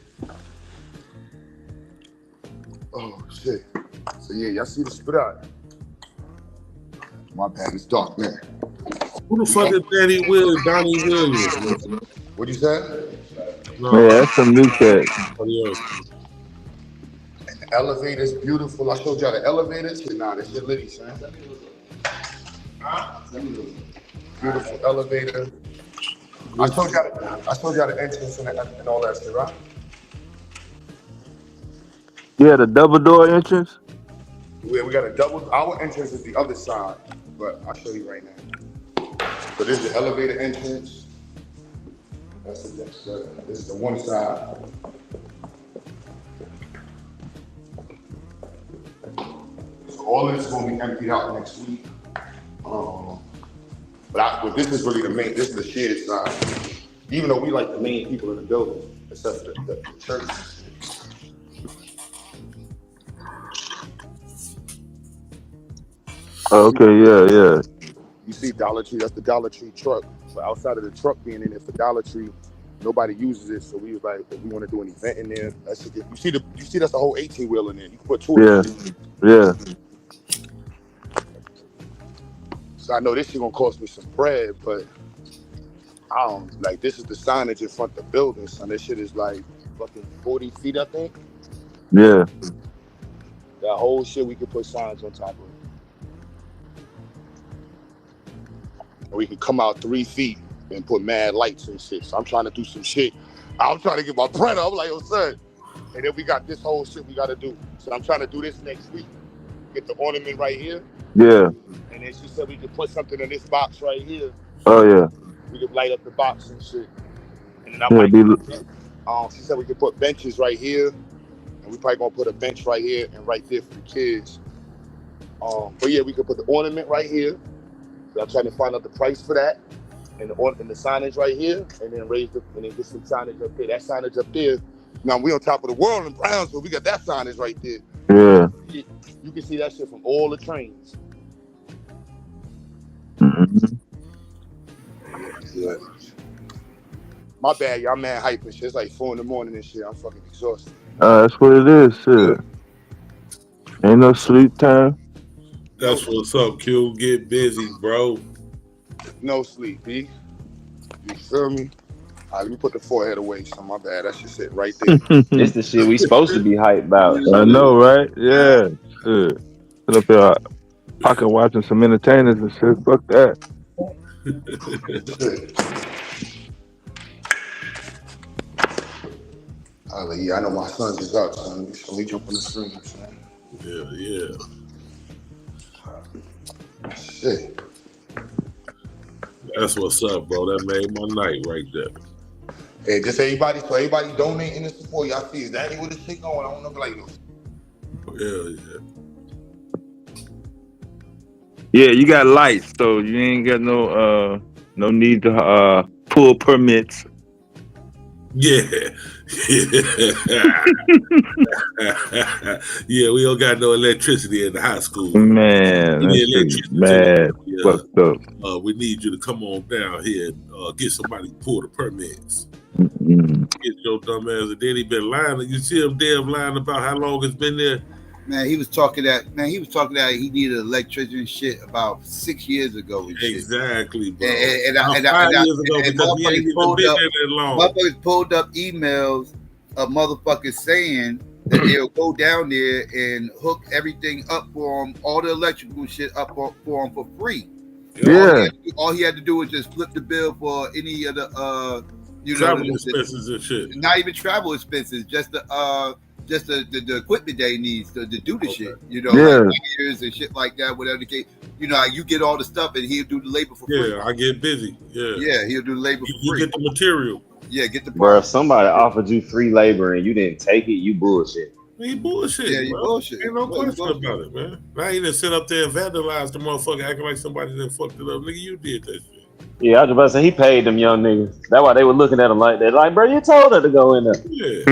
Oh shit. So yeah, y'all see the spit out. My bad, it's dark, man. Who the fuck is Danny Williams? Donnie Williams? What'd you say? No. Yeah, that's some new cat. And the elevator's beautiful. I showed y'all the elevator. Nah, this shit litty, son. Beautiful elevator. I showed y'all the entrance and all that shit, right? Yeah, the double door entrance. We got a double. Our entrance is the other side, but I'll show you right now. So this is the elevator entrance. This is the one side. So all of this is going to be emptied out next week. But this is really the main. This is the shared side. Even though we like the main people in the building, except for the church. Okay, yeah. You see Dollar Tree, that's the Dollar Tree truck. But outside of the truck being in there for Dollar Tree, nobody uses it. So we was like, if we want to do an event in there, you see that's the whole 18-wheel in there. You can put two of them. Yeah. So I know this shit gonna cost me some bread, but I don't like this is the signage in front of the building, son. This shit is like fucking 40 feet, I think. Yeah. That whole shit we could put signs on top of it. And we can come out 3 feet and put mad lights and shit. So I'm trying to do some shit. I'm trying to get my bread up. I'm like, yo, son. And then we got this whole shit we gotta do. So I'm trying to do this next week. Get the ornament right here. Yeah. And then she said we could put something in this box right here. Oh yeah. We could light up the box and shit. And then she said we could put benches right here. And we probably gonna put a bench right here and right there for the kids. But yeah, we could put the ornament right here. So I'm trying to find out the price for that. And the signage right here. And then get some signage up there. That signage up there. Now we on top of the world in Brownsville. We got that signage right there. Yeah. You can see that shit from all the trains. Mm-hmm. Yeah. My bad, y'all mad hype and shit. It's like 4 a.m. and shit. I'm fucking exhausted. That's what it is, shit. Ain't no sleep time. That's what's up, Q. Get busy, bro. No sleep, B. You feel me? All right, let me put the forehead away. So my bad. That shit sit right there. This the shit we supposed to be hyped about. I know, right? Yeah. Shit. Sit up here pocket watching some entertainers and shit. Fuck that. Yeah, I know my son's is up, son. So we jump on the screen, son. Yeah. Shit. That's what's up, bro. That made my night right there. Hey, just everybody donating and support. Y'all see exactly where this shit going. I don't know, like, Yeah. Yeah, you got lights, so you ain't got no need to pull permits. Yeah. Yeah, we don't got no electricity in the high school. Man, that's mad. Fucked up. We need you to come on down here and get somebody to pull the permits. Mm-hmm. Get your dumb ass. And then he been lying. You see him damn lying about how long it's been there. Man, he was talking that he needed an electrician and shit about 6 years ago and shit. Exactly, bro. And 5 years ago, because he ain't even been there that long. Motherfuckers pulled up emails of motherfuckers saying that they'll go down there and hook everything up for him, all the electrical shit up for him for free. Yeah. All he had to do was just flip the bill for any of the travel expenses and shit. Not even travel expenses, just the equipment they needs to do the shit, like wires and shit like that, whatever the case. You get all the stuff and he'll do the labor for free. Yeah, I get busy. Yeah, he'll do the labor for free. You get the material. Yeah, get the Bro, parts. if somebody offered you free labor and you didn't take it, you bullshit. He bullshit. Yeah, you bullshit. Ain't no question about it, man. Now he didn't sit up there and vandalize the motherfucker acting like somebody that fucked it up. Nigga, you did that shit. Yeah, I was about to say he paid them young niggas. That's why they were looking at him like that. Like, bro, you told her to go in there. Yeah.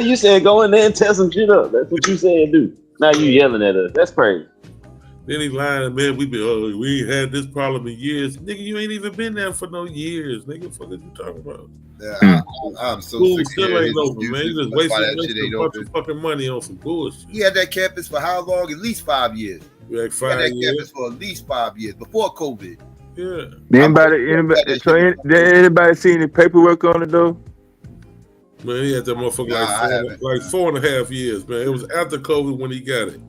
you said go in there and test some shit up. That's what you said do. Now you yelling at us. That's crazy. Then he lying, man. We ain't had this problem in years. Nigga, you ain't even been there for no years. Nigga, what the fuck are you talking about? Yeah, I'm so School sick of still ain't over, man. You just wasting a bunch open. of fucking money on some bullshit. He had that campus for how long? At least 5 years. Like He had that campus for at least 5 years before COVID. Yeah. Anybody see any paperwork on it though? Man, he had that motherfucker like 4.5 years, man. It was after COVID when he got it.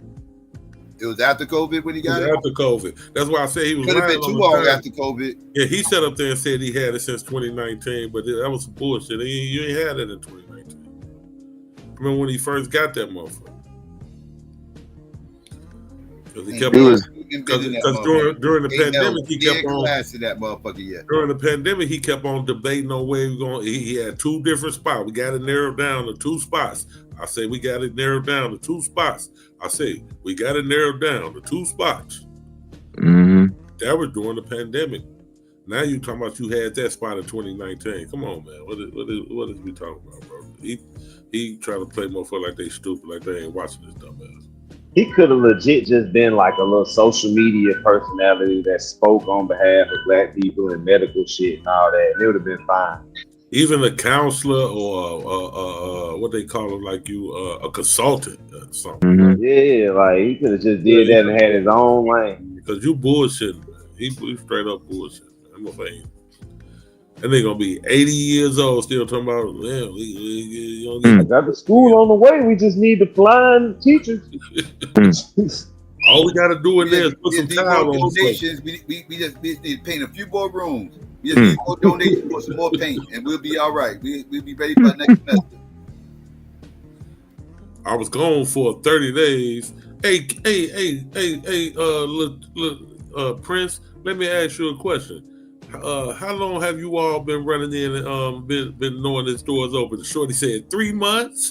It was after COVID when he got it? After COVID. That's why I say he was Could have lying been too on long the time. after COVID. Yeah, he sat up there and said he had it since 2019, but that was some bullshit. You ain't had it in 2019. Remember when he first got that motherfucker? Because he kept on. Because during the pandemic, he kept on. That motherfucker yet. During the pandemic, he kept on debating on where he was going. He had 2 different spots. We got to narrow down to 2 spots. I say we got to narrow down to 2 spots. I say we got to narrow down to 2 spots. Mm-hmm. That was during the pandemic. Now you talking about you had that spot in 2019. Come on, man. What is we talking about, bro? He trying to play motherfucker like they stupid, like they ain't watching this dumb ass. He could have legit just been like a little social media personality that spoke on behalf of black people and medical shit and all that. It would have been fine. Even a counselor or what they call it, like a consultant or something. Mm-hmm. Yeah, like he could have just did that and had his own lane. Because you bullshitting, man. He straight up bullshit. I'm a fan. And they gonna be 80 years old still talking about, I got the school on the way. We just need the flying teachers. All we gotta do in there is put some tile on donations. We just need to paint a few more rooms. We just need more donations for some more paint, and we'll be all right. We'll be ready for the next semester. I was gone for 30 days. Hey, Prince, let me ask you a question. How long have you all been running in and been knowing this door's open? The shorty said 3 months.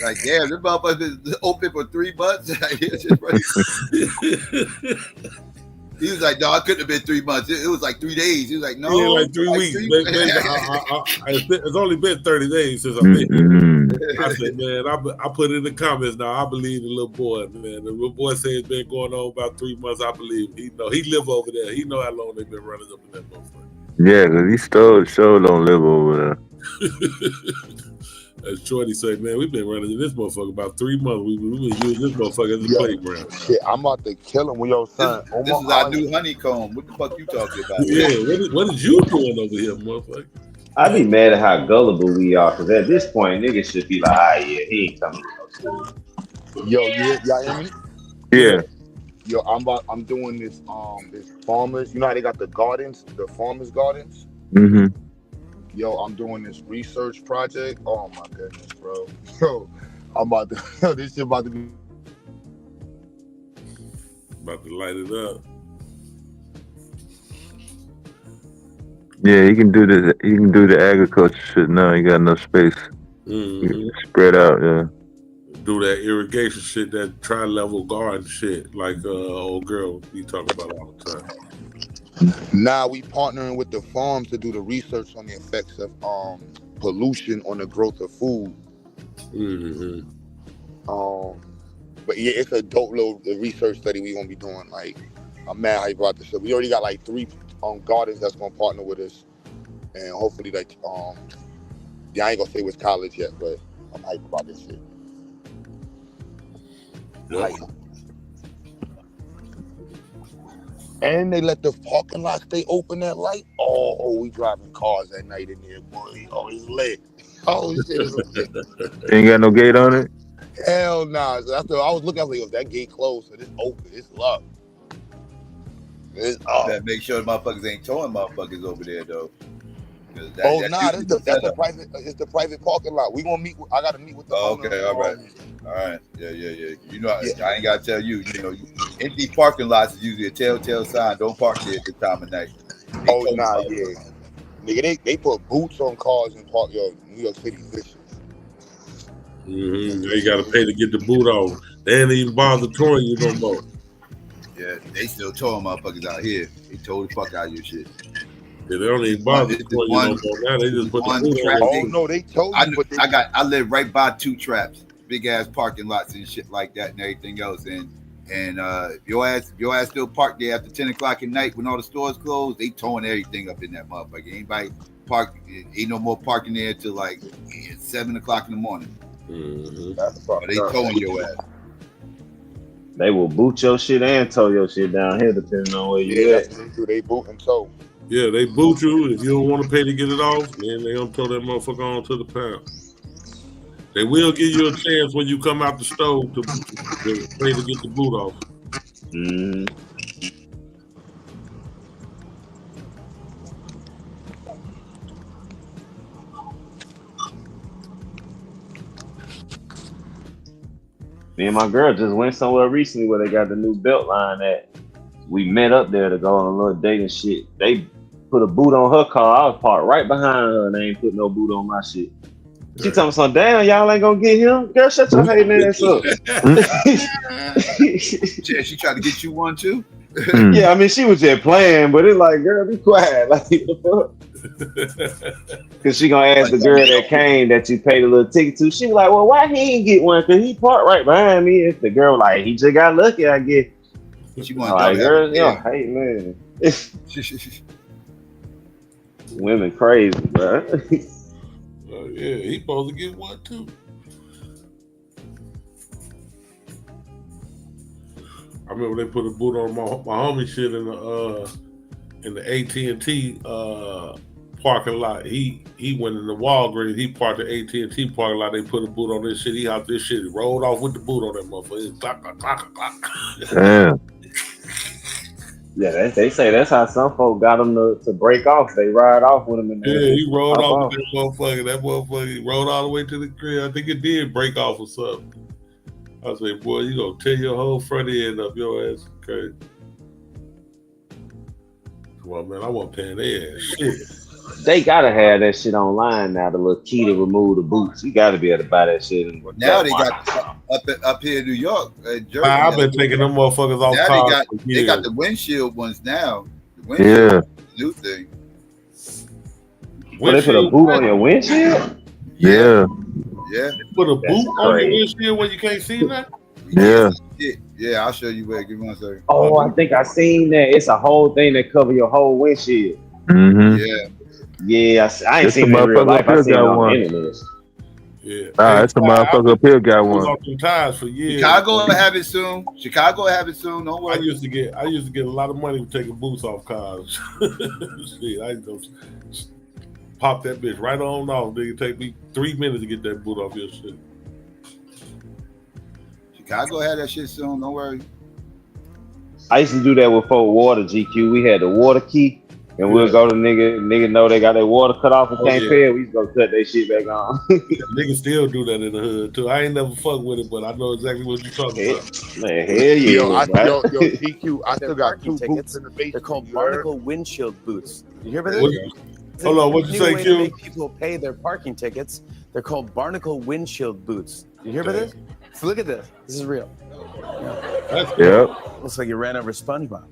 Like, damn, this motherfucker is open for 3 months. He was like, no, it couldn't have been 3 months. It was like 3 days. He was like, no, yeah, like 3 weeks. It's only been 30 days since I've been here. I said, man, I put in the comments now. I believe the little boy, man. The little boy said it's been going on about 3 months. I believe he live over there. He know how long they've been running up in that motherfucker. Yeah, because he sure don't live over there. As Shorty said, man, we've been running in this motherfucker about 3 months. We've been using this motherfucker as a playground. Shit, I'm about to kill him with your son. This is our new honeycomb. What the fuck you talking about? Yeah, what is you doing over here, motherfucker? I'd be mad at how gullible we are, because at this point, niggas should be like, yeah, he ain't coming to no school. Yo, y'all hear me? Yeah. Yo, I'm doing this this farmers. You know how they got the gardens, the farmers gardens? Mm-hmm. Yo, I'm doing this research project. Oh my goodness, bro. Yo, I'm about to this shit about to be light it up. Yeah, you can do this. You can do the agriculture shit now. You got enough space. Mm-hmm. Spread out, yeah. Do that irrigation shit, that tri-level garden shit, like old girl we talk about all the time. Now we partnering with the farms to do the research on the effects of pollution on the growth of food. Mm-hmm. But yeah, it's a dope little research study we gonna be doing. Like, I'm mad how you brought this up. We already got like 3 gardens that's gonna partner with us, and hopefully like I ain't gonna say which college yet, but I'm hype about this shit. Yep. Hype. And they let the parking lot stay open at light. Oh, we driving cars at night in there, boy. Oh, it's lit. Oh, shit is lit. Ain't got no gate on it. Hell nah. So after I was looking, I was like, "Yo, that gate closed, so it's open. It's locked. It's up." Better make sure the motherfuckers ain't towing motherfuckers over there though. That's the private. It's the private parking lot. We gonna meet. I gotta meet with the owner. Okay, all right. Yeah. You know, I ain't gotta tell you. You know, empty parking lots is usually a telltale sign. Don't park there at this time of night. Nigga, they put boots on cars in New York City. Vicious. They got to pay to get the boot off. They ain't even bother towing you no more. Yeah, they still towing motherfuckers out here. They tow the fuck out of your shit. Yeah, they don't even bother towing you no more. Now they just put the boot on. Oh no, they tow you. I live right by 2 traps, big ass parking lots and shit like that and everything else. And your ass still parked there after 10 o'clock at night when all the stores closed. They towing everything up in that motherfucker. Anybody park? Ain't no more parking there till like 7 o'clock in the morning. But they towing your ass. They will boot your shit and tow your shit down here depending on where you at. That's what they do. They boot and tow. Yeah, they boot you. If you don't want to pay to get it off, then they don't tow that motherfucker on to the pound. They will give you a chance when you come out the stove to pay to get the boot off. Me and my girl just went somewhere recently where they got the new belt line at. We met up there to go on a little date and shit. They put a boot on her car. I was parked right behind her and they ain't put no boot on my shit. She told me something, damn, y'all ain't gonna get him? Girl, shut your hating ass up. She tried to get you one too? Yeah, I mean, she was just playing, but it's like, girl, be quiet. Like, the fuck? Because she gonna ask the girl that came that you paid a little ticket to. She was like, well, why he ain't get one? Because he parked right behind me. If the girl like, he just got lucky, I guess. She like, girl, hey, man. Women crazy, bro. Yeah, he supposed to get one too. I remember they put a boot on my homie shit in the AT&T parking lot. He went in the Walgreens. He parked the AT&T parking lot. They put a boot on this shit. He hopped this shit. He rolled off with the boot on that motherfucker. Clock. Damn. Yeah, they say that's how some folk got them to break off. They ride off with them. Yeah, he rolled off with that motherfucker. That motherfucker, he rolled all the way to the crib. I think it did break off or something. I was like, boy, you gonna tear your whole front end up. Your ass is crazy. Come on, man, I wasn't paying their ass shit. They gotta have that shit online now. The little key to remove the boots. You gotta be able to buy that shit. Now they got up here in New York, Jersey. I've been taking them motherfuckers off cars. They got the windshield ones now. The windshield new thing. Well, they put a boot on your windshield? Yeah. Yeah. They put a boot on your windshield where you can't see that? Yeah. Yeah, I'll show you where. Give me 1 second. Oh, I think I seen that. It's a whole thing that cover your whole windshield. Yeah. Yeah, I ain't seen that in real life. I seen it on the internet. Yeah. That's a motherfucker up here got one. Tires for years. Chicago will have it soon. Don't worry. I used to get a lot of money for taking boots off cars. Shit, I used to pop that bitch right on off. Nigga, take me 3 minutes to get that boot off your shit. Chicago had that shit soon. Don't worry. I used to do that with folk water, GQ. We had the water key. And we'll go to nigga know they got their water cut off and can't pay it. We just go cut their shit back on. Niggas still do that in the hood too. I ain't never fuck with it, but I know exactly what you're talking about. Man, hell yeah. Yo, GQ, I still got 2 boots in the basement. They're called barnacle windshield boots. You hear about this? Hold on, what'd you say, Q? Make people pay their parking tickets. They're called barnacle windshield boots. You hear about this? So look at this. This is real. Yep. Looks like you ran over SpongeBob.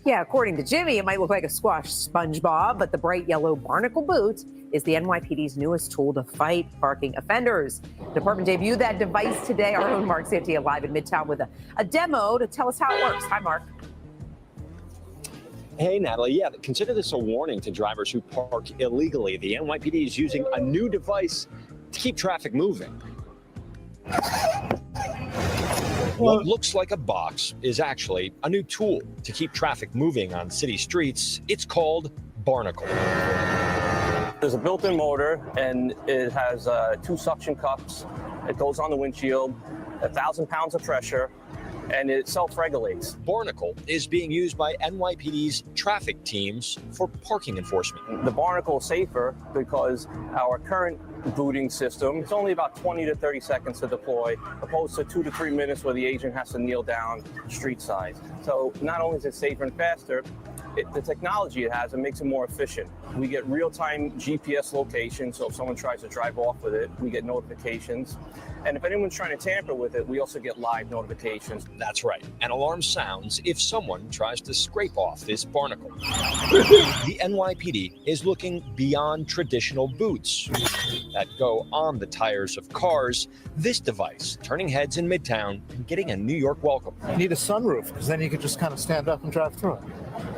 Yeah, according to Jimmy, it might look like a squash SpongeBob, but the bright yellow barnacle boot is the NYPD's newest tool to fight parking offenders. The department debuted that device today. Our own Mark Santia live in Midtown with a demo to tell us how it works. Hi, Mark. Hey, Natalie. Yeah, consider this a warning to drivers who park illegally. The NYPD is using a new device to keep traffic moving. What looks like a box is actually a new tool to keep traffic moving on city streets. It's called Barnacle. There's a built-in motor, and it has 2 suction cups. It goes on the windshield, 1,000 pounds of pressure, and it self-regulates. Barnacle is being used by NYPD's traffic teams for parking enforcement. The Barnacle is safer because our current booting system, it's only about 20 to 30 seconds to deploy, opposed to 2 to 3 minutes where the agent has to kneel down street side. So not only is it safer and faster, the technology it has, it makes it more efficient. We get real-time GPS location, so if someone tries to drive off with it, we get notifications. And if anyone's trying to tamper with it, we also get live notifications. That's right. An alarm sounds if someone tries to scrape off this barnacle. The NYPD is looking beyond traditional boots that go on the tires of cars. This device turning heads in Midtown and getting a New York welcome. You need a sunroof, because then you could just kind of stand up and drive through it.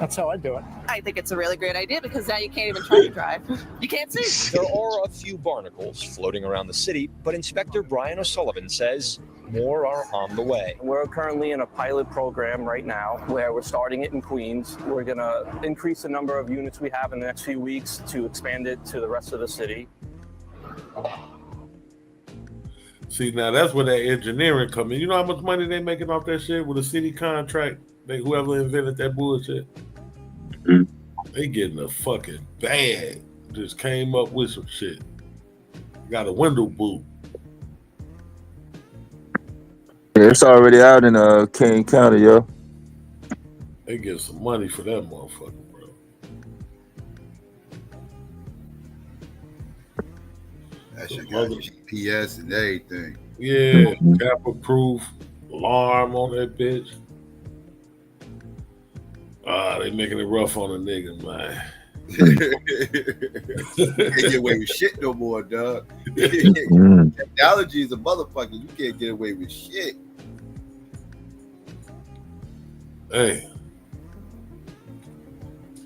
That's how I do it. I think it's a really great idea because now you can't even try to drive. You can't see. There are a few barnacles floating around the city, but Inspector Brian O'Sullivan says more are on the way. We're currently in a pilot program right now where we're starting it in Queens. We're going to increase the number of units we have in the next few weeks to expand it to the rest of the city. See, now that's where that engineering come in. You know how much money they making off that shit with a city contract? Whoever invented that bullshit, they getting a fucking bag. Just came up with some shit. Got a window boot. Yeah, it's already out in King County, yo. They get some money for that motherfucker, bro. That shit got GPS and everything. Yeah, Kappa-proof alarm on that bitch. They making it rough on a nigga, man. Can't get away with shit no more, dog. Technology is a motherfucker. You can't get away with shit. Hey.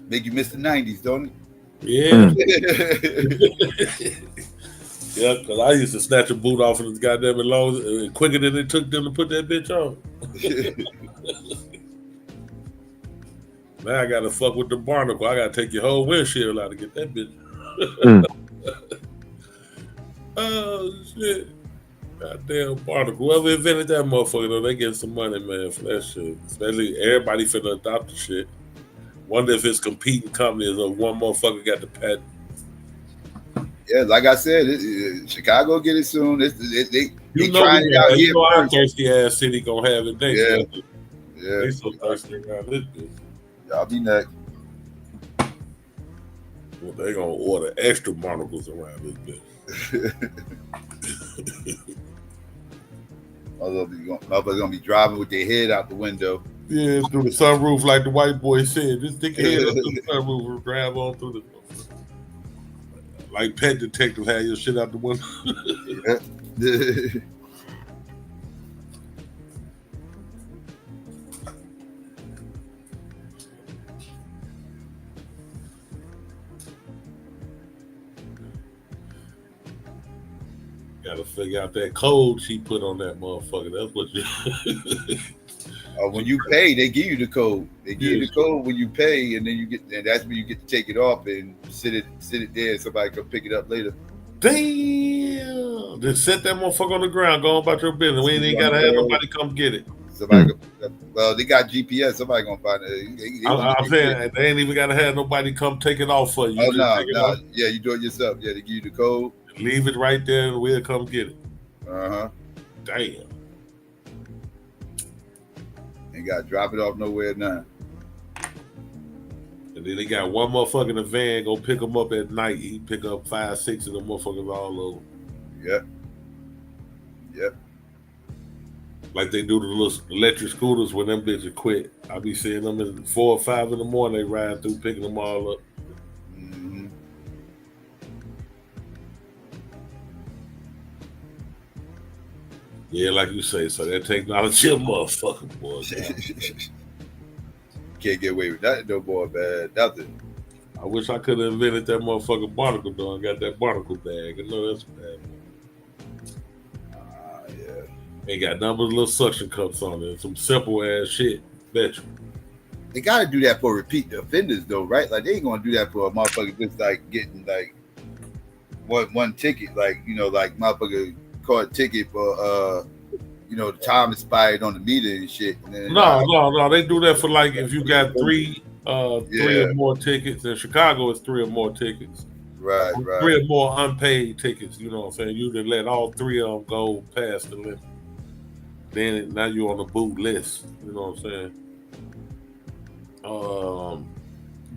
Make you miss the 90s, don't it? Yeah. Yeah, because I used to snatch a boot off of this goddamn long quicker than it took them to put that bitch on. Now I gotta fuck with the barnacle. I gotta take your whole windshield out to get that bitch. Oh shit! Goddamn barnacle. Whoever invented that motherfucker, though, they get some money, man, for that shit. Especially everybody finna adopt the shit. Wonder if it's competing companies or one motherfucker got the patent. Yeah, like I said, Chicago get it soon. They know trying it out here. You know our thirsty ass city gonna have it next. Yeah. They so thirsty around this bitch. Y'all be next. Well, they gonna order extra barnacles around this bitch. Motherfuckers gonna be driving with their head out the window. Yeah, through the sunroof, like the white boy said. Just stick your head up through the sunroof and drive on through the. Like Pet Detective had your shit out the window. Gotta figure out that code she put on that motherfucker. That's what you. When you pay, they give you the code. They give you the code when you pay, and then you get, and that's when you get to take it off and sit it there, and somebody can pick it up later. Damn! Just set that motherfucker on the ground. Go on about your business. We ain't gotta have nobody come get it. Somebody, well, they got GPS. Somebody gonna find it. I'm saying they ain't even gotta have nobody come take it off for you. Oh no. Yeah, you do it yourself. Yeah, they give you the code. Leave it right there, and we'll come get it. Damn. Ain't got to drop it off nowhere now. And then they got one motherfucker in the van go pick them up at night. He pick up 5, 6 of them motherfuckers all over. Yep. Like they do the little electric scooters when them bitches quit. I be seeing them at 4 or 5 in the morning. They ride through picking them all up. Yeah, like you say, so that technology a motherfucker, boy. Can't get away with that no more, man. Nothing. I wish I could have invented that motherfucking barnacle though and got that barnacle bag. I know that's bad. Ain't got nothing but little suction cups on it. Some simple ass shit. Bet you. They gotta do that for repeat offenders though, right? Like they ain't gonna do that for a motherfucker just like getting like one ticket, like like motherfucker caught a ticket for the time expired on the meter and shit. And then, No. They do that for like if you got three or more tickets. In Chicago, it's 3 or more tickets. Right. 3 or more unpaid tickets. You know what I'm saying? You done let all 3 of them go past the limit. Then now you're on the boot list. You know what I'm saying?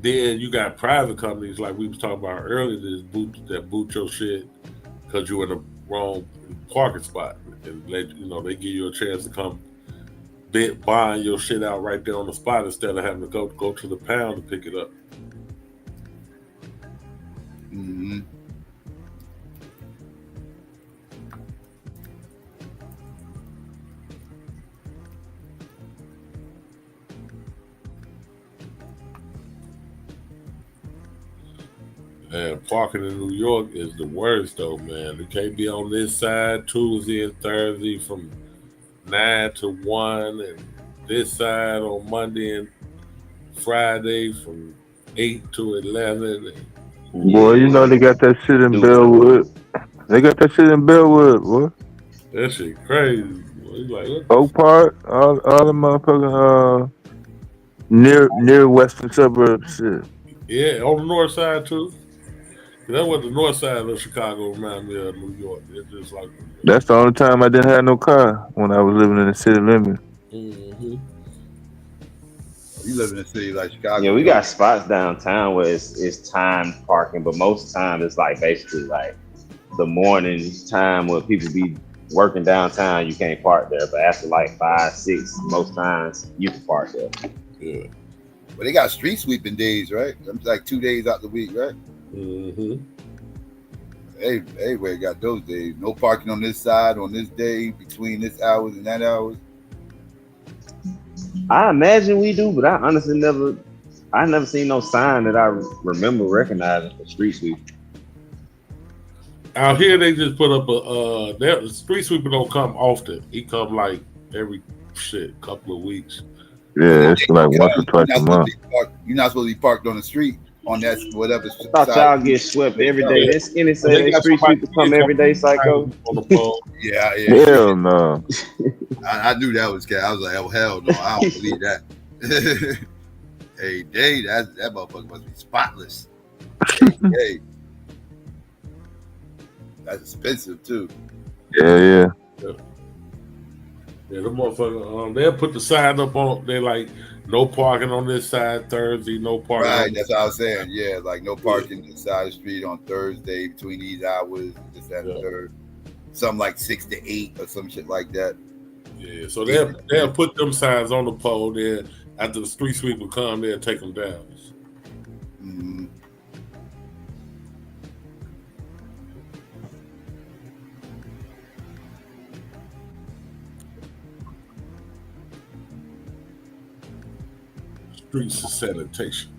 Then you got private companies like we was talking about earlier that boot your shit because you're in the wrong parking spot, and they give you a chance to come buying your shit out right there on the spot instead of having to go to the pound to pick it up. Mm-hmm. And parking in New York is the worst though, man. You can't be on this side Tuesday and Thursday from 9 to 1, and this side on Monday and Friday from 8 to 11. Boy, you know they got that shit in Bellwood. They got that shit in Bellwood, boy. That shit crazy. Boy. Like, Oak Park, all the motherfucking near western suburbs shit. Yeah, on the north side too. That's what the north side of Chicago reminds me of New York. It's just like That's the only time I didn't have no car when I was living in the city limit. Mm-hmm. You live in a city like Chicago. Yeah, we got spots downtown where it's timed parking, but most of the time it's like basically like the morning time where people be working downtown. You can't park there, but after like 5, 6, most times you can park there. Yeah. But they got street sweeping days, right? That's like 2 days out the week, right? Mm-hmm. Everywhere got those days. No parking on this side on this day between this hours and that hours. I imagine we do, but I honestly never seen no sign that I remember recognizing for street sweep. Out here, they just put up the street sweeper don't come often. He come like every couple of weeks. Yeah, it's like once or twice a month. You're not supposed to be parked on the street on that whatever. I thought y'all get swept every day. This skinny say they street sweeper come every day, psycho. Yeah. Hell no. I knew that was cat. I was like, oh hell no, I don't believe that. Hey, day that motherfucker must be spotless. Hey, that's expensive too. Yeah. Yeah, the motherfucker, they'll put the sign up on. They're like, no parking on this side Thursday, no parking. Right, that's what I was saying. Yeah, like no parking inside the street on Thursday between these hours, this, that, and third. Something like 6 to 8 or some shit like that. Yeah, so they'll put them signs on the pole there. After the street sweeper come, they'll take them down. Mm-hmm. Streets of sanitation.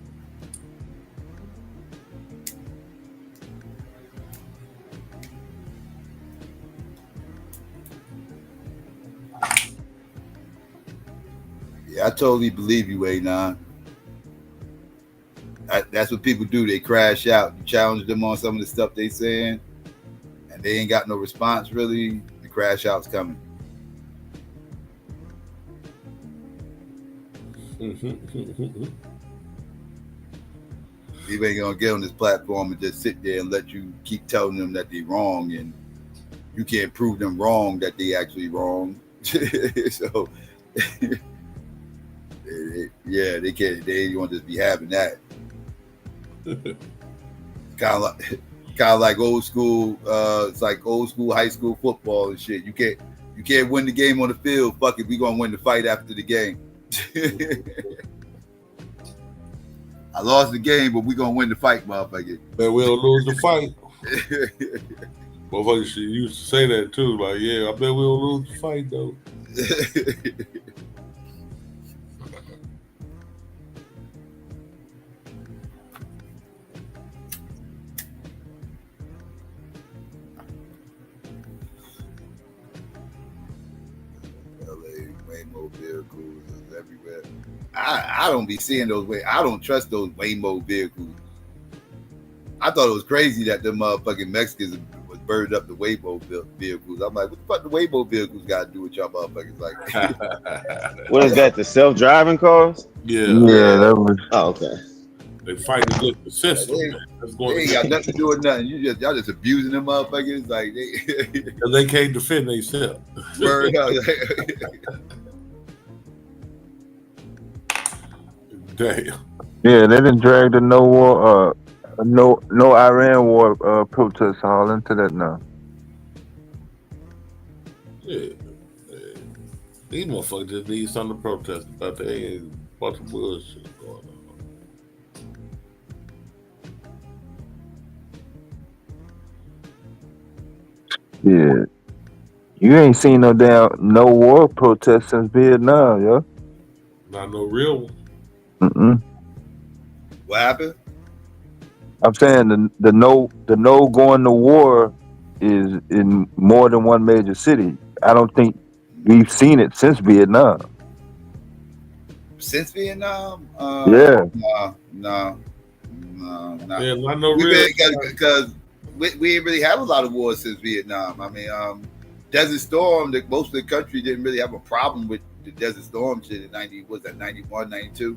Yeah, I totally believe you, A9. That's what people do. They crash out. You challenge them on some of the stuff they saying, and they ain't got no response really. The crash out's coming. People ain't gonna get on this platform and just sit there and let you keep telling them that they're wrong, and you can't prove them wrong that they actually wrong. So yeah, they can't. They ain't gonna just be having that. Kind of like old school. It's like old school high school football and shit. You can't win the game on the field. Fuck it, we gonna win the fight after the game. I lost the game, but we gonna win the fight, motherfucker. But we'll lose the fight. Motherfuckers used to say that too. Like, yeah, I bet we'll lose the fight though. Waymo vehicles everywhere. I don't be seeing those I don't trust those Waymo vehicles. I thought it was crazy that the motherfucking Mexicans was burned up the Waymo vehicles. I'm like, what the fuck the Waymo vehicles got to do with y'all motherfuckers? Like, what is that? The self-driving cars? Yeah, that was. Oh, okay. They fight against the system. They ain't got nothing to do with nothing. Y'all just abusing them motherfuckers. Like they can't defend themselves. Word up. Damn. Yeah, they didn't drag the no war, no Iran war protests all into that now. Yeah. These motherfuckers just need something to protest about. They ain't a bunch of bullshit going on. Yeah, you ain't seen no war protests since Vietnam, yo. Not no real one. Mm-mm. What happened? I'm saying the no going to war is in more than one major city. I don't think we've seen it since Vietnam. Since Vietnam? Yeah. No. Yeah, not no real. Because we didn't really have a lot of wars since Vietnam. I mean, Desert Storm, most of the country didn't really have a problem with the Desert Storm shit in 91, 92?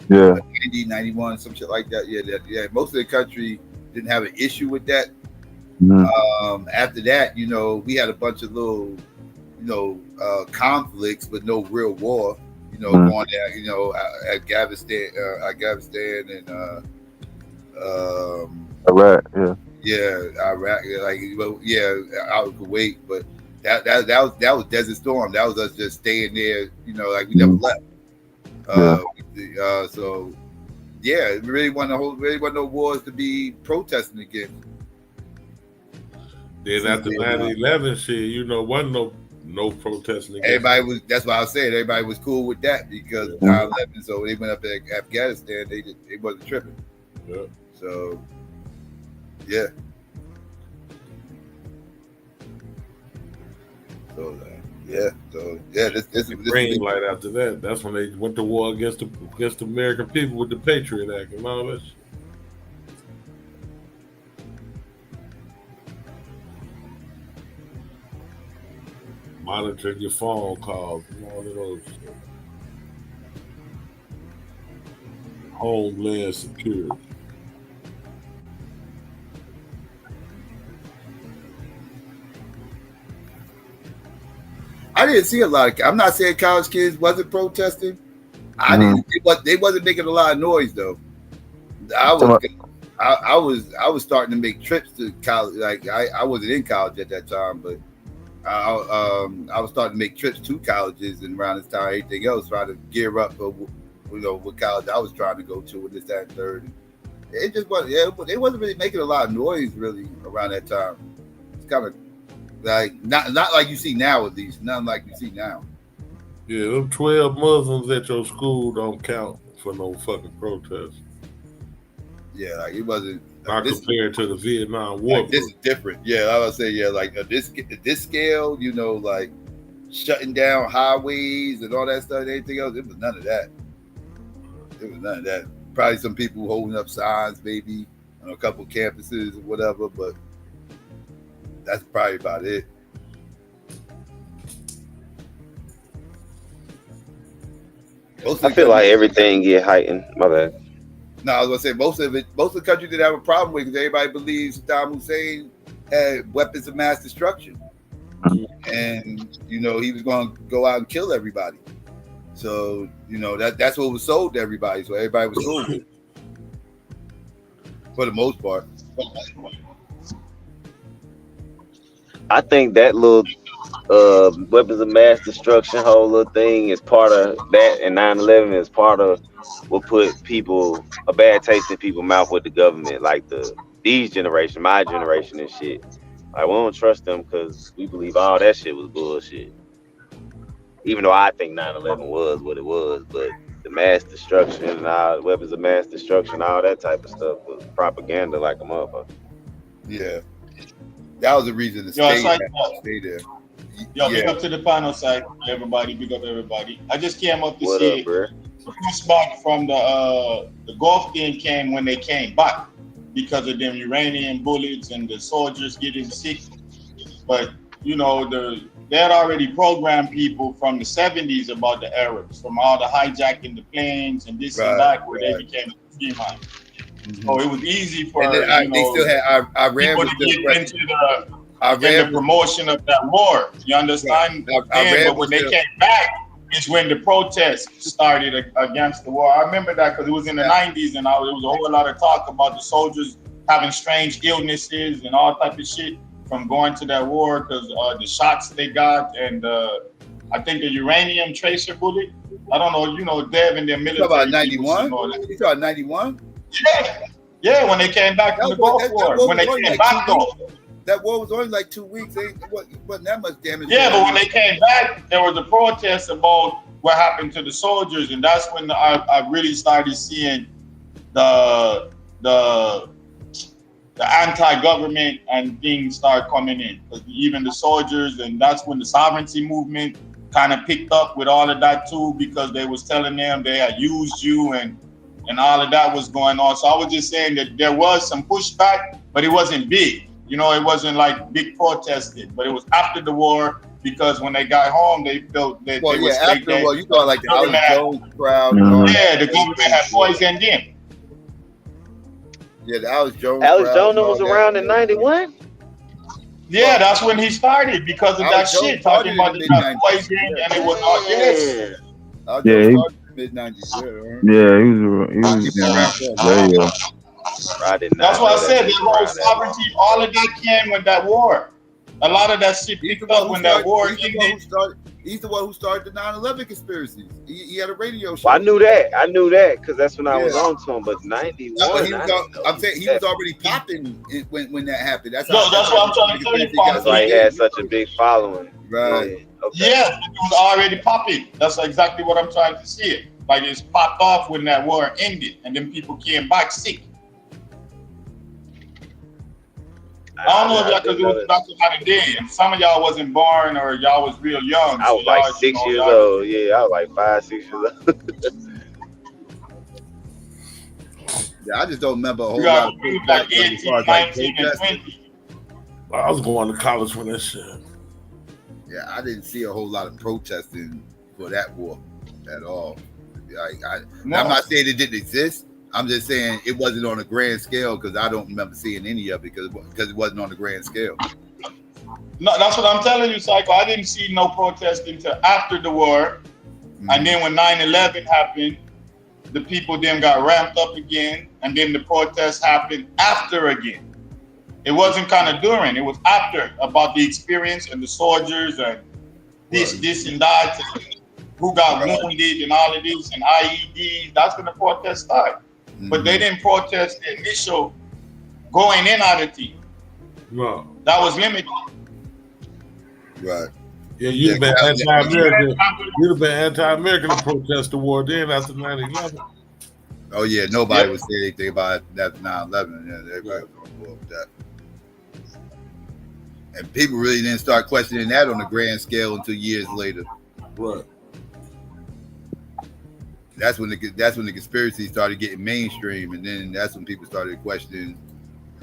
Yeah. 90, 91, some shit like that. Yeah. Most of the country didn't have an issue with that. Mm-hmm. After that, we had a bunch of little, conflicts, but no real war. Going there, Afghanistan and Iraq, yeah. Yeah, Iraq, out of Kuwait, but that was Desert Storm. That was us just staying there, we never left. So yeah, it really wasn't no wars to be protesting against. Then after 9/11 shit, wasn't no protesting against. Everybody was. That's why I was saying everybody was cool with that because 9/11. So they went up to Afghanistan. They wasn't tripping. Yeah. So yeah. This green light after that. That's when they went to war against the American people with the Patriot Act and all that shit. Monitoring your phone calls and all of those shit. Homeland Security. I didn't see a lot of. I'm not saying college kids wasn't protesting. They wasn't making a lot of noise though. I was starting to make trips to college. Like I wasn't in college at that time, but I was starting to make trips to colleges, and around this time, everything else, trying to gear up for what college I was trying to go to, with this, that, and third. It just wasn't. Yeah, they wasn't really making a lot of noise really around that time. It's kind of like not like you see now, at least. Nothing like you see now. Yeah, them 12 Muslims at your school don't count for no fucking protest. Yeah, like it wasn't. Not compared to the Vietnam War. Like, this is different. Yeah, I would say, like this scale, like shutting down highways and all that stuff and anything else. It was none of that. Probably some people holding up signs, maybe on a couple campuses or whatever, but that's probably about it. I feel like everything get heightened. My bad. No, I was gonna say most of the country didn't have a problem with it because everybody believes Saddam Hussein had weapons of mass destruction, and he was going to go out and kill everybody. So that's what was sold to everybody. So everybody was cool with it for the most part. I think that little weapons of mass destruction whole little thing is part of that, and 9/11 is part of what put a bad taste in people's mouth with the government, like these generation, my generation and shit. I won't trust them because we believe all that shit was bullshit. Even though I think 9/11 was what it was, but the mass destruction and all weapons of mass destruction, all that type of stuff was propaganda like a motherfucker. Yeah, that was the reason to stay there. Yo, big up to the panel side, everybody. Big up everybody. I just came up to What see up, bro? the pushback from the Gulf thing came when they came back because of them uranium bullets and the soldiers getting sick. But you know, they had already programmed people from the 70s about the Arabs, from all the hijacking the planes and this and that, where they became female. So it was easy for and they still had Iran people to get into the promotion of that war. You understand? But when they came back, is when the protests started against the war. I remember that because it was in the 90s, and there was a whole lot of talk about the soldiers having strange illnesses and all type of shit from going to that war because the shots they got and I think the uranium tracer bullet. I don't know, you know, Dev and their military. You talking about 91? You talking about 91? Yeah, when they came back from the Gulf War. When they came back though. That war was only like 2 weeks. It wasn't that much damage. Yeah, but when they came back, there was a protest about what happened to the soldiers, and that's when I really started seeing the anti-government and things start coming in. Even the soldiers, and that's when the sovereignty movement kind of picked up with all of that too, because they was telling them they had used you and all of that was going on. So I was just saying that there was some pushback, but it wasn't big. You know, it wasn't like big protesting, but it was after the war because when they got home, they felt that well, they were after the war, you thought like the Alex Jones crowd. Yeah, the government had poisoned them. Yeah, the Alex Jones. Alex Jones was around in 91. Yeah, that's when he started because of Alex that Jones shit, talking about the poison and it was all yes. Yeah, mid-90s. Yeah, he was That's why I said the whole sovereignty, all of that came with that war. A lot of that shit picked up when that war ended. He's the one who started the 9/11 conspiracies. He had a radio show. Well, I knew that because that's when I was on to him. But 91, I'm saying he was already popping when that happened. That's what I'm trying to tell you. That's why he had such a big following. Right. Yeah, it was already popping. That's exactly what I'm trying to see. Like it's popped off when that war ended, and then people came back sick. I don't know if y'all, because it was back in the day, and some of y'all wasn't born or y'all was real young. I was like 6 years old. Yeah, I was like 5, 6 years old. Yeah, I just don't remember a whole lot of people back then as far as like protesting. I was going to college for that shit. Yeah, I didn't see a whole lot of protesting for that war at all. I'm not saying it didn't exist. I'm just saying it wasn't on a grand scale because I don't remember seeing any of it because it wasn't on a grand scale. No, that's what I'm telling you, Psycho. I didn't see no protesting until after the war. And then when 9/11 happened, the people then got ramped up again. And then the protests happened after again. It wasn't kind of during, it was after, about the experience and the soldiers and this and that, and who got wounded and all of this and IEDs. That's when the protests started. But they didn't protest the initial going in out of the team. No. That was limited. Right. Yeah, you'd have been anti-American. You'd have been anti-American to protest the war then after 9/11. Oh yeah, nobody would say anything about that 9/11. Yeah, everybody was on board with that. And people really didn't start questioning that on a grand scale until years later. Right. That's when the conspiracy started getting mainstream, and then that's when people started questioning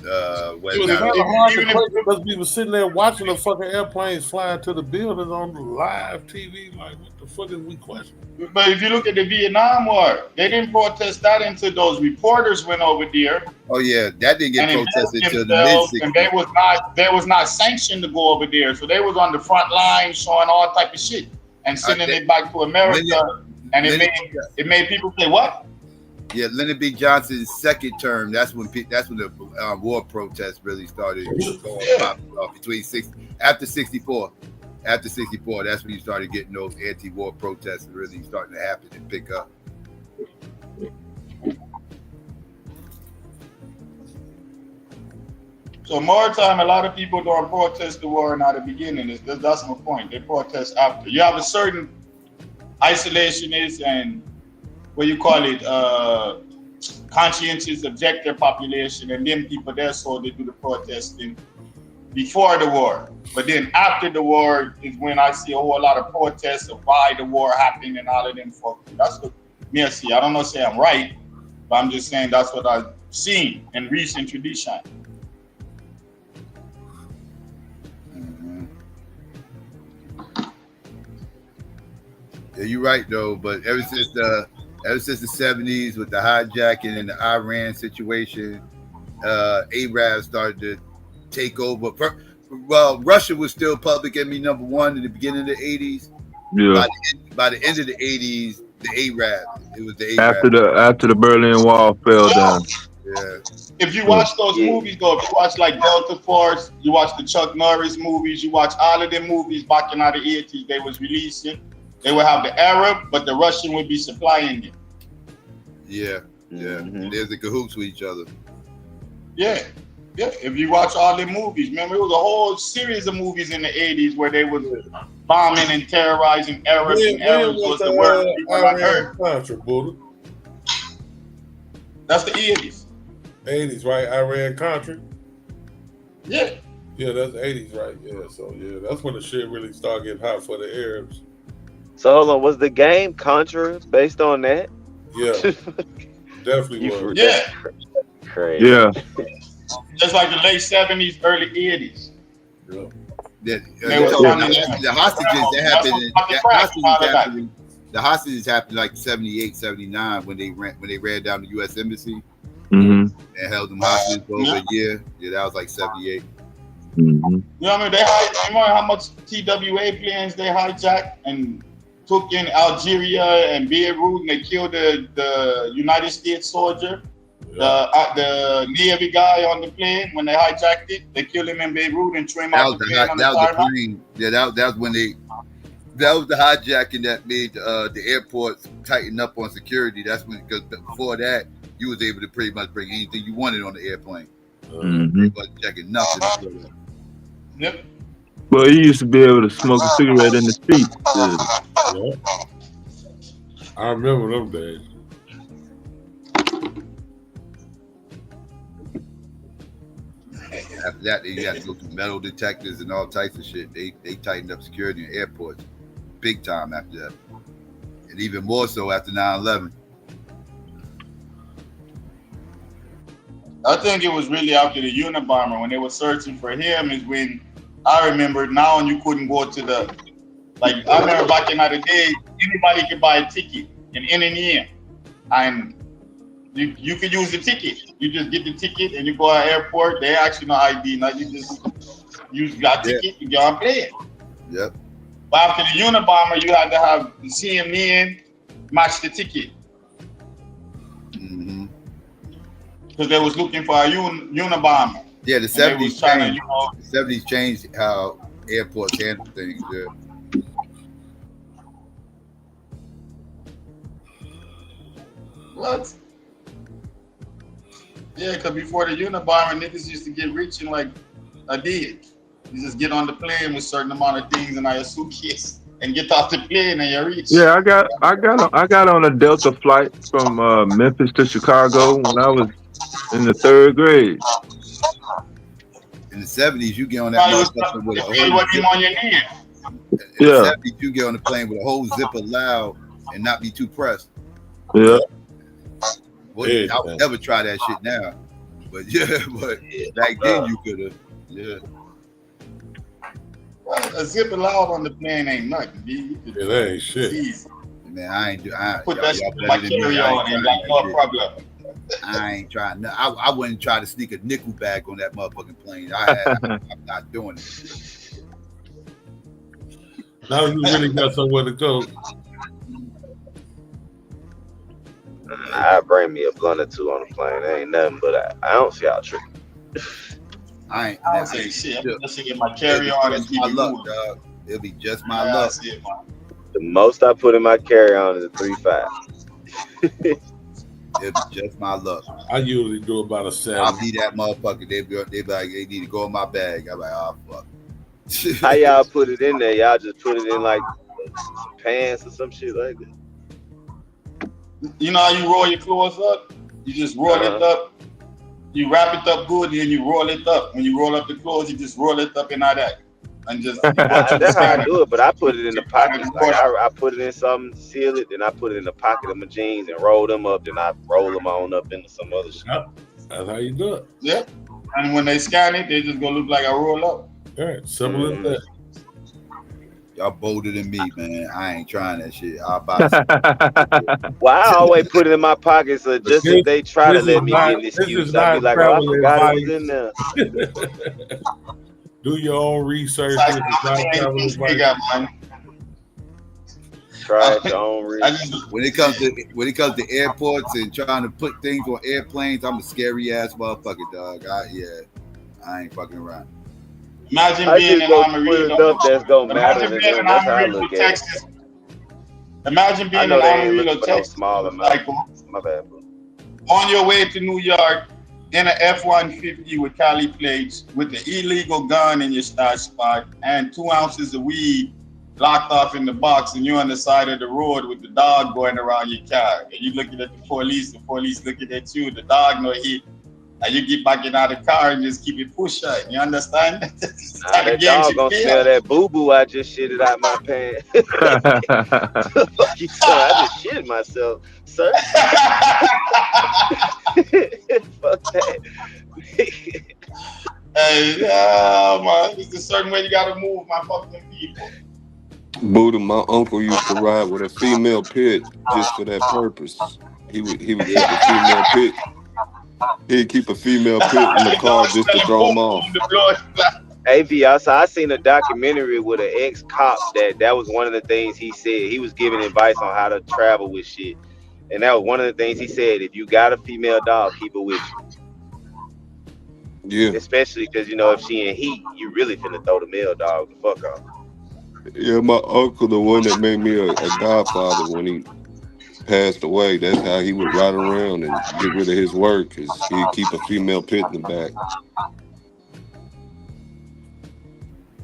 whether It was kind of hard to question because we were sitting there watching the fucking airplanes flying to the buildings on the live TV. Like, what the fuck is we questioning? But if you look at the Vietnam War, they didn't protest that until those reporters went over there. Oh yeah, that didn't get protested until the mid-60s. And they was not sanctioned to go over there, so they was on the front line showing all type of shit and sending it back to America. And it made people say what? Yeah, Lyndon B. Johnson's second term. That's when the war protests really started going off after 64. After 64, that's when you started getting those anti-war protests really starting to happen and pick up. So more time, a lot of people don't protest the war not at the beginning. That's my point. They protest after. You have a certain isolationist and what you call it, conscientious objector population, and then people there, so they do the protesting. before the war. But then after the war is when I see a whole lot of protests of why the war happened and all of them fuck. That's what me I see. I don't know say I'm right, but I'm just saying that's what I've seen in recent tradition. Yeah, you're right though. But ever since the 70s with the hijacking and the Iran situation, Arabs started to take over. Well, Russia was still public enemy number one in the beginning of the 80s. Yeah. By the end of the 80s, the Arabs. It was the Arabs. After the Berlin Wall fell down. Yeah. If you watch those movies, though, if you watch like Delta Force, you watch the Chuck Norris movies, you watch all of them movies back in the 80s, they was releasing. They would have the Arab, but the Russian would be supplying it. Yeah, yeah. And there's the cahoots with each other. Yeah. Yeah, if you watch all the movies, remember it was a whole series of movies in the 80s where they was bombing and terrorizing Arabs, and Arabs was the worst people on earth. That's the 80s. 80s, right? Iran-Contra? Yeah. Yeah, that's 80s, right? Yeah, so yeah, that's when the shit really started getting hot for the Arabs. So hold on, was the game Contra based on that? Yeah, definitely was. Yeah. Crazy. Yeah. Just like the late 70s, early 80s. Yeah. The hostages that happened. The hostages happened like 78, 79 when they ran down the U.S. Embassy and held them hostages for over a year. Yeah, that was like 78. You know what I mean? Remember how much TWA planes they hijacked and took in Algeria and Beirut, and they killed the United States soldier, the Navy guy on the plane when they hijacked it. They killed him in Beirut and threw him out the plane on the tarmac. Yeah, that was when that was the hijacking that made the airports tighten up on security. That's when, because before that, you was able to pretty much bring anything you wanted on the airplane. They wasn't checking nothing. Yep. Well, you used to be able to smoke a cigarette in the street. Yeah. I remember them days. After that, you had to go through metal detectors and all types of shit. They tightened up security in airports big time after that. And even more so after 9/11. I think it was really after the Unabomber when they were searching for him is when I remember now and you couldn't go to the, like I remember back in the day, anybody could buy a ticket in any and you could use the ticket. You just get the ticket and you go to the airport. They actually no ID. Now you just use your ticket, you go and play it. Yep. But after the Unabomber, you had to have the CNN match the ticket. Because they was looking for a Unabomber. Yeah, the 70s changed. The 70s changed how airports handle things. Yeah. What? Yeah, because before the Unabomber, niggas used to get rich in like a day. You just get on the plane with a certain amount of things in your suitcase and get off the plane and you're rich. Yeah, I got on a Delta flight from Memphis to Chicago when I was in the 3rd grade. In the 70s, you get on that motherfucker with a whole on your knee. In the 70s, you get on the plane with a whole zipper loud and not be too pressed. Yeah. Well, I would never try that shit now. But back then you could have. Yeah. A zipper loud on the plane ain't nothing. That ain't shit. Man, I ain't put that shit in my carry-on and like no problem. I ain't trying. I wouldn't try to sneak a nickel bag on that motherfucking plane. I'm not doing it. Now you really got somewhere to go. I bring me a blunt or two on the plane. There ain't nothing but an ounce y'all tripping. I don't say shit. I'm just get my carry-on and my luck, dog. It'll be just my luck. The most I put in my carry-on is a 3.5. It'll be just my luck. I usually do about a 7. I'll be that motherfucker. They be like, they need to go in my bag. I'm like, oh fuck. How y'all put it in there? Y'all just put it in like some pants or some shit like that? You know how you roll your clothes up? You just roll it up You wrap it up good, and then you roll it up. When you roll up the clothes, you just roll it up in that. And just that's how I do it, but I put it in the pocket. Like I put it in something, seal it, then I put it in the pocket of my jeans and roll them up. Then I roll them on up into some other shit. Yep. That's how you do it. Yeah. And when they scan it, they just gonna look like a roll up. All right, simple as that. Y'all bolder than me, man. I ain't trying that shit. I'll buy some. Well, I always put it in my pocket, so just if they try to let me get an excuse, I'll be like, "Oh, I forgot it was in there." Do your own research. Try your own research. When it comes to airports and trying to put things on airplanes, I'm a scary ass motherfucker, dog. I ain't fucking around. Imagine I being just in go put Amarillo. stuff that's gonna matter to Being them. in That's how I Amarillo, look at Texas. it. Imagine being I in know they ain't Amarillo, looking for no Texas. small amount. My bad, bro. On your way to New York in an F-150 with Cali plates, with the illegal gun in your stash spot, and 2 ounces of weed locked off in the box, and you're on the side of the road with the dog going around your car. And you looking at the police looking at you, the dog no hit. And you get back in out of the car and just keep it pushing. You understand? That dog gonna smell that boo-boo I just shitted out my pants. Fuck you, son. I just shitted myself, sir. Fuck that. Hey, yeah, man. It's a certain way you gotta move, my fucking people. Buddha, my uncle used to ride with a female pit just for that purpose. He would keep a female pit. He'd keep a female pit in the car just to throw him off. Hey, V, I seen a documentary with an ex-cop that was one of the things he said. He was giving advice on how to travel with shit. And that was one of the things he said. If you got a female dog, keep her with you. Yeah. Especially because, if she in heat, you really finna throw the male dog the fuck off. Yeah, my uncle, the one that made me a godfather when he passed away, that's how he would ride around and get rid of his work, is he'd keep a female pit in the back.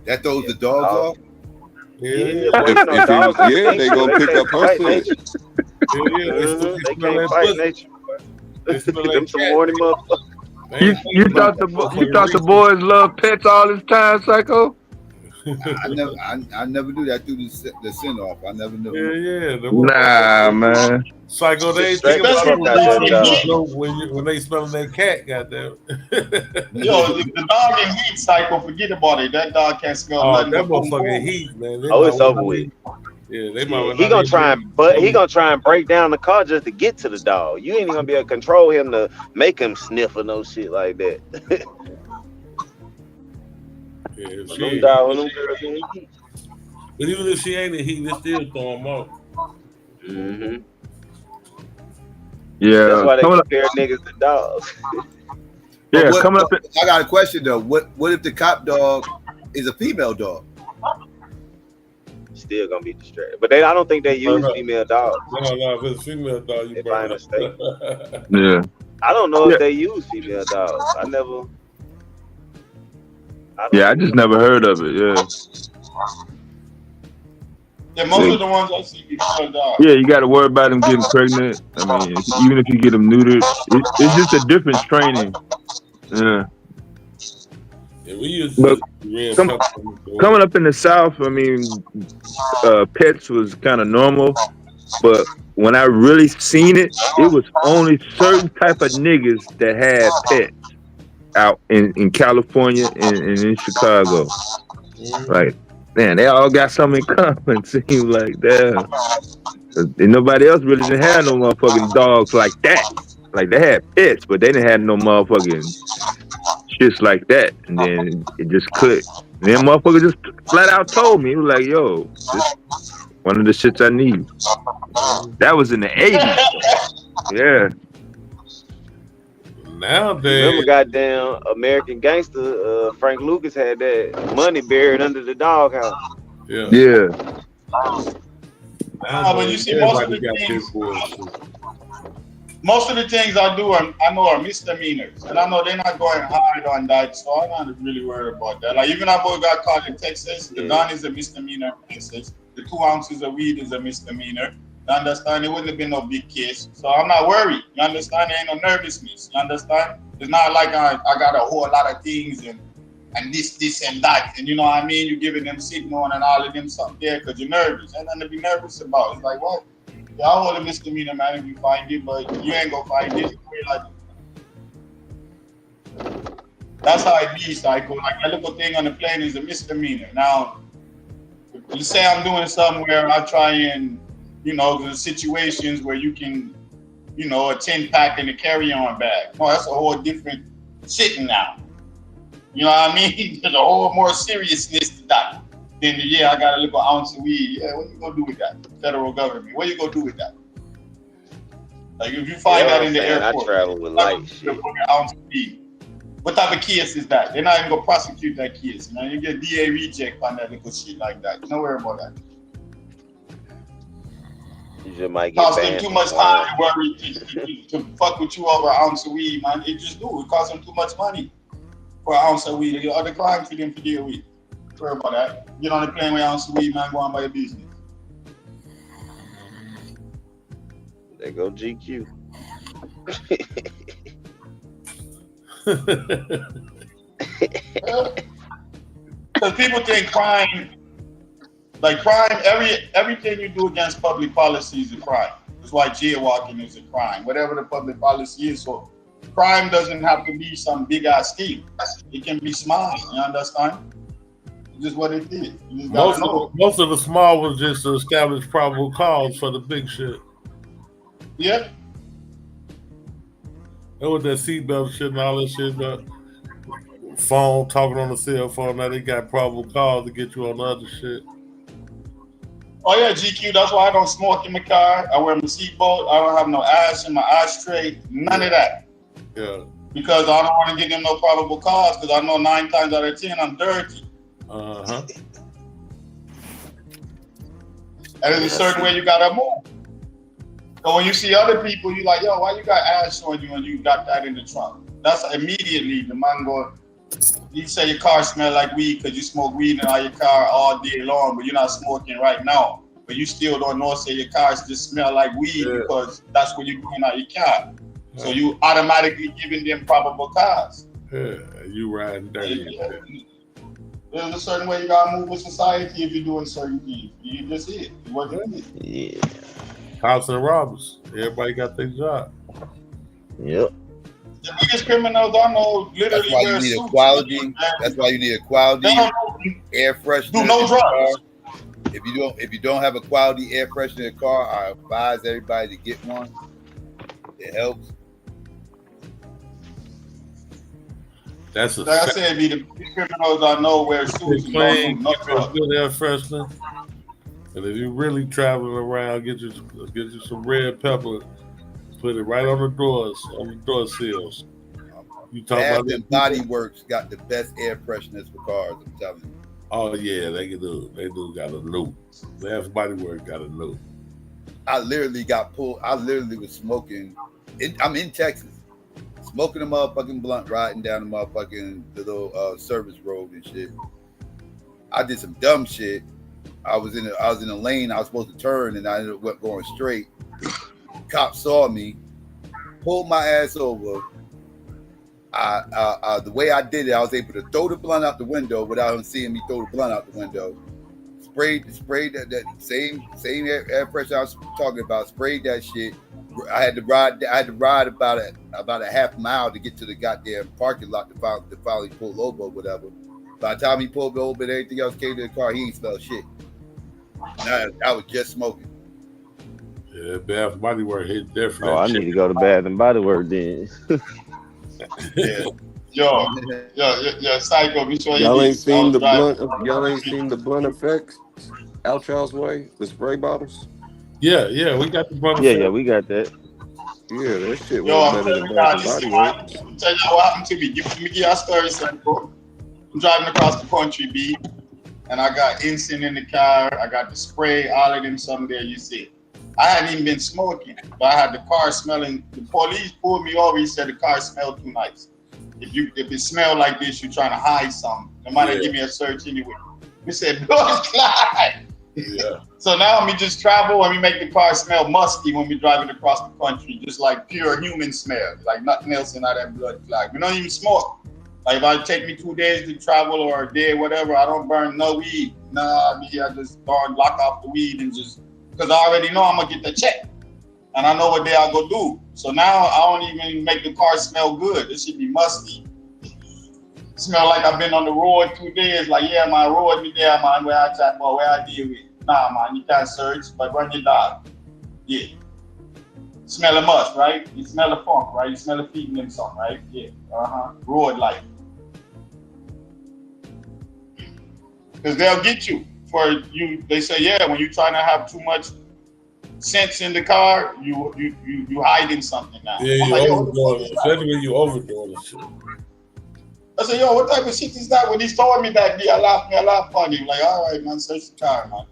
That throws the dogs off? If they gonna pick up her scent. They can't fight nature. Them some horny motherfuckers. You thought the boys love pets all this time, Psycho? I never do that through the send off. I never knew. Yeah. Nah, man. Psycho, they ain't thinking about when they smelling that cat, goddamn. Yo, the dog in heat, Psycho, forget about it. That dog can't smell nothing. That motherfucker heat, man. It's over with. Yeah, they he gonna try and break down the car just to get to the dog. You ain't even gonna be able to control him to make him sniff or no shit like that. But even if she ain't in heat, they still throw them off. Mm-hmm. Yeah, that's why they compare niggas to dogs. Yeah, I got a question though. What if the cop dog is a female dog? Still gonna be distracted, but I don't think they use female dogs. No, if it's a female dog, you by mistake. Yeah, I don't know if they use female dogs. I just never heard of it. Yeah. Yeah, most of the ones I see female dogs. Yeah, you got to worry about them getting pregnant. I mean, even if you get them neutered, it's just a different training. Yeah. We used coming up in the South, I mean, pets was kind of normal, but when I really seen it, it was only certain type of niggas that had pets out in California and in Chicago. Like, man, they all got something in common. Seems like that. And nobody else really didn't have no motherfucking dogs like that. Like, they had pets, but they didn't have no motherfucking shits like that. And then it just clicked. And then motherfucker just flat out told me, he was like, yo, this one of the shits I need. That was in the 80s. Yeah. Nowadays, remember goddamn American Gangster, Frank Lucas had that money buried under the doghouse. Yeah. But you see, most of the things I do, I know are misdemeanors, and I know they're not going hard on that, so I'm not really worried about that. Like even our boy got caught in Texas, the gun is a misdemeanor in Texas. The 2 ounces of weed is a misdemeanor. You understand? It wouldn't have been no big case, so I'm not worried. You understand? There ain't no nervousness. You understand? It's not like I got a whole lot of things and this and that. And you know what I mean? You're giving them signal and all of them something there because you're nervous. Ain't nothing to be nervous about. It's like, what? Yeah, I'll hold a misdemeanor, man, if you find it, but you ain't gonna find it. That's how it be, Psycho. Like that little thing on the plane is a misdemeanor. Now, you say I'm doing somewhere, I try and, you know, there's situations where you can, you know, a 10-pack in a carry-on bag. No, that's a whole different shit now. You know what I mean? There's a whole more seriousness to that. Then, yeah, I got a little ounce of weed. Yeah, what you gonna do with that? Federal government. What you gonna do with that? Like, if you find that in the airport, I travel with light shit. An ounce of weed. What type of case is that? They're not even gonna prosecute that case. Man, you get DA reject on that little shit like that. Don't worry about that. You just might get Cost them banned too much time to worry to fuck with you over an ounce of weed, man. It just do. It costs them too much money for an ounce of weed. There are other crimes for them to deal with. Don't worry about that. Get on the plane with an ounce of weed, man. Go on by your business. There go GQ. Because people think crime, everything you do against public policy is a crime. That's why jaywalking is a crime. Whatever the public policy is, so crime doesn't have to be some big ass thing. It can be small. You understand? It's just what it is. You just gotta know. Most of the small ones just to establish probable cause for the big shit. Yeah. And with that seatbelt shit and all that shit, phone, talking on the cell phone, now they got probable cause to get you on the other shit. Oh yeah, GQ, that's why I don't smoke in my car. I wear my seatbelt. I don't have no ash in my ashtray. None of that. Yeah. Because I don't want to give them no probable cause because I know 9 times out of 10 I'm dirty. Uh-huh. And there's a certain way you gotta move. So when you see other people, you're like, yo, why you got ash on you and you got that in the trunk? That's immediately the man going, you say your car smell like weed because you smoke weed in your car all day long, but you're not smoking right now. But you still don't know, say your cars just smell like weed because that's what you're doing out your car. So you automatically giving them probable cause. Yeah, you riding dirty. There's a certain way you gotta move with society if you're doing certain things. You just it. What it is. Yeah. House and robbers. Everybody got their job. Yep. The biggest criminals I know literally That's why you need a quality. That's why you need a quality air freshener. Do no drugs. If you don't have a quality air freshener in the car, I advise everybody to get one. It helps. That's a like I said, be the criminals I know wear suits. Clean, good air freshener. And if you're really traveling around, get you some red pepper, put it right on the doors, on the door seals. You talk Bath about and Body Works got the best air fresheners for cars. I'm telling you. Oh yeah, they do. They do got a new. Bath and Body Works got a new. I literally got pulled. I literally was smoking. I'm in Texas, smoking a motherfucking blunt, riding down the motherfucking little service road and shit. I did some dumb shit. I was in a lane I was supposed to turn, and I ended up going straight. Cop saw me, pulled my ass over. The way I did it, I was able to throw the blunt out the window without him seeing me throw the blunt out the window. Sprayed that same air freshener I was talking about. Sprayed that shit. I had to ride about a half mile to get to the goddamn parking lot to finally pull over or whatever. By the time he pulled me over and everything else came to the car, he ain't smell shit. I was just smoking. Yeah, Bath and Body Works hit different. Oh, I need to go to Bath and Body Works then. Yeah. Yo, Psycho, be sure y'all ain't seen the blunt. Y'all ain't seen the blunt effects out y'all's way. The spray bottles. Yeah, we got the blunt. Yeah, we got that. Yeah, that shit Yo, was I'm better than Bath and Body Works. I'll tell you what happened to me. Give me your story, Psycho. I'm driving across the country, B, and I got incense in the car. I got the spray, all of them, something there. You see, I hadn't even been smoking, but I had the car smelling. The police pulled me over. He said the car smelled too nice. If it smelled like this, you're trying to hide something. They might give me a search anyway. He said, "Blood clot." Yeah. So now we just travel and we make the car smell musky when we're driving across the country, just like pure human smell, like nothing else in that blood clot. We don't even smoke. Like if I take me 2 days to travel or a day, whatever, I don't burn no weed. Nah, I just go and lock off the weed and just, because I already know I'm gonna get the check. And I know what they are gonna do. So now I don't even make the car smell good. It should be musty. Smell like I've been on the road 2 days. Like, yeah, my road me there, man, where I chat about, where I deal with. Nah, man, you can't search, but run your dog. Yeah. Smell of must, right? You smell the funk, right? You smell the feeding them something, right? Yeah. Road life. Because they'll get you for you. They say, yeah, when you're trying to have too much sense in the car, you hiding something now. Yeah, I'm you like, yo, overdoing it. Especially when you overdoing the shit. I said, yo, what type of shit is that? When he's throwing me that day, I laughed on him. Like, all right, man, search the car, man.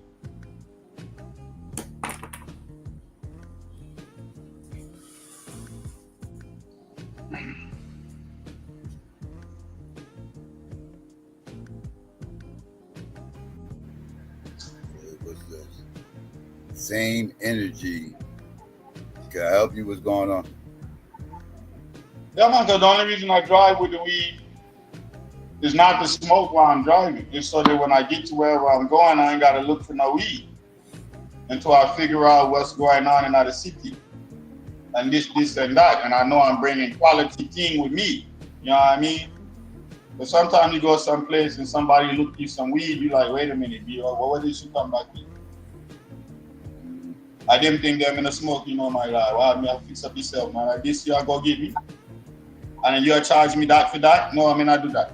What's this? Same energy. Can I help you? What's going on? Yeah, man, because the only reason I drive with the weed is not to smoke while I'm driving. It's so that when I get to wherever I'm going, I ain't got to look for no weed until I figure out what's going on in the city. And this, and that. And I know I'm bringing quality thing with me. You know what I mean? But sometimes you go someplace and somebody look you some weed, you like, wait a minute, B.O., what did you come back with? I didn't think them in the smoke, you know, my life. Well, I fix up yourself, man. Like this, you are going to give me. And then you're charge me that for that? No, I mean, I do that.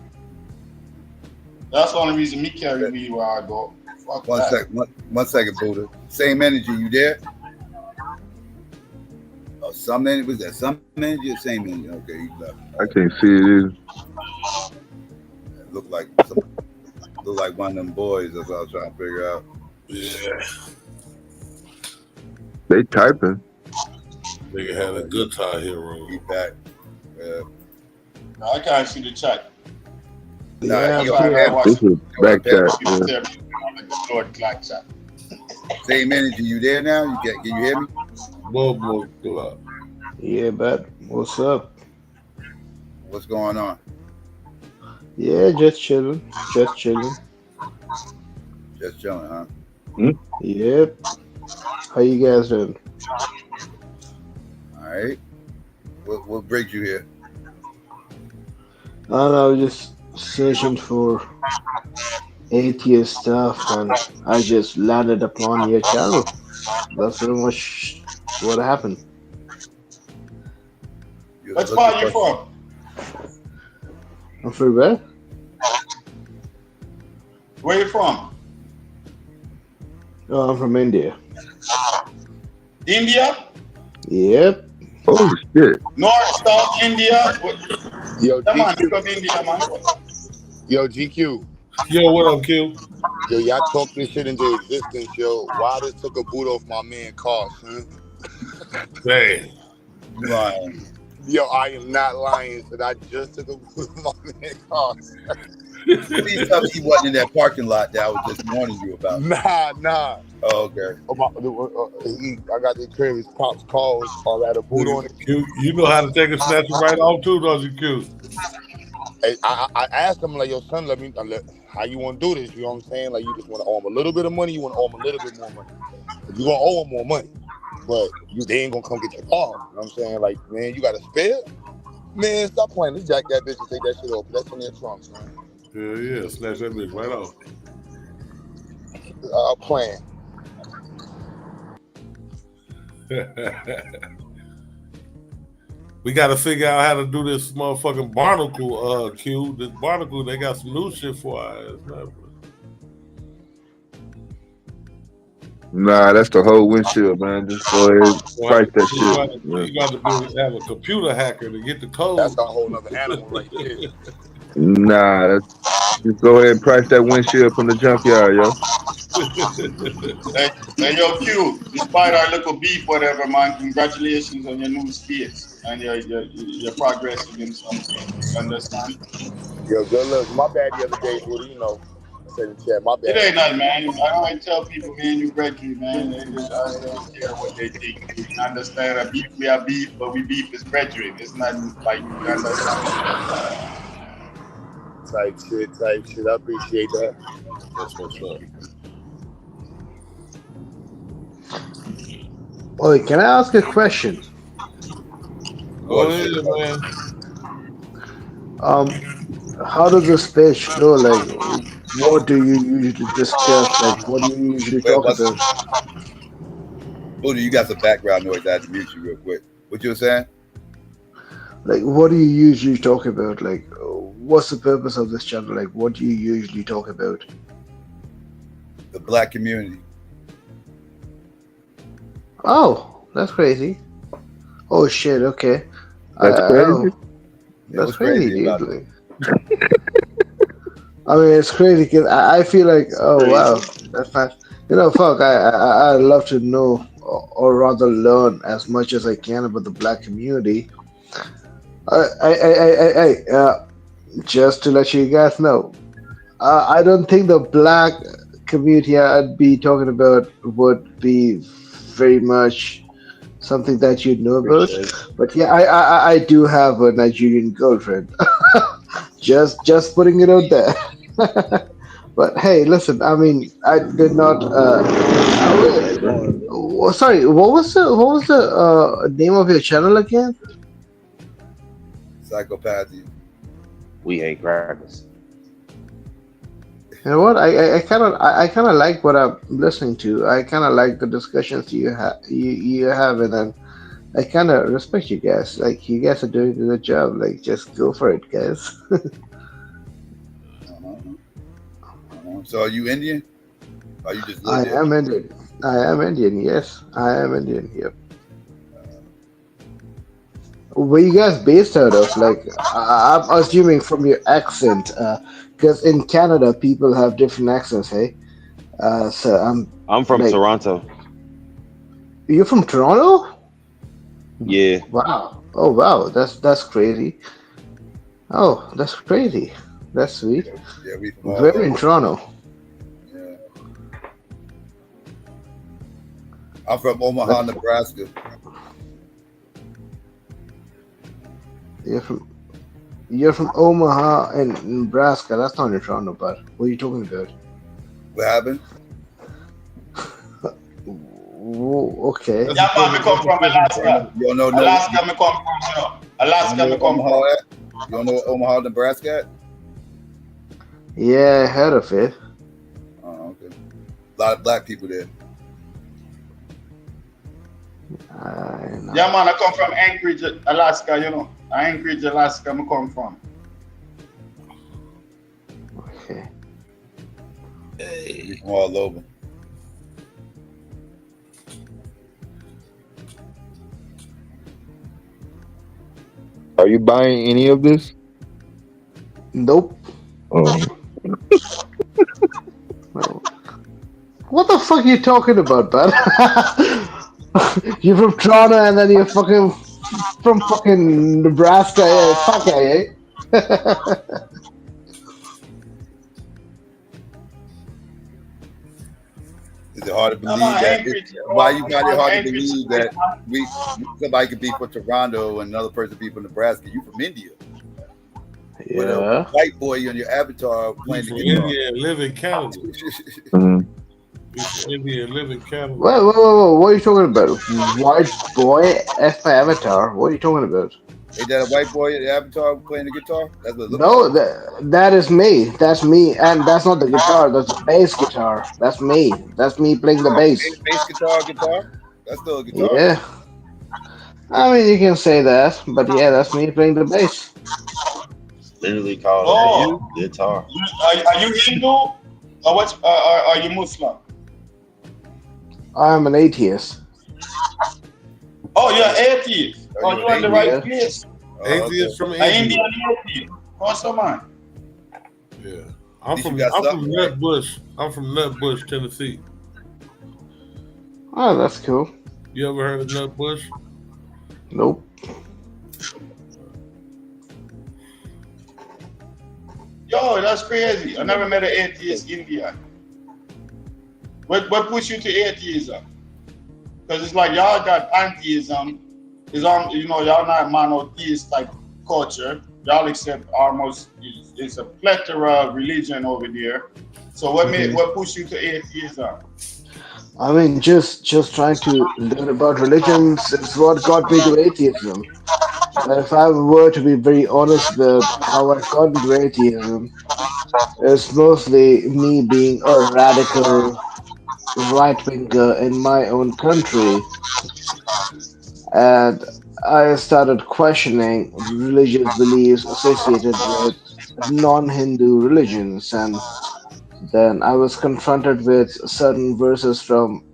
That's the only reason me carry weed where I go. Fuck One second, Buddha. Same energy, you there? Oh, some energy, was that some energy or same energy? Okay, you left. I can't see it. It looked like one of them boys. That's what I was trying to figure out. Yeah. They typing. Nigga had a Guitar Hero. He back. No, I can't see the chat. Nah, This is back chat. Chat. Same energy, you there now? Can you hear me? Yeah, but what's up? What's going on? Yeah, just chilling. Just chilling. Just chilling, huh? Yep. How you guys doing? All right. What brings you here? I don't know, just searching for atheist stuff, and I just landed upon your channel. That's pretty much what happened. What part you from? I'm from where? Where you from? Oh, I'm from India. India? Yep. Oh shit. North, South India? Yo, Come on, GQ. you from India, man. Yo, GQ. Yo, what up, Q? Yo, y'all talk this shit into existence, yo. Wilder took a boot off my man car, son. Dang. Lying. Yo, I am not lying, so I just took a boot off my man car. Please tell me he wasn't in that parking lot that I was just warning you about. Nah. Oh, okay. I got the crib, his pops calls, all that a boot on it. You know how to take a snatch right off too, don't you, Q? Hey, I asked him, like, yo, son, how you want to do this? You know what I'm saying? Like, you just want to owe him a little bit of money, you want to owe him a little bit more money. If you're going to owe him more money, but they ain't going to come get your car. You know what I'm saying? Like, man, you got to spare? Man, stop playing. Let's jack that bitch and take that shit off. That's in their trunks, man. Yeah, snatch that bitch right off. Playing. We got to figure out how to do this motherfucking barnacle, Q. This barnacle, they got some new shit for us. Nah, that's the whole windshield, man. Just go ahead, price that shit. You got to be able to have a computer hacker to get the code. That's a whole nother animal right there. Nah, just go ahead and price that windshield from the junkyard, yo. Hey, yo, Q, despite our little beef, whatever, man, congratulations on your new skits and your progress against something. You understand? Yo, good luck. My bad the other day, Buddha, you know. said in the chat. My bad. It ain't nothing, man. I always tell people, man, you brethren, man. I don't care what they think. You understand? A beef, we are beef, but we beef is brethren. It's nothing like, you understand? Type shit. I appreciate that. That's what's up. Oh, can I ask a question? Go ahead, man. How does this page go? Like, what do you usually discuss? Like, what do you usually talk about? Buddha, you got some background noise. I had to mute you real quick. What you were saying? Like, what do you usually talk about? Like, what's the purpose of this channel? Like, what do you usually talk about? The black community. Oh, that's crazy. Oh shit. Okay. That's crazy. That's crazy, dude. Like, I mean, it's crazy because I feel like, oh wow, that's fine. You know, fuck. I love to know or rather learn as much as I can about the black community. Just to let you guys know, I don't think the black community I'd be talking about would be very much something that you know about. But yeah, I do have a Nigerian girlfriend. just putting it out there. But hey, listen. I mean, I did not. Sorry, what was the name of your channel again? Psychopathy. We hate crackers. You know what? I kind of like what I'm listening to. I kind of like the discussions you have, and then I kind of respect you guys. Like, you guys are doing a good job. Like, just go for it, guys. So are you Indian? Are you just I am Indian. Yes, I am Indian. Yep. Where you guys based out of? Like, I'm assuming from your accent, because in Canada people have different accents. Hey, so I'm from like, Toronto. You're from Toronto? Yeah. Wow. Oh wow, that's crazy. Oh, that's crazy. That's sweet. Yeah, we from all Where over. in Toronto? Yeah. I'm from Omaha, Nebraska. You're from Omaha and Nebraska. That's not in Toronto, but what are you talking about? What happened? Whoa, okay. Yeah, man, me come from Alaska. You don't know Alaska, me come from, you know. Alaska, me come from. You don't know where Omaha, Nebraska at? Yeah, I heard of it. Oh, okay. A lot of black people there. Yeah, man, I come from Anchorage, Alaska, you know. Anchorage, Alaska, I come from. Okay. Hey. From all over. Are you buying any of this? Nope. Oh. What the fuck are you talking about, bud? You're from Toronto and then you're fucking from fucking Nebraska. Yeah, fuck yeah, eh? Is it hard to believe that? Why you find it hard to believe that somebody could be from Toronto and another person be from Nebraska? You from India? Yeah. With a white boy on your avatar playing the guitar. India and live in Canada. India and live in Canada. Whoa, what are you talking about? White boy as my avatar? What are you talking about? Ain't that a white boy in the avatar playing the guitar? That's what it looks No, like. that is me. That's me, and that's not the guitar. That's the bass guitar. That's me. That's me playing the bass. Bass guitar. That's still a guitar. Yeah. I mean, you can say that, but yeah, that's me playing the bass. Literally called Oh. a guitar. Are you Hindu? Or what? Are you Muslim? I'm an atheist. Oh, you're atheist. Oh, you're in the right place. Atheist from India. India. Atheist. What's up, man? Yeah. I'm from Nutbush. I'm from Nutbush, Tennessee. Oh, that's cool. You ever heard of Nutbush? Nope. Yo, Oh, that's crazy. I never met an atheist Indian. What pushed you to atheism? Because it's like y'all got pantheism. It's on, you know, y'all not monotheist type culture. Y'all accept almost, it's a plethora of religion over there. So what pushed you to atheism? I mean, just trying to learn about religions is what got me to atheism. If I were to be very honest with how I got into atheism, it's mostly me being a radical right winger in my own country, and I started questioning religious beliefs associated with non-Hindu religions, and then I was confronted with certain verses from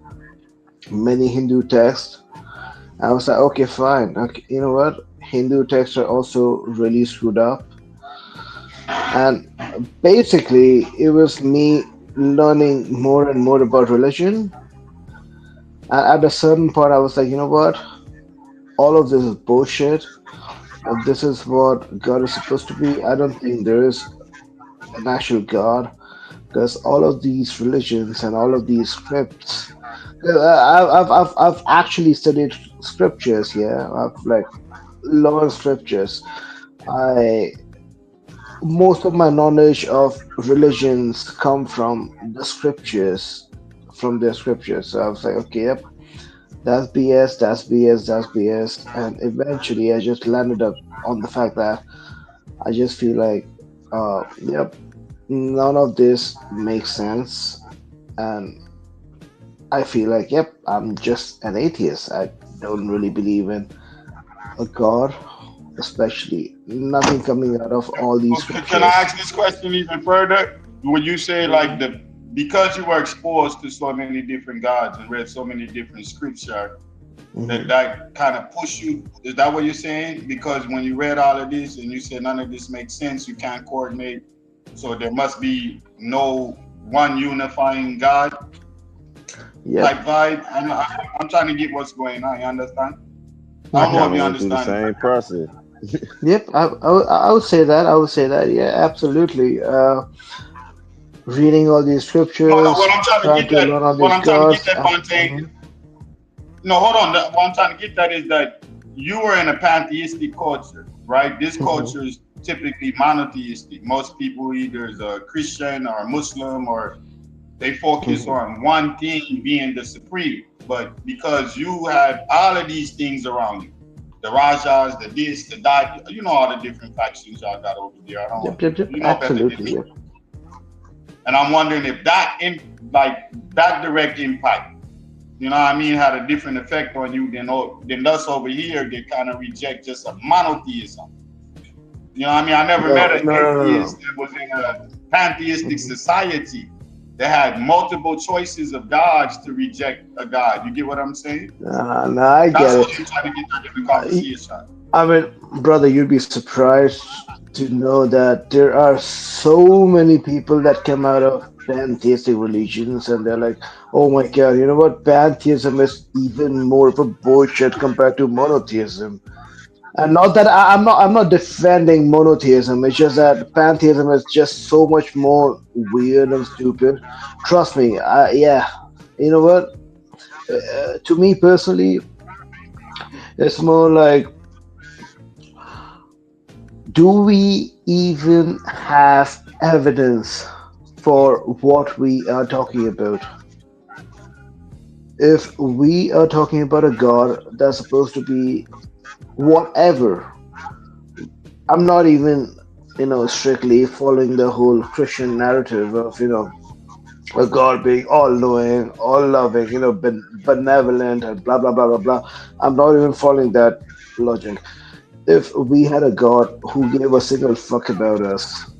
many Hindu texts. I was like, okay, fine. Okay, you know what? Hindu texts are also really screwed up. And basically, it was me learning more and more about religion. And at a certain point, I was like, you know what? All of this is bullshit. If this is what God is supposed to be, I don't think there is an actual God. Because all of these religions and all of these scripts, I've actually studied scriptures. Yeah, I've like learned scriptures. I Most of my knowledge of religions come from the scriptures, from their scriptures. So I was like, okay, yep, that's BS, that's BS, that's BS, and eventually I just landed up on the fact that I just feel like, yep, none of this makes sense, and I feel like, yep, I'm just an atheist. I don't really believe in a God, especially nothing coming out of all these Okay, can I scriptures. ask this question even further? Would you say like because you were exposed to so many different gods and read so many different scripture, that kind of push you? Is that what you're saying? Because when you read all of this and you said none of this makes sense, you can't coordinate, so there must be no one unifying God type vibe. I'm trying to get what's going on. You understand? I don't know if you Going through the understand. same process. Yep, I would say that. I would say that. Yeah, absolutely. Reading all these No, scriptures, what I'm trying to trying get to learn all at, what these I'm trying to get gods. at, Fontaine. No, hold on. What I'm trying to get at is that you were in a pantheistic culture, right? This culture is typically monotheistic. Most people either is a Christian or a Muslim, or they focus on one thing being the supreme. But because you had all of these things around you, the Rajas, the this, the that, you know all the different factions y'all got over there. Yep, You know better than absolutely. me. Yep. And I'm wondering if that direct impact, you know what I mean, had a different effect on you than us over here that kind of reject just a monotheism. You know what I mean? I never met an atheist that was in a pantheistic society that had multiple choices of gods to reject a god. You get what I'm saying? No, I get That's it. what I'm trying to get out of the conversation. I mean, brother, you'd be surprised to know that there are so many people that come out of pantheistic religions, and they're like, "Oh my God, you know what? Pantheism is even more of a bullshit compared to monotheism." And not that I'm not defending monotheism. It's just that pantheism is just so much more weird and stupid. Trust me. Yeah, you know what? To me personally, it's more like, do we even have evidence for what we are talking about? If we are talking about a God that's supposed to be whatever, I'm not even, strictly following the whole Christian narrative of, a God being all knowing, all loving, benevolent, and blah, blah, blah, blah, blah. I'm not even following that logic. If we had a God who gave a single fuck about us,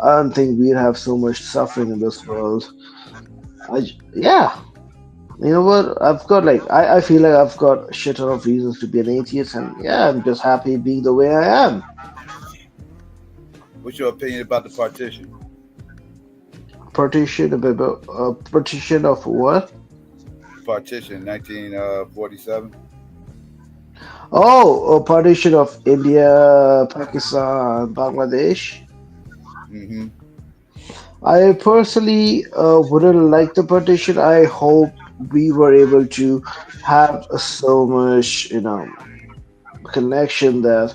I don't think we'd have so much suffering in this world. Yeah. You know what? I feel like I've got a shit ton of reasons to be an atheist, and yeah, I'm just happy being the way I am. What's your opinion about the partition? Partition of what? Partition, 1947. Oh, a partition of India, Pakistan, Bangladesh. I personally wouldn't like the partition. I hope we were able to have so much, connection that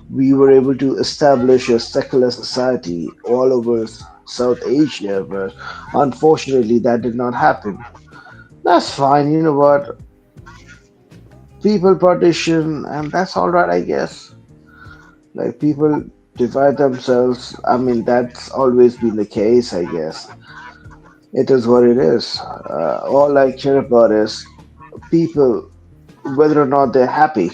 we were able to establish a secular society all over South Asia, but unfortunately, that did not happen. That's fine. You know what? People partition, and that's all right, I guess. Like people divide themselves. I mean, that's always been the case, I guess. It is what it is. All I care about is people, whether or not they're happy.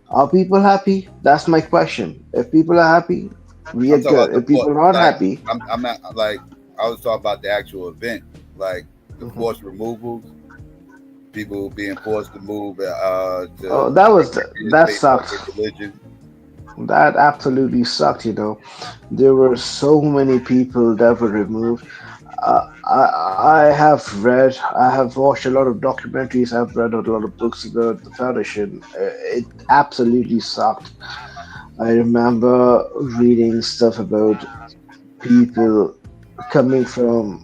Are people happy? That's my question. If people are happy, we I'm are talking about good. the If people are not like happy, I'm not like I was talking about the actual event, like the mhm. forced removals, people being forced to move Oh, to that was that based on sucked. their religion. That absolutely sucked. There were so many people that were removed. I have read, I have watched a lot of documentaries, I've read a lot of books about the Foundation. It absolutely sucked. I remember reading stuff about people coming from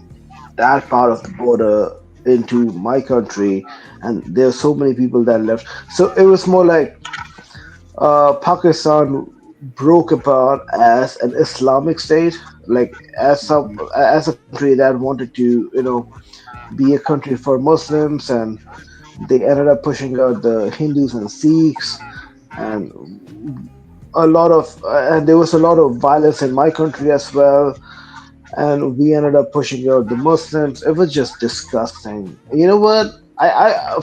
that part of the border into my country, and there are so many people that left. So it was more like Pakistan broke apart as an Islamic state, like as a country that wanted to, be a country for Muslims, and they ended up pushing out the Hindus and Sikhs, and and there was a lot of violence in my country as well, and we ended up pushing out the Muslims. It was just disgusting. You know what?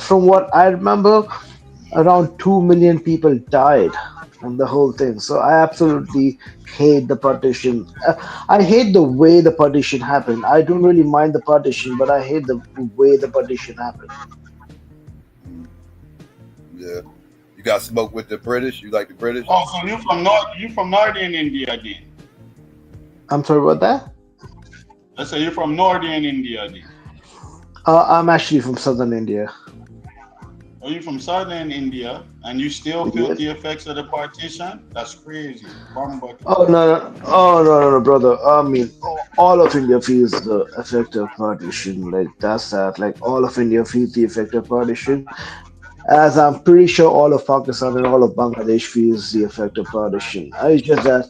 From what I remember, around 2 million people died in the whole thing. So I absolutely hate the partition. I hate the way the partition happened. I don't really mind the partition, but I hate the way the partition happened. Yeah, you got smoke with the British. You like the British? Oh, so you from northern India then? I'm sorry about that. Let's say you're from northern India then. I'm actually from southern India. Are you from southern India and you still feel Yes. the effects of the partition? That's crazy. Bumba Oh clock. no, no, oh no, brother. I mean, all of India feels the effect of partition. Like that's that. Like all of India feels the effect of partition. As I'm pretty sure all of Pakistan and all of Bangladesh feels the effect of partition. It's just that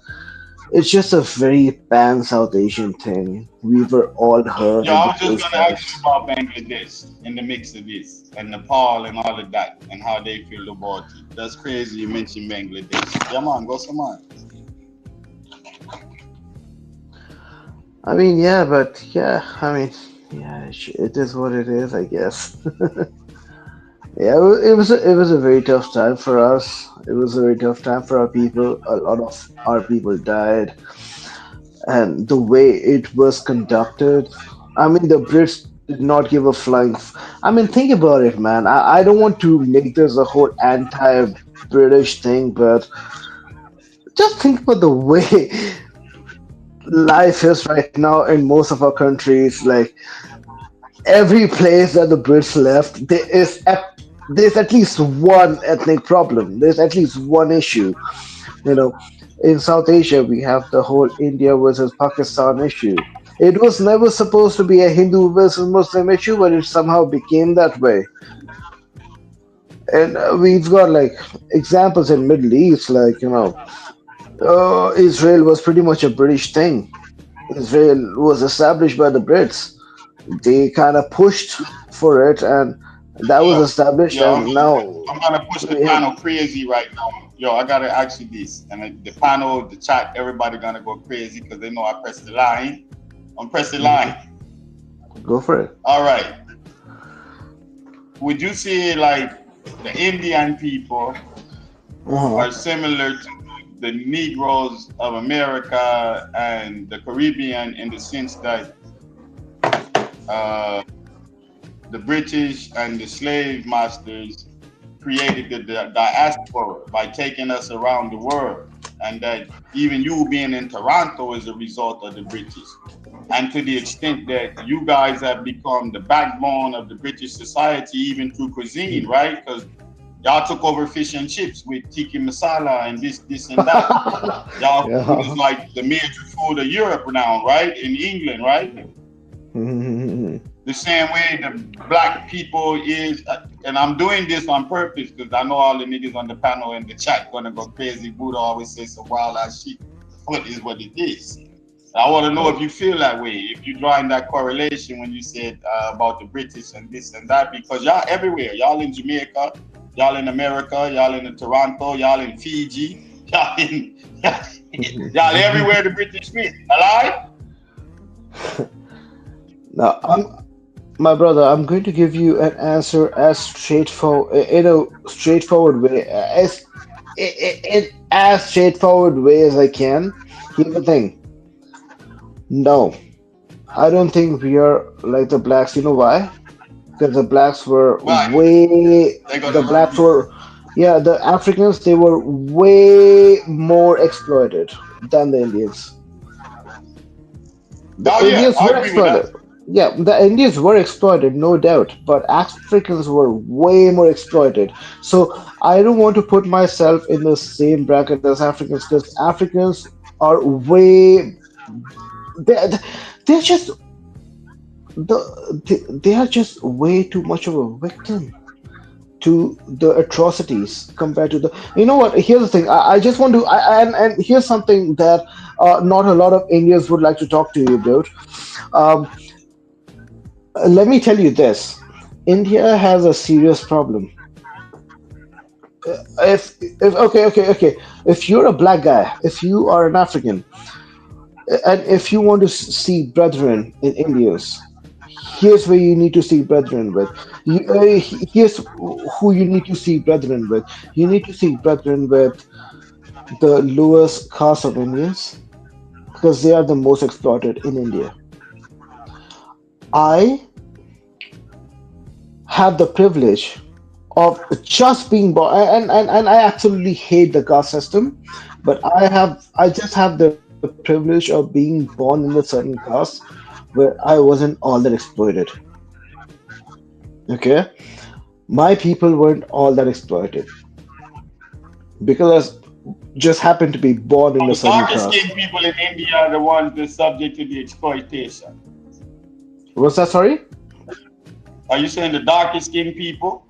it's just a very pan South Asian thing. We were all hurt Yeah, in I the was just gonna ask you process. about Bangladesh in the mix of this and Nepal and all of that and how they feel about it. That's crazy you mentioned Bangladesh. Yeah man, go some on. I mean, yeah, but yeah, I mean, yeah, it is what it is, I guess. Yeah, it was a very tough time for us. It was a very tough time for our people. A lot of our people died, and the way it was conducted, I mean, the Brits did not give a flying. I mean, think about it, man. I don't want to make this a whole anti-British thing, but just think about the way life is right now in most of our countries. Like every place that the Brits left, there's at least one ethnic problem. There's at least one issue. You know, in South Asia, we have the whole India versus Pakistan issue. It was never supposed to be a Hindu versus Muslim issue, but it somehow became that way. And we've got like examples in Middle East, like Israel was pretty much a British thing. Israel was established by the Brits. They kind of pushed for it, and that was Yo, established, yo, and now I'm gonna push the we have. panel crazy right now. Yo, I gotta ask you this, and the panel, the chat, everybody gonna go crazy because they know I pressed the line. I'm pressing the line. Go for it. All right. Would you say like the Indian people are similar to the Negroes of America and the Caribbean in the sense that uh, the British and the slave masters created the diaspora by taking us around the world, and that even you being in Toronto is a result of the British. And to the extent that you guys have become the backbone of the British society, even through cuisine, right? Because Y'all took over fish and chips with tiki masala and this and that. Y'all food is like the major food of Europe now, right? In England, right? The same way the black people is, and I'm doing this on purpose because I know all the niggas on the panel and the chat gonna go crazy. Buddha always says some wild ass shit. What is what it is. I want to know if you feel that way, if you're drawing that correlation when you said about the British and this and that, because y'all everywhere. Y'all in Jamaica, y'all in America, y'all in Toronto, y'all in Fiji, y'all everywhere the British been. Alive? Now, my brother, I'm going to give you an answer as straightforward, in a straightforward way, as straightforward way as I can. Here's the thing. No, I don't think we are like the blacks. You know why? Because the blacks were the Africans, they were way more exploited than the Indians. The Indians were exploited. Yeah, the Indians were exploited, no doubt, but Africans were way more exploited. So I don't want to put myself in the same bracket as Africans because Africans are they're just they are just way too much of a victim to the atrocities compared to the. You know what? Here's the thing. I just want to. And here's something that not a lot of Indians would like to talk to you about. Let me tell you this. India has a serious problem. If okay. If you're a black guy, if you are an African, and if you want to see brethren in Indians, here's where you need to see brethren with. Here's who you need to see brethren with. You need to see brethren with the lowest caste of Indians because they are the most exploited in India. I have the privilege of just being born, and I absolutely hate the caste system, but I just have the privilege of being born in a certain caste where I wasn't all that exploited. Okay, my people weren't all that exploited because I just happened to be born in a certain Darker caste. skinned people in India are the ones that subject to the exploitation. What's that? Sorry? Are you saying the darker skinned people?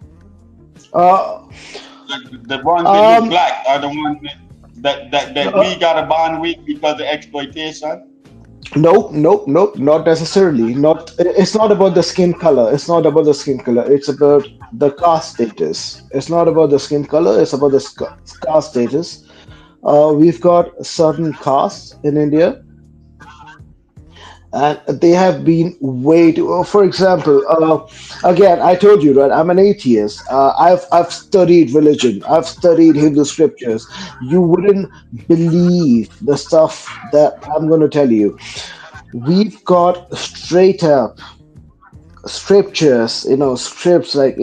The ones that look black are the ones that we got a bond with because of exploitation? Nope, not necessarily. It's not about the skin color. It's not about the skin color. It's about the caste status. It's not about the skin color. It's about the caste status. We've got certain castes in India, and they have been way too. For example, again, I told you, right? I'm an atheist. I've studied religion. I've studied Hindu scriptures. You wouldn't believe the stuff that I'm going to tell you. We've got straight up scriptures, scripts like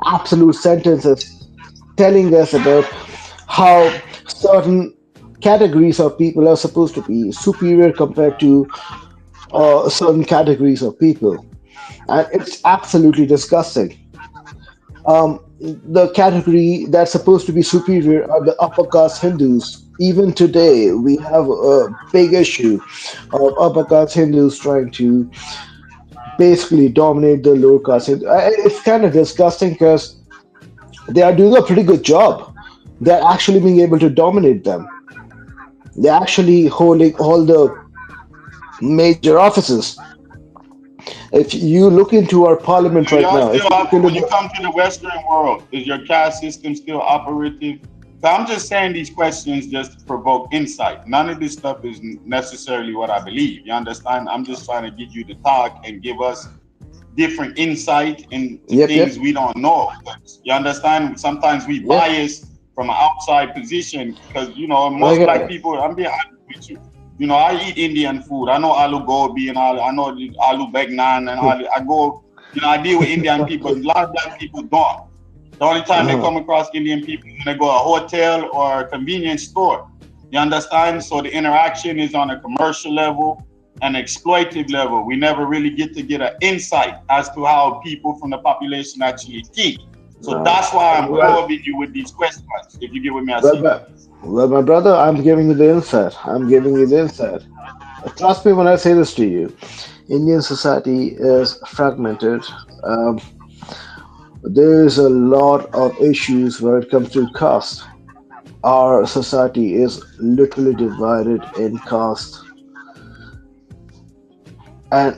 absolute sentences telling us about how certain categories of people are supposed to be superior compared to certain categories of people, and it's absolutely disgusting. The category that's supposed to be superior are the upper caste Hindus. Even today, we have a big issue of upper caste Hindus trying to basically dominate the lower caste. It's kind of disgusting because they are doing a pretty good job. They're actually being able to dominate them. They're actually holding all the major offices. If you look into our parliament right now, when you come to the Western world, is your caste system still operative? So I'm just saying these questions just to provoke insight. None of this stuff is necessarily what I believe. You understand? I'm just trying to get you to talk and give us different insight into things we don't know. You understand? Sometimes we bias from an outside position because, most black people, I'm being honest with you. I eat Indian food. I know aloo gobi and I know aloo begnan and I go, I deal with Indian people. A lot of black people don't. The only time they come across Indian people is when they go to a hotel or a convenience store. You understand? So the interaction is on a commercial level and exploitative level. We never really get an insight as to how people from the population actually think. So that's why I'm Well, probing you with these questions. If you get with me, I well, see. my brother, I'm giving you the insight. I'm giving you the insight. Trust me when I say this to you. Indian society is fragmented. Um, there is a lot of issues where it comes to caste. Our society is literally divided in caste. And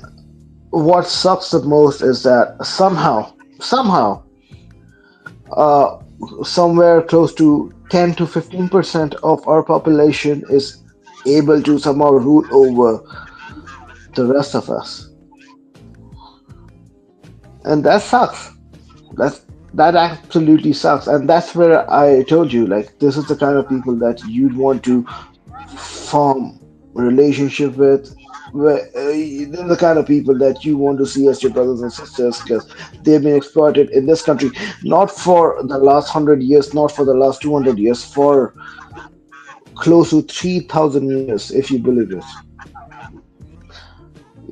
what sucks the most is that somehow, uh, somewhere close to 10 to 15% of our population is able to somehow rule over the rest of us. And that sucks. That absolutely sucks. And that's where I told you, like, this is the kind of people that you'd want to form a relationship with. They're the kind of people that you want to see as your brothers and sisters because they've been exploited in this country, not for the last 100 years, not for the last 200 years, for close to 3,000 years, if you believe it.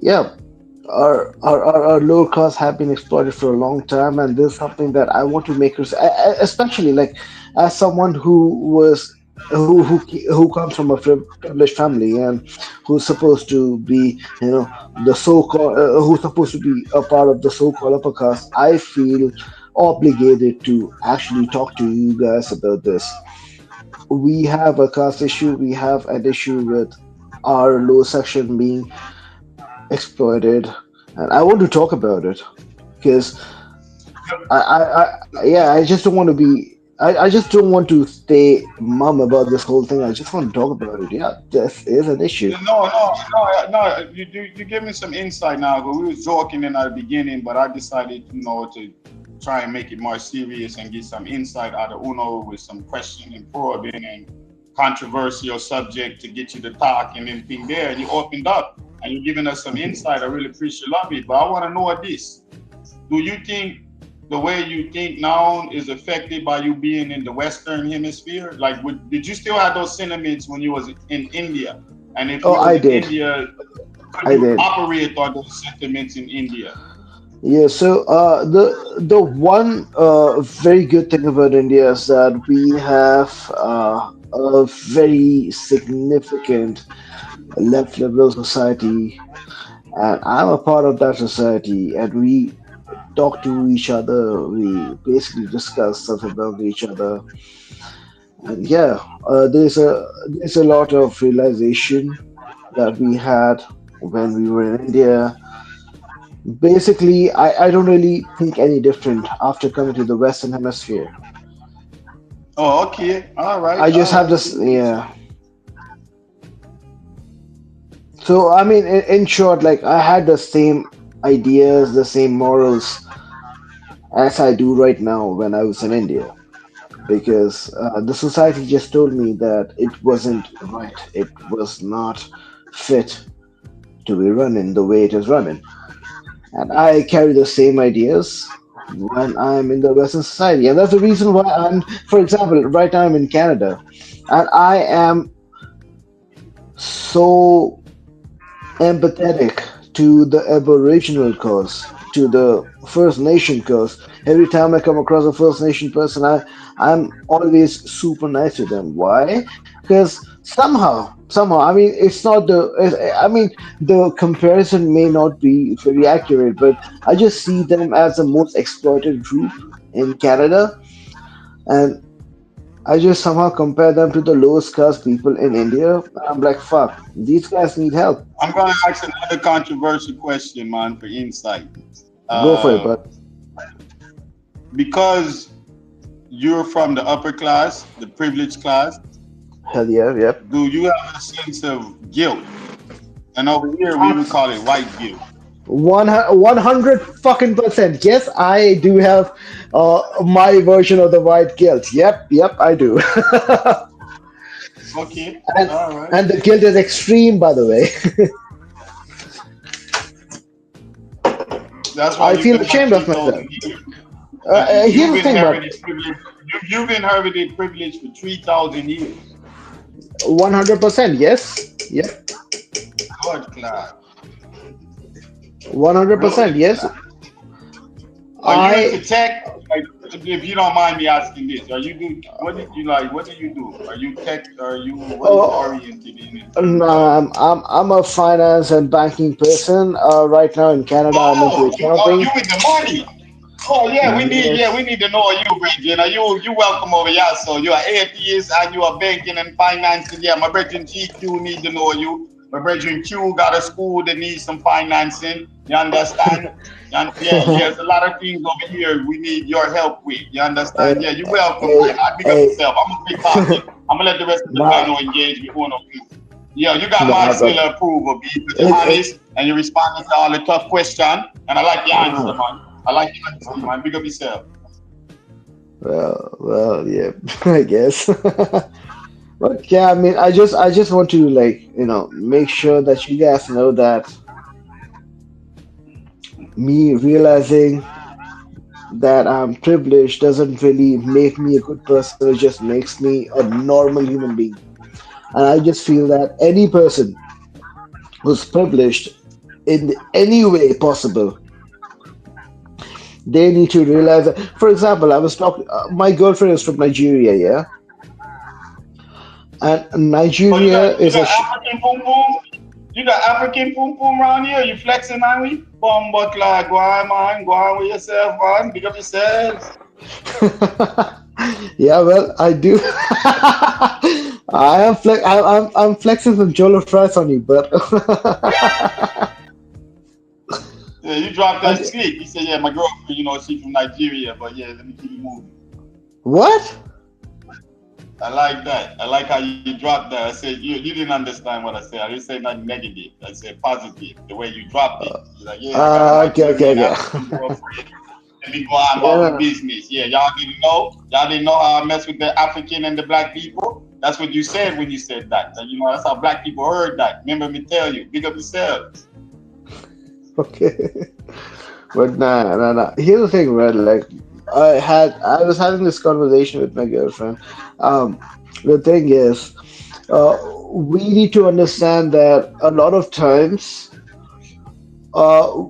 Yeah, our lower class have been exploited for a long time, and this is something that I want to make, especially like as someone who comes from a privileged family and who's supposed to be, the so-called who's supposed to be a part of the so-called upper caste. I feel obligated to actually talk to you guys about this. We have a caste issue. We have an issue with our lower section being exploited, and I want to talk about it because yeah, I just don't want to be. I just don't want to stay mum about this whole thing. I just want to talk about it. Yeah, this is an issue. No. You give me some insight now. But we was joking in the beginning, but I decided, to try and make it more serious and get some insight out of Uno with some questioning and probing and controversial subject to get you to talk and anything there. And you opened up and you're giving us some insight. I really appreciate it. But I want to know this. Do you think the way you think now is affected by you being in the Western Hemisphere? Like, did you still have those sentiments when you was in India? And if you was I in did. India, could I you did. operate on those sentiments in India? Yeah, so the one very good thing about India is that we have a very significant left liberal society, and I'm a part of that society, and we talk to each other. We basically discuss stuff about each other, and yeah, there's a lot of realization that we had when we were in India. Basically, I don't really think any different after coming to the Western Hemisphere. Oh, okay. All right. I just have this, yeah. So, I mean, in short, like, I had the same ideas, the same morals as I do right now when I was in India. Because the society just told me that it wasn't right. It was not fit to be running the way it is running. And I carry the same ideas when I'm in the Western society. And that's the reason why for example, right now I'm in Canada. And I am so empathetic to the Aboriginal cause, to the First Nation cause. Every time I come across a First Nation person, I'm always super nice to them. Why? Because somehow, I mean, it's not I mean, the comparison may not be very accurate, but I just see them as the most exploited group in Canada, and I just somehow compare them to the lowest caste people in India. I'm like, fuck, these guys need help. I'm going to ask another controversial question, man, for insight. Go for it, bud. Because you're from the upper class, the privileged class. Hell yeah, yep. Do you have a sense of guilt? And over here, we would call it white guilt. 100 fucking %. Yes, I do have my version of the white guilt. Yep, I do. Okay. And, all right. And the guilt is extreme, by the way. That's why I feel ashamed of myself. Here's the thing, you've inherited privilege for 3,000 years. 100%. Yes. Yep. God, class. 100%. Yes. Are you I into tech? Like, if you don't mind me asking this, are you do what did you like? What do you do? Are you tech? Are you what are you oh oriented in no, terms of? I'm a finance and banking person. Right now in Canada, I'm into You accounting. with the money? Oh yeah, we Yes. need to know you, Bridget. You welcome over here. So you're an atheist and you are banking and financing. Yeah, my brethren GQ need to know you. My brethren Q got a school that needs some financing. You understand? And yeah, there's a lot of things over here we need your help with. You Hey, understand? Yeah, you welcome, man. hey, I big up hey. yourself. I'm gonna be talking. I'm gonna let the rest of the guy My know engage with one of you. Yeah, you got my nah, seal brother. of approval, B, because you're It honest and you're responding to all the tough questions. And I like your answer, uh, man. I like your honesty, man. Big up yourself. well, yeah, I guess. But yeah, I mean, I just want to like make sure that you guys know that me realizing that I'm privileged doesn't really make me a good person. It just makes me a normal human being. And I just feel that any person who's privileged in any way possible, they need to realize that. For example, I was talking. My girlfriend is from Nigeria, yeah, and But Nigeria you is a. got African boom boom. You got African boom boom around here. You flexing, man. We bomb but like go on, man. Go on with yourself, man. Big up yourselves. Yeah, well, I do. I'm flexing some Jollof rice on you, but Yeah, you dropped that okay. slick. You said, yeah, my girlfriend, she from Nigeria, but yeah, let me keep it moving. What? I like that. I like how you dropped that. I said you didn't understand what I said. I didn't say nothing negative. I said positive. The way you dropped it. You're like, yeah, I got a Okay, okay, Nigerian okay. African girlfriend. Let me go on Yeah, about no, my no. business. Yeah, y'all didn't know. Y'all didn't know how I mess with the African and the black people. That's what you said when you said that. And, that's how black people heard that. Remember me tell you. Big up yourselves. Okay. But nah, nah, nah. Here's the thing, right? Like, I was having this conversation with my girlfriend. Um, the thing is, uh, we need to understand that a lot of times, uh,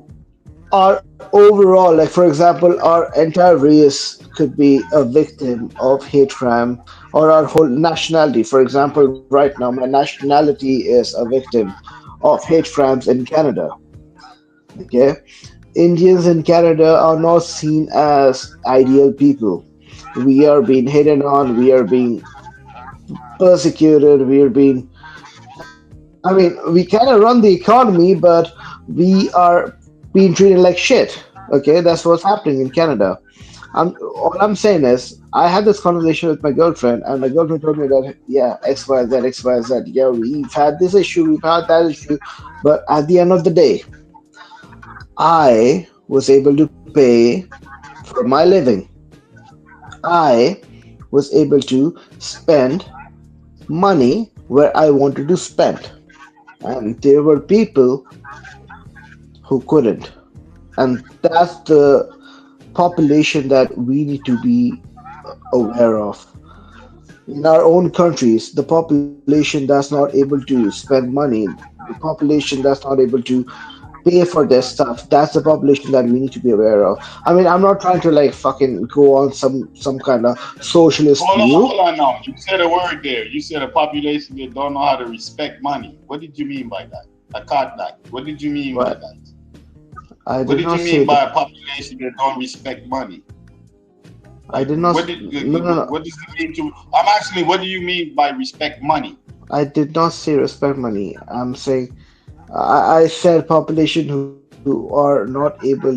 our overall, like for example, our entire race could be a victim of hate crime, or our whole nationality. For example, right now, my nationality is a victim of hate crimes in Canada. Okay, Indians in Canada are not seen as ideal people. We are being hated on. We are being persecuted. We are being. I mean, we kind of run the economy, but we are being treated like shit. Okay, that's what's happening in Canada. All I'm saying is, I had this conversation with my girlfriend, and my girlfriend told me that, yeah, X, Y, Z, X, Y, Z. Yeah, we've had this issue, we've had that issue, but at the end of the day, I was able to pay for my living. I was able to spend money where I wanted to spend, and there were people who couldn't. And that's the population that we need to be aware of. In our own countries, the population that's not able to spend money, the population that's not able to pay for their stuff, that's the population that we need to be aware of. I mean, I'm not trying to like fucking go on some kind of socialist view. Hold on now. You said a word there. You said a population that don't know how to respect money. What did you mean by that? I caught that. What did you mean by But that? I What did did not you say mean the. by a population that don't respect money? I Like, did not. No, no, no. what does it mean to? What do you mean by respect money? I did not say respect money. I'm saying I said population who are not able to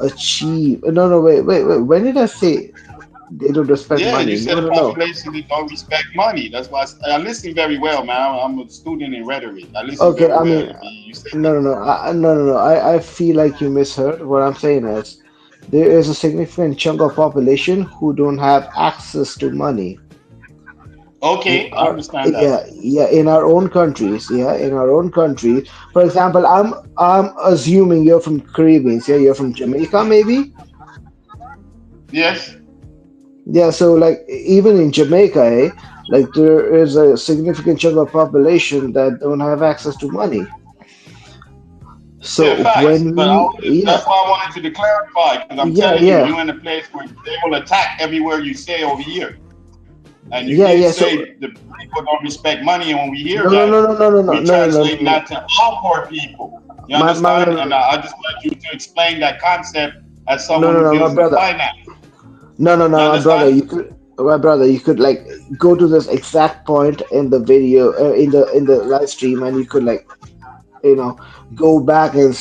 achieve. No, no, wait. When did I say they don't respect Yeah, money? you No, said a no, no. population that don't respect money. That's why I listen very well, man. I'm a student in rhetoric. I listen Okay, very I well. mean, You said no, no, no. No, no, no. I feel like you misheard. What I'm saying is there is a significant chunk of population who don't have access to money. In okay. I our understand that. yeah, in our own countries, yeah, in our own countries. For example, I'm assuming you're from Caribbeans, yeah, you're from Jamaica, maybe. Yes. Yeah, so like even in Jamaica, like there is a significant chunk of population that don't have access to money. So Yeah, facts. when But we, that's why I wanted you to clarify, because I'm telling you, you're in a place where they will attack everywhere you say over here. And you did So say the people don't respect money, and when we hear no, no, that, no, no, no, no, no, we no, no, translate no. that to all poor people. You My, understand? And I just want you to explain that concept as no, someone no, who no, deals my with brother. finance. No, no, You no, understand? my brother, you could like go to this exact point in the video, in the live stream, and you could like, you know, go back and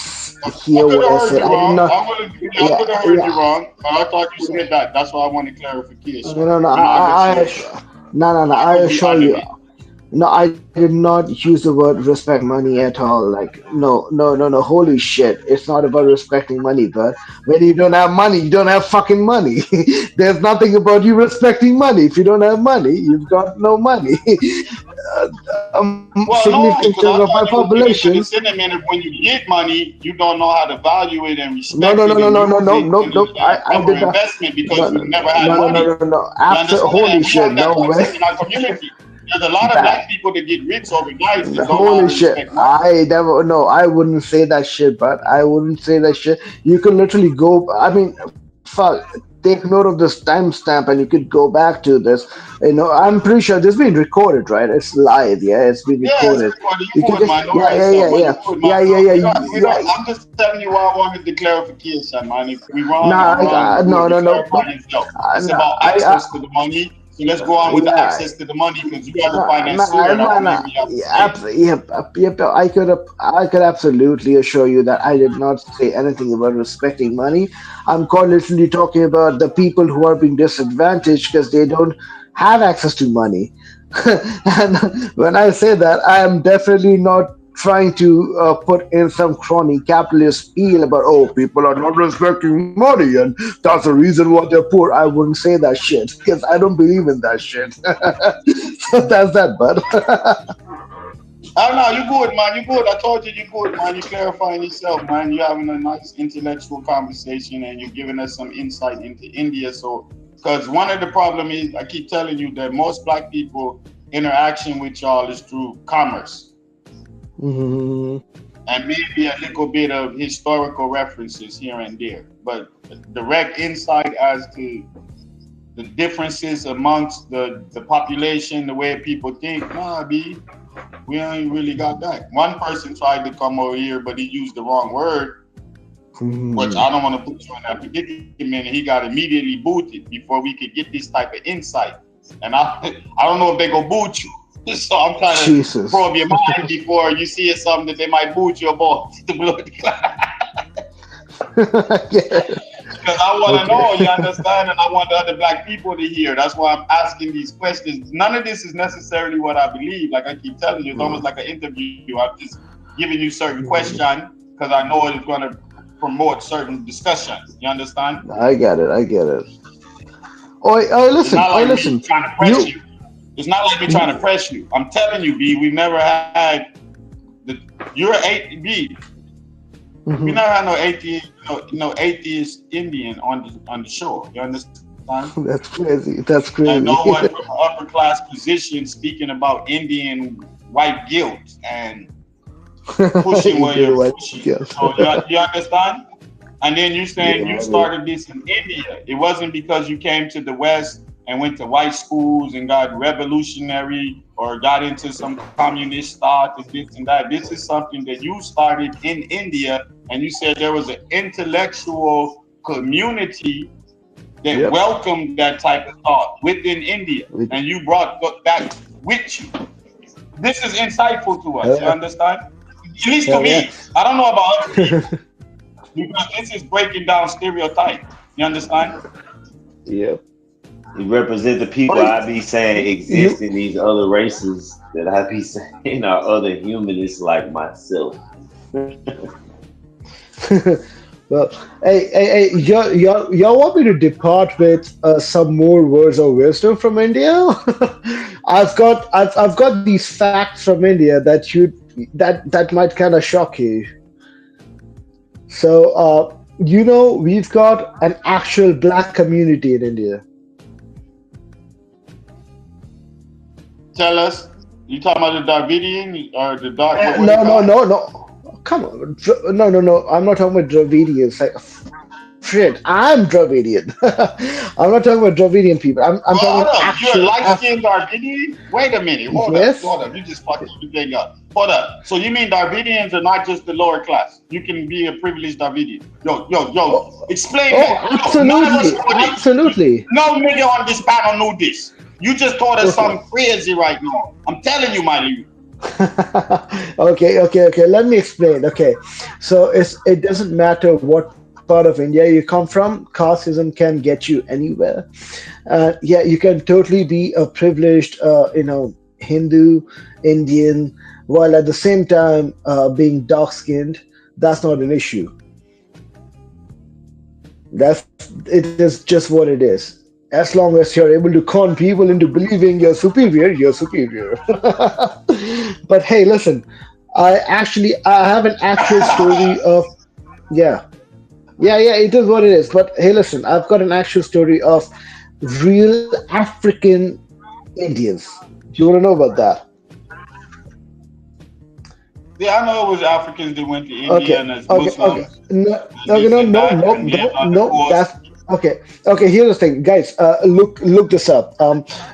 I hear could what I have heard said. you I did wrong. not. I Yeah, could have heard you yeah. wrong. But I thought you said that. That's why I wanted clarification. No, no, You know, I get you. no, no, no. I Language be assure under you. me. No, I did not use the word respect money at all. Like, no, no, no, no. Holy shit. It's not about respecting money, but when you don't have money, you don't have fucking money. There's nothing about you respecting money. If you don't have money, you've got no money. Well, Significant no, chunk of because my I thought you were giving to population. the sentiment of when you get money, you don't know how to value it and No, respect no, it no, no, and no, no, use no, it nope, and use nope. it as I proper did not. investment because No, you've no, never had no, no, money. no, no, no. You understand? Holy And we have shit. that No way. concept in our community. There's a lot of That, black people that get rich overnight and don't know how holy to shit. respect money. I never, no, I wouldn't say that shit, but I wouldn't say that shit. You could literally go, I mean, fuck, take note of this timestamp and you could go back to this. I'm pretty sure this being recorded, right? It's live, yeah, it's been Yeah, it's recorded. recorded. You You could good, just, man. Don't yeah, worry yeah, yourself, yeah, man. yeah, You good, man. yeah, Look, yeah, we yeah, don't, we yeah. don't, I'm just telling you why I wanted the clarification, man. If we wrong, Nah, I'm wrong. You no, good. You no, no, clarify yourself. It's nah, about access to the money. So let's go on with the yeah. access to the money because you are the Nah, financier nah, and I nah, want to hear nah. what you have to Yeah, say. yep. I could absolutely assure you that I did not say anything about respecting money. I'm quite literally talking about the people who are being disadvantaged because they don't have access to money. And when I say that, I am definitely not trying to put in some crony capitalist spiel about, oh, people are not respecting money and that's the reason why they're poor. I wouldn't say that shit because I don't believe in that shit. So that's that, bud. Oh no, you good, man. You good. I told you good, man. You clarifying yourself, man. You're having a nice intellectual conversation and you're giving us some insight into India. So, because one of the problem is, I keep telling you that most black people interaction with y'all is through commerce and maybe a little bit of historical references here and there, but direct insight as to the differences amongst the population, the way people think, nah, B. We ain't really got that. One person tried to come over here, but he used the wrong word, which I don't want to put you in that predicament. He got immediately booted before we could get this type of insight. And I don't know if they go boot you. So I'm trying to probe your mind before you see something that they might boot you about. Because I want to know, you understand? And I want the other black people to hear. That's why I'm asking these questions. None of this is necessarily what I believe. Like I keep telling you, it's almost like an interview. I'm just giving you certain questions because I know it's going to promote certain discussion. You understand? I get it. Oh, listen. It's not like me trying to press you. It's not like me trying to press you. I'm telling you, B, we've never had you're an B. We never had no atheist Indian on the show. You understand? That's crazy. That's crazy. And no one from upper class position speaking about Indian white guilt and pushing where you're pushing. So you understand? And then you saying you started this in India. It wasn't because you came to the West and went to white schools and got revolutionary or got into some communist thought and this and that. This is something that you started in India, and you said there was an intellectual community that welcomed that type of thought within India, and you brought back with you. This is insightful to us, you understand? At least to me. I don't know about other people, because this is breaking down stereotype. You understand? Yep. You represent the people I be saying exist in these other races that I be saying are other humanists like myself. Well, hey, y'all want me to depart with some more words of wisdom from India? I've got these facts from India that might kind of shock you. So, we've got an actual black community in India. Tell us. You talking about the Davidian or the dark? No. come on. No. I'm not talking about Dravidians. Like, shit, I'm Dravidian. I'm not talking about Dravidian people. I'm Hold talking up, you're a actual light-skinned Darwinian? Wait a minute, Yes. hold up. You just fucked everything up. Hold up. So you mean Darwinians are not just the lower class? You can be a privileged Darwinian. Yo, explain that. Yo, none of us Absolutely. know this. Absolutely. No nigga on this panel knew this. You just taught us Okay. something crazy right now. I'm telling you, my dude. Okay. Let me explain. Okay, so it doesn't matter what part of India you come from. Casteism can get you anywhere. Yeah, you can totally be a privileged, Hindu, Indian, while at the same time being dark skinned. That's not an issue. It is just what it is. As long as you're able to con people into believing you're superior, you're superior. But hey, listen, I have an actual story of yeah. Yeah, it is what it is. But hey, listen, I've got an actual story of real African Indians. Do you want to know about that? Yeah, I know it was Africans that went to India Okay, and as okay. Muslims, No, and okay, this no, and no, that, no, and then no, on the no. course. Okay. Here's the thing, guys. Look this up.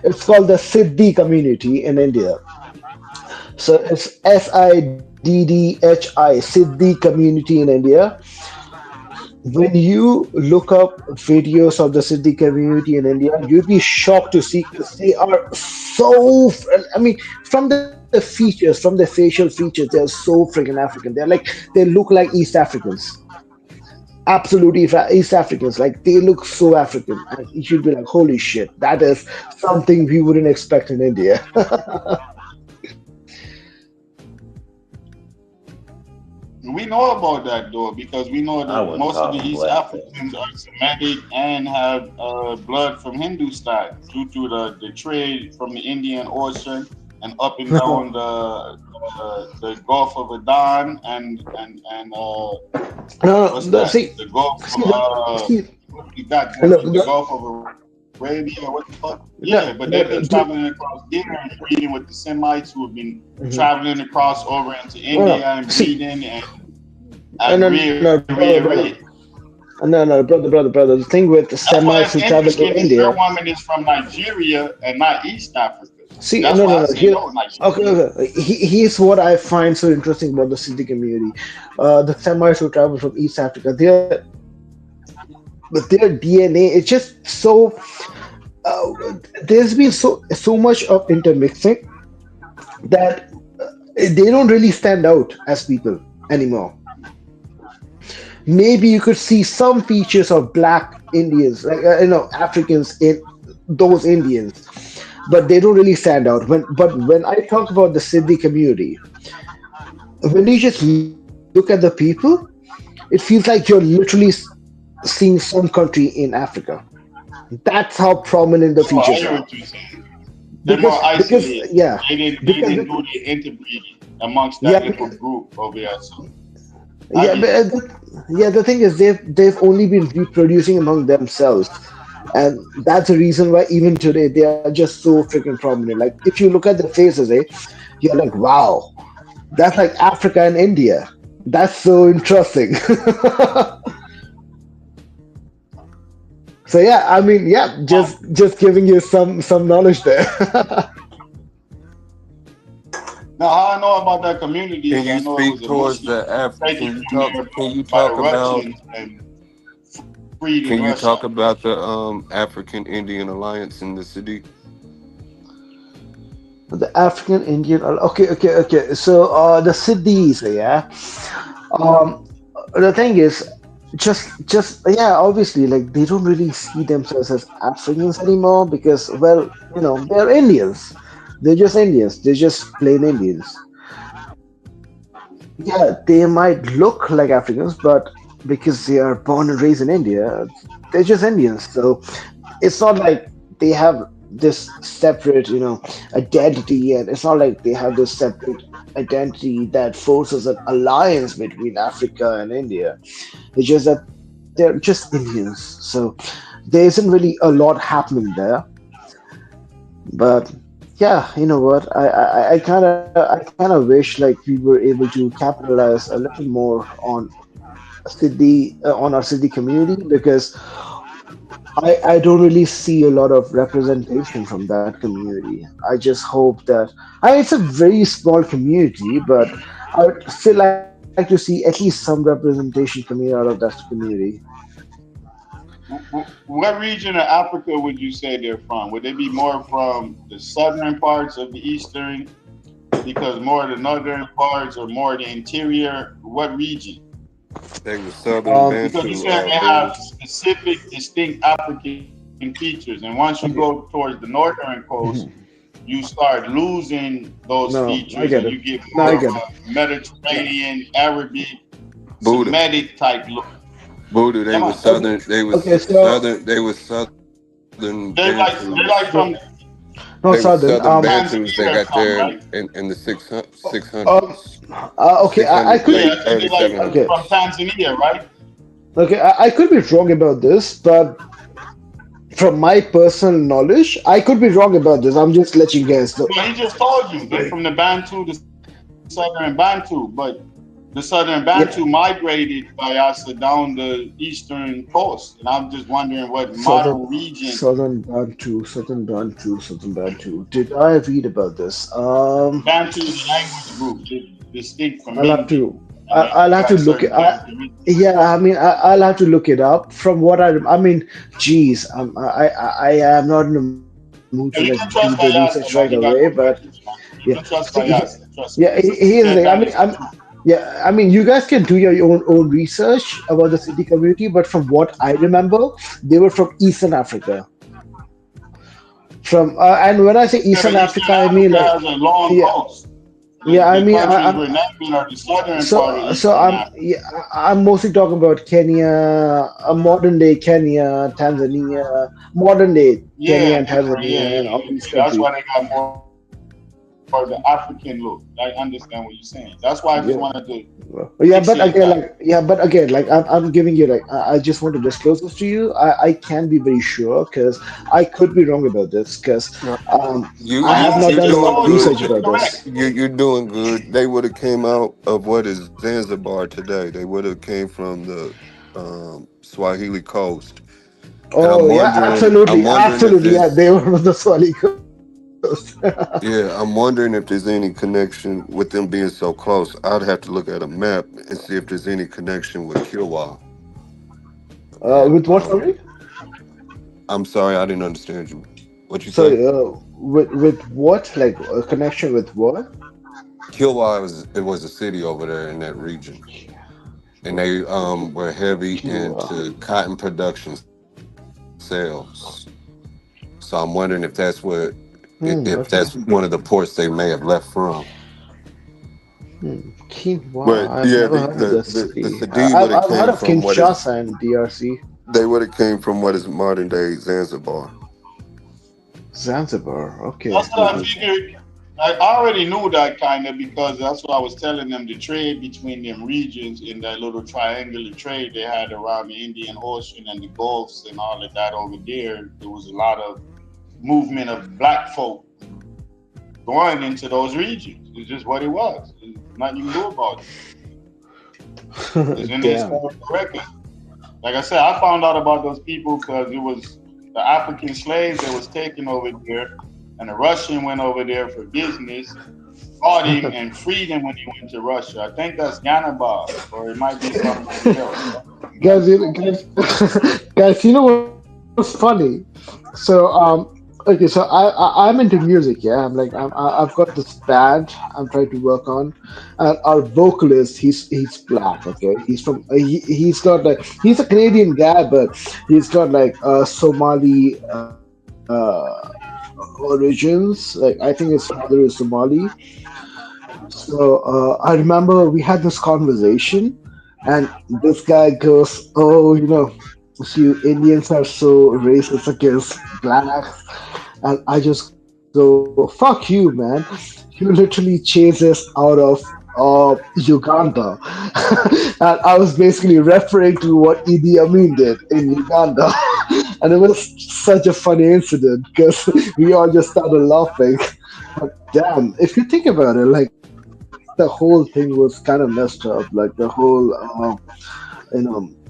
It's called the Siddhi community in India. So it's SIDDHI, Siddhi community in India. When you look up videos of the Siddhi community in India, you'd be shocked to see because they are so. I mean, from the features, from the facial features, they are so freaking African. They look like East Africans, absolutely East Africans. Like they look so African, and you should be like, "Holy shit, that is something we wouldn't expect in India." We know about that though because we know I that wouldn't most of call the them East black. Africans are Semitic and have blood from Hindustan due to the trade from the Indian Ocean and up and down the Gulf of Aden and No, what's that? see, The Gulf see, of see, what you got look, the Gulf of Arabia, what the fuck? Yeah, but they've been traveling across there and breeding with the Semites who have been traveling across over into India and see, breeding and no, at no, real no, brother. rate. No, brother. The thing with the That's why Semites it's who travel to interesting that your India. woman is from Nigeria and not East Africa. See, That's why I no. say Here, no, okay, Nigeria. okay. Here's what I find so interesting about the Siddhi community. The Semites who travel from East Africa, their DNA is just so. Uh, there's been so much of intermixing that they don't really stand out as people anymore. Maybe you could see some features of black Indians, like Africans in those Indians, but they don't really stand out. When I talk about the Siddhi community, when you just look at the people, it feels like you're literally seeing some country in Africa. That's how prominent the Oh, I features hear are. what you're saying. They're more Because isolated. yeah, They because didn't do the interbreeding amongst yeah, that little because, group over there. So I yeah, get it. yeah. The thing is, they've only been reproducing among themselves, and that's the reason why even today they are just so freaking prominent. Like if you look at their faces, you're like, wow, that's like Africa and India. That's so interesting. So yeah, I mean, yeah, just giving you some knowledge there. Now, how I know about that community Can is I you know it speak was a towards Muslim the taken Can you from talk? there Can you by the talk about? Russians and freed in Can you Russia. talk about the African Indian Alliance in the city? The African Indian. Okay. So the Siddhis, yeah. Um, the thing is, just yeah, obviously, like they don't really see themselves as Africans anymore because, well, they're Indians. They're just Indians. They're just plain Indians. Yeah, they might look like Africans, but because they are born and raised in India, they're just Indians. So it's not like they have this separate, identity, and it's not like they have this separate identity that forces an alliance between Africa and India. It's just that they're just Indians. So there isn't really a lot happening there. But Yeah, you know what? I kind of wish like we were able to capitalize a little more on our city community, because I don't really see a lot of representation from that community. I just hope that it's a very small community, but I would still like to see at least some representation coming out of that community. What region of Africa would you say they're from? Would they be more from the southern parts of the eastern? Because more of the northern parts or more the interior? What region? They were Southern Because you Bantu, said they have Buddha. specific, distinct African features, and once you go towards the northern coast, you start losing those No, features, I and get you it. get No, more I of get it. a Mediterranean, Arabic, Buddha. Semitic type look. Buddha, they Come were on, Southern, Okay, so They were Southern they're like Bantus. from not They were southern. Southern Bantus Tanzania that or got something, there right? in the Um, 600s. okay, I could Yeah, be I think Early they're like okay. 700s. from Tanzania, right? Okay, I could be wrong about this, but from my personal knowledge, I could be wrong about this. I'm just letting you guys know. Well, he just told you they're from the Bantu, the Southern Bantu, but the Southern Bantu Yeah, migrated by us down the eastern coast, and I'm just wondering what modern southern region. Southern Bantu. Did I read about this? Bantu is a language group distinct from I'll have Hindi, to. and I'll they have to got look it. certain characteristics. Yeah, I mean, I'll have to look it up. From what I mean, geez, I am not in the mood to like do And the you can research trust right Kayase, away. man. You But got no yeah, questions, man. You can see, trust Kayase. Trust me. here's the He'll thing. tell you the truth. Yeah, I mean, you guys can do your own research about the city community, but from what I remember, they were from Eastern Africa. From and when I say Yeah, but Eastern Eastern Africa, I mean Africa like has a long yeah, coast. yeah. I The mean, countries we're naming are the southern part of Eastern I'm Africa. yeah, I'm mostly talking about Kenya, modern day Kenya, Tanzania, modern day Kenya Yeah, and different. Tanzania, and all these That's countries. why they got more of the African look. I understand what you're saying. That's why I just wanted to Yeah. fixate Yeah, that. but again, like I'm giving you like I just want to disclose this to you. I can be very sure because I could be wrong about this because You I Well, have you not you he done a just lot doing of told you good. research it's about correct. this. You're doing good. They would have came out of what is Zanzibar today. They would have came from the Swahili coast. And Oh yeah, I'm absolutely, wondering if absolutely. Yeah, they there's were from the Swahili Coast. yeah, I'm wondering if there's any connection with them being so close. I'd have to look at a map and see if there's any connection with Kilwa. And With what? Sorry, I'm sorry, I didn't understand you. What you say? sorry. With what? Like a connection with what? Kilwa was a city over there in that region, and they were heavy Cuba. into cotton production sales. So I'm wondering if that's what if Okay. that's one of the ports they may have left from. Quinoa. But I've yeah, never heard of this the city. Sadi would have I've heard came of from what is Kinshasa and DRC. they would have came from what is modern day Zanzibar. Zanzibar. Okay. That's what I figured. I already knew that kind of because that's what I was telling them. The trade between them regions in that little triangular trade they had around the Indian Ocean and the Gulfs and all of that over there. There was a lot of movement of black folk going into those regions. It's just what it was. There's nothing you can do about it. It's in the Damn. historical record. Like I said, I found out about those people because it was the African slaves that was taken over there, and a Russian went over there for business, bought him, and freed him when he went to Russia. I think that's Ganabal, or it might be somebody else. Guys, you know what's funny? So, okay, so I'm into music. Yeah, I've got this band I'm trying to work on, and our vocalist he's black. Okay, he's got like he's a Canadian guy, but he's got like Somali origins. Like I think his father is Somali. So I remember we had this conversation, and this guy goes, "Oh, you Indians are so racist against blacks," and I just go, "Fuck you, man! You literally chased us out of Uganda," and I was basically referring to what Idi Amin did in Uganda. And it was such a funny incident because we all just started laughing. But damn, if you think about it, like the whole thing was kind of messed up. Like the whole,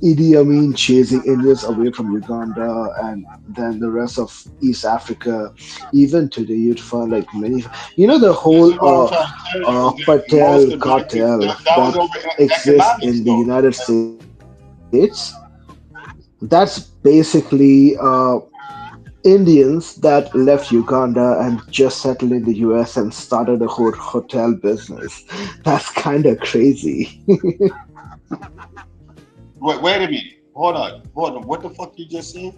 Idi Amin chasing Indians away from Uganda, and then the rest of East Africa. Even today, you'd find like many. The This whole is what I'm trying to tell you. Is that most Patel of black people, cartel that was that over exists economics, in the though. United States. That's basically Indians that left Uganda and just settled in the US and started a whole hotel business. That's kind of crazy. Wait a minute. Hold on. What the fuck you just said?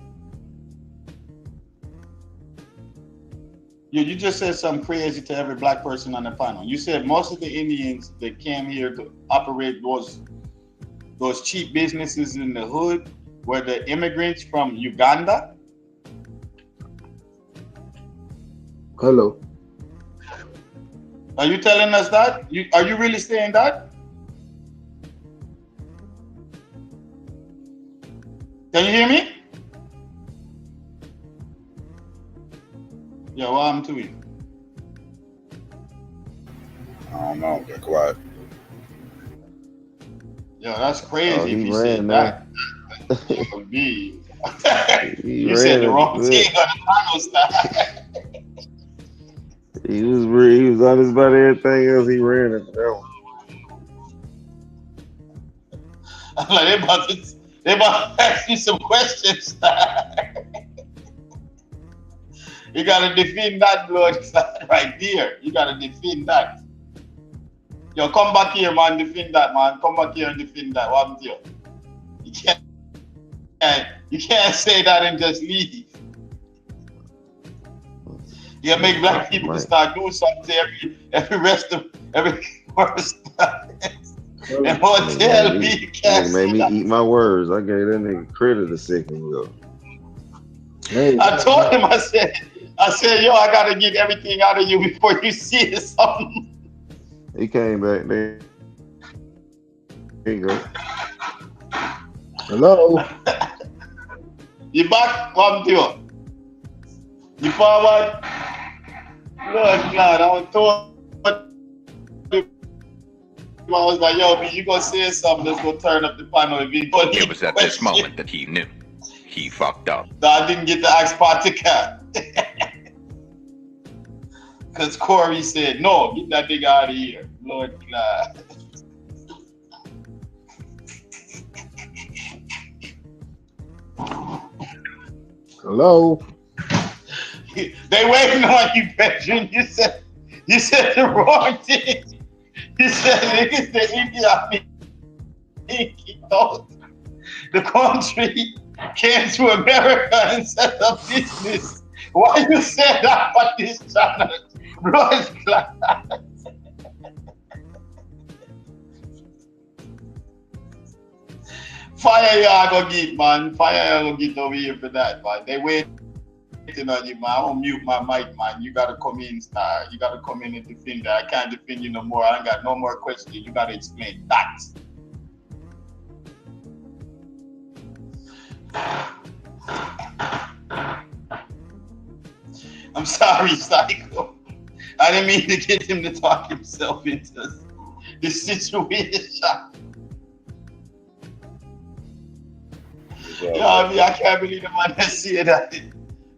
You just said something crazy to every black person on the panel. You said most of the Indians that came here to operate those cheap businesses in the hood were the immigrants from Uganda. Hello. Are you telling us that? Are you really saying that? Can you hear me? Yeah, what happened to you? I don't know. Get quiet. Yeah, that's crazy. Oh, If he you ran said now. that would be. He You said ran the it wrong good. thing on the panel style. He was honest about everything else. He ran it. That one. I'm like, they about to ask you some questions. You gotta defend that, Lord, right there. You gotta defend that. Yo, come back here, man. Defend that, man. Come back here and defend that. What happened to you? You can't say that and just leave. You gotta make black people to start doing something every rest of every first and hotel me. You can't Nigga say made me that. eat my words. I gave that nigga credit a second ago. I told him, I said, yo, I gotta get everything out of you before you see something. He came back there. There you go. Hello. You back? What to you? You forward? Lord God, I told him, I was like, yo, you gonna say something that's gonna turn up the panel. It was at this moment that he knew he fucked up. So I didn't get to ask Party Cat. Because Corey said, no, get that nigga out of here. Lord God. Hello. They waiting on you, Benjamin. You said the wrong thing. You said niggas the India. The country came to America and set up business. Why you said that on this channel? Blood clot. Fire y'all go get, man. Fire y'all go get over here for that, man. They waiting on you, man. I'm gonna mute my mic, man. You gotta come in, star. You gotta come in and defend that. I can't defend you no more. I ain't got no more questions. You gotta explain that. I'm sorry, Psycho. I didn't mean to get him to talk himself into this situation. Yeah, I mean, I can't believe the man that said that.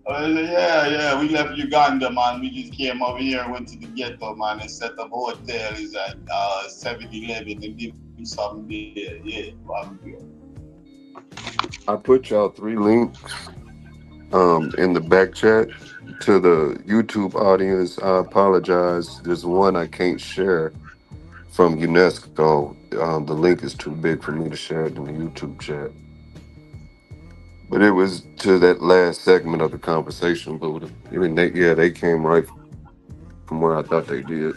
Yeah, we left Uganda, man. We just came over here and went to the ghetto, man, and set up hotels at 7-Eleven and did something there. Yeah, I put y'all 3 links in the back chat to the YouTube audience. I apologize. There's one I can't share from UNESCO. The link is too big for me to share it in the YouTube chat. But it was to that last segment of the conversation. But I mean, they came right from where I thought they did.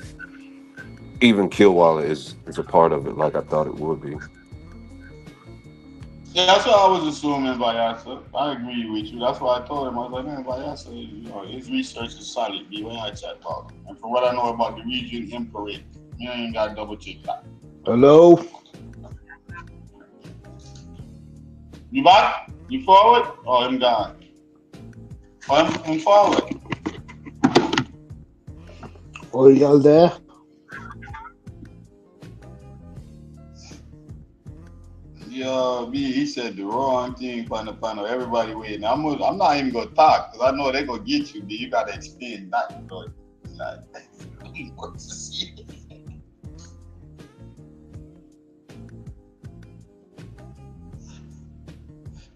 Even Killwalla is a part of it, like I thought it would be. Yeah, that's what I was assuming, Vyasa. I agree with you. That's why I told him. I was like, man, Vyasa, his research is solid. Be when I chat about it. And from what I know about the region, Emperor, you ain't got to double check that. Hello. You back? You forward? Oh, I'm gone. I'm forward. Are y'all there? Yeah, he said the wrong thing, panel. Everybody waiting. I'm not even gonna talk because I know they're gonna get you. B. You gotta explain that, bro. Like, what to see?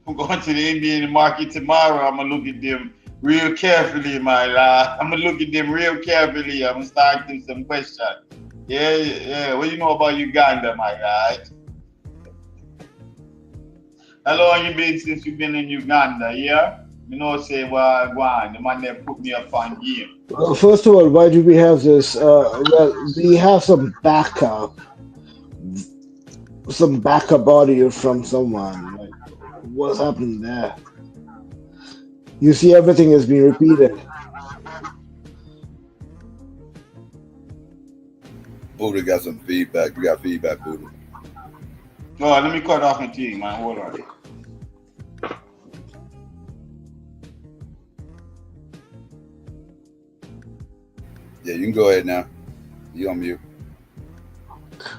I'm going to the Indian market tomorrow. I'm gonna look at them real carefully, my lad. I'm gonna look at them real carefully. I'm gonna start them some questions. Yeah. What do you know about Uganda, my guy? How long you been since you've been in Uganda? Yeah. You know, say, well, go on. The man that put me up on game. First of all, why do we have this? Well, we have some backup audio from someone. Like, what's happening there? You see, everything is being repeated. Buddha got some feedback. You got feedback, Buddha. No, let me cut off my thing, man. Hold on. Yeah, you can go ahead now. You on mute.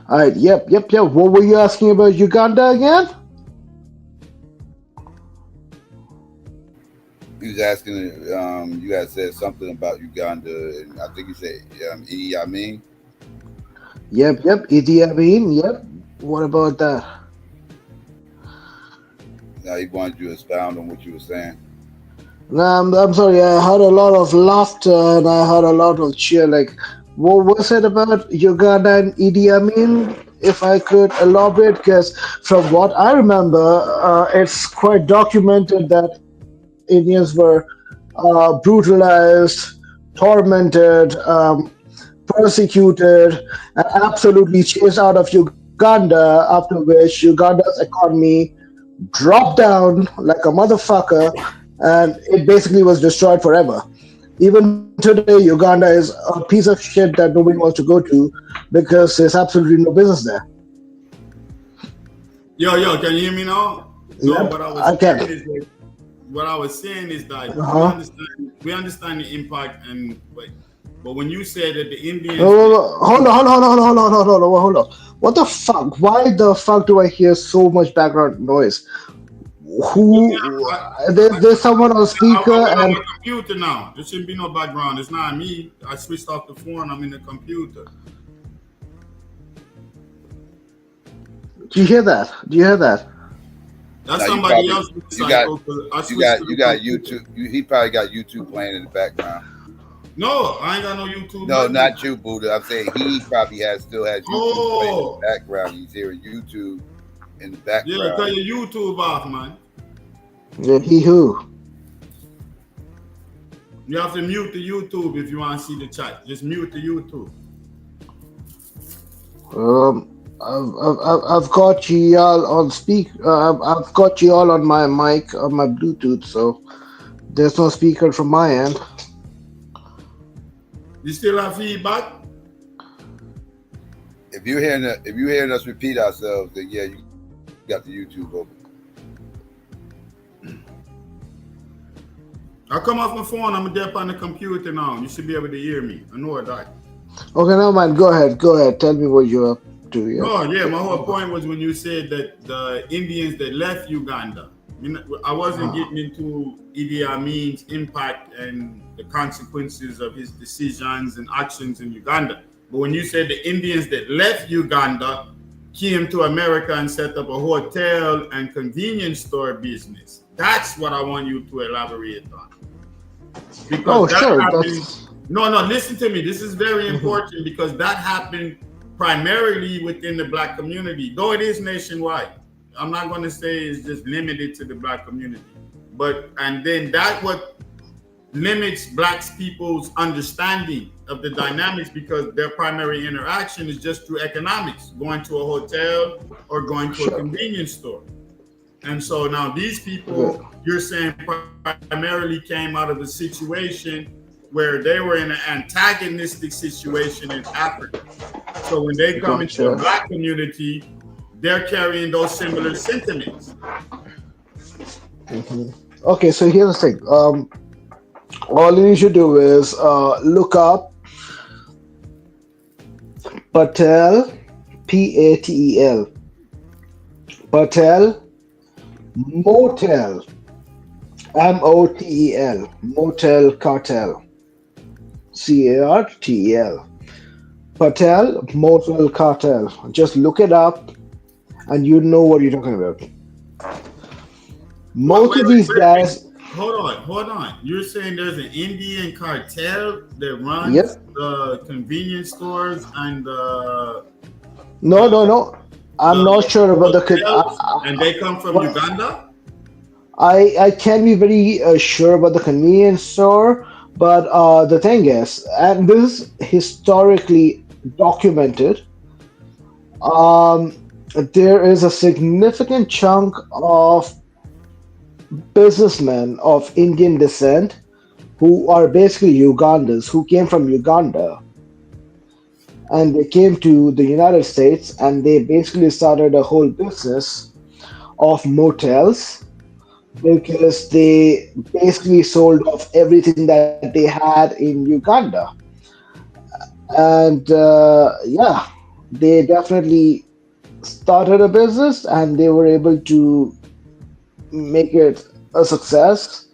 All right. Yep. What were you asking about Uganda again? He was asking, you had said something about Uganda, and I think you said Idi Amin. Yep. Idi Amin. Yep. What about that? Now he wanted you to expound on what you were saying. No, I'm sorry. I heard a lot of laughter and I heard a lot of cheer. Like, what was it about Uganda and Idi Amin? If I could elaborate, because from what I remember, it's quite documented that Indians were brutalized, tormented, persecuted, and absolutely chased out of Uganda, after which Uganda's economy dropped down like a motherfucker, and it basically was destroyed forever. Even today, Uganda is a piece of shit that nobody wants to go to because there's absolutely no business there. Yo, can you hear me now? So Yep, what I was saying is that we understand the impact, and but when you said that the Indians, Hold on. What the fuck? Why the fuck do I hear so much background noise? There's someone on speaker I'm and on a computer now. There shouldn't be no background. It's not me. I switched off the phone. I'm in the computer. do you hear that? That's Now, somebody else. You got YouTube. He probably got YouTube playing in the background. No, I ain't got no YouTube. No, not you, Buddha. I'm saying he probably still has YouTube playing in the background. He's hearing YouTube in the background. Yeah, cut your YouTube off, man. Yeah, he who? You have to mute the YouTube if you want to see the chat. Just mute the YouTube. I've got you all on speak. I've got you all on my mic on my Bluetooth, so there's no speaker from my end. You still have feedback? If you're hearing us repeat ourselves, then yeah, you got the YouTube open. I come off my phone. I'm up on the computer now. You should be able to hear me. I know that. Okay, now man, go ahead. Tell me what you're up to. Yeah. Oh yeah, my whole point was when you said that the Indians that left Uganda. I wasn't getting into Idi Amin's impact and the consequences of his decisions and actions in Uganda. But when you said the Indians that left Uganda came to America and set up a hotel and convenience store business, that's what I want you to elaborate on. Because No, listen to me. This is very important because that happened primarily within the Black community, though it is nationwide. I'm not going to say it's just limited to the Black community, and then that what limits Black people's understanding of the dynamics because their primary interaction is just through economics, going to a hotel or going to a convenience store. And so now these people, you're saying primarily came out of a situation where they were in an antagonistic situation in Africa. So when they come into the Black community, they're carrying those similar sentiments. Okay, so here's the thing. All you need to do is look up Patel, Patel, Patel Motel, Motel, Motel Cartel, Cartel, Patel Motel Cartel. Just look it up, and you know what you're talking about. Most of these guys. Hold on. You're saying there's an Indian cartel that runs Yep. the convenience stores and the No. I'm not sure about the. hotels, and they come from Uganda? I can't be very sure about the convenience store, but the thing is, and this is historically documented, um, there is a significant chunk of businessmen of Indian descent who are basically Ugandans who came from Uganda and they came to the United States and they basically started a whole business of motels because they basically sold off everything that they had in Uganda. And yeah, they definitely started a business and they were able to make it a success.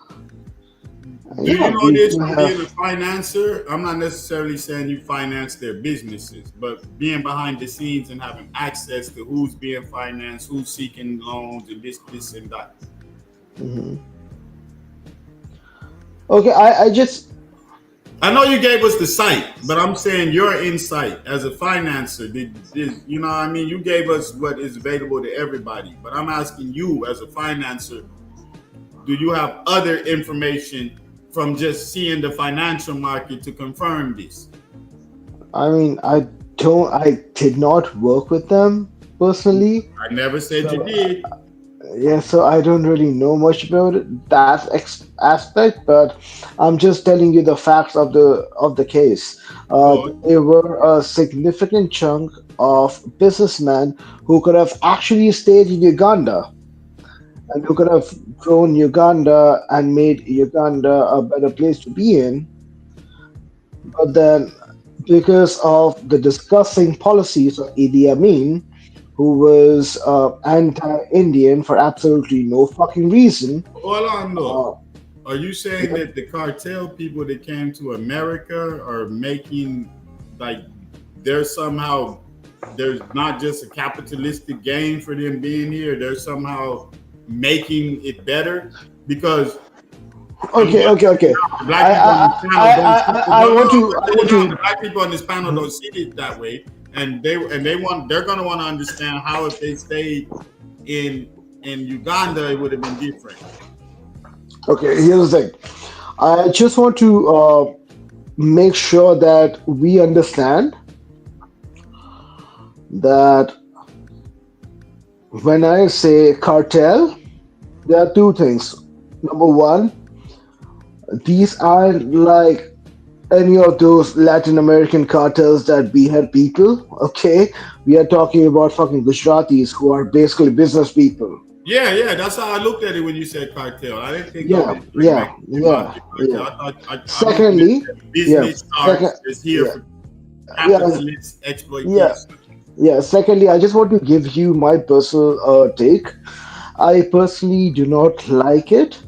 Do you Yeah, know we this do from being a have. financer? I'm not necessarily saying you finance their businesses, but being behind the scenes and having access to who's being financed, who's seeking loans, and this, and that. Mhm. Okay, I just I know you gave us the site, but I'm saying your insight as a financer. You know what I mean? You gave us what is available to everybody, but I'm asking you as a financer, do you have other information from just seeing the financial market to confirm this? I mean, I did not work with them personally. I never said you So, did. yeah, so I don't really know much about that aspect, but I'm just telling you the facts of the case. There were a significant chunk of businessmen who could have actually stayed in Uganda and who could have grown Uganda and made Uganda a better place to be in. But then, because of the disgusting policies of Idi Amin, who was anti-Indian for absolutely no fucking reason. Hold on, Uh, though. Are you saying that the cartel people that came to America are making, like, there's not just a capitalistic gain for them being here, they're somehow making it better? Because okay. I want to. the black people on this panel don't see it that way, and they're gonna want to understand how if they stayed in Uganda, it would have been different. Okay, here's the thing. I just want to make sure that we understand that when I say cartel, there are two things. Number one, these aren't like any of those Latin American cartels that behead people. Okay, we are talking about fucking Gujaratis who are basically business people. Yeah, that's how I looked at it when you said cartel. I didn't think Yeah, of it yeah, like yeah, cartel. yeah. I thought Secondly, business second, is here yeah, for yeah, capitalist exploitation. yeah, yeah. Secondly, I just want to give you my personal take. I personally do not like it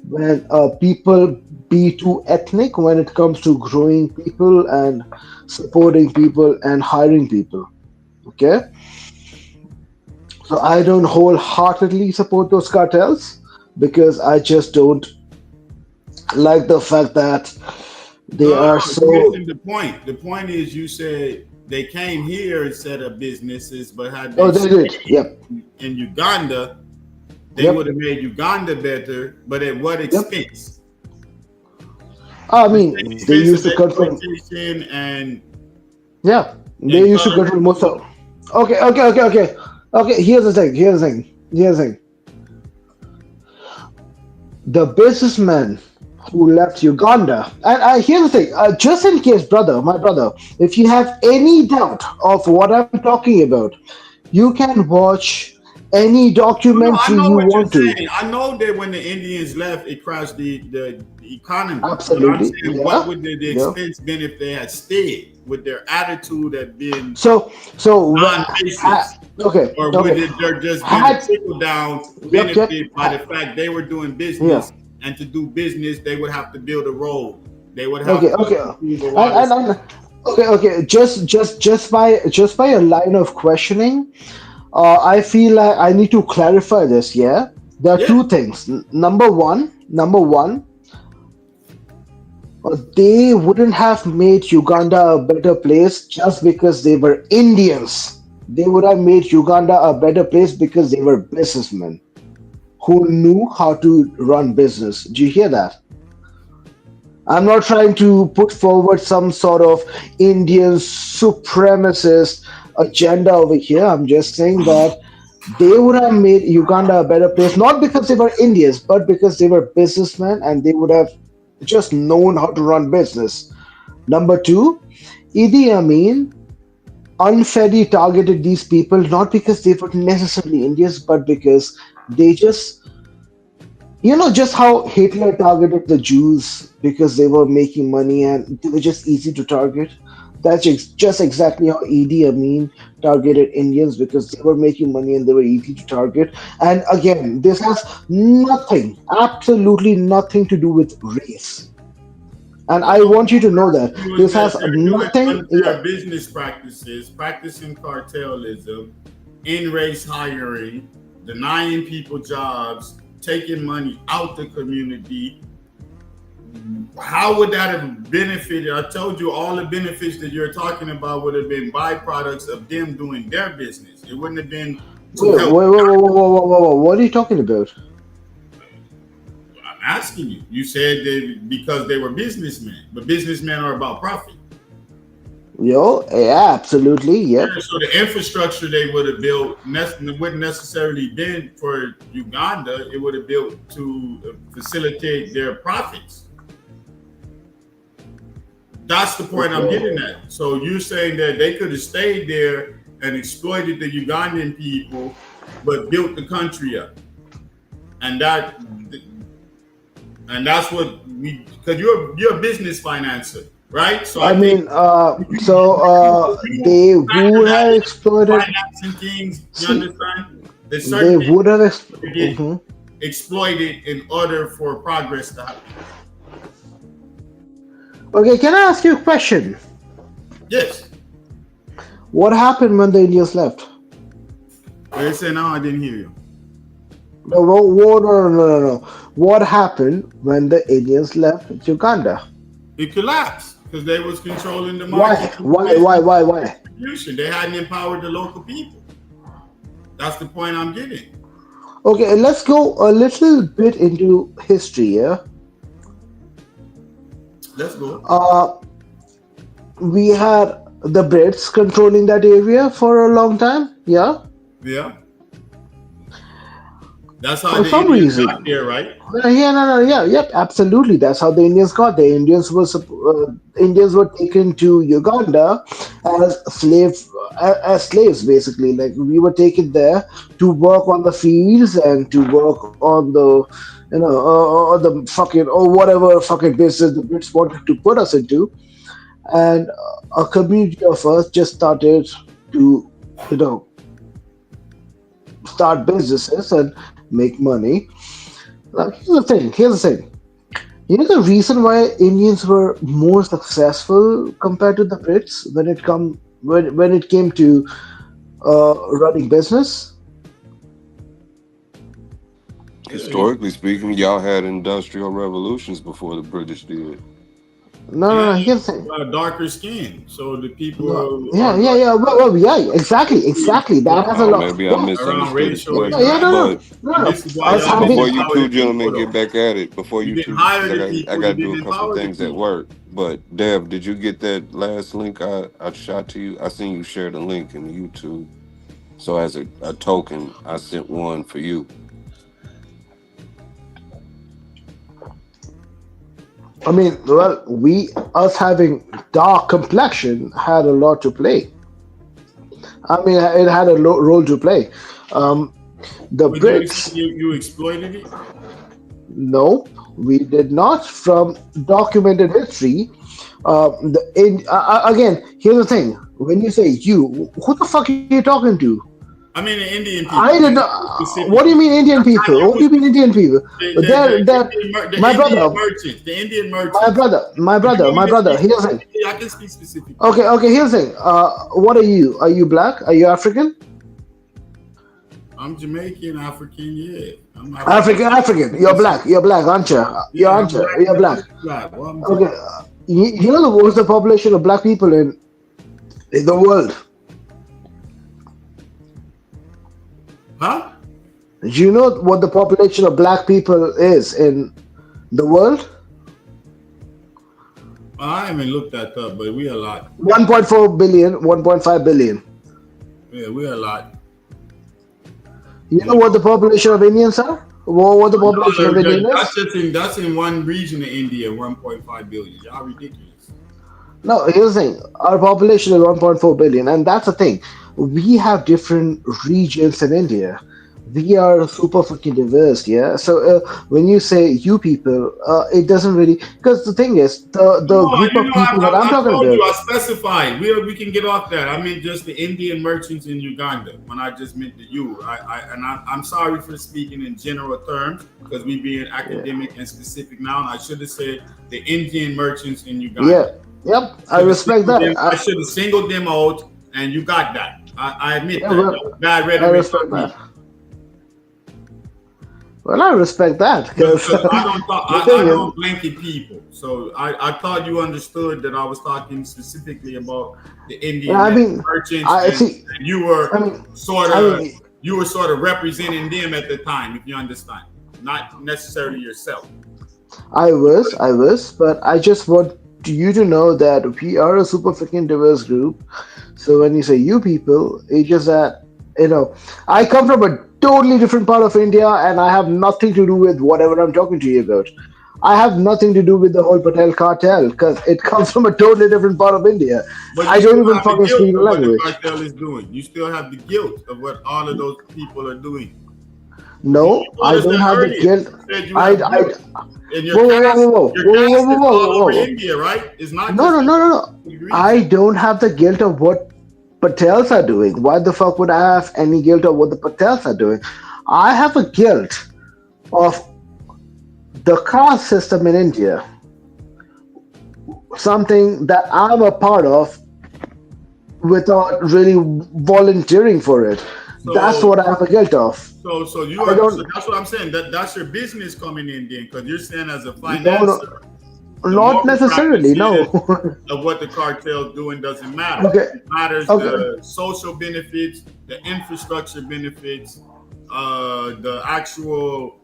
when people be too ethnic when it comes to growing people and supporting people and hiring people. Okay, so I don't wholeheartedly support those cartels because I just don't like the fact that they No, are you're so. missing the point. The point is you said they came here and set up businesses, but had Oh, they they did. Yep. stayed in Uganda, they Yep. would have made Uganda better, but at what expense? I mean, they Expense used of to cut from. exploitation and Yeah, they used to control most of. Okay. Here's the thing. The businessmen who left Uganda, and here's the thing. Just in case, my brother, if you have any doubt of what I'm talking about, you can watch any No, I documentary know you what you're want to. saying. I know that when the Indians left, it crashed the economy. But I'm Absolutely, saying, yeah, what would the yeah. expense been if they had stayed? Would their attitude have been So non-racist? okay, Or would okay. it there just been a Had trickle down yep, yep. benefit by the fact they were doing Yeah. business, and to do business they would have to build a road, they would have Okay, to okay. improve a water system. Okay. Just by a line of questioning, I feel like I need to clarify this. Yeah, there are Yeah. two things. Number one, they wouldn't have made Uganda a better place just because they were Indians. They would have made Uganda a better place because they were businessmen who knew how to run business. Do you hear that? I'm not trying to put forward some sort of Indian supremacist agenda over here. I'm just saying that they would have made Uganda a better place, not because they were Indians, but because they were businessmen and they would have just known how to run business. Number two, Idi Amin unfairly targeted these people not because they were necessarily Indians, but because they just, just how Hitler targeted the Jews because they were making money and they were just easy to target. That's just exactly how Idi Amin targeted Indians because they were making money and they were easy to target. And again, this has nothing, absolutely nothing to do with race. And I want you to know that Was this that has they're doing nothing. Yeah, unfair business practices, practicing cartelism, in race hiring, denying people jobs, taking money out the community. How would that have benefited? I told you all the benefits that you're talking about would have been byproducts of them doing their business. It wouldn't have been to wait, help. what are you talking about? I'm asking you. You said that because they were businessmen, but businessmen are about profit. Yo, yeah, absolutely, yep. So the infrastructure they would have built wouldn't necessarily been for Uganda. It would have built to facilitate their profits. That's the point I'm getting at. So you're saying that they could have stayed there and exploited the Ugandan people, but built the country up, and that's what we. Because you're a business financer, right? So I mean, they would have exploited. financing things. You See, understand? There's they certain would have get exploited in order for progress to happen. Okay, can I ask you a question? Yes. What happened when the Indians left? They say now I didn't hear you. No. What happened when the Indians left Uganda? It collapsed because they was controlling the Why? market. Why? Distribution. They hadn't empowered the local people. That's the point I'm getting. Okay, let's go a little bit into history, yeah? Let's go. We had the Brits controlling that area for a long time, yeah? Yeah. That's how For the some Indians reason. got there, right? Yep, absolutely. That's how the Indians got there. Indians were taken to Uganda as slaves, basically. Like we were taken there to work on the fields and to work on the, the fucking or whatever fucking business the Brits wanted to put us into, and a community of us just started to, start businesses and make money. Now, here's the thing. You know the reason why Indians were more successful compared to the Brits when it came to running business? Historically speaking, y'all had industrial revolutions before the British did. No. Here's the thing. Darker skin, so the people. Yeah. Well, yeah, exactly. That has a lot. Maybe I misunderstood the question. No. This is why y'all Before didn't you empower two the people, gentlemen get though. back at it, You didn't hire the people, I got to you do a didn't couple empower the things at people. work. But Dev, did you get that last link I shot to you? I seen you share the link in YouTube. So as a token, I sent one for you. I mean, well, us having dark complexion had a lot to play. I mean, it had a role to play. The But Brits. you exploited it. No, we did not. From documented history, again, here's the thing: when you say you, who the fuck are you talking to? I mean the Indian people. I did not. What do you mean Indian people? What do you mean Indian people? The My Indian brother, merchants. The Indian merchants. my brother. Here's the thing. I can speak specifically. Okay. Here's the thing. What are you? Are you black? Are you African? I'm Jamaican, African. Yeah, I'm African. You're black, aren't you? You're black. Okay. You know what's the population of black people in the world? Huh? Do you know what the population of black people is in the world? I haven't looked that up, but we a lot. 1.4 billion, 1.5 billion. Yeah, we a lot. You know what the population of Indians are? What the population of Indians is? That's in one region of India, 1.5 billion. Y'all ridiculous. No, here's the thing. Our population is 1.4 billion, and that's the thing. We have different regions in India. We are super fucking diverse, yeah. So when you say you people, it doesn't really, because the thing is, the group of people that I'm talking about. I specified. We can get off that. I meant just the Indian merchants in Uganda. When I just meant the you, I'm sorry for speaking in general terms because we being academic and specific now. And I should have said the Indian merchants in Uganda. Yeah. Yep. I respect that. I should have singled them out, and you got that. I admit that. Well, Bad rhetoric. I respect that. Well, I respect that because I don't blanket people. So I thought you understood that I was talking specifically about the Indian merchants. And you were sort of representing them at the time, if you understand, not necessarily yourself. I was, but I just want you to know that we are a super freaking diverse group. So when you say you people, it's just that, I come from a totally different part of India and I have nothing to do with whatever I'm talking to you about. I have nothing to do with the whole Patel cartel because it comes from a totally different part of India. But I don't even fucking speak the language. What the cartel is doing. You still have the guilt of what all of those people are doing. No, I don't have the guilt. Whoa. India, right? It's not No. I don't have the guilt of what Patels are doing. Why the fuck would I have any guilt of what the Patels are doing? I have a guilt of the caste system in India. Something that I'm a part of without really volunteering for it. That's what I have a guilt of. So that's what I'm saying. That's your business coming in then, because you're saying as a financer. Not necessarily, no. Of what the cartel's doing doesn't matter. Okay. It matters the social benefits, the infrastructure benefits, the actual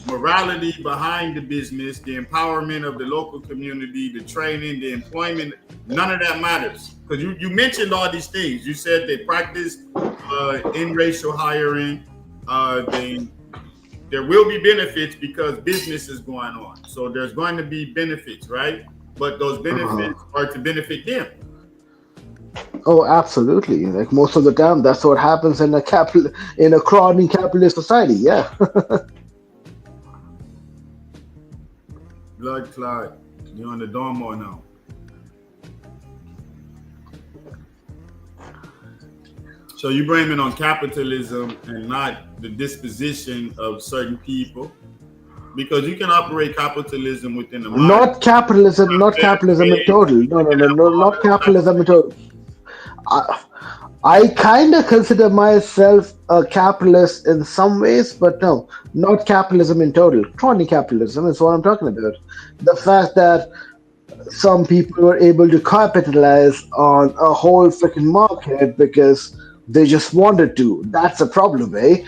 morality behind the business, the empowerment of the local community, the training, the employment. None of that matters. Because you mentioned all these things. You said they practice in-racial hiring. There will be benefits because business is going on. So there's going to be benefits, right? But those benefits are to benefit them. Oh, absolutely. Like most of the time, that's what happens in a crony capitalist society. Yeah. Blood clot. You're on the dormo now. So you blame it on capitalism and not the disposition of certain people, because you can operate capitalism within the mind. Not capitalism in total. No, not capitalism in total. I kind of consider myself a capitalist in some ways, but no, not capitalism in total. Crony capitalism is what I'm talking about. The fact that some people were able to capitalize on a whole freaking market because they just wanted to. That's a problem, eh?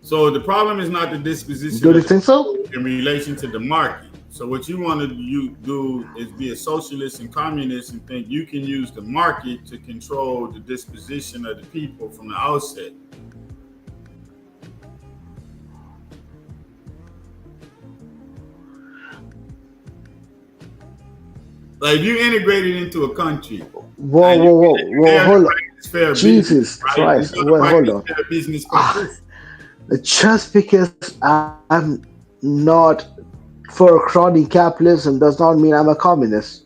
So the problem is not the disposition. Do you think so? In relation to the market. So what you want to do is be a socialist and communist and think you can use the market to control the disposition of the people from the outset. Like if you integrate it into a country. Whoa, hold on. It's fair Jesus business, right? Christ. We're Well, gonna hold practice on. fair business first. Just because I'm not for crowding capitalism does not mean I'm a communist.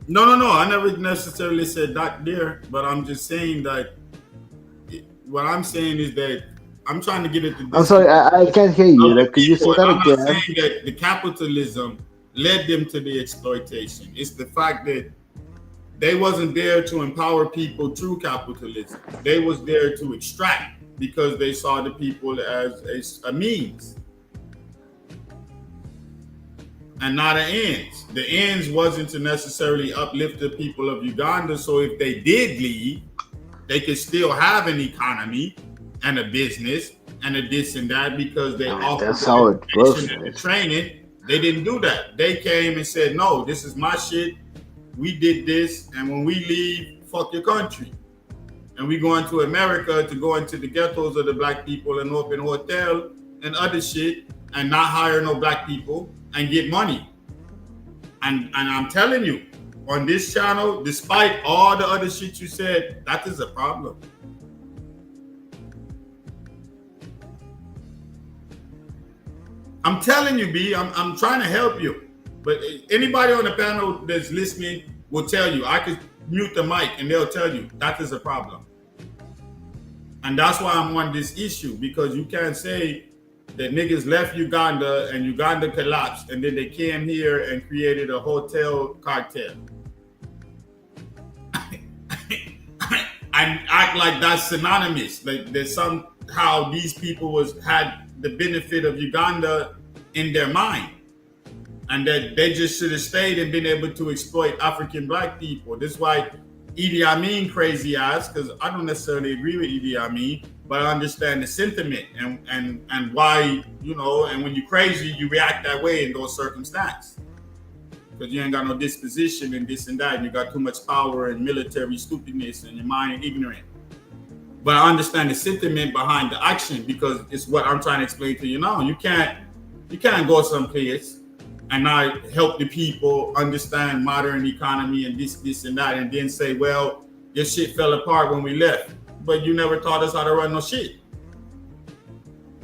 No. I never necessarily said that there, but I'm just saying that what I'm saying is that I'm trying to get at the I'm sorry, I can't hear you. of the Like, could you say people. that And I'm not again? saying that the capitalism led them to the exploitation. It's the fact that they wasn't there to empower people through capitalism. They was there to extract because they saw the people as a means and not an ends. The ends wasn't to necessarily uplift the people of Uganda. So if they did leave, they could still have an economy and a business and a this and that because they offered That's how the it works, education and the right? training. They didn't do that. They came and said, no, this is my shit. We did this. And when we leave, fuck your country. And we go into America to go into the ghettos of the black people and open hotel and other shit and not hire no black people and get money. And I'm telling you, on this channel, despite all the other shit you said, that is a problem. I'm telling you, B, I'm trying to help you. But anybody on the panel that's listening will tell you, I could mute the mic and they'll tell you that is a problem. And that's why I'm on this issue, because you can't say that niggas left Uganda and Uganda collapsed and then they came here and created a hotel cartel. And act like that's synonymous. Like that somehow these people had the benefit of Uganda in their mind. And that they just should have stayed and been able to exploit African black people. This is why Idi Amin crazy ass, because I don't necessarily agree with Idi Amin, but I understand the sentiment and why, you know, and when you're crazy, you react that way in those circumstances. Because you ain't got no disposition and this and that, and you got too much power and military stupidness and your mind ignorant. But I understand the sentiment behind the action, because it's what I'm trying to explain to you now. You can't go someplace and not help the people understand modern economy and this and that, and then say, well, your shit fell apart when we left, but you never taught us how to run no shit.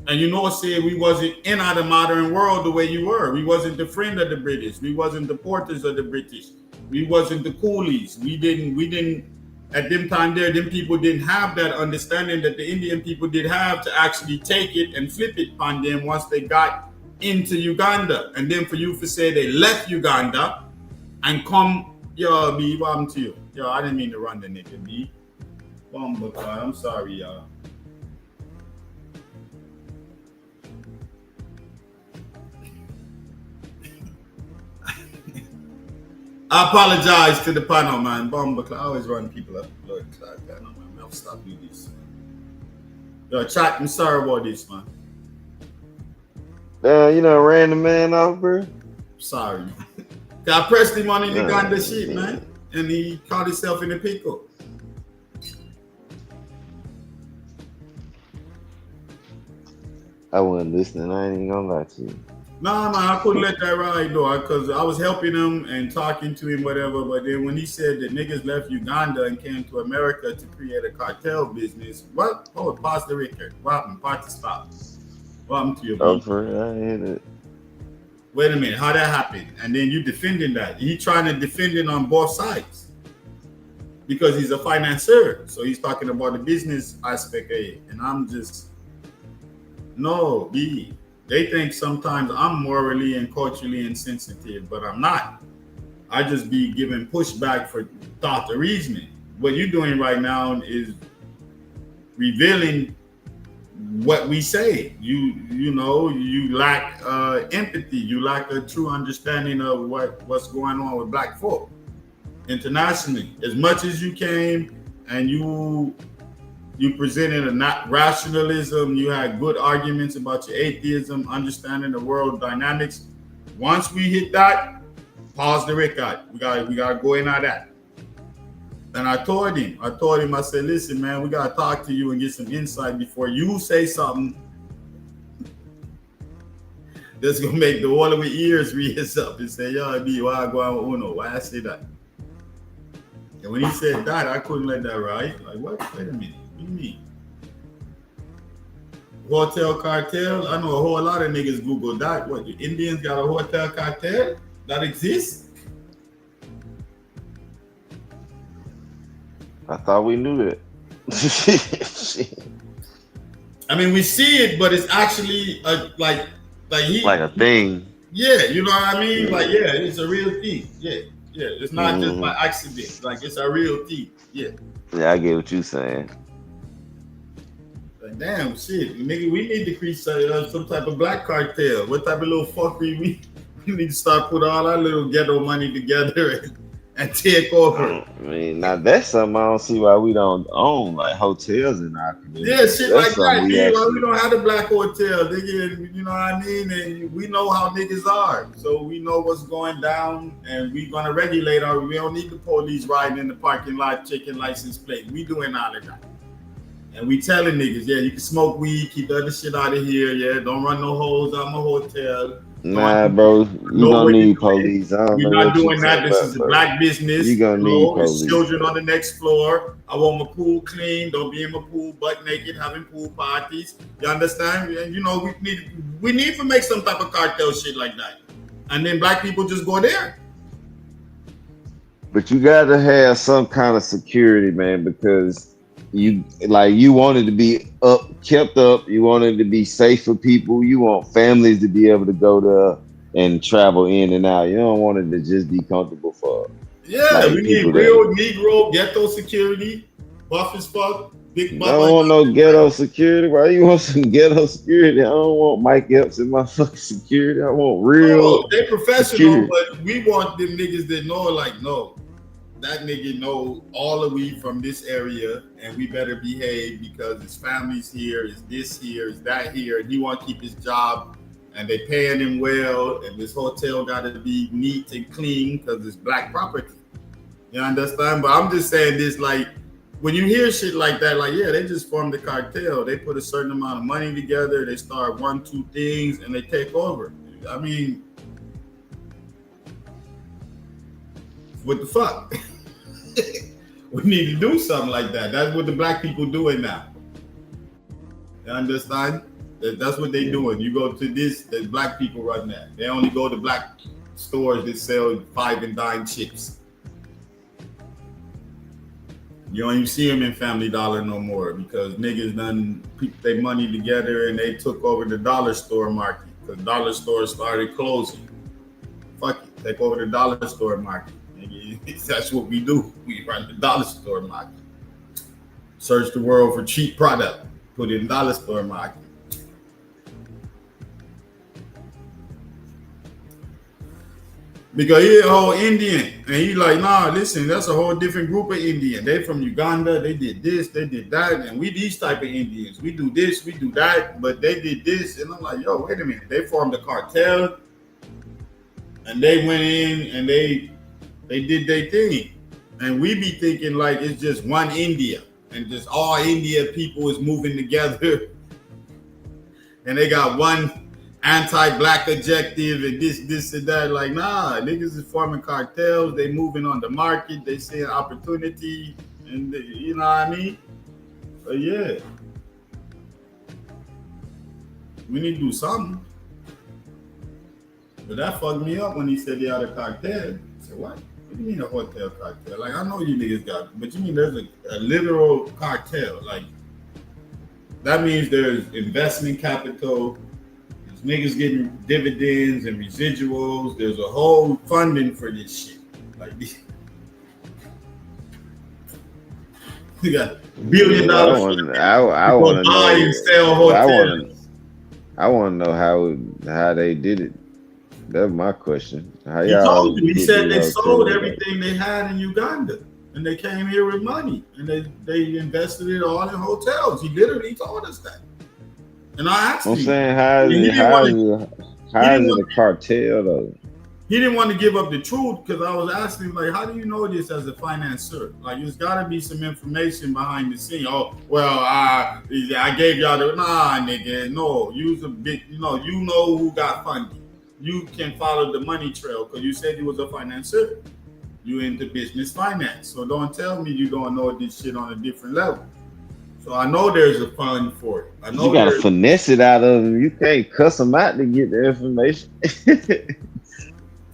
And you know, said we wasn't in the modern world the way you were. We wasn't the friend of the British. We wasn't the porters of the British. We wasn't the coolies. We didn't at them time there, them people didn't have that understanding that the Indian people did have to actually take it and flip it on them once they got into Uganda. And then for you to say they left Uganda and come, yo, B, what happened to you? Yo, I didn't mean to run the nigga, B. I'm sorry, y'all. I apologize to the panel, man. I always run people up blood clot panel, man. I'll stop doing this. Yo, chat, I'm sorry about this, man. You know, ran the man off, bro. Sorry, man. I pressed him on the Uganda shit, man. And he caught himself in a pickle. I wasn't listening. I ain't even gonna lie to you. Nah, man, I couldn't let that ride though, because I was helping him and talking to him, whatever. But then when he said that niggas left Uganda and came to America to create a cartel business, what? Oh, pause the record. What happened? Party stop. What happened to you? Oh, for real? I ain't hit it. Wait a minute, how that happened? And then you defending that. He trying to defend it on both sides because he's a financier. So he's talking about the business aspect of it. And I'm just, no, B. They think sometimes I'm morally and culturally insensitive, but I'm not. I just be giving pushback for thought or reasoning. What you're doing right now is revealing what we say. You know, you lack empathy. You lack a true understanding of what's going on with black folk internationally. As much as you came and you presented a not rationalism, you had good arguments about your atheism, understanding the world dynamics. Once we hit that, pause the record. We gotta go in on that. And I told him, I said, listen, man, we gotta talk to you and get some insight before you say something that's gonna make the wall of my ears raise up and say, yo, B, why I go on with Uno? Why I say that? And when he said that, I couldn't let that ride. Like, what? Wait a minute. What do you mean? Hotel cartel? I know a whole lot of niggas Google that. What, the Indians got a hotel cartel that exists? I thought we knew that. I mean, we see it, but it's actually like a thing. Yeah, you know what I mean? Like, yeah, it's a real thing. Yeah. It's not just by accident. Like, it's a real thing. Yeah. Yeah, I get what you're saying. Like, damn, shit, nigga, we need to create some type of black cartel. What type of little fuckery we need to start putting all our little ghetto money together and take over. I mean, now that's something I don't see why we don't own like hotels in our community. Yeah, shit That's like that. something We don't have the black hotel, nigga. You know what I mean? And we know how niggas are, so we know what's going down, and we gonna regulate our. We don't need the police riding in the parking lot checking license plate. We doing all of that, and we telling niggas, yeah, you can smoke weed, keep the other shit out of here. Yeah, don't run no holes out my hotel. Nah, bro, you gonna need police. I don't We're know not what you doing that. talking This about, is a bro. black business. You gonna need There's police. children on the next floor. I want my pool clean. Don't be in my pool butt naked having pool parties. You understand? And you know, we need to make some type of cartel shit like that. And then black people just go there. But you gotta have some kind of security, man, because you want it to be kept up. You want it to be safe for people. You want families to be able to go there and travel in and out. You don't want it to just be comfortable for We need real Negro ghetto security. Buff as fuck. Big I butt. don't want no ghetto security. Why you want some ghetto security? I don't want Mike Epps in my fucking security. I want real. Oh, they professional, security. but we want them niggas that know, like, no, that nigga know all of we from this area, and we better behave because his family's here, is this here, is that here, and he want to keep his job, and they paying him well, and this hotel got to be neat and clean because it's black property. You understand? But I'm just saying this, like, when you hear shit like that, like, yeah, they just formed a cartel. They put a certain amount of money together. They start 1-2 things, and they take over. I mean, what the fuck? We need to do something like that. That's what the black people doing now. You understand? That's what they doing. You go to this, the black people run that. They only go to black stores that sell 5 and dime chips. You don't even see them in Family Dollar no more because niggas done put their money together and they took over the dollar store market because dollar stores started closing. Fuck it, take over the dollar store market. That's what we do. We run the dollar store market. Search the world for cheap product. Put it in dollar store market. Because he a whole Indian. And he like, nah, listen, that's a whole different group of Indian. They from Uganda. They did this, they did that. And we these type of Indians. We do this, we do that. But they did this. And I'm like, yo, wait a minute. They formed a cartel. And they went in and they did their thing. And we be thinking like it's just one India. And just all India people is moving together. And they got one anti-black objective and this and that. Like, nah, niggas is forming cartels. They moving on the market. They seeing opportunity. And you know what I mean? But yeah. We need to do something. But that fucked me up when he said they had a cartel. I said, what? What do you mean a hotel cartel? Like, I know you niggas got it, but you mean there's a literal cartel. Like, that means there's investment capital, there's niggas getting dividends and residuals, there's a whole funding for this shit. Like, you got $1 billion. I want to buy know. and sell hotels. I want to know how they did it. That's my question. How He y'all told you. He get said they these sold hotels? everything they had in Uganda, and they came here with money, and they invested it all in hotels. He literally told us that. And I asked I'm him. saying how is it a cartel though? He didn't want to give up the truth because I was asking him, like, how do you know this as a financier? Like, there's got to be some information behind the scene. Oh, well, I gave y'all the, nah, nigga, no. Use a big, you know who got funding. You can follow the money trail because you said you was a financier. you into business finance. So don't tell me you don't know this shit on a different level. So I know there's a fund for it. I know You gotta there's finesse it out of them. You can't cuss them out to get the information.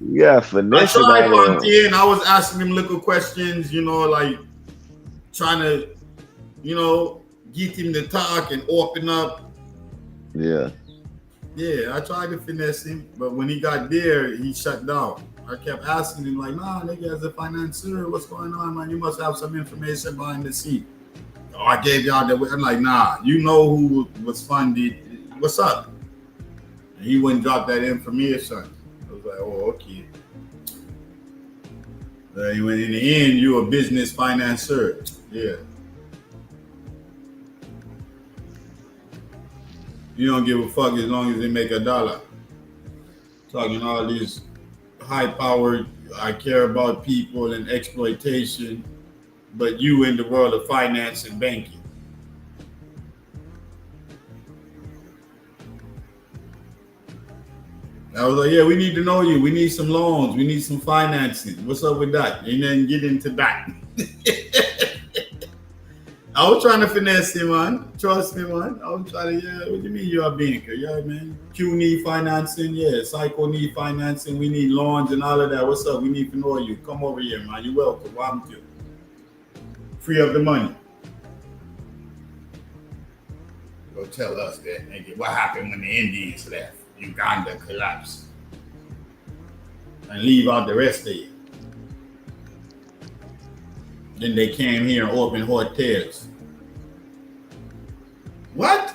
You gotta I finesse it tried out of them. Monty and I was asking him little questions, you know, like trying to, you know, get him to talk and open up. Yeah. Yeah, I tried to finesse him, but when he got there, he shut down. I kept asking him, like, nah, nigga, as a financier, what's going on, man? You must have some information behind the scene. Oh, I gave y'all the. I'm like, nah, you know who was funded. What's up? And he wouldn't drop that information. I was like, oh, okay. In the end, you a business financier. Yeah. You don't give a fuck as long as they make $1. Talking all this high-powered, I care about people and exploitation, but you in the world of finance and banking. I was like, yeah, we need to know you. We need some loans. We need some financing. What's up with that? And then get into that. I was trying to finesse him, man. Trust me, man. I was trying to, yeah, what do you mean you're a banker? Yeah, man. Q need financing. Yeah, Psycho need financing. We need loans and all of that. What's up? We need to know you. Come over here, man. You're welcome. Welcome to. Free up the money. Go tell us that, nigga. What happened when the Indians left? Uganda collapsed. And leave out the rest of it. Then they came here and opened hotels. What?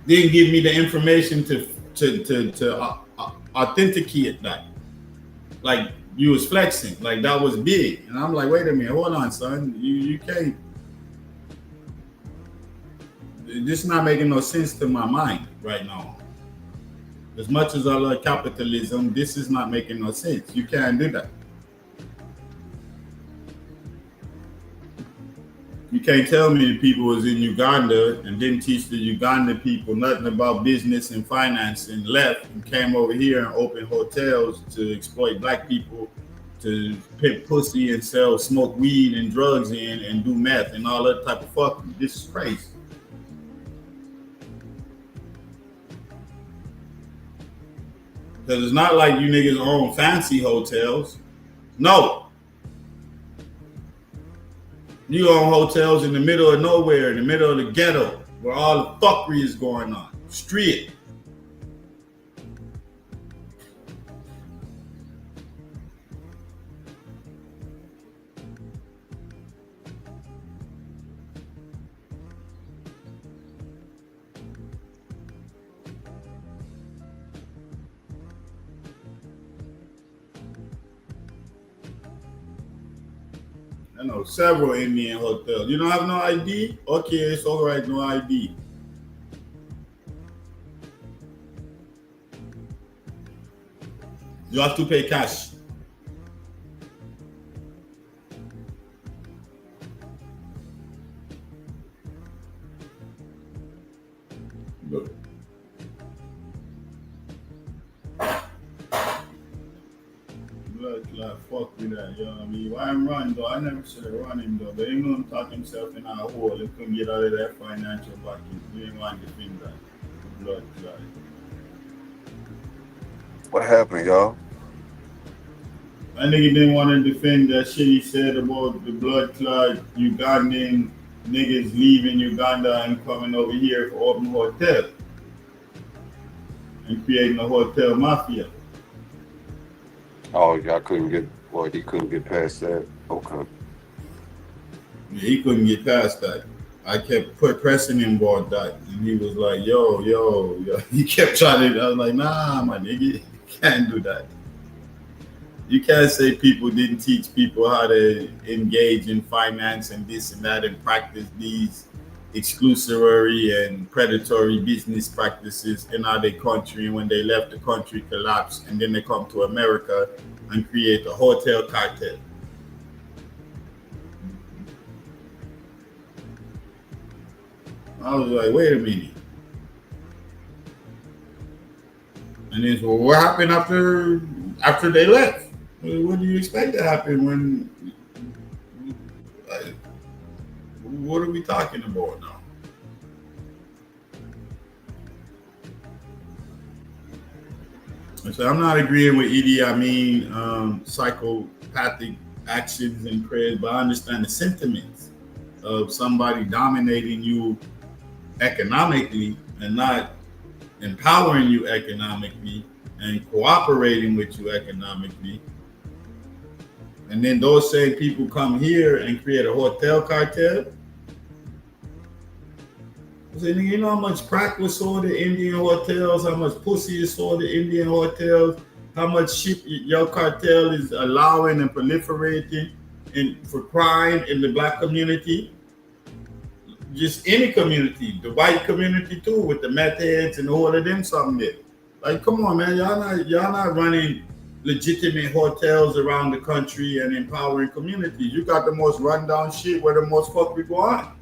Didn't give me the information to authenticate that. Like you was flexing, like that was big. And I'm like, wait a minute, hold on, son. You can't. This is not making no sense to my mind right now. As much as I love capitalism, this is not making no sense. You can't do that. You can't tell me the people was in Uganda and didn't teach the Ugandan people nothing about business and finance and left and came over here and opened hotels to exploit black people, to pimp pussy and sell smoke weed and drugs in and do meth and all that type of fucking. This is crazy. Because it's not like you niggas own fancy hotels. No. You own hotels in the middle of nowhere, in the middle of the ghetto, where all the fuckery is going on. Street. I know several Indian hotels. You don't have no ID? Okay, it's all right, no ID. You have to pay cash. Good. Like, fuck with that, you know what I mean? Why I'm running though? I never should have run him though, but he know him talk himself in a hole. He couldn't get out of that financial backing. We didn't want to defend that. Blood clot. What happened, y'all? I nigga didn't want to defend that shit he said about the blood clot Ugandan niggas leaving Uganda and coming over here for open hotel and creating a hotel mafia. Oh, y'all couldn't get, well, he couldn't get past that. Okay. Yeah, he couldn't get past that. I kept pressing him about that, and he was like, yo. He kept trying to, I was like, nah, my nigga, you can't do that. You can't say people didn't teach people how to engage in finance and this and that and practice these exclusory and predatory business practices in our country, and when they left the country collapsed, and then they come to America and create a hotel cartel. I was like, wait a minute. And then, well, what happened after they left? What do you expect to happen when? What are we talking about now? So I'm not agreeing with Idi Amin psychopathic actions and prayers, but I understand the sentiments of somebody dominating you economically and not empowering you economically and cooperating with you economically. And then those same people come here and create a hotel cartel. I said, you know how much crack was sold at Indian hotels, how much pussy is sold at Indian hotels, how much shit your cartel is allowing and proliferating for crime in the black community. Just any community, the white community too, with the meth heads and all of them something there. Like, come on, man, y'all not running legitimate hotels around the country and empowering communities. You got the most rundown shit where the most fuck people are.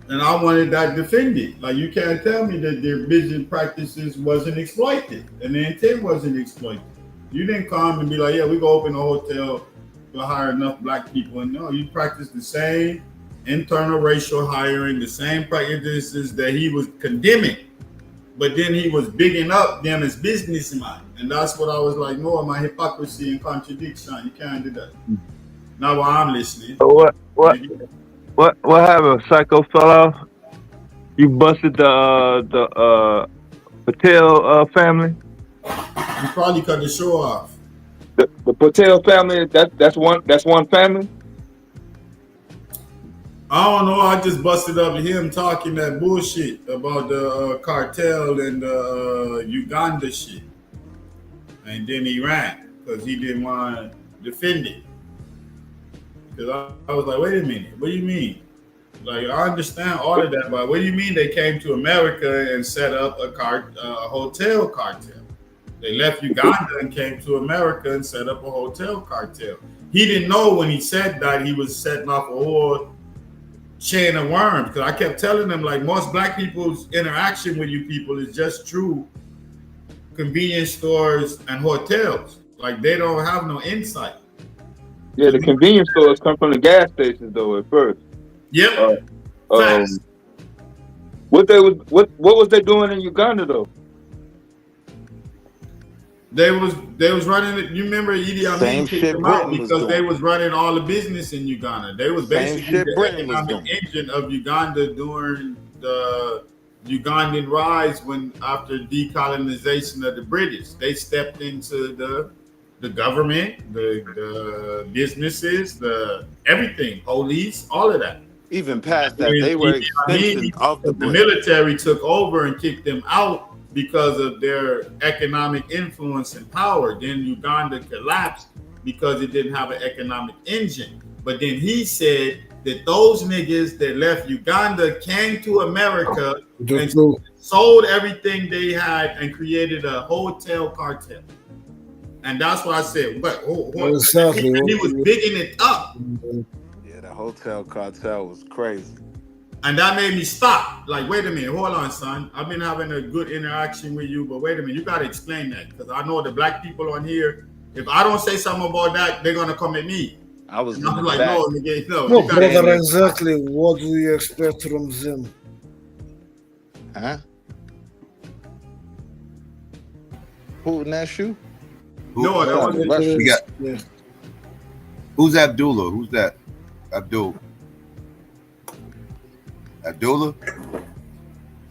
And I wanted that defended. Like, you can't tell me that their business practices wasn't exploited and the intent wasn't exploited. You didn't come and be like, yeah, we go open a hotel to hire enough black people. And no, you practice the same internal racial hiring, the same practices that he was condemning. But then he was bigging up them as businessmen. And that's what I was like, no, my hypocrisy and contradiction. You can't do that. Now while I'm listening. So what happened? Psycho fell off? You busted the Patel family? You probably cut the show off. The Patel family, that's one family? I don't know. I just busted up him talking that bullshit about the cartel and the Uganda shit. And then he ran because he didn't want to defend it. Because I was like, wait a minute. What do you mean? Like, I understand all of that, but what do you mean they came to America and set up a hotel cartel? They left Uganda and came to America and set up a hotel cartel. He didn't know when he said that he was setting off a whole chain of worms, because I kept telling them, like, most black people's interaction with you people is just through convenience stores and hotels. Like, they don't have no insight. Yeah, the convenience stores come from the gas stations though at first. Yep. What was they doing in Uganda though? They was running it. You remember Idi Amin kicked them out because they was running all the business in Uganda. They was basically the economic engine of Uganda during the Ugandan rise after decolonization of the British. They stepped into the government, the businesses, the everything, police, all of that. Even past that, they were extension of the military took over and kicked them out because of their economic influence and power. Then Uganda collapsed because it didn't have an economic engine. But then he said that those niggas that left Uganda came to America and sold everything they had and created a hotel cartel. And that's why I said, what? Exactly. He was bigging it up. Yeah, the hotel cartel was crazy. And that made me stop. Like, wait a minute, hold on, son. I've been having a good interaction with you, but wait a minute, you got to explain that. Because I know the black people on here, if I don't say something about that, they're going to come at me. I was like, no, nigga, no. No, brother, exactly. What do you expect from them? Huh? Who in that shoe? No, that was we got. Yeah. Who's Abdullah? Who's that? Abdullah?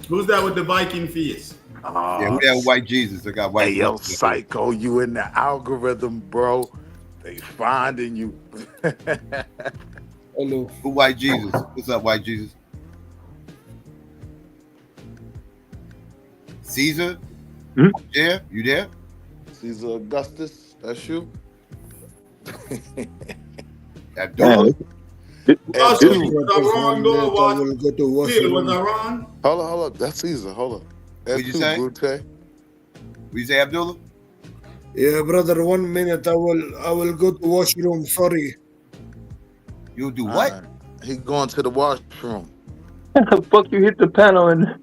Who's that with the Viking face? Yeah, we have white Jesus. I got white. Hey, yo, Psycho, you in the algorithm, bro. They finding you. Hello. Who white Jesus? What's up, white Jesus? Caesar? Yeah, you there? Caesar Augustus, that's you? Abdullah. Was I wrong? Hold up. That's Caesar. Hold up. What'd you say? What you say, Abdullah? Yeah, brother. 1 minute. I will go to washroom. Sorry. You'll do what? He going to the washroom. the fuck you hit the panel in the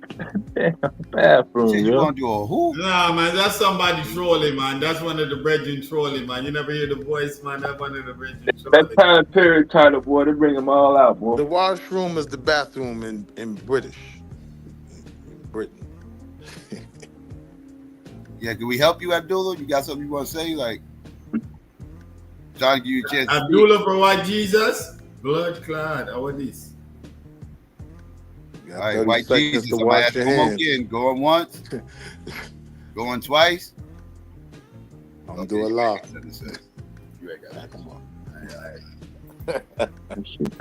damn bathroom, You yo? gonna do a who? Nah, man, that's somebody trolling, man. That's one of the brethren trolling, man. You never hear the voice, man. That's one of the brethren That trolling. Tyler Perry title, boy, they bring them all out, boy. The washroom is the bathroom in British. In Britain. Yeah, can we help you, Abdullah? You got something you want to say? Like, trying to give you a chance. Abdullah for white Jesus, blood clot. How are this? All right, white Jesus. I'm gonna ask him again. Going once, going twice. I'm doing a lot. You ain't got come on.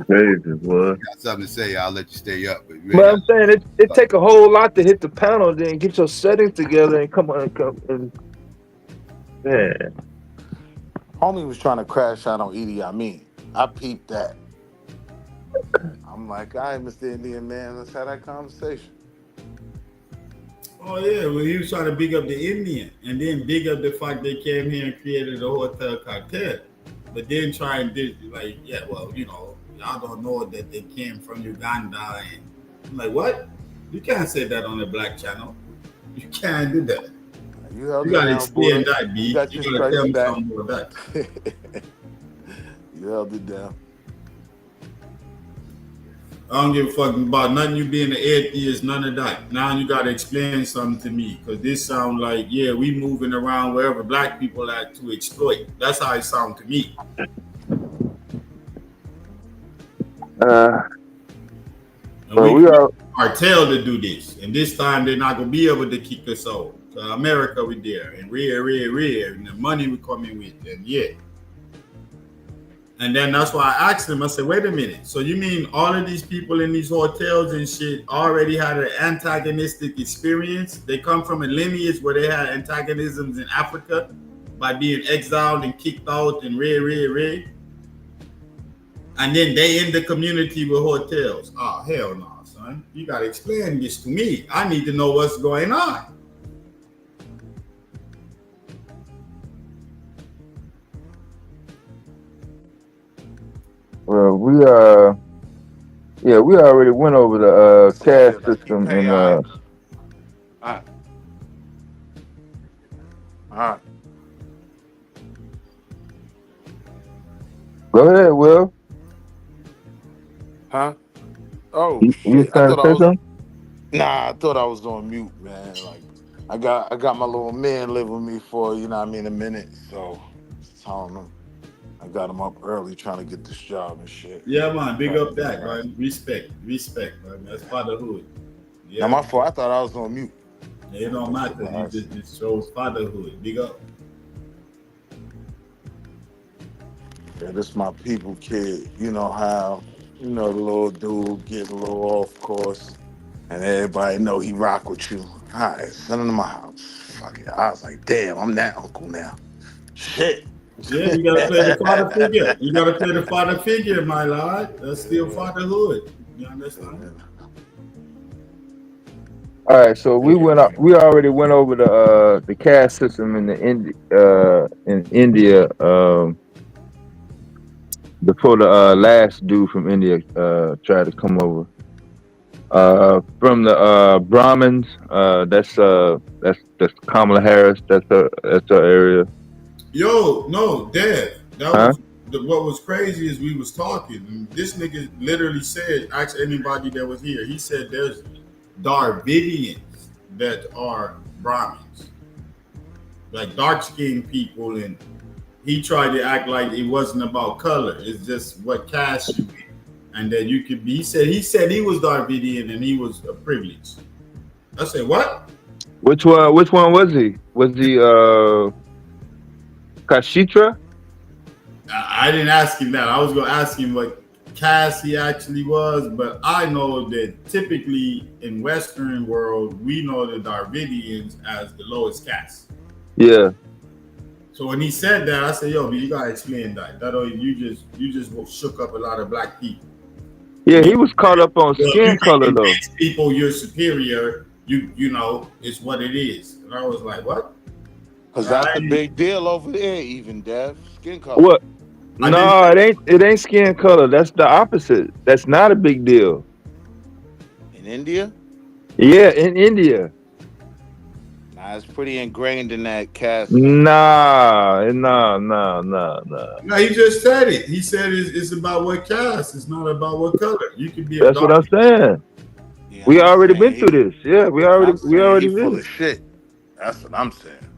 Crazy, boy. Got something to say? I'll let you stay up. But I'm saying it take a whole lot to hit the panel, then get your settings together and come and yeah. Homie was trying to crash out on Idi Amin. I peeped that. I'm like, all right, Mr. Indian man, let's have that conversation. Oh yeah, well he was trying to big up the Indian and then big up the fact they came here and created a hotel cartel. But then try and do like, yeah, well, you know, y'all don't know that they came from Uganda, and I'm like, what? You can't say that on the black channel. You can't do that. You gotta explain that, B. You gotta tell me something about that. You held it down. I don't give a fuck about nothing. You being an atheist, none of that. Now you gotta explain something to me, because this sound like, yeah, we moving around wherever black people at to exploit. That's how it sound to me. We cartel to do this, and this time they're not gonna be able to kick us out. America we there, and rare, and the money we coming with, and yeah. And then that's why I asked him, I said, wait a minute. So you mean all of these people in these hotels and shit already had an antagonistic experience? They come from a lineage where they had antagonisms in Africa by being exiled and kicked out and rare. And then they in the community with hotels. Oh, hell no, son. You got to explain this to me. I need to know what's going on. Well, we already went over the caste system and All right. Go ahead, Will. Huh? Oh You shit! trying to say something? Nah, I thought I was on mute, man. Like, I got my little man live with me for, you know what I mean, a minute. So, telling him I got him up early trying to get this job and shit. Yeah, man. Big up that, man. Respect, man. That's fatherhood. Yeah. Now, my fault. I thought I was on mute. Yeah, it don't matter. It shows fatherhood. Big up. Yeah, this my people kid. You know how, the little dude get a little off course, and everybody know he rock with you. All right, send him to my house. Fuck it. I was like, damn, I'm that uncle now. Shit. Yeah, you gotta play the father figure. You gotta play the father figure, my lord. That's still fatherhood. You understand? All right, so we already went over the caste system in India before the last dude from India tried to come over. From the Brahmins, that's Kamala Harris. That's her area. Yo, no, Dad. What was crazy is we was talking, and this nigga literally said, ask anybody that was here. He said there's Dravidians that are Brahmins, like dark-skinned people, and he tried to act like it wasn't about color. It's just what caste you in, and that you could be. He said he was Dravidian and he was a privilege. I said, what? Which one was he? Was he Kashitra? I didn't ask him that. I was gonna ask him what caste he actually was, but I know that typically in Western world we know the Dravidians as the lowest caste. Yeah. So when he said that, I said, "Yo, you gotta explain that. You just shook up a lot of black people." Yeah, he was caught up on skin color though. People, you're superior. You know, it's what it is. And I was like, what? Because that's a big deal over there, even Dev. Skin color. What? No, it ain't skin color. That's the opposite. That's not a big deal. In India? Yeah, in India. Nah, it's pretty ingrained in that caste system. Nah. No, he just said it. He said it's about what caste. It's not about what color. You could be a That's what dark. I'm saying. Yeah, We I'm already saying been through this. Yeah, we already he full did. of shit. That's what I'm saying.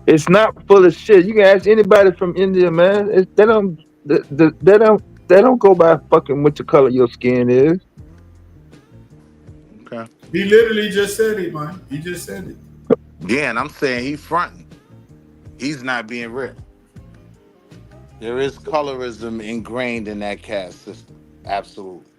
It's not full of shit. You can ask anybody from India, man. They don't go by fucking what the color your skin is. Okay. He literally just said it, man. He just said it. Yeah, and I'm saying he's fronting. He's not being real. There is colorism ingrained in that caste system. Absolutely.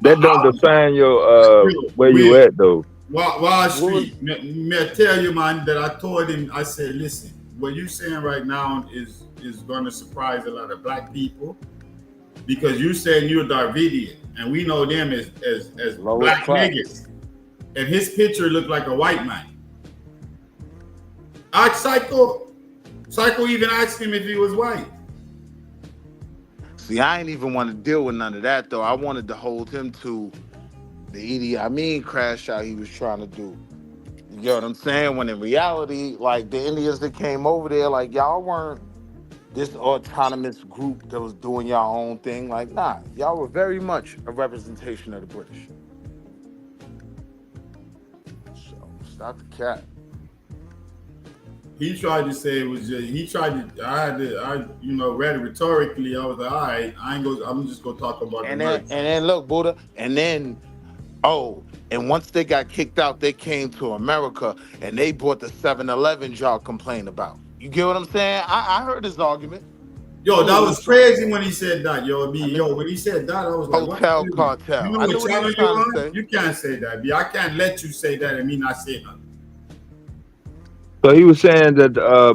That don't define your where you at though. Wall Street. May I tell you, man, that I told him, I said, listen, what you saying right now is going to surprise a lot of black people because you saying you're Darvidian, and we know them as black niggas. And his picture looked like a white man. Psycho even asked him if he was white. See, I ain't even want to deal with none of that, though. I wanted to hold him to the Idi Amin crash out he was trying to do. You know what I'm saying? When in reality, like, the Indians that came over there, like, y'all weren't this autonomous group that was doing y'all own thing. Like, nah, y'all were very much a representation of the British. So, stop the cat. He tried to say it was just, I read it rhetorically. I was like, all right, I'm just gonna talk about And the then look, Buddha, and then, and once they got kicked out, they came to America and they bought the 7-Eleven y'all complain about. You get what I'm saying? I heard his argument. Yo, that was crazy when he said that, when he said that, I was like, Hotel what? cartel. You know I knew what what he channel was you trying to on? say. You can't say that, B. I can't let you say that and me not say nothing. So he was saying that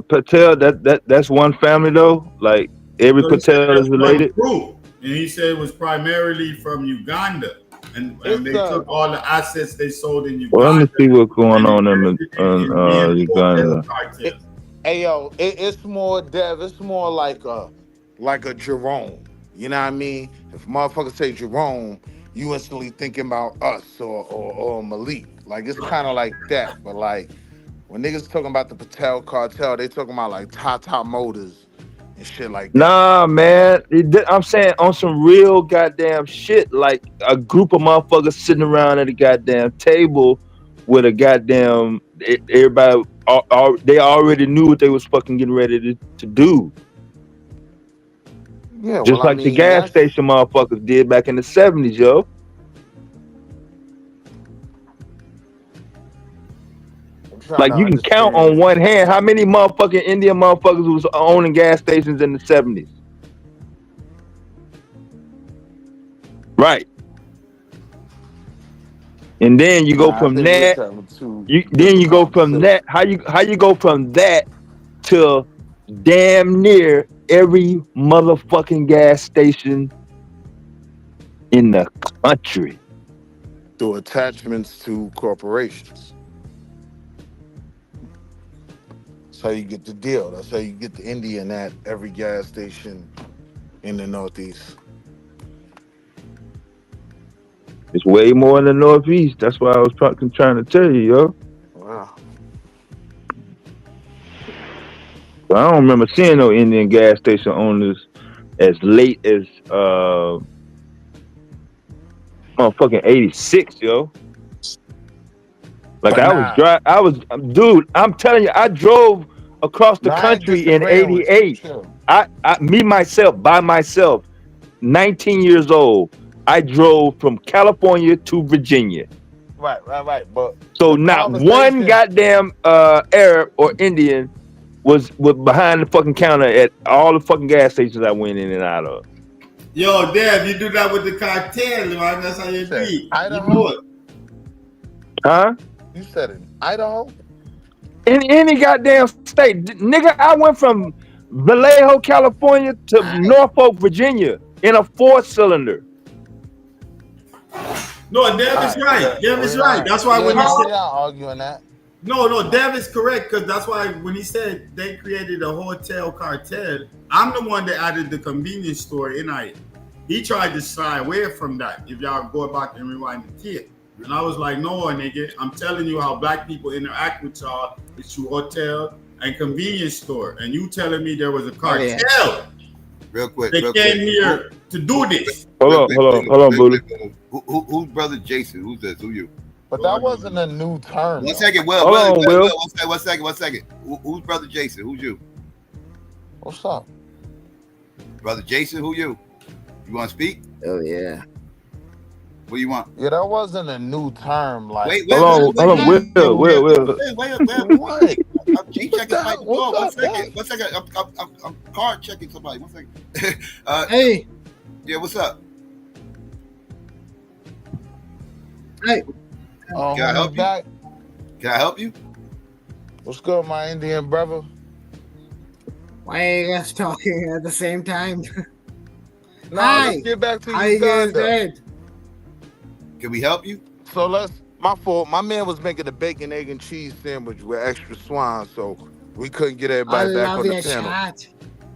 Patel, that's one family though. Like every So he said Patel is that's one related. group, and he said it was primarily from Uganda, and they took all the assets they sold in Well, let Uganda me see what's going and on in invested in Uganda. cartels. Hey yo, it's more Dev. It's more like a Jerome. You know what I mean? If motherfuckers say Jerome, you instantly thinking about us or Malik. Like it's kind of like that. But like when niggas talking about the Patel cartel, they talking about like Tata Motors and shit like that. Nah, man. I'm saying on some real goddamn shit. Like a group of motherfuckers sitting around at a goddamn table with a goddamn everybody. They already knew what they was fucking getting ready to do. Yeah, Just like the gas station motherfuckers did back in the 70s, yo. Like you can count on one hand how many motherfucking Indian motherfuckers was owning gas stations in the 70s. Right. And then you go from that. You go from that. How you go from that to damn near every motherfucking gas station in the country. Through attachments to corporations. That's how you get the deal. That's how you get the Indian at every gas station in the Northeast. It's way more in the Northeast. That's why I was trying to tell you, yo. Wow. I don't remember seeing no Indian gas station owners as late as motherfucking 86, yo. Like but dude, I'm telling you, I drove across the country in 88. By myself, 19 years old, I drove from California to Virginia. Right. But so not one goddamn Arab or Indian was behind the fucking counter at all the fucking gas stations I went in and out of. Yo, Dev, you do that with the cartel, man. That's how you be. Idaho? You know it. Huh? You said in Idaho? In any goddamn state. Nigga, I went from Vallejo, California to Norfolk, Virginia in a 4-cylinder. No, Dev is right. Dev is right. That's why when he said arguing that. No, Dev is correct because that's why when he said they created a hotel cartel, I'm the one that added the convenience store in it. he tried to shy away from that. If y'all go back and rewind the tape. And I was like, no, nigga, I'm telling you how black people interact with y'all. It's through hotel and convenience store. And you telling me there was a cartel. Real quick. They came here to do this. Hold on, Booty. Who's brother Jason? Who's this? Who you? But that wasn't a new term. One second, Will. Hold on, Will. One second. Who's brother Jason? Who's you? What's up? Brother Jason, who you? You want to speak? Oh yeah. What do you want? Yeah, that wasn't a new term. Like, Wait, Will. What? I'm checking somebody. One second. I'm card checking somebody. One second. Hey. Yeah, what's up? Hey. Can I help you? Back? Can I help you? What's good, my Indian brother? Why are you guys talking at the same time? Nah, let's get back to How you guys Uganda. doing? Can we help you? So my fault. My man was making a bacon, egg, and cheese sandwich with extra swine, so we couldn't get everybody back on the channel. Chat.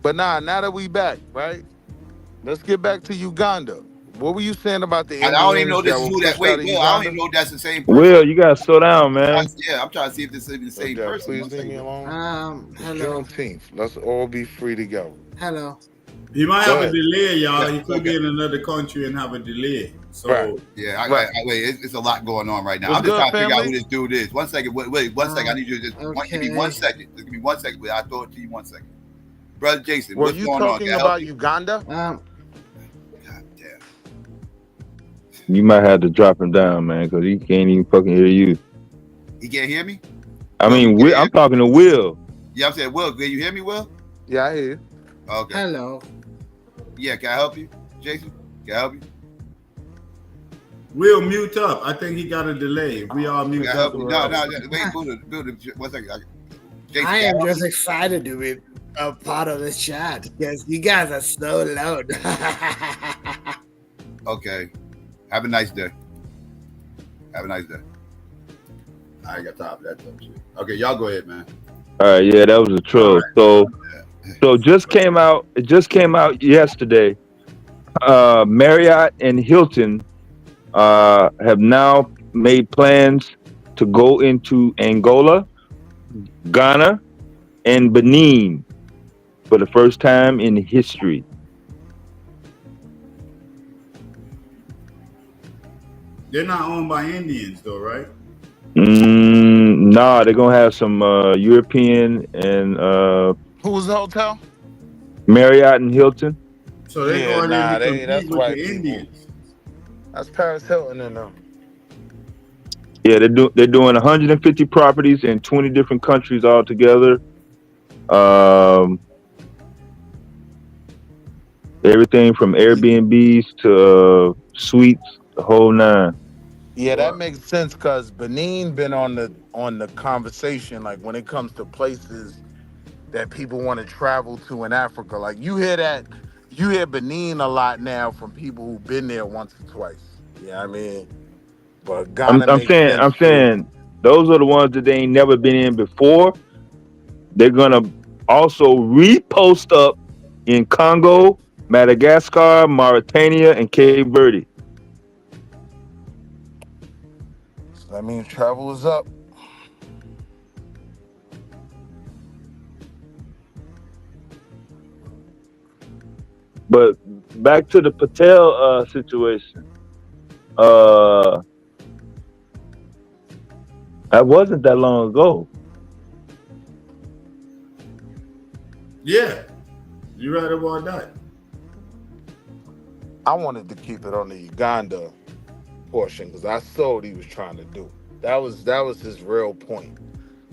But now that we back, right? Let's get back to Uganda. What were you saying about the Indians? I don't even know this is who that. Wait, Will, I don't even know if that's the same person. Will, you gotta slow down, man. Yeah, I'm trying to see if this is the same person. Please leave me alone. Hello. Juneteenth. Let's all be free to go. Hello. He might Go have ahead. a delay, y'all. Yeah, He could be in another country and have a delay. So Right. Yeah, Right. wait, it's a lot going on right now. What's I'm just good, trying to figure out family? who this dude is. One second, wait, 1 second. I need you to just give me Okay. 1 second. Just give me 1 second. I'll throw it to you 1 second. Brother Jason, Were what's you going on? talking Can I help about you? Uganda? God damn. You might have to drop him down, man, because he can't even fucking hear you. He can't hear me? I Will, mean, you can't hear I'm me? talking to Will. Yeah, I'm saying, Will, can you hear me, Will? Yeah, I hear you. Okay. Hello. Yeah, can I help you, Jason? Can I help you? Will mute up. I think he got a delay. We all mute Can I help up. you? No, wait, Buddha, 1 second. Jason, I can am help just you? excited to be a part of this chat because you guys are so loud. Okay. Have a nice day. Have a nice day. I ain't got time for that dumb shit. Okay, y'all go ahead, man. All right, yeah, that was a troll. So it just came out yesterday. Marriott and Hilton have now made plans to go into Angola, Ghana, and Benin for the first time in history. They're not owned by Indians, though, right? Nah, they're gonna have some European and Who's the hotel? Marriott and Hilton. So they're going in to compete that's with white the people. Indians. That's Paris Hilton and them. Yeah, they're doing 150 properties in 20 different countries altogether. Everything from Airbnbs to suites, the whole nine. Yeah, that makes sense because Benin been on the conversation, like when it comes to places that people want to travel to in Africa. Like you hear Benin a lot now from people who've been there once or twice. Yeah, I mean, but Ghana I'm makes sense saying those are the ones that they ain't never been in before. They're gonna also repost up in Congo, Madagascar, Mauritania, and Cape Verde. So that means travel is up. But back to the Patel situation. That wasn't that long ago. Yeah, you right about that. I wanted to keep it on the Uganda portion because I saw what he was trying to do. That was his real point.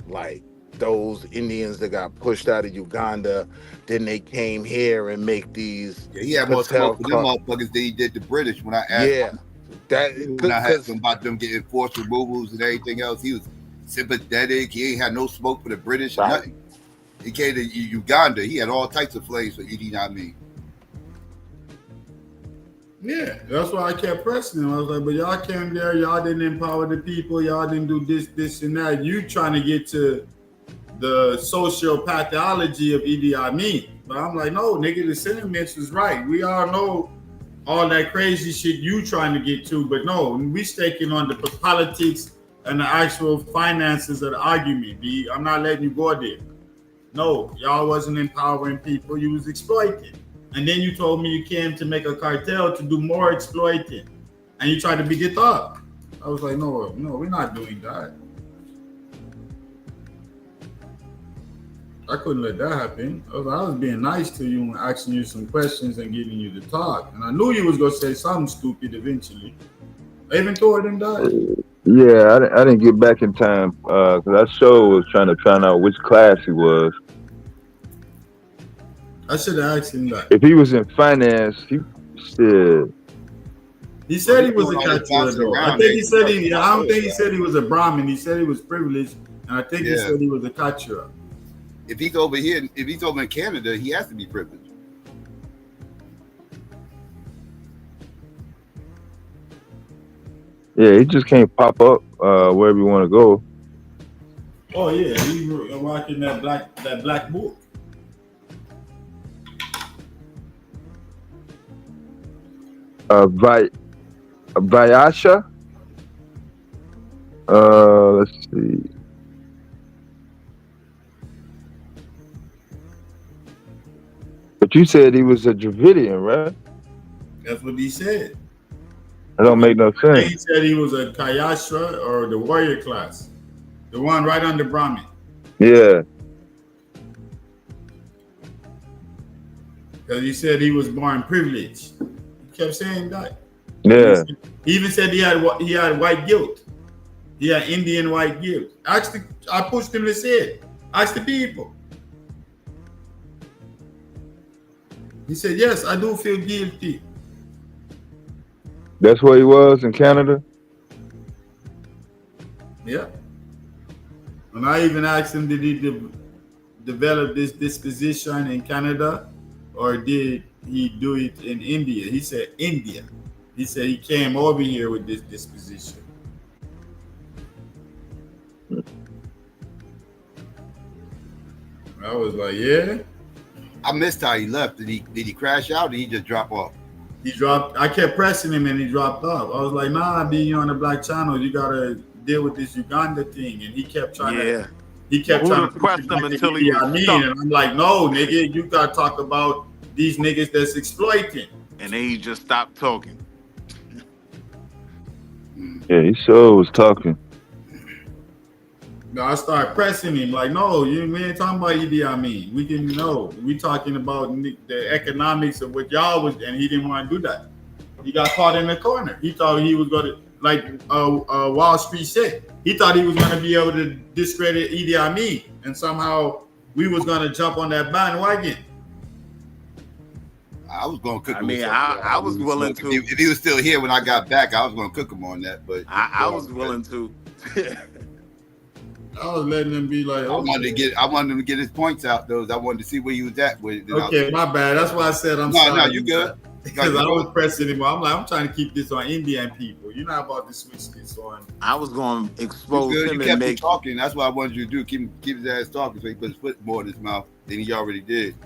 Like those Indians that got pushed out of Uganda, then they came here and make these. Yeah, he had more smoke for them motherfuckers than he did the British when I asked him. When I asked him about them getting forced removals and everything else, he was sympathetic. He ain't had no smoke for the British or nothing. He came to Uganda. He had all types of flames for Idi Amin. Yeah, that's why I kept pressing him. I was like, but y'all came there, y'all didn't empower the people, y'all didn't do this, and that. You trying to get to the social pathology of Idi Amin. But I'm like, no, nigga, the sentiments is right. We all know all that crazy shit you trying to get to. But no, we staking on the politics and the actual finances of the argument. B, I'm not letting you go there. No, y'all wasn't empowering people. You was exploiting. And then you told me you came to make a cartel to do more exploiting. And you tried to beat it up. I was like, no, we're not doing that. I couldn't let that happen. I was being nice to you and asking you some questions and getting you to talk. And I knew you was going to say something stupid eventually. I even told him that. Yeah, I didn't get back in time because I sure was trying to find out which class he was. I should have asked him that. If he was in finance, he said. He said he was a Kachura though. I think he said I don't think he said he was a Brahmin. He said he was privileged, and I think he said he was a Kachura. If he's over here, if he's over in Canada, he has to be privileged. Yeah, he just can't pop up wherever you want to go. Oh yeah, he rocking that black book. Vyasha. Let's see. But you said he was a Dravidian, right? That's what he said. That don't make no sense. He said he was a Kayashra or the warrior class, the one right under Brahmin. Yeah. Because he said he was born privileged. He kept saying that. Yeah. He even said he had white guilt. He had Indian white guilt. Actually, I pushed him to say it. Ask the people. He said, yes, I do feel guilty. That's where he was in Canada? Yeah. And I even asked him, did he develop this disposition in Canada or did he do it in India? He said India. He said he came over here with this disposition. I was like, yeah. I missed how he left. Did he crash out or did he just drop off? He dropped. I kept pressing him and he dropped off. I was like, nah, being on the Black Channel, you gotta deal with this Uganda thing. And he kept trying to. He kept trying to press him until he was stuck. And I'm like, no, nigga, you gotta talk about these niggas that's exploiting. And then he just stopped talking. Yeah, he sure was talking. No, I started pressing him like, no, we ain't talking about Idi Amin. We didn't know. We talking about the economics of what y'all was, and he didn't want to do that. He got caught in the corner. He thought he was going to, like Wall Street said, he thought he was going to be able to discredit Idi Amin, and somehow we was going to jump on that bandwagon. I was going to cook him. I mean, I was willing to. If he was still here when I got back, I was going to cook him on that. But I was willing to. I was letting him be like, I wanted him to get his points out, though. I wanted to see where he was at with it. Okay, my bad. That's why I said I'm sorry. No, you good. Because I was pressing him. I'm like, I'm trying to keep this on Indian people. You're not about to switch this on. I was going to expose him and kept him talking. That's what I wanted you to do. Keep his ass talking so he put his foot more in his mouth than he already did.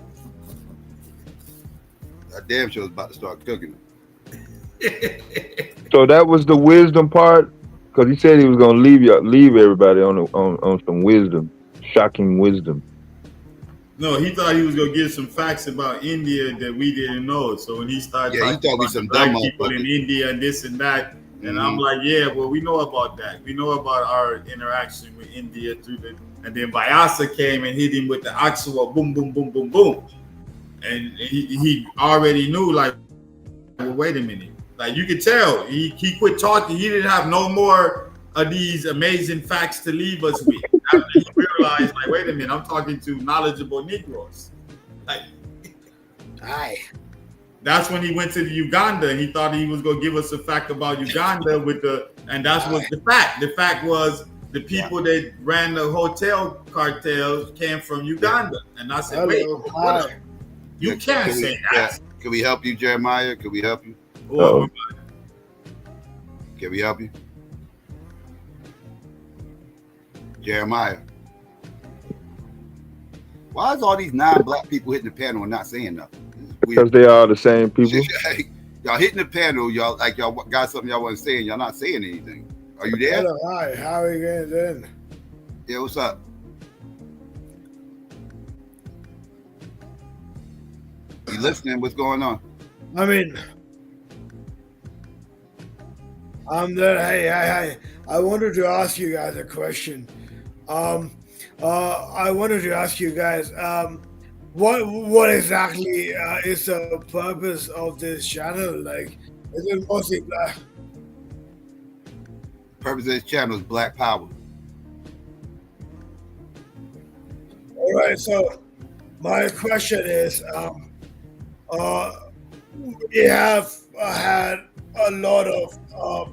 I damn sure was about to start cooking him. So that was the wisdom part? Because he said he was going to leave everybody on some wisdom, shocking wisdom. No, he thought he was going to give some facts about India that we didn't know. So when he started talking about some black people in India and this and that, and I'm like, yeah, well, we know about that. We know about our interaction with India through the, and then Vyasa came and hit him with the actual boom, boom, boom, boom, boom. And he already knew, like, well, wait a minute. Like, you could tell he quit talking. He didn't have no more of these amazing facts to leave us with. After he realized, like, wait a minute, I'm talking to knowledgeable Negroes. Like, aye. That's when he went to the Uganda and he thought he was going to give us a fact about Uganda and that's what the fact. The fact was the people that ran the hotel cartels came from Uganda. And I said, wait, you can't say that. Can we help you, Jeremiah? Can we help you? Oh. Can we help you? Jeremiah. Why is all these non-black people hitting the panel and not saying nothing? Because they are the same people. Y'all hitting the panel. Y'all like y'all got something y'all want to say, and y'all not saying anything. Are you there? Hello, hi. How are you guys doing? Yeah, what's up? You listening? What's going on? I mean, I'm there. Hey. I wanted to ask you guys a question. I wanted to ask you guys, what exactly is the purpose of this channel? Like, is it mostly black? The purpose of this channel is Black Power. All right. So, my question is, we have had a lot of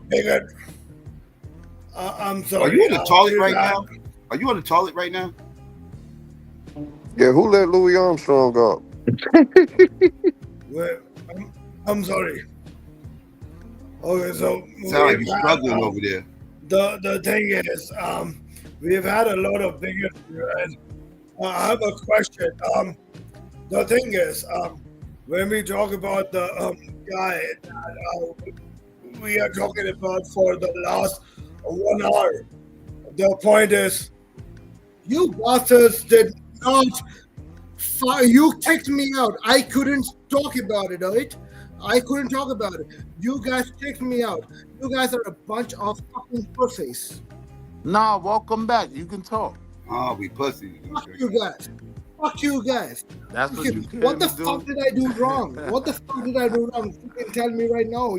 bigot. I'm sorry. Are you on the toilet right now? Are you on the toilet right now? Yeah, who let Louis Armstrong go? Well, I'm sorry. Okay, so Sound like you're struggling over there. The thing is, we've had a lot of bigot, and I have a question. The thing is, when we talk about the guy that we are talking about for the last 1 hour, the point is, you bastards did not. You kicked me out. I couldn't talk about it, alright? I couldn't talk about it. You guys kicked me out. You guys are a bunch of fucking pussies. Nah, welcome back. You can talk. Oh, we pussies. Fuck you guys. Fuck you guys. That's what you What the fuck did I do wrong? What the fuck did I do wrong? You can tell me right now.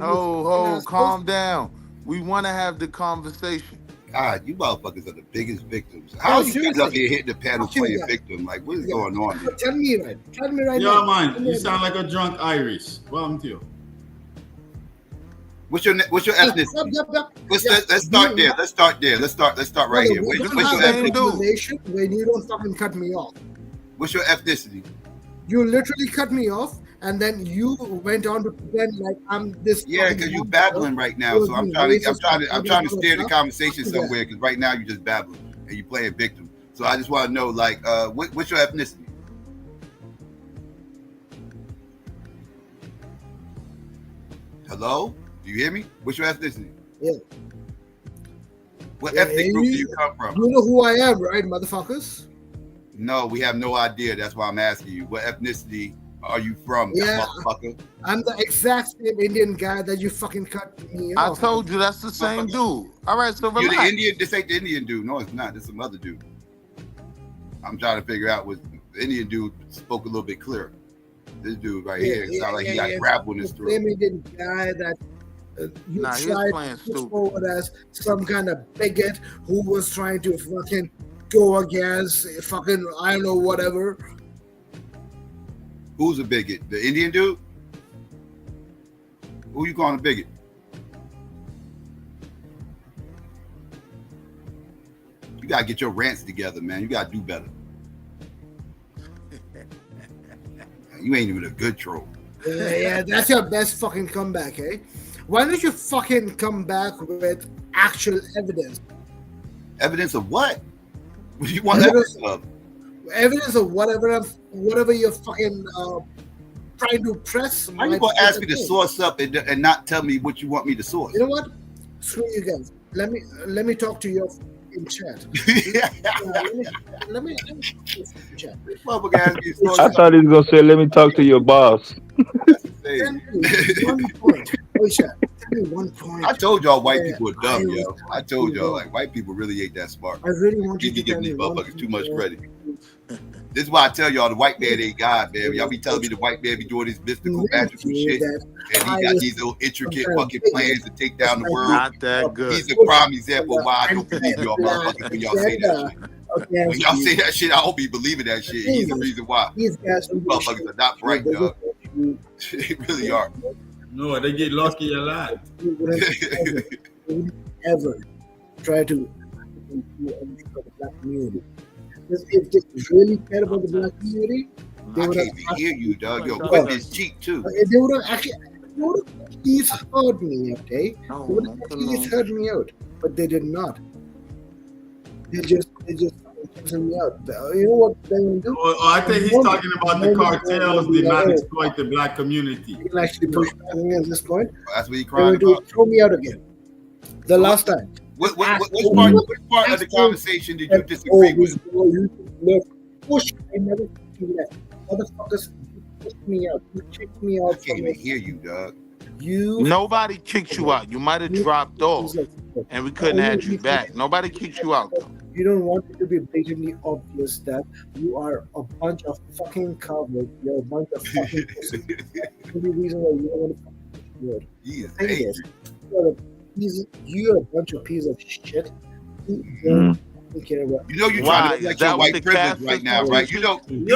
Calm down. We want to have the conversation. God, you motherfuckers are the biggest victims. How are you guys up here hitting the panel playing victim? Like, what is going on here? Tell me right Yeah, now. man, you sound like a drunk Irish. Welcome to you. What's your ethnicity? Let's start there. Let's start right here. What's your ethnicity? When you don't fucking cut me off. What's your ethnicity? You literally cut me off, and then you went on to pretend like I'm this. Yeah, because you're babbling right now. So I'm trying to steer the conversation somewhere. Because right now you're just babbling and you're playing victim. So I just want to know, like, what's your ethnicity? Hello? Do you hear me? What's your ethnicity? Yeah. What ethnic group do you come from? You know who I am, right, motherfuckers? No, we have no idea. That's why I'm asking you. What ethnicity are you from, motherfucker? I'm the exact same Indian guy that you fucking cut me off. I told you that's the same dude. All right, so relax. You're the Indian. This ain't the Indian dude. No, it's not. This is some other dude. I'm trying to figure out what the Indian dude spoke a little bit clearer. This dude right here sounds like he got gravel in his throat. The same Indian guy that you tried to put forward as some kind of bigot who was trying to fucking go against fucking, I don't know, whatever. Who's a bigot? The Indian dude? Who you calling a bigot? You gotta get your rants together, man. You gotta do better. You ain't even a good troll. Yeah, that's your best fucking comeback, eh? Why don't you fucking come back with actual evidence? Evidence of what? What do you want evidence of? Evidence of whatever you're fucking trying to press. How you gonna ask me to source up and not tell me what you want me to source? You know what? Screw you guys. Let me talk to your in chat. let me chat. I thought he was gonna say, "Let me talk to your boss." Tell me one point. Oh, chat. Tell me one point. I told y'all white people are dumb, yo. I told y'all like white people really ain't that smart. I really want you to give these motherfuckers too much credit. This is why I tell y'all the white man ain't God, man. Y'all be telling me the white man be doing this mystical, magical shit, and he got these little intricate fucking plans to take down the world. Not that good. He's a prime example of why I don't believe y'all motherfuckers when y'all say that shit. When y'all say that shit, I don't be believing that shit. He's the reason why. These motherfuckers are not bright, dog. They really are. No, they get lucky a lot. Ever try to the black community. If they really cared about the black community, they would have. I can't hear you, dog. Yo, quit this cheek too. They would have at least heard me, okay? They would have at least heard me out, but they did not. They just chasing me out. You know what they will do? I think he's talking about the cartels did not exploit the black community. You can actually push back against this point. That's what he They crying will about. throw me out again. The last time. Which part of the conversation did you disagree with? Push. I never left. Motherfuckers pushed me out. You kicked me out. I can't even hear you, dog. Nobody kicked you out. You might have dropped off, and we couldn't add you back. Nobody kicked you out, though. You don't want it to be blatantly obvious that you are a bunch of fucking cowards. You're a bunch of fucking pussies. The only reason why you don't want to fucking word. You're a bunch of pieces of shit. You don't care about. You know you're trying to flex your white privilege right now, right? You know being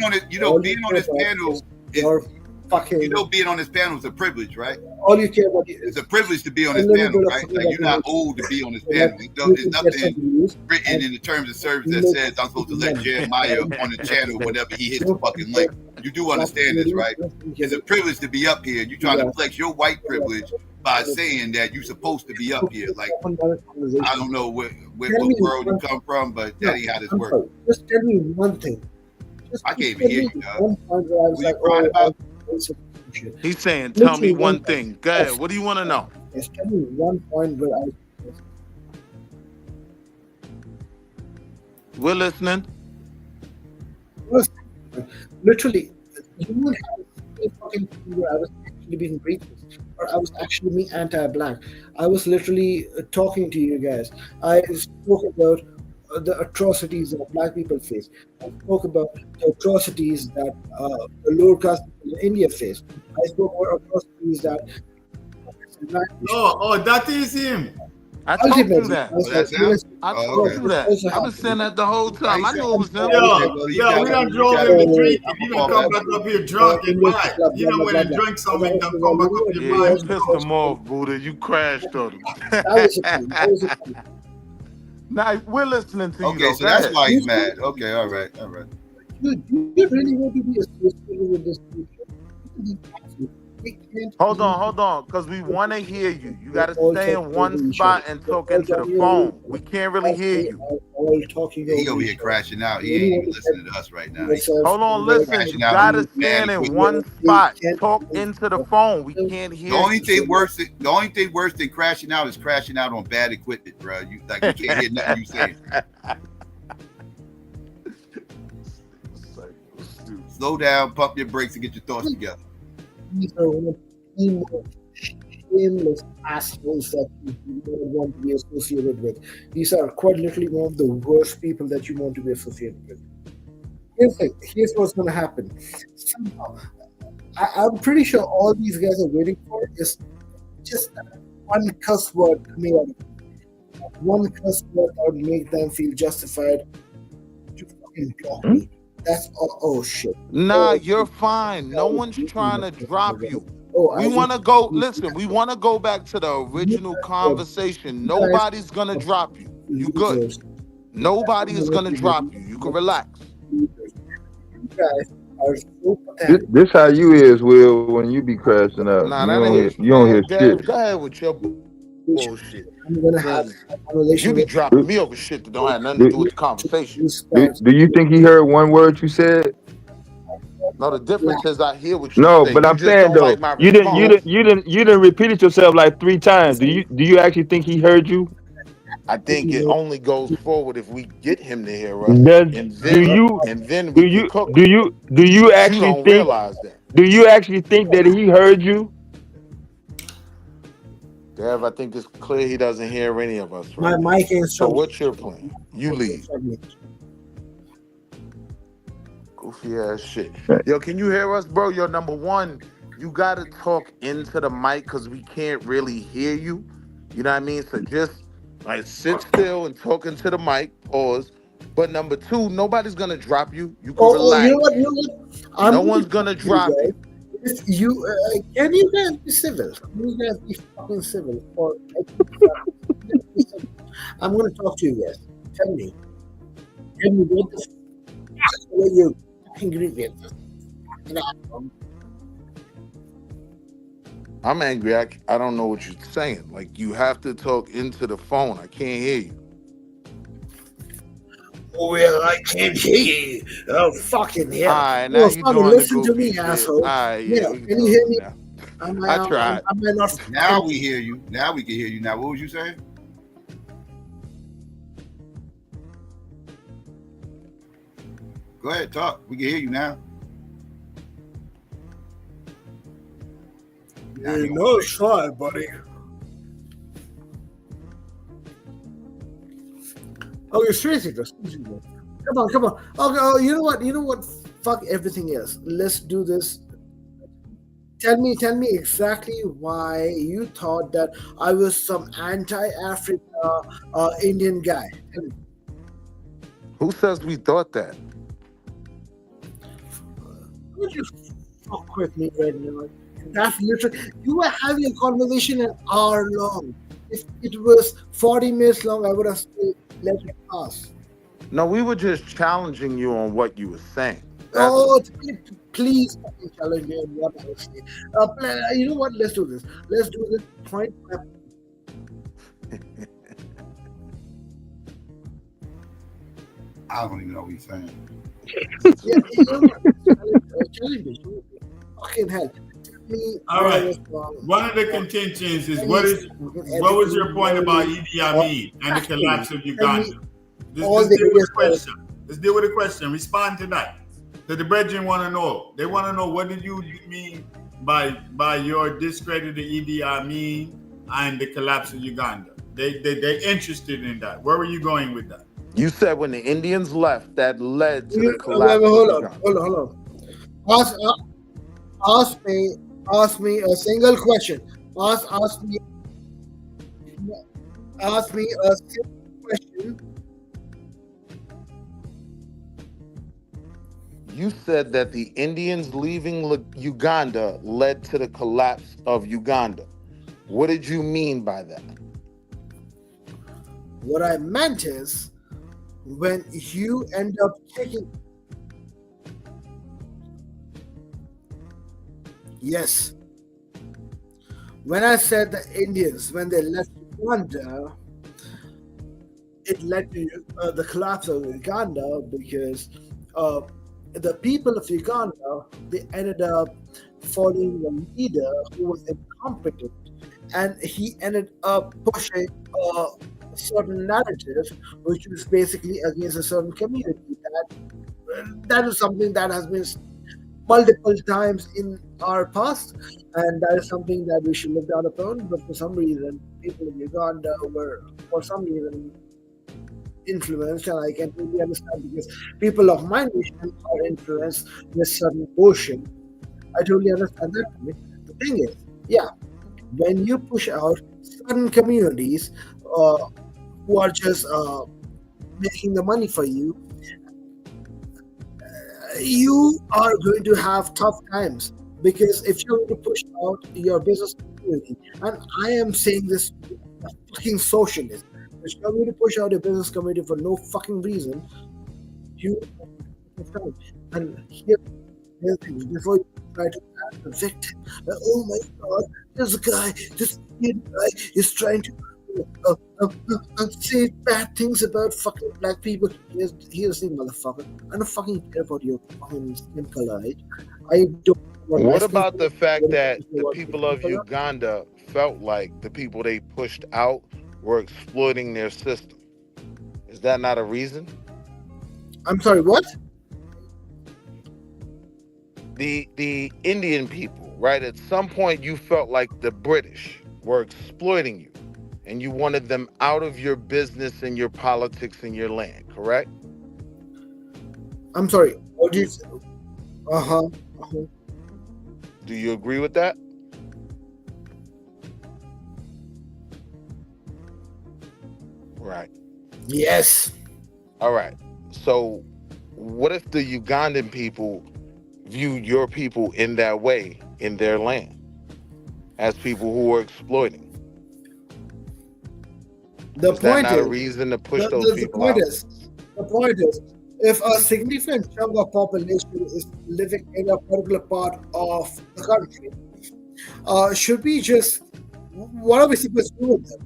on it. You know being on this panel is fucking. You know being on this panel is a privilege, right? All you care about it's a privilege to be on this panel, right? Like you're not old to be on this panel. There's nothing written in the terms of service that says I'm supposed to let Jeremiah on the channel whenever he hits the fucking link. You do understand this, right? It's a privilege to be up here. You're trying to flex your white privilege by saying that you're supposed to be up here. Like I don't know what world you come from, but that ain't how this works. Just tell me one thing. I can't even hear you, dog. What are you crying about? He's saying, tell me one thing. Go ahead. What do you want to know? Just tell me one point where I. We're listening. Literally, you would have a fucking thing where I was actually being racist, or I was actually being anti-black. I was literally talking to you guys. I spoke about the atrocities that black people face. I spoke about the atrocities that the lower caste people in India face. I spoke about atrocities that. That is him. I told him that. I told you that. I've been saying that the whole time. I knew it was him. Yeah, we done drove him to drink. He done come back up here drunk and mad. You know when he drank something, he done come back up here mad. You pissed him off, Buddha. You crashed on him. That was Now we're listening to you. Okay, so that's why he's mad. Okay, all right. Dude, you really want to be associated with this people? Hold on, because we want to hear you. You got to stay in one spot and talk into the phone. We can't really hear you. He over here crashing out. He ain't even listening to us right now. Hold on, listen. You got to stand in one spot. Talk into the phone. We can't hear you. The only thing worse than crashing out is crashing out on bad equipment, bro. You can't hear nothing you saying. Slow down, pump your brakes, and get your thoughts together. These are one of the most shameless assholes that you don't want to be associated with. These are quite literally one of the worst people that you want to be associated with. Here's what's going to happen. Somehow, I'm pretty sure all these guys are waiting for is just one cuss word coming out of them. One cuss word that would make them feel justified to fucking block me. That's all. Oh shit. Nah, you're fine. No one's trying to drop you. We want to go. Listen, we want to go back to the original conversation. Nobody's gonna drop you. You good? Nobody is gonna drop you. You can relax. This how you is, Will, when you be crashing out. Nah, you don't hear shit. Go ahead with your bullshit. I'm gonna have a You be dropping me over shit that don't have nothing to do with the conversation. Do you think he heard one word you said? No, the difference is I hear what you No, say. but I'm saying though, you didn't repeat yourself like 3 times. Do you actually think he heard you? I think it only goes forward if we get him to hear us. Do you actually think that he heard you? Dev, I think it's clear he doesn't hear any of us. My mic ain't so what's your plan? You leave. Goofy ass shit. Yo, can you hear us, bro? Yo, number one, you gotta talk into the mic because we can't really hear you. You know what I mean? So just like sit still and talk into the mic. Pause. But number two, nobody's gonna drop you. You can relax. You know what? No one's gonna drop you. Can you guys be civil? Can you guys be fucking civil? Or I'm going to talk to you guys. Tell me what the fuck are your ingredients? I'm angry. I don't know what you're saying. Like, you have to talk into the phone. I can't hear you. Oh, well, I can't hear you. Oh, fucking hell. Alright, now Oh, you Swami, doing the listen to goofy me, shit. asshole. Alright, Yeah, yeah, we can can you talk hear me? now. Am I tried. I not Now we hear you. Now we can hear you. Now, what was you saying? Go ahead, talk. We can hear you now. You know, try, buddy. Okay, seriously, though. Come on. Okay, oh, you know what? Fuck everything else. Let's do this. Tell me exactly why you thought that I was some anti-Africa Indian guy. Tell me. Who says we thought that? Would you fuck with me right now? That's literally. You were having a conversation an hour long. If it was 40 minutes long, I would have still let it pass. No, we were just challenging you on what you were saying. Oh, please fucking challenge me on what I was saying. You know what? Let's do this. Let's do this point by point. I don't even know what he's saying. Yeah, you know what? Challenge me. Fucking hell. Tell me All where I right. was wrong. One of the contentions is what was your point about Idi Amin and the collapse of Uganda? Let's deal with the question. Let's deal with the question. Respond to that. So the brethren want to know. They want to know, what did you mean by your discredited Idi Amin and the collapse of Uganda? They're interested in that. Where were you going with that? You said when the Indians left, that led to the collapse Hold of on, Uganda. hold on. Ask me a single question. Ask me a single question. You said that the Indians leaving Uganda led to the collapse of Uganda. What did you mean by that? What I meant is, when you end up taking, yes, when I said the Indians, when they left Uganda, it led to the collapse of Uganda because the people of Uganda, they ended up following a leader who was incompetent, and he ended up pushing a certain narrative which was basically against a certain community. That is something that has been multiple times in our past, and that is something that we should look down upon. But for some reason, people in Uganda were, for some reason, influenced, and I can really understand, because people of my nation are influenced with certain portion. I totally understand that. The thing is, yeah, when you push out certain communities who are just making the money for you, you are going to have tough times, because if you're going to push out your business community, and I am saying this a fucking socialist, if you're going to push out your business community for no fucking reason, you and here's the thing, before you try to act the victim, oh my god, this kid guy is trying to say bad things about fucking black people. Here's the thing, motherfucker. I don't fucking care about your fucking skin color. Right? I don't. What about the fact that the people of Uganda felt like the people they pushed out were exploiting their system? Is that not a reason? I'm sorry, what? The Indian people, right? At some point you felt like the British were exploiting you, and you wanted them out of your business and your politics and your land, correct? I'm sorry, what do you say? Do you agree with that? Right. Yes. All right. So what if the Ugandan people view your people in that way in their land, as people who are exploiting? The Is that point not a is, reason to push those people out? the point is, if a significant chunk of population is living in a particular part of the country, should we just, what are we supposed to do with them?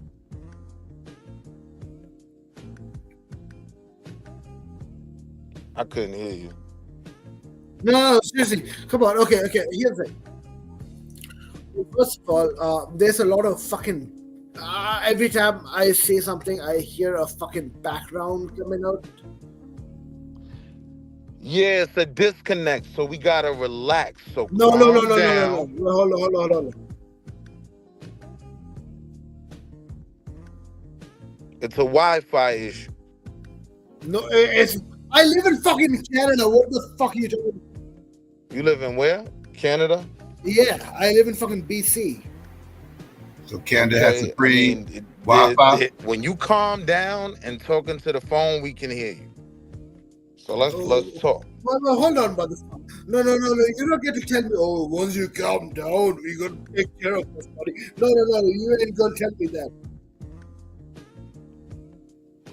I couldn't hear you. No, seriously. Come on. Okay. Here's the thing. First of all, there's a lot of fucking. Every time I say something, I hear a fucking background coming out. Yeah, it's a disconnect, so we gotta relax. So No. calm down. Hold on. It's a Wi-Fi issue. No, I live in fucking Canada. What the fuck are you talking about? You live in where? Canada? Yeah, I live in fucking BC. So Canada has a free Wi-Fi. When you calm down and talking to the phone, we can hear you. So let's talk. Well, hold on, motherfucker. No. You don't get to tell me, oh, once you calm down, we're going to take care of this body. No. You ain't going to tell me that.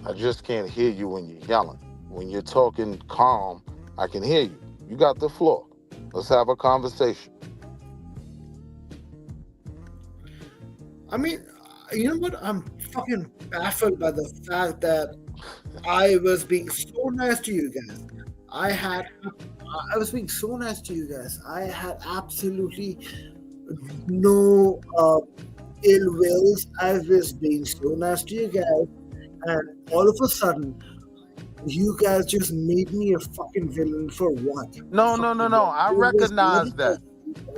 I just can't hear you when you're yelling. When you're talking calm, I can hear you. You got the floor. Let's have a conversation. I mean, you know what? I'm fucking baffled by the fact that I was being so nice to you guys. I was being so nice to you guys. I had absolutely no ill wills. I was being so nice to you guys. And all of a sudden, you guys just made me a fucking villain for what? No. I recognize that.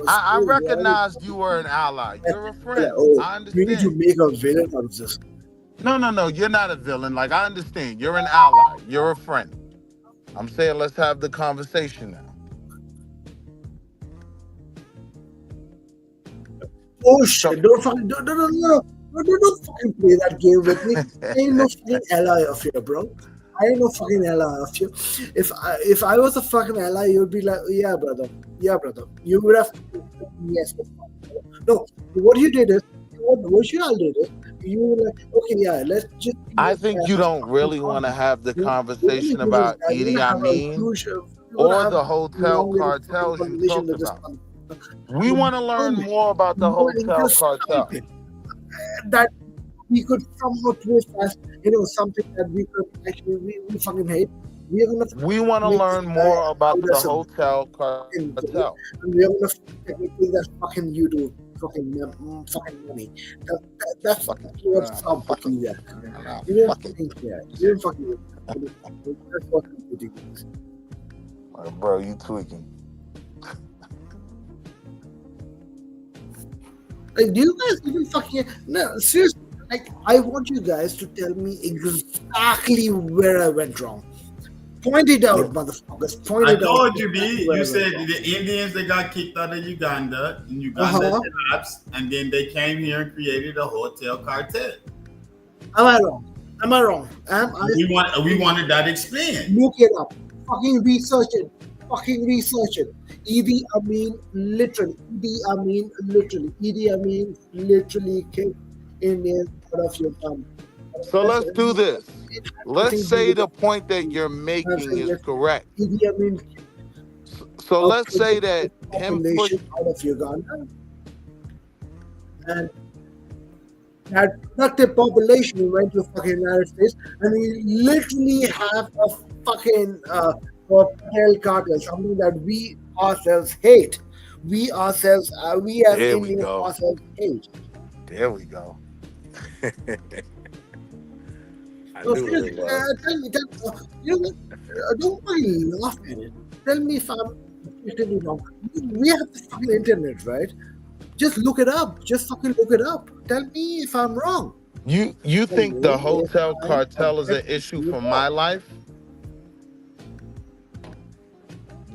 I recognized you were an ally. You're a friend. I understand. You need to make a villain out of this. No. You're not a villain. Like, I understand. You're an ally. You're a friend. I'm saying let's have the conversation now. Oh shit! Don't fucking no! Don't fucking play that game with me. I ain't no fucking ally of you, bro. I ain't no fucking ally of you. If I was a fucking ally, you'd be like, yeah, brother. You would have yes. No, what you did is, what you all did is, you were like, okay, yeah, let's just. I think you don't really want to have the conversation about Idi Amin or the hotel cartels you talked about. We want to learn more about the hotel cartel. That we could somehow twist as, something that we could actually we fucking hate. We want to learn more about the hotel cartel. And we're gonna technically that fucking you do fucking money. That's fucking fucking yeah. You don't fucking care. You don't fucking. That's fucking ridiculous. Bro, you tweaking. Like, do you guys even fucking no? Seriously, like, I want you guys to tell me exactly where I went wrong. Point it out, motherfuckers. Point it out. I told you, B. You said the Indians that got kicked out of Uganda, and Uganda collapsed, and then they came here and created a hotel cartel. Am I wrong? We wanted that explained. Look it up. Fucking research it. Idi Amin literally kicked Indians out of Uganda. So let's do this. Let's say the point that you're making is correct. So let's say that him pushing out of Uganda and that productive population went to fucking United States, and we literally have a fucking hotel cartel, something that we ourselves hate. We as Indians ourselves hate. There we go. Tell me, don't fucking laugh at it. Tell me if I'm completely wrong. We have the fucking internet, right? Just look it up. Just fucking look it up. Tell me if I'm wrong. You think the hotel cartel is an issue for my life?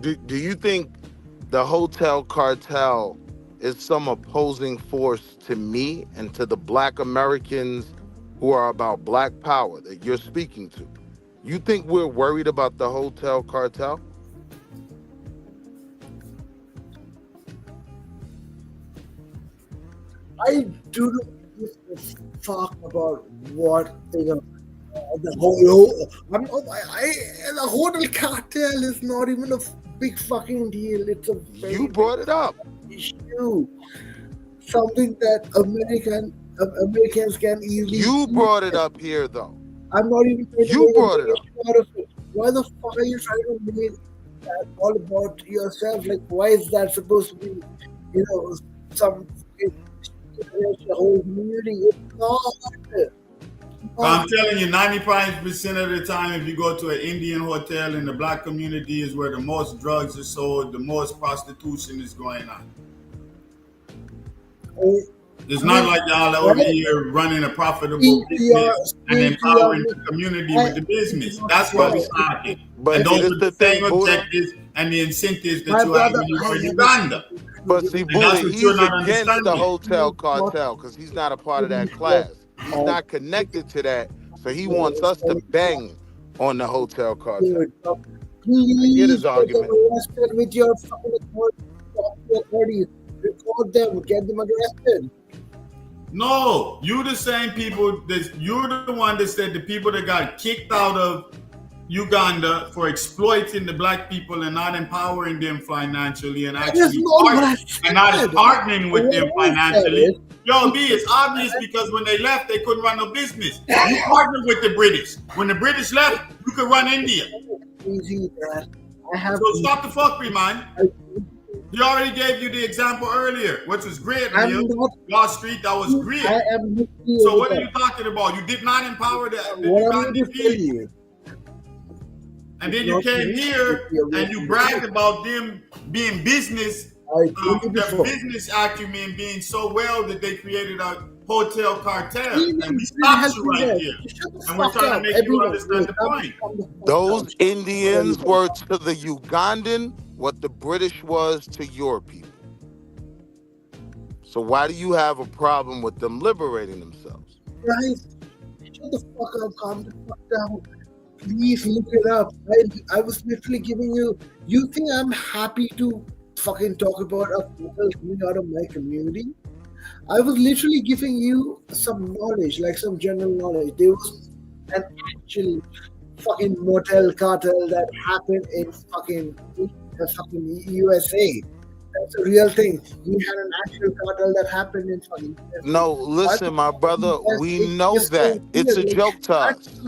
Do you think the hotel cartel is some opposing force to me and to the Black Americans who are about Black power that you're speaking to? You think we're worried about the hotel cartel? I do not give a fuck about what they are. The hotel cartel is not even a big fucking deal. It's a very you brought it up. Issue. Something that Americans can easily. You brought it up here, though. I'm not even. You brought it up. Out of it. why the fuck are you trying to make that all about yourself? Like, why is that supposed to be, some the whole community? It's not. I'm telling you, 95% of the time, if you go to an Indian hotel in the black community, is where the most drugs are sold, the most prostitution is going on. It's not like y'all are over here running a profitable business and empowering the community with the business. That's what we're talking. And those are the same objectives and the incentives that you have when you go to Uganda. But see, Buddha, he's against the hotel cartel because he's not a part of that class. He's not connected to that, so he wants us to bang on the hotel cartel. I get his argument. With your fucking authorities, record them, get them arrested. No, you the same people. You're the one that said the people that got kicked out of Uganda for exploiting the black people and not empowering them financially and actually not partnering with them financially. Yo, B, it's obvious because when they left, they couldn't run no business. You partnered with the British. When the British left, you could run India. So stop the fuckery, man. He already gave you the example earlier, which was great. Wall Street, that was great. So what are you talking about? You did not empower the Ugandan people. And then you came here and you bragged about them being business, their business acumen being so well that they created a hotel cartel. And we stopped you right here. And we're trying to make you understand the point. Those Indians were to the Ugandan what the British was to your people. So why do you have a problem with them liberating themselves? Guys, shut the fuck up, calm the fuck down. Please look it up. I was literally giving you think I'm happy to fucking talk about a people coming out of my community? I was literally giving you some knowledge, like some general knowledge. There was an actual fucking motel cartel that happened in fucking USA. That's a real thing. We had an actual cartel that happened in fucking USA. No, listen, my brother, we know that. It's a joke to us.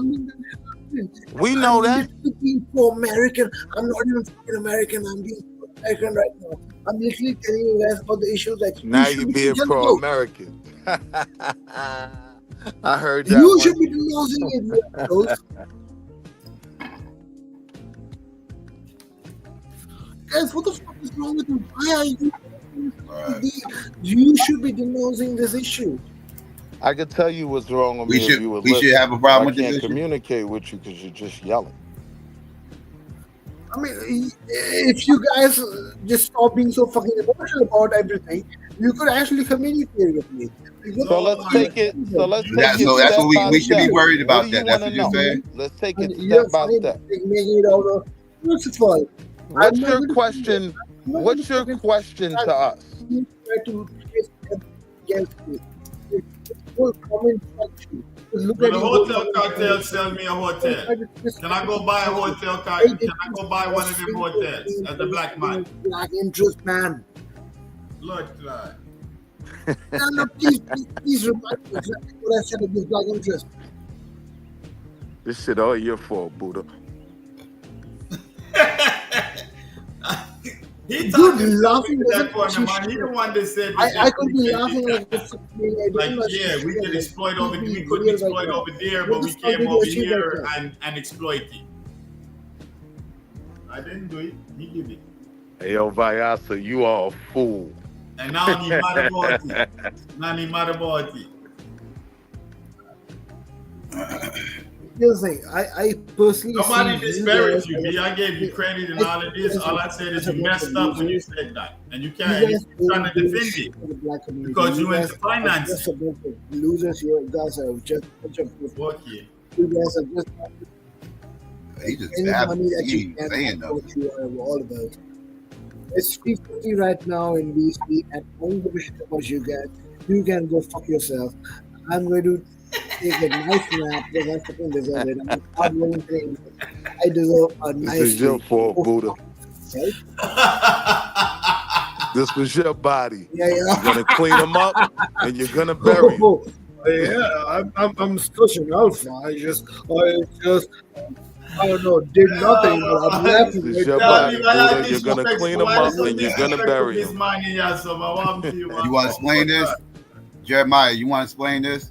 We know that. I'm being pro-American. I'm not even fucking American. I'm being pro-American right now. I'm literally telling you guys about the issues that now you're being pro-American. I heard that. You should be denouncing it. Guys, what the fuck is wrong with you? Why are you? You should be denouncing this issue. I could tell you what's wrong with me if you would listen. We should have a problem with this issue. I can't communicate with you because you're just yelling. I mean, if you guys just stop being so fucking emotional about everything, you could actually communicate with me. So let's take it. So let's take it. So that's what we should be worried about. That's what you're saying. Let's take it step by step. First of all, what's your question? What's your question to us? When the hotel cartel sells me a hotel, can I go buy a hotel car? Can I go buy one of them hotels as a black man? Black interest, man. Lord God. No, please remind me exactly what I said about black interest. This shit all your fault, Buddha. He laughing that corner, man. He the one that said I could be laughing like this. Like, yeah, we could exploit over. We couldn't exploit over there, but we came over here and exploit it. I didn't do it. He did it. Hey, yo, Vyasa, you are a fool. And now he's mad about it. Now he's mad about it. Here's the thing, I personally. Nobody disparaged you, B. I gave you credit and all of this. All I said is you messed up when you said that. And you can't, you're trying to defend it. Because you went to finance. Losers, you guys are just a bunch of okay. You guys are just. He just any money that you can what you are all about. It's 3:50 right now in BC, and I don't give a shit about you guys. You can go fuck yourself. I'm going to take a nice nap because I fucking deserve it. I'm not willing to. I deserve a nice. This is your fault, Buddha. Right? This was your body. Yeah. You're gonna clean them up, and you're gonna bury them. Yeah, I'm such an alpha. I just. I don't know, did nothing, but I'm This laughing is right your now. body, Buddha. You're gonna clean them up and you're gonna bury them. You want to explain this? Jeremiah, you want to explain this?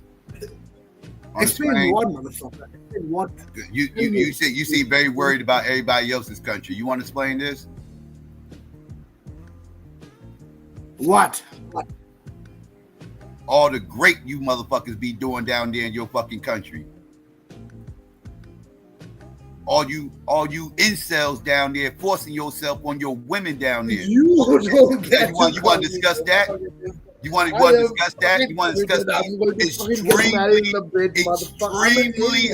Explain what, motherfucker? Explain what? You seem very worried about everybody else's country. You want to explain this? What? All the great you motherfuckers be doing down there in your fucking country. All you incels down there forcing yourself on your women down there. You want to discuss that? You want to discuss that? You want to discuss extremely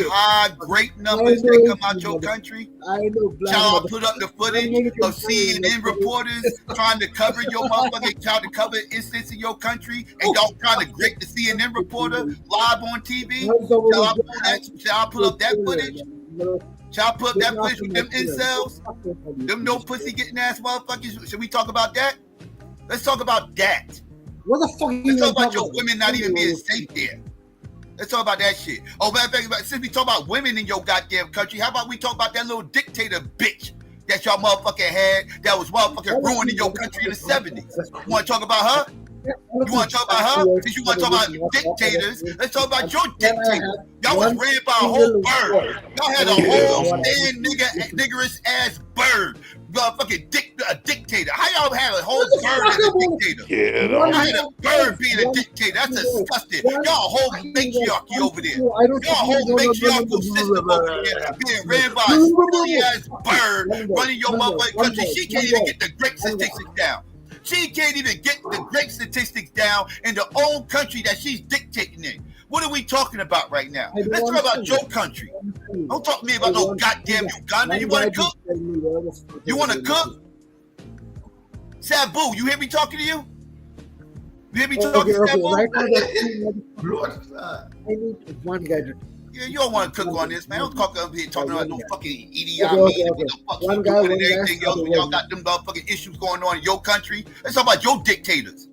high great numbers that come out your country? Y'all put up the footage of CNN reporters trying to cover your motherfucking, trying to cover incidents in your country, and y'all trying to grip the CNN reporter live on TV? Shall I pull up that footage? Shall I put up that footage with them incels? Them no pussy getting ass motherfuckers? Should we talk about that? Let's talk about that. What the fuck are you Let's talk about talking your women not even being safe there. Let's talk about that shit. Oh, matter of fact, since we talk about women in your goddamn country, how about we talk about that little dictator bitch that y'all motherfucking had that was motherfucking ruining your country in the 70s? You want to talk about her? You want to talk about her? Since you want to talk about dictators, let's talk about your dictator. Y'all was ran by a whole bird. Y'all had a whole stand niggerish ass bird. Motherfucking dictator. How y'all had a whole bird as a dictator? Y'all had a bird being a dictator. That's disgusting. Y'all a whole matriarchy over there. Y'all a whole matriarchal system over there being ran by a silly ass bird running your motherfucking country. She can't even get the great statistics down. She can't even get the great statistics down in the own country that she's dictating in. What are we talking about right now? Let's talk about your country. Don't talk to me about no goddamn Uganda. You want to cook? You want to cook? Sabu, you hear me talking to you? You hear me talking to Sabu? Right now, I need one guy to. Yeah, you don't want to cook on this, man. Don't talk up here talking about no fucking Idi Amin and the fuck you doing and everything else when y'all got them motherfucking issues going on in your country. Let's talk about your dictators.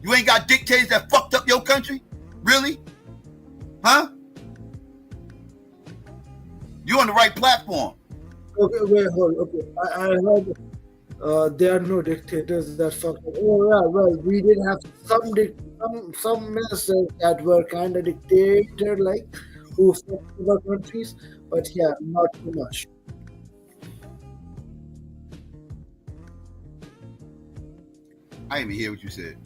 You ain't got dictators that fucked up your country? Really? Huh? You on the right platform. Okay, wait, hold. Okay, I heard there are no dictators that fucked up. Oh yeah, well, we did have some ministers that were kind of dictator-like who fucked other countries, but yeah, not too much. I didn't even hear what you said.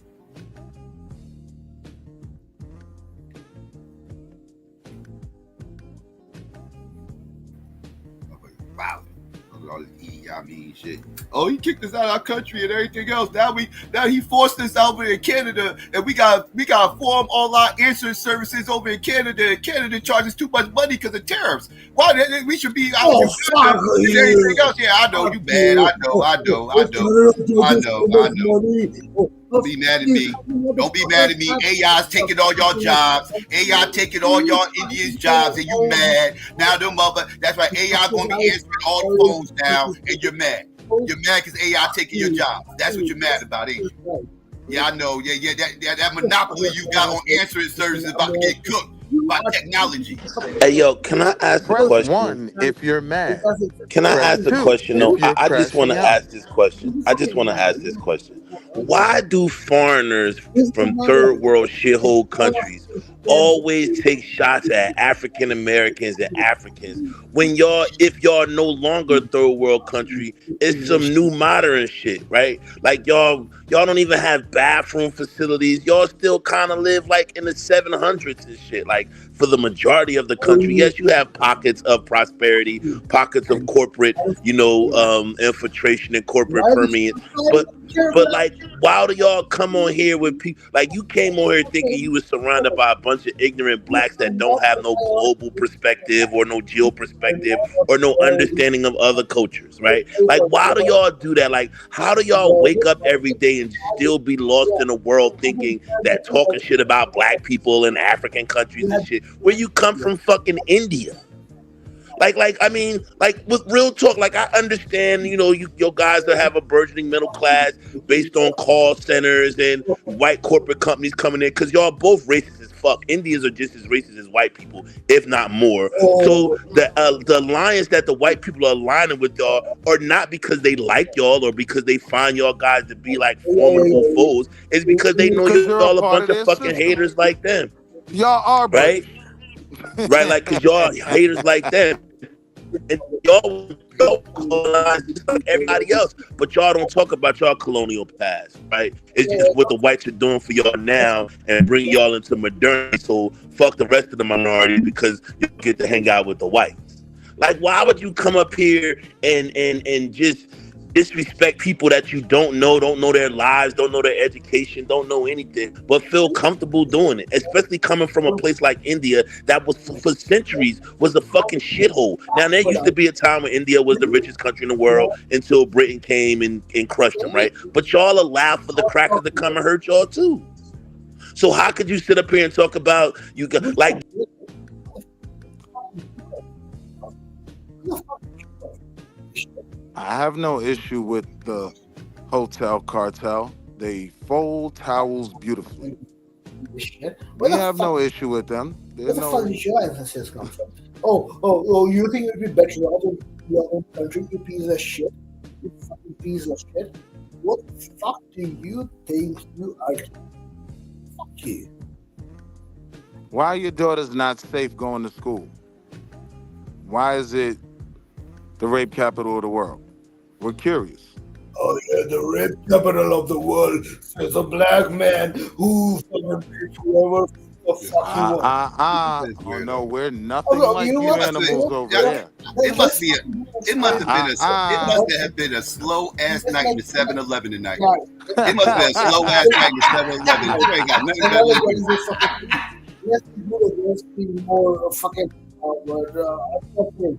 Wow. All this Idi Amin shit. Oh, he kicked us out of our country and everything else. Now he forced us over in Canada, and we got form all our answering services over in Canada. And Canada charges too much money because of tariffs. Why we should be out of everything else? Yeah, I know you bad. I know. Don't be mad at me. Don't be mad at me. AI's taking all y'all jobs. AI taking all y'all Indians' jobs, and you mad. Now them mother. That's why AI gonna be answering all the phones now, and you're mad. You're mad because AI taking your job. That's what you're mad about, ain't you? Yeah, I know. Yeah. That monopoly you got on answering services is about to get cooked by technology. Hey, yo, can I ask a question? One, if you're mad. Can I ask a question? No, I just want to crashing out. ask this question. I just want to ask this question. Why do foreigners from third world shithole countries always take shots at African Americans and Africans when if y'all no longer a third world country, it's some new modern shit, right? Like y'all don't even have bathroom facilities. Y'all still kind of live like in the 700s and shit. Like for the majority of the country, yes, you have pockets of prosperity, pockets of corporate, infiltration and corporate permeance, but like, why do y'all come on here with people like you came on here thinking you were surrounded by a bunch of ignorant blacks that don't have no global perspective or no geo perspective or no understanding of other cultures, right? Like, why do y'all do that? Like, how do y'all wake up every day and still be lost in a world thinking that talking shit about black people in African countries and shit, where you come from fucking India? I mean, with real talk, like I understand, your guys that have a burgeoning middle class based on call centers and white corporate companies coming in, because y'all both racist as fuck. Indians are just as racist as white people, if not more. So Oh, the alliance that the white people are aligning with y'all are not because they like y'all or because they find y'all guys to be like formidable foes. It's because they know Because you're a y'all a part bunch of of their fucking system. haters like them, Y'all are right? British. Right, like cause y'all haters like them. And y'all colonized just like everybody else, but y'all don't talk about y'all colonial past, right? It's just what the whites are doing for y'all now and bring y'all into modernity. So fuck the rest of the minorities because you get to hang out with the whites. Like, why would you come up here and just disrespect people that you don't know their lives, don't know their education, don't know anything, but feel comfortable doing it? Especially coming from a place like India that was for centuries was a fucking shithole. Now there used to be a time when India was the richest country in the world until Britain came and crushed them, right? But y'all allowed for the crackers to come and hurt y'all too. So how could you sit up here and talk about you got like I have no issue with the hotel cartel. They fold towels beautifully. We have no issue with them. Where the fuck did your emphasis come from? Oh, you think it would be better off in your own country, you piece of shit? You fucking piece of shit. What the fuck do you think you are? Fuck you. Why are your daughters not safe going to school? Why is it the rape capital of the world? We're curious. Oh yeah, the rape capital of the world is a black man who fucking rapes whoever the fuck he wants. Oh no, we're nothing like You know you what? animals over Yeah, there. it must have been a slow ass night in the 7-Eleven tonight. It must have been a slow ass night in the 7-Eleven. You ain't got nothing better to do. Let's be more fucking. Okay.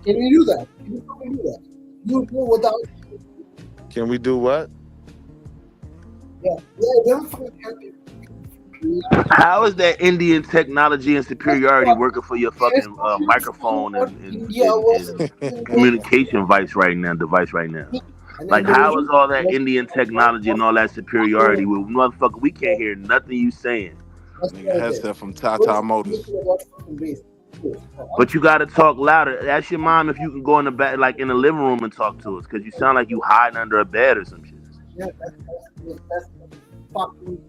Can we do that? Can you fucking do that? You do without. Can we do what? Yeah, don't fucking help me. how is that Indian technology and superiority working for your fucking microphone and communication device right now? Like, how is all that Indian technology and all that superiority with motherfucker? We can't hear nothing you saying. Nigga headset from Tata Motors. But you gotta talk louder. Ask your mom if you can go in the back, like in the living room, and talk to us, because you sound like you hiding under a bed or some shit. Yeah, that's fucking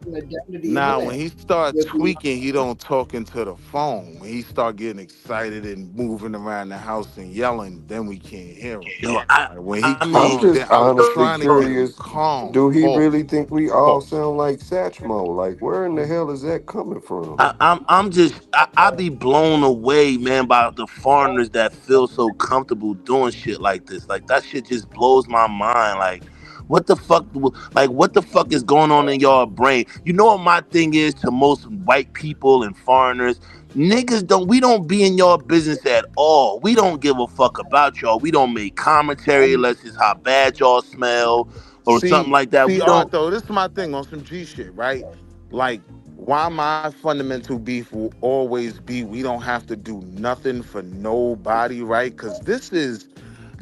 identity. Now, when he start tweaking, he don't talk into the phone. When he start getting excited and moving around the house and yelling, then we can't hear him. Yo, When he I'm calms just down, I was honestly trying to get him curious. calm. Do he Pause. really think we all sound like Satchmo? Like, where in the hell is that coming from? I be blown away, man, by the foreigners that feel so comfortable doing shit like this. Like, that shit just blows my mind. Like, what the fuck? Like, what the fuck is going on in y'all brain? You know what my thing is to most white people and foreigners? Niggas we don't be in y'all business at all. We don't give a fuck about y'all. We don't make commentary unless it's how bad y'all smell or something like that. We don't. Arthur, this is my thing on some G shit, right? Like, why my fundamental beef will always be we don't have to do nothing for nobody, right? Because this is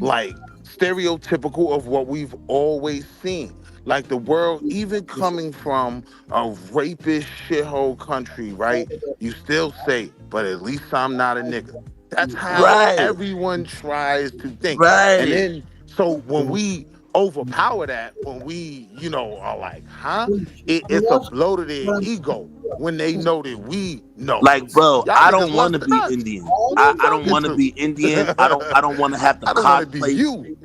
like stereotypical of what we've always seen. Like the world, even coming from a rapist shithole country, right? You still say, but at least I'm not a nigga. That's how Right. everyone tries to think. And Right. then, so when we overpower that, when we, are like, huh? It's a blow to their ego when they know that we know. Like, bro, Y'all I niggas don't want less to than be us. Indian. Who you I don't talking want to to? be Indian. I don't want to have to I don't want to be cosplay. you.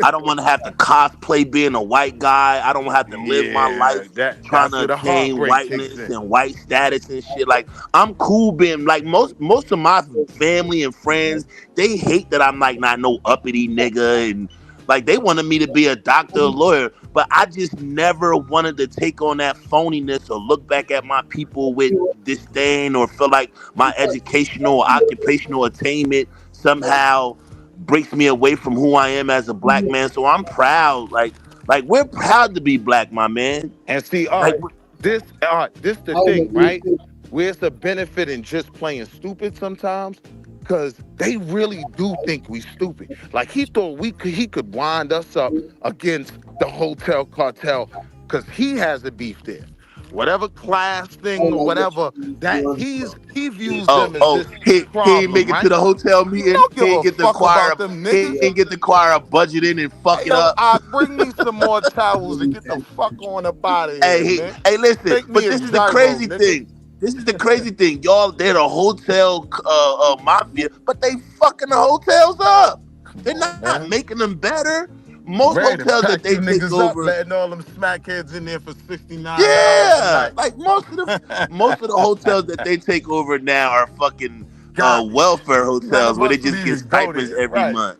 I don't want to have to cosplay being a white guy. I don't have to live my Yeah, life trying that's to where the attain heartbreak kicks whiteness in. and white status and shit. Like, I'm cool being like most of my family and friends. They hate that I'm like not no uppity nigga and like they wanted me to be a doctor or lawyer, but I just never wanted to take on that phoniness or look back at my people with disdain or feel like my educational or occupational attainment somehow breaks me away from who I am as a black man. So I'm proud. Like we're proud to be black, my man. And see, Like this the thing, right? Where's the benefit in just playing stupid sometimes? Because they really do think we stupid. Like he thought he could wind us up against the hotel cartel because he has a beef there. whatever class thing or whatever, that he views them as Oh, this he ain't make problem, it to right? the hotel He meeting. don't He give ain't a get the fuck choir. about them He niggas. ain't get the choir budget in and fuck Hey, it yo, up. bring me some more towels and get the fuck on up out of here, man. Hey, listen. Make me But a this is the gyro, crazy nigga. thing. This is the crazy thing, y'all. They're the hotel mafia, but they fucking the hotels up. They're On, not man. making them better. Most Ready to hotels that pack they you take niggas up, over, letting all them smackheads in there for $69 a yeah, night. like most of the hotels that they take over now are fucking Garbage. welfare None hotels of where they us would just get even go stipends there. every Right. month.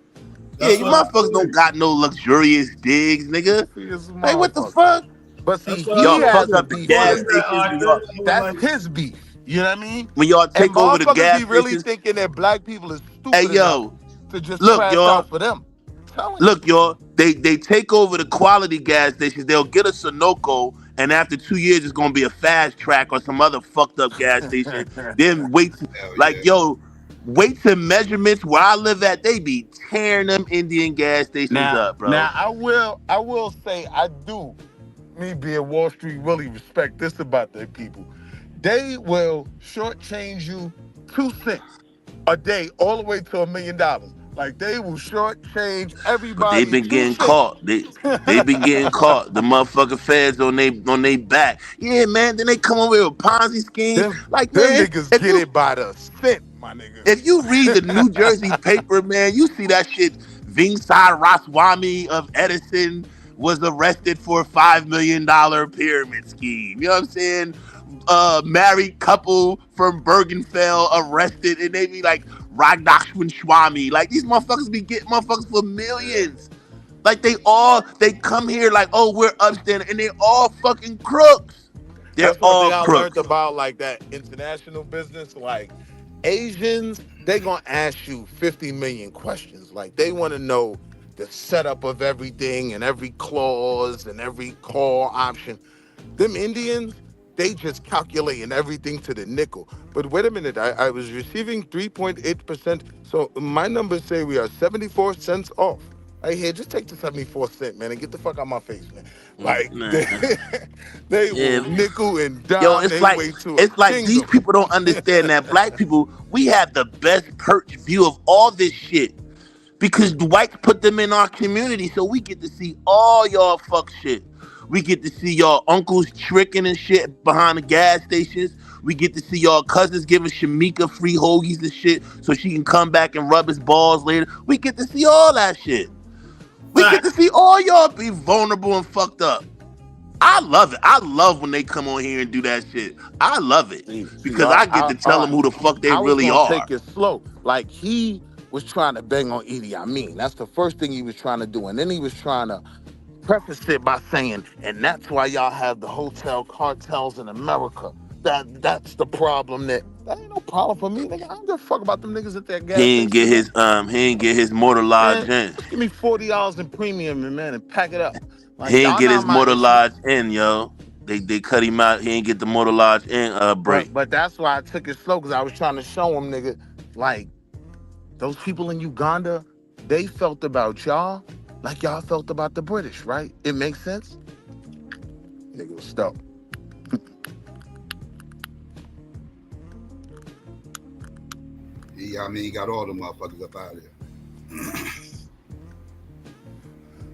Yeah, That's you what I'm motherfuckers don't saying. got no luxurious digs, nigga. It's a Like what the motherfucker. fuck? But see, That's what I'm he Y'all saying. has fuck a up the beef Go gas there. ahead, stations Arthur. That's his beef. You know what I mean? when y'all And take over the motherfuckers gas be really stations. thinking that black people is Hey stupid enough yo, to just look crash y'all, out for them. I'm telling you. look y'all. They take over the quality gas stations. They'll get a Sunoco, and after 2 years, it's gonna be a fast track or some other fucked up gas station. Then Hell yeah. like yo, weights and measurements where I live at, they be tearing them Indian gas stations Now, up, bro. I will say I do, me being Wall Street, really respect this about their people. They will shortchange you 2 cents a day all the way to $1 million. Like they will shortchange But they everybody been two getting cents. caught. They been getting caught. The motherfucking feds on they back. Yeah, man. Then they come over with Ponzi schemes. them Like, them man, niggas get it by the cent, my nigga. if you read the New Jersey paper, man, you see that shit. Vingsai Raswamy of Edison was arrested for a $5 million pyramid scheme. You know what I'm saying? Married couple from Bergenfell arrested, and they be like Ragdashwin Swami. Like these motherfuckers be getting motherfuckers for millions. Like they come here like, oh, we're upstanding, and they all fucking crooks. They're That's one thing all I learned crooks. about like that international business. Like Asians, they gonna ask you 50 million questions. Like they want to know the setup of everything and every clause and every call option. Them Indians, they just calculating everything to the nickel. But wait a minute, I was receiving 3.8%. So my numbers say we are 74 cents off. Hey, here, just take the 74 cent, man, and get the fuck out my face, man. Like Nah. they will Yeah. nickel and Yo, dime their way to a it's like these kingdom. people don't understand that black people, we have the best perch view of all this shit. Because the whites put them in our community, so we get to see all y'all fuck shit. We get to see y'all uncles tricking and shit behind the gas stations. We get to see y'all cousins giving Shamika free hoagies and shit so she can come back and rub his balls later. We get to see all that shit. We get to see all y'all be vulnerable and fucked up. I love it. I love when they come on here and do that shit. I love it See, because I get to all tell them right. who the fuck they I was really gonna are. take it slow. Like he was trying to bang on Edie. I mean, that's the first thing he was trying to do, and then he was trying to preface it by saying, and that's why y'all have the hotel cartels in America. That's the problem. That ain't no problem for me, nigga. I don't give a fuck about them niggas at that gas station, man. He ain't get his motor lodge Man, in. just give me $40 in premium, man, and pack it up. Like He ain't y'all get not his my motor issue. lodge in, yo. They cut him out. He ain't get the motor lodge in break. But that's why I took it slow, because I was trying to show him, nigga, like those people in Uganda, they felt about y'all like y'all felt about the British, right? It makes sense? Nigga was stuck. Yeah, I mean, he got all the motherfuckers up out of there.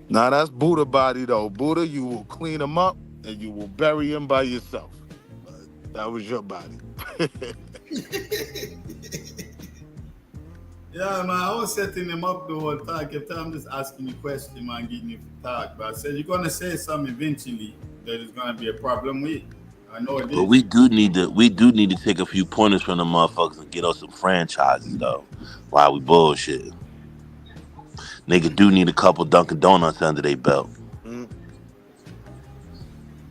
Now that's Buddha body though. Buddha, you will clean him up and you will bury him by yourself. That was your body. Yeah, man, I was setting him up the whole time. Every time I'm just asking you questions, man, getting you to talk. But I said, you're going to say something eventually that is going to be a problem with. I know it But is. we do need to take a few pointers from the motherfuckers and get us some franchises though. While we bullshit. Nigga do need a couple Dunkin' Donuts under their belt. Mm.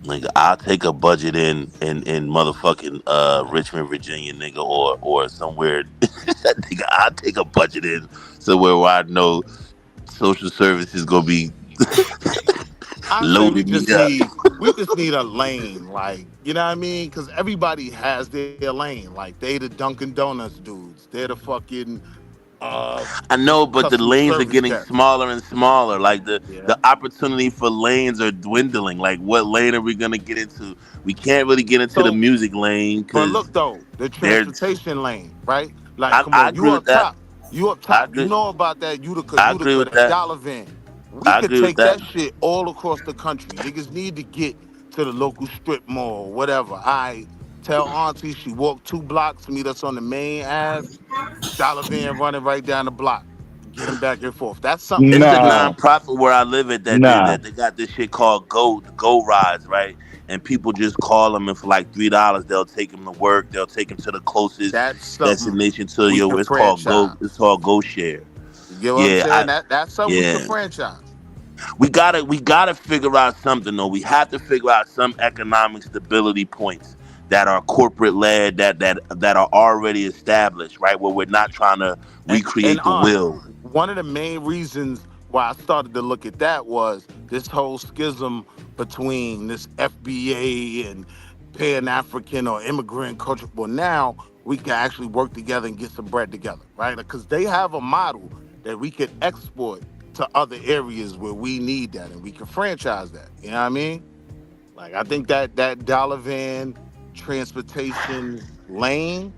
Nigga, I'll take a budget in motherfucking Richmond, Virginia, nigga, or somewhere. Nigga, I'll take a budget in somewhere where I know social services gonna be I say loading me up. we just need a lane, like, you know what I mean? Because everybody has their lane. Like they the Dunkin' Donuts dudes. They're the fucking of I know, but the customer lanes are service getting checks. smaller and smaller. Like the Yeah. opportunity for lanes are dwindling. Like what lane are we gonna get into? We can't really get into the So, music lane but because look though, the there's. transportation lane, right? Like, come I on, agree you with up that. top. You up I top. You agree. know about that Utica, I agree with that that. dollar van. We I could agree with take that. that shit all across the country. Niggas need to get to the local strip mall, whatever. I tell Auntie she walk 2 blocks, meet us on the main Ave, dollar van running right down the block. Get them back and forth. That's something we It's a could do. nonprofit where I live at that did Nah. that. They got this shit called Go Rides, right? And people just call them, and for like $3, they'll take them to work. They'll take them to the closest That's something destination to we you. could It's called franchise. Go Share. You get what I'm Yeah, saying? That's something we could yeah. franchise. We gotta figure out something though. We have to figure out some economic stability points that are corporate led, that are already established, right? Where we're not trying to And recreate the wheel. one of the main reasons why I started to look at that was this whole schism between this FBA and Pan African or immigrant culture. Well, now we can actually work together and get some bread together, right? Because they have a model that we could export to other areas where we need that, and we can franchise that. You know what I mean? Like, I think that dollar van transportation lane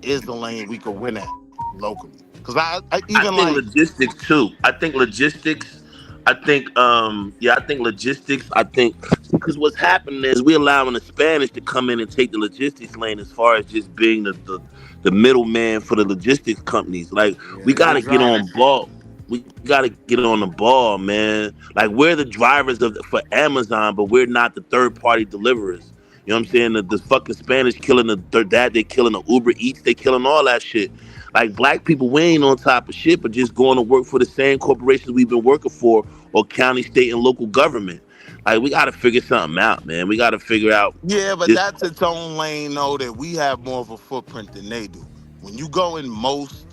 is the lane we could win at locally. Because I I even think like, logistics too. I think logistics. I think logistics. I think because what's happening is we're allowing the Spanish to come in and take the logistics lane as far as just being the middleman for the logistics companies. Like we they gotta get driving. on ball. We gotta get on the ball, man. Like we're the drivers for Amazon, but we're not the third party deliverers. You know what I'm saying? The fucking Spanish killing they killing the Uber Eats, they killing all that shit. Like black people, we ain't on top of shit, but just going to work for the same corporations we've been working for, or county, state, and local government. Like we got to figure something out, man. We got to figure out Yeah, but this. that's its own lane, though, that we have more of a footprint than they do. When you go in most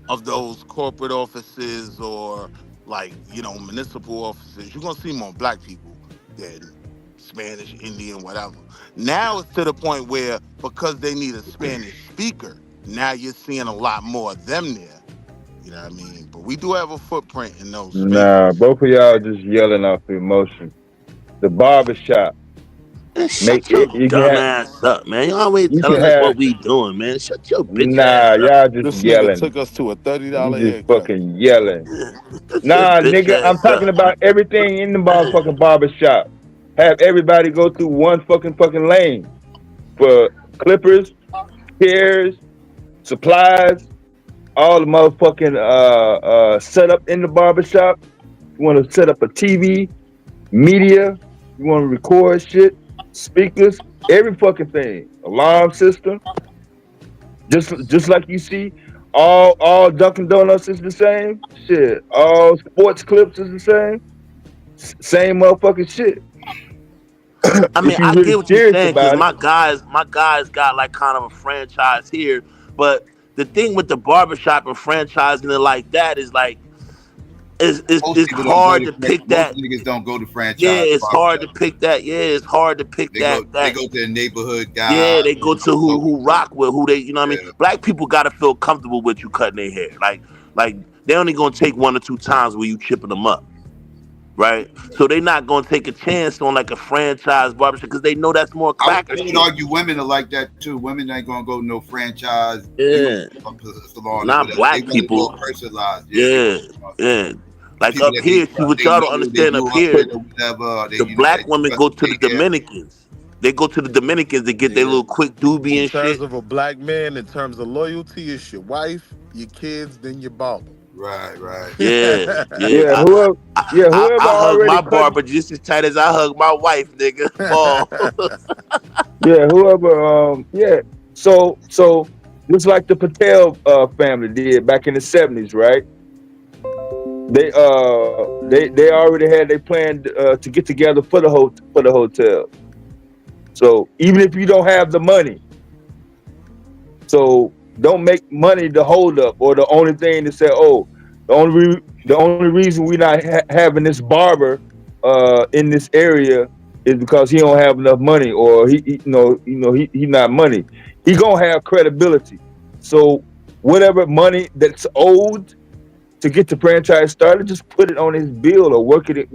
of those corporate offices or like, municipal offices, you're going to see more black people than Spanish, Indian, whatever. Now it's to the point where because they need a Spanish speaker, now you're seeing a lot more of them there. You know what I mean? But we do have a footprint in those Nah, spaces. both of y'all just yelling off emotion. The barbershop. Man, Make shut your it, you can dumb have ass up, man. You always you can telling us have what we doing, man. Shut your bitch ass nah, up. y'all just This nigga yelling. took us to a You $30 just haircut. fucking yelling. Shut your Nah, bitch nigga, I'm ass talking up. about everything in the motherfucking barbershop. Have everybody go through one fucking lane for clippers, chairs, supplies, all the motherfucking setup in the barbershop. You want to set up a TV, media, you want to record shit, speakers, every fucking thing, alarm system. Just like you see, all Dunkin' Donuts is the same shit. All sports clips is the same. Same motherfucking shit. I If mean, you I really get what you're serious saying because about it, my guys got like kind of a franchise here. But the thing with the barbershop and franchising it like that is like Most it's people don't go hard to to pick most that. niggas don't go to Yeah, franchise it's hard to barbershop. pick that. Yeah, it's hard to pick They go that. to the neighborhood guy. Yeah, they go to who rock with, who they, you know what I mean? Yeah. Black people gotta feel comfortable with you cutting their hair. Like they only gonna take 1 or 2 times where you chipping them up. Right? So they not gonna take a chance on like a franchise barbershop because they know that's more I cracker would shit. argue women are like that too. Women ain't gonna go no franchise, Yeah. salon or Not whatever. They black want it more people. personalized. Yeah, they Yeah, want yeah. Like people up that here, see what they y'all know, don't they understand up grew up here. with or whatever. They, The they black women trust go to the their hair. Dominicans. They go to the Dominicans to get their Yeah. little quick doobie In and terms shit. of a black man, in terms of loyalty, it's your wife, your kids, then your barber. Right, right. Yeah, yeah. yeah, whoever I hug already my cut, barber just as tight as I hug my wife, nigga. Ball. yeah, whoever, yeah. So just like the Patel family did back in the 70s, right? They already had they planned to get together for the hotel. So even if you don't have the money, so don't make money the hold up or the only thing to say, oh, the only reason we're not having this barber in this area is because he don't have enough money or he not money. He gonna have credibility. So whatever money that's owed to get the franchise started, just put it on his bill or work it in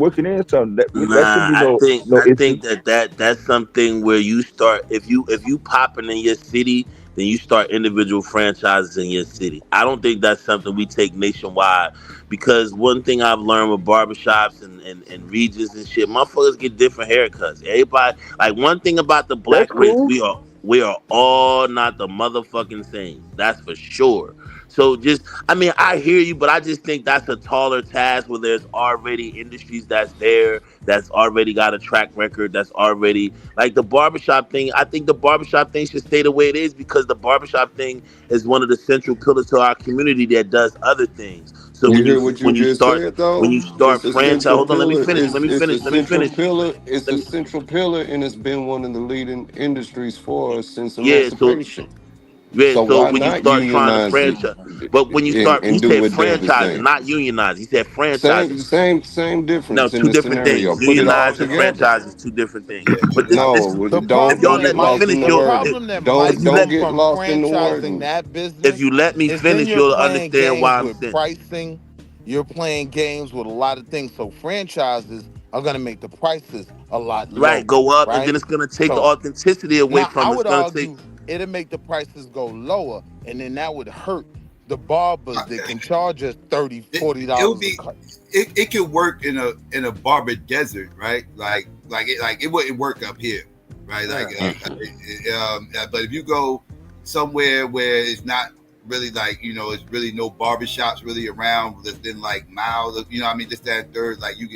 something. That should Nah, be no I issue. think that's something where you start if you popping in your city, then you start individual franchises in your city. I don't think that's something we take nationwide because one thing I've learned with barbershops and regions and shit, motherfuckers get different haircuts. Everybody like one thing about the That's black race, cool. we are all not the motherfucking same. That's for sure. So just I mean, I hear you, but I just think that's a taller task where there's already industries that's already got a track record, that's already like the barbershop thing. I think the barbershop thing should stay the way it is because the barbershop thing is one of the central pillars to our community that does other things. So You hear what you just said when though? you It's start a franchise, central hold on, let me pillar. finish. Let me It's a finish. Let me central finish. pillar. It's Let a me central pillar, and it's been one of the leading industries for us since yeah, so emancipation. yeah, So so why when you not start trying to unionize it franchise, but when you start, he and do said what Dev is franchising, saying? not unionize. He said franchising. Same No, difference in two the different scenario. things. Put it all Unionize and together. franchise is two different things. Yeah, But this No, if y'all don't let get me lost in finish, the you'll wording. if you Don't let get lost in the wording. if you let me finish, you'll understand why I'm saying. Right, go up, and then it's gonna take the authenticity away from it. It's gonna take it would be it could work in a barber desert, right? It wouldn't work up here, right? But if you go somewhere where it's not really it's really no barbershops really around within like miles of what I mean, this, that, and third, like you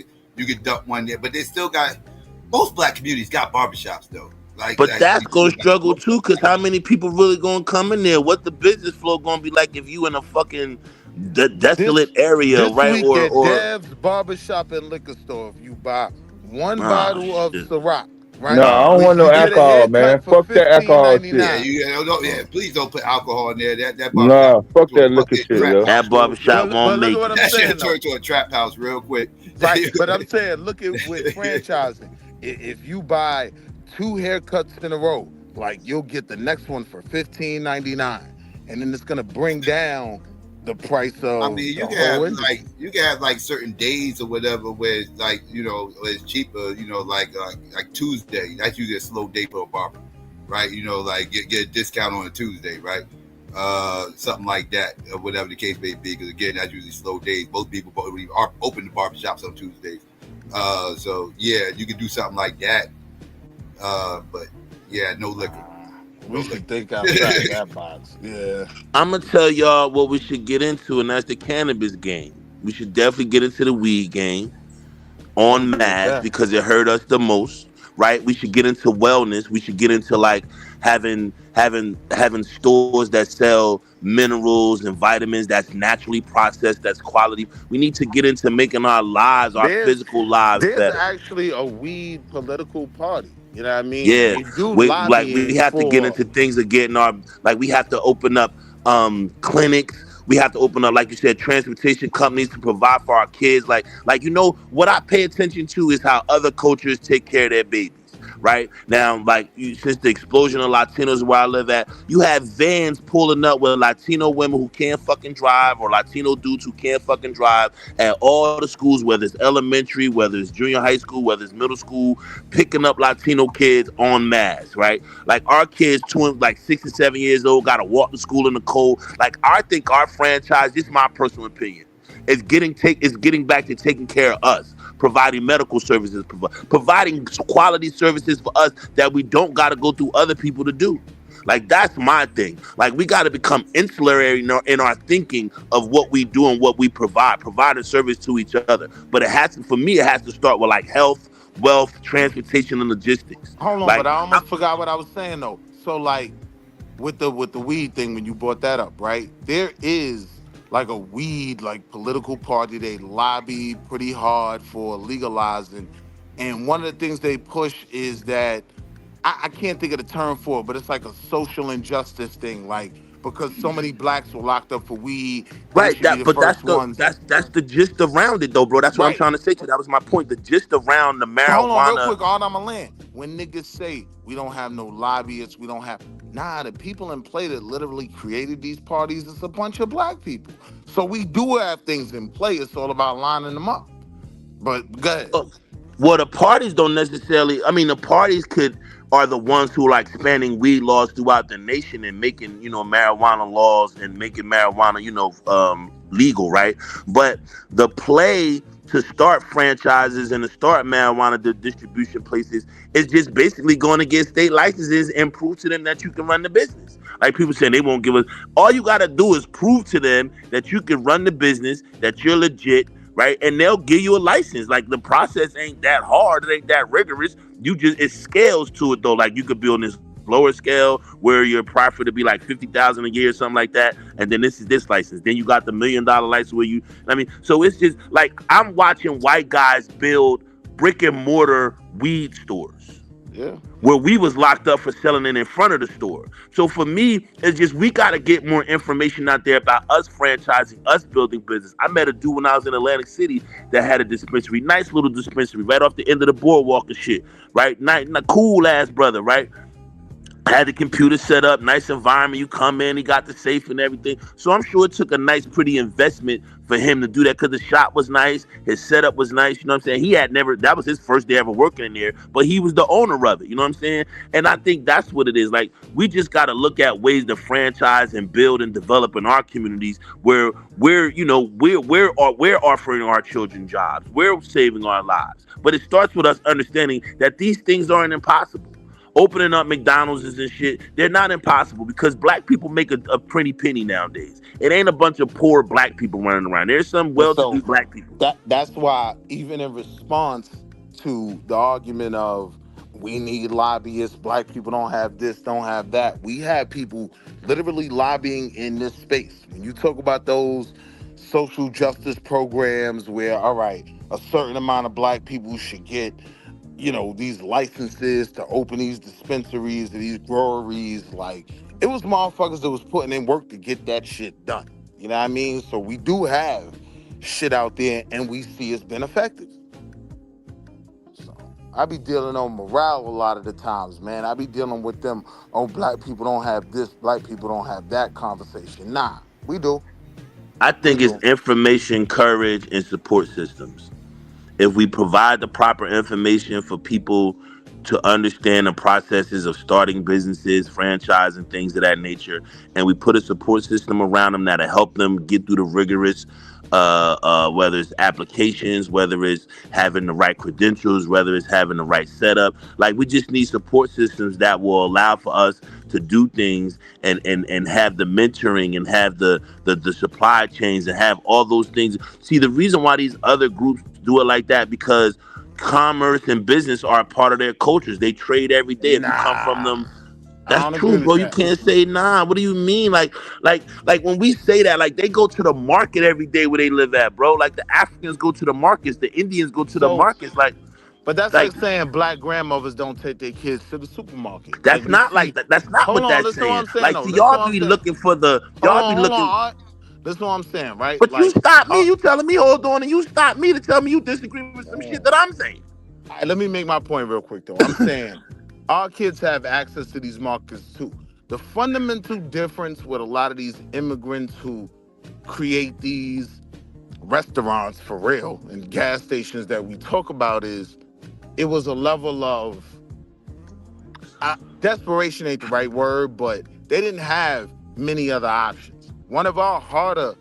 could dump one there, but they still got most black communities got barbershops though. but that's gonna struggle too, cause how many people really gonna come in there? What the business flow gonna be like if you in a fucking desolate area, right? Or shit. No, I don't want no alcohol, man. Fuck that alcohol shit. Please don't put alcohol in there. That barbershop No, fuck that liquor fucking shit, trap yo. house That real quick. barbershop won't make it. That shit turn to a trap house real quick. I mean, you can have like certain days or whatever where it's where it's cheaper. Like Tuesday. That's usually a slow day for a barber, right? Get a discount on a Tuesday, right? Something like that, or whatever the case may be. Because again, that's usually slow days. Most people are open to barbershops on Tuesdays. So yeah, you can do something like that. But yeah, no liquor. We should think outside that box. Yeah. I'm gonna tell y'all what we should get into, and that's the cannabis game. We should definitely get into the weed game en masse because it hurt us the most, right? We should get into wellness. We should get into like having stores that sell minerals and vitamins that's naturally processed, that's quality. We need to get into making our lives, our physical lives There's better. actually a weed political party. You know what I mean? Yeah, They do we lobbying have to get for. into things of getting our we have to open up clinics. We have to open up, like you said, transportation companies to provide for our kids. What I pay attention to is how other cultures take care of their babies. Right now, since the explosion of Latinos where I live at, you have vans pulling up with Latino women who can't fucking drive or Latino dudes who can't fucking drive at all the schools, whether it's elementary, whether it's junior high school, whether it's middle school, picking up Latino kids en masse, right? Like our kids, 6 and 7 years old, gotta walk to school in the cold. Like I think our franchise, this is my personal opinion, is getting back to taking care of us, providing medical services, providing quality services for us that we don't gotta go through other people to do. Like that's my thing. Like we got to become insular in our thinking of what we do and what we provide a service to each other. But it has to start with like health, wealth, transportation, and logistics. Hold on, Like but I almost forgot what I was saying though. So like with the weed thing when you brought that up, right? There is like a weed political party. They lobby pretty hard for legalizing, and one of the things they push is that I can't think of the term for it, but it's like a social injustice thing, because so many blacks were locked up for weed, they right, should be the first ones. that's the gist around it though, bro. That's what I'm Right. trying to say to you. That was my point. The gist around the So hold on real marijuana. quick, all I'm gonna land. when niggas say we don't have no lobbyists, we don't have, nah, the people in play that literally created these parties is a bunch of black people. So we do have things in play. It's all about lining them up. But go ahead. Well, the parties don't necessarily. I mean, the parties are the ones who are like spanning weed laws throughout the nation and making, marijuana laws and making marijuana, legal, right? But the play to start franchises and to start marijuana distribution places is just basically going to get state licenses and prove to them that you can run the business. Like people saying they won't give us. All you got to do is prove to them that you can run the business, that you're legit, right? And they'll give you a license. Like the process ain't that hard. It ain't that rigorous. It scales to it though. Like you could be on this lower scale where your profit would be like $50,000 a year or something like that. And then this is this license. Then you got the $1 million license where so it's just like I'm watching white guys build brick and mortar weed stores. Yeah. Where we was locked up for selling it in front of the store. So for me, it's just we got to get more information out there about us franchising, us building business. I met a dude when I was in Atlantic City that had a dispensary, nice little dispensary right off the end of the boardwalk and shit, right? Cool ass brother, right? Had the computer set up, nice environment. You come in, he got the safe and everything. So I'm sure it took a nice, pretty investment for him to do that because the shop was nice, his setup was nice. You know what I'm saying? That was his first day ever working in there, but he was the owner of it. You know what I'm saying? And I think that's what it is. Like, we just got to look at ways to franchise and build and develop in our communities where we're offering our children jobs. We're saving our lives. But it starts with us understanding that these things aren't impossible. Opening up McDonald's and shit, they're not impossible because black people make a pretty penny nowadays. It ain't a bunch of poor black people running around. There's some well-to-do black people. That's why, even in response to the argument of we need lobbyists, black people don't have this, don't have that, we have people literally lobbying in this space. When you talk about those social justice programs where, all right, a certain amount of black people should get these licenses to open these dispensaries and these breweries, like it was motherfuckers that was putting in work to get that shit done. You know what I mean? So we do have shit out there and we see it's been effective. So I be dealing on morale a lot of the times, man. I be dealing with them, black people don't have this, black people don't have that conversation. Nah, we do. I think it's information, courage, and support systems. If we provide the proper information for people to understand the processes of starting businesses, franchising, things of that nature, and we put a support system around them that'll help them get through the rigorous, whether it's applications, whether it's having the right credentials, whether it's having the right setup. Like, we just need support systems that will allow for us to do things and have the mentoring and have the supply chains and have all those things. See, the reason why these other groups do it like that, because commerce and business are a part of their cultures. They trade every day. If you come from them, that's true, bro. You can't say nah. What do you mean? Like when we say that, like, they go to the market every day where they live at, bro. Like, the Africans go to the markets, the Indians go to the markets. But that's like saying black grandmothers don't take their kids to the supermarket. That's not like that. That's not what that's saying. Like, see, y'all be looking for the y'all be looking. That's what I'm saying, right? But you stop me. You telling me hold on, and you stop me to tell me you disagree with some shit that I'm saying. All right, let me make my point real quick, though. I'm saying our kids have access to these markets too. The fundamental difference with a lot of these immigrants who create these restaurants for real and gas stations that we talk about is it was a level of desperation ain't the right word, but they didn't have many other options. One of our harder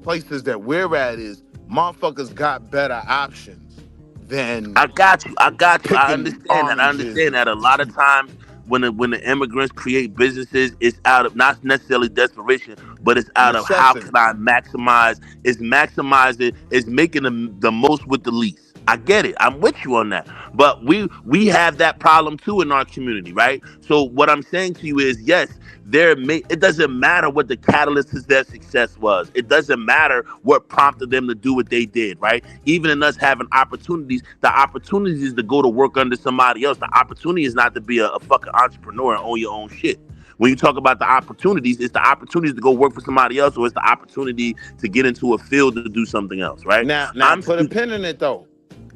places that we're at is motherfuckers got better options than I got you. I understand that. A lot of times when the immigrants create businesses, it's out of not necessarily desperation, but it's out of how can I maximize? It's maximizing. It's making the most with the least. I get it. I'm with you on that. But we have that problem too in our community, right? So what I'm saying to you is, yes, it doesn't matter what the catalyst to their success was. It doesn't matter what prompted them to do what they did, right? Even in us having opportunities, the opportunity is to go to work under somebody else. The opportunity is not to be a fucking entrepreneur and own your own shit. When you talk about the opportunities, it's the opportunities to go work for somebody else, or it's the opportunity to get into a field to do something else, right? Now put a pin in it though.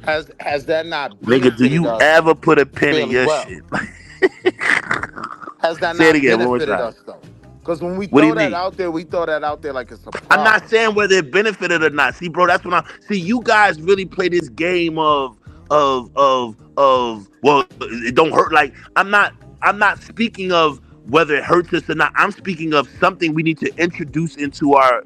Has that not Nigga, do benefited you us ever put a pin in fairly your well? shit? Has that Say it not again, one more benefited time. us though? Because when we What do you throw that mean? out there, we throw that out there like it's a I'm not problem. saying whether it benefited or not. See, bro, that's what I'm. See, you guys really play this game of. Well, it don't hurt. Like I'm not. I'm not speaking of whether it hurts us or not. I'm speaking of something we need to introduce into our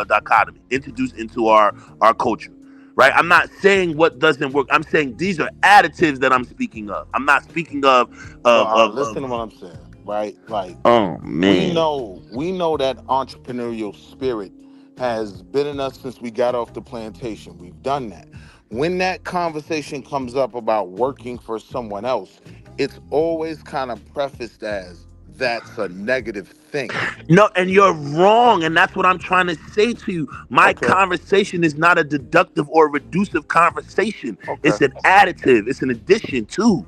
dichotomy. Introduce into our culture. Right. I'm not saying what doesn't work. I'm saying these are additives that I'm speaking of. I'm not speaking of Well, of all right, of. listen of to what I'm saying, right? Like oh we man. know that entrepreneurial spirit has been in us since we got off the plantation. We've done that. When that conversation comes up about working for someone else, it's always kind of prefaced as that's a negative thing. No, and you're wrong, and that's what I'm trying to say to you. My Okay, conversation is not a deductive or reducive conversation. okay. It's an additive. It's an addition too.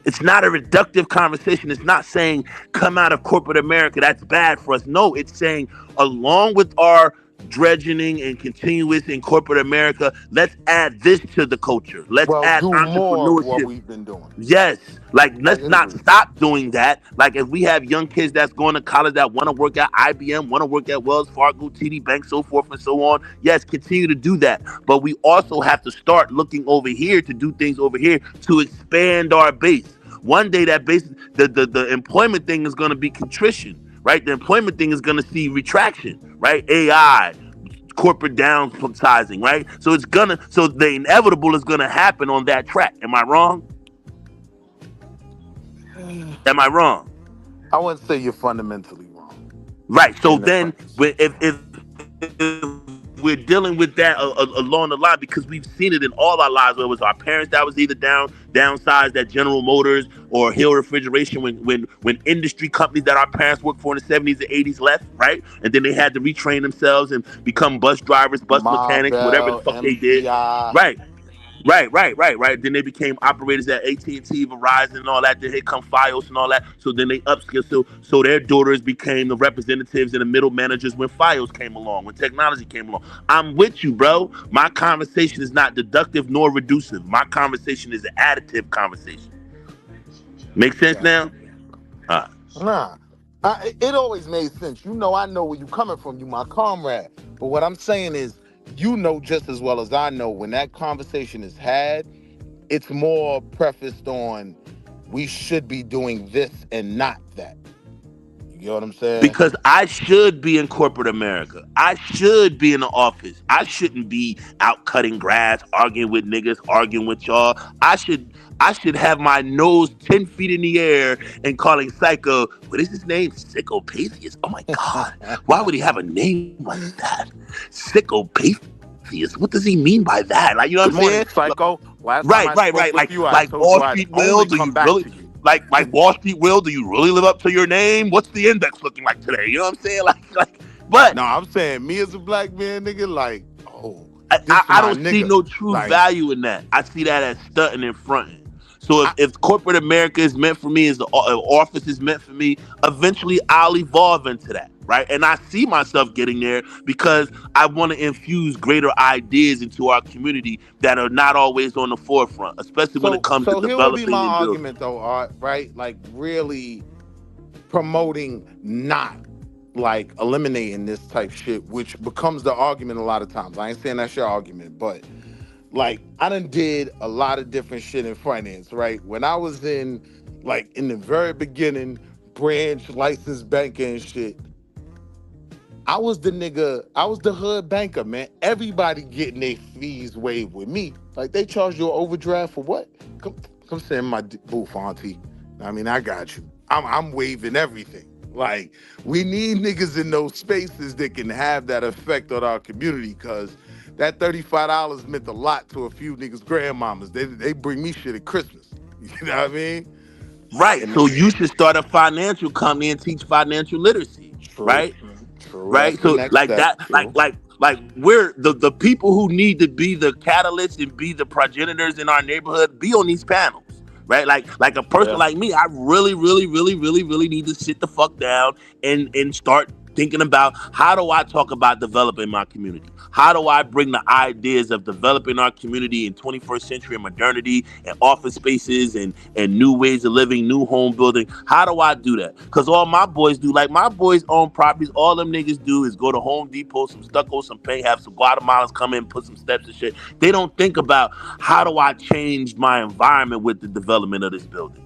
It's not a reductive conversation. It's not saying come out of corporate America. That's bad for us. No, it's saying along with our dredging and continuous in corporate America, let's add this to the culture. Let's Well, add do more of what entrepreneurship. we've been doing. Yes, like I let's can not agree. stop doing that. Like if we have young kids that's going to college that want to work at IBM, want to work at Wells Fargo, TD Bank, so forth and so on. Yes, continue to do that. But we also have to start looking over here to do things over here to expand our base. One day that base, the employment thing is going to be contrition, right? The employment thing is going to see retraction, right? AI, corporate downsizing, right? So so the inevitable is gonna happen on that track. Am I wrong? Am I wrong? I wouldn't say you're fundamentally wrong Right. So in the then, premise. if we're dealing with that along the line, because we've seen it in all our lives, where it was our parents that was either downsized at General Motors or Hill Refrigeration when industry companies that our parents worked for in the 70s and 80s left, right? And then they had to retrain themselves and become bus drivers, bus Ma mechanics, whatever the Bell, fuck they did. MCI. Right. Right. Then they became operators at AT&T, Verizon, and all that. Then here come Fios and all that. So then they upskilled. So their daughters became the representatives and the middle managers when Fios came along, when technology came along. I'm with you, bro. My conversation is not deductive nor reducive. My conversation is an additive conversation. Make sense now? All right. Nah. It always made sense. You know, I know where you coming from. You my comrade. But what I'm saying is, you know just as well as I know when that conversation is had, it's more prefaced on we should be doing this and not that. You get what I'm saying? Because I should be in corporate America. I should be in the office. I shouldn't be out cutting grass, arguing with niggas, arguing with y'all. I should have my nose 10 feet in the air and calling Psycho. What is his name? SYKOPATHeist. Oh my God. Why would he have a name like that? SYKOPATHeist. What does he mean by that? Like, you know what Good I'm morning, saying? Psycho. Last time Right. I spoke with you, I Like told Wall you I'd Street Will, only do come you back really to you. like Wall Street Will, do you really live up to your name? What's the index looking like today? You know what I'm saying? But No, I'm saying me as a black man, nigga, like, oh, I this my don't see nigga. no true Like, value in that. I see that as stunting and fronting. So if corporate America is meant for me, if office is meant for me, eventually I'll evolve into that, right? And I see myself getting there because I want to infuse greater ideas into our community that are not always on the forefront, especially when it comes to so here would be my developing and building. argument though, Art, right? Like really promoting not like eliminating this type shit, which becomes the argument a lot of times. I ain't saying that's your argument, but like I done did a lot of different shit in finance, right? When I was in the very beginning, branch licensed banker and shit, I was the hood banker, man. Everybody getting their fees waived with me. Like they charge you an overdraft for what? Come sit in my booth, auntie. I mean, I got you. I'm waiving everything. Like, we need niggas in those spaces that can have that effect on our community, because that $35 meant a lot to a few niggas' grandmamas. They bring me shit at Christmas. You know what I mean? Right. So you should start a financial company and teach financial literacy. True. Right? True. Right. That's the So next like step. that, True. like we're the people who need to be the catalysts and be the progenitors in our neighborhood, be on these panels. Right, like a person like me, I really need to sit the fuck down and start thinking about how do I talk about developing my community? How do I bring the ideas of developing our community in 21st century modernity and office spaces and new ways of living, new home building? How do I do that? Because all my boys do, like my boys own properties. All them niggas do is go to Home Depot, some stucco, some paint, have some Guatemalans come in, put some steps and shit. They don't think about how do I change my environment with the development of this building?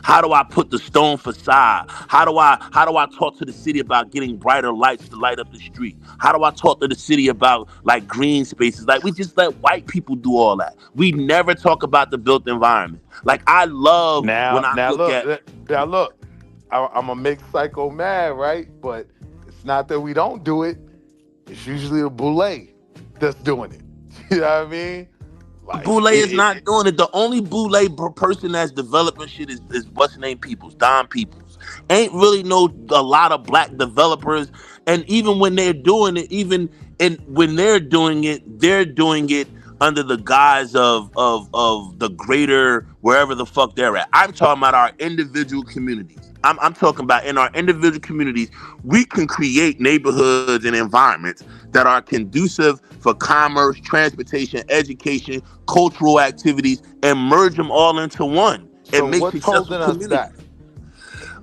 How do I put the stone facade? How do I talk to the city about getting brighter lights to light up the street? How do I talk to the city about like green spaces? Like we just let white people do all that. We never talk about the built environment. Like I love when I look at. Now look, I'm gonna make Psycho mad, right? But it's not that we don't do it. It's usually a boule that's doing it. You know what I mean? Like, Boule is not doing it. The only Boule person that's developing shit is what's his name Peoples, Don Peoples. Ain't really a lot of black developers. And even when they're doing it, they're doing it under the guise of the greater wherever the fuck they're at. I'm talking about our individual communities. I'm talking about in our individual communities, we can create neighborhoods and environments that are conducive for commerce, transportation, education, cultural activities, and merge them all into one. So what's holding us back?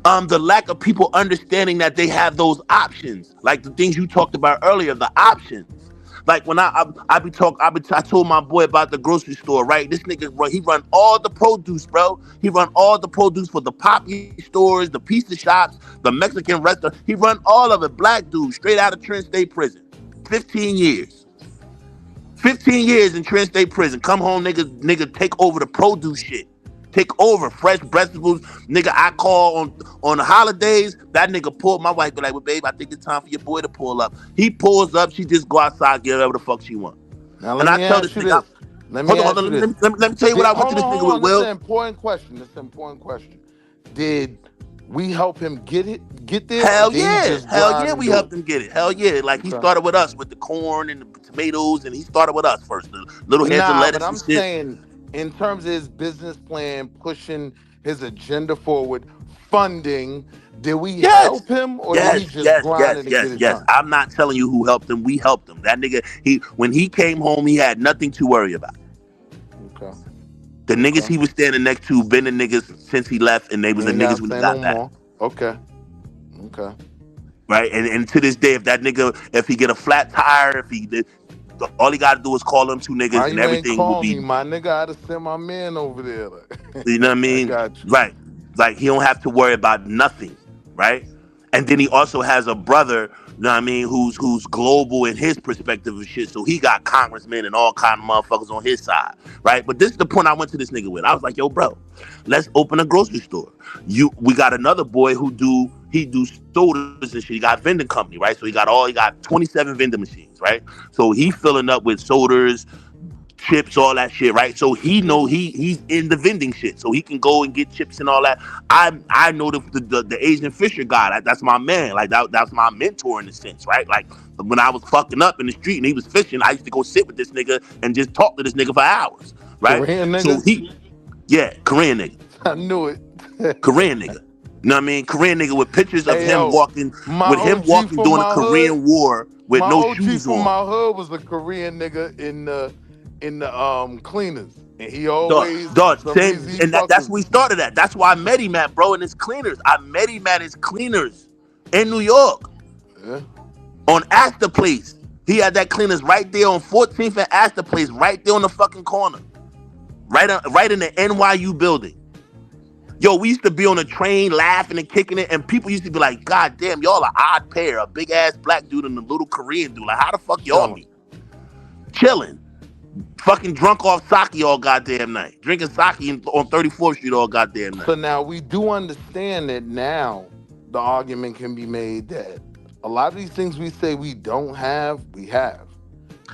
The lack of people understanding that they have those options, like the things you talked about earlier, the options. Like when I told my boy about the grocery store, right? This nigga, he run all the produce, bro. He run all the produce for the poppy stores, the pizza shops, the Mexican restaurant. He run all of it. Black dude, straight out of Trent State Prison. 15 years. 15 years in Trent State Prison. Come home, nigga, take over the produce shit. Take over fresh vegetables. Nigga, I call on the holidays. That nigga pulled. My wife be like, well, babe, I think it's time for your boy to pull up. He pulls up. She just go outside, get whatever the fuck she want. Now, and I tell this nigga, let me tell you what I went to this nigga with, Will. This is an important question. Did we help him get there? Hell yeah, we helped him get it. Hell yeah, like he started with us with the corn and the tomatoes, and he started with us first. The little heads of lettuce. But I'm and shit. saying, in terms of his business plan, pushing his agenda forward, funding, did we help him or did he just grind and get it done? I'm not telling you who helped him. We helped him. That nigga, when he came home, he had nothing to worry about. Okay. The niggas he was standing next to been the niggas since he left, and they was the niggas when he got back. Okay. Right, and to this day, if he get a flat tire, all he got to do is call them two niggas and everything will be. My nigga, I had to send my man over there. You know what I mean? Right. Like he don't have to worry about nothing, right? And then he also has a brother, you know what I mean, who's global in his perspective of shit. So he got congressmen and all kind of motherfuckers on his side, right? But this is the point I went to this nigga with. I was like, yo, bro, let's open a grocery store. We got another boy who do sodas and shit. He got a vending company, right? So he got 27 vending machines, right? So he filling up with sodas, chips, all that shit, right? So he know he's in the vending shit, so he can go and get chips and all that. I know the Asian Fisher guy. That's my man. Like that's my mentor in a sense, right? Like when I was fucking up in the street and he was fishing, I used to go sit with this nigga and just talk to this nigga for hours, right? Korean nigga? So Korean nigga. I knew it. Korean nigga. You know what I mean? Korean nigga with pictures of him walking during the Korean War with no shoes on. My hood was a Korean nigga in the cleaners, and he always and that's where we started at. That's why I met him at, bro, in his cleaners. I met him at his cleaners in New York, on Astor Place. He had that cleaners right there on 14th and Astor Place, right there on the fucking corner, right in the NYU building. Yo, we used to be on a train laughing and kicking it, and people used to be like, God damn, y'all an odd pair, a big ass black dude and a little Korean dude. Like, how the fuck y'all meet? Chilling. Fucking drunk off sake all goddamn night. Drinking sake on 34th Street all goddamn night. So now we do understand that now the argument can be made that a lot of these things we say we don't have, we have.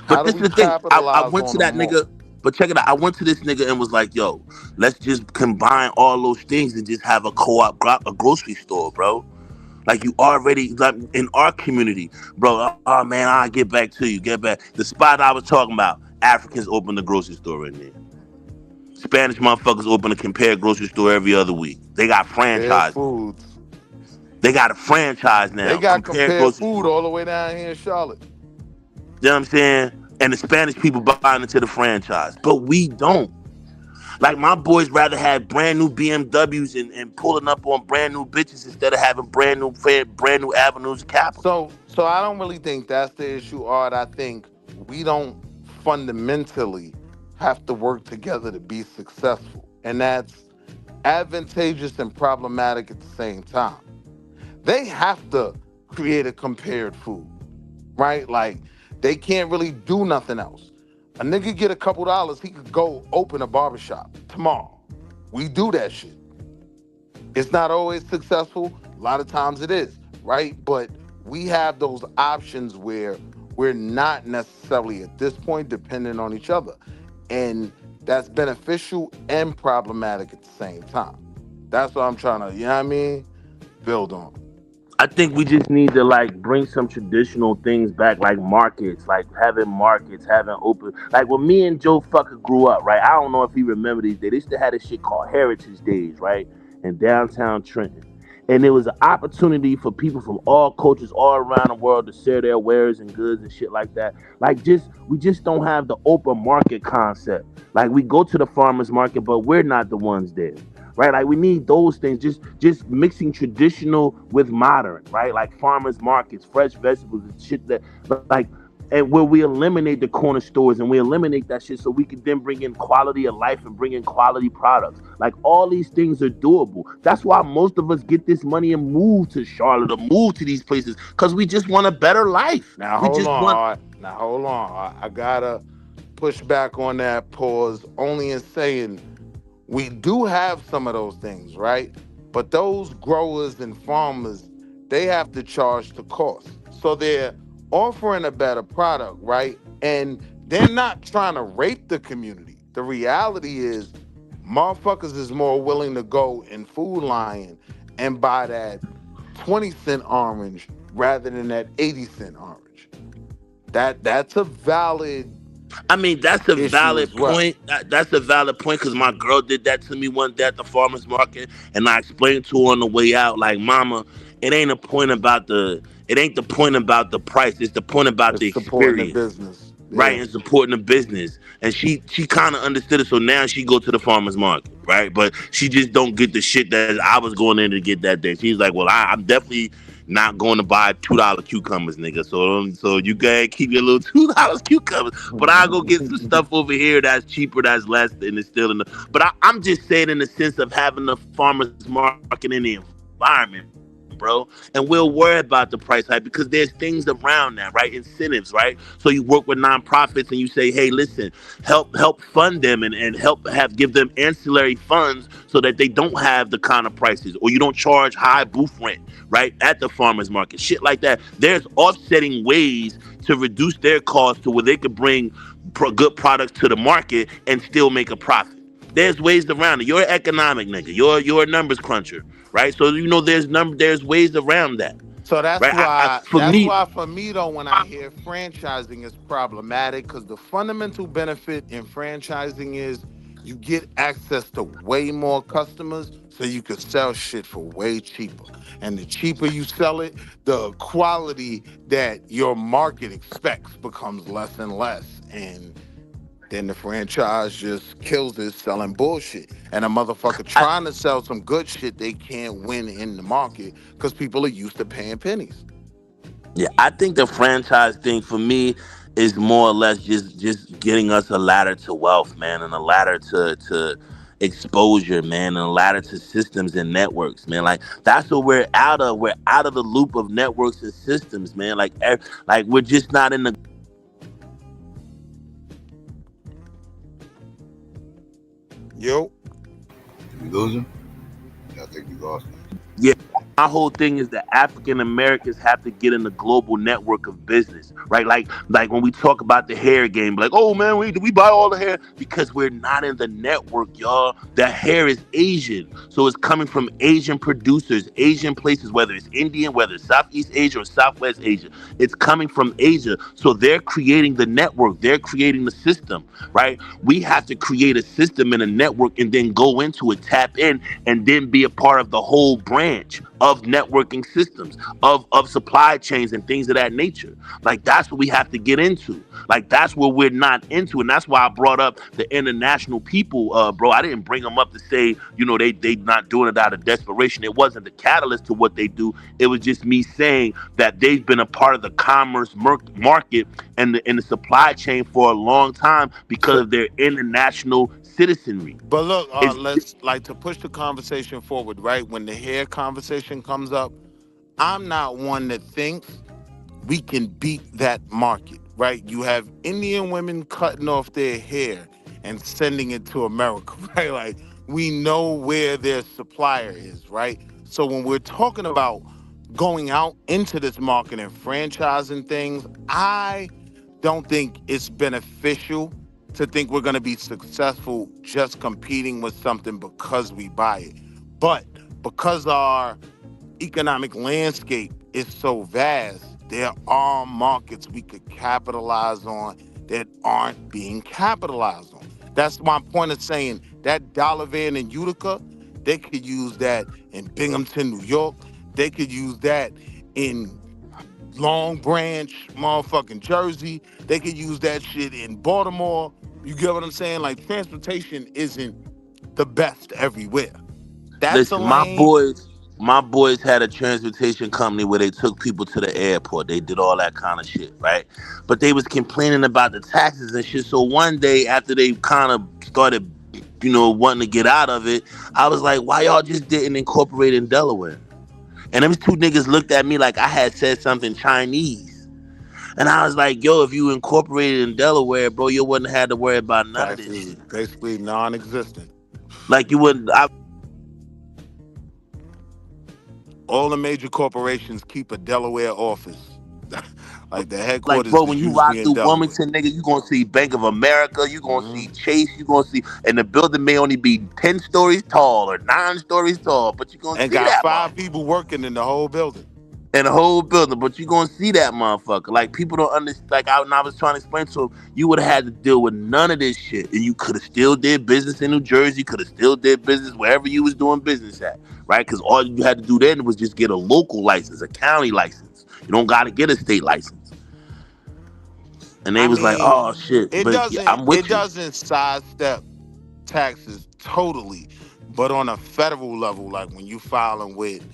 But this is the thing. I went to that nigga. But check it out. I went to this nigga and was like, yo, let's just combine all those things and just have a co-op, a grocery store, bro. Like you already, like in our community, bro. Oh man, I'll get back to you. Get back. The spot I was talking about, Africans open the grocery store in there. Spanish motherfuckers open a Compare grocery store every other week. They got franchises. They got a franchise now. They got Compared compared grocery food store. all the way down here in Charlotte. You know what I'm saying? And the Spanish people buying into the franchise, but we don't. Like my boys rather have brand new BMWs and pulling up on brand new bitches instead of having brand new avenues of capital. So I don't really think that's the issue, Art. I think we don't fundamentally have to work together to be successful. And that's advantageous and problematic at the same time. They have to create a compared food, right? Like they can't really do nothing else. A nigga get a couple dollars, he could go open a barbershop tomorrow. We do that shit. It's not always successful. A lot of times it is, right? But we have those options where we're not necessarily at this point dependent on each other. And that's beneficial and problematic at the same time. That's what I'm trying to, you know what I mean? Build on. I think we just need to like bring some traditional things back, like markets, having open. Like when me and Joe Fucker grew up, right? I don't know if he remember these days. They used to have this shit called Heritage Days, right? In downtown Trenton. And it was an opportunity for people from all cultures all around the world to share their wares and goods and shit like that. Like we just don't have the open market concept. Like we go to the farmers market, but we're not the ones there. Right, like we need those things. Just mixing traditional with modern, right? Like farmers markets, fresh vegetables, and shit that like, and where we eliminate the corner stores and we eliminate that shit, so we can then bring in quality of life and bring in quality products. Like all these things are doable. That's why most of us get this money and move to Charlotte or move to these places because we just want a better life. Now hold on. I gotta push back on that pause. Only in saying. We do have some of those things, right? But those growers and farmers, they have to charge the cost. So they're offering a better product, right? And they're not trying to rape the community. The reality is, motherfuckers is more willing to go in Food Lion and buy that 20-cent orange rather than that 80-cent orange. That's a valid. I mean, that's a valid point. That's a valid point because my girl did that to me one day at the farmer's market, and I explained to her on the way out, like, Mama, it ain't the point about the price. It's the point about the experience. The business. Right, and supporting the business. And she kind of understood it, so now she go to the farmer's market, right? But she just don't get the shit that I was going in to get that day. She's like, well, I'm definitely not going to buy $2 cucumbers, nigga. So you gotta keep your little $2 cucumbers. But I'll go get some stuff over here that's cheaper, that's less, and it's still in the. But I'm just saying in the sense of having the farmer's market in the environment, bro, and we'll worry about the price hike because there's things around that, right? Incentives, right? So you work with nonprofits and you say, hey, listen, help fund them and give them ancillary funds so that they don't have the kind of prices, or you don't charge high booth rent, right, at the farmers market, shit like that. There's offsetting ways to reduce their costs to where they could bring good products to the market and still make a profit. There's ways around it. You're an economic nigga. You're a numbers cruncher, right? So you know there's ways around that. So that's right? why for me though, when I hear franchising is problematic, because the fundamental benefit in franchising is you get access to way more customers, so you could sell shit for way cheaper. And the cheaper you sell it, the quality that your market expects becomes less and less. And then the franchise just kills it selling bullshit. And a motherfucker trying to sell some good shit, they can't win in the market because people are used to paying pennies. Yeah, I think the franchise thing for me is more or less just getting us a ladder to wealth, man, and a ladder to exposure, man, and a ladder to systems and networks, man. Like that's what we're out of. We're out of the loop of networks and systems, man. Like we're just not in the. Yo. Did we lose him? I think we lost him. Yeah, my whole thing is that African Americans have to get in the global network of business, right? Like when we talk about the hair game, like, oh man, we buy all the hair because we're not in the network, y'all. The hair is Asian, so it's coming from Asian producers, Asian places, whether it's Indian, whether it's Southeast Asia or Southwest Asia. It's coming from Asia, so they're creating the network, they're creating the system, right? We have to create a system and a network and then go into it, tap in, and then be a part of the whole branch of networking systems, of supply chains and things of that nature. Like that's what we have to get into. Like that's what we're not into, and that's why I brought up the international people, bro. I didn't bring them up to say, they not doing it out of desperation. It wasn't the catalyst to what they do. It was just me saying that they've been a part of the commerce market and the supply chain for a long time because of their international citizenry. But look, It's let's like to push the conversation forward, right? When the hair conversation comes up, I'm not one that thinks we can beat that market, right? You have Indian women cutting off their hair and sending it to America, right? Like we know where their supplier is, right? So when we're talking about going out into this market and franchising things, I don't think it's beneficial to think we're going to be successful just competing with something because we buy it. But because our economic landscape is so vast, there are markets we could capitalize on that aren't being capitalized on. That's my point of saying that dollar van in Utica, they could use that in Binghamton, New York. They could use that in Long Branch, motherfucking Jersey. They could use that shit in Baltimore. You get what I'm saying? Like transportation isn't the best everywhere. That's a Listen, my lane. boys had a transportation company where they took people to the airport. They did all that kind of shit, right? But they was complaining about the taxes and shit. So one day after they kind of started, wanting to get out of it, I was like, why y'all just didn't incorporate in Delaware? And them two niggas looked at me like I had said something Chinese. And I was like, yo, if you incorporated in Delaware, bro, you wouldn't have to worry about none of this Taxes shit. basically non-existent. Like you wouldn't. All the major corporations keep a Delaware office. Like the Like, headquarters bro, is when you usually ride in through Delaware. Wilmington, nigga, you gonna see Bank of America, you gonna see Chase, you gonna see, and the building may only be 10 stories tall or 9 stories tall, but you gonna And see got that 5 motherfucker. people working in the whole building. In the whole building, but you gonna see that motherfucker. Like people don't understand. Like when I was trying to explain to them, you would have had to deal with none of this shit, and you could have still did business in New Jersey. Could have still did business wherever you was doing business at, right? Because all you had to do then was just get a local license, a county license. You don't got to get a state license. And they I was like, mean, "Oh shit!" it But yeah, doesn't I'm it with you. doesn't sidestep taxes totally, but on a federal level, like when you filing with,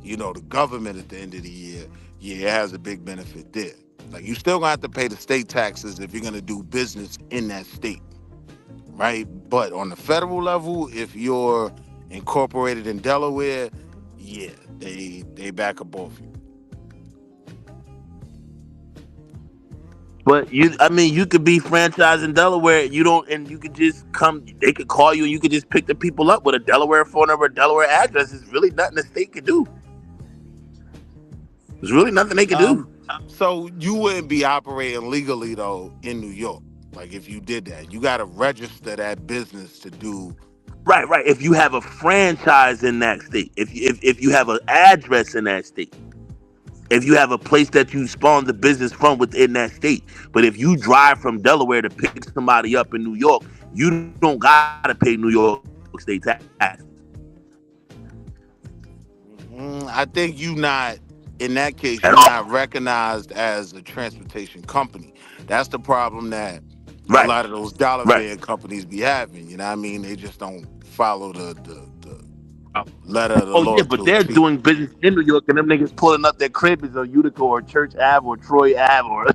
the government at the end of the year, yeah, it has a big benefit there. Like you still gonna have to pay the state taxes if you're gonna do business in that state, right? But on the federal level, if you're incorporated in Delaware, yeah, they back up off you. But you could be franchised in Delaware. You don't, and you could just come. They could call you, and you could just pick the people up with a Delaware phone number, a Delaware address. It's really nothing the state could do. There's really nothing they could do. So you wouldn't be operating legally though in New York. Like if you did that, you got to register that business to do. Right. If you have a franchise in that state, if you have an address in that state, if you have a place that you spawn the business from within that state. But if you drive from Delaware to pick somebody up in New York, you don't gotta pay New York state taxes. I think you not in that case. At You're all. not recognized as a transportation company. That's the problem that a Right. lot of those dollar Right. van companies be having. You know what I mean? They just don't follow the letter of the Oh law yeah, but to a they're T. doing business in New York, and them niggas pulling up their cribs on Utica or Church Ave or Troy Ave or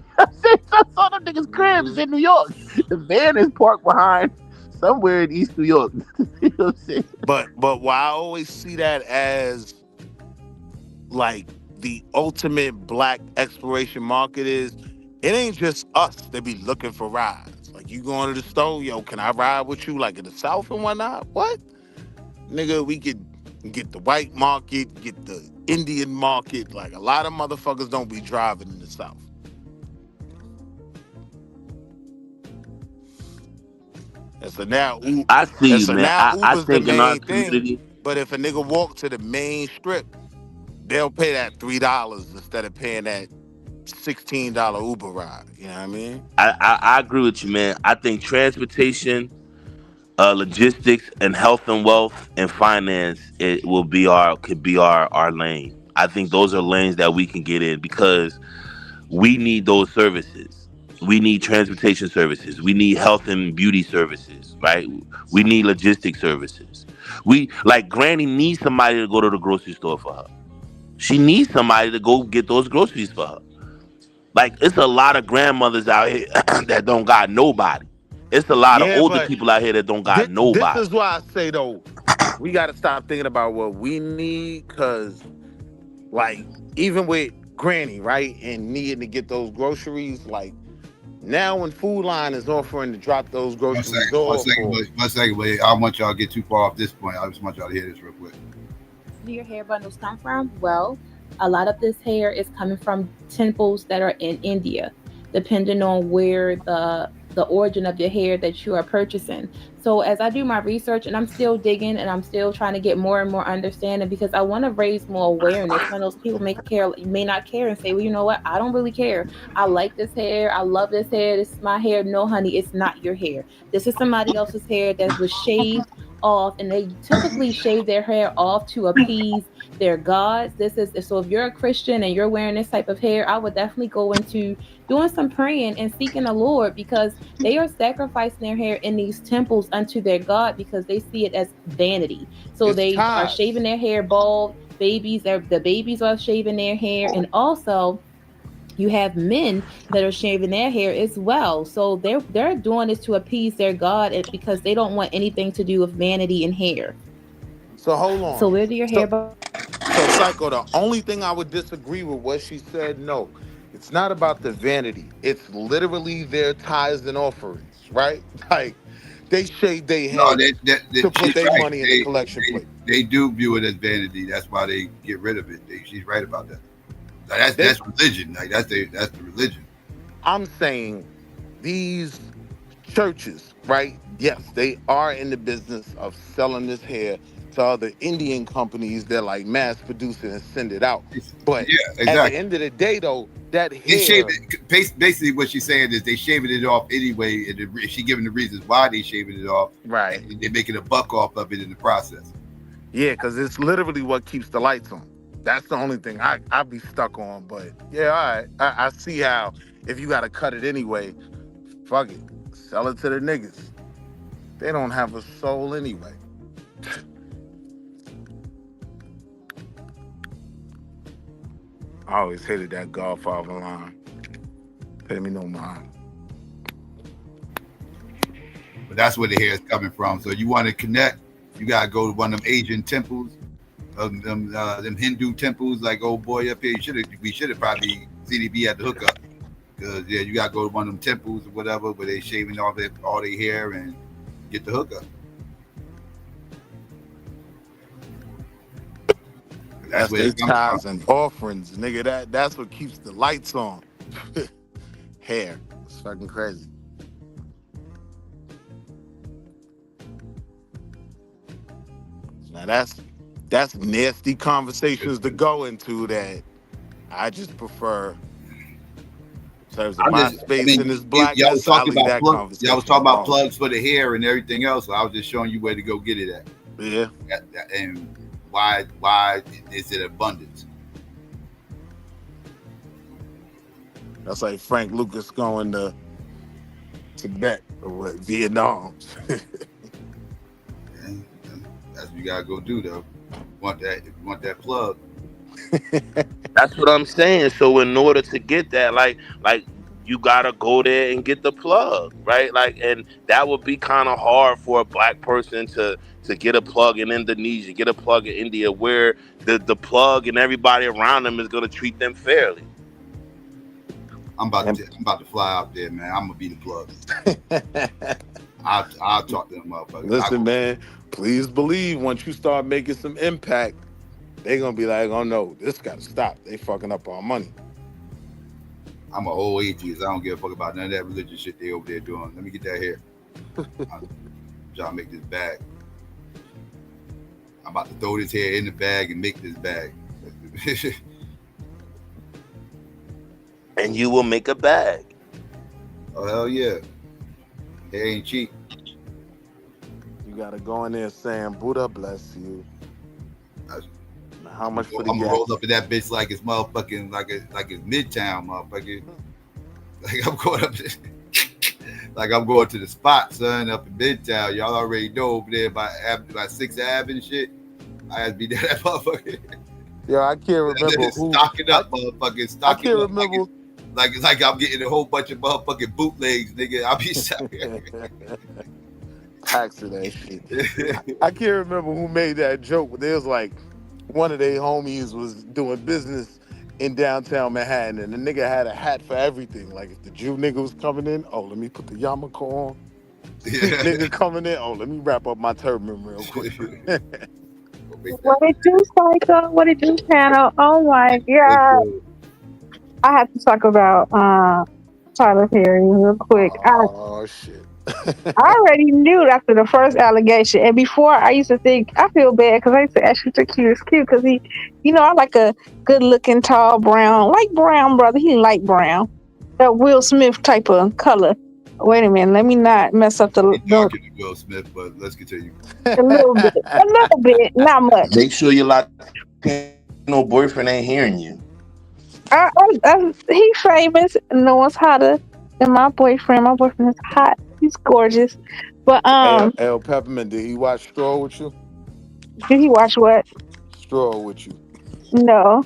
some of them niggas' cribs in New York. The van is parked behind somewhere in East New York. You know what I'm saying? But why I always see that as like the ultimate black exploration market is, it ain't just us that be looking for rides. Like you going to the store, yo, can I ride with you? Like in the South and whatnot? What? Nigga, we could get the white market, get the Indian market. Like a lot of motherfuckers don't be driving in the South. And so now, I see you, man. I Uber's the think in our main thing. community, But if a nigga walk to the main strip, they'll pay that $3 instead of paying that $16 Uber ride. You know what I mean? I agree with you, man. I think transportation logistics and health and wealth and finance, it will be could be our lane. I think those are lanes that we can get in because we need those services. We need transportation services. We need health and beauty services, right? We need logistic services. We like Granny needs somebody to go to the grocery store for her. She needs somebody to go get those groceries for her. Like it's a lot of grandmothers out here that don't got nobody. It's a lot of Yeah, older but people out here that don't got this nobody. is why I say though, we got to stop thinking about what we need, because like even with Granny, right, and needing to get those groceries, like now when Food Line is offering to drop those groceries off, or One second, wait. I don't want y'all to get too far off this point. I just want y'all to hear this real quick. Where do your hair bundles come from? Well, a lot of this hair is coming from temples that are in India, depending on where the origin of your hair that you are purchasing. So as I do my research, and I'm still digging and I'm still trying to get more and more understanding, because I want to raise more awareness. Some of those people may not care and say, well, you know what? I don't really care. I like this hair. I love this hair. This is my hair. No, honey, it's not your hair. This is somebody else's hair that was shaved off, and they typically shave their hair off to appease their gods. So if you're a Christian and you're wearing this type of hair, I would definitely go into doing some praying and seeking the Lord, because they are sacrificing their hair in these temples unto their God, because they see it as vanity. So it's they are ties. shaving their hair bald. The babies are shaving their hair, and also you have men that are shaving their hair as well. So they're doing this to appease their God, because they don't want anything to do with vanity and hair. So hold on. So where do your hair So Psycho, the only thing I would disagree with what she said, no, it's not about the vanity. It's literally their tithes and offerings, right? Like they shave their No, head to put she's their right. money in the collection plate. They do view it as vanity. That's why they get rid of it. She's right about that. Like, that's religion. Like that's the religion. I'm saying these churches, right? Yes, they are in the business of selling this hair to other Indian companies that like mass produce it and send it out. But yeah, exactly. At the end of the day, though, that hair, they shave it. Basically, what she's saying is they shaving it off anyway. And she giving the reasons why they shaving it off. Right. And they're making a buck off of it in the process. Yeah, because it's literally what keeps the lights on. That's the only thing I'd be stuck on. But yeah, all right. I see how if you got to cut it anyway, fuck it. Sell it to the niggas. They don't have a soul anyway. I always hated that Godfather line. Pay me no mind. But that's where the hair is coming from. So you want to connect, you gotta go to one of them Asian temples, them Hindu temples, like old boy up here. We should have probably CDB had the hookup. Because yeah, you gotta go to one of them temples or whatever, where they shaving all their hair and get the hookup. That's their tithes and offerings, nigga. That's what keeps the lights on. Hair. It's fucking crazy. Now that's nasty conversations to go into that I just prefer. In terms of my space in this blackness, y'all was talking about that conversation. Y'all was talking about plugs for the hair and everything else. So I was just showing you where to go get it at. Yeah. And why is it abundance? That's like Frank Lucas going to Tibet or what, Vietnam. That's what you gotta go do though. If you want that plug. That's what I'm saying. So in order to get that, like you gotta go there and get the plug, right? Like, and that would be kind of hard for a black person to get a plug in Indonesia, get a plug in India, where the plug and everybody around them is gonna treat them fairly. I'm about to fly out there, man. I'm gonna be the plug. I'll talk to them motherfuckers. Listen, man, please believe once you start making some impact, they're gonna be like, oh no, this gotta stop. They fucking up our money. I'm a whole atheist. I don't give a fuck about none of that religious shit they over there doing. Let me get that here. I'm trying to make this bag. I'm about to throw this hair in the bag and make this bag. And you will make a bag. Oh hell yeah. Hair ain't cheap. You gotta go in there saying, Buddha bless you. How much for the I'm gonna gas? roll up in that bitch like it's motherfucking like it's Midtown, motherfucker. Like I'm going up, like I'm going to the spot, son, up in Midtown. Y'all already know over there by 6th Ave and shit. I had to be there that motherfucker. Yeah, I can't remember who. Stocking up, motherfucking. Stocking I can't up remember. Like I'm getting a whole bunch of motherfucking bootlegs, nigga. I'll be sorry. Packs of that shit. I can't remember who made that joke, but there was like one of their homies was doing business in downtown Manhattan, and the nigga had a hat for everything. Like if the Jew nigga was coming in, oh, let me put the yarmulke on. Sikh nigga coming in, oh, let me wrap up my turban real quick. What it do, Psycho? What it do, panel? Oh my god! I have to talk about Tyler Perry real quick. Oh shit! I already knew after the first allegation, and before I used to think I feel bad because I used to actually think he was cute because he, I like a good-looking, tall, brown, like brown brother. He light brown, that Will Smith type of color. Wait a minute, let me not mess up the. Talking to Will Smith, but let's continue. A little bit, not much. Make sure your Latino boyfriend ain't hearing you. He famous. No one's hotter than my boyfriend. My boyfriend is hot. He's gorgeous. But L Peppermint, did he watch Straw with you? Did he watch what? Straw with you. No.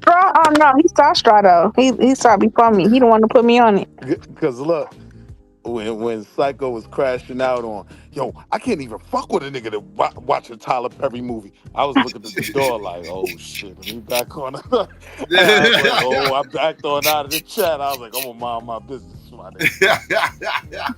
Straw? Oh no, he saw Straw though. He saw before me. He the one to put me on it. Because look, when Psycho was crashing out on, yo, I can't even fuck with a nigga that watch a Tyler Perry movie. I was looking at the door like, oh shit, let me back on. I was like, oh, I backed on out of the chat. I was like, I'm gonna mind my business, my nigga.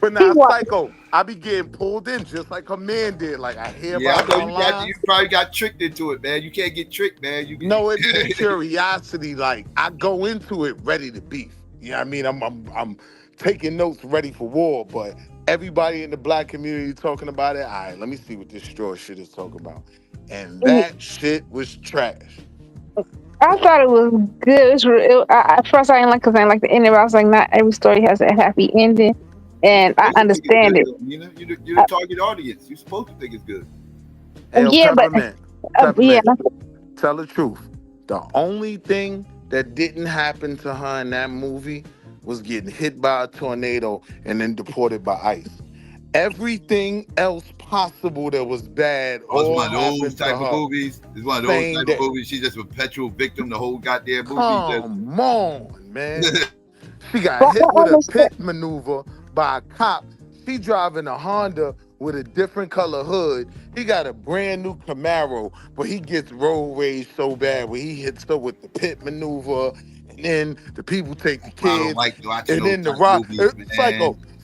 But now, Psycho, I be getting pulled in just like a man did. Like I hear about it online. You probably got tricked into it, man. You can't get tricked, man. No, it be the curiosity. Like I go into it ready to beef. You know what I mean? I'm taking notes ready for war, but everybody in the black community talking about it. All right, let me see what this Straw shit is talking about. And that shit was trash. I thought it was good. At first, I didn't like because I didn't like the ending. But I was like, not every story has a happy ending, and I understand it. You're the target audience. You're supposed to think it's good. Yeah, Peppermint, yeah. Tell the truth. The only thing that didn't happen to her in that movie was getting hit by a tornado and then deported by ICE. Everything else possible that was bad all one of those happened type to of her. movies. It's one of those type of movies. She's just a perpetual victim. The whole goddamn movie. Come on, man. She got hit with a pit maneuver by a cop. She driving a Honda with a different color hood. He got a brand new Camaro, but he gets road rage so bad when he hits her with the pit maneuver, and then the people take the kids, and then the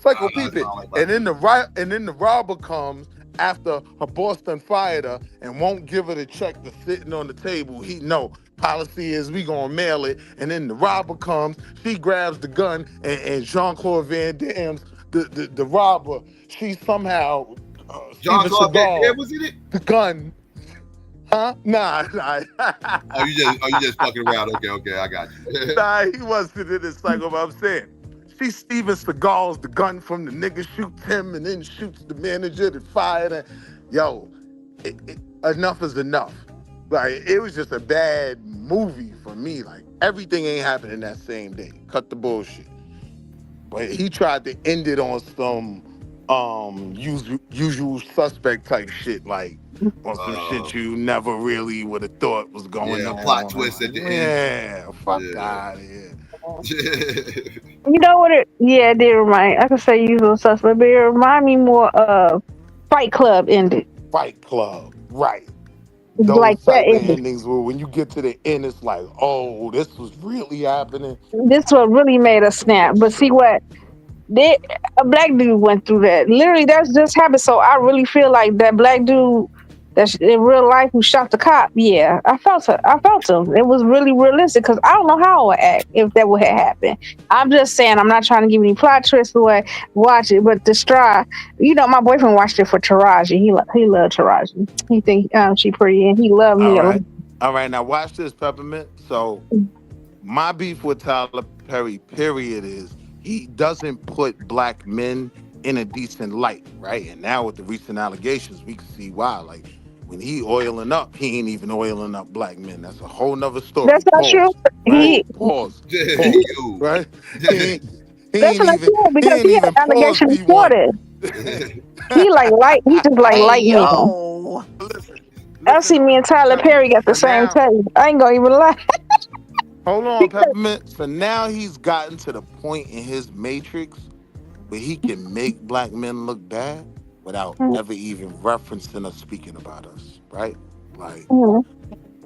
Psycho peep it, and then the robber comes after her boss done fired her and won't give her the check that's sitting on the table. Policy is we gonna mail it, and then the robber comes, she grabs the gun, and Jean-Claude Van Damme's the robber, she somehow Jean-Claude Van Damme was in it? The gun. Huh? Nah. Oh, you just fucking around. Okay, I got you. Nah, he wasn't in this Psycho, but I'm saying. She Steven Seagal's the gun from the nigga, shoots him and then shoots the manager that fired her. Yo, enough is enough. Like, it was just a bad movie for me. Like, everything ain't happening that same day. Cut the bullshit. But he tried to end it on some usual suspect type shit, like on some shit you never really would have thought was going on. Plot twist at the end. Yeah, fuck out of here. You know what? It did remind. I could say usual suspect, but it remind me more of Fight Club ended. Fight Club, right? Those like type that of endings where when you get to the end, it's like, oh, this was really happening. This what really made us snap. But see what? A black dude went through that. Literally, that's just happened. So I really feel like that black dude that's in real life who shot the cop. Yeah, I felt him. It was really realistic because I don't know how I would act if that would have happened. I'm just saying, I'm not trying to give any plot twists away. Watch it, but the Stride, my boyfriend watched it for Taraji. He loved Taraji. He think she pretty, and he loved me. All right, now watch this, Peppermint. So my beef with Tyler Perry, period, is he doesn't put black men in a decent light, right? And now with the recent allegations, we can see why. Like when he oiling up, he ain't even oiling up black men. That's a whole nother story. That's not true. Pause. Right? Pause. Pause. Yo. Right? He That's ain't not even true he because ain't he even had pause allegations P1. before this. He like light. He just like Hey light men. yo. I see me and Tyler Perry got the So same now, taste. I ain't gonna even lie. hold on, Peppermint. So now he's gotten to the point in his matrix where he can make black men look bad without ever even referencing or speaking about us, right? Like,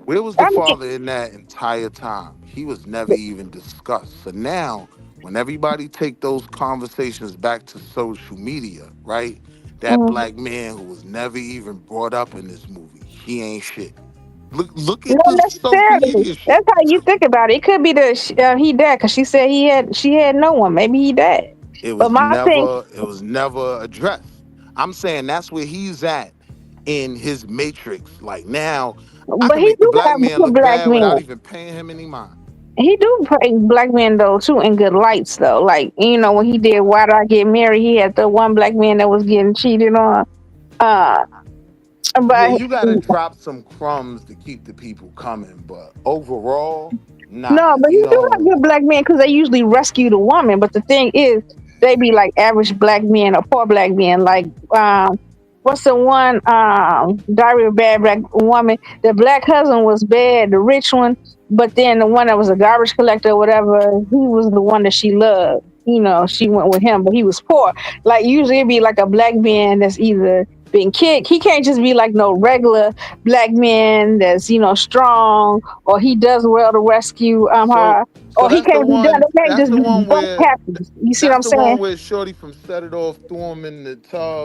where was the I mean, father in that entire time? He was never even discussed. So now, when everybody take those conversations back to social media, right? That black man who was never even brought up in this movie, he ain't shit. Look at not the social necessarily. media shit. That's how you think about it. It could be that he dead because she said she had no one. Maybe he dead. It But was my thing, never addressed. I'm saying that's where he's at in his matrix. Like now, I but can he make the do black have man good look black bad men. without even paying him any mind. He do play black men though too in good lights though. Like when he did Why Did I Get Married, he had the one black man that was getting cheated on. Uh, Yeah, but you gotta drop some crumbs to keep the people coming, but overall, no, nah, but he you do have don't. good black men because they usually rescue the woman. But the thing is, they be like average black men or poor black men. Like, what's the one? Diary of a Bad Black Woman. The black husband was bad, the rich one. But then the one that was a garbage collector or whatever, he was the one that she loved. She went with him, but he was poor. Like usually it'd be like a black man that's either been kicked. He can't just be like no regular black man that's strong or he does well to rescue So her, so or he that's the can't do that. one. They can't That's just the be one both where happy. You see what that's I'm the one saying? where Shorty from Set It Off threw him in the tub